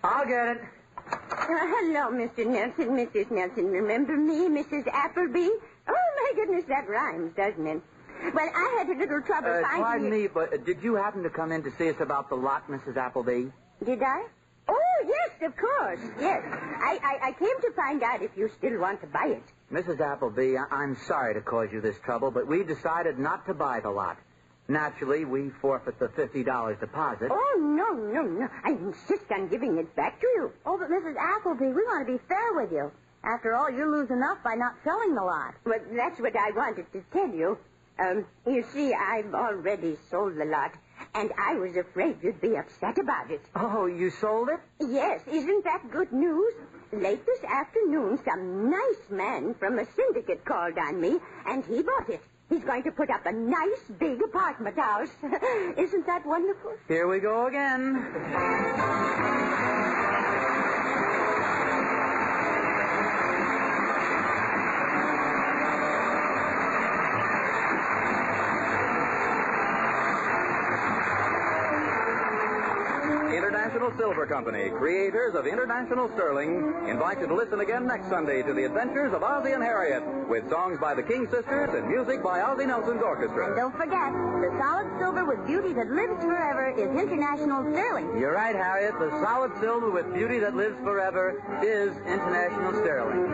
I'll get it. Hello, Mr. Nelson, Mrs. Nelson. Remember me, Mrs. Appleby? Oh, my goodness, that rhymes, doesn't it? Well, I had a little trouble finding... Pardon me, but did you happen to come in to see us about the lot, Mrs. Appleby? Did I? Oh, yes, of course, yes. I came to find out if you still want to buy it. Mrs. Appleby, I'm sorry to cause you this trouble, but we decided not to buy the lot. Naturally, we forfeit the $50 deposit. Oh, no. I insist on giving it back to you. Oh, but Mrs. Appleby, we want to be fair with you. After all, you lose enough by not selling the lot. Well, that's what I wanted to tell you. You see, I've already sold the lot, and I was afraid you'd be upset about it. Oh, you sold it? Yes, isn't that good news? Late this afternoon, some nice man from a syndicate called on me, and he bought it. He's going to put up a nice big apartment house. Isn't that wonderful? Here we go again. International Silver Company, creators of International Sterling, invite you to listen again next Sunday to the adventures of Ozzie and Harriet, with songs by the King Sisters and music by Ozzie Nelson's orchestra. And don't forget, the solid silver with beauty that lives forever is International Sterling. You're right, Harriet. The solid silver with beauty that lives forever is International Sterling.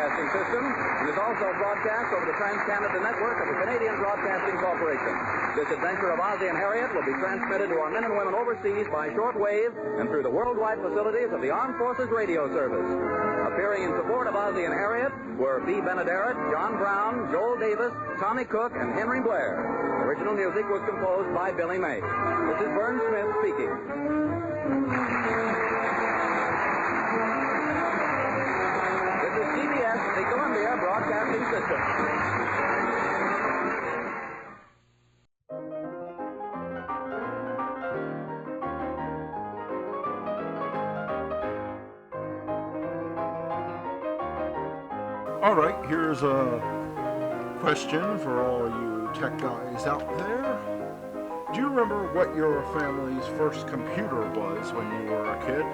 Broadcasting System and is also broadcast over the Trans-Canada Network of the Canadian Broadcasting Corporation. This adventure of Ozzie and Harriet will be transmitted to our men and women overseas by shortwave and through the worldwide facilities of the Armed Forces Radio Service. Appearing in support of Ozzie and Harriet were B. Benaderet, John Brown, Joel Davis, Tommy Cook, and Henry Blair. Original music was composed by Billy May. This is Vern Smith speaking. This is CBS, the Columbia Broadcasting System. All right, here's a question for all you tech guys out there. Do you remember what your family's first computer was when you were a kid?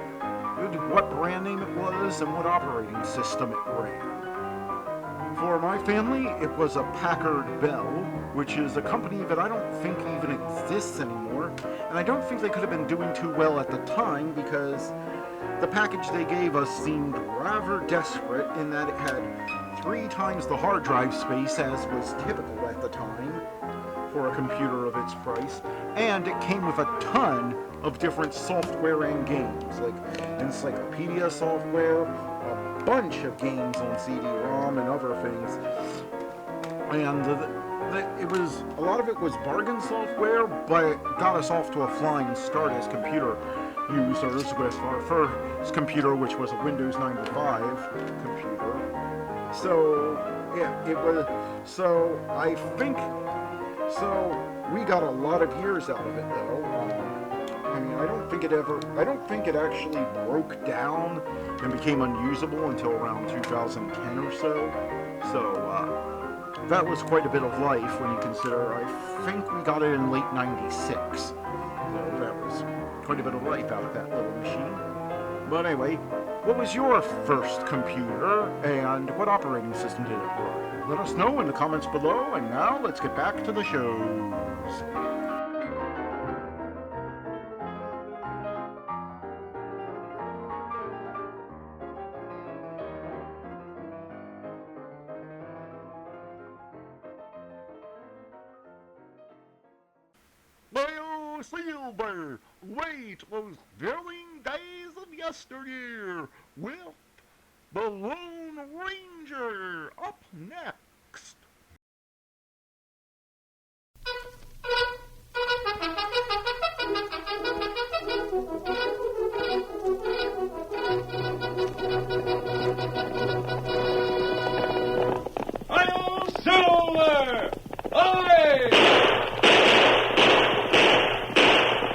What brand name it was and what operating system it ran? For my family, it was a Packard Bell, which is a company that I don't think even exists anymore, and I don't think they could have been doing too well at the time because the package they gave us seemed rather desperate in that it had 3 times the hard drive space as was typical at the time for a computer of its price, and it came with a ton of different software and games, like encyclopedia software, a bunch of games on CD-ROM and other things, and a lot of it was bargain software, but it got us off to a flying start as computer users with our first computer, which was a Windows 95 computer. So, yeah, it was, so I think, so we got a lot of years out of it though. I mean, I don't think it actually broke down and became unusable until around 2010 or so. So, that was quite a bit of life when you consider, I think we got it in late 96. So that was quite a bit of life out of that little machine. But anyway, what was your first computer and what operating system did it run? Let us know in the comments below, and now let's get back to the shows. Well, Silver, wait those thrilling days of yesteryear with the Lone Ranger up next. Hi-yo, Silver! Away!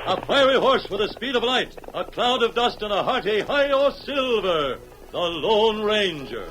A fiery horse with the speed of light, a cloud of dust, and a hearty hi-yo Silver, the Lone Ranger.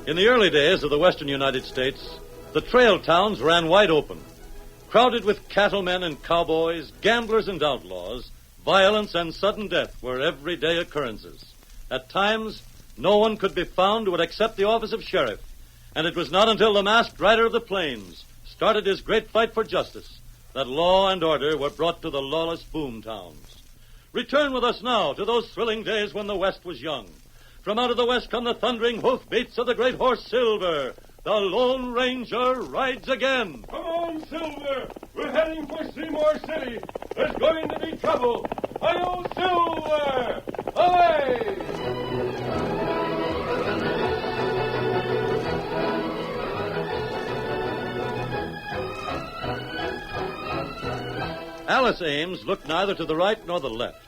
In the early days of the western United States, the trail towns ran wide open. Crowded with cattlemen and cowboys, gamblers and outlaws, violence and sudden death were everyday occurrences. At times, no one could be found who would accept the office of sheriff. And it was not until the masked rider of the plains started his great fight for justice that law and order were brought to the lawless boom towns. Return with us now to those thrilling days when the West was young. From out of the West come the thundering hoofbeats of the great horse Silver. The Lone Ranger rides again. Come on, Silver. We're heading for Seymour City. There's going to be trouble. Hi-yo, Silver! Away! Alice Ames looked neither to the right nor the left.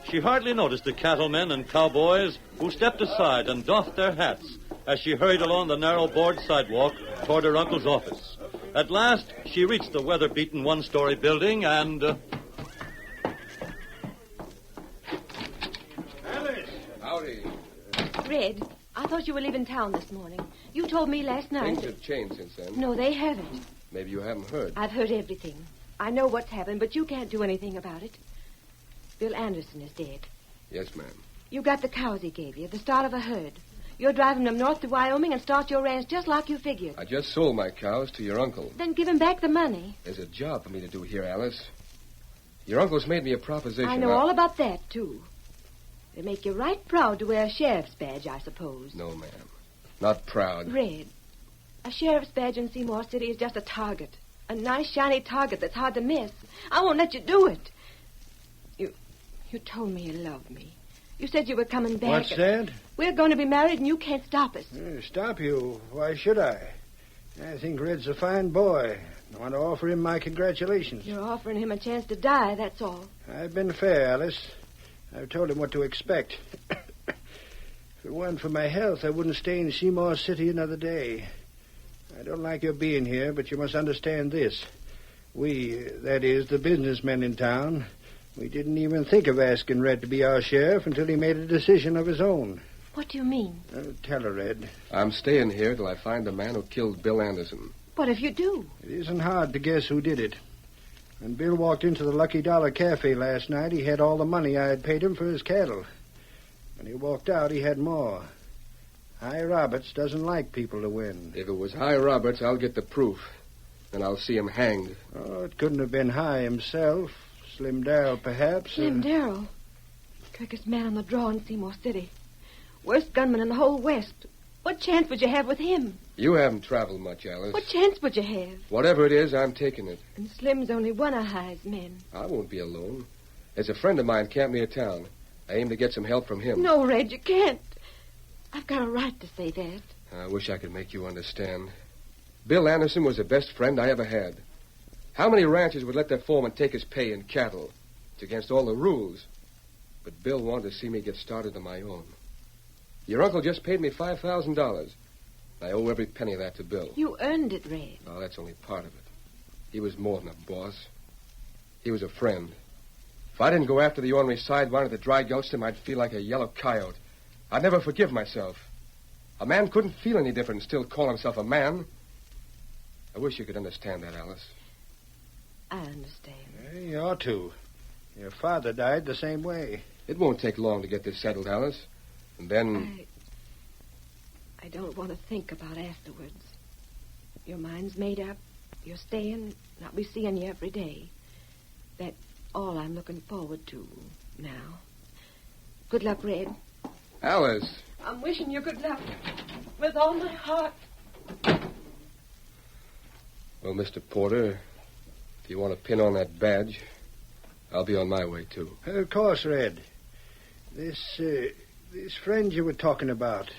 She hardly noticed the cattlemen and cowboys who stepped aside and doffed their hats as she hurried along the narrow board sidewalk toward her uncle's office. At last, she reached the weather-beaten one-story building and... Alice! Howdy. Red, I thought you were leaving town this morning. You told me last night. Things have changed since then. No, they haven't. Maybe you haven't heard. I've heard everything. I know what's happened, but you can't do anything about it. Bill Anderson is dead. Yes, ma'am. You got the cows he gave you, the start of a herd. You're driving them north to Wyoming and start your ranch just like you figured. I just sold my cows to your uncle. Then give him back the money. There's a job for me to do here, Alice. Your uncle's made me a proposition. I know all about that, too. It'd make you right proud to wear a sheriff's badge, I suppose. No, ma'am. Not proud. Red, a sheriff's badge in Seymour City is just a target. A nice, shiny target that's hard to miss. I won't let you do it. You told me you loved me. You said you were coming back. What's that? We're going to be married, and you can't stop us. Stop you? Why should I? I think Red's a fine boy. I want to offer him my congratulations. You're offering him a chance to die, that's all. I've been fair, Alice. I've told him what to expect. If it weren't for my health, I wouldn't stay in Seymour City another day. I don't like your being here, but you must understand this. We, that is, the businessmen in town, we didn't even think of asking Red to be our sheriff until he made a decision of his own. What do you mean? Tell her, Red. I'm staying here till I find the man who killed Bill Anderson. What if you do? It isn't hard to guess who did it. When Bill walked into the Lucky Dollar Cafe last night, he had all the money I had paid him for his cattle. When he walked out, he had more. Hi Roberts doesn't like people to win. If it was Hi Roberts, I'll get the proof. Then I'll see him hanged. Oh, it couldn't have been Hi himself. Slim Darrell, perhaps. Slim Darrell? Quickest man on the draw in Seymour City. Worst gunman in the whole West. What chance would you have with him? You haven't traveled much, Alice. What chance would you have? Whatever it is, I'm taking it. And Slim's only one of Hi's men. I won't be alone. There's a friend of mine camped near town. I aim to get some help from him. No, Red, you can't. I've got a right to say that. I wish I could make you understand. Bill Anderson was the best friend I ever had. How many ranchers would let their foreman take his pay in cattle? It's against all the rules. But Bill wanted to see me get started on my own. Your uncle just paid me $5,000. I owe every penny of that to Bill. You earned it, Red. Oh, that's only part of it. He was more than a boss. He was a friend. If I didn't go after the ornery sidewinder that dry gulched him, I'd feel like a yellow coyote. I'd never forgive myself. A man couldn't feel any different and still call himself a man. I wish you could understand that, Alice. I understand. You ought to. Your father died the same way. It won't take long to get this settled, Alice. And then... I don't want to think about afterwards. Your mind's made up. You're staying, and I'll be seeing you every day. That's all I'm looking forward to now. Good luck, Red. Alice. I'm wishing you good luck. With all my heart. Well, Mr. Porter, if you want to pin on that badge, I'll be on my way, too. Of course, Red. This friend you were talking about,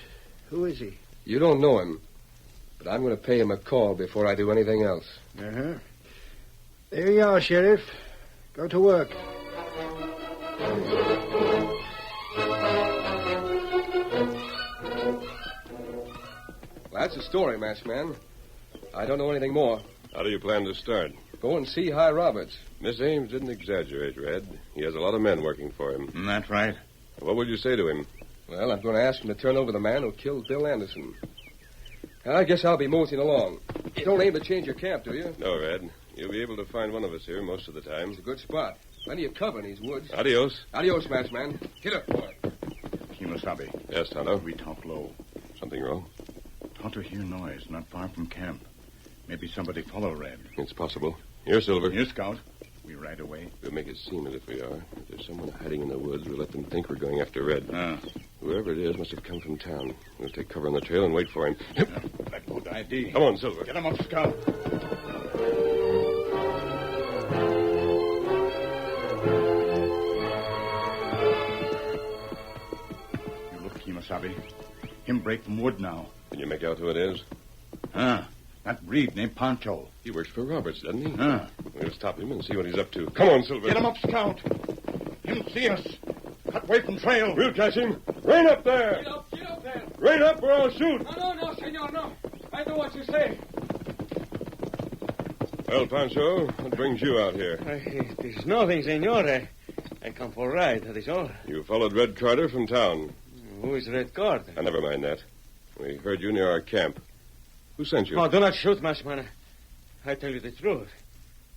who is he? You don't know him, but I'm going to pay him a call before I do anything else. Uh-huh. There you are, Sheriff. Go to work. Well, that's the story, Masked Man. I don't know anything more. How do you plan to start? Go and see Hi Roberts. Miss Ames didn't exaggerate, Red. He has a lot of men working for him. That's right. What would you say to him? Well, I'm going to ask him to turn over the man who killed Bill Anderson. I guess I'll be moseying along. You don't aim to change your camp, do you? No, Red. You'll be able to find one of us here most of the time. It's a good spot. Plenty of cover in these woods. Adios. Adios, Masked Man. Get up, boy. You Kimasabi. Yes, Tonto. We talk low. Something wrong? Tonto hear noise not far from camp. Maybe somebody follow Red. It's possible. Here, Silver. Here, Scout. We ride away. We'll make it seem as if we are. If there's someone hiding in the woods, we'll let them think we're going after Red. Whoever it is must have come from town. We'll take cover on the trail and wait for him. That good idea. Come on, Silver. Get him up, Scout. You look, Kimasabi. Him break from wood now. Can you make out who it is? That breed named Pancho. He works for Roberts, doesn't he? We'll stop him and see what he's up to. Come on, Silver. Get him up, Scout. Him see us. Cut away from trail. We'll catch him. Right up there. Get up there. Right up or I'll shoot. No, senor, no. I do what you say. Well, Pancho, what brings you out here? There's nothing, senor. I come for a ride, that is all. You followed Red Carter from town. Who is Red Carter? Never mind that. We heard you near our camp. Who sent you? Oh, do not shoot, Maskman. I tell you the truth.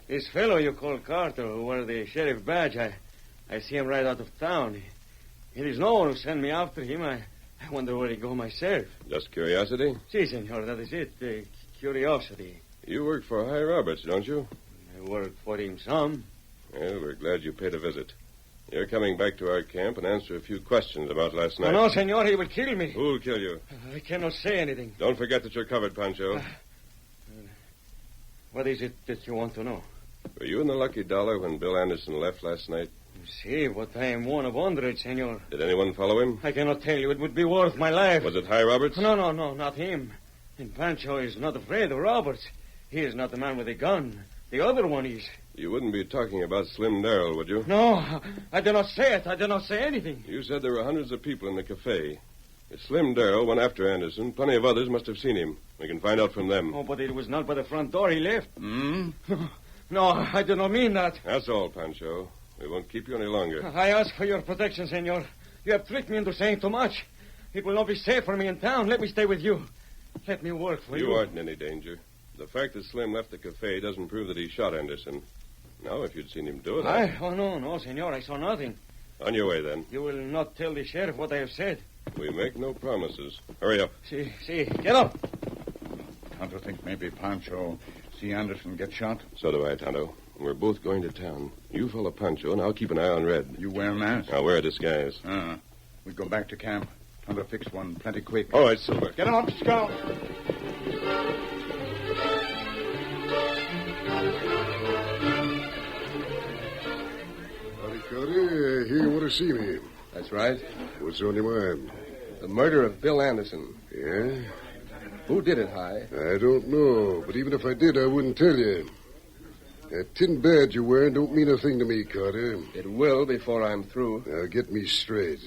This fellow you call Carter, who wore the sheriff badge, I see him right out of town. It is no one who sent me after him. I wonder where he go myself. Just curiosity? Si, senor, that is it. Curiosity. You work for High Roberts, don't you? I work for him some. Well, we're glad you paid a visit. You're coming back to our camp and answer a few questions about last night. No, senor, he will kill me. Who'll kill you? I cannot say anything. Don't forget that you're covered, Pancho. What is it that you want to know? Were you in the Lucky Dollar when Bill Anderson left last night? See, but I am one of 100, senor. Did anyone follow him? I cannot tell you. It would be worth my life. Was it High Roberts? No, not him. And Pancho is not afraid of Roberts. He is not the man with a gun. The other one is. You wouldn't be talking about Slim Darrell, would you? No, I do not say it. I do not say anything. You said there were hundreds of people in the cafe. If Slim Darrell went after Anderson, plenty of others must have seen him. We can find out from them. Oh, but it was not by the front door he left. No, I do not mean that. That's all, Pancho. We won't keep you any longer. I ask for your protection, senor. You have tricked me into saying too much. It will not be safe for me in town. Let me stay with you. Let me work for you. You aren't in any danger. The fact that Slim left the cafe doesn't prove that he shot Anderson. Now, if you'd seen him do it... Oh, no, senor. I saw nothing. On your way, then. You will not tell the sheriff what I have said. We make no promises. Hurry up. See. Get up. Tonto think maybe Pancho see Anderson get shot? So do I, Tonto. We're both going to town. You follow Pancho, and I'll keep an eye on Red. You wear a mask? I'll wear a disguise. We go back to camp. Tonto fix one plenty quick. All right, Silver. Get him up, Scout. Howdy, Carter. I hear you want to see me. That's right. What's on your mind? The murder of Bill Anderson. Yeah? Who did it, High? I don't know, but even if I did, I wouldn't tell you. That tin badge you're wearing don't mean a thing to me, Carter. It will before I'm through. Now, get me straight.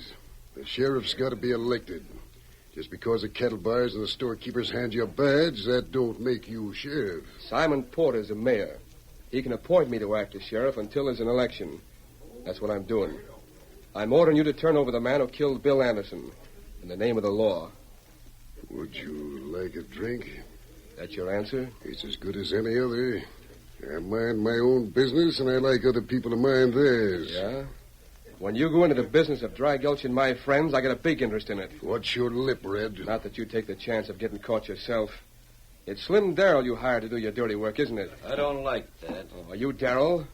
The sheriff's got to be elected. Just because the cattle buyers and the storekeepers hand you a badge, that don't make you sheriff. Simon Porter's the mayor. He can appoint me to act as sheriff until there's an election. That's what I'm doing. I'm ordering you to turn over the man who killed Bill Anderson in the name of the law. Would you like a drink? That's your answer? It's as good as any other. I mind my own business, and I like other people to mind theirs. Yeah? When you go into the business of dry gulching my friends, I get a big interest in it. What's your lip, Red? Not that you take the chance of getting caught yourself. It's Slim Darrell you hired to do your dirty work, isn't it? I don't like that. Oh, are you Darrell?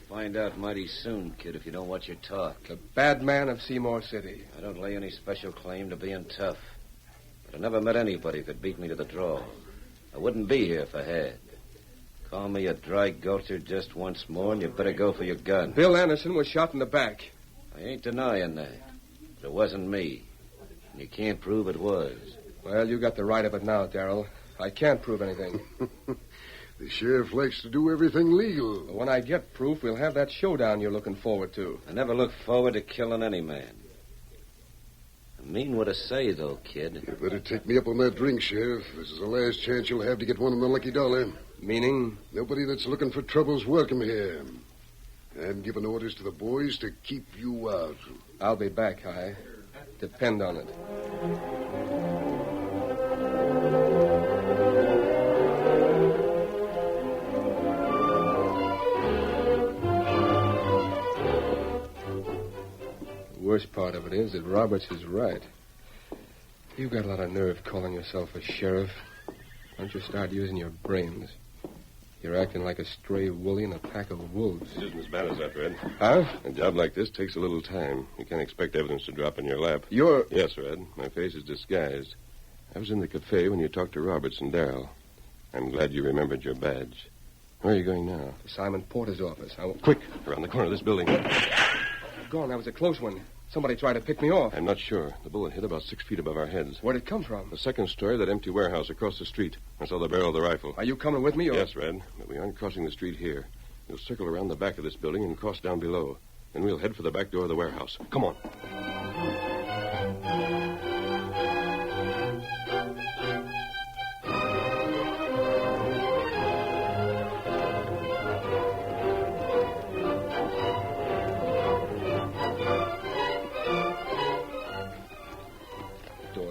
Find out mighty soon, kid, if you don't watch your talk. The bad man of Seymour City. I don't lay any special claim to being tough. But I never met anybody who could beat me to the draw. I wouldn't be here if I had. Call me a dry gulcher just once more, and you better go for your gun. Bill Anderson was shot in the back. I ain't denying that. But it wasn't me. And you can't prove it was. Well, you got the right of it now, Darrell. I can't prove anything. The sheriff likes to do everything legal. But when I get proof, we'll have that showdown you're looking forward to. I never look forward to killing any man. I mean what I say, though, kid. You better take me up on that drink, Sheriff. This is the last chance you'll have to get one on the lucky dollar. Meaning? Nobody that's looking for trouble's welcome here. I'm giving orders to the boys to keep you out. I'll be back, High. Depend on it. worst part of it is that Roberts is right. You've got a lot of nerve calling yourself a sheriff. Why don't you start using your brains? You're acting like a stray woolly in a pack of wolves. It isn't as bad as that, Red. Huh? A job like this takes a little time. You can't expect evidence to drop in your lap. You're... Yes, Red. My face is disguised. I was in the cafe when you talked to Roberts and Darrell. I'm glad you remembered your badge. Where are you going now? To Simon Porter's office. Quick, around the corner of this building. Gone. That was a close one. Somebody tried to pick me off. I'm not sure. The bullet hit about 6 feet above our heads. Where'd it come from? The second story of that empty warehouse across the street. I saw the barrel of the rifle. Are you coming with me, or... Yes, Red, but we aren't crossing the street here. We'll circle around the back of this building and cross down below. Then we'll head for the back door of the warehouse. Come on.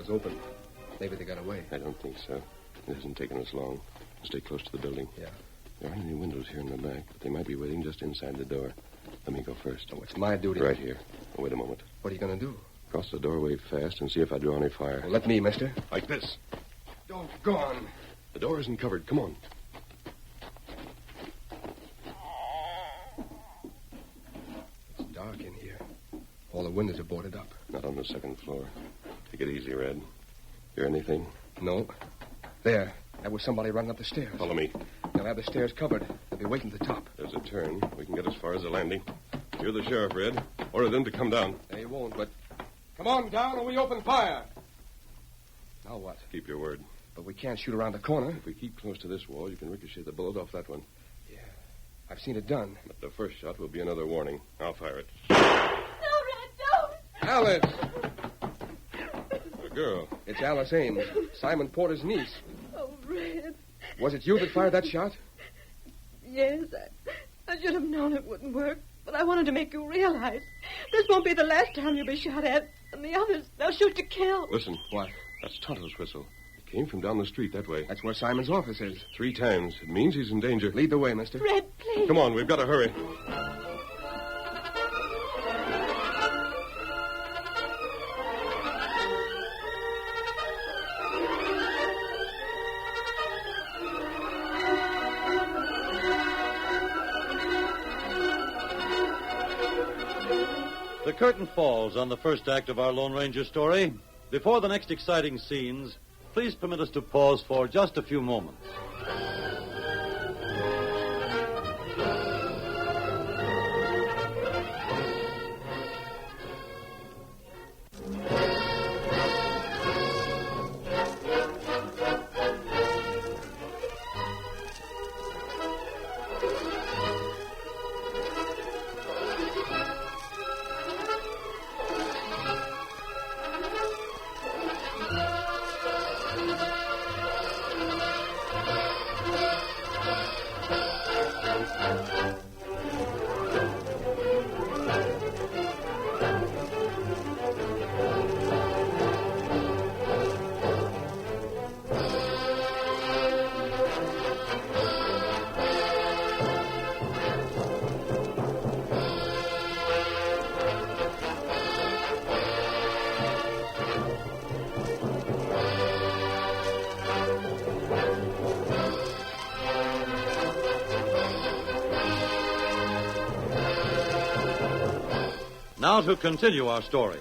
Open. Maybe they got away. I don't think so. It hasn't taken us long. Stay close to the building. Yeah. There aren't any windows here in the back, but they might be waiting just inside the door. Let me go first. Oh, it's my duty. Right here. Oh, wait a moment. What are you going to do? Cross the doorway fast and see if I draw any fire. Well, let me, mister. Like this. Doggone. The door isn't covered. Come on. It's dark in here. All the windows are boarded up. Not on the second floor. Take it easy, Red. Hear anything? No. There. That was somebody running up the stairs. Follow me. They'll have the stairs covered. They'll be waiting at the top. There's a turn. We can get as far as the landing. You're the sheriff, Red. Order them to come down. They won't, but... Come on down or we open fire. Now what? Keep your word. But we can't shoot around the corner. If we keep close to this wall, you can ricochet the bullet off that one. Yeah. I've seen it done. But the first shot will be another warning. I'll fire it. No, Red, don't! Alice! The girl. It's Alice Ames, Simon Porter's niece. Oh, Red. Was it you that fired that shot? Yes, I should have known it wouldn't work. But I wanted to make you realize this won't be the last time you'll be shot at. And the others, they'll shoot to kill. Listen. What? That's Tonto's whistle. It came from down the street that way. That's where Simon's office is. 3 times. It means he's in danger. Lead the way, mister. Red, please. Come on, we've got to hurry. The curtain falls on the first act of our Lone Ranger story. Before the next exciting scenes, please permit us to pause for just a few moments. Now to continue our story.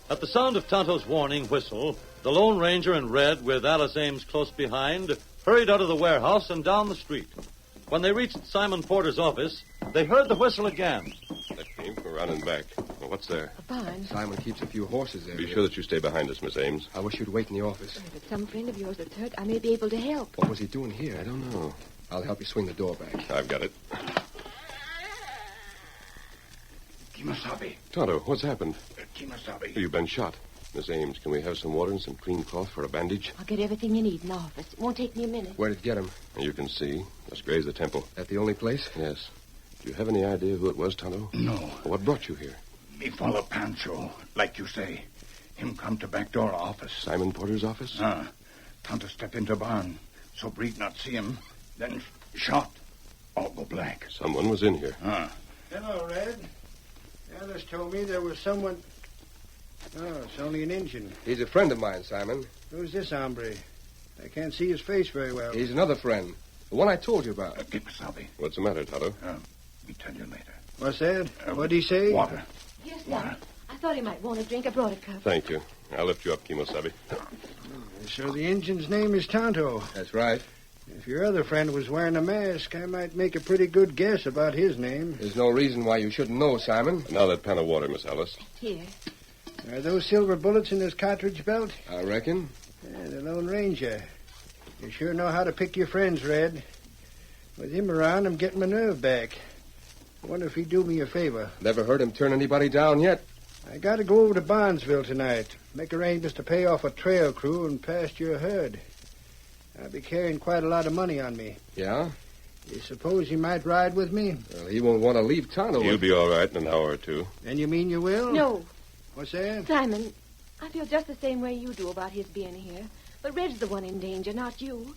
At the sound of Tonto's warning whistle, the Lone Ranger and Red, with Alice Ames close behind, hurried out of the warehouse and down the street. When they reached Simon Porter's office, they heard the whistle again. That came from around and back. Well, what's there? A barn. Simon keeps a few horses there. Be sure that you stay behind us, Miss Ames. I wish you'd wait in the office. If it's some friend of yours that's hurt, I may be able to help. What was he doing here? I don't know. I'll help you swing the door back. I've got it. Kimasabi. Tonto, what's happened? Kimasabi. You've been shot. Miss Ames, can we have some water and some clean cloth for a bandage? I'll get everything you need in the office. It won't take me a minute. Where'd it get him? You can see. Just graze the temple. That the only place? Yes. Do you have any idea who it was, Tonto? No. What brought you here? Me follow Pancho, like you say. Him come to back door office. Simon Porter's office? Tonto step into barn, so Breed not see him. Then shot. All go black. Someone was in here. Hello, Red. Alice told me there was someone... Oh, it's only an Injun. He's a friend of mine, Simon. Who's this hombre? I can't see his face very well. He's another friend. The one I told you about. Get Wasabi. What's the matter, Tonto? Me tell you later. What's that? What'd he say? Water. Yes, sir. I thought he might want a drink. I brought a cup. Thank you. I'll lift you up, Kimosabe. So the Injun's name is Tonto. That's right. If your other friend was wearing a mask, I might make a pretty good guess about his name. There's no reason why you shouldn't know, Simon. Now that pan of water, Miss Alice. Here. Are those silver bullets in this cartridge belt? I reckon. Yeah, the Lone Ranger. You sure know how to pick your friends, Red. With him around, I'm getting my nerve back. I wonder if he'd do me a favor. Never heard him turn anybody down yet. I got to go over to Barnesville tonight. Make arrangements to pay off a trail crew and pasture a herd. I'll be carrying quite a lot of money on me. Yeah? You suppose you might ride with me? Well, he won't want to leave Tonto. You'll be all right in an hour or two. And you mean you will? No. What's that? Simon, I feel just the same way you do about his being here. But Red's the one in danger, not you.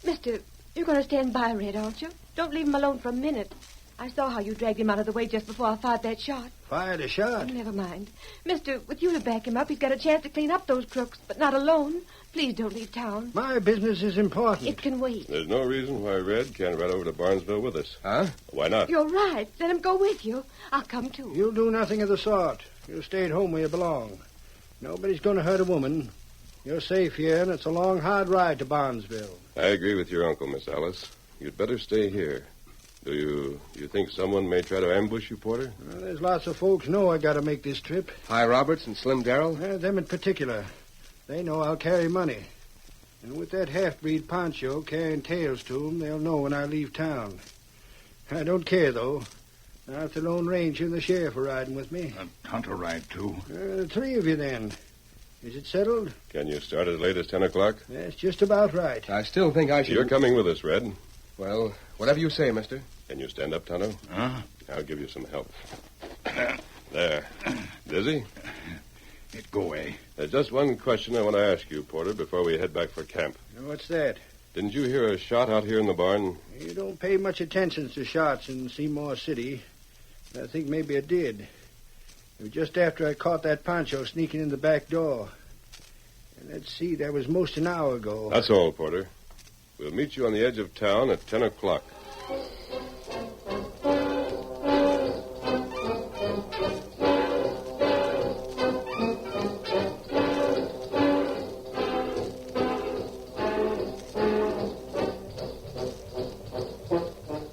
Mister, you're going to stand by Red, aren't you? Don't leave him alone for a minute. I saw how you dragged him out of the way just before I fired that shot. Fired a shot? Oh, never mind. Mister, with you to back him up, he's got a chance to clean up those crooks, but not alone. Please don't leave town. My business is important. It can wait. There's no reason why Red can't ride over to Barnesville with us. Huh? Why not? You're right. Let him go with you. I'll come too. You'll do nothing of the sort. You'll stay at home where you belong. Nobody's going to hurt a woman. You're safe here, and it's a long, hard ride to Barnesville. I agree with your uncle, Miss Alice. You'd better stay here. Do you think someone may try to ambush you, Porter? Well, there's lots of folks know I got to make this trip. Hi Roberts and Slim Darrell? Them in particular. They know I'll carry money. And with that half-breed Pancho carrying tales to them, they'll know when I leave town. I don't care, though. Now, if the Lone Ranger and the sheriff are riding with me. Tonto ride, too. The three of you, then. Is it settled? Can you start as late as 10 o'clock? That's just about right. I still think I should... You're coming with us, Red. Well, whatever you say, mister. Can you stand up, Tonto? Huh? I'll give you some help. There. Dizzy? It go away. There's just one question I want to ask you, Porter, before we head back for camp. What's that? Didn't you hear a shot out here in the barn? You don't pay much attention to shots in Seymour City. I think maybe I did. It was just after I caught that Pancho sneaking in the back door. And let's see, that was most an hour ago. That's all, Porter. We'll meet you on the edge of town at 10 o'clock.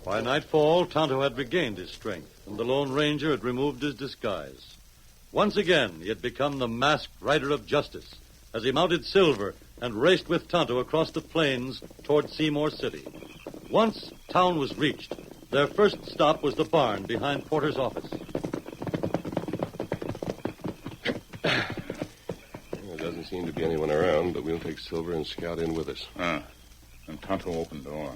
By nightfall, Tonto had regained his strength, and the Lone Ranger had removed his disguise. Once again, he had become the masked rider of justice as he mounted Silver and raced with Tonto across the plains toward Seymour City. Once town was reached, their first stop was the barn behind Porter's office. There doesn't seem to be anyone around, but we'll take Silver and Scout in with us. And Tonto opened the door.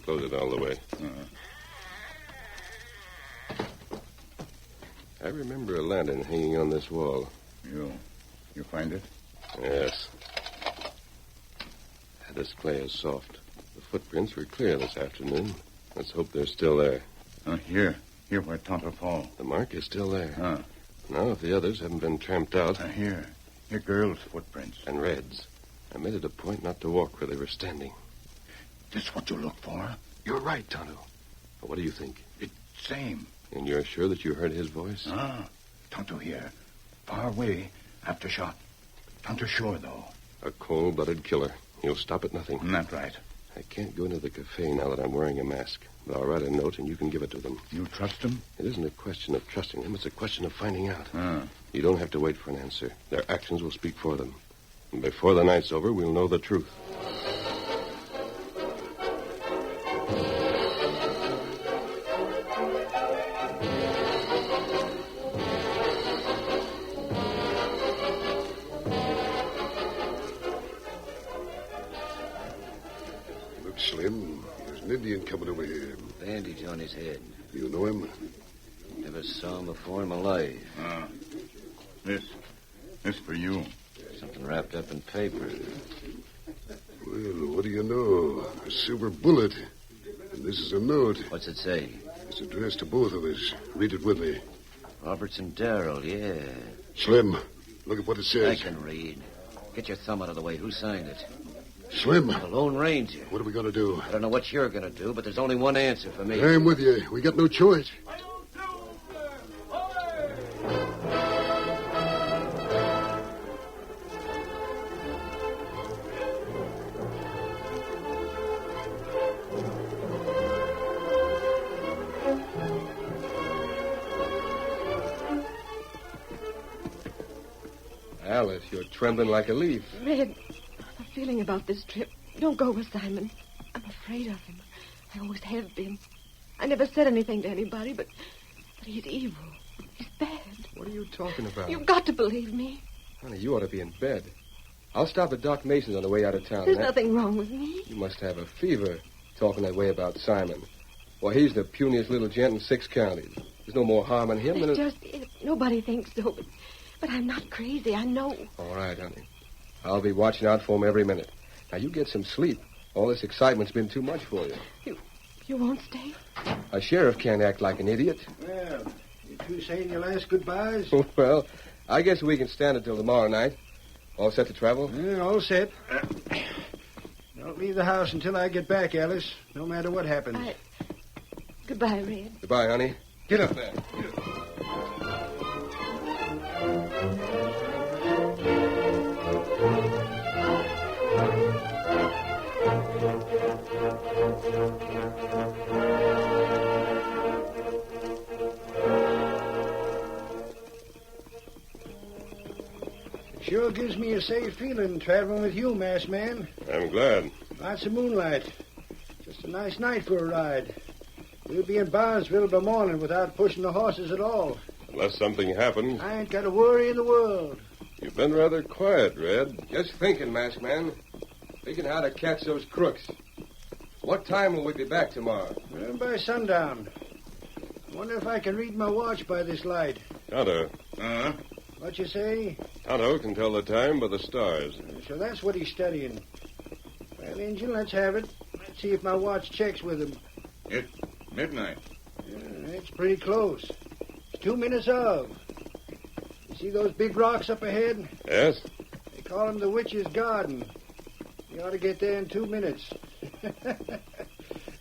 Close it all the way. I remember a lantern hanging on this wall. You find it? Yes. This clay is soft. The footprints were clear this afternoon. Let's hope they're still there. Here where Tonto fall. The mark is still there. Now, if the others haven't been tramped out. Here girls' footprints. And Red's. I made it a point not to walk where they were standing. This what you look for? You're right, Tonto. But what do you think? It's same. And you're sure that you heard his voice? Tonto here. Far away after shot. Tonto sure, though. A cold-blooded killer. He'll stop at nothing. That's right. I can't go into the cafe now that I'm wearing a mask. But I'll write a note and you can give it to them. You trust them? It isn't a question of trusting them. It's a question of finding out. You don't have to wait for an answer. Their actions will speak for them. And before the night's over, we'll know the truth. Slim, there's an Indian coming over here. Bandage on his head. You know him? Never saw him before in my life. This for you. Something wrapped up in paper. Well, what do you know? A silver bullet. And this is a note. What's it say? It's addressed to both of us. Read it with me. Robertson Darrell, yeah. Slim, look at what it says. I can read. Get your thumb out of the way. Who signed it? Slim. The Lone Ranger. What are we going to do? I don't know what you're going to do, but there's only one answer for me. I'm with you. We got no choice. Alice, you're trembling like a leaf. Red, I'm feeling about this trip. Don't go with Simon. I'm afraid of him. I always have been. I never said anything to anybody, but he's evil. He's bad. What are you talking about? You've got to believe me. Honey, you ought to be in bed. I'll stop at Doc Mason's on the way out of town. There's nothing wrong with me. You must have a fever, talking that way about Simon. Well, he's the puniest little gent in 6 counties. There's no more harm in him than... It's just... Nobody thinks so, but I'm not crazy, I know. All right, honey. I'll be watching out for him every minute. Now, you get some sleep. All this excitement's been too much for you. You won't stay? A sheriff can't act like an idiot. Well, you two saying your last goodbyes? Well, I guess we can stand it till tomorrow night. All set to travel? Yeah, all set. Don't leave the house until I get back, Alice, no matter what happens. Goodbye, Red. Goodbye, honey. Get up there. Sure gives me a safe feeling traveling with you, masked man. I'm glad. Lots of moonlight. Just a nice night for a ride. We'll be in Barnesville by morning without pushing the horses at all. Unless something happens. I ain't got a worry in the world. You've been rather quiet, Red. Just thinking, masked man. Thinking how to catch those crooks. What time will we be back tomorrow? Well, by sundown. I wonder if I can read my watch by this light. Tonto. What you say? Tonto can tell the time by the stars. So that's what he's studying. Well, Injun, let's have it. Let's see if my watch checks with him. It's midnight. It's pretty close. It's 2 minutes of. You see those big rocks up ahead? Yes? They call them the Witch's Garden. You ought to get there in 2 minutes.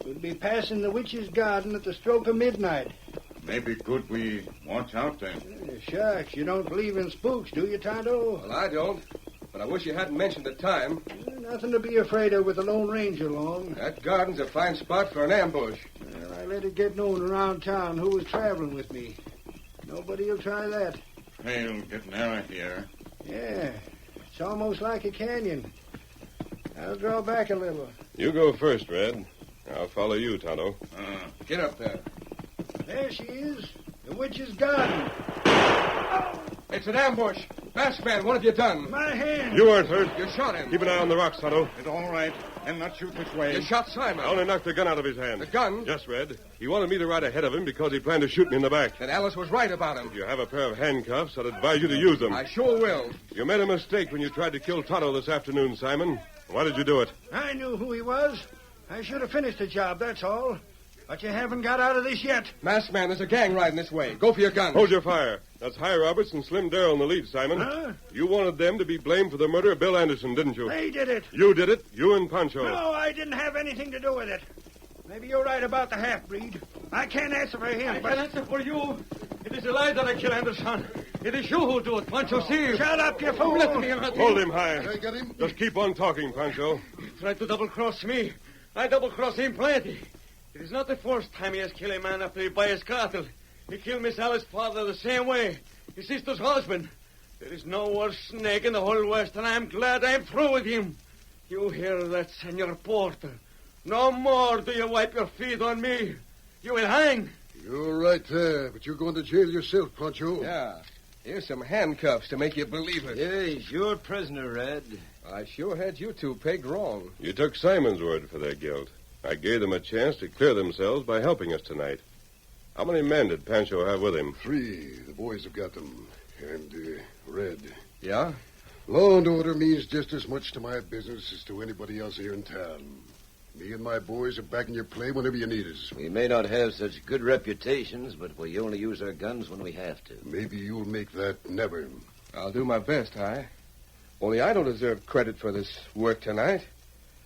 We'll be passing the Witch's Garden at the stroke of midnight. Maybe good we watch out then. Shucks, you don't believe in spooks, do you, Tonto? Well, I don't. But I wish you hadn't mentioned the time. Nothing to be afraid of with the Lone Ranger along. That garden's a fine spot for an ambush. Well, I let it get known around town who was traveling with me. Nobody'll try that. Trail get narrow here. Yeah, it's almost like a canyon. I'll draw back a little. You go first, Red. I'll follow you, Tonto. Get up there. There she is. The Witch's Garden. It's an ambush. Masked man, what have you done? My hand. You weren't hurt. You shot him. Keep an eye on the rocks, Tonto. It's all right. And not shoot this way. You shot Simon. I only knocked the gun out of his hand. The gun? Yes, Red. He wanted me to ride ahead of him because he planned to shoot me in the back. Then Alice was right about him. If you have a pair of handcuffs, I'd advise you to use them. I sure will. You made a mistake when you tried to kill Tonto this afternoon, Simon. Why did you do it? I knew who he was. I should have finished the job, that's all. But you haven't got out of this yet. Masked man, there's a gang riding this way. Go for your gun. Hold your fire. That's Hi Roberts and Slim Darrell in the lead, Simon. Huh? You wanted them to be blamed for the murder of Bill Anderson, didn't you? They did it. You did it. You and Pancho. No, I didn't have anything to do with it. Maybe you're right about the half-breed. I can't answer for him, I but... can answer for you. It is a lie that I killed Anderson. It is you who do it, Pancho Sears. Shut up, you fool. Let me alone. Hold him high. I got him. Just keep on talking, Pancho. He tried to double-cross me. I double-crossed him plenty. It is not the first time he has killed a man after he buy his cattle. He killed Miss Alice's father the same way. His sister's husband. There is no worse snake in the whole West, and I'm glad I'm through with him. You hear that, Senor Porter? No more do you wipe your feet on me. You will hang. You're right there, but you're going to jail yourself, Pancho. Yeah. Here's some handcuffs to make you believe it. Yeah, he's your prisoner, Red. I sure had you two pegged wrong. You took Simon's word for their guilt. I gave them a chance to clear themselves by helping us tonight. How many men did Pancho have with him? 3. The boys have got them. And, Red. Yeah? Law and order means just as much to my business as to anybody else here in town. Me and my boys are back in your play whenever you need us. We may not have such good reputations, but we only use our guns when we have to. Maybe you'll make that never. I'll do my best, Hi. Only I don't deserve credit for this work tonight.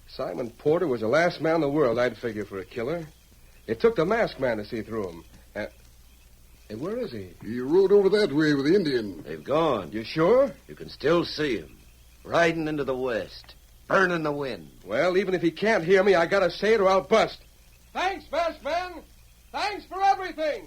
Simon Porter was the last man in the world I'd figure for a killer. It took the masked man to see through him. Hey, where is he? He rode over that way with the Indian. They've gone. You sure? You can still see him. Riding into the west. Burning the wind. Well, even if he can't hear me, I gotta say it or I'll bust. Thanks, masked man. Thanks for everything.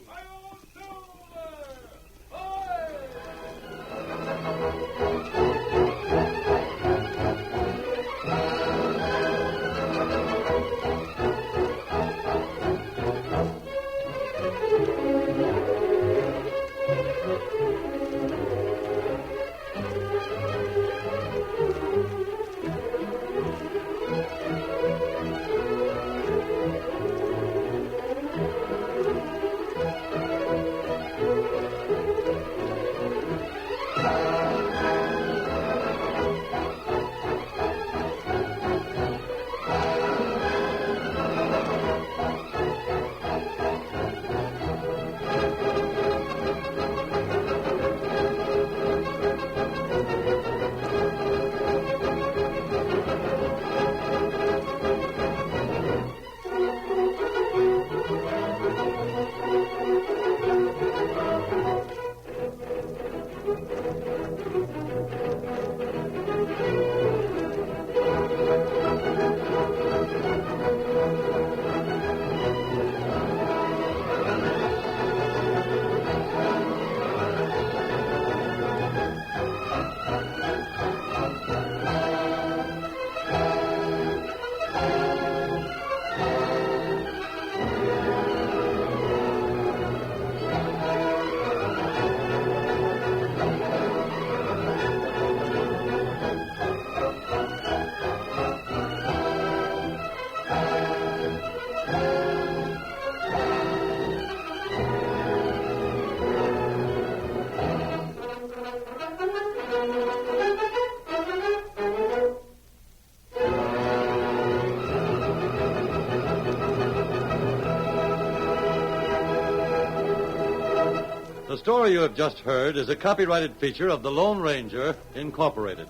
The story you have just heard is a copyrighted feature of the Lone Ranger, Incorporated.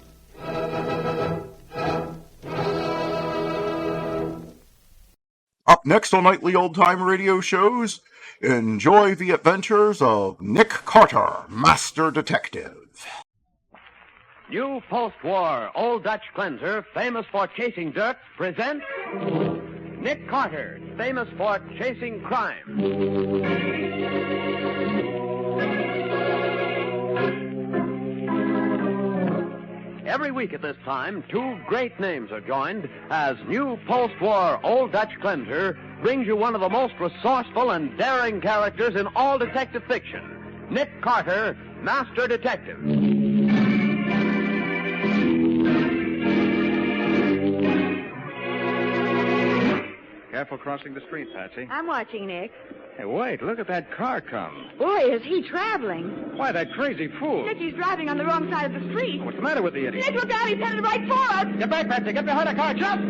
Up next on Nightly Old Time Radio Shows, enjoy the adventures of Nick Carter, Master Detective. New post-war Old Dutch cleanser, famous for chasing dirt, presents Nick Carter, famous for chasing crime. Every week at this time, two great names are joined as new post-war Old Dutch cleanser brings you one of the most resourceful and daring characters in all detective fiction, Nick Carter, Master Detective. Careful crossing the street, Patsy. I'm watching, Nick. Hey, wait, look at that car come. Boy, is he traveling. Why, that crazy fool. Nick, he's driving on the wrong side of the street. What's the matter with the idiot? Nick, look out, he's headed right for us. Get back, Patsy. Get behind the car. Jump!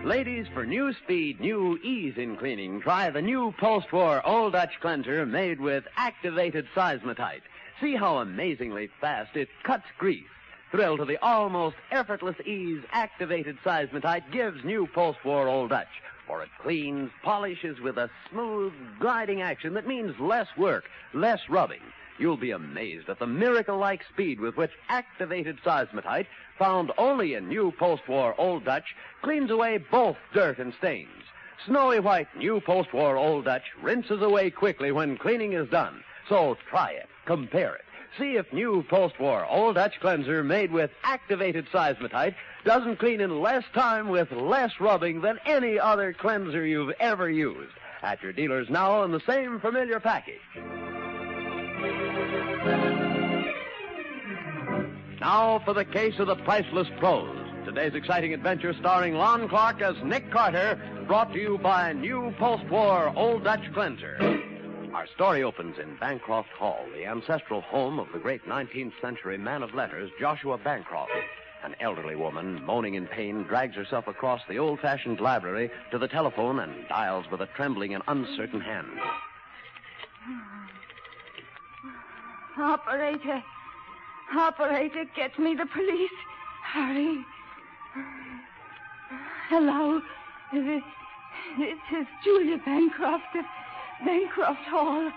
Ladies, for new speed, new ease in cleaning, try the new post-war Old Dutch cleanser made with activated seismotite. See how amazingly fast it cuts grease. Thrill to the almost effortless ease activated seismotite gives new post-war Old Dutch, for it cleans, polishes with a smooth, gliding action that means less work, less rubbing. You'll be amazed at the miracle-like speed with which activated seismotite, found only in new post-war Old Dutch, cleans away both dirt and stains. Snowy white new post-war Old Dutch rinses away quickly when cleaning is done. So try it, compare it. See if new post-war Old Dutch cleanser made with activated seismotite doesn't clean in less time with less rubbing than any other cleanser you've ever used. At your dealers now in the same familiar package. Now for the case of the priceless prose. Today's exciting adventure starring Lon Clark as Nick Carter, brought to you by new post-war Old Dutch cleanser. Our story opens in Bancroft Hall, the ancestral home of the great 19th century man of letters, Joshua Bancroft. An elderly woman, moaning in pain, drags herself across the old-fashioned library to the telephone and dials with a trembling and uncertain hand. Operator, get me the police. Hurry. Hello. This is Julia Bancroft of Bancroft Hall.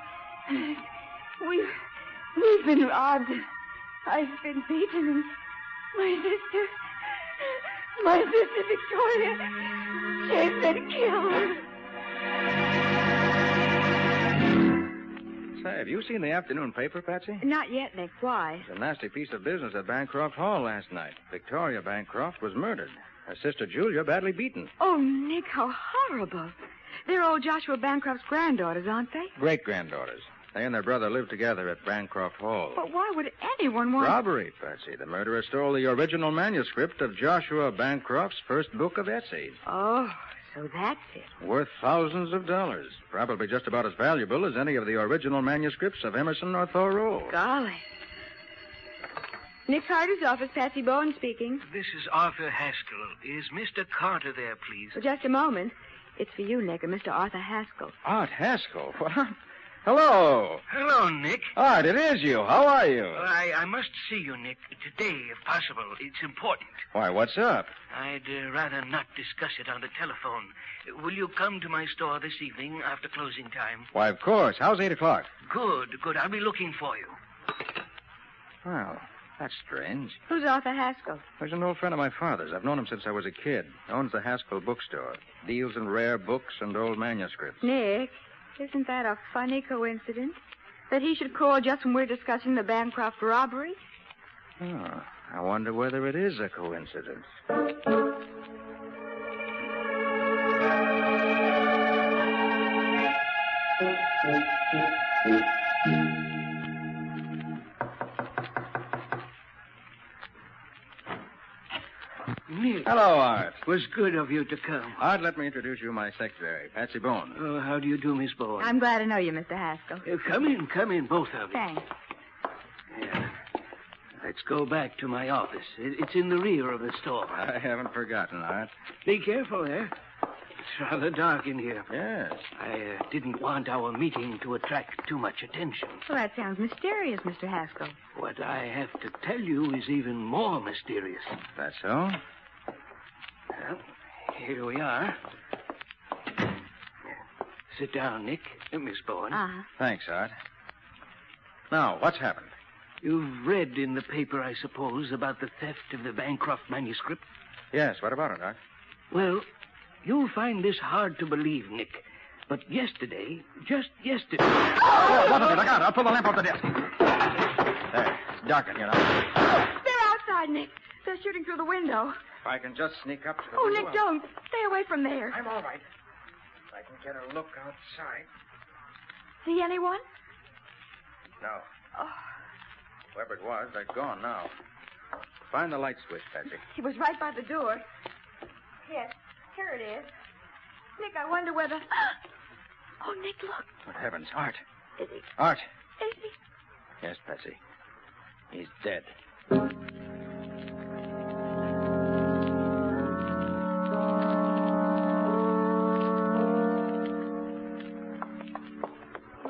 We've been robbed. I've been beaten, and my sister Victoria, she's been killed. Say, have you seen the afternoon paper, Patsy? Not yet, Nick. Why? It's a nasty piece of business at Bancroft Hall last night. Victoria Bancroft was murdered. Her sister Julia badly beaten. Oh, Nick, how horrible. They're old Joshua Bancroft's granddaughters, aren't they? Great-granddaughters. They and their brother lived together at Bancroft Hall. But why would anyone want... Robbery, Patsy. The murderer stole the original manuscript of Joshua Bancroft's first book of essays. Oh, so that's it. Worth thousands of dollars. Probably just about as valuable as any of the original manuscripts of Emerson or Thoreau. Golly. Nick Carter's office, Patsy Bowen speaking. This is Arthur Haskell. Is Mr. Carter there, please? For just a moment. It's for you, Nick, and Mr. Arthur Haskell. Art Haskell? What? Hello. Hello, Nick. Art, it is you. How are you? I must see you, Nick, today, if possible. It's important. Why, what's up? I'd rather not discuss it on the telephone. Will you come to my store this evening after closing time? Why, of course. How's 8 o'clock? Good. I'll be looking for you. Well, that's strange. Who's Arthur Haskell? He's an old friend of my father's. I've known him since I was a kid. Owns the Haskell bookstore. Deals in rare books and old manuscripts. Nick, isn't that a funny coincidence? That he should call just when we're discussing the Bancroft robbery? Oh, I wonder whether it is a coincidence. Nick. Hello, Art. It was good of you to come. Art, let me introduce you my secretary, Patsy Bowen. Oh, how do you do, Miss Bowen? I'm glad to know you, Mr. Haskell. Come in, both of you. Thanks. Yeah. Let's go back to my office. It's in the rear of the store. I haven't forgotten, Art. Be careful there. It's rather dark in here. Yes. I didn't want our meeting to attract too much attention. Well, that sounds mysterious, Mr. Haskell. What I have to tell you is even more mysterious. That's so? Well, here we are. Sit down, Nick. Miss Bowen. Uh-huh. Thanks, Art. Now, what's happened? You've read in the paper, I suppose, about the theft of the Bancroft manuscript? Yes, what about it, Art? Well, you'll find this hard to believe, Nick. But yesterday, just yesterday... Oh, what is it? Look out. I'll pull the lamp off the desk. There. It's dark in here now. They're outside, Nick. They're shooting through the window. If I can just sneak up to the Oh, window, Nick, don't. Stay away from there. I'm all right. If I can get a look outside. See anyone? No. Oh, Whoever it was, they're gone now. Find the light switch, Patsy. he was right by the door. Yes, here it is. Nick, I wonder whether... Oh, Nick, look. Good heavens. Art. Is he... Art. Is he... Yes, Patsy. He's dead.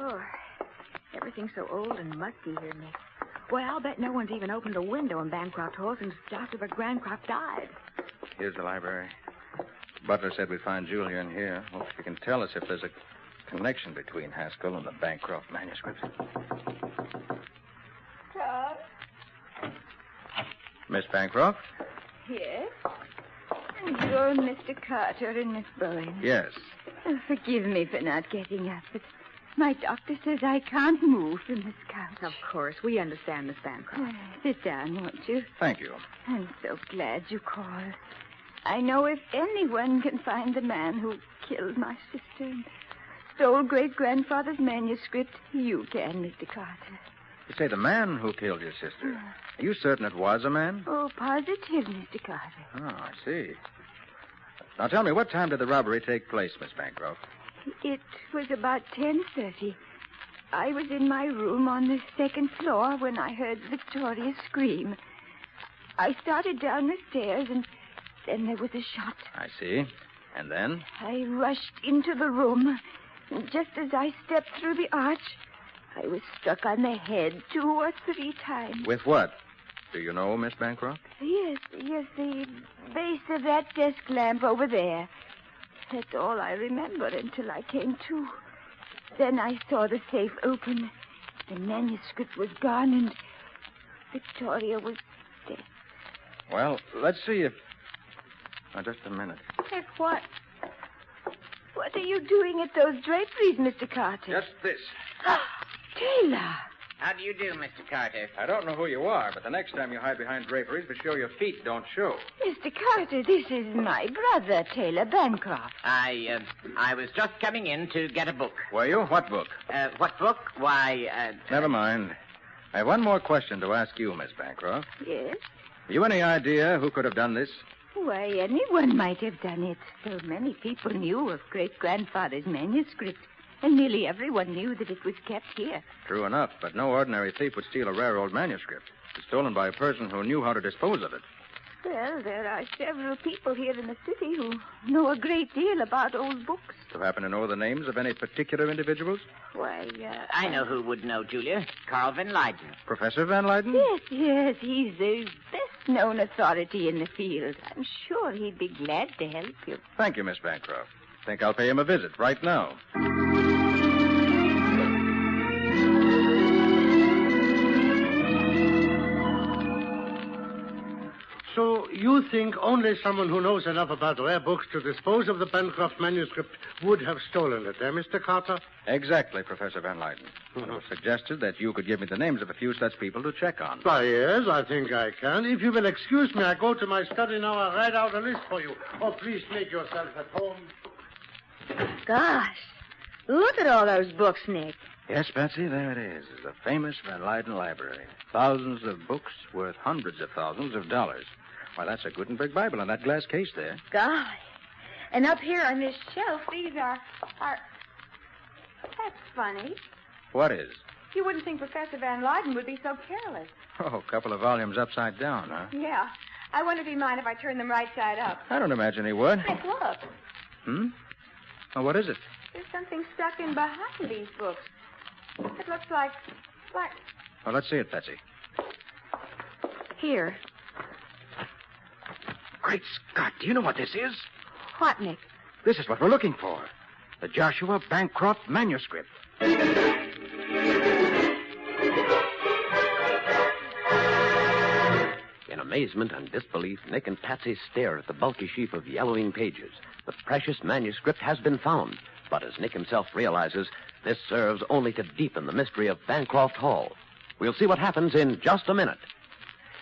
Oh, everything's so old and musty here, Nick. Well, I'll bet no one's even opened a window in Bancroft Hall since Joshua Bancroft died. Here's the library. Butler said we'd find Julia in here. Well, if you can tell us if there's a connection between Haskell and the Bancroft manuscripts. Todd? Miss Bancroft? Yes? And you're Mr. Carter and Miss Bowen. Yes. Forgive me for not getting up, but my doctor says I can't move from this couch. Of course. We understand, Miss Bancroft. Sit down, won't you? Thank you. I'm so glad you called. I know if anyone can find the man who killed my sister and stole great-grandfather's manuscript, you can, Mr. Carter. You say the man who killed your sister. Are you certain it was a man? Oh, positive, Mr. Carter. Oh, I see. Now tell me, what time did the robbery take place, Miss Bancroft? It was about 10:30. I was in my room on the second floor when I heard Victoria scream. I started down the stairs, and then there was a shot. I see. And then? I rushed into the room. And just as I stepped through the arch, I was struck on the head 2 or 3 times. With what? Do you know, Miss Bancroft? Yes, the base of that desk lamp over there. That's all I remember until I came to. Then I saw the safe open. The manuscript was gone, and Victoria was dead. Well, let's see if... Now, just a minute. Hey, what? What are you doing at those draperies, Mr. Carter? Just this. Taylor! How do you do, Mr. Carter? I don't know who you are, but the next time you hide behind draperies, be sure your feet don't show. Mr. Carter, this is my brother, Taylor Bancroft. I was just coming in to get a book. Were you? What book? What book? Why, Never mind. I have one more question to ask you, Miss Bancroft. Yes? Have you any idea who could have done this? Why, anyone might have done it. So many people knew of great-grandfather's manuscript, and nearly everyone knew that it was kept here. True enough, but no ordinary thief would steal a rare old manuscript. It's stolen by a person who knew how to dispose of it. Well, there are several people here in the city who know a great deal about old books. Do you happen to know the names of any particular individuals? Why, I know who would know, Julia. Carl Van Leyden. Professor Van Leyden? Yes, he's the best-known authority in the field. I'm sure he'd be glad to help you. Thank you, Miss Bancroft. Think I'll pay him a visit right now. So you think only someone who knows enough about rare books to dispose of the Bancroft manuscript would have stolen it, eh, Mr. Carter? Exactly, Professor Van Leyden. It was suggested that you could give me the names of a few such people to check on. Why, yes, I think I can. If you will excuse me, I go to my study now. I'll write out a list for you. Oh, please make yourself at home. Gosh, look at all those books, Nick. Yes, Betsy, there it is. The famous Van Leyden Library. Thousands of books worth hundreds of thousands of dollars. Why, that's a Gutenberg Bible in that glass case there. Golly. And up here on this shelf, these are... That's funny. What is? You wouldn't think Professor Van Leyden would be so careless. Oh, a couple of volumes upside down, huh? Yeah. I wonder if he'd mind if I turn them right side up. I don't imagine he would. Nick, look. Oh, what is it? There's something stuck in behind these books. It looks like... Well, let's see it, Betsy. Here. Great Scott, do you know what this is? What, Nick? This is what we're looking for. The Joshua Bancroft manuscript. In amazement and disbelief, Nick and Patsy stare at the bulky sheaf of yellowing pages. The precious manuscript has been found, but as Nick himself realizes, this serves only to deepen the mystery of Bancroft Hall. We'll see what happens in just a minute.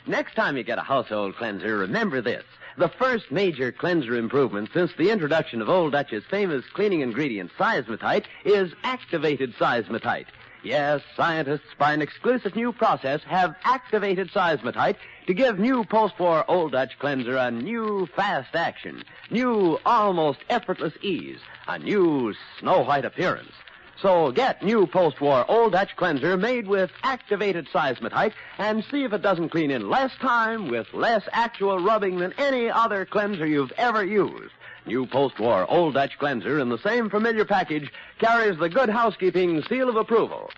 Next time you get a household cleanser, remember this. The first major cleanser improvement since the introduction of Old Dutch's famous cleaning ingredient, seismotite, is activated seismotite. Yes, scientists, by an exclusive new process, have activated seismotite to give new post-war Old Dutch cleanser a new fast action, new almost effortless ease, a new snow-white appearance. So get new post-war Old Dutch cleanser made with activated seismotite and see if it doesn't clean in less time with less actual rubbing than any other cleanser you've ever used. New post-war Old Dutch cleanser in the same familiar package carries the Good Housekeeping seal of approval.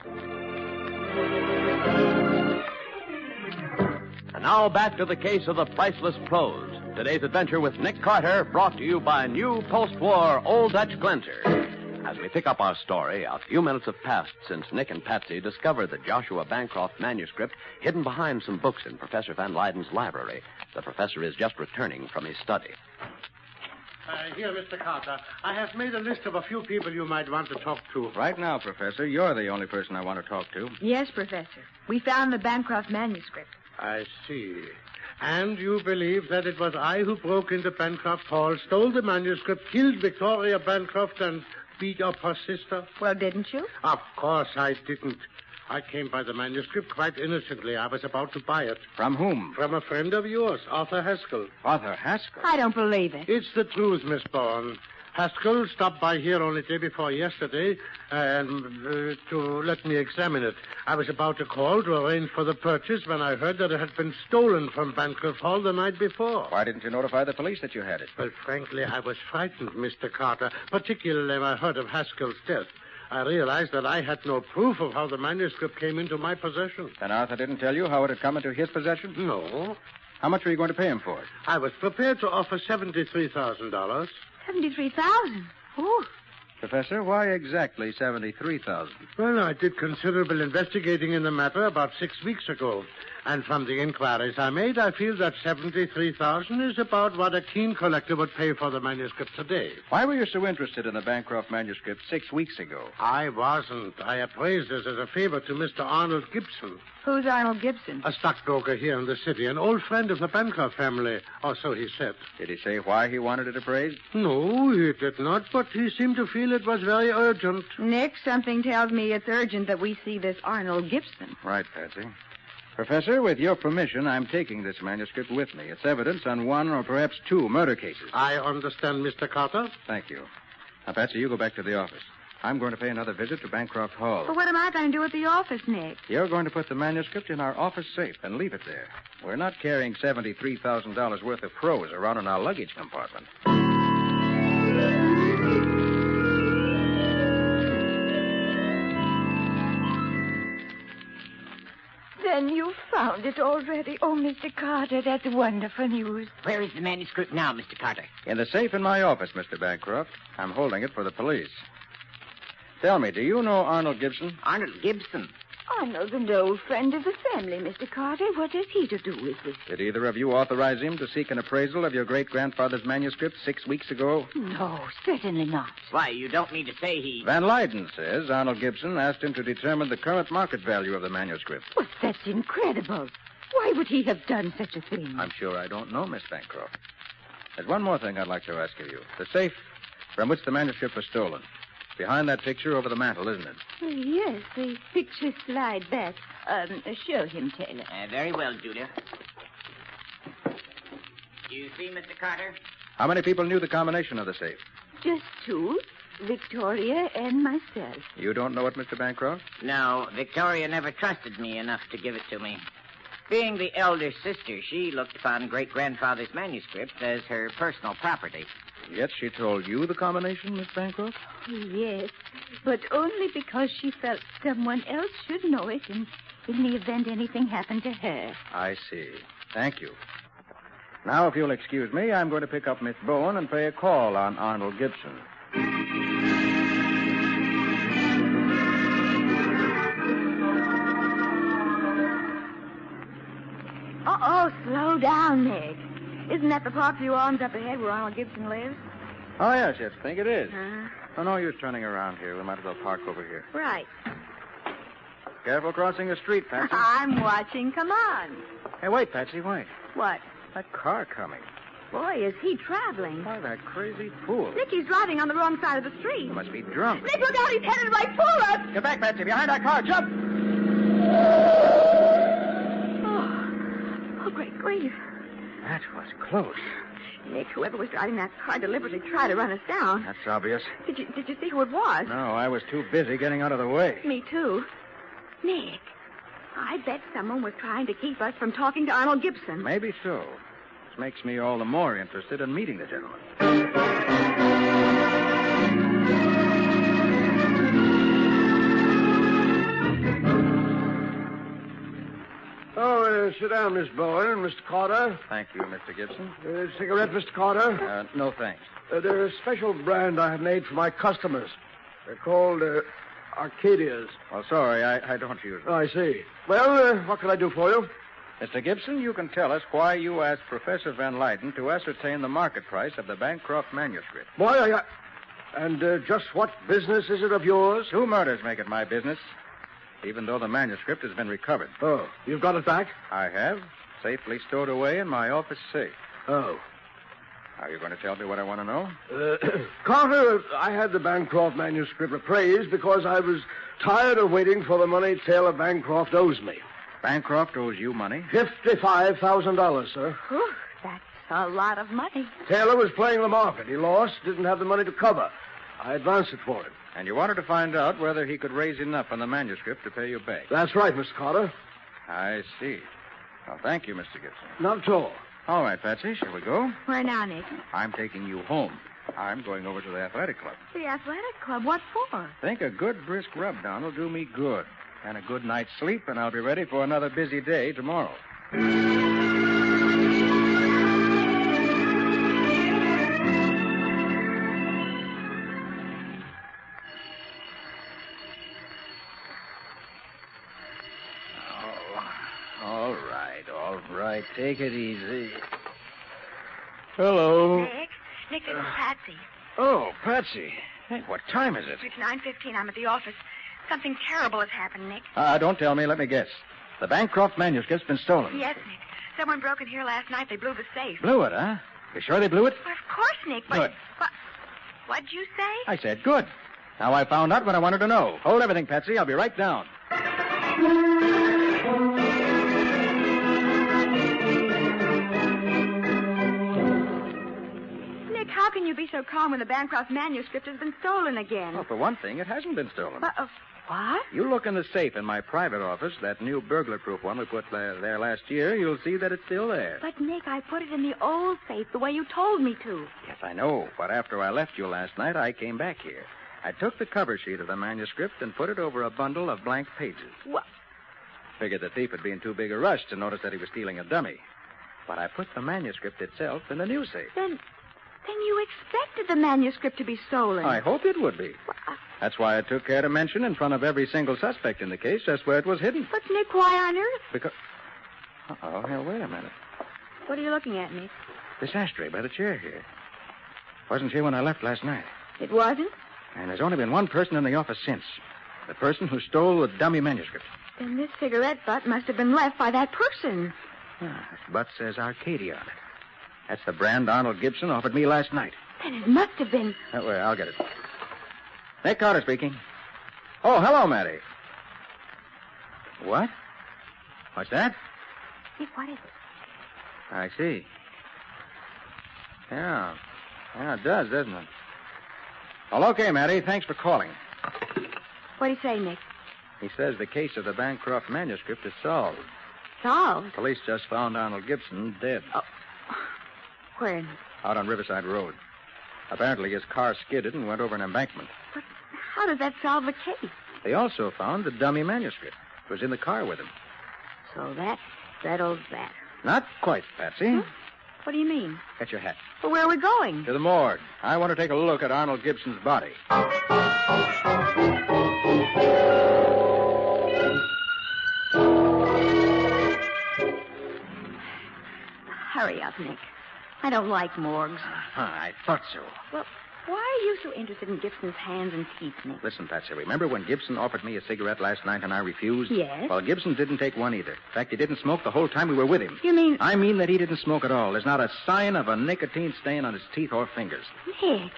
And now back to the case of the priceless prose. Today's adventure with Nick Carter, brought to you by new post-war Old Dutch cleanser. As we pick up our story, a few minutes have passed since Nick and Patsy discovered the Joshua Bancroft manuscript hidden behind some books in Professor Van Leyden's library. The professor is just returning from his study. Here, Mr. Carter. I have made a list of a few people you might want to talk to. Right now, Professor, you're the only person I want to talk to. Yes, Professor. We found the Bancroft manuscript. I see. And you believe that it was I who broke into Bancroft Hall, stole the manuscript, killed Victoria Bancroft, and beat up her sister? Well, didn't you? Of course I didn't. I came by the manuscript quite innocently. I was about to buy it. From whom? From a friend of yours, Arthur Haskell. Arthur Haskell? I don't believe it. It's the truth, Miss Bourne. Haskell stopped by here only day before yesterday and to let me examine it. I was about to call to arrange for the purchase when I heard that it had been stolen from Bancroft Hall the night before. Why didn't you notify the police that you had it? Well, frankly, I was frightened, Mr. Carter, particularly when I heard of Haskell's death. I realized that I had no proof of how the manuscript came into my possession. And Arthur didn't tell you how it had come into his possession? No. How much were you going to pay him for it? I was prepared to offer $73,000. 73,000. Ooh. Professor, why exactly 73,000? Well, I did considerable investigating in the matter about 6 weeks ago. And from the inquiries I made, I feel that 73,000 is about what a keen collector would pay for the manuscript today. Why were you so interested in the Bancroft manuscript 6 weeks ago? I wasn't. I appraised this as a favor to Mr. Arnold Gibson. Who's Arnold Gibson? A stockbroker here in the city, an old friend of the Bancroft family, or so he said. Did he say why he wanted it appraised? No, he did not, but he seemed to feel it was very urgent. Nick, something tells me it's urgent that we see this Arnold Gibson. Right, Patsy. Professor, with your permission, I'm taking this manuscript with me. It's evidence on one or perhaps two murder cases. I understand, Mr. Carter. Thank you. Now, Patsy, you go back to the office. I'm going to pay another visit to Bancroft Hall. But what am I going to do at the office, Nick? You're going to put the manuscript in our office safe and leave it there. We're not carrying $73,000 worth of prose around in our luggage compartment. Then you found it already. Oh, Mr. Carter, that's wonderful news. Where is the manuscript now, Mr. Carter? In the safe in my office, Mr. Bancroft. I'm holding it for the police. Tell me, do you know Arnold Gibson? Arnold Gibson? Arnold's an old friend of the family, Mr. Carter. What has he to do with this? Did either of you authorize him to seek an appraisal of your great-grandfather's manuscript 6 weeks ago? No, certainly not. Why, you don't mean to say he... Van Leyden says Arnold Gibson asked him to determine the current market value of the manuscript. Well, that's incredible. Why would he have done such a thing? I'm sure I don't know, Miss Bancroft. There's one more thing I'd like to ask of you. The safe from which the manuscript was stolen. Behind that picture over the mantel, isn't it? Yes, the pictures slide back. Show him, Taylor. Very well, Julia. You see, Mr. Carter? How many people knew the combination of the safe? Just two, Victoria and myself. You don't know it, Mr. Bancroft? No, Victoria never trusted me enough to give it to me. Being the elder sister, she looked upon great-grandfather's manuscript as her personal property. Yet she told you the combination, Miss Bancroft? Yes, but only because she felt someone else should know it in the event anything happened to her. I see. Thank you. Now, if you'll excuse me, I'm going to pick up Miss Bowen and pay a call on Arnold Gibson. Uh-oh, slow down, Nick. Isn't that the park view arms up ahead where Arnold Gibson lives? Oh, yes, I think it is. Uh-huh. Oh, no use turning around here. We might as well park over here. Right. Careful crossing the street, Patsy. I'm watching. Come on. Hey, wait, Patsy, wait. What? That car coming. Boy, is he traveling. Why, that crazy fool. Nick, he's driving on the wrong side of the street. He must be drunk. Nick, look out. He's headed right for us. Get back, Patsy. Behind that car. Jump. Oh, great grief. That was close. Nick, whoever was driving that car deliberately tried to run us down. That's obvious. Did you see who it was? No, I was too busy getting out of the way. Me too. Nick, I bet someone was trying to keep us from talking to Arnold Gibson. Maybe so. This makes me all the more interested in meeting the gentleman. Oh, sit down, Miss Bowen and Mr. Carter. Thank you, Mr. Gibson. Cigarette, Mr. Carter? No, thanks. They're a special brand I have made for my customers. They're called Arcadias. Well, sorry, I don't use them. I see. Well, what can I do for you? Mr. Gibson, you can tell us why you asked Professor Van Leyden to ascertain the market price of the Bancroft manuscript. Why, And just what business is it of yours? 2 murders make it my business, even though the manuscript has been recovered. Oh, you've got it back? I have, safely stowed away in my office safe. Oh. Are you going to tell me what I want to know? Carter, I had the Bancroft manuscript appraised because I was tired of waiting for the money Taylor Bancroft owes me. Bancroft owes you money? $55,000, sir. Whew, that's a lot of money. Taylor was playing the market. He lost, didn't have the money to cover. I advanced it for him. And you wanted to find out whether he could raise enough on the manuscript to pay you back. That's right, Mr. Carter. I see. Well, thank you, Mr. Gibson. Not at all. All right, Patsy, shall we go? Where now, Nick? I'm taking you home. I'm going over to the athletic club. The athletic club? What for? Think a good brisk rub down will do me good. And a good night's sleep, and I'll be ready for another busy day tomorrow. All right. Take it easy. Hello. Nick, it's Patsy. Oh, Patsy. Hey, what time is it? It's 9:15. I'm at the office. Something terrible has happened, Nick. Don't tell me. Let me guess. The Bancroft manuscript's been stolen. Yes, Nick. Someone broke in here last night. They blew the safe. Blew it, huh? You sure they blew it? Well, of course, Nick. But, Good. What'd you say? I said good. Now I found out what I wanted to know. Hold everything, Patsy. I'll be right down. Nick, how can you be so calm when the Bancroft manuscript has been stolen again? Well, for one thing, it hasn't been stolen. What? You look in the safe in my private office, that new burglar-proof one we put there last year, you'll see that it's still there. But, Nick, I put it in the old safe the way you told me to. Yes, I know. But after I left you last night, I came back here. I took the cover sheet of the manuscript and put it over a bundle of blank pages. What? Figured the thief would be in too big a rush to notice that he was stealing a dummy. But I put the manuscript itself in the new safe. Then you expected the manuscript to be stolen. I hoped it would be. That's why I took care to mention in front of every single suspect in the case just where it was hidden. But, Nick, why on earth? Because... Uh-oh, now, wait a minute. What are you looking at, Nick? This ashtray by the chair here. Wasn't here when I left last night. It wasn't? And there's only been one person in the office since. The person who stole the dummy manuscript. Then this cigarette butt must have been left by that person. This butt says Arcadia on it. That's the brand Arnold Gibson offered me last night. Then it must have been... Well, I'll get it. Nick Carter speaking. Oh, hello, Matty. What? What's that? Nick, what is it? I see. Yeah, it does, doesn't it? Well, okay, Matty. Thanks for calling. What do you say, Nick? He says the case of the Bancroft manuscript is solved. Solved? Police just found Arnold Gibson dead. Oh. Where? Out on Riverside Road. Apparently his car skidded and went over an embankment. But how does that solve the case? They also found the dummy manuscript. It was in the car with him. So that settles that. Not quite, Patsy. Huh? What do you mean? Get your hat. Well, where are we going? To the morgue. I want to take a look at Arnold Gibson's body. Hurry up, Nick. I don't like morgues. I thought so. Well, why are you so interested in Gibson's hands and teeth, Nick? Listen, Patsy, remember when Gibson offered me a cigarette last night and I refused? Yes. Well, Gibson didn't take one either. In fact, he didn't smoke the whole time we were with him. You mean... I mean that he didn't smoke at all. There's not a sign of a nicotine stain on his teeth or fingers. Nick,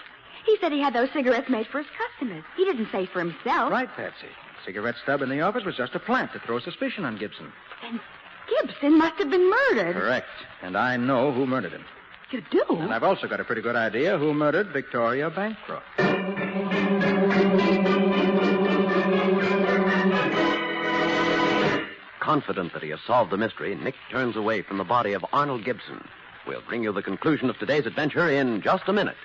he said he had those cigarettes made for his customers. He didn't say for himself. Right, Patsy. The cigarette stub in the office was just a plant to throw suspicion on Gibson. Then Gibson must have been murdered. Correct. And I know who murdered him. You do? And I've also got a pretty good idea who murdered Victoria Bancroft. Confident that he has solved the mystery, Nick turns away from the body of Arnold Gibson. We'll bring you the conclusion of today's adventure in just a minute.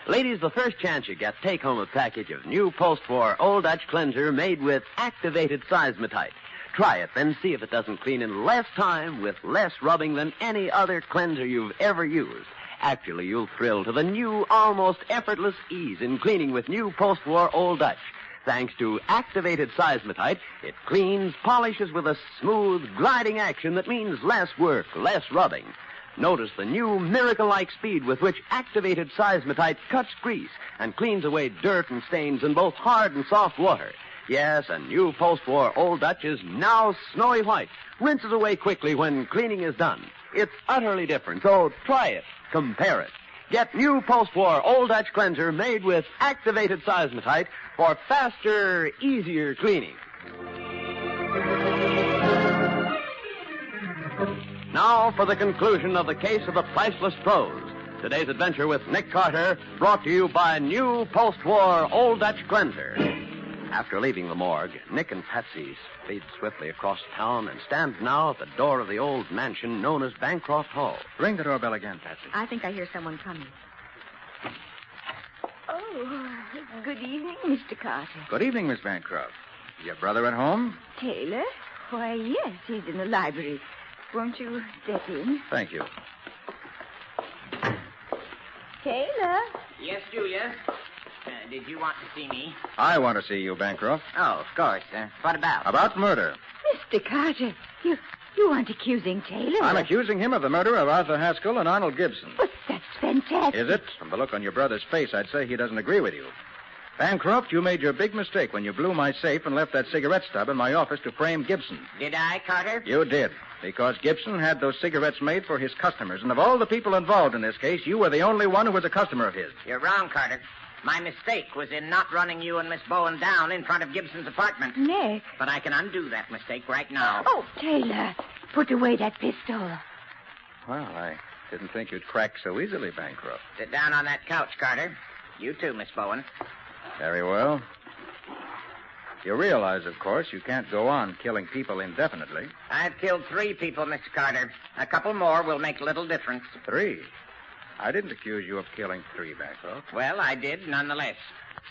Ladies, the first chance you get, take home a package of new post-war Old Dutch cleanser made with activated seismotite. Try it, then see if it doesn't clean in less time with less rubbing than any other cleanser you've ever used. Actually, you'll thrill to the new, almost effortless ease in cleaning with new post-war Old Dutch. Thanks to activated seismotite, it cleans, polishes with a smooth, gliding action that means less work, less rubbing. Notice the new miracle-like speed with which activated seismotite cuts grease and cleans away dirt and stains in both hard and soft water. Yes, a new post-war Old Dutch is now snowy white, rinses away quickly when cleaning is done. It's utterly different, so try it, compare it. Get new post-war Old Dutch cleanser made with activated seismotite for faster, easier cleaning. Now for the conclusion of the case of the priceless prose. Today's adventure with Nick Carter, brought to you by new post-war Old Dutch Cleanser. After leaving the morgue, Nick and Patsy speed swiftly across town and stand now at the door of the old mansion known as Bancroft Hall. Ring the doorbell again, Patsy. I think I hear someone coming. Oh, good evening, Mr. Carter. Good evening, Miss Bancroft. Your brother at home? Taylor? Why, yes, he's in the library. Won't you step in? Thank you. Taylor? Yes, Julia. Did you want to see me? I want to see you, Bancroft. Oh, of course. What about? About murder. Mr. Carter, you aren't accusing Taylor. I'm accusing him of the murder of Arthur Haskell and Arnold Gibson. But that's fantastic. Is it? From the look on your brother's face, I'd say he doesn't agree with you. Bancroft, you made your big mistake when you blew my safe and left that cigarette stub in my office to frame Gibson. Did I, Carter? You did, because Gibson had those cigarettes made for his customers, and of all the people involved in this case, you were the only one who was a customer of his. You're wrong, Carter. My mistake was in not running you and Miss Bowen down in front of Gibson's apartment. Nick. But I can undo that mistake right now. Oh, Taylor, put away that pistol. Well, I didn't think you'd crack so easily, Bancroft. Sit down on that couch, Carter. You too, Miss Bowen. Very well. You realize, of course, you can't go on killing people indefinitely. I've killed 3 people, Mr. Carter. A couple more will make little difference. 3? I didn't accuse you of killing 3, Bancroft. Well, I did, nonetheless.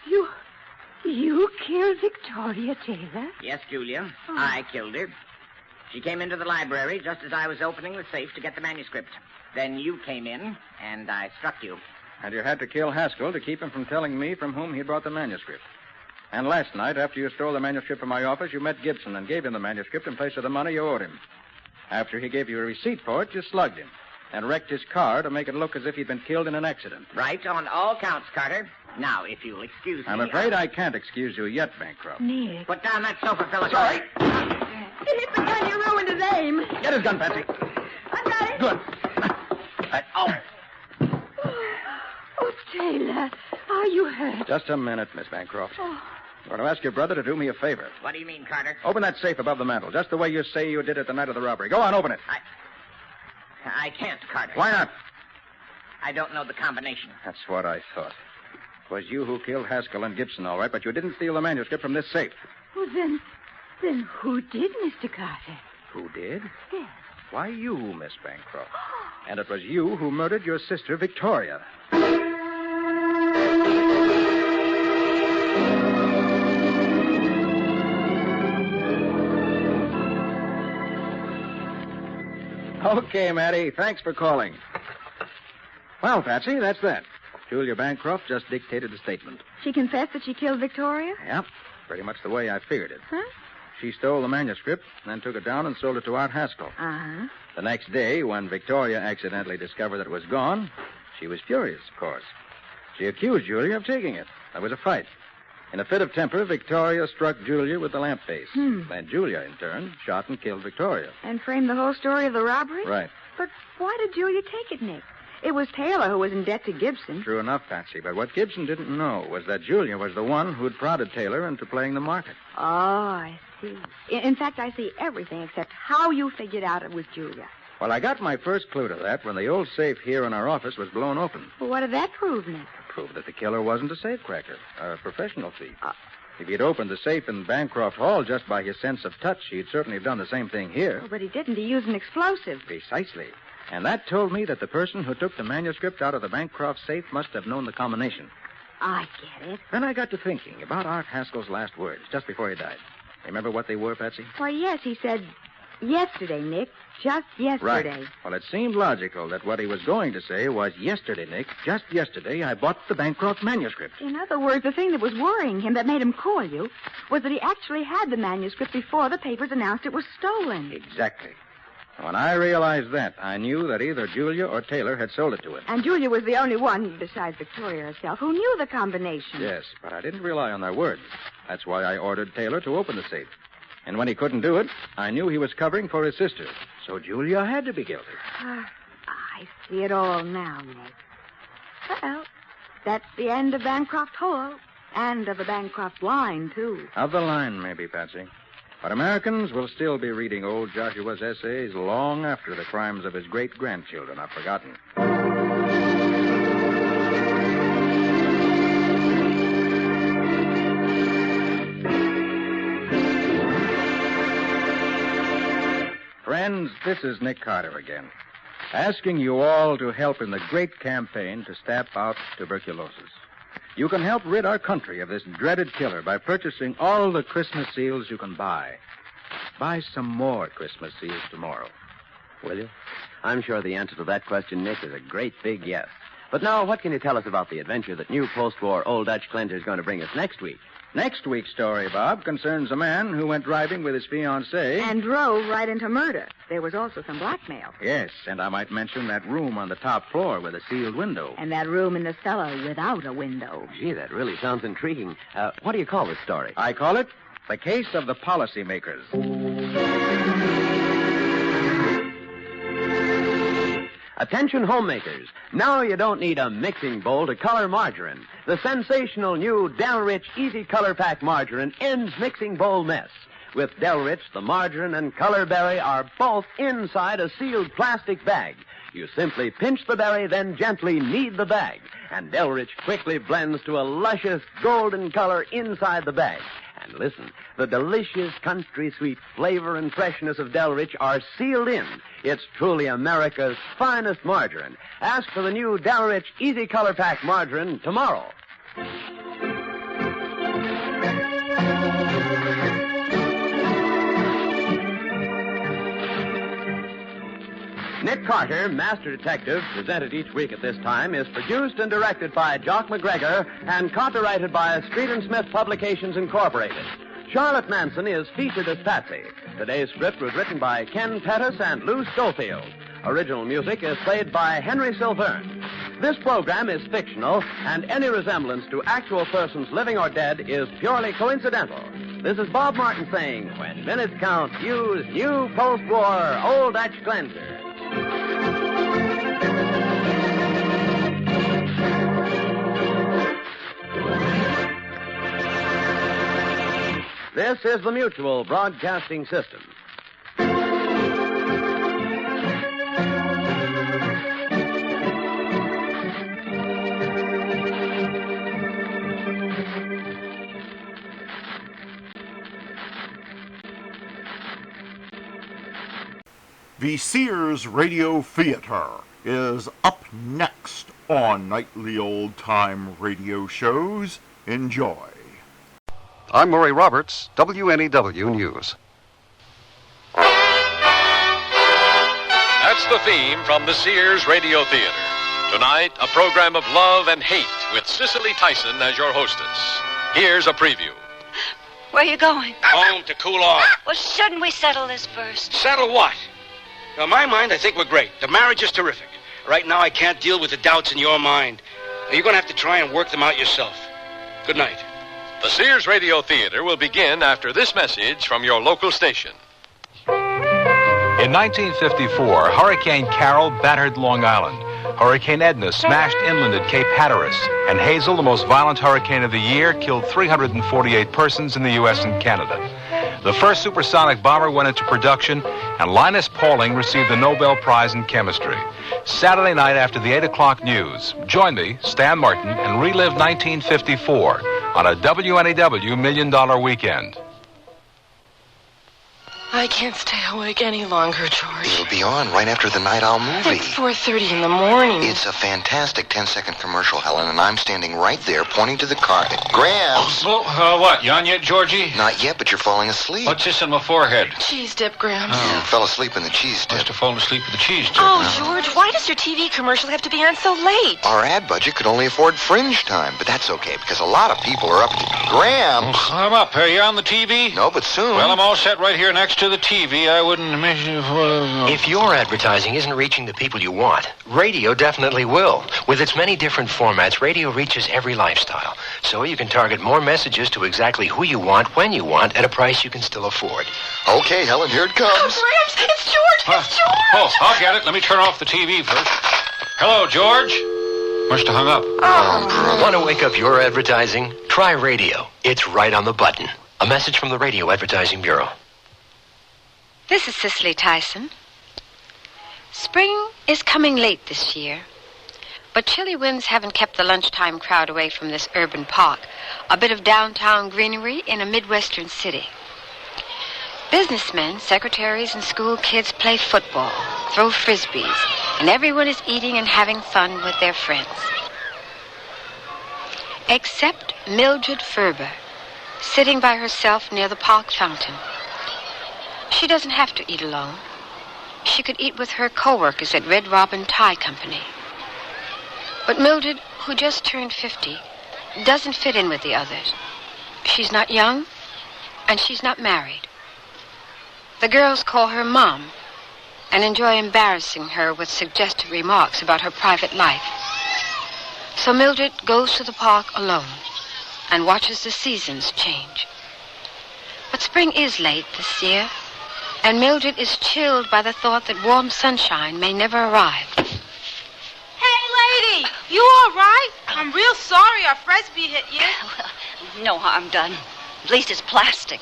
You killed Victoria Taylor? Yes, Julia. Oh. I killed her. She came into the library just as I was opening the safe to get the manuscript. Then you came in, and I struck you. And you had to kill Haskell to keep him from telling me from whom he brought the manuscript. And last night, after you stole the manuscript from my office, you met Gibson and gave him the manuscript in place of the money you owed him. After he gave you a receipt for it, you slugged him and wrecked his car to make it look as if he'd been killed in an accident. Right, on all counts, Carter. Now, if you'll excuse me... I'm afraid I can't excuse you yet, Bancroft. Nick. Put down that sofa, fella. Sorry. It hit the gun. You ruined his aim. Get his gun, Patsy. I got it. Good. Oh, Taylor, are you hurt? Just a minute, Miss Bancroft. Oh. I want to ask your brother to do me a favor. What do you mean, Carter? Open that safe above the mantel, just the way you say you did it the night of the robbery. Go on, open it. I can't, Carter. Why not? I don't know the combination. That's what I thought. It was you who killed Haskell and Gibson, all right, but you didn't steal the manuscript from this safe. Well, then who did, Mr. Carter? Who did? Yes. Why, you, Miss Bancroft. And it was you who murdered your sister, Victoria. Okay, Matty. Thanks for calling. Well, Patsy, that's that. Julia Bancroft just dictated the statement. She confessed that she killed Victoria? Yep. Pretty much the way I figured it. Huh? She stole the manuscript, then took it down and sold it to Art Haskell. Uh-huh. The next day, when Victoria accidentally discovered that it was gone, she was furious, of course. She accused Julia of taking it. There was a fight. In a fit of temper, Victoria struck Julia with the lamp face. Then Julia, in turn, shot and killed Victoria. And framed the whole story of the robbery? Right. But why did Julia take it, Nick? It was Taylor who was in debt to Gibson. True enough, Patsy, but what Gibson didn't know was that Julia was the one who'd prodded Taylor into playing the market. Oh, I see. In fact, I see everything except how you figured out it was Julia. Well, I got my first clue to that when the old safe here in our office was blown open. Well, what did that prove, Nick? It proved that the killer wasn't a safecracker, a professional thief. If he'd opened the safe in Bancroft Hall just by his sense of touch, he'd certainly have done the same thing here. Oh, but he didn't. He used an explosive. Precisely. And that told me that the person who took the manuscript out of the Bancroft safe must have known the combination. I get it. Then I got to thinking about Art Haskell's last words just before he died. Remember what they were, Patsy? Why, yes, he said, yesterday, Nick. Just yesterday. Right. Well, it seemed logical that what he was going to say was, yesterday, Nick, just yesterday, I bought the Bancroft manuscript. In other words, the thing that was worrying him that made him call you was that he actually had the manuscript before the papers announced it was stolen. Exactly. When I realized that, I knew that either Julia or Taylor had sold it to him. And Julia was the only one, besides Victoria herself, who knew the combination. Yes, but I didn't rely on their words. That's why I ordered Taylor to open the safe. And when he couldn't do it, I knew he was covering for his sister. So Julia had to be guilty. I see it all now, Nick. Well, that's the end of Bancroft Hall. And of the Bancroft line, too. Of the line, maybe, Patsy. But Americans will still be reading old Joshua's essays long after the crimes of his great-grandchildren are forgotten. Friends, this is Nick Carter again, asking you all to help in the great campaign to stamp out tuberculosis. You can help rid our country of this dreaded killer by purchasing all the Christmas seals you can buy. Buy some more Christmas seals tomorrow. Will you? I'm sure the answer to that question, Nick, is a great big yes. But now, what can you tell us about the adventure that new post-war Old Dutch cleanser is going to bring us next week? Next week's story, Bob, concerns a man who went driving with his fiancée. And drove right into murder. There was also some blackmail. Yes, and I might mention that room on the top floor with a sealed window. And that room in the cellar without a window. Gee, that really sounds intriguing. What do you call this story? I call it The Case of the Policymakers. Attention homemakers. Now you don't need a mixing bowl to color margarine. The sensational new Del-Rich Easy Color Pack margarine ends mixing bowl mess. With Del-Rich, the margarine and color berry are both inside a sealed plastic bag. You simply pinch the berry, then gently knead the bag. And Del-Rich quickly blends to a luscious golden color inside the bag. And listen, the delicious country-sweet flavor and freshness of Del-Rich are sealed in. It's truly America's finest margarine. Ask for the new Del-Rich Easy Color Pack margarine tomorrow. Nick Carter, Master Detective, presented each week at this time, is produced and directed by Jock McGregor and copyrighted by Street & Smith Publications, Incorporated. Charlotte Manson is featured as Patsy. Today's script was written by Ken Pettis and Lou Schofield. Original music is played by Henry Silverne. This program is fictional, and any resemblance to actual persons living or dead is purely coincidental. This is Bob Martin saying, when minutes count, use new post-war Old Dutch cleanser. This is the Mutual Broadcasting System. The Sears Radio Theater is up next on Nightly Old Time Radio Shows. Enjoy. I'm Murray Roberts, WNEW News. That's the theme from the Sears Radio Theater. Tonight, a program of love and hate with Cicely Tyson as your hostess. Here's a preview. Where are you going? Home to cool off. Well, shouldn't we settle this first? Settle what? Now, in my mind, I think we're great. The marriage is terrific. Right now, I can't deal with the doubts in your mind. Now, you're going to have to try and work them out yourself. Good night. The Sears Radio Theater will begin after this message from your local station. In 1954, Hurricane Carol battered Long Island. Hurricane Edna smashed inland at Cape Hatteras. And Hazel, the most violent hurricane of the year, killed 348 persons in the U.S. and Canada. The first supersonic bomber went into production, and Linus Pauling received the Nobel Prize in Chemistry. Saturday night after the 8 o'clock news, join me, Stan Martin, and relive 1954 on a WNEW $1 Million Weekend. I can't stay awake any longer, George. It'll be on right after the Night Owl movie. It's 4:30 in the morning. It's a fantastic 10-second commercial, Helen, and I'm standing right there pointing to the car. Grams! What, you on yet, Georgie? Not yet, but you're falling asleep. What's this on my forehead? Cheese dip, Grams. You fell asleep in the cheese dip. Must have fallen asleep with the cheese dip. Oh, George, why does your TV commercial have to be on so late? Our ad budget could only afford fringe time, but that's okay, because a lot of people are up to... Grams! I'm up. Are you on the TV? No, but soon. Well, I'm all set right here next to the TV. I wouldn't miss you for... If your advertising isn't reaching the people you want, radio definitely will. With its many different formats, radio reaches every lifestyle. So you can target more messages to exactly who you want, when you want, at a price you can still afford. Okay, Helen, here it comes. Oh, Gramps, it's George! It's George! Oh, I'll get it. Let me turn off the TV first. Hello, George. Must have hung up. Want to wake up your advertising? Try radio. It's right on the button. A message from the Radio Advertising Bureau. This is Cicely Tyson. Spring is coming late this year, but chilly winds haven't kept the lunchtime crowd away from this urban park, a bit of downtown greenery in a Midwestern city. Businessmen, secretaries, and school kids play football, throw frisbees, and everyone is eating and having fun with their friends. Except Mildred Fibber, sitting by herself near the park fountain. She doesn't have to eat alone. She could eat with her co-workers at Red Robin Tie Company. But Mildred, who just turned 50, doesn't fit in with the others. She's not young, and she's not married. The girls call her Mom and enjoy embarrassing her with suggestive remarks about her private life. So Mildred goes to the park alone and watches the seasons change. But spring is late this year, and Mildred is chilled by the thought that warm sunshine may never arrive. Hey, lady, you all right? I'm real sorry our frisbee hit you. No harm done. At least it's plastic.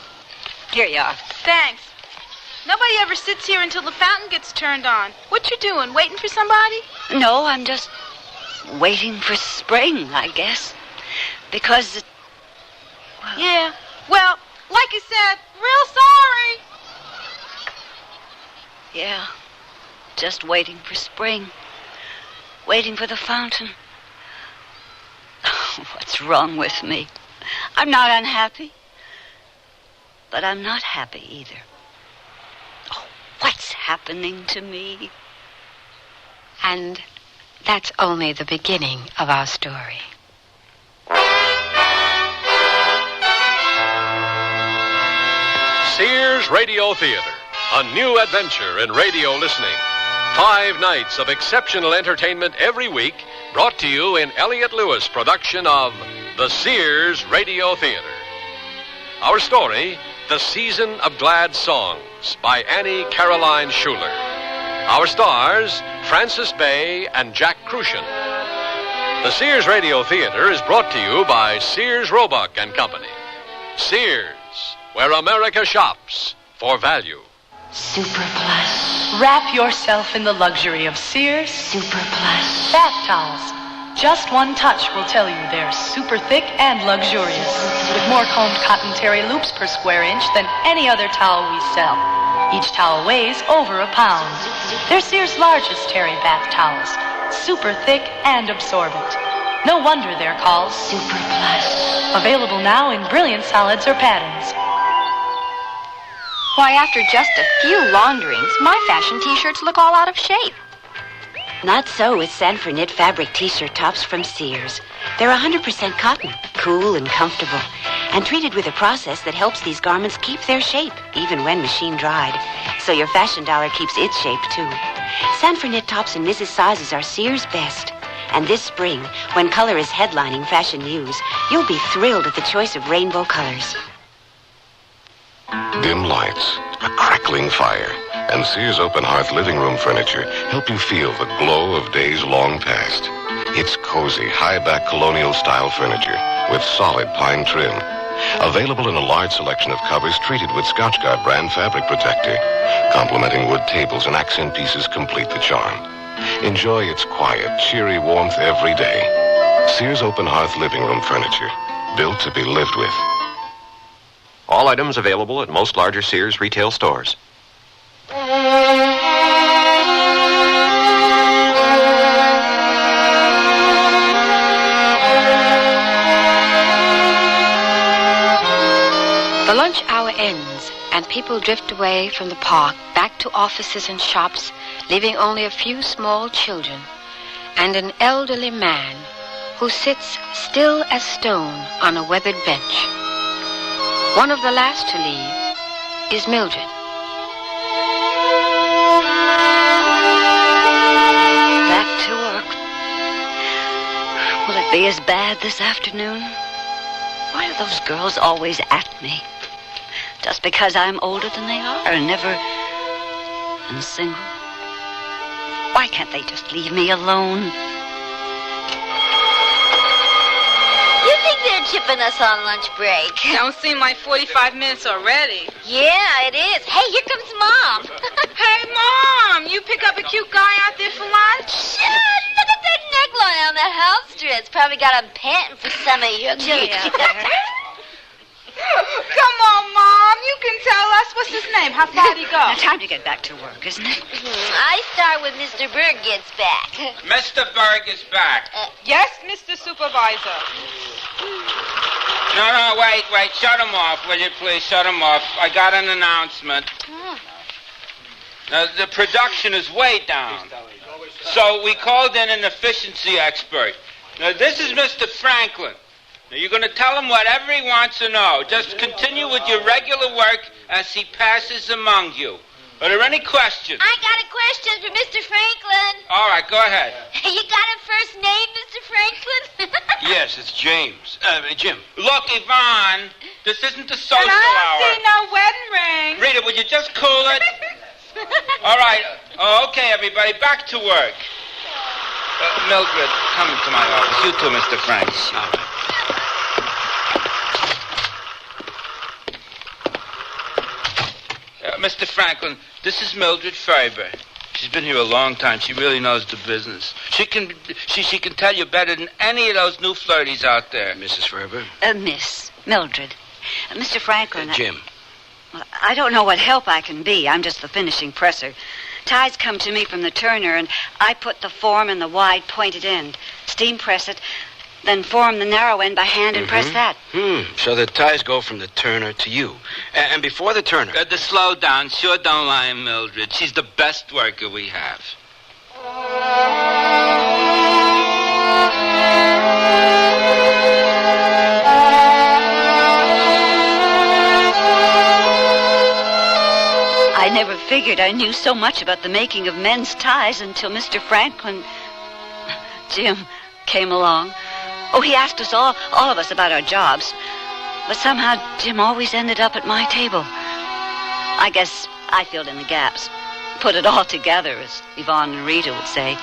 Here you are. Thanks. Nobody ever sits here until the fountain gets turned on. What you doing, waiting for somebody? No, I'm just waiting for spring, I guess. Because, Yeah, well, like you said, real sorry. Yeah, just waiting for spring. Waiting for the fountain. What's wrong with me? I'm not unhappy. But I'm not happy either. Oh, what's happening to me? And that's only the beginning of our story. Sears Radio Theater, a new adventure in radio listening. 5 nights of exceptional entertainment every week, brought to you in Elliott Lewis production of the Sears Radio Theater. Our story, The Season of Glad Songs, by Annie Caroline Schuler. Our stars, Frances Bay and Jack Crucian. The Sears Radio Theater is brought to you by Sears Roebuck and Company. Sears, where America shops for value. Super Plus. Wrap yourself in the luxury of Sears Super Plus. bath towels. Just one touch will tell you they're super thick and luxurious, with more combed cotton terry loops per square inch than any other towel we sell. Each towel weighs over a pound. They're Sears' largest terry bath towels, super thick and absorbent. No wonder they're called Super Plus. Available now in brilliant solids or patterns. Why, after just a few launderings, my fashion T-shirts look all out of shape. Not so with Sanford knit fabric T-shirt tops from Sears. They're 100% cotton, cool and comfortable, and treated with a process that helps these garments keep their shape, even when machine dried. So your fashion dollar keeps its shape, too. Sanford knit tops in Mrs. Sizes are Sears' best. And this spring, when color is headlining fashion news, you'll be thrilled at the choice of rainbow colors. Dim lights, a crackling fire, and Sears Open Hearth living room furniture help you feel the glow of days long past. It's cozy, high-back colonial-style furniture with solid pine trim. Available in a large selection of covers treated with Scotchgard brand fabric protector. Complementing wood tables and accent pieces complete the charm. Enjoy its quiet, cheery warmth every day. Sears Open Hearth living room furniture, built to be lived with. All items available at most larger Sears retail stores. The lunch hour ends, and people drift away from the park back to offices and shops, leaving only a few small children and an elderly man who sits still as stone on a weathered bench. One of the last to leave is Mildred. Back to work. Will it be as bad this afternoon? Why do those girls always at me? Just because I'm older than they are and never and single? Why can't they just leave me alone? You think they're chipping us on lunch break. Don't seem like 45 minutes already. Yeah, it is. Hey, here comes Mom. Hey, Mom, you pick up a cute guy out there for lunch? Shut! Look at that neckline on that house dress. Probably got him panting for some of your Come on, Mom. You can tell us. What's his name? How far did he go? Now, time to get back to work, isn't it? I start when Mr. Berg gets back. Mr. Berg is back. Yes, Mr. Supervisor. No, wait. Shut him off, will you please? Shut him off. I got an announcement. Now, the production is way down. So we called in an efficiency expert. Now, this is Mr. Franklin. Now, you're going to tell him whatever he wants to know. Just continue with your regular work as he passes among you. Are there any questions? I got a question for Mr. Franklin. All right, go ahead. You got a first name, Mr. Franklin? Yes, it's James. Jim. Look, Yvonne, this isn't a social and I don't hour. see no wedding ring. Rita, would you just cool it? All right. Okay, everybody, back to work. Mildred, come into my office. You too, Mr. Franks. All right. Mr. Franklin, this is Mildred Fibber. She's been here a long time. She really knows the business. She can tell you better than any of those new flirties out there. Mrs. Fibber? Miss Mildred. Mr. Franklin. Jim. I don't know what help I can be. I'm just the finishing presser. Ties come to me from the turner, and I put the form in the wide pointed end, steam press it, then form the narrow end by hand and press that. So the ties go from the turner to you. And before the turner... The slow down. Sure don't lie, Mildred. She's the best worker we have. I never figured I knew so much about the making of men's ties until Mr. Franklin, Jim, came along. Oh, he asked us all of us about our jobs. But somehow Jim always ended up at my table. I guess I filled in the gaps. Put it all together, as Yvonne and Rita would say.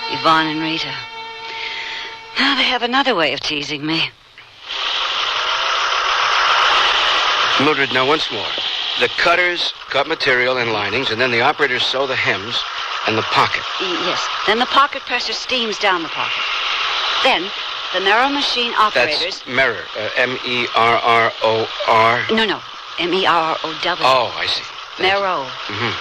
Yvonne and Rita. Now they have another way of teasing me. Mildred, now once more. The cutters cut material and linings, and then the operators sew the hems and the pocket. Yes. Then the pocket presser steams down the pocket. Then the mirror machine operators... That's mirror. M-E-R-R-O-R. No. M-E-R-R-O-W. Oh, I see. Mirror. Mm-hmm.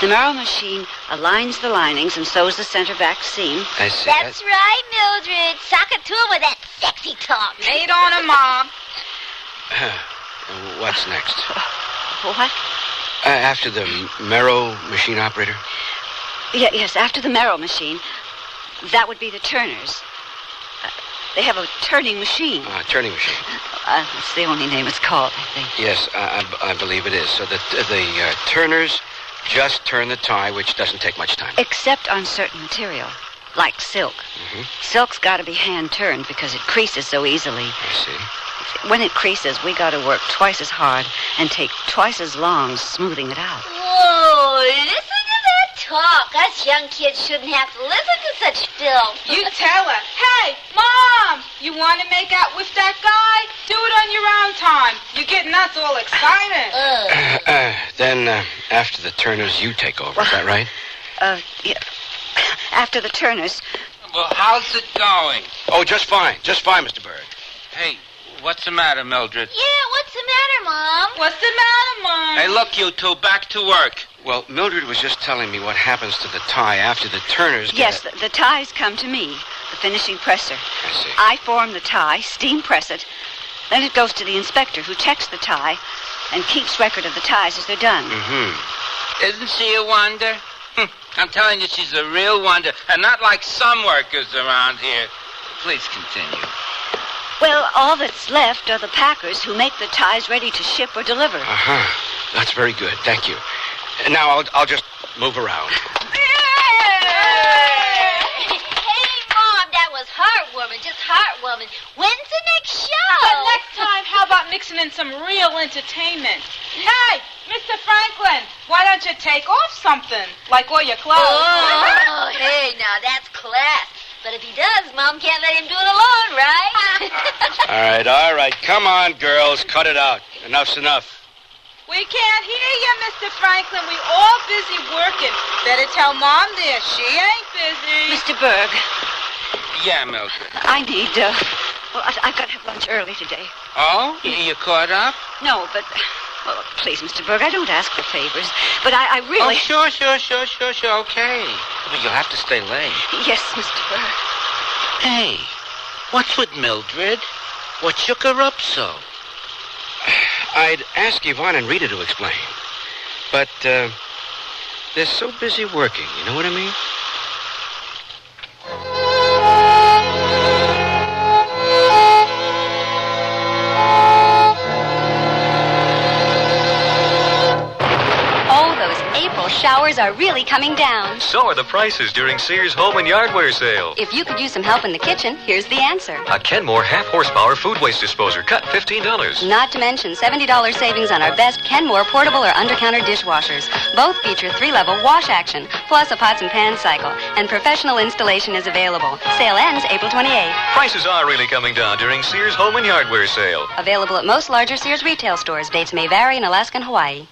The mirror machine aligns the linings and sews the center back seam. I see. That's right, Mildred. Sock it to him with that sexy talk. Lay it on him, Mom. What's next? What? After the mirror machine operator? Yes, after the Marrow machine, that would be the turners. They have a turning machine. Turning machine. That's the only name it's called, I think. Yes, I believe it is. So the turners just turn the tie, which doesn't take much time. Except on certain material, like silk. Mm-hmm. Silk's got to be hand-turned because it creases so easily. I see. When it creases, we got to work twice as hard and take twice as long smoothing it out. Whoa, listen to that talk. Us young kids shouldn't have to listen to such filth. You tell her. Hey, Mom, you want to make out with that guy? Do it on your own time. You're getting us all excited. Then, after the turners, you take over. Is that right? Yeah. After the turners. Well, how's it going? Oh, just fine. Just fine, Mr. Berg. Hey, what's the matter, Mildred? Yeah, what's the matter, Mom? What's the matter, Mom? Hey, look, you two, back to work. Well, Mildred was just telling me what happens to the tie after the turners get Yes, the ties come to me, the finishing presser. I see. I form the tie, steam press it. Then it goes to the inspector, who checks the tie and keeps record of the ties as they're done. Mm-hmm. Isn't she a wonder? I'm telling you, she's a real wonder, and not like some workers around here. Please continue. Well, all that's left are the packers who make the ties ready to ship or deliver. Uh-huh. That's very good. Thank you. Now I'll just move around. Hey, Mom, that was heartwarming, just heartwarming. When's the next show? But next time, how about mixing in some real entertainment? Hey, Mr. Franklin, why don't you take off something, like all your clothes? Oh, hey, now that's class. But if he does. Mom can't let him do it alone, right? All right. Come on, girls. Cut it out. Enough's enough. We can't hear you, Mr. Franklin. We all busy working. Better tell Mom this. She ain't busy. Mr. Berg, Yeah, Mildred. I need, I've got to have lunch early today. Oh? You caught up? No, but, well, please, Mr. Berg, I don't ask for favors, but I really... Oh, sure, okay. But you'll have to stay late. Yes, Mr. Berg. Hey, what's with Mildred? What shook her up so? I'd ask Yvonne and Rita to explain. But, they're so busy working, you know what I mean? Showers are really coming down. So are the prices during Sears Home and Yardware sale. If you could use some help in the kitchen, here's the answer. A Kenmore half-horsepower food waste disposer, cut $15. Not to mention $70 savings on our best Kenmore portable or under-counter dishwashers. Both feature 3-level wash action, plus a pots and pans cycle, and professional installation is available. Sale ends April 28th. Prices are really coming down during Sears Home and Yardware sale. Available at most larger Sears retail stores. Dates may vary in Alaska and Hawaii.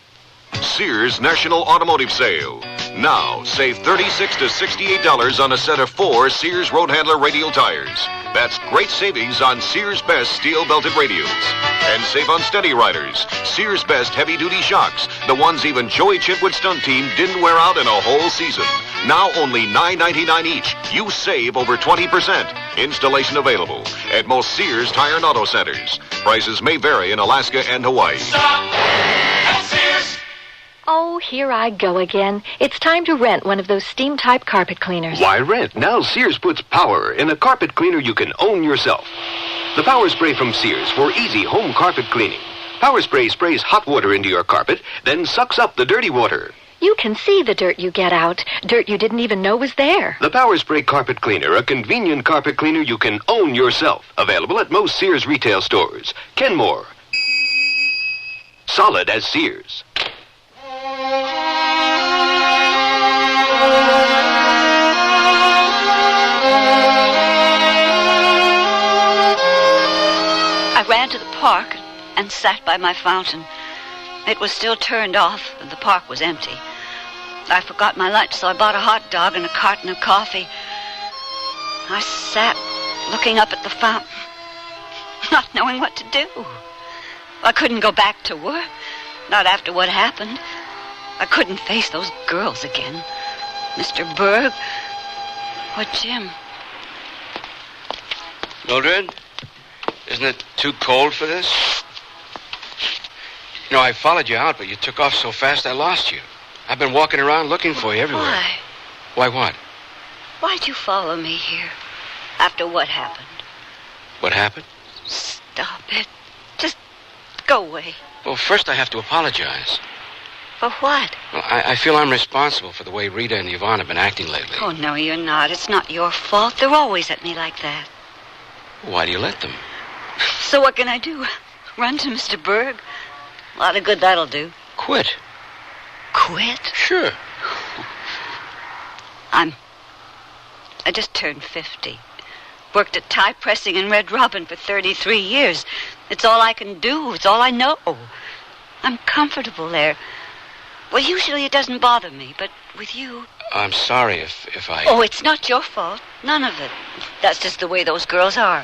Sears National Automotive Sale. Now, save $36 to $68 on a set of 4 Sears Road Handler radial tires. That's great savings on Sears Best steel-belted radials. And save on Steady Riders. Sears Best heavy-duty shocks. The ones even Joey Chitwood's stunt team didn't wear out in a whole season. Now only $9.99 each. You save over 20%. Installation available at most Sears Tire and Auto Centers. Prices may vary in Alaska and Hawaii. Stop at Sears. Oh, here I go again. It's time to rent one of those steam-type carpet cleaners. Why rent? Now Sears puts power in a carpet cleaner you can own yourself. The Power Spray from Sears for easy home carpet cleaning. Power Spray sprays hot water into your carpet, then sucks up the dirty water. You can see the dirt you get out. Dirt you didn't even know was there. The Power Spray Carpet Cleaner, a convenient carpet cleaner you can own yourself. Available at most Sears retail stores. Kenmore. Solid as Sears. I ran to the park and sat by my fountain. It was still turned off, and the park was empty. I forgot my lunch, so I bought a hot dog and a carton of coffee. I sat looking up at the fountain, not knowing what to do. I couldn't go back to work, not after what happened. I couldn't face those girls again. Mr. Berg or Jim. Mildred, isn't it too cold for this? You know, I followed you out, but you took off so fast I lost you. I've been walking around looking for you everywhere. Why? Why what? Why'd you follow me here after what happened? What happened? Stop it. Just go away. Well, first I have to apologize. For what? Well, I feel I'm responsible for the way Rita and Yvonne have been acting lately. Oh, no, you're not. It's not your fault. They're always at me like that. Why do you let them? So what can I do? Run to Mr. Berg? A lot of good that'll do. Quit. Quit? Sure. I just turned 50. Worked at tie pressing in Red Robin for 33 years. It's all I can do. It's all I know. I'm comfortable there. Well, usually it doesn't bother me, but with you... I'm sorry if I... Oh, it's not your fault. None of it. That's just the way those girls are.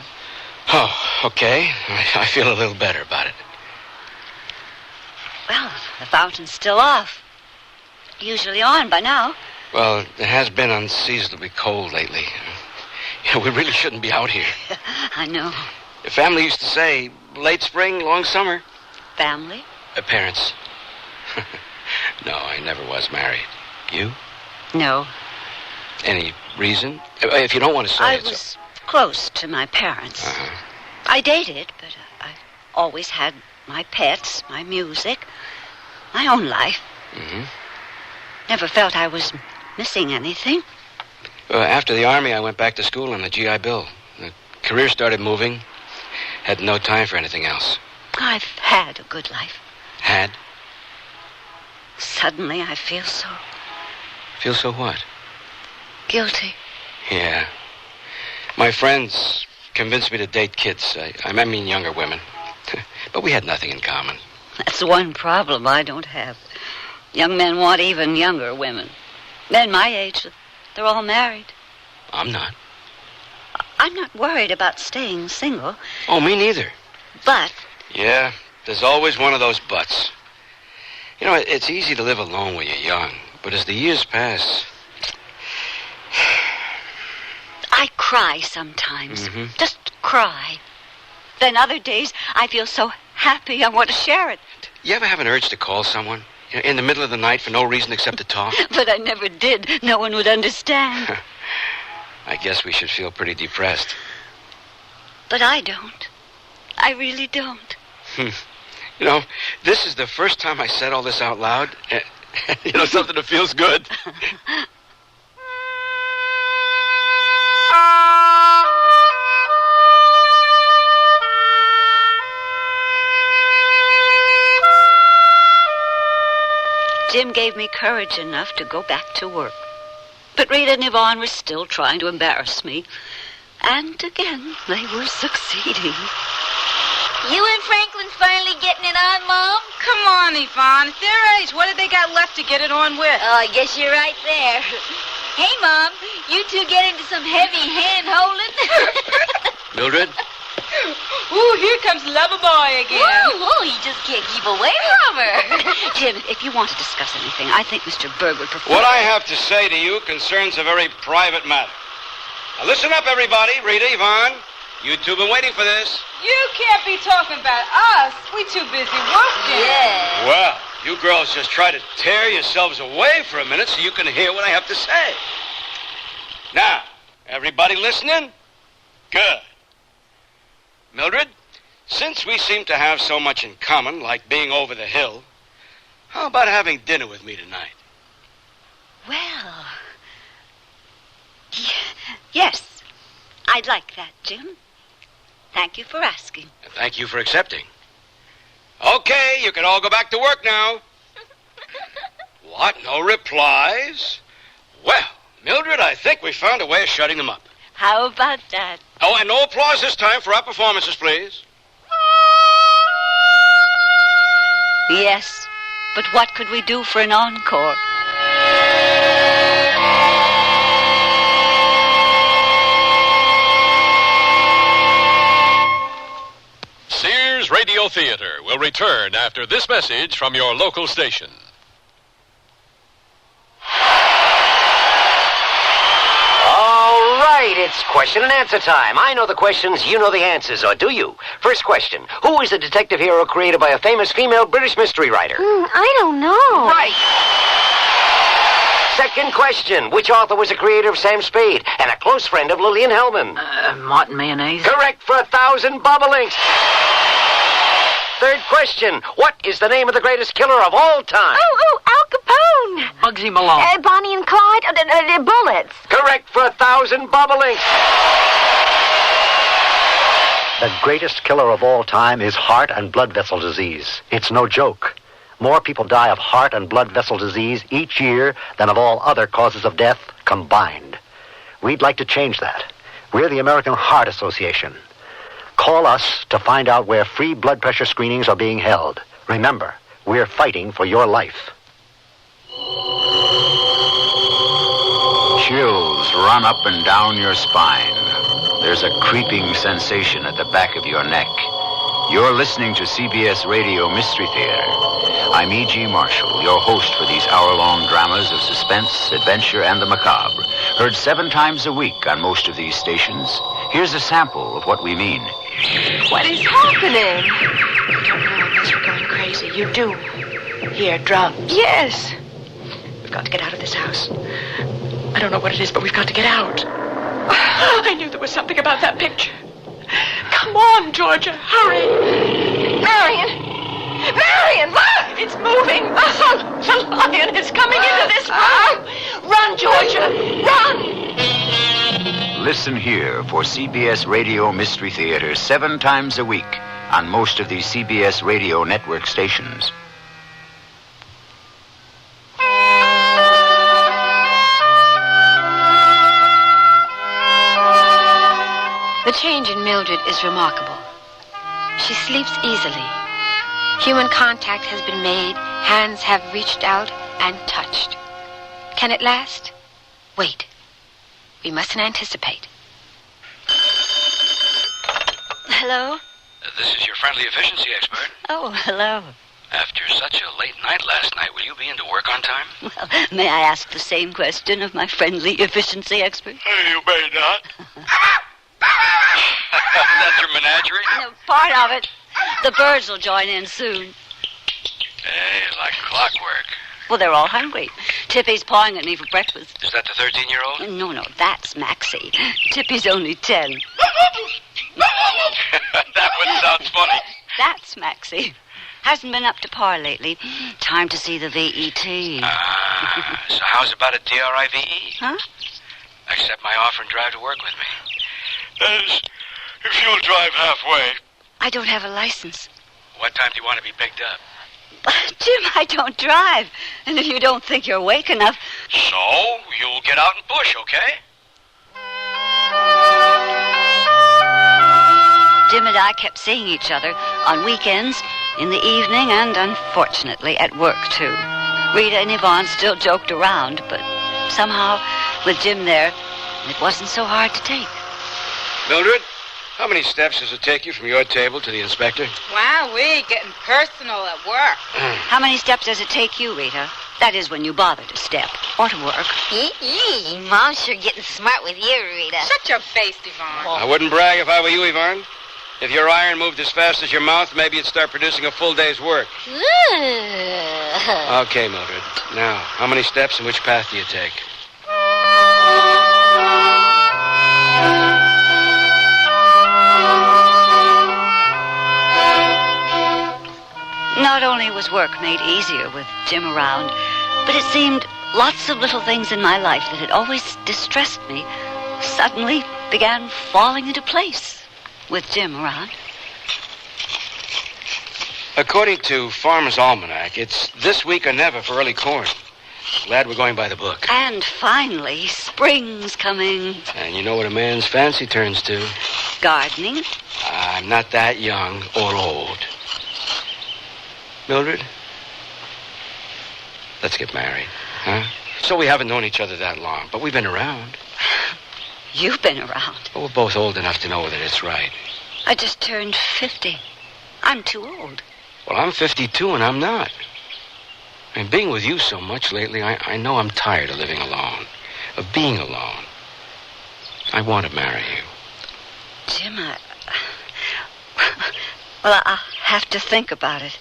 Oh, okay. I feel a little better about it. Well, the fountain's still off. Usually on by now. Well, it has been unseasonably cold lately. We really shouldn't be out here. I know. The family used to say, late spring, long summer. Family? Parents. No, I never was married. You? No. Any reason? If you don't want to say it. I was close to my parents. I dated, but I always had my pets, my music, my own life. Mm-hmm. Never felt I was missing anything. After the Army, I went back to school on the GI Bill. The career started moving. Had no time for anything else. I've had a good life. Had? Suddenly, I feel so... Feel so what? Guilty. Yeah. My friends convinced me to date kids. I mean younger women. But we had nothing in common. That's one problem I don't have. Young men want even younger women. Men my age, they're all married. I'm not. I'm not worried about staying single. Oh, me neither. But... Yeah, there's always one of those buts. You know, it's easy to live alone when you're young. But as the years pass... I cry sometimes. Mm-hmm. Just cry. Then other days, I feel so happy I want to share it. You ever have an urge to call someone? In the middle of the night for no reason except to talk? But I never did. No one would understand. I guess we should feel pretty depressed. But I don't. I really don't. You know, this is the first time I said all this out loud. You know, something that feels good. Jim gave me courage enough to go back to work. But Rita and Yvonne were still trying to embarrass me. And again, they were succeeding. You and Franklin's finally getting it on, Mom? Come on, Yvonne. It's their age. What have they got left to get it on with? Oh, I guess you're right there. Hey, Mom, you two get into some heavy hand-holding? Mildred? Ooh, here comes Lover Boy again. Ooh, you just can't keep away from her. Jim, if you want to discuss anything, I think Mr. Berg would prefer... What I have to say to you concerns a very private matter. Now, listen up, everybody. Rita, Yvonne, you two been waiting for this. You can't be talking about us. We too busy working. Yeah. Well, you girls just try to tear yourselves away for a minute so you can hear what I have to say. Now, everybody listening? Good. Mildred, since we seem to have so much in common, like being over the hill, how about having dinner with me tonight? Well... Yes, I'd like that, Jim. Thank you for asking. And thank you for accepting. Okay, you can all go back to work now. What? No replies? Well, Mildred, I think we found a way of shutting them up. How about that? Oh, and no applause this time for our performances, please. Yes, but what could we do for an encore? Sears Radio Theater will return after this message from your local station. All right, it's question and answer time. I know the questions, you know the answers, or do you? First question, who is the detective hero created by a famous female British mystery writer? I don't know. Right. Second question, which author was a creator of Sam Spade and a close friend of Lillian Hellman? Martin Mayonnaise. Correct for 1,000 bobolinks. Third question, what is the name of the greatest killer of all time? Al Capone. Bugsy Malone. Bonnie and Clyde. Bullets. Correct for 1,000 bobolinks. The greatest killer of all time is heart and blood vessel disease. It's no joke. More people die of heart and blood vessel disease each year than of all other causes of death combined. We'd like to change that. We're the American Heart Association. Call us to find out where free blood pressure screenings are being held. Remember, we're fighting for your life. Chills run up and down your spine. There's a creeping sensation at the back of your neck. You're listening to CBS Radio Mystery Theater. I'm E.G. Marshall, your host for these hour-long dramas of suspense, adventure, and the macabre. Heard 7 times a week on most of these stations. Here's a sample of what we mean. What is happening? I don't know unless we're going crazy. You do hear drums. Yes. We've got to get out of this house. I don't know what it is, but we've got to get out. I knew there was something about that picture. Come on, Georgia, hurry. Marion, look! It's moving. The lion is coming into this room. Run, Georgia, run! Listen here for CBS Radio Mystery Theater 7 times a week on most of these CBS Radio network stations. The change in Mildred is remarkable. She sleeps easily. Human contact has been made, hands have reached out and touched. Can it last? Wait. We mustn't anticipate. Hello? This is your friendly efficiency expert. Oh, hello. After such a late night last night, will you be into work on time? Well, may I ask the same question of my friendly efficiency expert? You may not. That's your menagerie? No, part of it. The birds will join in soon. Hey, like clockwork. Well, they're all hungry. Tippy's pawing at me for breakfast. Is that the 13-year-old? No, that's Maxie. Tippy's only 10. That one sounds funny. That's Maxie. Hasn't been up to par lately. Time to see the VET. So how's about a DRIVE? Huh? Accept my offer and drive to work with me. That is, if you'll drive halfway. I don't have a license. What time do you want to be picked up? Jim, I don't drive. And if you don't think you're awake enough... So, you'll get out and push, okay? Jim and I kept seeing each other on weekends, in the evening, and unfortunately at work, too. Rita and Yvonne still joked around, but somehow, with Jim there, it wasn't so hard to take. Mildred, how many steps does it take you from your table to the inspector? Wow, we getting personal at work. How many steps does it take you, Rita? That is, when you bother to step or to work. Mom's sure getting smart with you, Rita. Shut your face, Yvonne. I wouldn't brag if I were you, Yvonne. If your iron moved as fast as your mouth, maybe it'd start producing a full day's work. Okay, Mildred. Now, how many steps and which path do you take? Not only was work made easier with Jim around, but it seemed lots of little things in my life that had always distressed me suddenly began falling into place with Jim around. According to Farmer's Almanac, it's this week or never for early corn. Glad we're going by the book. And finally, spring's coming. And you know what a man's fancy turns to? Gardening. I'm not that young or old. Mildred, let's get married, huh? So we haven't known each other that long, but we've been around. You've been around. Well, we're both old enough to know that it's right. I just turned 50. I'm too old. Well, I'm 52 and I'm not. And being with you so much lately, I know I'm tired of living alone, of being alone. I want to marry you. Jim, well, I'll have to think about it.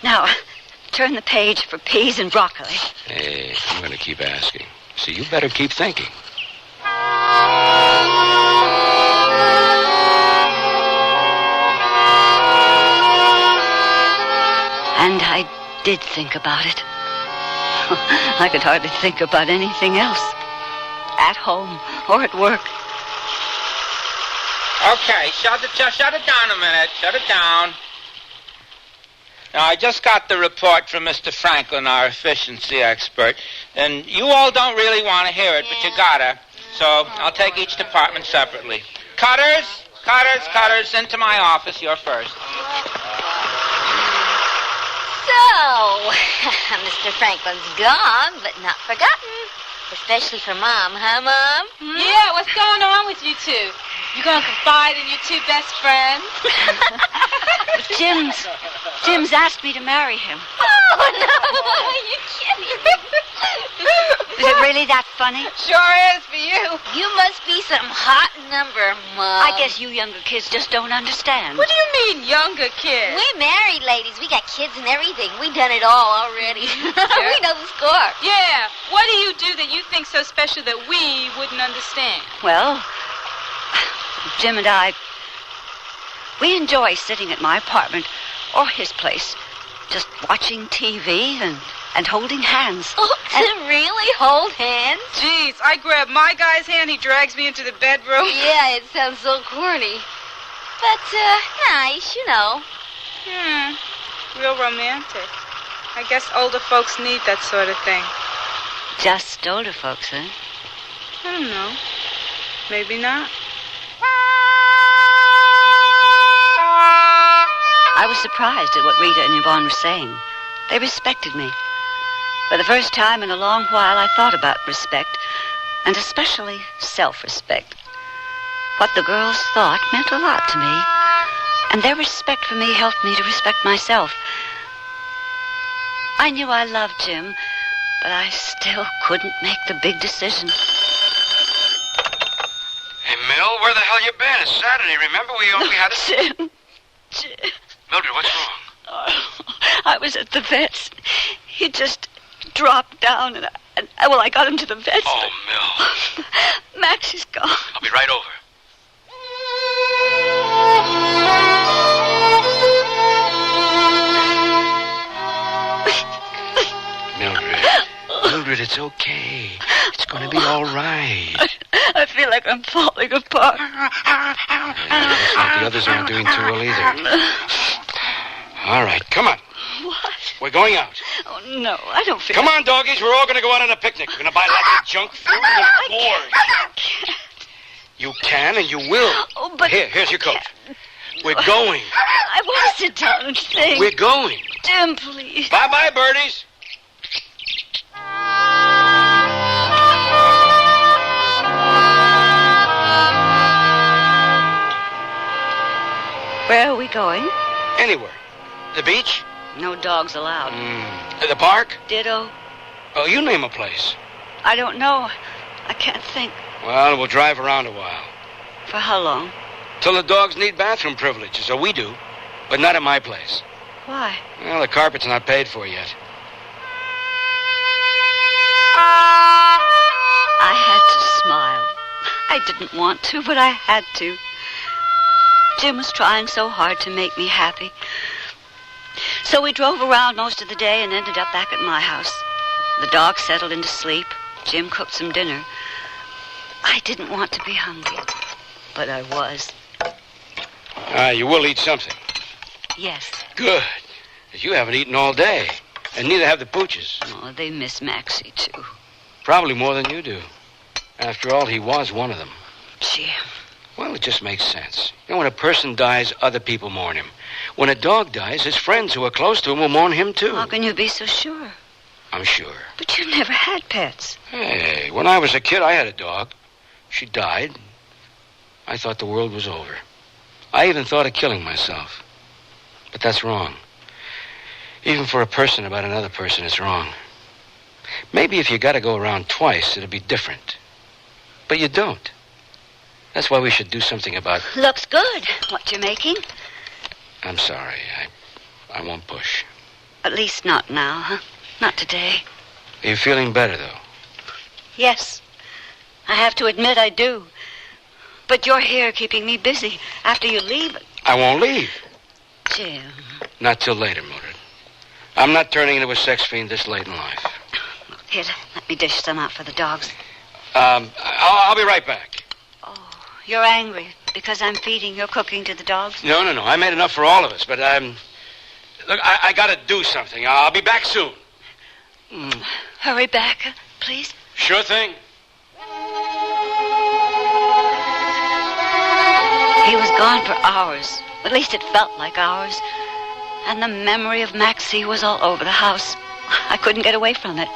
Now, turn the page for peas and broccoli. Hey, I'm going to keep asking. So you better keep thinking. And I did think about it. I could hardly think about anything else. At home or at work. Okay, shut it down a minute. Shut it down. Now, I just got the report from Mr. Franklin, our efficiency expert, and you all don't really want to hear it, but you gotta. So I'll take each department separately. Cutters, into my office. You're first. So, Mr. Franklin's gone, but not forgotten. Especially for Mom, huh, Mom? Yeah, what's going on with you two? You gonna confide in your two best friends? Jim's asked me to marry him. Oh, no, are you kidding? Is it really that funny? Sure is for you. You must be some hot number, Mom. I guess you younger kids just don't understand. What do you mean, younger kids? We're married ladies. We got kids and everything. We done it all already. We know the score. Yeah. What do you do that you think so special that we wouldn't understand? Well, Jim and I, we enjoy sitting at my apartment or his place, just watching TV and holding hands. Oh, to really hold hands? Jeez, I grab my guy's hand, he drags me into the bedroom. Yeah, it sounds so corny. But, nice, you know. Real romantic. I guess older folks need that sort of thing. Just older folks, huh? I don't know. Maybe not. I was surprised at what Rita and Yvonne were saying. They respected me. For the first time in a long while, I thought about respect, and especially self-respect. What the girls thought meant a lot to me, and their respect for me helped me to respect myself. I knew I loved Jim, but I still couldn't make the big decision. Hey, Mill, where the hell you been? It's Saturday, remember? We had a... Jim. Mildred, what's wrong? I was at the vet's. He just dropped down, and I got him to the vet's. Oh, Mill. Max is gone. I'll be right over. Mildred, it's okay. It's going to be all right. I feel like I'm falling apart. Looks like the others aren't doing too well either. All right, come on. What? We're going out. Oh, no, I don't feel... Come on, doggies. We're all going to go out on a picnic. We're going to buy lots of junk food and gorge. I can't. You can and you will. Oh, but... Here's your coat. We're going. I want to sit down and think. We're going. Jim, please. Bye-bye, birdies. Where are we going? Anywhere. The beach? No dogs allowed. The park? Ditto. Oh, you name a place. I don't know. I can't think. Well, we'll drive around a while. For how long? Till the dogs need bathroom privileges, so we do. But not at my place. Why? Well, the carpet's not paid for yet. I had to smile. I didn't want to, but I had to. Jim was trying so hard to make me happy. So we drove around most of the day and ended up back at my house. The dogs settled into sleep. Jim cooked some dinner. I didn't want to be hungry, but I was. You will eat something. Yes. Good. 'Cause you haven't eaten all day. And neither have the pooches. Oh, they miss Maxie, too. Probably more than you do. After all, he was one of them. Jim. Well, it just makes sense. You know, when a person dies, other people mourn him. When a dog dies, his friends who are close to him will mourn him, too. How can you be so sure? I'm sure. But you never had pets. Hey, when I was a kid, I had a dog. She died. I thought the world was over. I even thought of killing myself. But that's wrong. Even for a person about another person, it's wrong. Maybe if you got to go around twice, it'll be different. But you don't. That's why we should do something about... Looks good, what you're making. I'm sorry. I won't push. At least not now, huh? Not today. Are you feeling better, though? Yes. I have to admit I do. But you're here keeping me busy. After you leave... I won't leave. Jim. Not till later, Mildred. I'm not turning into a sex fiend this late in life. Here, let me dish some out for the dogs. I'll be right back. Oh, you're angry because I'm feeding your cooking to the dogs? No. I made enough for all of us, but, look, I gotta do something. I'll be back soon. Hurry back, please. Sure thing. He was gone for hours. At least it felt like hours. And the memory of Maxie was all over the house. I couldn't get away from it.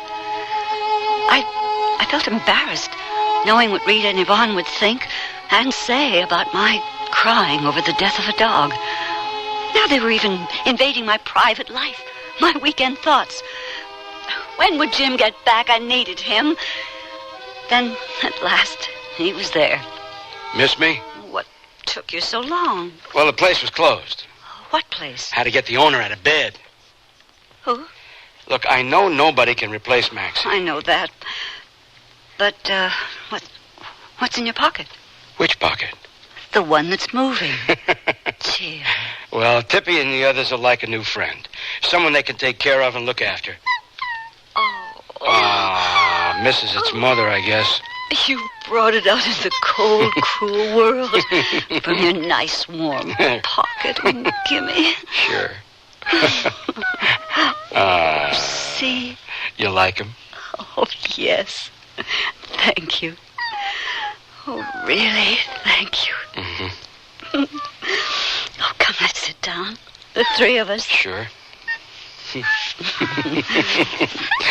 I felt embarrassed, knowing what Rita and Yvonne would think and say about my crying over the death of a dog. Now they were even invading my private life, my weekend thoughts. When would Jim get back? I needed him. Then, at last, he was there. Miss me? What took you so long? Well, the place was closed. What place? Had to get the owner out of bed. Who? Look, I know nobody can replace Maxie. I know that. But, what's in your pocket? Which pocket? The one that's moving. Jim. Well, Tippy and the others are like a new friend. Someone they can take care of and look after. Oh. Misses its mother, I guess. You brought it out in the cold, cruel world from your nice, warm pocket. Gimme. Sure. See? You like him? Oh, yes. Thank you. Oh, really? Thank you. Mm-hmm. Oh, come, let's sit down. The three of us. Sure.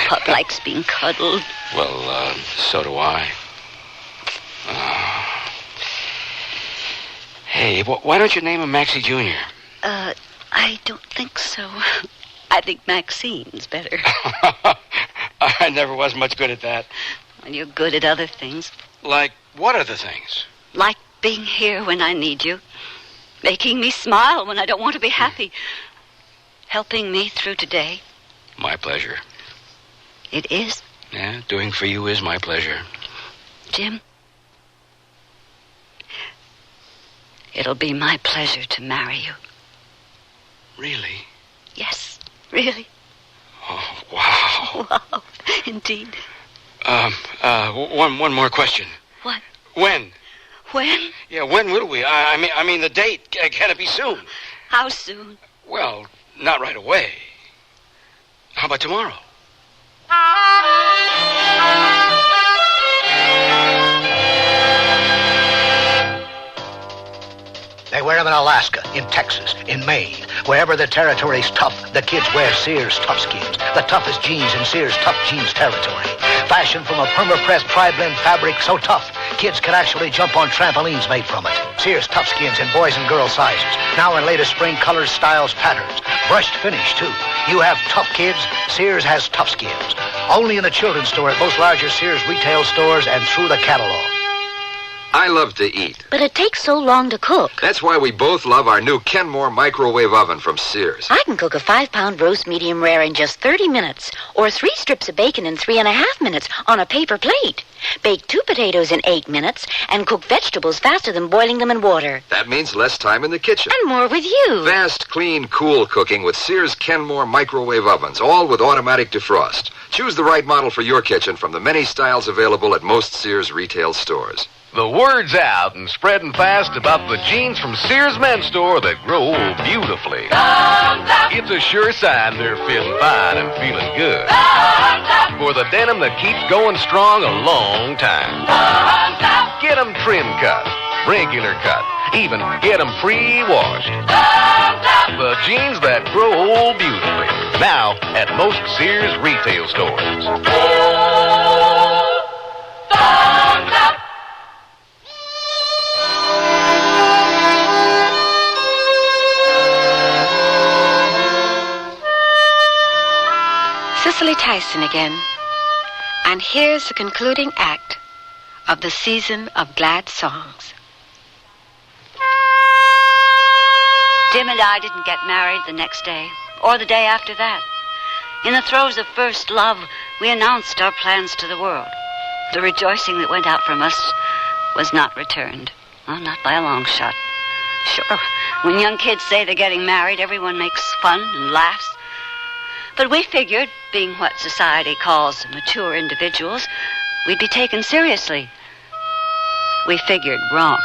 Pup likes being cuddled. Well, so do I. Hey, why don't you name him Maxie Jr.? I don't think so. I think Maxine's better. I never was much good at that. Well, you're good at other things. Like, what other things? Like being here when I need you. Making me smile when I don't want to be happy. Helping me through today. My pleasure. It is? Yeah, doing for you is my pleasure. Jim, it'll be my pleasure to marry you. Really? Yes, really. Oh, wow. Wow, indeed. One more question. What? When? When? Yeah, when will we? I mean the date. Can it be soon? How soon? Well, not right away. How about tomorrow? They wear them in Alaska, in Texas, in Maine. Wherever the territory's tough, the kids wear Sears Toughskins. The toughest jeans in Sears Tough Jeans territory. Fashioned from a perma-pressed tri-blend fabric so tough, kids can actually jump on trampolines made from it. Sears Toughskins in boys and girls sizes. Now in latest spring colors, styles, patterns. Brushed finish, too. You have tough kids, Sears has Toughskins. Only in the children's store at most larger Sears retail stores and through the catalog. I love to eat. But it takes so long to cook. That's why we both love our new Kenmore microwave oven from Sears. I can cook a 5-pound roast medium rare in just 30 minutes, or 3 strips of bacon in 3.5 minutes on a paper plate. Bake 2 potatoes in 8 minutes, and cook vegetables faster than boiling them in water. That means less time in the kitchen. And more with you. Fast, clean, cool cooking with Sears Kenmore microwave ovens, all with automatic defrost. Choose the right model for your kitchen from the many styles available at most Sears retail stores. The word's out and spreading fast about the jeans from Sears Men's Store that grow beautifully. It's a sure sign they're feeling fine and feeling good. For the denim that keeps going strong a long time. Get them trim cut, regular cut, even get them pre-washed. The jeans that grow old beautifully. Now at most Sears retail stores. Cicely Tyson again. And here's the concluding act of the season of glad songs. Jim and I didn't get married the next day, or the day after that. In the throes of first love, we announced our plans to the world. The rejoicing that went out from us was not returned. Well, not by a long shot. Sure, when young kids say they're getting married, everyone makes fun and laughs. But we figured, being what society calls mature individuals, we'd be taken seriously. We figured wrong.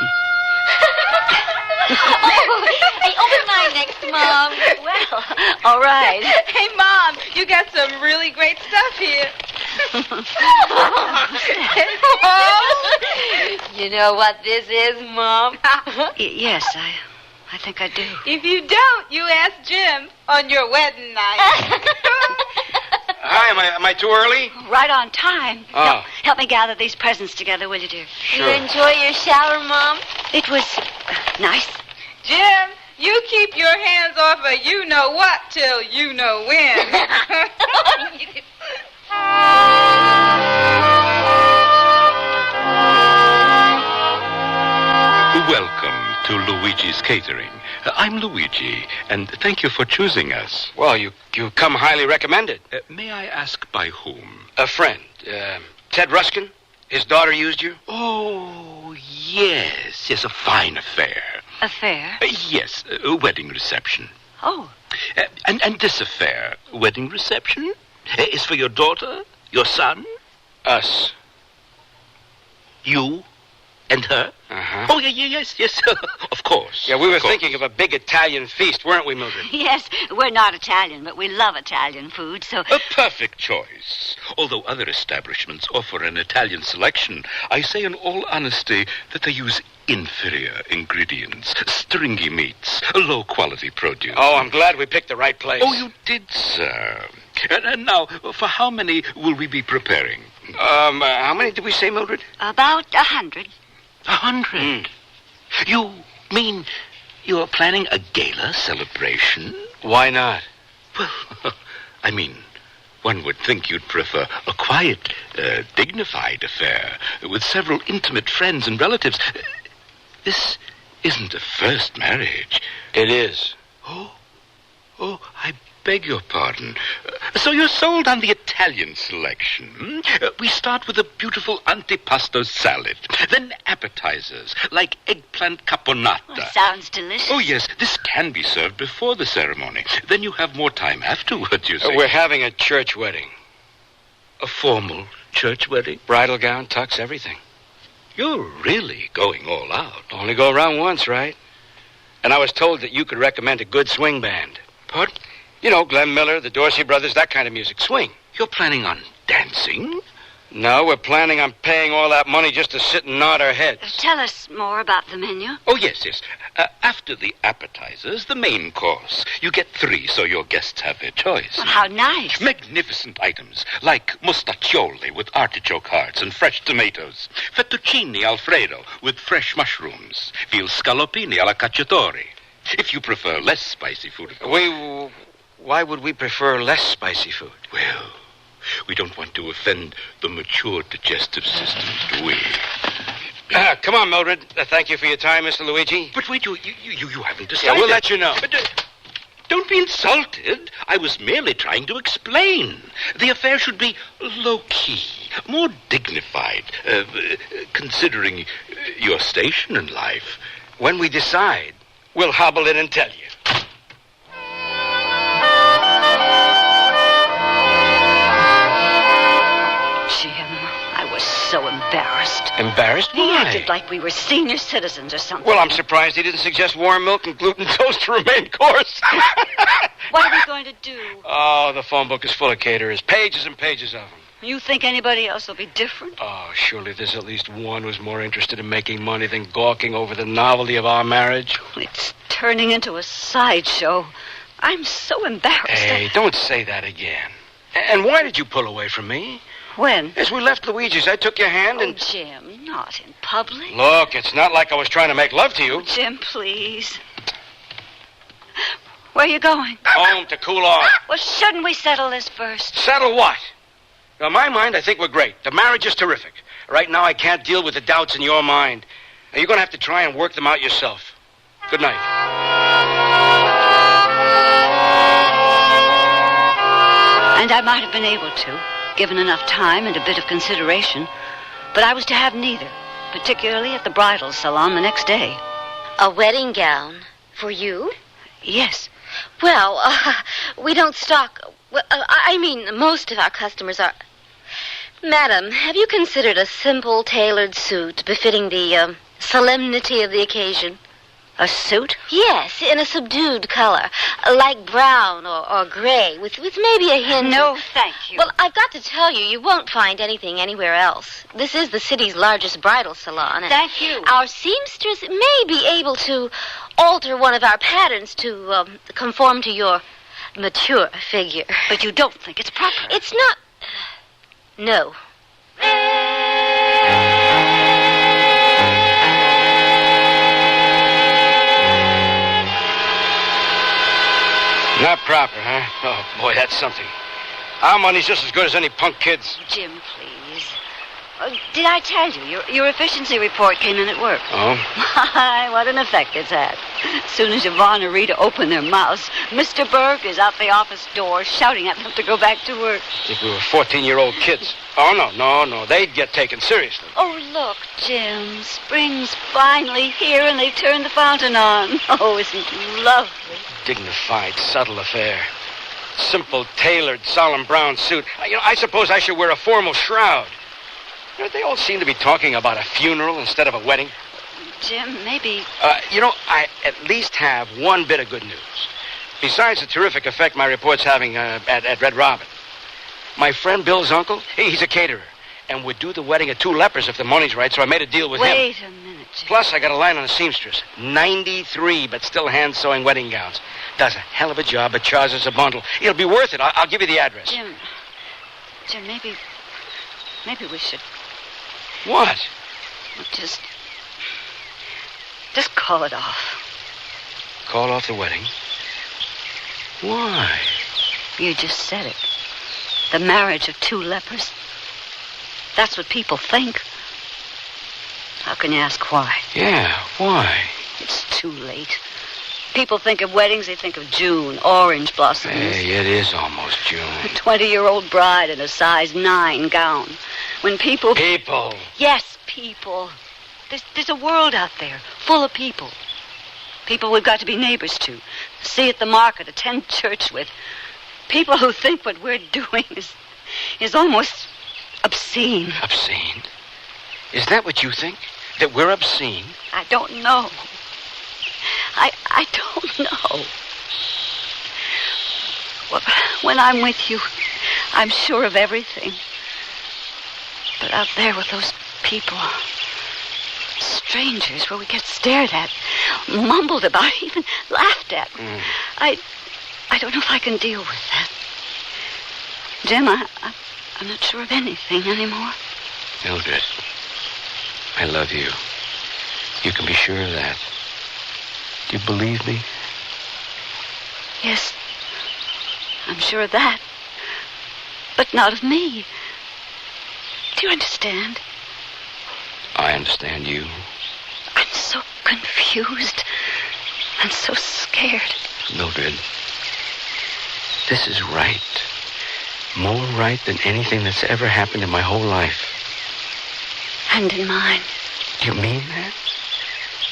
Hey, open mine next, Mom. Well, all right. Hey, Mom, you got some really great stuff here. You know what this is, Mom? Yes, I think I do. If you don't, you ask Jim on your wedding night. Hi, am I too early? Right on time. Oh. Help me gather these presents together, will you, dear? Sure. You enjoy your shower, Mom? It was nice. Jim, you keep your hands off of you-know-what till you-know-when. Welcome to Luigi's Catering. I'm Luigi, and thank you for choosing us. Well, you come highly recommended. May I ask by whom? A friend. Ted Ruskin. His daughter used you? Oh, yes, a fine affair. Affair? Yes, a wedding reception. Oh. And this affair, wedding reception, is for your daughter, your son? Us. You And her? Uh-huh. Oh, yes, of course. Yeah, we were Of course. thinking of a big Italian feast, weren't we, Mildred? Yes, we're not Italian, but we love Italian food, so... A perfect choice. Although other establishments offer an Italian selection, I say in all honesty that they use inferior ingredients, stringy meats, low-quality produce. Oh, I'm glad we picked the right place. Oh, you did, sir. And now, for how many will we be preparing? How many did we say, Mildred? About 100. 100? You mean you're planning a gala celebration? Why not? Well, I mean, one would think you'd prefer a quiet, dignified affair with several intimate friends and relatives. This isn't a first marriage. It is. Oh, I beg your pardon. So you're sold on the Italian selection. We start with a beautiful antipasto salad, then appetizers like eggplant caponata. Oh, sounds delicious. Oh, yes, this can be served before the ceremony. Then you have more time afterward, you see. We're having a church wedding. A formal church wedding? Bridal gown, tux, everything. You're really going all out. Only go around once, right? And I was told that you could recommend a good swing band. Pardon? You know, Glenn Miller, the Dorsey Brothers, that kind of music. Swing. You're planning on dancing? No, we're planning on paying all that money just to sit and nod our heads. Tell us more about the menu. Oh, yes. After the appetizers, the main course. You get 3, so your guests have their choice. Well, how nice. Magnificent items, like mustaccioli with artichoke hearts and fresh tomatoes. Fettuccine Alfredo with fresh mushrooms. Veal scallopini alla cacciatore. If you prefer less spicy food, of course. Why would we prefer less spicy food? Well, we don't want to offend the mature digestive systems, do we? Come on, Mildred. Thank you for your time, Mr. Luigi. But wait, you haven't decided. Yeah, we'll let you know. Don't be insulted. I was merely trying to explain. The affair should be low-key, more dignified, considering your station in life. When we decide, we'll hobble in and tell you. So embarrassed. Embarrassed? He Why? acted like we were senior citizens or something. Well, I'm surprised he didn't suggest warm milk and gluten toast to remain course. What are we going to do? Oh, the phone book is full of caterers. Pages and pages of them. You think anybody else will be different? Oh, surely there's at least one who's more interested in making money than gawking over the novelty of our marriage. It's turning into a sideshow. I'm so embarrassed. Hey, don't say that again. And why did you pull away from me? When? As we left Luigi's, I took your hand and... Oh, Jim, not in public. Look, it's not like I was trying to make love to you. Oh, Jim, please. Where are you going? Home to cool off. Well, shouldn't we settle this first? Settle what? In my mind, I think we're great. The marriage is terrific. Right now, I can't deal with the doubts in your mind. Now, you're going to have to try and work them out yourself. Good night. And I might have been able to, given enough time and a bit of consideration. But I was to have neither, particularly at the bridal salon the next day. A wedding gown? For you? Yes. Well, we don't stock... Well, I mean, most of our customers are... Madam, have you considered a simple tailored suit befitting the solemnity of the occasion? A suit? Yes, in a subdued color, like brown or gray, with maybe a hint No, of... thank you. Well, I've got to tell you, you won't find anything anywhere else. This is the city's largest bridal salon. And thank you. Our seamstress may be able to alter one of our patterns to conform to your mature figure. But you don't think it's proper? It's not... No. Not proper, huh? Oh, boy, that's something. Our money's just as good as any punk kid's. Jim, please. Did I tell you? Your efficiency report came in at work. Oh? My, what an effect it's had. As soon as Yvonne and Rita open their mouths, Mr. Burke is out the office door shouting at them to go back to work. If we were 14-year-old kids. Oh, no. They'd get taken seriously. Oh, look, Jim. Spring's finally here and they turned the fountain on. Oh, isn't it lovely? Dignified, subtle affair. Simple, tailored, solemn brown suit. I suppose I should wear a formal shroud. You know, they all seem to be talking about a funeral instead of a wedding. Jim, maybe... I at least have one bit of good news. Besides the terrific effect my report's having at Red Robin. My friend Bill's uncle, he's a caterer, and would do the wedding at 2 lepers if the money's right, so I made a deal with him. Wait a minute, Jim. Plus, I got a line on a seamstress. 93, but still hand-sewing wedding gowns. Does a hell of a job, but charges a bundle. It'll be worth it. I'll give you the address. Jim, maybe we should... What? Just call it off. Call off the wedding? Why? You just said it. The marriage of 2 lepers. That's what people think. How can you ask why? Yeah, why? It's too late. People think of weddings, they think of June, orange blossoms. Hey, it is almost June. A 20-year-old bride in a size 9 gown. When people... People. Yes, people. There's a world out there full of people. People we've got to be neighbors to. See at the market, attend church with. People who think what we're doing is almost obscene. Obscene? Is that what you think? That we're obscene? I don't know. I don't know. Well, when I'm with you, I'm sure of everything. But out there with those people, strangers, where we get stared at, mumbled about, even laughed at. I don't know if I can deal with that. Jim, I'm not sure of anything anymore. Mildred, I love you. You can be sure of that. Do you believe me? Yes, I'm sure of that. But not of me. Do you understand? I understand you. I'm so confused and so scared. Mildred, this is right. More right than anything that's ever happened in my whole life. And in mine. Do you mean that?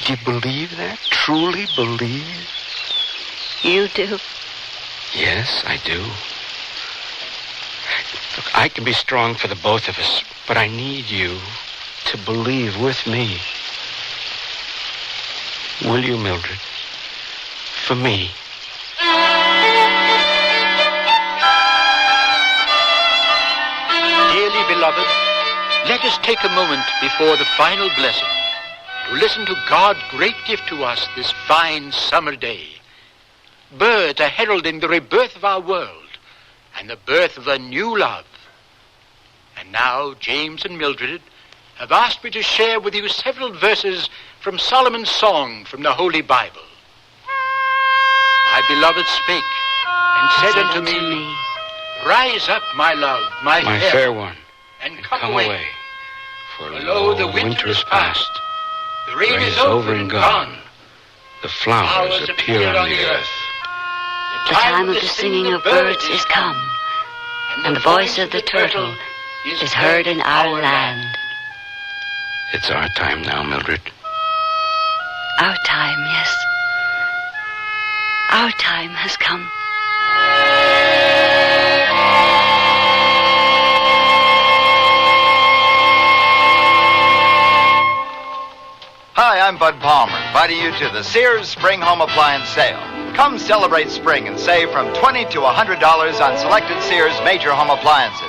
Do you believe that? Truly believe? You do? Yes, I do. Look, I can be strong for the both of us, but I need you to believe with me. Will you, Mildred? For me. Dearly beloved, let us take a moment before the final blessing to listen to God's great gift to us this fine summer day. Birds are heralding the rebirth of our world and the birth of a new love. And now James and Mildred have asked me to share with you several verses from Solomon's song from the Holy Bible. My beloved spake and said unto me, Rise up, my love, my fair one, and come away. For lo, the winter is past. The rain is over and gone. The flowers appear on the earth. The time of the singing of birds is come, and the voice of the turtle is heard in our land. It's our time now, Mildred. Our time, yes. Our time has come. Hi, I'm Bud Palmer, inviting you to the Sears Spring Home Appliance Sale. Come celebrate spring and save from $20 to $100 on selected Sears major home appliances.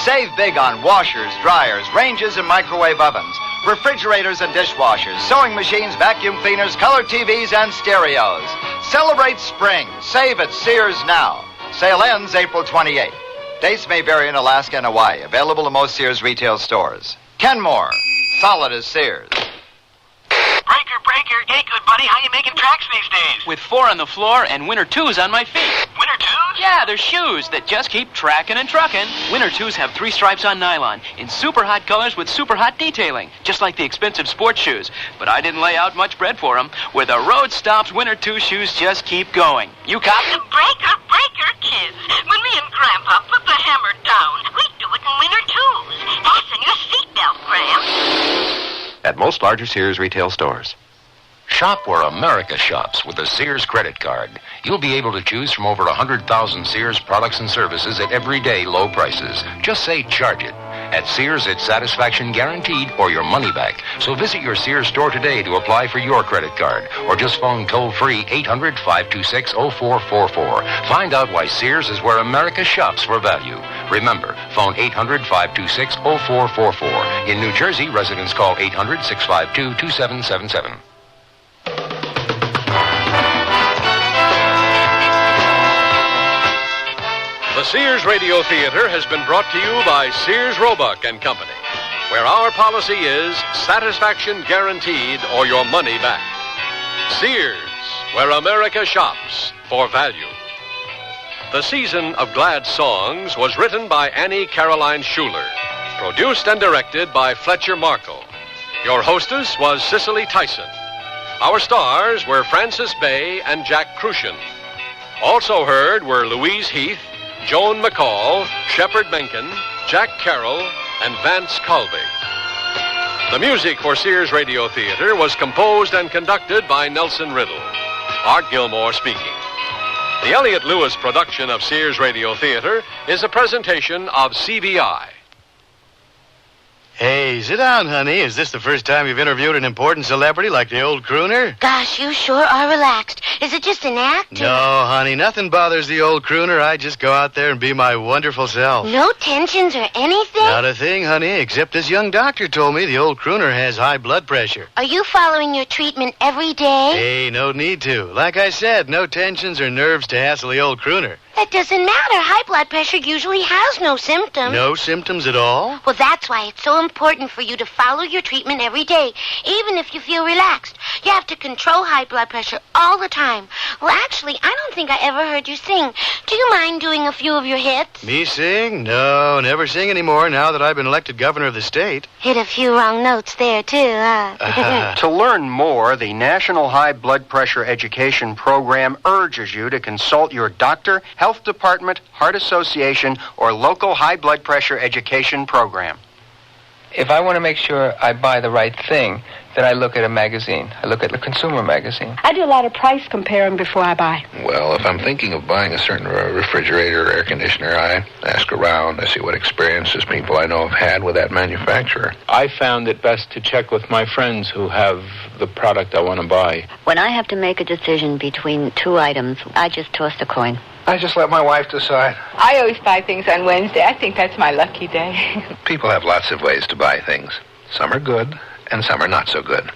Save big on washers, dryers, ranges, and microwave ovens, refrigerators and dishwashers, sewing machines, vacuum cleaners, color TVs, and stereos. Celebrate spring. Save at Sears now. Sale ends April 28th. Dates may vary in Alaska and Hawaii. Available in most Sears retail stores. Kenmore. Solid as Sears. Breaker. Hey, good buddy, how you making tracks these days? With 4 on the floor and Winter 2s on my feet. Winter 2s? Yeah, they're shoes that just keep tracking and trucking. Winter 2s have 3 stripes on nylon in super hot colors with super hot detailing, just like the expensive sports shoes. But I didn't lay out much bread for them. Where the road stops, Winter 2 shoes just keep going. You copy? Breaker, kids. When me and Grandpa put the hammer down, we do it in Winter 2s. Fasten your seatbelt, Gramps. At most larger Sears retail stores. Shop where America shops with the Sears credit card. You'll be able to choose from over 100,000 Sears products and services at everyday low prices. Just say charge it, At Sears, it's satisfaction guaranteed or your money back. So visit your Sears store today to apply for your credit card, or just phone toll-free 800-526-0444. Find out why Sears is where America shops for value. Remember, phone 800-526-0444. In New Jersey, residents call 800-652-2777. The Sears Radio Theater has been brought to you by Sears Roebuck and Company, where our policy is satisfaction guaranteed or your money back. Sears, where America shops for value. The Season of Glad Songs was written by Annie Caroline Schuler, produced and directed by Fletcher Markle. Your hostess was Cicely Tyson. Our stars were Frances Bay and Jack Crucian. Also heard were Louise Heath, Joan McCall, Shepard Mencken, Jack Carroll, and Vance Colby. The music for Sears Radio Theater was composed and conducted by Nelson Riddle. Art Gilmore speaking. The Elliott Lewis production of Sears Radio Theater is a presentation of CBI. Hey, sit down, honey. Is this the first time you've interviewed an important celebrity like the old crooner? Gosh, you sure are relaxed. Is it just an act? No, honey, nothing bothers the old crooner. I just go out there and be my wonderful self. No tensions or anything? Not a thing, honey, except this young doctor told me the old crooner has high blood pressure. Are you following your treatment every day? Hey, no need to. Like I said, no tensions or nerves to hassle the old crooner. That doesn't matter. High blood pressure usually has no symptoms. No symptoms at all? Well, that's why it's so important for you to follow your treatment every day, even if you feel relaxed. You have to control high blood pressure all the time. Well, actually, I don't think I ever heard you sing. Do you mind doing a few of your hits? Me sing? No, never sing anymore now that I've been elected governor of the state. Hit a few wrong notes there, too, huh? To learn more, the National High Blood Pressure Education Program urges you to consult your doctor, health department, heart association, or local high blood pressure education program. If I want to make sure I buy the right thing, then I look at a magazine. I look at the consumer magazine. I do a lot of price comparing before I buy. Well, if I'm thinking of buying a certain refrigerator or air conditioner, I ask around. I see what experiences people I know have had with that manufacturer. I found it best to check with my friends who have the product I want to buy. When I have to make a decision between two items, I just toss a coin. I just let my wife decide. I always buy things on Wednesday. I think that's my lucky day. People have lots of ways to buy things. Some are good, and some are not so good.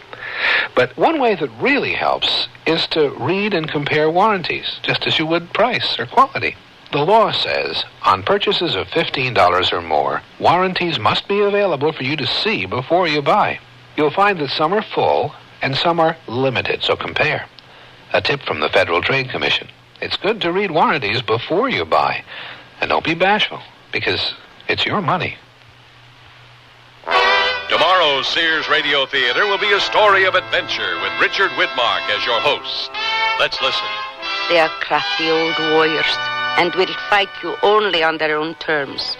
But one way that really helps is to read and compare warranties, just as you would price or quality. The law says on purchases of $15 or more, warranties must be available for you to see before you buy. You'll find that some are full and some are limited, so compare. A tip from the Federal Trade Commission. It's good to read warranties before you buy. And don't be bashful, because it's your money. Tomorrow's Sears Radio Theater will be a story of adventure with Richard Widmark as your host. Let's listen. They are crafty old warriors and will fight you only on their own terms.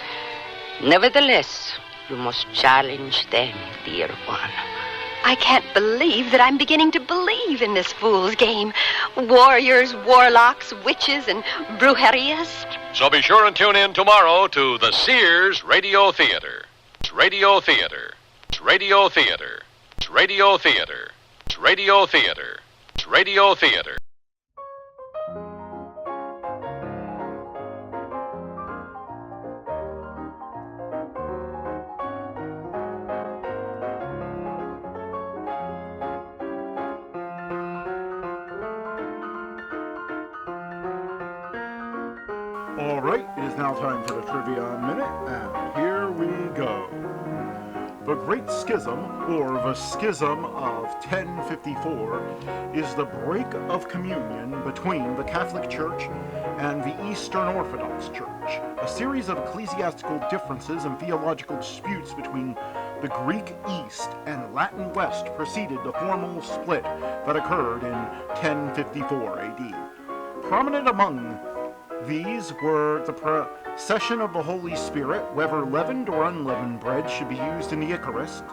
Nevertheless, you must challenge them, dear one. I can't believe that I'm beginning to believe in this fool's game. Warriors, warlocks, witches, and brujerías. So be sure and tune in tomorrow to the Sears Radio Theater. It's Radio Theater. It's Radio Theater. It's Radio Theater. It's Radio Theater. It's Radio Theater. All right, it is now time for the Trivia Minute, and here we go. The Great Schism, or the Schism of 1054, is the break of communion between the Catholic Church and the Eastern Orthodox Church, a series of ecclesiastical differences and theological disputes between the Greek East and Latin West preceded the formal split that occurred in 1054 AD. Prominent among these were the procession of the Holy Spirit, whether leavened or unleavened bread should be used in the Eucharist,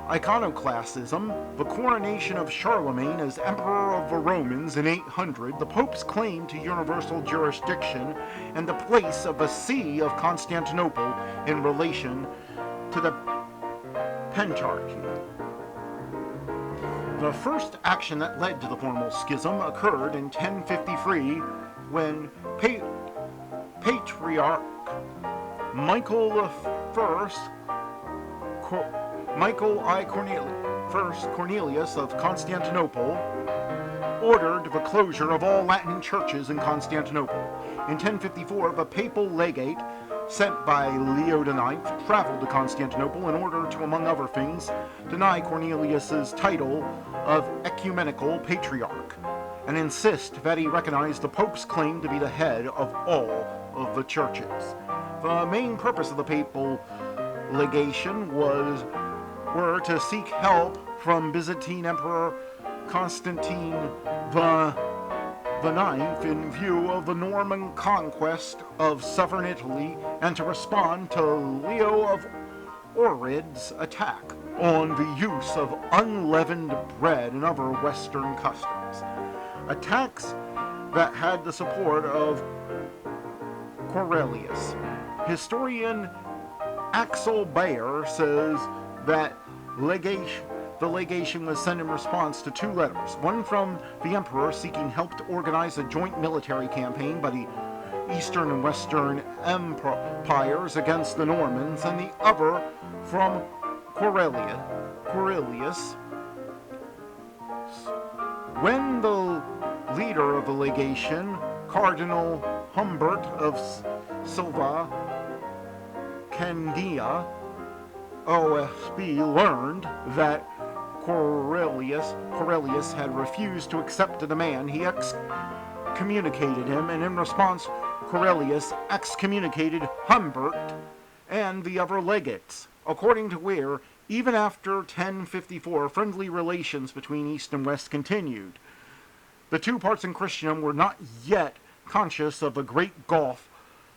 iconoclastism, the coronation of Charlemagne as Emperor of the Romans in 800, the Pope's claim to universal jurisdiction, and the place of the See of Constantinople in relation to the Pentarchy. The first action that led to the formal schism occurred in 1053 when Patriarch Michael Cornelius of Constantinople ordered the closure of all Latin churches in Constantinople. In 1054, the papal legate sent by Leo IX traveled to Constantinople in order to, among other things, deny Cornelius's title of ecumenical patriarch and insist that he recognize the Pope's claim to be the head of all of the churches. The main purpose of the papal legation were to seek help from Byzantine Emperor Constantine the Ninth in view of the Norman conquest of southern Italy and to respond to Leo of Ohrid's attack on the use of unleavened bread and other Western customs. Attacks that had the support of Cornelius. Historian Axel Bayer says that the legation was sent in response to 2 letters, one from the emperor seeking help to organize a joint military campaign by the Eastern and Western empires against the Normans, and the other from Cornelius. When the leader of the legation, Cardinal Humbert of Silva Candia, OSB, learned that Cornelius had refused to accept the demand, he excommunicated him, and in response, Cornelius excommunicated Humbert and the other legates. According to Weir, even after 1054, friendly relations between East and West continued. The two parts in Christendom were not yet conscious of the great gulf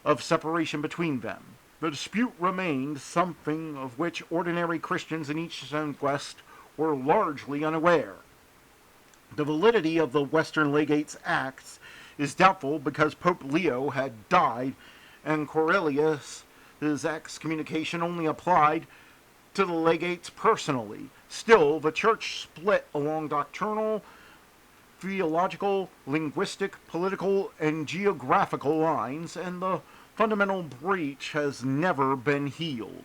of separation between them. The dispute remained, something of which ordinary Christians in East and West were largely unaware. The validity of the Western legate's acts is doubtful because Pope Leo had died and Cornelius' excommunication only applied to the legates personally. Still, the church split along doctrinal, theological, linguistic, political, and geographical lines, and the fundamental breach has never been healed.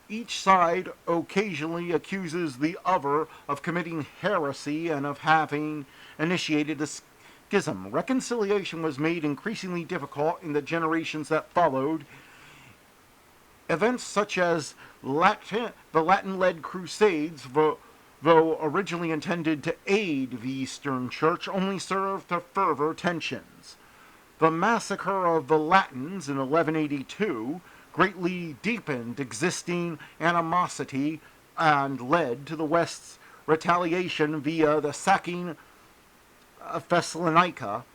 Each side occasionally accuses the other of committing heresy and of having initiated a schism. Reconciliation was made increasingly difficult in the generations that followed. Events such as the Latin-led Crusades, though originally intended to aid the Eastern Church, only served to further tensions. The massacre of the Latins in 1182 greatly deepened existing animosity and led to the West's retaliation via the sacking of Thessalonica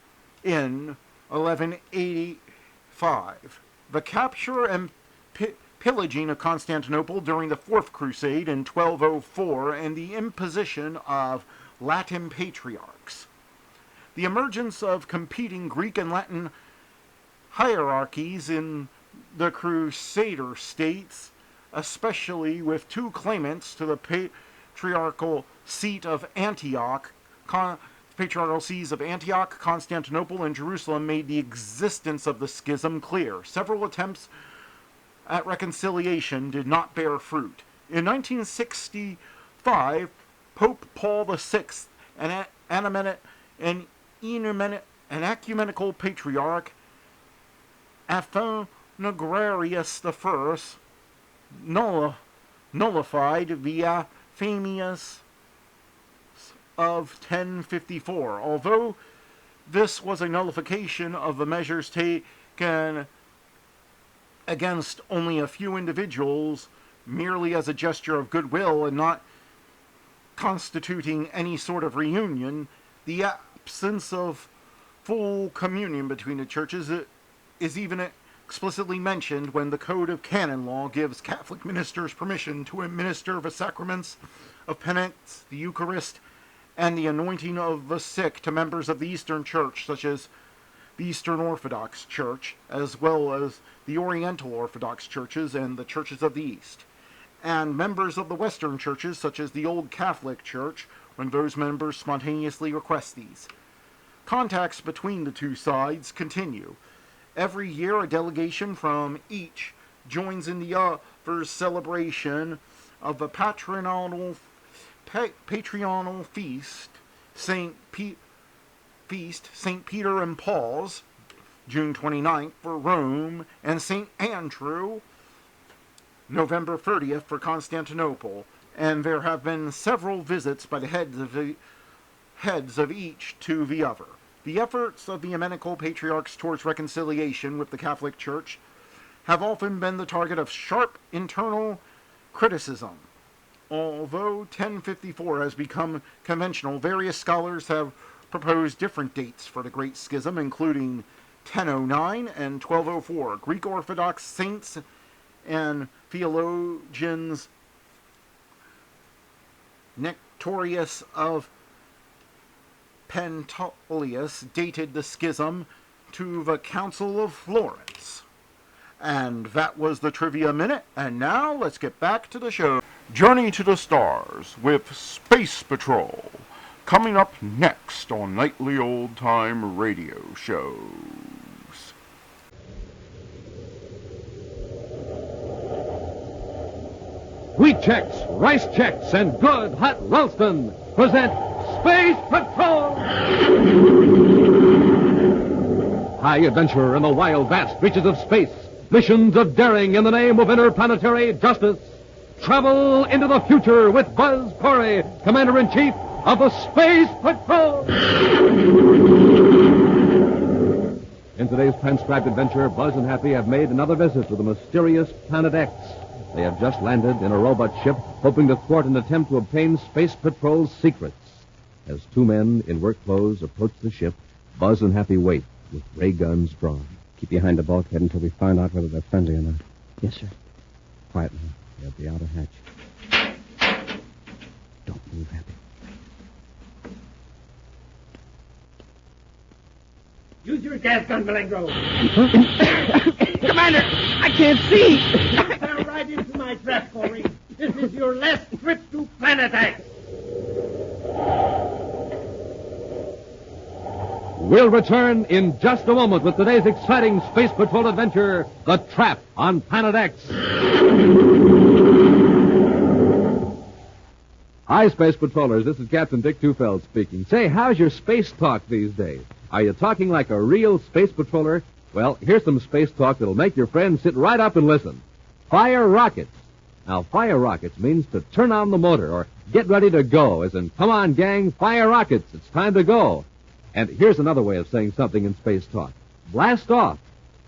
in 1185. The capture and pillaging of Constantinople during the Fourth Crusade in 1204 and the imposition of Latin patriarchs. The emergence of competing Greek and Latin hierarchies in the Crusader states, especially with 2 claimants to the patriarchal seat of Antioch, Constantinople, and Jerusalem, made the existence of the schism clear. Several attempts at reconciliation did not bear fruit. In 1965, Pope Paul VI, an ecumenical patriarch, Athanasius I, nullified the Aphanius of 1054. Although this was a nullification of the measures taken against only a few individuals, merely as a gesture of goodwill and not constituting any sort of reunion, the absence of full communion between the churches is even explicitly mentioned when the Code of Canon Law gives Catholic ministers permission to administer the sacraments of penance, the Eucharist, and the anointing of the sick to members of the Eastern Church, such as the Eastern Orthodox Church, as well as the Oriental Orthodox churches and the churches of the East. and members of the Western churches, such as the Old Catholic Church, when those members spontaneously request these. Contacts between the two sides continue. Every year, a delegation from each joins in the other's celebration of the patronal feast, St. Peter and Paul's, June 29th for Rome, and St. Andrew, November 30th for Constantinople. And there have been several visits by the heads of each to the other. The efforts of the ecumenical patriarchs towards reconciliation with the Catholic Church have often been the target of sharp internal criticism. Although 1054 has become conventional, various scholars have proposed different dates for the Great Schism, including 1009 and 1204. Greek Orthodox saints and theologians Notrs of Pentolius dated the schism to the Council of Florence. And that was the Trivia Minute, and now let's get back to the show. Journey to the Stars with Space Patrol, coming up next on Nightly Old Time Radio Shows. Wheat Chex, Rice Chex, and Good Hot Ralston present Space Patrol! High adventure in the wild, vast reaches of space. Missions of daring in the name of interplanetary justice. Travel into the future with Buzz Corey, Commander-in-Chief of the Space Patrol! In today's transcribed adventure, Buzz and Happy have made another visit to the mysterious Planet X. They have just landed in a robot ship, hoping to thwart an attempt to obtain Space Patrol's secrets. As two men in work clothes approach the ship, Buzz and Happy wait with ray guns drawn. Keep behind the bulkhead until we find out whether they're friendly or not. Yes, sir. Quiet now. They're at the outer hatch. Don't move, Happy. Use your gas gun, Malengo. Commander, I can't see. You fell right into my trap, Corey. This is your last trip to Planet X. We'll return in just a moment with today's exciting Space Patrol adventure, The Trap on Planet X. Hi, Space Patrollers. This is Captain Dick Tufeld speaking. Say, how's your space talk these days? Are you talking like a real Space Patroller? Well, here's some space talk that'll make your friends sit right up and listen. Fire rockets. Now, fire rockets means to turn on the motor or get ready to go, as in, come on, gang, fire rockets. It's time to go. And here's another way of saying something in space talk. Blast off.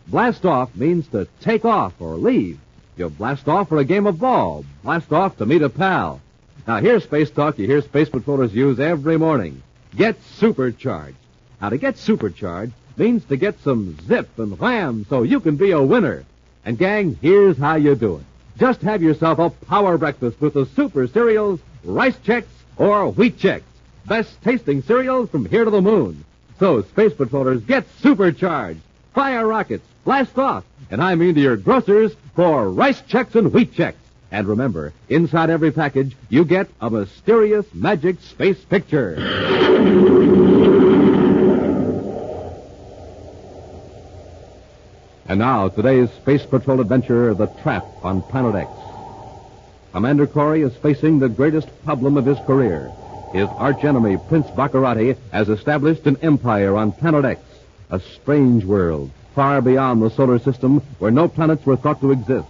Blast off means to take off or leave. You blast off for a game of ball. Blast off to meet a pal. Now, here's space talk you hear Space Patrollers use every morning. Get supercharged. Now, to get supercharged means to get some zip and wham so you can be a winner. And, gang, here's how you do it. Just have yourself a power breakfast with the super cereals, Rice Chex or Wheat Chex. Best tasting cereals from here to the moon. So, Space Patrollers, get supercharged. Fire rockets, blast off, and I mean to your grocers for Rice Chex and Wheat Chex. And remember, inside every package, you get a mysterious magic space picture. And now, today's Space Patrol adventure, The Trap on Planet X. Commander Corey is facing the greatest problem of his career. His archenemy, Prince Baccarati, has established an empire on Planet X, a strange world, far beyond the solar system, where no planets were thought to exist.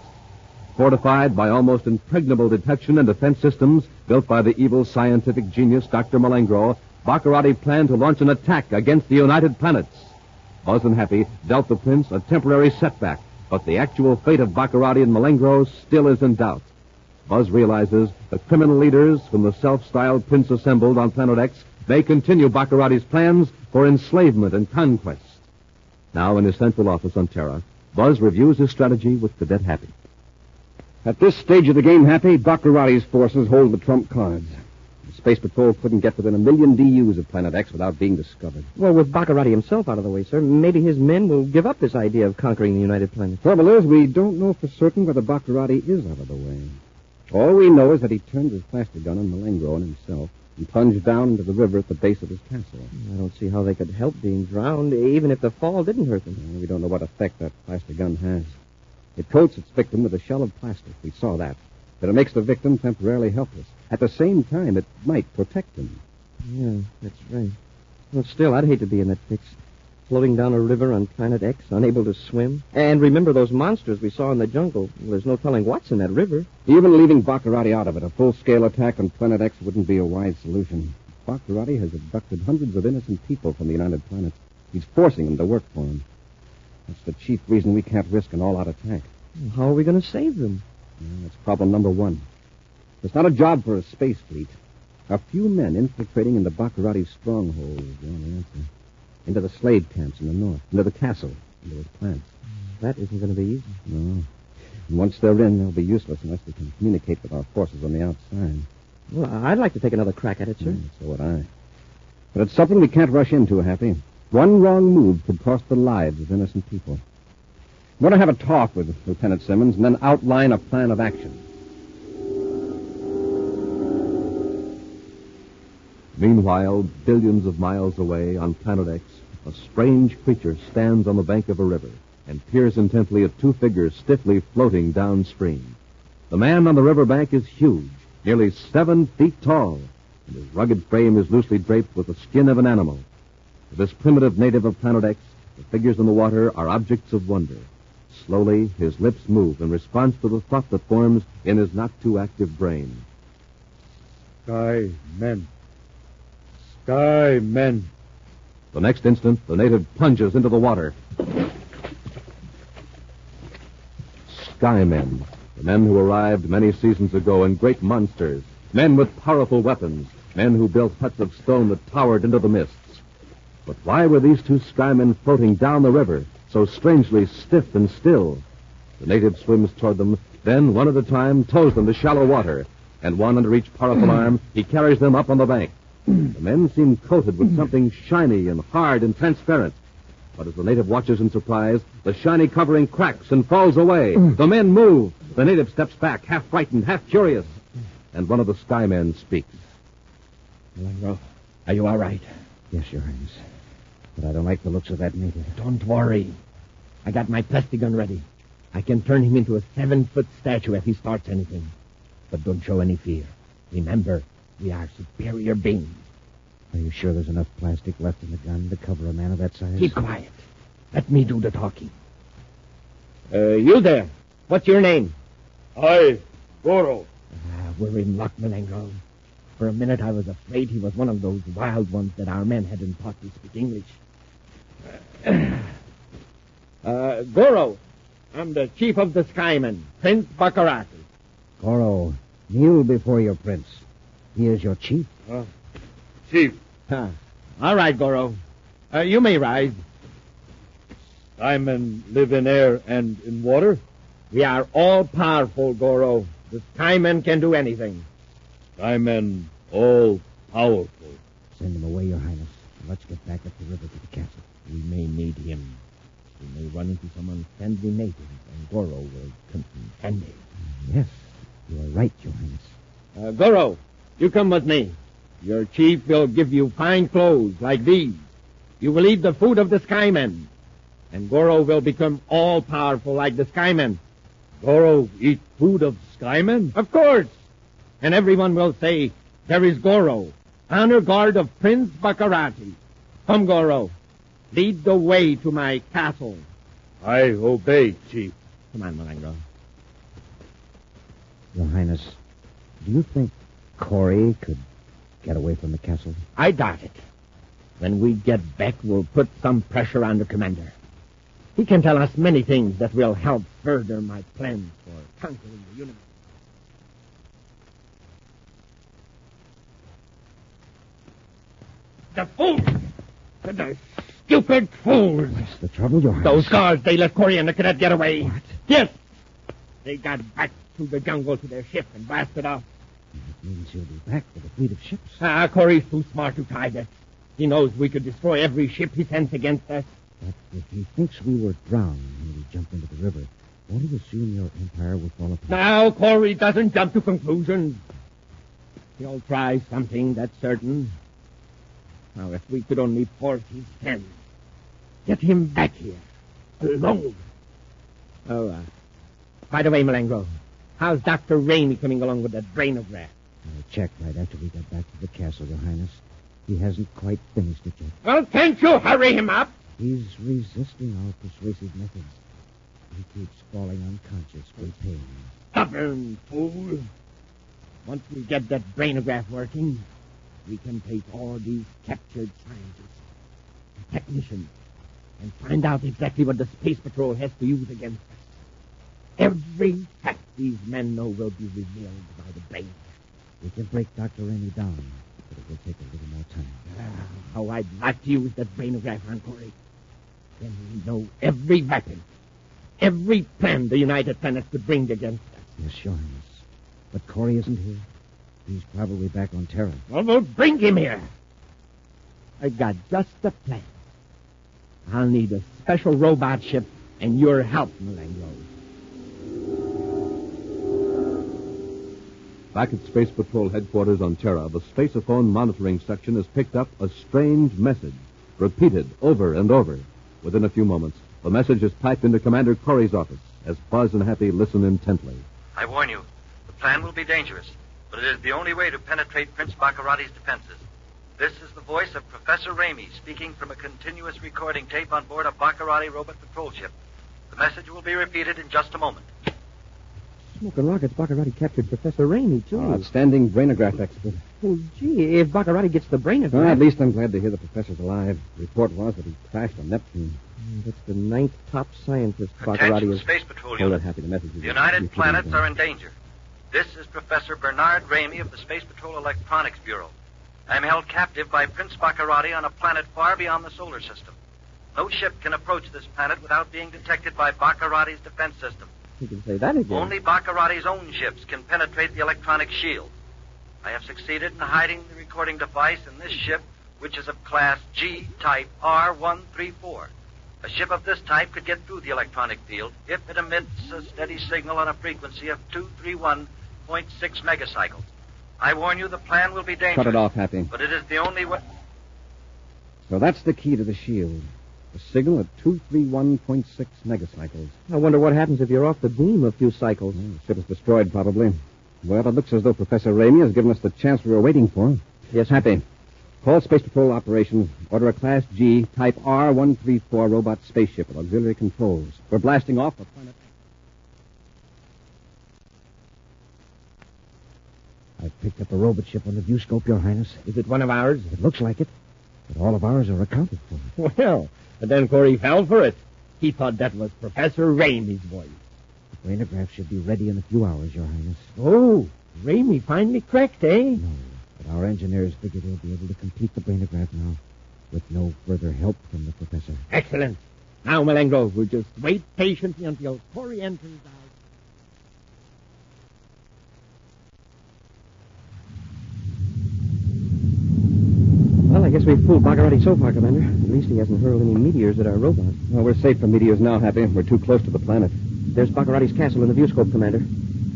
Fortified by almost impregnable detection and defense systems built by the evil scientific genius Dr. Malengro, Baccarati planned to launch an attack against the United Planets. Buzz and Happy dealt the prince a temporary setback, but the actual fate of Baccarati and Malengro still is in doubt. Buzz realizes the criminal leaders whom the self-styled prince assembled on Planet X may continue Baccarati's plans for enslavement and conquest. Now, in his central office on Terra, Buzz reviews his strategy with Cadet Happy. At this stage of the game, Happy, Baccarati's forces hold the trump cards. The Space Patrol couldn't get within 1 million DUs of Planet X without being discovered. Well, with Baccarati himself out of the way, sir, maybe his men will give up this idea of conquering the United Planets. Trouble is, we don't know for certain whether Baccarati is out of the way. All we know is that he turned his plastic gun on Malengro and himself and plunged down into the river at the base of his castle. I don't see how they could help being drowned, even if the fall didn't hurt them. We don't know what effect that plastic gun has. It coats its victim with a shell of plastic. We saw that. But it makes the victim temporarily helpless. At the same time, it might protect him. Yeah, that's right. Well, still, I'd hate to be in that fix. Floating down a river on Planet X, unable to swim. And remember those monsters we saw in the jungle. There's no telling what's in that river. Even leaving Baccarati out of it, a full-scale attack on Planet X wouldn't be a wise solution. Baccarati has abducted hundreds of innocent people from the United Planets. He's forcing them to work for him. That's the chief reason we can't risk an all-out attack. Well, how are we going to save them? That's problem number one. It's not a job for a space fleet. A few men infiltrating into Baccarati's stronghold is the only answer. Into the slave camps in the north, into the castle, into his plant. That isn't going to be easy. No. And once they're in, they'll be useless unless we can communicate with our forces on the outside. Well, I'd like to take another crack at it, sir. So would I. But it's something we can't rush into, Happy. One wrong move could cost the lives of innocent people. I'm going to have a talk with Lieutenant Simmons and then outline a plan of action. Meanwhile, billions of miles away on Planet X, a strange creature stands on the bank of a river and peers intently at two figures stiffly floating downstream. The man on the riverbank is huge, nearly 7 feet tall, and his rugged frame is loosely draped with the skin of an animal. To this primitive native of Planet X, the figures in the water are objects of wonder. Slowly, his lips move in response to the thought that forms in his not-too-active brain. Sky men. Sky men. The next instant, the native plunges into the water. Sky men, the men who arrived many seasons ago in great monsters, men with powerful weapons, men who built huts of stone that towered into the mists. But why were these two sky men floating down the river, so strangely stiff and still? The native swims toward them, then, one at a time, tows them to shallow water, and one under each powerful arm, he carries them up on the bank. The men seem coated with something shiny and hard and transparent. But as the native watches in surprise, the shiny covering cracks and falls away. The men move. The native steps back, half frightened, half curious. And one of the sky men speaks. Monroe, are you all right? Yes, Your Highness. But I don't like the looks of that native. Don't worry. I got my plastic gun ready. I can turn him into a 7-foot statue if he starts anything. But don't show any fear. Remember, we are superior beings. Are you sure there's enough plastic left in the gun to cover a man of that size? Keep quiet. Let me do the talking. You there. What's your name? Goro. We're in luck, Malengro. For a minute I was afraid he was one of those wild ones that our men hadn't taught to speak English. Goro, I'm the chief of the Skymen, Prince Baccarati. Goro, kneel before your prince. He is your chief. Chief. All right, Goro. You may rise. Skymen live in air and in water? We are all powerful, Goro. The Skymen can do anything. Skymen all powerful. Send him away, Your Highness. Let's get back up the river to the castle. We may need him. We may run into some unfriendly natives, and Goro will contend it. Yes, you are right, Your Highness. Goro, you come with me. Your chief will give you fine clothes like these. You will eat the food of the Skymen. And Goro will become all-powerful like the Skymen. Goro eat food of Skymen? Of course. And everyone will say, there is Goro, honor guard of Prince Baccarati. Come, Goro. Lead the way to my castle. I obey, Chief. Come on, Malengro. Your Highness, do you think Corey could get away from the castle? I doubt it. When we get back, we'll put some pressure on the commander. He can tell us many things that will help further my plans for conquering the universe. The fools! The stupid fools! What's the trouble, Your Highness? Those guards, they let Corey and the cadet get away. What? Yes! They got back through the jungle to their ship and blasted off. That means he'll be back with a fleet of ships. Corey's too smart to try that. He knows we could destroy every ship he sends against us. But if he thinks we were drowned when we jumped into the river, Don't you assume your empire will fall apart? Now, Corey doesn't jump to conclusions. He'll try something, that's certain. Now, if we could only force his hand. Get him back here. Alone. Oh, by the way, Malengo, how's Dr. Ramey coming along with that brainograph? I checked right after we got back to the castle, Your Highness. He hasn't quite finished it yet. Well, can't you hurry him up? He's resisting our persuasive methods. He keeps falling unconscious from pain. Stubborn fool. Once we get that brainograph working, we can take all these captured scientists and technicians and find out exactly what the Space Patrol has to use against us. Every fact these men know will be revealed by the brain. We can break Dr. Ramey down, but it will take a little more time. How I'd like to use that brainograph on Corey. Then we know every weapon, every plan the United Planets could bring against us. Yes, Your Highness. But Corey isn't here. He's probably back on Terra. Well, we'll bring him here. I got just the plan. I'll need a special robot ship and your help, Malengo. Back at Space Patrol headquarters on Terra, the spaceophone monitoring section has picked up a strange message, repeated over and over. Within a few moments, the message is typed into Commander Corey's office as Buzz and Happy listen intently. I warn you, the plan will be dangerous, but it is the only way to penetrate Prince Baccarati's defenses. This is the voice of Professor Ramey speaking from a continuous recording tape on board a Baccarati robot patrol ship. The message will be repeated in just a moment. Smoking rockets, Baccarati captured Professor Ramey, too. Outstanding brainograph expert. Well, gee, if Baccarati gets the brainograph... Well, at least I'm glad to hear the professor's alive. The report was that he crashed on Neptune. That's the 9th top scientist Baccarati Attention, is... Space Patrol Hold unit. it, Happy, the message is... The United Planets are in danger. This is Professor Bernard Ramey of the Space Patrol Electronics Bureau. I'm held captive by Prince Baccarati on a planet far beyond the solar system. No ship can approach this planet without being detected by Baccarati's defense system. You can say that again. Only Baccarati's own ships can penetrate the electronic shield. I have succeeded in hiding the recording device in this ship, which is of class G, type R134. A ship of this type could get through the electronic field if it emits a steady signal on a frequency of 231.6 megacycles. I warn you, the plan will be dangerous. Shut it off, Happy. But it is the only way... So that's the key to the shield. A signal at 231.6 megacycles. I wonder what happens if you're off the beam a few cycles. The ship is destroyed, probably. Well, it looks as though Professor Ramey has given us the chance we were waiting for. Yes, Happy. Call Space Patrol Operations. Order a Class G, Type R134 robot spaceship with auxiliary controls. We're blasting off for planet X. I've picked up a robot ship on the viewscope, Your Highness. Is it one of ours? It looks like it. But all of ours are accounted for. Well, but then Corey fell for it. He thought that was Professor Ramey's voice. The brainograph should be ready in a few hours, Your Highness. Oh, Ramey finally cracked, eh? No, but our engineers figure they'll be able to complete the brainograph now with no further help from the professor. Excellent. Now, Malengo, we'll just wait patiently until Corey enters out. Well, I guess we've fooled Baccarati so far, Commander. At least he hasn't hurled any meteors at our robot. Well, we're safe from meteors now, Happy. We're too close to the planet. There's Baccarati's castle in the viewscope, Commander.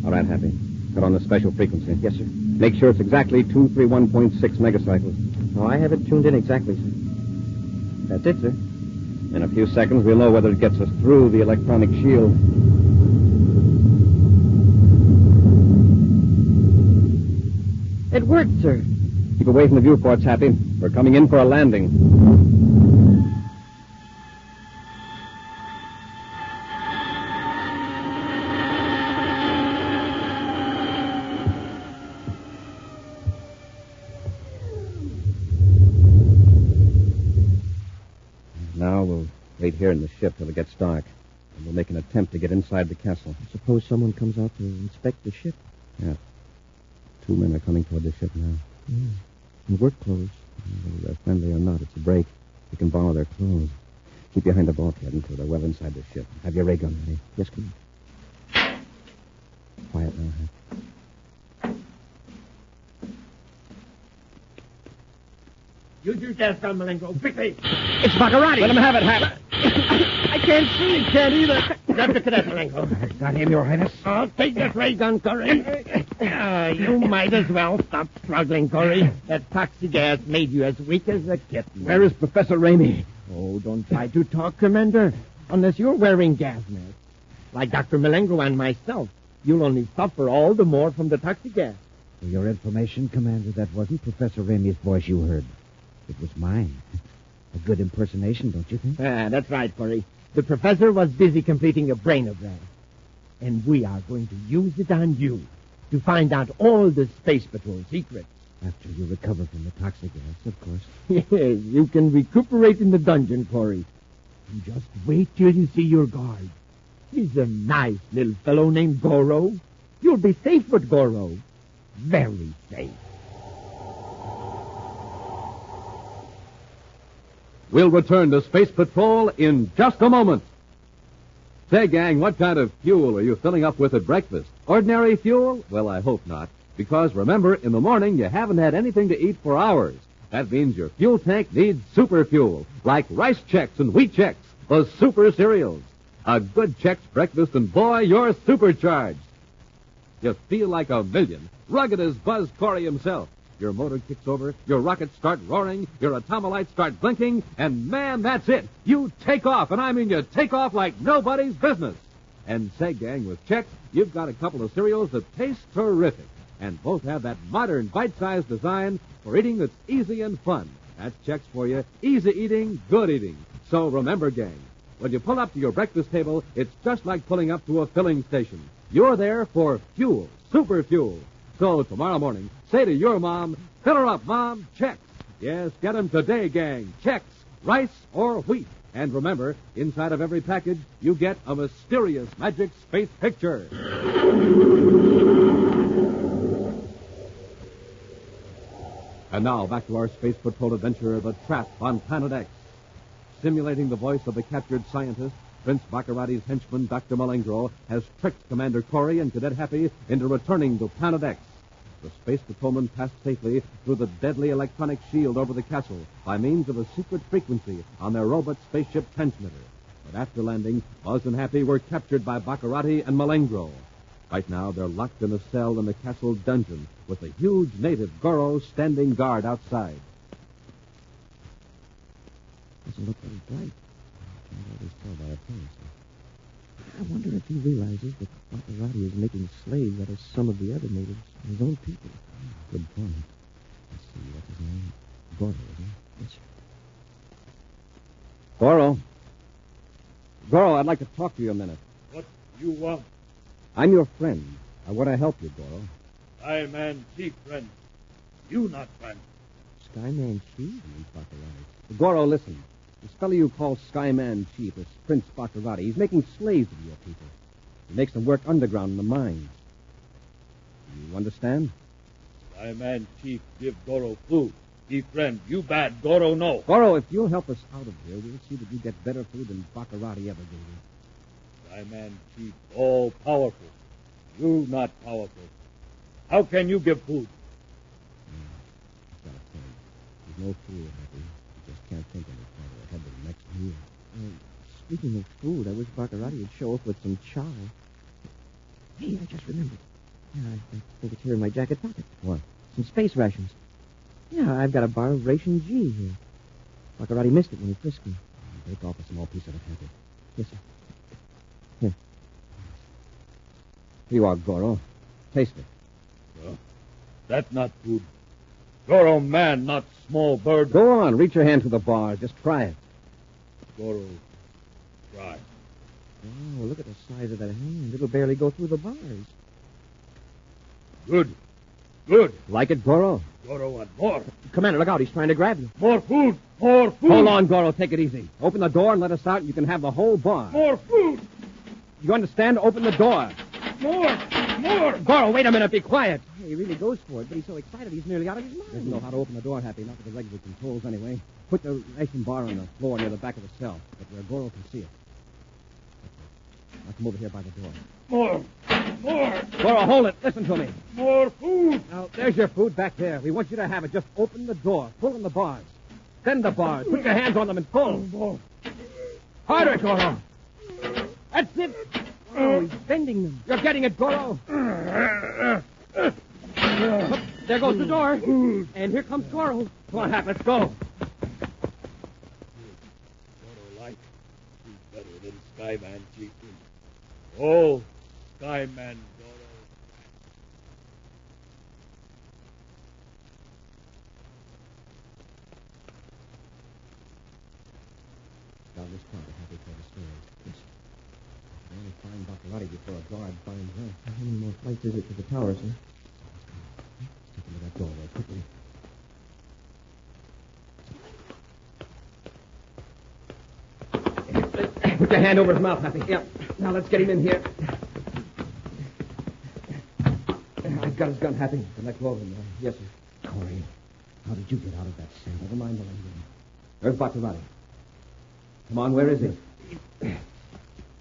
All right, Happy. Cut on the special frequency. Yes, sir. Make sure it's exactly 231.6 megacycles. Oh, I have it tuned in exactly, sir. That's it, sir. In a few seconds, we'll know whether it gets us through the electronic shield. It worked, sir. Keep away from the viewports, Happy. We're coming in for a landing. Now we'll wait here in the ship till it gets dark. And we'll make an attempt to get inside the castle. Suppose someone comes out to inspect the ship. Yeah. 2 men are coming toward the ship now. Yeah. In work clothes. Whether they're friendly or not, it's a break. You can borrow their clothes. Keep behind the bulkhead until they're well inside the ship. Have your ray gun ready. Yes, Commander. Quiet now, Hap. Use your gas gun, Malengo, quickly. It's Baccarati. Let him have it, Hap. I can't see. Can't either. Grab the cadet, Malenko. Got him, Your Highness. I'll take that ray gun, Corey. You might as well stop struggling, Corey. That toxic gas made you as weak as a kitten. Where is Professor Ramey? Oh, don't try to talk, Commander. Unless you're wearing gas masks. Like Dr. Malenko and myself, you'll only suffer all the more from the toxic gas. For your information, Commander, that wasn't Professor Ramey's voice you heard. It was mine. A good impersonation, don't you think? That's right, Corey. The professor was busy completing a brainograph. And we are going to use it on you to find out all the Space Patrol secrets. After you recover from the toxic gas, of course. Yes, you can recuperate in the dungeon, Corey. And just wait till you see your guard. He's a nice little fellow named Goro. You'll be safe with Goro. Very safe. We'll return to Space Patrol in just a moment. Say, gang, what kind of fuel are you filling up with at breakfast? Ordinary fuel? Well, I hope not. Because remember, in the morning, you haven't had anything to eat for hours. That means your fuel tank needs super fuel, like Rice Chex and Wheat Chex, those super cereals. A good Chex breakfast, and boy, you're supercharged. You feel like a million, rugged as Buzz Corey himself. Your motor kicks over, your rockets start roaring, your atomolites start blinking, and man, that's it. You take off, and I mean you take off like nobody's business. And say, gang, with Chex, you've got a couple of cereals that taste terrific, and both have that modern bite-sized design for eating that's easy and fun. That's Chex for you. Easy eating, good eating. So remember, gang, when you pull up to your breakfast table, it's just like pulling up to a filling station. You're there for fuel, super fuel. So tomorrow morning, say to your mom, fill her up, Mom, Chex. Yes, get them today, gang. Chex, rice or wheat. And remember, inside of every package, you get a mysterious magic space picture. And now, back to our Space Patrol adventure, The Trap on Planet X. Simulating the voice of the captured scientist, Prince Baccarati's henchman, Dr. Malenko, has tricked Commander Corey and Cadet Happy into returning to Planet X. The Space Patrolmen passed safely through the deadly electronic shield over the castle by means of a secret frequency on their robot spaceship transmitter. But after landing, Buzz and Happy were captured by Baccarati and Malenko. Right now, they're locked in a cell in the castle dungeon with a huge native Goro standing guard outside. Doesn't look very bright. I can always tell by appearance. I wonder if he realizes that Baccarati is making slaves out of some of the other natives, his own people. Good point. Let's see, what's his name? Goro, isn't it? Yes, sir. Goro. Goro, I'd like to talk to you a minute. What you want? I'm your friend. I want to help you, Goro. Skyman Chief, friend. You not friend. Skyman Chief? Baccarati. Goro, listen. This fellow you call Skyman Chief is Prince Baccarati. He's making slaves of your people. He makes them work underground in the mines. You understand? Skyman Chief give Goro food. He friend. You bad. Goro no. Goro, if you'll help us out of here, we'll see that you get better food than Baccarati ever gave you. Skyman Chief all powerful. You not powerful. How can you give food? I've got a friend. He's no fool, Happy. He just can't think any farther ahead than the next meal. Speaking of food, I wish Baccarati would show up with some chow. Hey, I just remembered. Yeah, I think it's here in my jacket pocket. What? Some space rations. Yeah, I've got a bar of ration G here. Baccarati missed it when he frisked me. Take off a small piece of it, Happy. Yes, sir. Here. Here you are, Goro. Taste it. That's not food. Goro man, not small bird. Go on, reach your hand to the bars. Just try it. Goro, try. Oh, look at the size of that hand. It'll barely go through the bars. Good. Good. Like it, Goro? Goro want more. Commander, look out. He's trying to grab you. More food. More food. Hold on, Goro. Take it easy. Open the door and let us out. You can have the whole bar. More food. You understand? Open the door. More. More. Goro, wait a minute. Be quiet. He really goes for it, but he's so excited he's nearly out of his mind. Doesn't know how to open the door, Happy. Not with the regular controls, anyway. Put the ration bar on the floor near the back of the cell, but where Goro can see it. Now come over here by the door. More. More. Goro, hold it. Listen to me. More food. Now, there's your food back there. We want you to have it. Just open the door. Pull on the bars. Bend the bars. Put your hands on them and pull. More. Harder, Goro. That's it. Oh, he's bending them. You're getting it, Goro. There goes the door. And here comes Goro. Come on, Hap, let's go. Light. He's better than Skyman, Chieftain. Oh, Skyman, Goro. Down this part, Happy for the stairs. Yes. I only find Baccarati before a guard finds her. How many more flights is it to the tower, sir? Step into that doorway quickly. Put your hand over his mouth, Happy. Yeah. Now let's get him in here. I've got his gun, Happy. Let go of him. Yes, sir. Corey, how did you get out of that cell? Never mind the language. Where's Baccarati? Come on, where is he?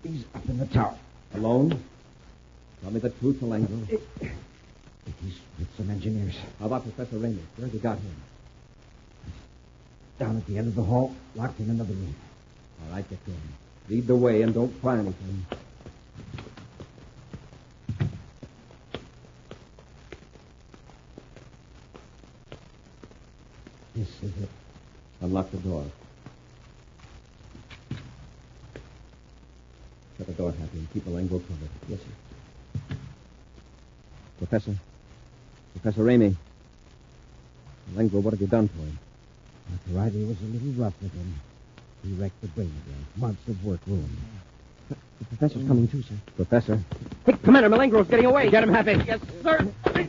He's up in the tower. Alone? Tell me the truth, Malengo. He's with some engineers. How about Professor Raymond? Where's he got him? Down at the end of the hall, locked in another room. All right, get going. Lead the way and don't try anything. This is it. Unlock the door. Shut the door, Happy, and keep Malengo covered. Yes, sir. Professor Ramey. Malengo, what have you done to him? Riley was a little rough with him. He wrecked the brain again. Months of work ruined. The professor's coming too, sir. Professor? Hey, Commander, Malengro's getting away. Get him, Happy. Yes, sir. Well,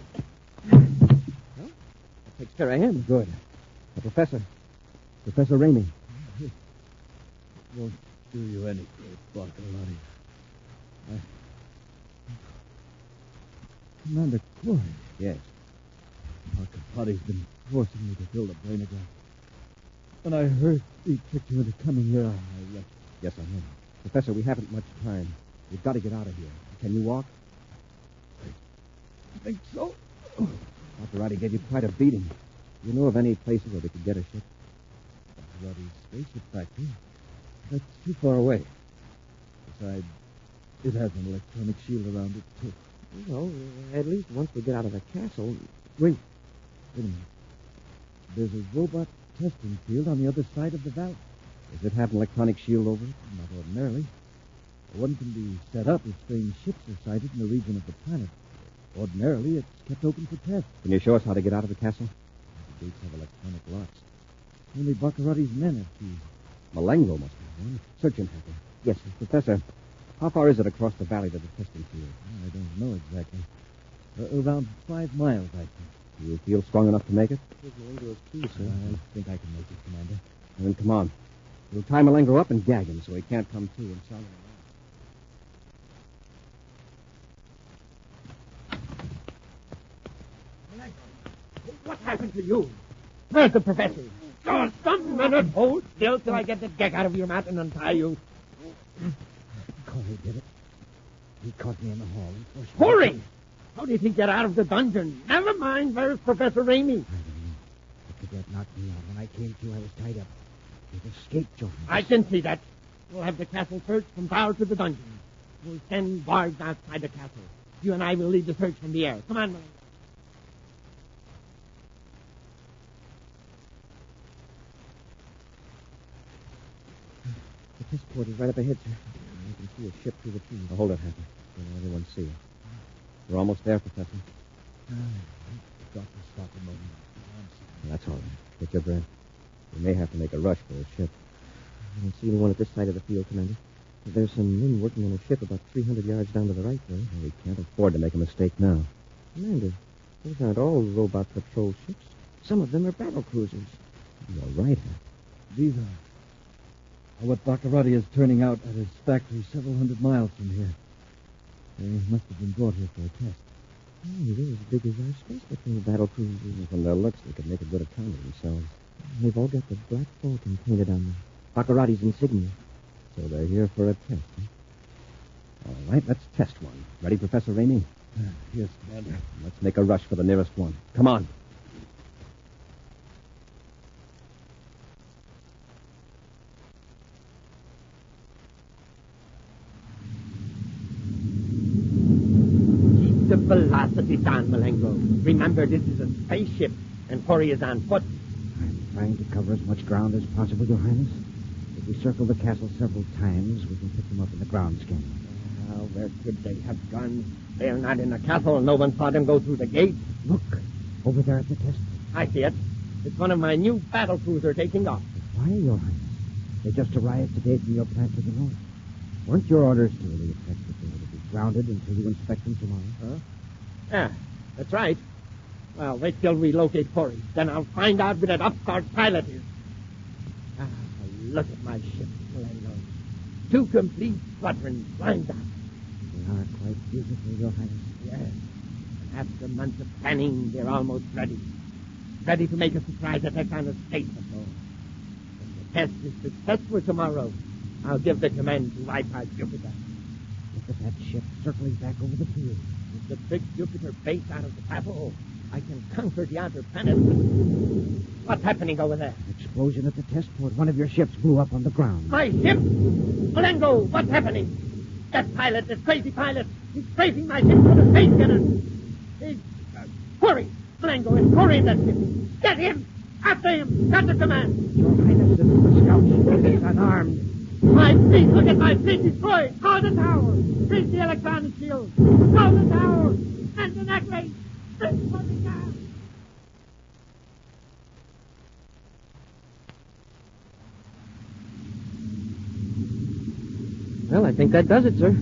that takes care of him. Good. Professor Ramey. Won't do you any good, Baccarati. Commander Corey. Yes. Baccarati's been forcing me to build a brainograph. When I heard he tricked you into coming here, I left. Yes, I know. Professor, we haven't much time. We've got to get out of here. Can you walk? I think so. Baccarati gave you quite a beating. Do you know of any places where we could get a ship? Baccarati's spaceship factory. That's too far away. Besides, it has an electronic shield around it, too. Well, at least once we get out of the castle. Wait a minute. There's a robot testing field on the other side of the valley. Does it have an electronic shield over it? Not ordinarily. One can be set up if strange ships are sighted in the region of the planet. Ordinarily, it's kept open for tests. Can you show us how to get out of the castle? The gates have electronic locks. Only Baccarati's men have keys. Malengo must have one. Search him, Happy. Yes, sir. Professor, how far is it across the valley to the testing field? I don't know exactly. Around 5 miles, I think. Do you feel strong enough to make it? Malengo's key, sir. I think I can make it, Commander. Then come on. We'll tie Malengo up and gag him so he can't come to and sound him around. What happened to you? Where's the professor? Oh, some minute. Hold still till I get the gag out of your mouth and untie you. Corey did it. He caught me in the hall. Hurry! How did he get out of the dungeon? Never mind. Where's Professor Ramey? I don't know. The cadet knocked me out. When I came to, I was tied up. He escaped, Joe. I can see that. We'll have the castle searched from tower to the dungeon. We'll send guards outside the castle. You and I will lead the search from the air. Come on, man. The test port is right up ahead, sir. You can see a ship through the trees. Now, hold it, Happy. Don't let anyone see it. We're almost there, Professor. Got to stop a moment. That's all right. Get your breath. We may have to make a rush for a ship. I don't see anyone at this side of the field, Commander. There's some men working on a ship about 300 yards down to the right there. We can't afford to make a mistake now. Commander, those aren't all robot patrol ships. Some of them are battle cruisers. You're right, Happy. These are what Baccarati is turning out at his factory several hundred miles from here. They must have been brought here for a test. Oh, they're as big as our space patrol battle cruisers. From their looks, they could make a good account of themselves. They've all got the Black Falcon painted on them. Baccarati's insignia. So they're here for a test, huh? All right, let's test one. Ready, Professor Ramey? Yes, Commander. Let's make a rush for the nearest one. Come on. velocity down, Malengo. Remember, this is a spaceship, and Corey is on foot. I'm trying to cover as much ground as possible, Your Highness. If we circle the castle several times, we can pick them up in the ground scanner. Where could they have gone? They're not in the castle. No one saw them go through the gate. Look, over there at the test. I see it. It's one of my new battle cruisers taking off. Why, Your Highness? They just arrived today from your plant to the north. Weren't your orders to the effect that they were to be grounded until you inspect them tomorrow? Huh? Yeah, that's right. Well, wait till we locate Corey. Then I'll find out where that upstart pilot is. Look at my ship, Malengo. 2 complete squadrons lined up. They are quite beautiful, Your Highness. Yes. And after months of planning, they're almost ready. Ready to make a surprise attack on the State Patrol. If the test is successful tomorrow, I'll give the command to wipe out Jupiter. Look at that ship circling back over the field. With the big Jupiter base out of the Pavo, I can conquer the outer planets. What's happening over there? Explosion at the test port. One of your ships blew up on the ground. My ship? Malengo, what's happening? That pilot, that crazy pilot, he's strafing my ship for the space gunners. He's... Corey! Malengo, it's Corey in that ship. Get him! After him! Got the command! Your Highness, this is the scout. He's unarmed. My fleet! Look at my fleet destroyed! Throw the tower! Freeze the electronic shield! Throw the tower! And the necklace! Freeze for the gas! Well, I think that does it, sir.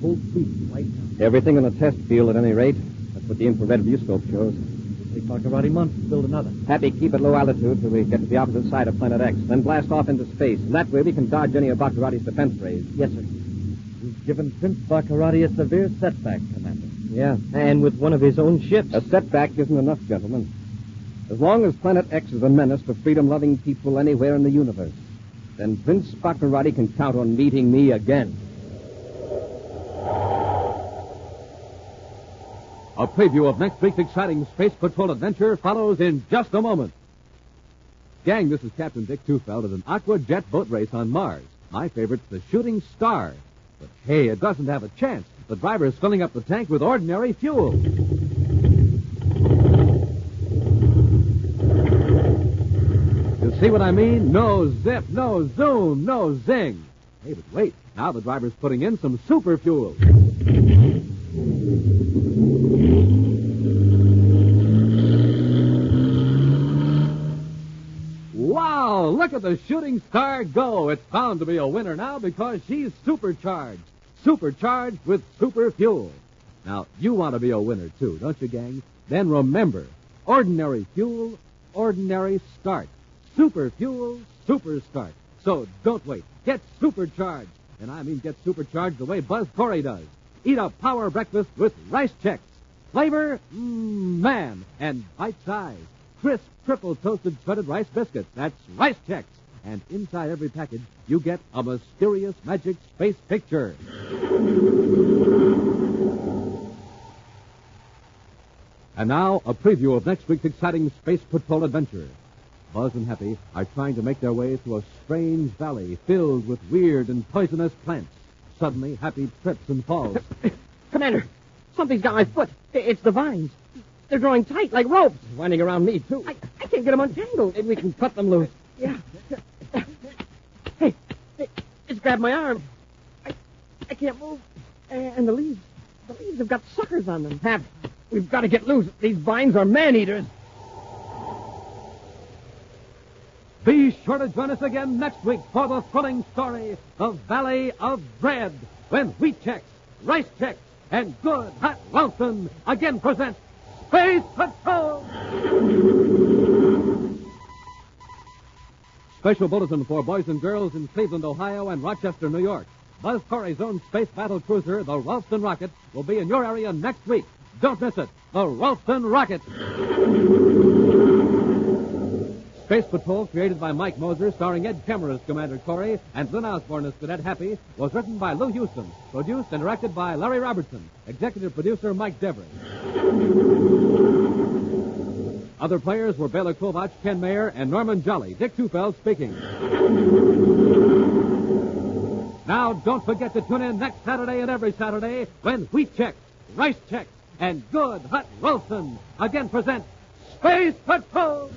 Full speed, right now. Everything in the test field at any rate. That's what the infrared viewscope shows. Take Baccarati months to build another. Happy, keep at low altitude till we get to the opposite side of Planet X. Then blast off into space. And that way we can dodge any of Baccarati's defense rays. Yes, sir. You've given Prince Baccarati a severe setback, Commander. Yeah, and with one of his own ships. A setback isn't enough, gentlemen. As long as Planet X is a menace to freedom-loving people anywhere in the universe, then Prince Baccarati can count on meeting me again. A preview of next week's exciting Space Patrol adventure follows in just a moment. Gang, this is Captain Dick Tufeld at an aqua jet boat race on Mars. My favorite's the Shooting Star. But hey, it doesn't have a chance. The driver is filling up the tank with ordinary fuel. You see what I mean? No zip, no zoom, no zing. Hey, but wait. Now the driver's putting in some super fuel. Wow, look at the Shooting Star go. It's bound to be a winner now because she's supercharged. Supercharged with super fuel. Now, you want to be a winner, too, don't you, gang? Then remember, ordinary fuel, ordinary start. Super fuel, super start. So don't wait. Get supercharged. And I mean get supercharged the way Buzz Corey does. Eat a power breakfast with Rice Chex. Flavor, man, and bite size. Crisp, triple toasted shredded rice biscuits. That's Rice Chex. And inside every package, you get a mysterious magic space picture. And now, a preview of next week's exciting Space Patrol adventure. Buzz and Happy are trying to make their way through a strange valley filled with weird and poisonous plants. Suddenly, Happy trips and falls. Commander, something's got my foot. It's the vines. They're drawing tight like ropes. Winding around me, too. I can't get them untangled. Maybe we can cut them loose. Yeah. Hey, it's grabbed my arm. I can't move. And the leaves have got suckers on them. Hap, we've got to get loose. These vines are man-eaters. Be sure to join us again next week for the thrilling story, The Valley of Dread, when Wheat Chex, Rice Chex, and Good Hot Ralston again present Space Patrol! Special bulletin for boys and girls in Cleveland, Ohio, and Rochester, New York. Buzz Corey's own space battle cruiser, the Ralston Rocket, will be in your area next week. Don't miss it. The Ralston Rocket. Space Patrol, created by Mike Moser, starring Ed Kemmer as Commander Corey and Lynn Osborne as Cadet Happy, was written by Lou Houston, produced and directed by Larry Robertson, executive producer Mike Devery. Other players were Bela Kovach, Ken Mayer, and Norman Jolly. Dick Tufeld speaking. Now, don't forget to tune in next Saturday and every Saturday when Wheat Chex, Rice Check, and Good Hut Wilson again present Space Patrol!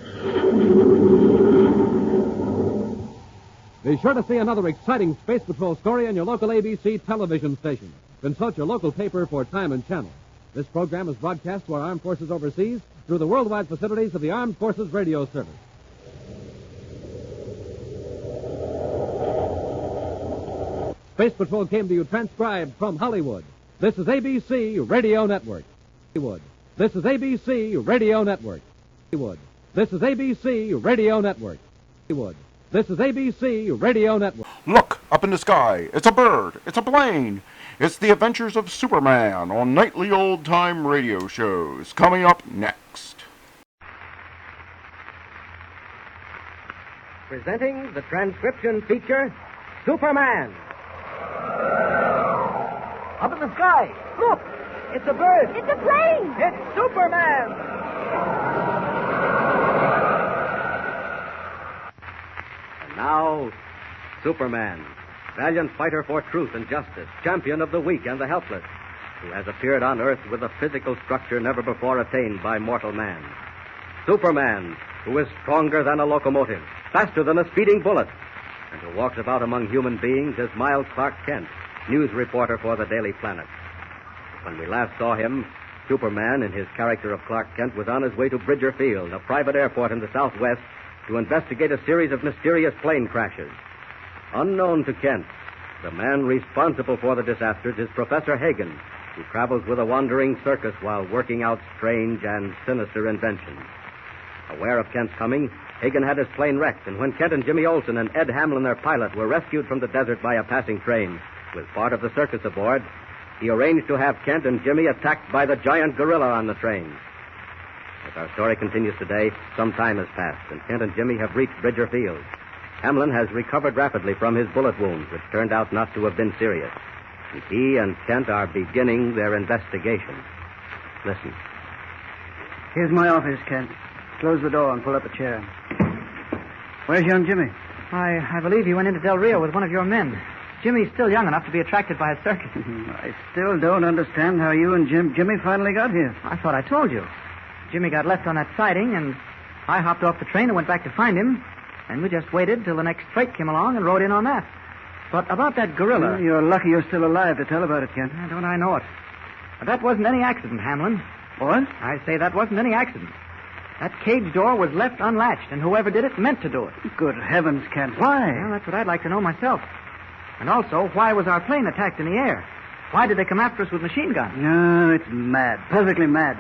Be sure to see another exciting Space Patrol story on your local ABC television station. Consult your local paper for time and channel. This program is broadcast to our armed forces overseas through the worldwide facilities of the Armed Forces Radio Service. Space Patrol came to you transcribed from Hollywood. This is ABC Radio Network. Hollywood. This is ABC Radio Network. Hollywood. This is ABC Radio Network. Hollywood. This is ABC Radio Network. Look, up in the sky. It's a bird. It's a plane. It's the adventures of Superman on nightly old-time radio shows. Coming up next. Presenting the transcription feature, Superman. Up in the sky. Look, it's a bird. It's a plane. It's Superman. And now, Superman, valiant fighter for truth and justice, champion of the weak and the helpless, who has appeared on Earth with a physical structure never before attained by mortal man. Superman, who is stronger than a locomotive, faster than a speeding bullet, and who walks about among human beings as mild Clark Kent, news reporter for the Daily Planet. When we last saw him, Superman, in his character of Clark Kent, was on his way to Bridger Field, a private airport in the Southwest, to investigate a series of mysterious plane crashes. Unknown to Kent, the man responsible for the disasters is Professor Hagen, who travels with a wandering circus while working out strange and sinister inventions. Aware of Kent's coming, Hagen had his plane wrecked, and when Kent and Jimmy Olsen and Ed Hamlin, their pilot, were rescued from the desert by a passing train, with part of the circus aboard, he arranged to have Kent and Jimmy attacked by the giant gorilla on the train. As our story continues today, some time has passed, and Kent and Jimmy have reached Bridger Field. Hamlin has recovered rapidly from his bullet wounds, which turned out not to have been serious. And he and Kent are beginning their investigation. Listen. Here's my office, Kent. Close the door and pull up a chair. Where's young Jimmy? I believe he went into Del Rio with one of your men. Jimmy's still young enough to be attracted by a circus. I still don't understand how you and Jimmy finally got here. I thought I told you. Jimmy got left on that siding, and I hopped off the train and went back to find him. And we just waited till the next freight came along and rode in on that. But about that gorilla... Well, you're lucky you're still alive to tell about it, Kent. Don't I know it. But that wasn't any accident, Hamlin. What? I say that wasn't any accident. That cage door was left unlatched, and whoever did it meant to do it. Good heavens, Kent. Why? Well, that's what I'd like to know myself. And also, why was our plane attacked in the air? Why did they come after us with machine guns? No, it's mad. Perfectly mad.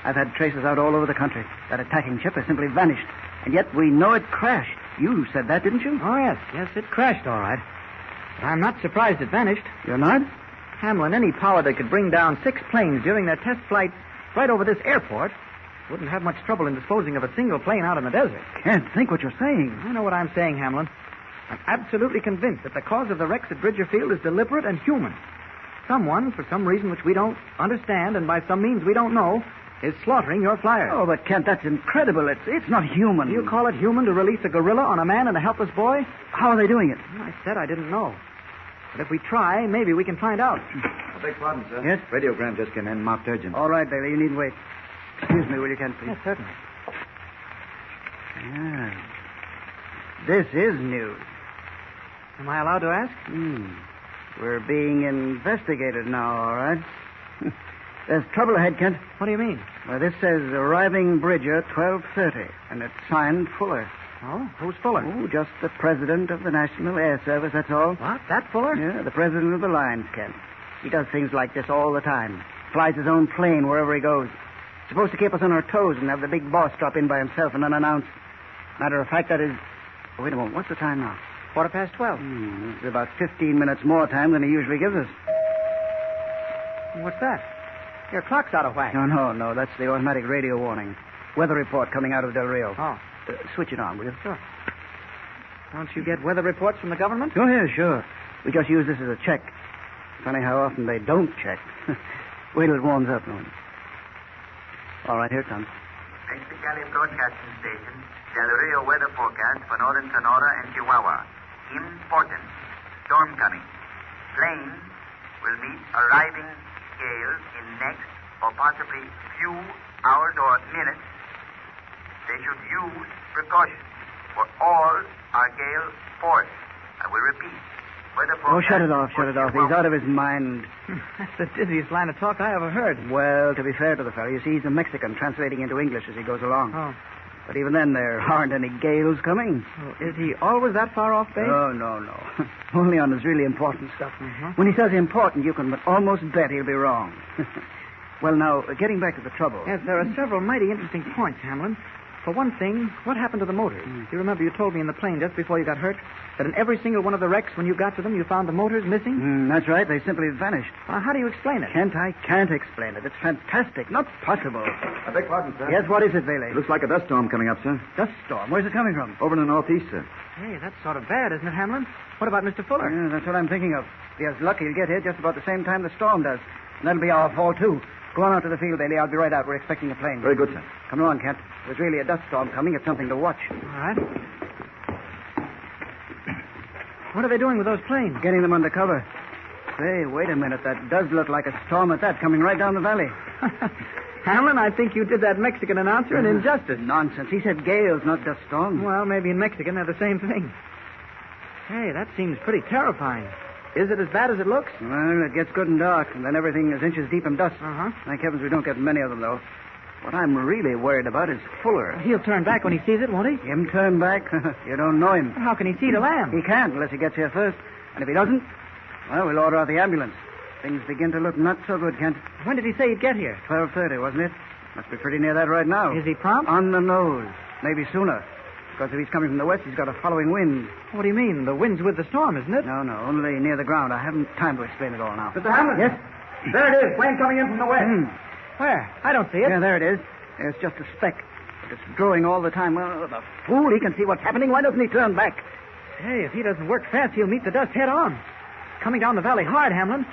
I've had traces out all over the country. That attacking ship has simply vanished. And yet we know it crashed. You said that, didn't you? Oh, yes. Yes, it crashed, all right. But I'm not surprised it vanished. You're not? Hamlin, any power that could bring down 6 planes during their test flight right over this airport wouldn't have much trouble in disposing of a single plane out in the desert. Can't think what you're saying. I know what I'm saying, Hamlin. I'm absolutely convinced that the cause of the wrecks at Bridger Field is deliberate and human. Someone, for some reason which we don't understand and by some means we don't know, is slaughtering your flyers. Oh, but Kent, that's incredible. It's not human. Do you call it human to release a gorilla on a man and a helpless boy? How are they doing it? Well, I said I didn't know. But if we try, maybe we can find out. I beg pardon, sir. Yes? Radiogram just came in, marked urgent. All right, Bailey, you needn't wait. Excuse me, will you, Kent, please? Yes, certainly. Yeah. This is news. Am I allowed to ask? We're being investigated now, all right? There's trouble ahead, Kent. What do you mean? Well, this says arriving Bridger 12:30, and it's signed Fuller. Oh? Who's Fuller? Oh, just the president of the National Air Service, that's all. What? That Fuller? Yeah, the president of the lines, Kent. He does things like this all the time. Flies his own plane wherever he goes. Supposed to keep us on our toes and have the big boss drop in by himself and unannounced. Matter of fact, that is... Oh, wait a moment. What's the time now? 12:15. It's about 15 minutes more time than he usually gives us. What's that? Your clock's out of whack. No. That's the automatic radio warning. Weather report coming out of Del Rio. Oh. Switch it on, will you? Sure. Don't you get weather reports from the government? Oh, yeah, sure. We just use this as a check. Funny how often they don't check. Wait till it warms up, Norman. All right, here it comes. Mexicali Broadcasting Station, Del Rio weather forecast for northern Sonora and Chihuahua. Important. Storm coming. Plane will meet arriving gale in next or possibly few hours or minutes, they should use precaution, for all are gale force. I will repeat. Oh, shut it off. He's out of his mind. That's the dizziest line of talk I ever heard. Well, to be fair to the fellow, you see, he's a Mexican translating into English as he goes along. Oh. But even then, there aren't any gales coming. Well, is he always that far off base? Oh, no. Only on his really important stuff. When he says important, you can almost bet he'll be wrong. Well, now, getting back to the trouble. Yes, there are several mighty interesting points, Hamlin. For one thing, what happened to the motors? You remember you told me in the plane just before you got hurt that in every single one of the wrecks, when you got to them, you found the motors missing? That's right. They simply vanished. How do you explain it? Kent, I can't explain it. It's fantastic. Not possible. I beg pardon, sir. Yes, what is it, Bailey? It looks like a dust storm coming up, sir. Dust storm? Where's it coming from? Over in the northeast, sir. Hey, that's sort of bad, isn't it, Hamlin? What about Mr. Fuller? Yeah, that's what I'm thinking of. If he has luck, he'll get here just about the same time the storm does. And that'll be our fault, too. Go on out to the field, Bailey. I'll be right out. We're expecting a plane. Very good, sir. Come on, Kent. There's really a dust storm coming. It's something to watch. All right. What are they doing with those planes? Getting them under cover. Say, wait a minute. That does look like a storm at that, coming right down the valley. Hamlin, I think you did that Mexican announcer an injustice. Nonsense. He said gales, not dust storms. Well, maybe in Mexican they're the same thing. Hey, that seems pretty terrifying. Is it as bad as it looks? Well, it gets good and dark, and then everything is inches deep in dust. Uh-huh. Thank heavens we don't get many of them, though. What I'm really worried about is Fuller. He'll turn back when he sees it, won't he? Him turn back? You don't know him. How can he see to land? He can't unless he gets here first. And if he doesn't, well, we'll order out the ambulance. Things begin to look not so good, Kent. When did he say he'd get here? 12:30, wasn't it? Must be pretty near that right now. Is he prompt? On the nose. Maybe sooner. Because if he's coming from the west, he's got a following wind. What do you mean? The wind's with the storm, isn't it? No, only near the ground. I haven't time to explain it all now. Mr. Hamlin? Yes? There it is, plane coming in from the west. Where? I don't see it. Yeah, there it is. It's just a speck. But it's growing all the time. Well, the fool, he can see what's happening. Why doesn't he turn back? Hey, if he doesn't work fast, he'll meet the dust head on. Coming down the valley hard, Hamlin.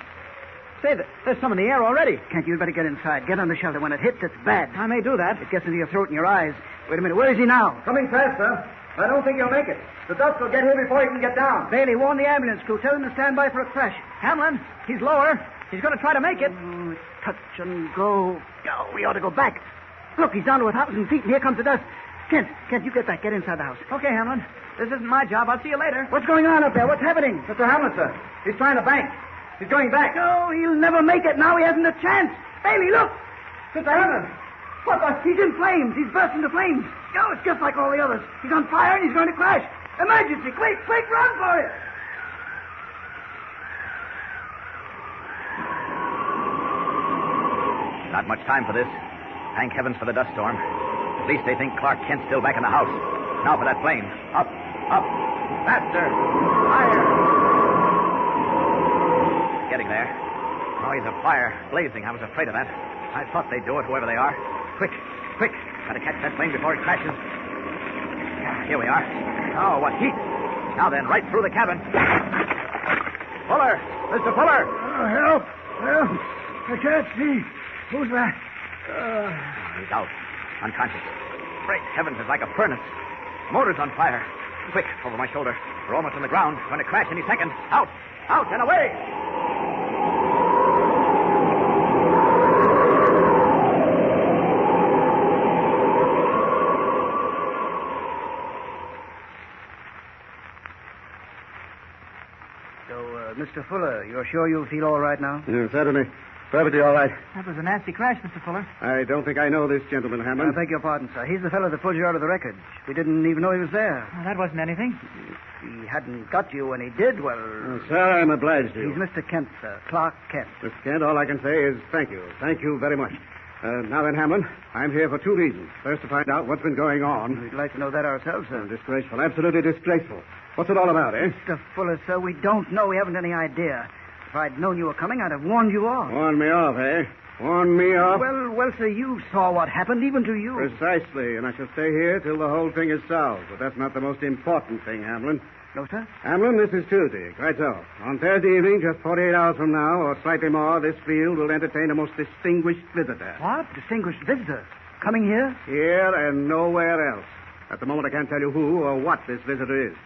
Say, there's some in the air already. Kent, you'd better get inside. Get under shelter. When it hits, it's bad. I may do that. It gets into your throat and your eyes. Wait a minute. Where is he now? Coming fast, sir. I don't think he'll make it. The dust will get here before he can get down. Bailey, warn the ambulance crew. Tell them to stand by for a crash. Hamlin, he's lower. He's going to try to make it. Oh, touch and go. Oh, we ought to go back. Look, he's down to 1,000 feet, and here comes the dust. Kent, you get back. Get inside the house. Okay, Hamlin. This isn't my job. I'll see you later. What's going on up there? What's happening? Mr. Hamlin, sir. He's trying to bank. He's going back. No, he'll never make it. Now he hasn't a chance. Bailey, look. Mr. Hamlin. What? He's in flames. He's burst into flames. Oh, it's just like all the others. He's on fire and he's going to crash. Emergency. Quick, run for it. Not much time for this. Thank heavens for the dust storm. At least they think Clark Kent's still back in the house. Now for that plane. Up. Faster. Higher. Getting there. Noise of fire blazing. I was afraid of that. I thought they'd do it, whoever they are. Quick. Gotta catch that plane before it crashes. Here we are. Oh, what heat. Now then, right through the cabin. Fuller! Mr. Fuller! Help! I can't see. Who's that? He's out. Unconscious. Great heavens, it's like a furnace. Motor's on fire. Quick, over my shoulder. We're almost on the ground. Going to crash any second. Out, and away! Mr. Fuller, you're sure you'll feel all right now? Certainly. Perfectly all right. That was a nasty crash, Mr. Fuller. I don't think I know this gentleman, Hamlin. I beg your pardon, sir. He's the fellow that pulled you out of the wreckage. We didn't even know he was there. Well, that wasn't anything. If he hadn't got you when he did, well... Sir, I'm obliged to you. He's Mr. Kent, sir. Clark Kent. Mr. Kent, all I can say is thank you. Thank you very much. Now then, Hamlin, I'm here for two reasons. First, to find out what's been going on. We'd like to know that ourselves, sir. Disgraceful. Absolutely disgraceful. What's it all about, eh? Mr. Fuller, sir, we don't know. We haven't any idea. If I'd known you were coming, I'd have warned you off. Warn me off, eh? Warn me off? Well, sir, you saw what happened, even to you. Precisely, and I shall stay here till the whole thing is solved. But that's not the most important thing, Hamlin. No, sir? Hamlin, this is Tuesday. Quite so. On Thursday evening, just 48 hours from now, or slightly more, this field will entertain a most distinguished visitor. What? Distinguished visitor? Coming here? Here and nowhere else. At the moment, I can't tell you who or what this visitor is.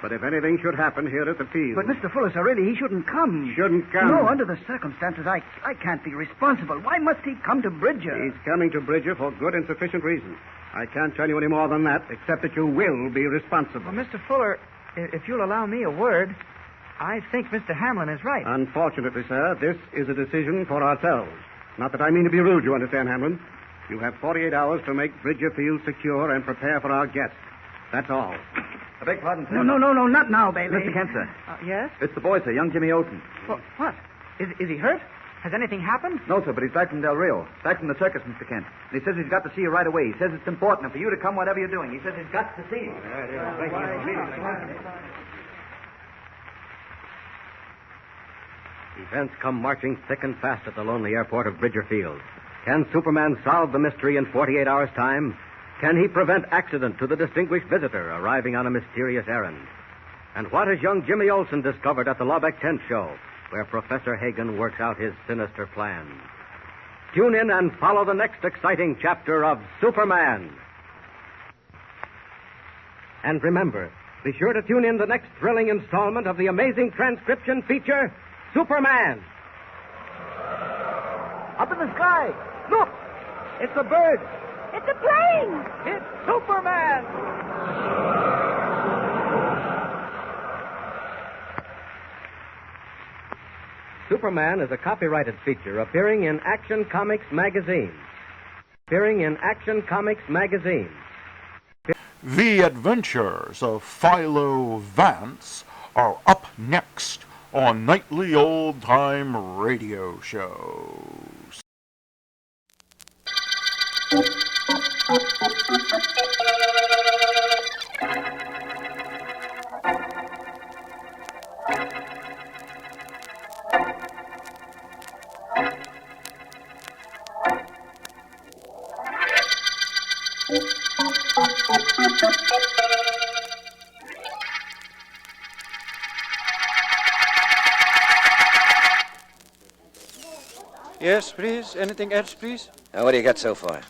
But if anything should happen here at the field... But, Mr. Fuller, sir, really, he shouldn't come. Shouldn't come? No, under the circumstances, I can't be responsible. Why must he come to Bridger? He's coming to Bridger for good and sufficient reason. I can't tell you any more than that, except that you will be responsible. Well, Mr. Fuller, if you'll allow me a word, I think Mr. Hamlin is right. Unfortunately, sir, this is a decision for ourselves. Not that I mean to be rude, you understand, Hamlin. You have 48 hours to make Bridger Field secure and prepare for our guest. That's all. I beg pardon, sir. No, not now, Bailey. Mr. Kent, sir. Yes? It's the boy, sir, young Jimmy Olsen. What? Is he hurt? Has anything happened? No, sir, but he's back from Del Rio. Back from the circus, Mr. Kent. And he says he's got to see you right away. He says it's important and for you to come whatever you're doing. He says he's got to see you. Events come marching thick and fast at the lonely airport of Bridger Field. Can Superman solve the mystery in 48 hours' time? Can he prevent accident to the distinguished visitor arriving on a mysterious errand? And what has young Jimmy Olsen discovered at the Lubbock Tent Show, where Professor Hagen works out his sinister plan? Tune in and follow the next exciting chapter of Superman. And remember, be sure to tune in the next thrilling installment of the amazing transcription feature, Superman. Up in the sky. Look! It's a bird. It's a plane! It's Superman! Superman is a copyrighted feature appearing in Action Comics magazine. The adventures of Philo Vance are up next on Nightly Old Time Radio Shows. Yes, please. Anything else, please? What do you got so far?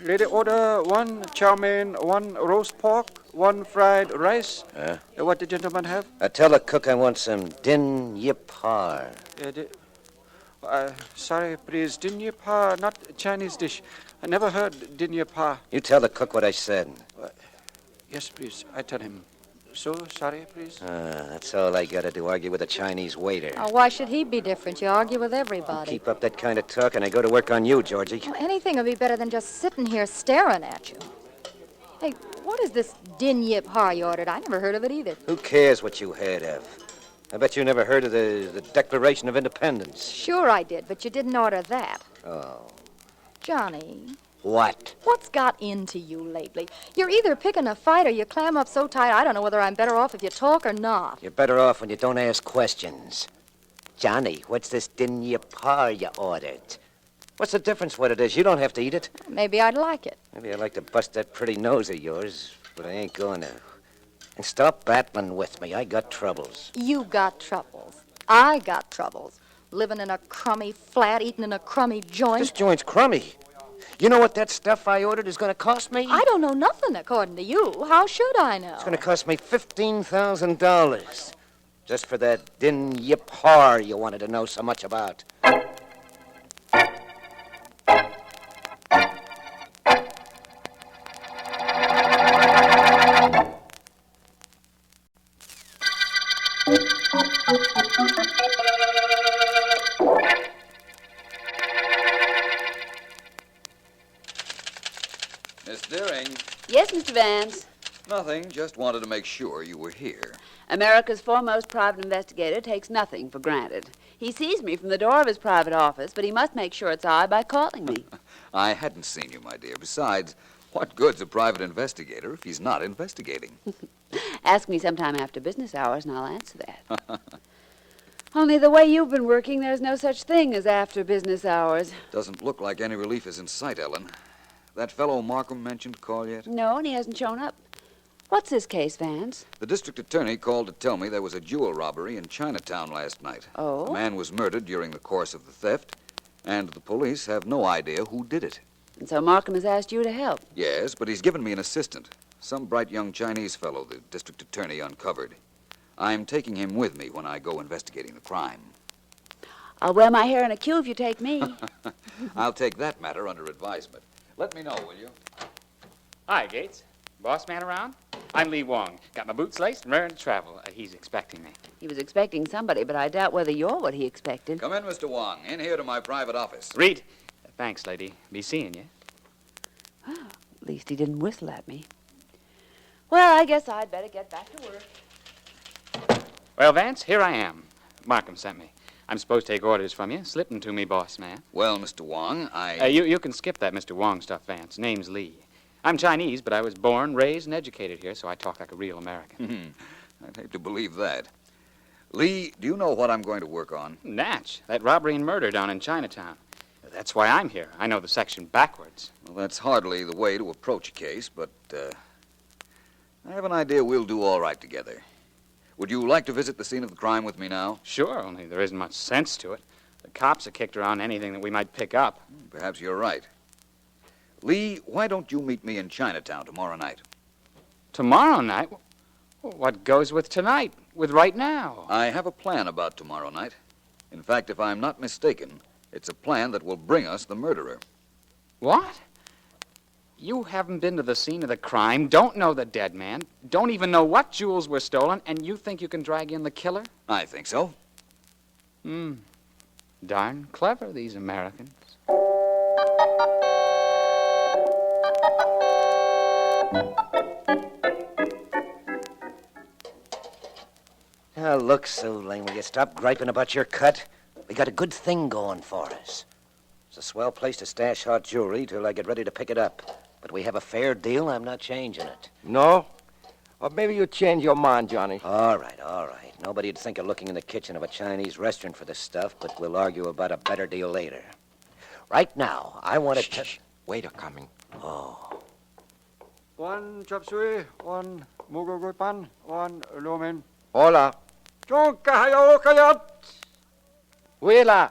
Lady order 1 chow mein, 1 roast pork, 1 fried rice. What the gentleman have? Tell the cook I want some din yip har. Sorry, please. Din yip har, not Chinese dish. I never heard din yip har. You tell the cook what I said. Yes, please. I tell him. So sorry, please. That's all I gotta do, argue with a Chinese waiter. Why should he be different? You argue with everybody. Keep up that kind of talk and I go to work on you, Georgie. Well, anything would be better than just sitting here staring at you. Hey, what is this din yip har you ordered? I never heard of it either. Who cares what you heard of? I bet you never heard of the Declaration of Independence. Sure I did, but you didn't order that. Oh. Johnny. What? What's got into you lately? You're either picking a fight or you clam up so tight I don't know whether I'm better off if you talk or not. You're better off when you don't ask questions. Johnny, what's this din yip har you ordered? What's the difference what it is? You don't have to eat it. Maybe I'd like it. Maybe I'd like to bust that pretty nose of yours, but I ain't gonna. And stop battling with me. I got troubles. You got troubles. I got troubles. Living in a crummy flat, eating in a crummy joint. This joint's crummy. You know what that stuff I ordered is going to cost me? I don't know nothing, according to you. How should I know? It's going to cost me $15,000. Just for that din yip har you wanted to know so much about. Miss Deering. Yes, Mr. Vance. Nothing. Just wanted to make sure you were here. America's foremost private investigator takes nothing for granted. He sees me from the door of his private office, but he must make sure it's I by calling me. I hadn't seen you, my dear. Besides, what good's a private investigator if he's not investigating? Ask me sometime after business hours, and I'll answer that. Only the way you've been working, there's no such thing as after business hours. Doesn't look like any relief is in sight, Ellen. That fellow Markham mentioned call yet? No, and he hasn't shown up. What's this case, Vance? The district attorney called to tell me there was a jewel robbery in Chinatown last night. Oh? A man was murdered during the course of the theft, and the police have no idea who did it. And so Markham has asked you to help. Yes, but he's given me an assistant. Some bright young Chinese fellow the district attorney uncovered. I'm taking him with me when I go investigating the crime. I'll wear my hair in a queue if you take me. I'll take that matter under advisement. Let me know, will you? Hi, Gates. Boss man around? I'm Lee Wong. Got my boots laced and raring to travel. He's expecting me. He was expecting somebody, but I doubt whether you're what he expected. Come in, Mr. Wong. In here to my private office. Reed. Thanks, lady. Be seeing you. At least he didn't whistle at me. Well, I guess I'd better get back to work. Well, Vance, here I am. Markham sent me. I'm supposed to take orders from you. Slip them to me, boss man. Well, Mr. Wong, You can skip that Mr. Wong stuff, Vance. Name's Lee. I'm Chinese, but I was born, raised, and educated here, so I talk like a real American. I'd hate to believe that. Lee, do you know what I'm going to work on? Natch, that robbery and murder down in Chinatown. That's why I'm here. I know the section backwards. Well, that's hardly the way to approach a case, but I have an idea we'll do all right together. Would you like to visit the scene of the crime with me now? Sure, only there isn't much sense to it. The cops have kicked around anything that we might pick up. Perhaps you're right. Lee, why don't you meet me in Chinatown tomorrow night? Tomorrow night? What goes with tonight? With right now? I have a plan about tomorrow night. In fact, if I'm not mistaken, it's a plan that will bring us the murderer. What? You haven't been to the scene of the crime, don't know the dead man, don't even know what jewels were stolen, and you think you can drag in the killer? I think so. Darn clever, these Americans. Now, look, Sue Lane, will you stop griping about your cut? We got a good thing going for us. It's a swell place to stash hot jewelry till I get ready to pick it up. But we have a fair deal, I'm not changing it. No? Or maybe you change your mind, Johnny. All right. Nobody'd think of looking in the kitchen of a Chinese restaurant for this stuff, but we'll argue about a better deal later. Right now, I want to... Waiter coming. Oh. One chop suey, one mugo pan, one lomen. Hola. Chung kahayo kayat. Wela.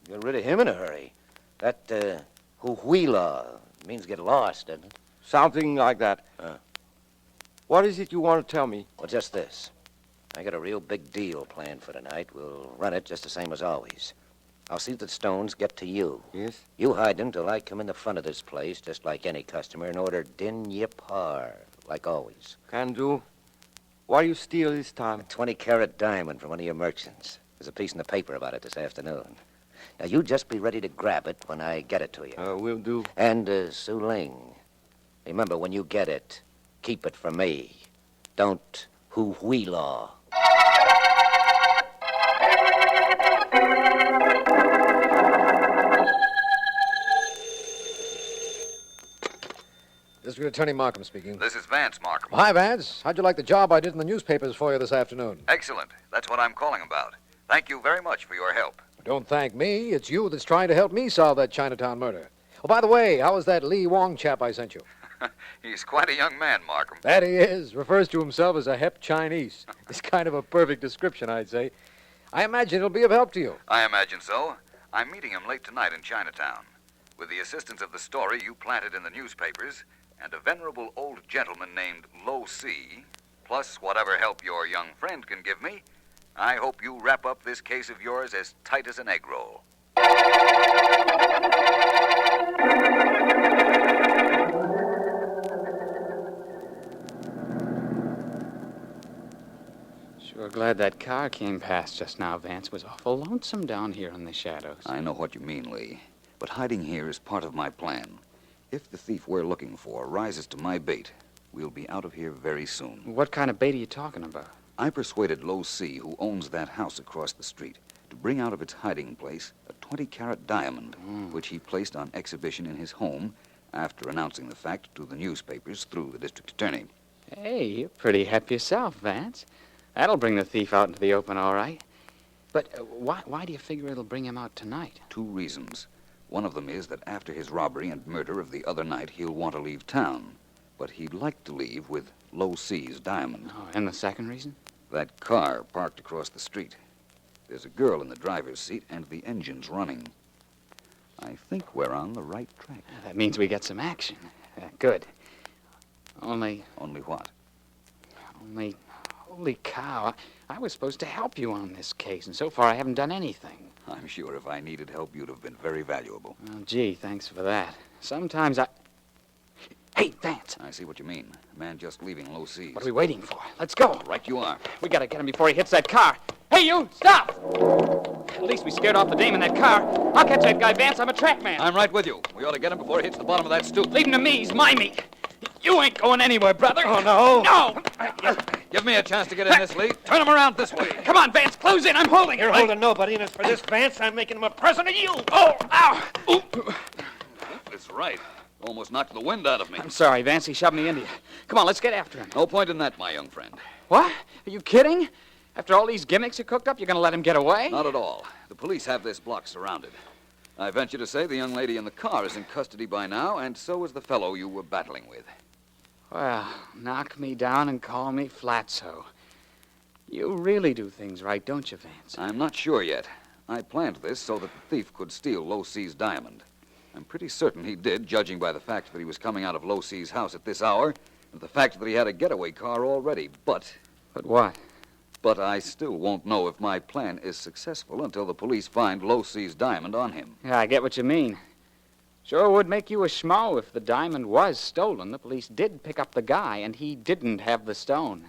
Get rid of him in a hurry. That, huila means get lost, doesn't it? Something like that. What is it you want to tell me? Well, just this. I got a real big deal planned for tonight. We'll run it just the same as always. I'll see that stones get to you. Yes? You hide them till I come in the front of this place, just like any customer, and order din yip har, like always. Can do. What do you steal this time? A 20-carat diamond from one of your merchants. There's a piece in the paper about it this afternoon. Now, you just be ready to grab it when I get it to you. Will do. And, Su Ling, remember, when you get it, keep it for me. Don't hu-hui-law. District Attorney Markham speaking. This is Vance, Markham. Hi, Vance. How'd you like the job I did in the newspapers for you this afternoon? Excellent. That's what I'm calling about. Thank you very much for your help. Don't thank me. It's you that's trying to help me solve that Chinatown murder. Oh, by the way, how was that Lee Wong chap I sent you? He's quite a young man, Markham. That he is. Refers to himself as a hep Chinese. It's kind of a perfect description, I'd say. I imagine it'll be of help to you. I imagine so. I'm meeting him late tonight in Chinatown. With the assistance of the story you planted in the newspapers and a venerable old gentleman named Lo C, plus whatever help your young friend can give me, I hope you wrap up this case of yours as tight as an egg roll. Sure glad that car came past just now, Vance. It was awful lonesome down here in the shadows. I know what you mean, Lee. But hiding here is part of my plan. If the thief we're looking for rises to my bait, we'll be out of here very soon. What kind of bait are you talking about? I persuaded Lo C, who owns that house across the street, to bring out of its hiding place a 20-carat diamond, which he placed on exhibition in his home after announcing the fact to the newspapers through the district attorney. Hey, you're pretty hep yourself, Vance. That'll bring the thief out into the open, all right. But why do you figure it'll bring him out tonight? 2 reasons. One of them is that after his robbery and murder of the other night, he'll want to leave town. But he'd like to leave with Lo C's diamond. Oh, and the second reason? That car parked across the street. There's a girl in the driver's seat, and the engine's running. I think we're on the right track. That means we get some action. Good. Only... Only what? Only... Holy cow. I was supposed to help you on this case, and so far I haven't done anything. I'm sure if I needed help, you'd have been very valuable. Oh, gee, thanks for that. Sometimes I... Hey, Vance. I see what you mean. A man just leaving Low Seas. What are we waiting for? Let's go. Right you are. We gotta get him before he hits that car. Hey, you! Stop! At least we scared off the dame in that car. I'll catch that guy, Vance. I'm a track man. I'm right with you. We ought to get him before he hits the bottom of that stoop. Leave him to me. He's my meat. You ain't going anywhere, brother. Oh, no. No! Give me a chance to get in this, Lee. Turn him around this way. Come on, Vance. Close in. I'm holding. You're holding nobody, and as for this, Vance, I'm making him a present of you. Oh, ow! Ooh. That's right. Almost knocked the wind out of me. I'm sorry, Vance. He shoved me into you. Come on, let's get after him. No point in that, my young friend. What? Are you kidding? After all these gimmicks you cooked up, you're going to let him get away? Not at all. The police have this block surrounded. I venture to say the young lady in the car is in custody by now, and so is the fellow you were battling with. Well, knock me down and call me Flatso. You really do things right, don't you, Vance? I'm not sure yet. I planned this so that the thief could steal Low Sea's diamond. I'm pretty certain he did, judging by the fact that he was coming out of Low Sea's house at this hour, and the fact that he had a getaway car already. But what? But I still won't know if my plan is successful until the police find Low Sea's diamond on him. Yeah, I get what you mean. Sure would make you a schmo if the diamond was stolen. The police did pick up the guy, and he didn't have the stone.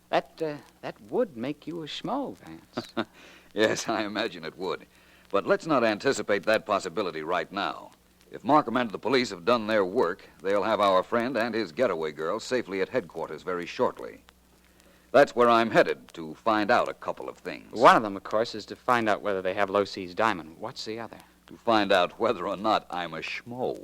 That would make you a schmo, Vance. Yes, I imagine it would. But let's not anticipate that possibility right now. If Markham and the police have done their work, they'll have our friend and his getaway girl safely at headquarters very shortly. That's where I'm headed, to find out a couple of things. One of them, of course, is to find out whether they have Low Sea's diamond. What's the other? To find out whether or not I'm a schmo.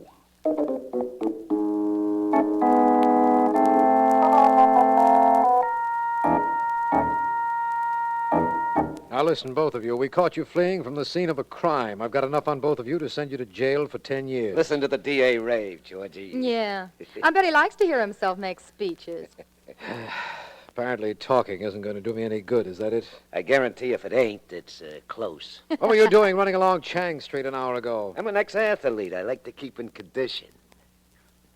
Now listen, both of you. We caught you fleeing from the scene of a crime. I've got enough on both of you to send you to jail for 10 years. Listen to the D.A. rave, Georgie. Yeah. I bet he likes to hear himself make speeches. Apparently talking isn't going to do me any good, is that it? I guarantee if it ain't, it's close. What were you doing running along Chang Street an hour ago? I'm an ex-athlete. I like to keep in condition.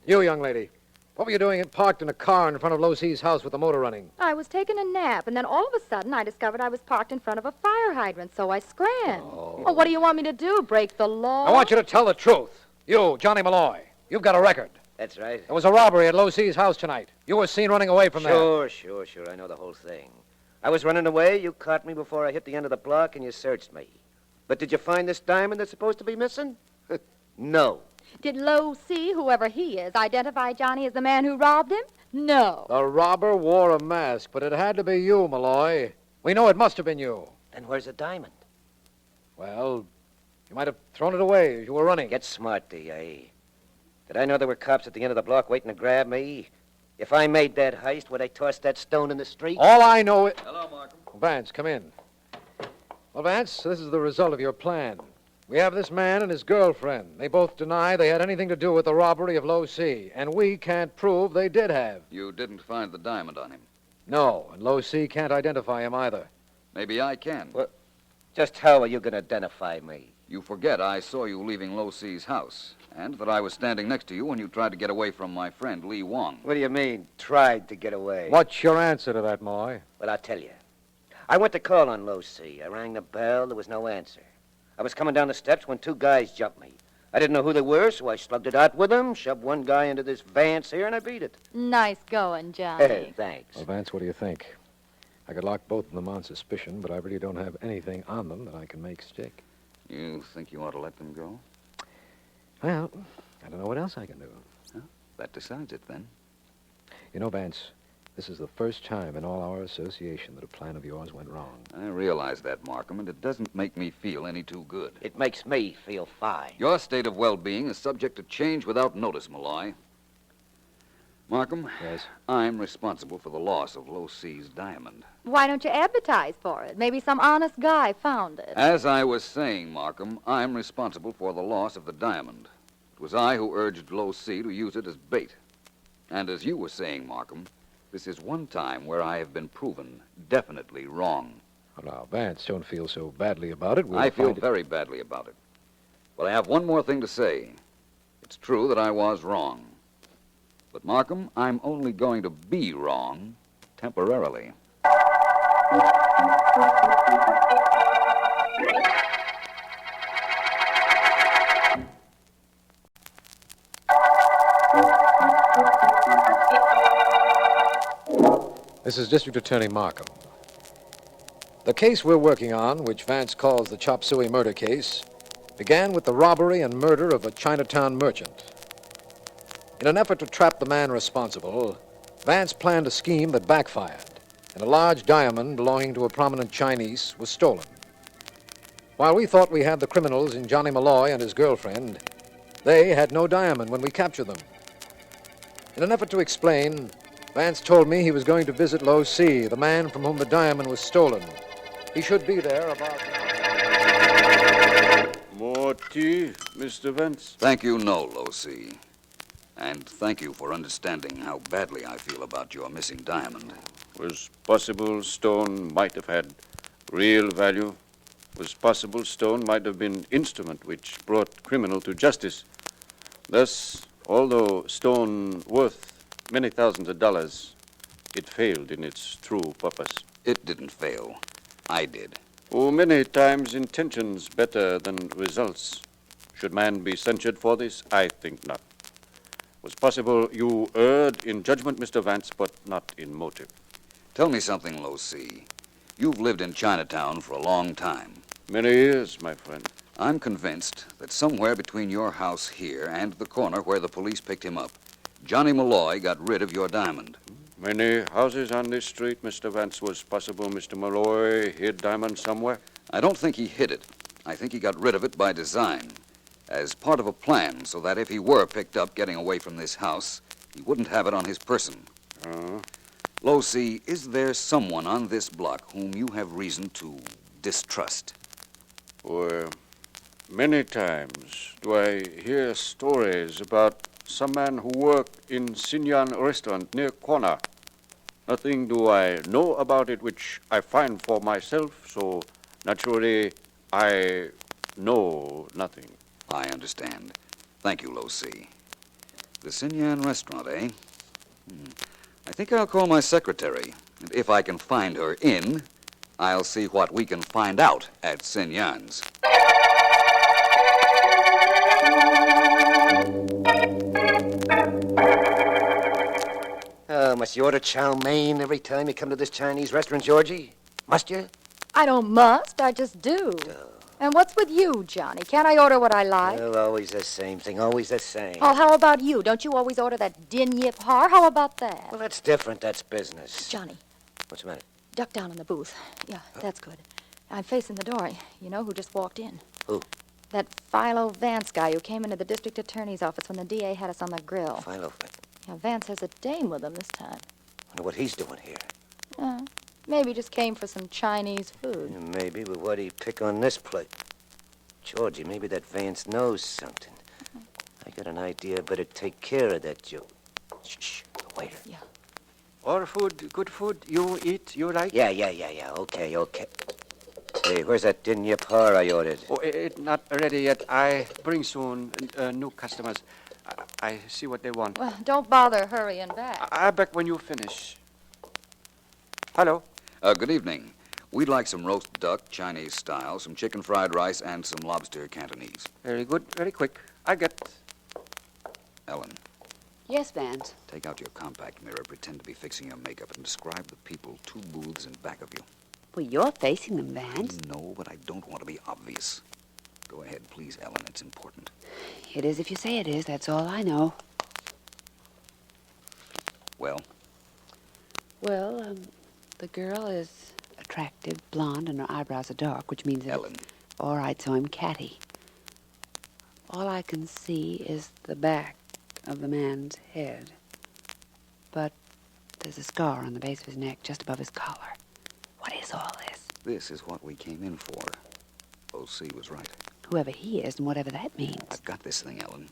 You, young lady, what were you doing parked in a car in front of Low Sea's house with the motor running? I was taking a nap, and then all of a sudden I discovered I was parked in front of a fire hydrant, so I scran. Oh. Well, what do you want me to do, break the law? I want you to tell the truth. You, Johnny Malloy, you've got a record. That's right. There was a robbery at Low Sea's house tonight. You were seen running away from there. Sure. I know the whole thing. I was running away. You caught me before I hit the end of the block, and you searched me. But did you find this diamond that's supposed to be missing? No. Did Low C, whoever he is, identify Johnny as the man who robbed him? No. The robber wore a mask, but it had to be you, Malloy. We know it must have been you. Then where's the diamond? Well, you might have thrown it away as you were running. Get smart, D.A. Did I know there were cops at the end of the block waiting to grab me? If I made that heist, would I toss that stone in the street? All I know is... Hello, Markham. Vance, come in. Well, Vance, this is the result of your plan. We have this man and his girlfriend. They both deny they had anything to do with the robbery of Low C, and we can't prove they did have. You didn't find the diamond on him? No, and Low C can't identify him either. Maybe I can. What? Just how are you going to identify me? You forget I saw you leaving Low C's house, and that I was standing next to you when you tried to get away from my friend, Lee Wong. What do you mean, tried to get away? What's your answer to that, Moy? Well, I'll tell you. I went to call on Low C. I rang the bell. There was no answer. I was coming down the steps when two guys jumped me. I didn't know who they were, so I slugged it out with them, shoved one guy into this Vance here, and I beat it. Nice going, Johnny. Thanks. Well, Vance, what do you think? I could lock both of them on suspicion, but I really don't have anything on them that I can make stick. You think you ought to let them go? Well, I don't know what else I can do. Huh? That decides it, then. You know, Vance, this is the first time in all our association that a plan of yours went wrong. I realize that, Markham, and it doesn't make me feel any too good. It makes me feel fine. Your state of well-being is subject to change without notice, Malloy. Markham? Yes? I'm responsible for the loss of Low C's diamond. Why don't you advertise for it? Maybe some honest guy found it. As I was saying, Markham, I'm responsible for the loss of the diamond. It was I who urged Low C to use it as bait. And as you were saying, Markham, this is one time where I have been proven definitely wrong. Well, now, Vance, don't feel so badly about it. I feel very badly about it. But I have one more thing to say. It's true that I was wrong. But, Markham, I'm only going to be wrong temporarily. This is District Attorney Markham. The case we're working on, which Vance calls the Chop Suey murder case, began with the robbery and murder of a Chinatown merchant. In an effort to trap the man responsible, Vance planned a scheme that backfired, and a large diamond belonging to a prominent Chinese was stolen. While we thought we had the criminals in Johnny Malloy and his girlfriend, they had no diamond when we captured them. In an effort to explain, Vance told me he was going to visit Low C, the man from whom the diamond was stolen. He should be there about... More tea, Mr. Vance? Thank you, no, Low C. And thank you for understanding how badly I feel about your missing diamond. Was possible stone might have had real value. Was possible stone might have been instrument which brought criminal to justice. Thus, although stone worth many thousands of dollars, it failed in its true purpose. It didn't fail. I did. Oh, many times intentions better than results. Should man be censured for this? I think not. Was possible you erred in judgment, Mr. Vance, but not in motive. Tell me something, Low C. You've lived in Chinatown for a long time. Many years, my friend. I'm convinced that somewhere between your house here and the corner where the police picked him up, Johnny Malloy got rid of your diamond. Many houses on this street, Mr. Vance. Was possible Mr. Malloy hid diamond somewhere? I don't think he hid it. I think he got rid of it by design, as part of a plan so that if he were picked up getting away from this house, he wouldn't have it on his person. Low C, is there someone on this block whom you have reason to distrust? Well, many times do I hear stories about some man who worked in Sinyan restaurant near corner. Nothing do I know about it which I find for myself, so naturally I know nothing. I understand. Thank you, Low C. The Sinyan restaurant, eh? I think I'll call my secretary, and if I can find her in, I'll see what we can find out at Sinyan's. Oh, must you order chow mein every time you come to this Chinese restaurant, Georgie? Must you? I don't must, I just do. And what's with you, Johnny? Can't I order what I like? Well, always the same thing, always the same. Oh, how about you? Don't you always order that din yip har? How about that? Well, that's different. That's business. Johnny. What's the matter? Duck down in the booth. Yeah, that's good. I'm facing the door. You know who just walked in? Who? That Philo Vance guy who came into the district attorney's office when the DA had us on the grill. Philo? Yeah, Vance has a dame with him this time. Wonder what he's doing here. Maybe just came for some Chinese food. Yeah, maybe, but why'd he pick on this plate? Georgie, maybe that Vance knows something. I got an idea. Better take care of that Joe. Shh, the waiter. Yeah. All food, good food, you eat, you like? Yeah. Okay. Hey, where's that din yip har I ordered? Oh, it not ready yet. I bring soon new customers. I see what they want. Well, don't bother hurrying back. I'll back when you finish. Hello. Good evening. We'd like some roast duck, Chinese style, some chicken fried rice, and some lobster Cantonese. Very good, very quick. I get... Ellen. Yes, Vance. Take out your compact mirror, pretend to be fixing your makeup, and describe the people 2 booths in back of you. Well, you're facing them, Vance. I know, but I don't want to be obvious. Go ahead, please, Ellen. It's important. It is if you say it is. That's all I know. Well? Well, the girl is attractive, blonde, and her eyebrows are dark, which means that... Ellen. All right, so I'm catty. All I can see is the back of the man's head. But there's a scar on the base of his neck just above his collar. What is all this? This is what we came in for. O.C. was right. Whoever he is and whatever that means. I've got this thing, Ellen.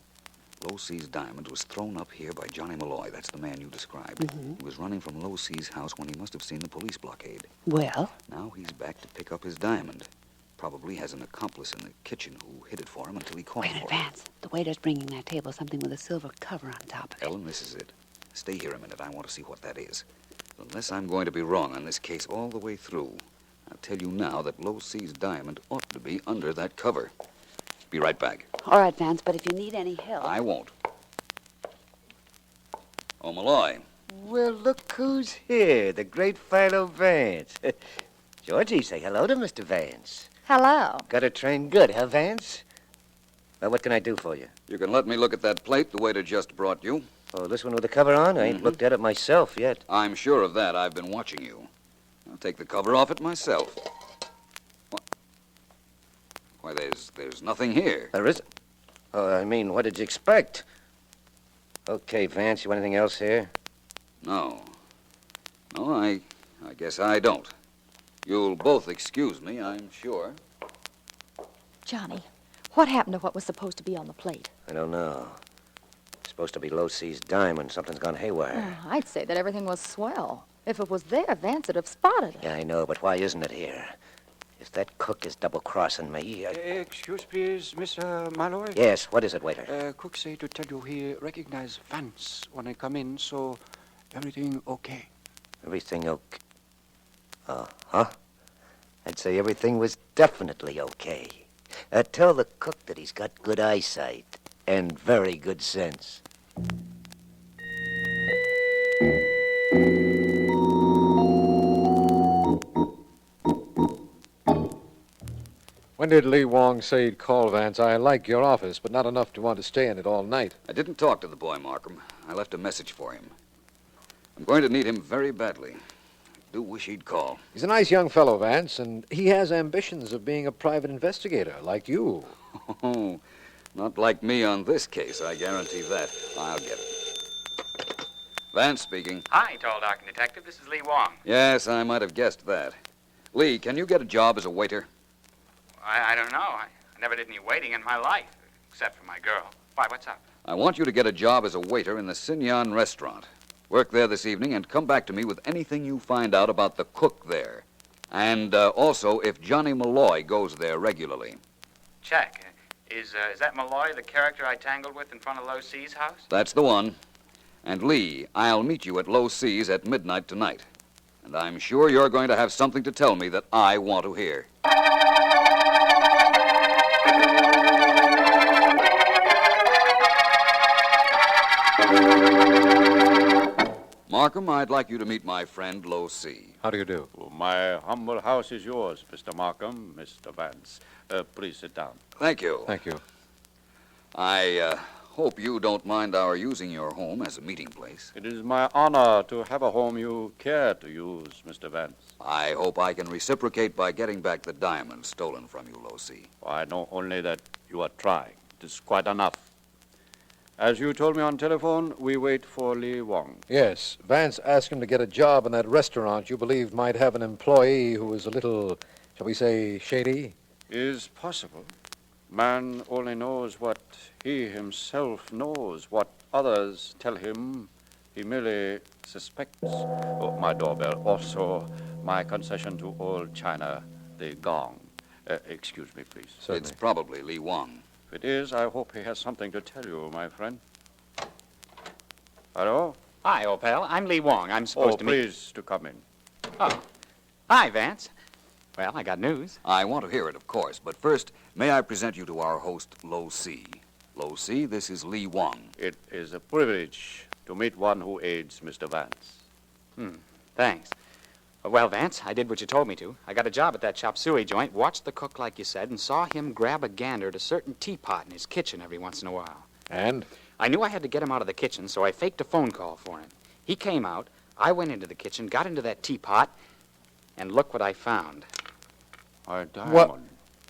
Low C's diamond was thrown up here by Johnny Malloy. That's the man you described. Mm-hmm. He was running from Low C's house when he must have seen the police blockade. Well? Now he's back to pick up his diamond. Probably has an accomplice in the kitchen who hid it for him until he caught Wait him. in advance. The waiter's bringing that table something with a silver cover on top of it. Ellen, this is it. Stay here a minute. I want to see what that is. Unless I'm going to be wrong on this case all the way through, I'll tell you now that Low C's diamond ought to be under that cover. Be right back. All right, Vance, but if you need any help... I won't. Oh, Malloy. Well, look who's here, the great Philo Vance. Georgie, say hello to Mr. Vance. Hello. Got her trained good, huh, Vance? Well, what can I do for you? You can let me look at that plate the waiter just brought you. Oh, this one with the cover on? I ain't looked at it myself yet. I'm sure of that. I've been watching you. I'll take the cover off it myself. What? Why, there's nothing here. There isn't? Oh, I mean, what did you expect? Okay, Vance, you want anything else here? No. No, I guess I don't. You'll both excuse me, I'm sure. Johnny, what happened to what was supposed to be on the plate? I don't know. It's supposed to be Low C's diamond. Something's gone haywire. Oh, I'd say that everything was swell. If it was there, Vance would have spotted it. Yeah, I know, but why isn't it here? If that cook is double-crossing me, Excuse, please, Mr. Marlowe? Yes, what is it, waiter? Cook say to tell you he recognize Vance when I come in, so everything okay. Everything okay? Huh? I'd say everything was definitely okay. Tell the cook that he's got good eyesight and very good sense. When did Lee Wong say he'd call, Vance? I like your office, but not enough to want to stay in it all night. I didn't talk to the boy, Markham. I left a message for him. I'm going to need him very badly. I do wish he'd call. He's a nice young fellow, Vance, and he has ambitions of being a private investigator, like you. Oh, not like me on this case, I guarantee that. I'll get it. Vance speaking. Hi, tall, dark detective. This is Lee Wong. Yes, I might have guessed that. Lee, can you get a job as a waiter? I don't know. I never did any waiting in my life, except for my girl. Why, what's up? I want you to get a job as a waiter in the Sinyan restaurant. Work there this evening and come back to me with anything you find out about the cook there. And also if Johnny Malloy goes there regularly. Check. Is that Malloy the character I tangled with in front of Low C's house? That's the one. And Lee, I'll meet you at Low C's at midnight tonight. And I'm sure you're going to have something to tell me that I want to hear. Markham, I'd like you to meet my friend, Low C. How do you do? Oh, my humble house is yours, Mr. Markham, Mr. Vance. Please sit down. Thank you. Thank you. I hope you don't mind our using your home as a meeting place. It is my honor to have a home you care to use, Mr. Vance. I hope I can reciprocate by getting back the diamonds stolen from you, Low C. I know only that you are trying. It is quite enough. As you told me on telephone, we wait for Lee Wong. Yes, Vance asked him to get a job in that restaurant you believed might have an employee who was a little, shall we say, shady? Is possible. Man only knows what he himself knows. What others tell him, he merely suspects. Oh, my doorbell. Also, my concession to old China, the gong. Excuse me, please. Certainly. It's probably Lee Wong. If it is, I hope he has something to tell you, my friend. Hello? Hi, old pal. I'm Lee Wong. I'm supposed to meet... please to come in. Oh. Hi, Vance. Well, I got news. I want to hear it, of course. But first, may I present you to our host, Low C. Low C, this is Lee Wong. It is a privilege to meet one who aids Mr. Vance. Thanks. Well, Vance, I did what you told me to. I got a job at that chop suey joint, watched the cook like you said, and saw him grab a gander at a certain teapot in his kitchen every once in a while. And? I knew I had to get him out of the kitchen, so I faked a phone call for him. He came out, I went into the kitchen, got into that teapot, and look what I found. A diamond. What?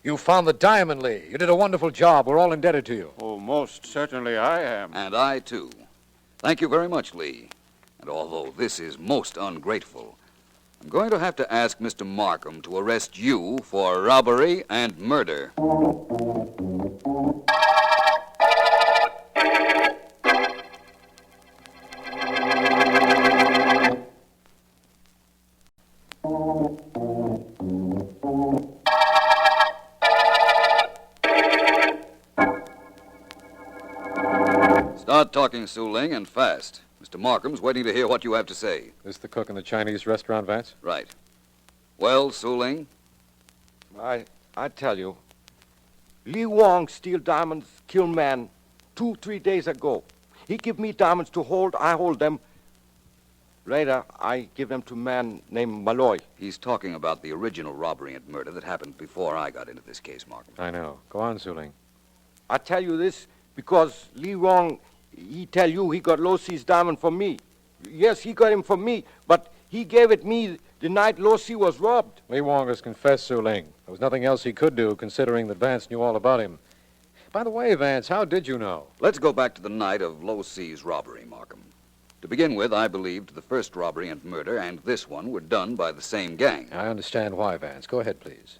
You found the diamond, Lee. You did a wonderful job. We're all indebted to you. Oh, most certainly I am. And I, too. Thank you very much, Lee. And although this is most ungrateful, I'm going to have to ask Mr. Markham to arrest you for robbery and murder. talking, Su Ling, and fast. Mr. Markham's waiting to hear what you have to say. This the cook in the Chinese restaurant, Vance? Right. Well, Su Ling? I tell you, Li Wong steal diamonds, kill man 2-3 days ago. He give me diamonds to hold, I hold them. Later, I give them to man named Marlowe. He's talking about the original robbery and murder that happened before I got into this case, Markham. I know. Go on, Su Ling. I tell you this because Li Wong, he tell you he got Lo Si's diamond for me. Yes, he got him for me, but he gave it me the night Lo Si was robbed. Li Wong has confessed, Su Ling. There was nothing else he could do, considering that Vance knew all about him. By the way, Vance, how did you know? Let's go back to the night of Lo Si's robbery, Markham. To begin with, I believed the first robbery and murder and this one were done by the same gang. I understand why, Vance. Go ahead, please.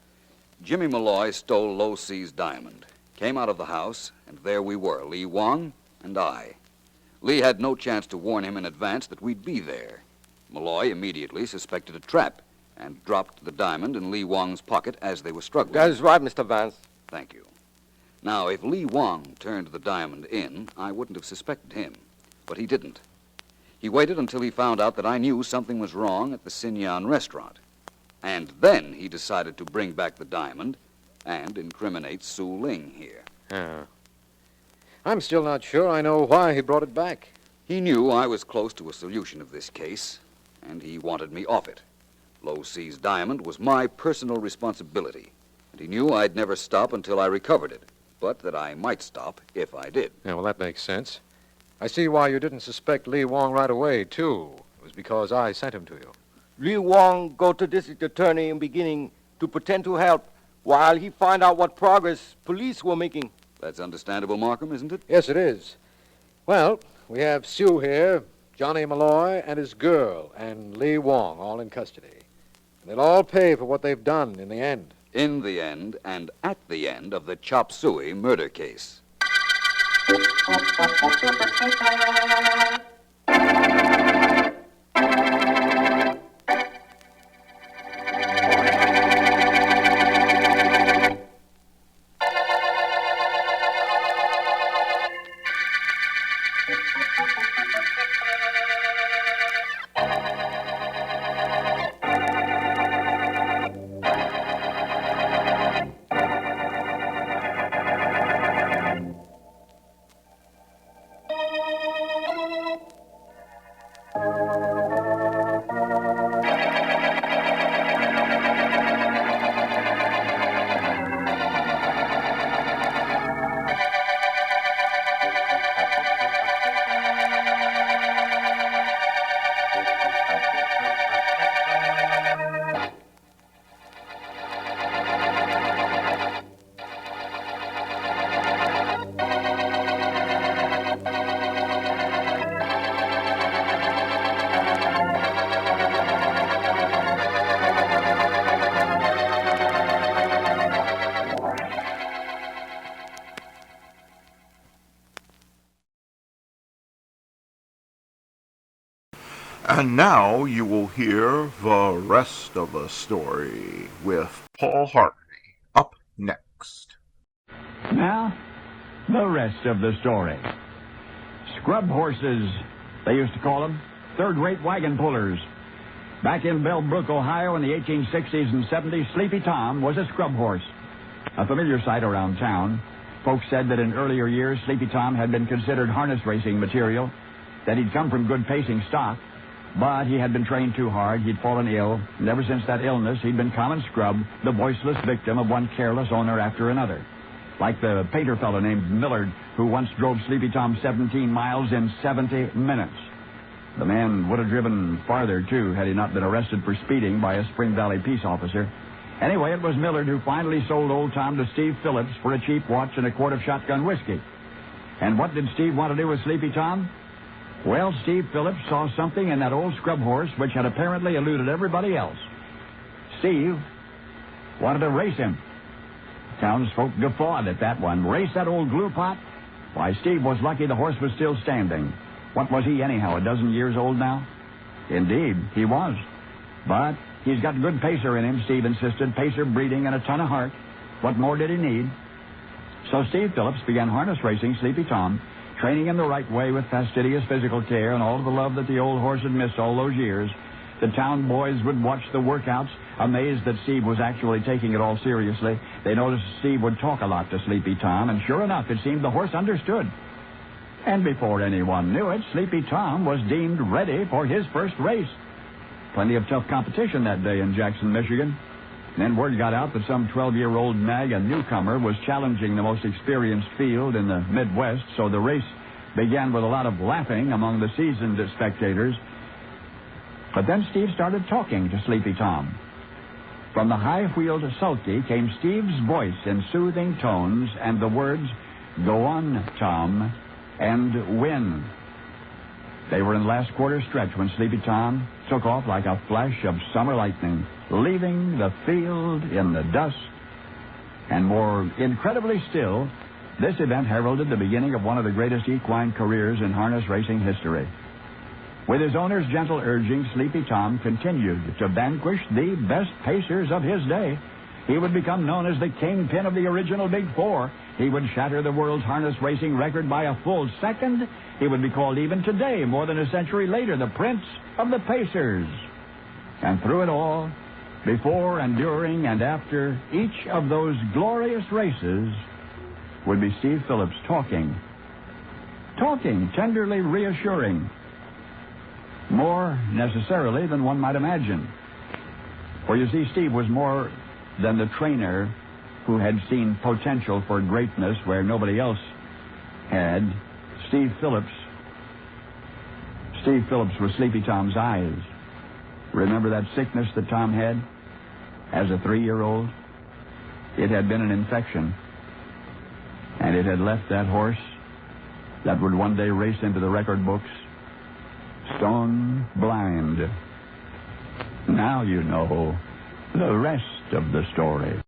Jimmy Malloy stole Lo Si's diamond, came out of the house, and there we were, Li Wong and I. Li had no chance to warn him in advance that we'd be there. Malloy immediately suspected a trap and dropped the diamond in Li Wong's pocket as they were struggling. That is right, Mr. Vance. Thank you. Now, if Li Wong turned the diamond in, I wouldn't have suspected him. But he didn't. He waited until he found out that I knew something was wrong at the Sinyan restaurant. And then he decided to bring back the diamond and incriminate Su Ling here. I'm still not sure I know why he brought it back. He knew I was close to a solution of this case, and he wanted me off it. Lo Si's diamond was my personal responsibility, and he knew I'd never stop until I recovered it, but that I might stop if I did. Yeah, well, that makes sense. I see why you didn't suspect Li Wong right away, too. It was because I sent him to you. Li Wong go to district attorney in beginning to pretend to help while he find out what progress police were making. That's understandable, Markham, isn't it? Yes, it is. Well, we have Sue here, Johnny Malloy and his girl, and Li Wong all in custody. And they'll all pay for what they've done in the end. In the end and at the end of the Chop Suey murder case. And now you will hear the rest of the story with Paul Harvey up next. Now, the rest of the story. Scrub horses, they used to call them, third-rate wagon pullers. Back in Bell Brook, Ohio in the 1860s and 70s, Sleepy Tom was a scrub horse. A familiar sight around town. Folks said that in earlier years, Sleepy Tom had been considered harness racing material, that he'd come from good pacing stock. But he had been trained too hard, he'd fallen ill, and ever since that illness, he'd been common scrub, the voiceless victim of one careless owner after another. Like the painter fellow named Millard, who once drove Sleepy Tom 17 miles in 70 minutes. The man would have driven farther, too, had he not been arrested for speeding by a Spring Valley peace officer. Anyway, it was Millard who finally sold Old Tom to Steve Phillips for a cheap watch and a quart of shotgun whiskey. And what did Steve want to do with Sleepy Tom? Well, Steve Phillips saw something in that old scrub horse which had apparently eluded everybody else. Steve wanted to race him. Townsfolk guffawed at that one. Race that old glue pot? Why, Steve was lucky the horse was still standing. What was he anyhow, a dozen years old now? Indeed, he was. But he's got good pacer in him, Steve insisted. Pacer, breeding, and a ton of heart. What more did he need? So Steve Phillips began harness racing Sleepy Tom Training him the right way with fastidious physical care and all the love that the old horse had missed all those years, the town boys would watch the workouts, amazed that Steve was actually taking it all seriously. They noticed Steve would talk a lot to Sleepy Tom, and sure enough, it seemed the horse understood. And before anyone knew it, Sleepy Tom was deemed ready for his first race. Plenty of tough competition that day in Jackson, Michigan. Then word got out that some 12-year-old nag, a newcomer, was challenging the most experienced field in the Midwest, so the race began with a lot of laughing among the seasoned spectators. But then Steve started talking to Sleepy Tom. From the high-wheeled sulky came Steve's voice in soothing tones and the words, "Go on, Tom, and win." They were in last quarter stretch when Sleepy Tom took off like a flash of summer lightning, leaving the field in the dust. And more incredibly still, this event heralded the beginning of one of the greatest equine careers in harness racing history. With his owner's gentle urging, Sleepy Tom continued to vanquish the best pacers of his day. He would become known as the kingpin of the original Big Four. He would shatter the world's harness racing record by a full second. He would be called even today, more than a century later, the Prince of the Pacers. And through it all, before and during and after each of those glorious races, would be Steve Phillips talking, tenderly reassuring, more necessarily than one might imagine. For you see, Steve was more than the trainer who had seen potential for greatness where nobody else had. Steve Phillips was Sleepy Tom's eyes. Remember that sickness that Tom had as a 3-year-old? It had been an infection, and it had left that horse that would one day race into the record books stone blind. Now you know the rest of the story.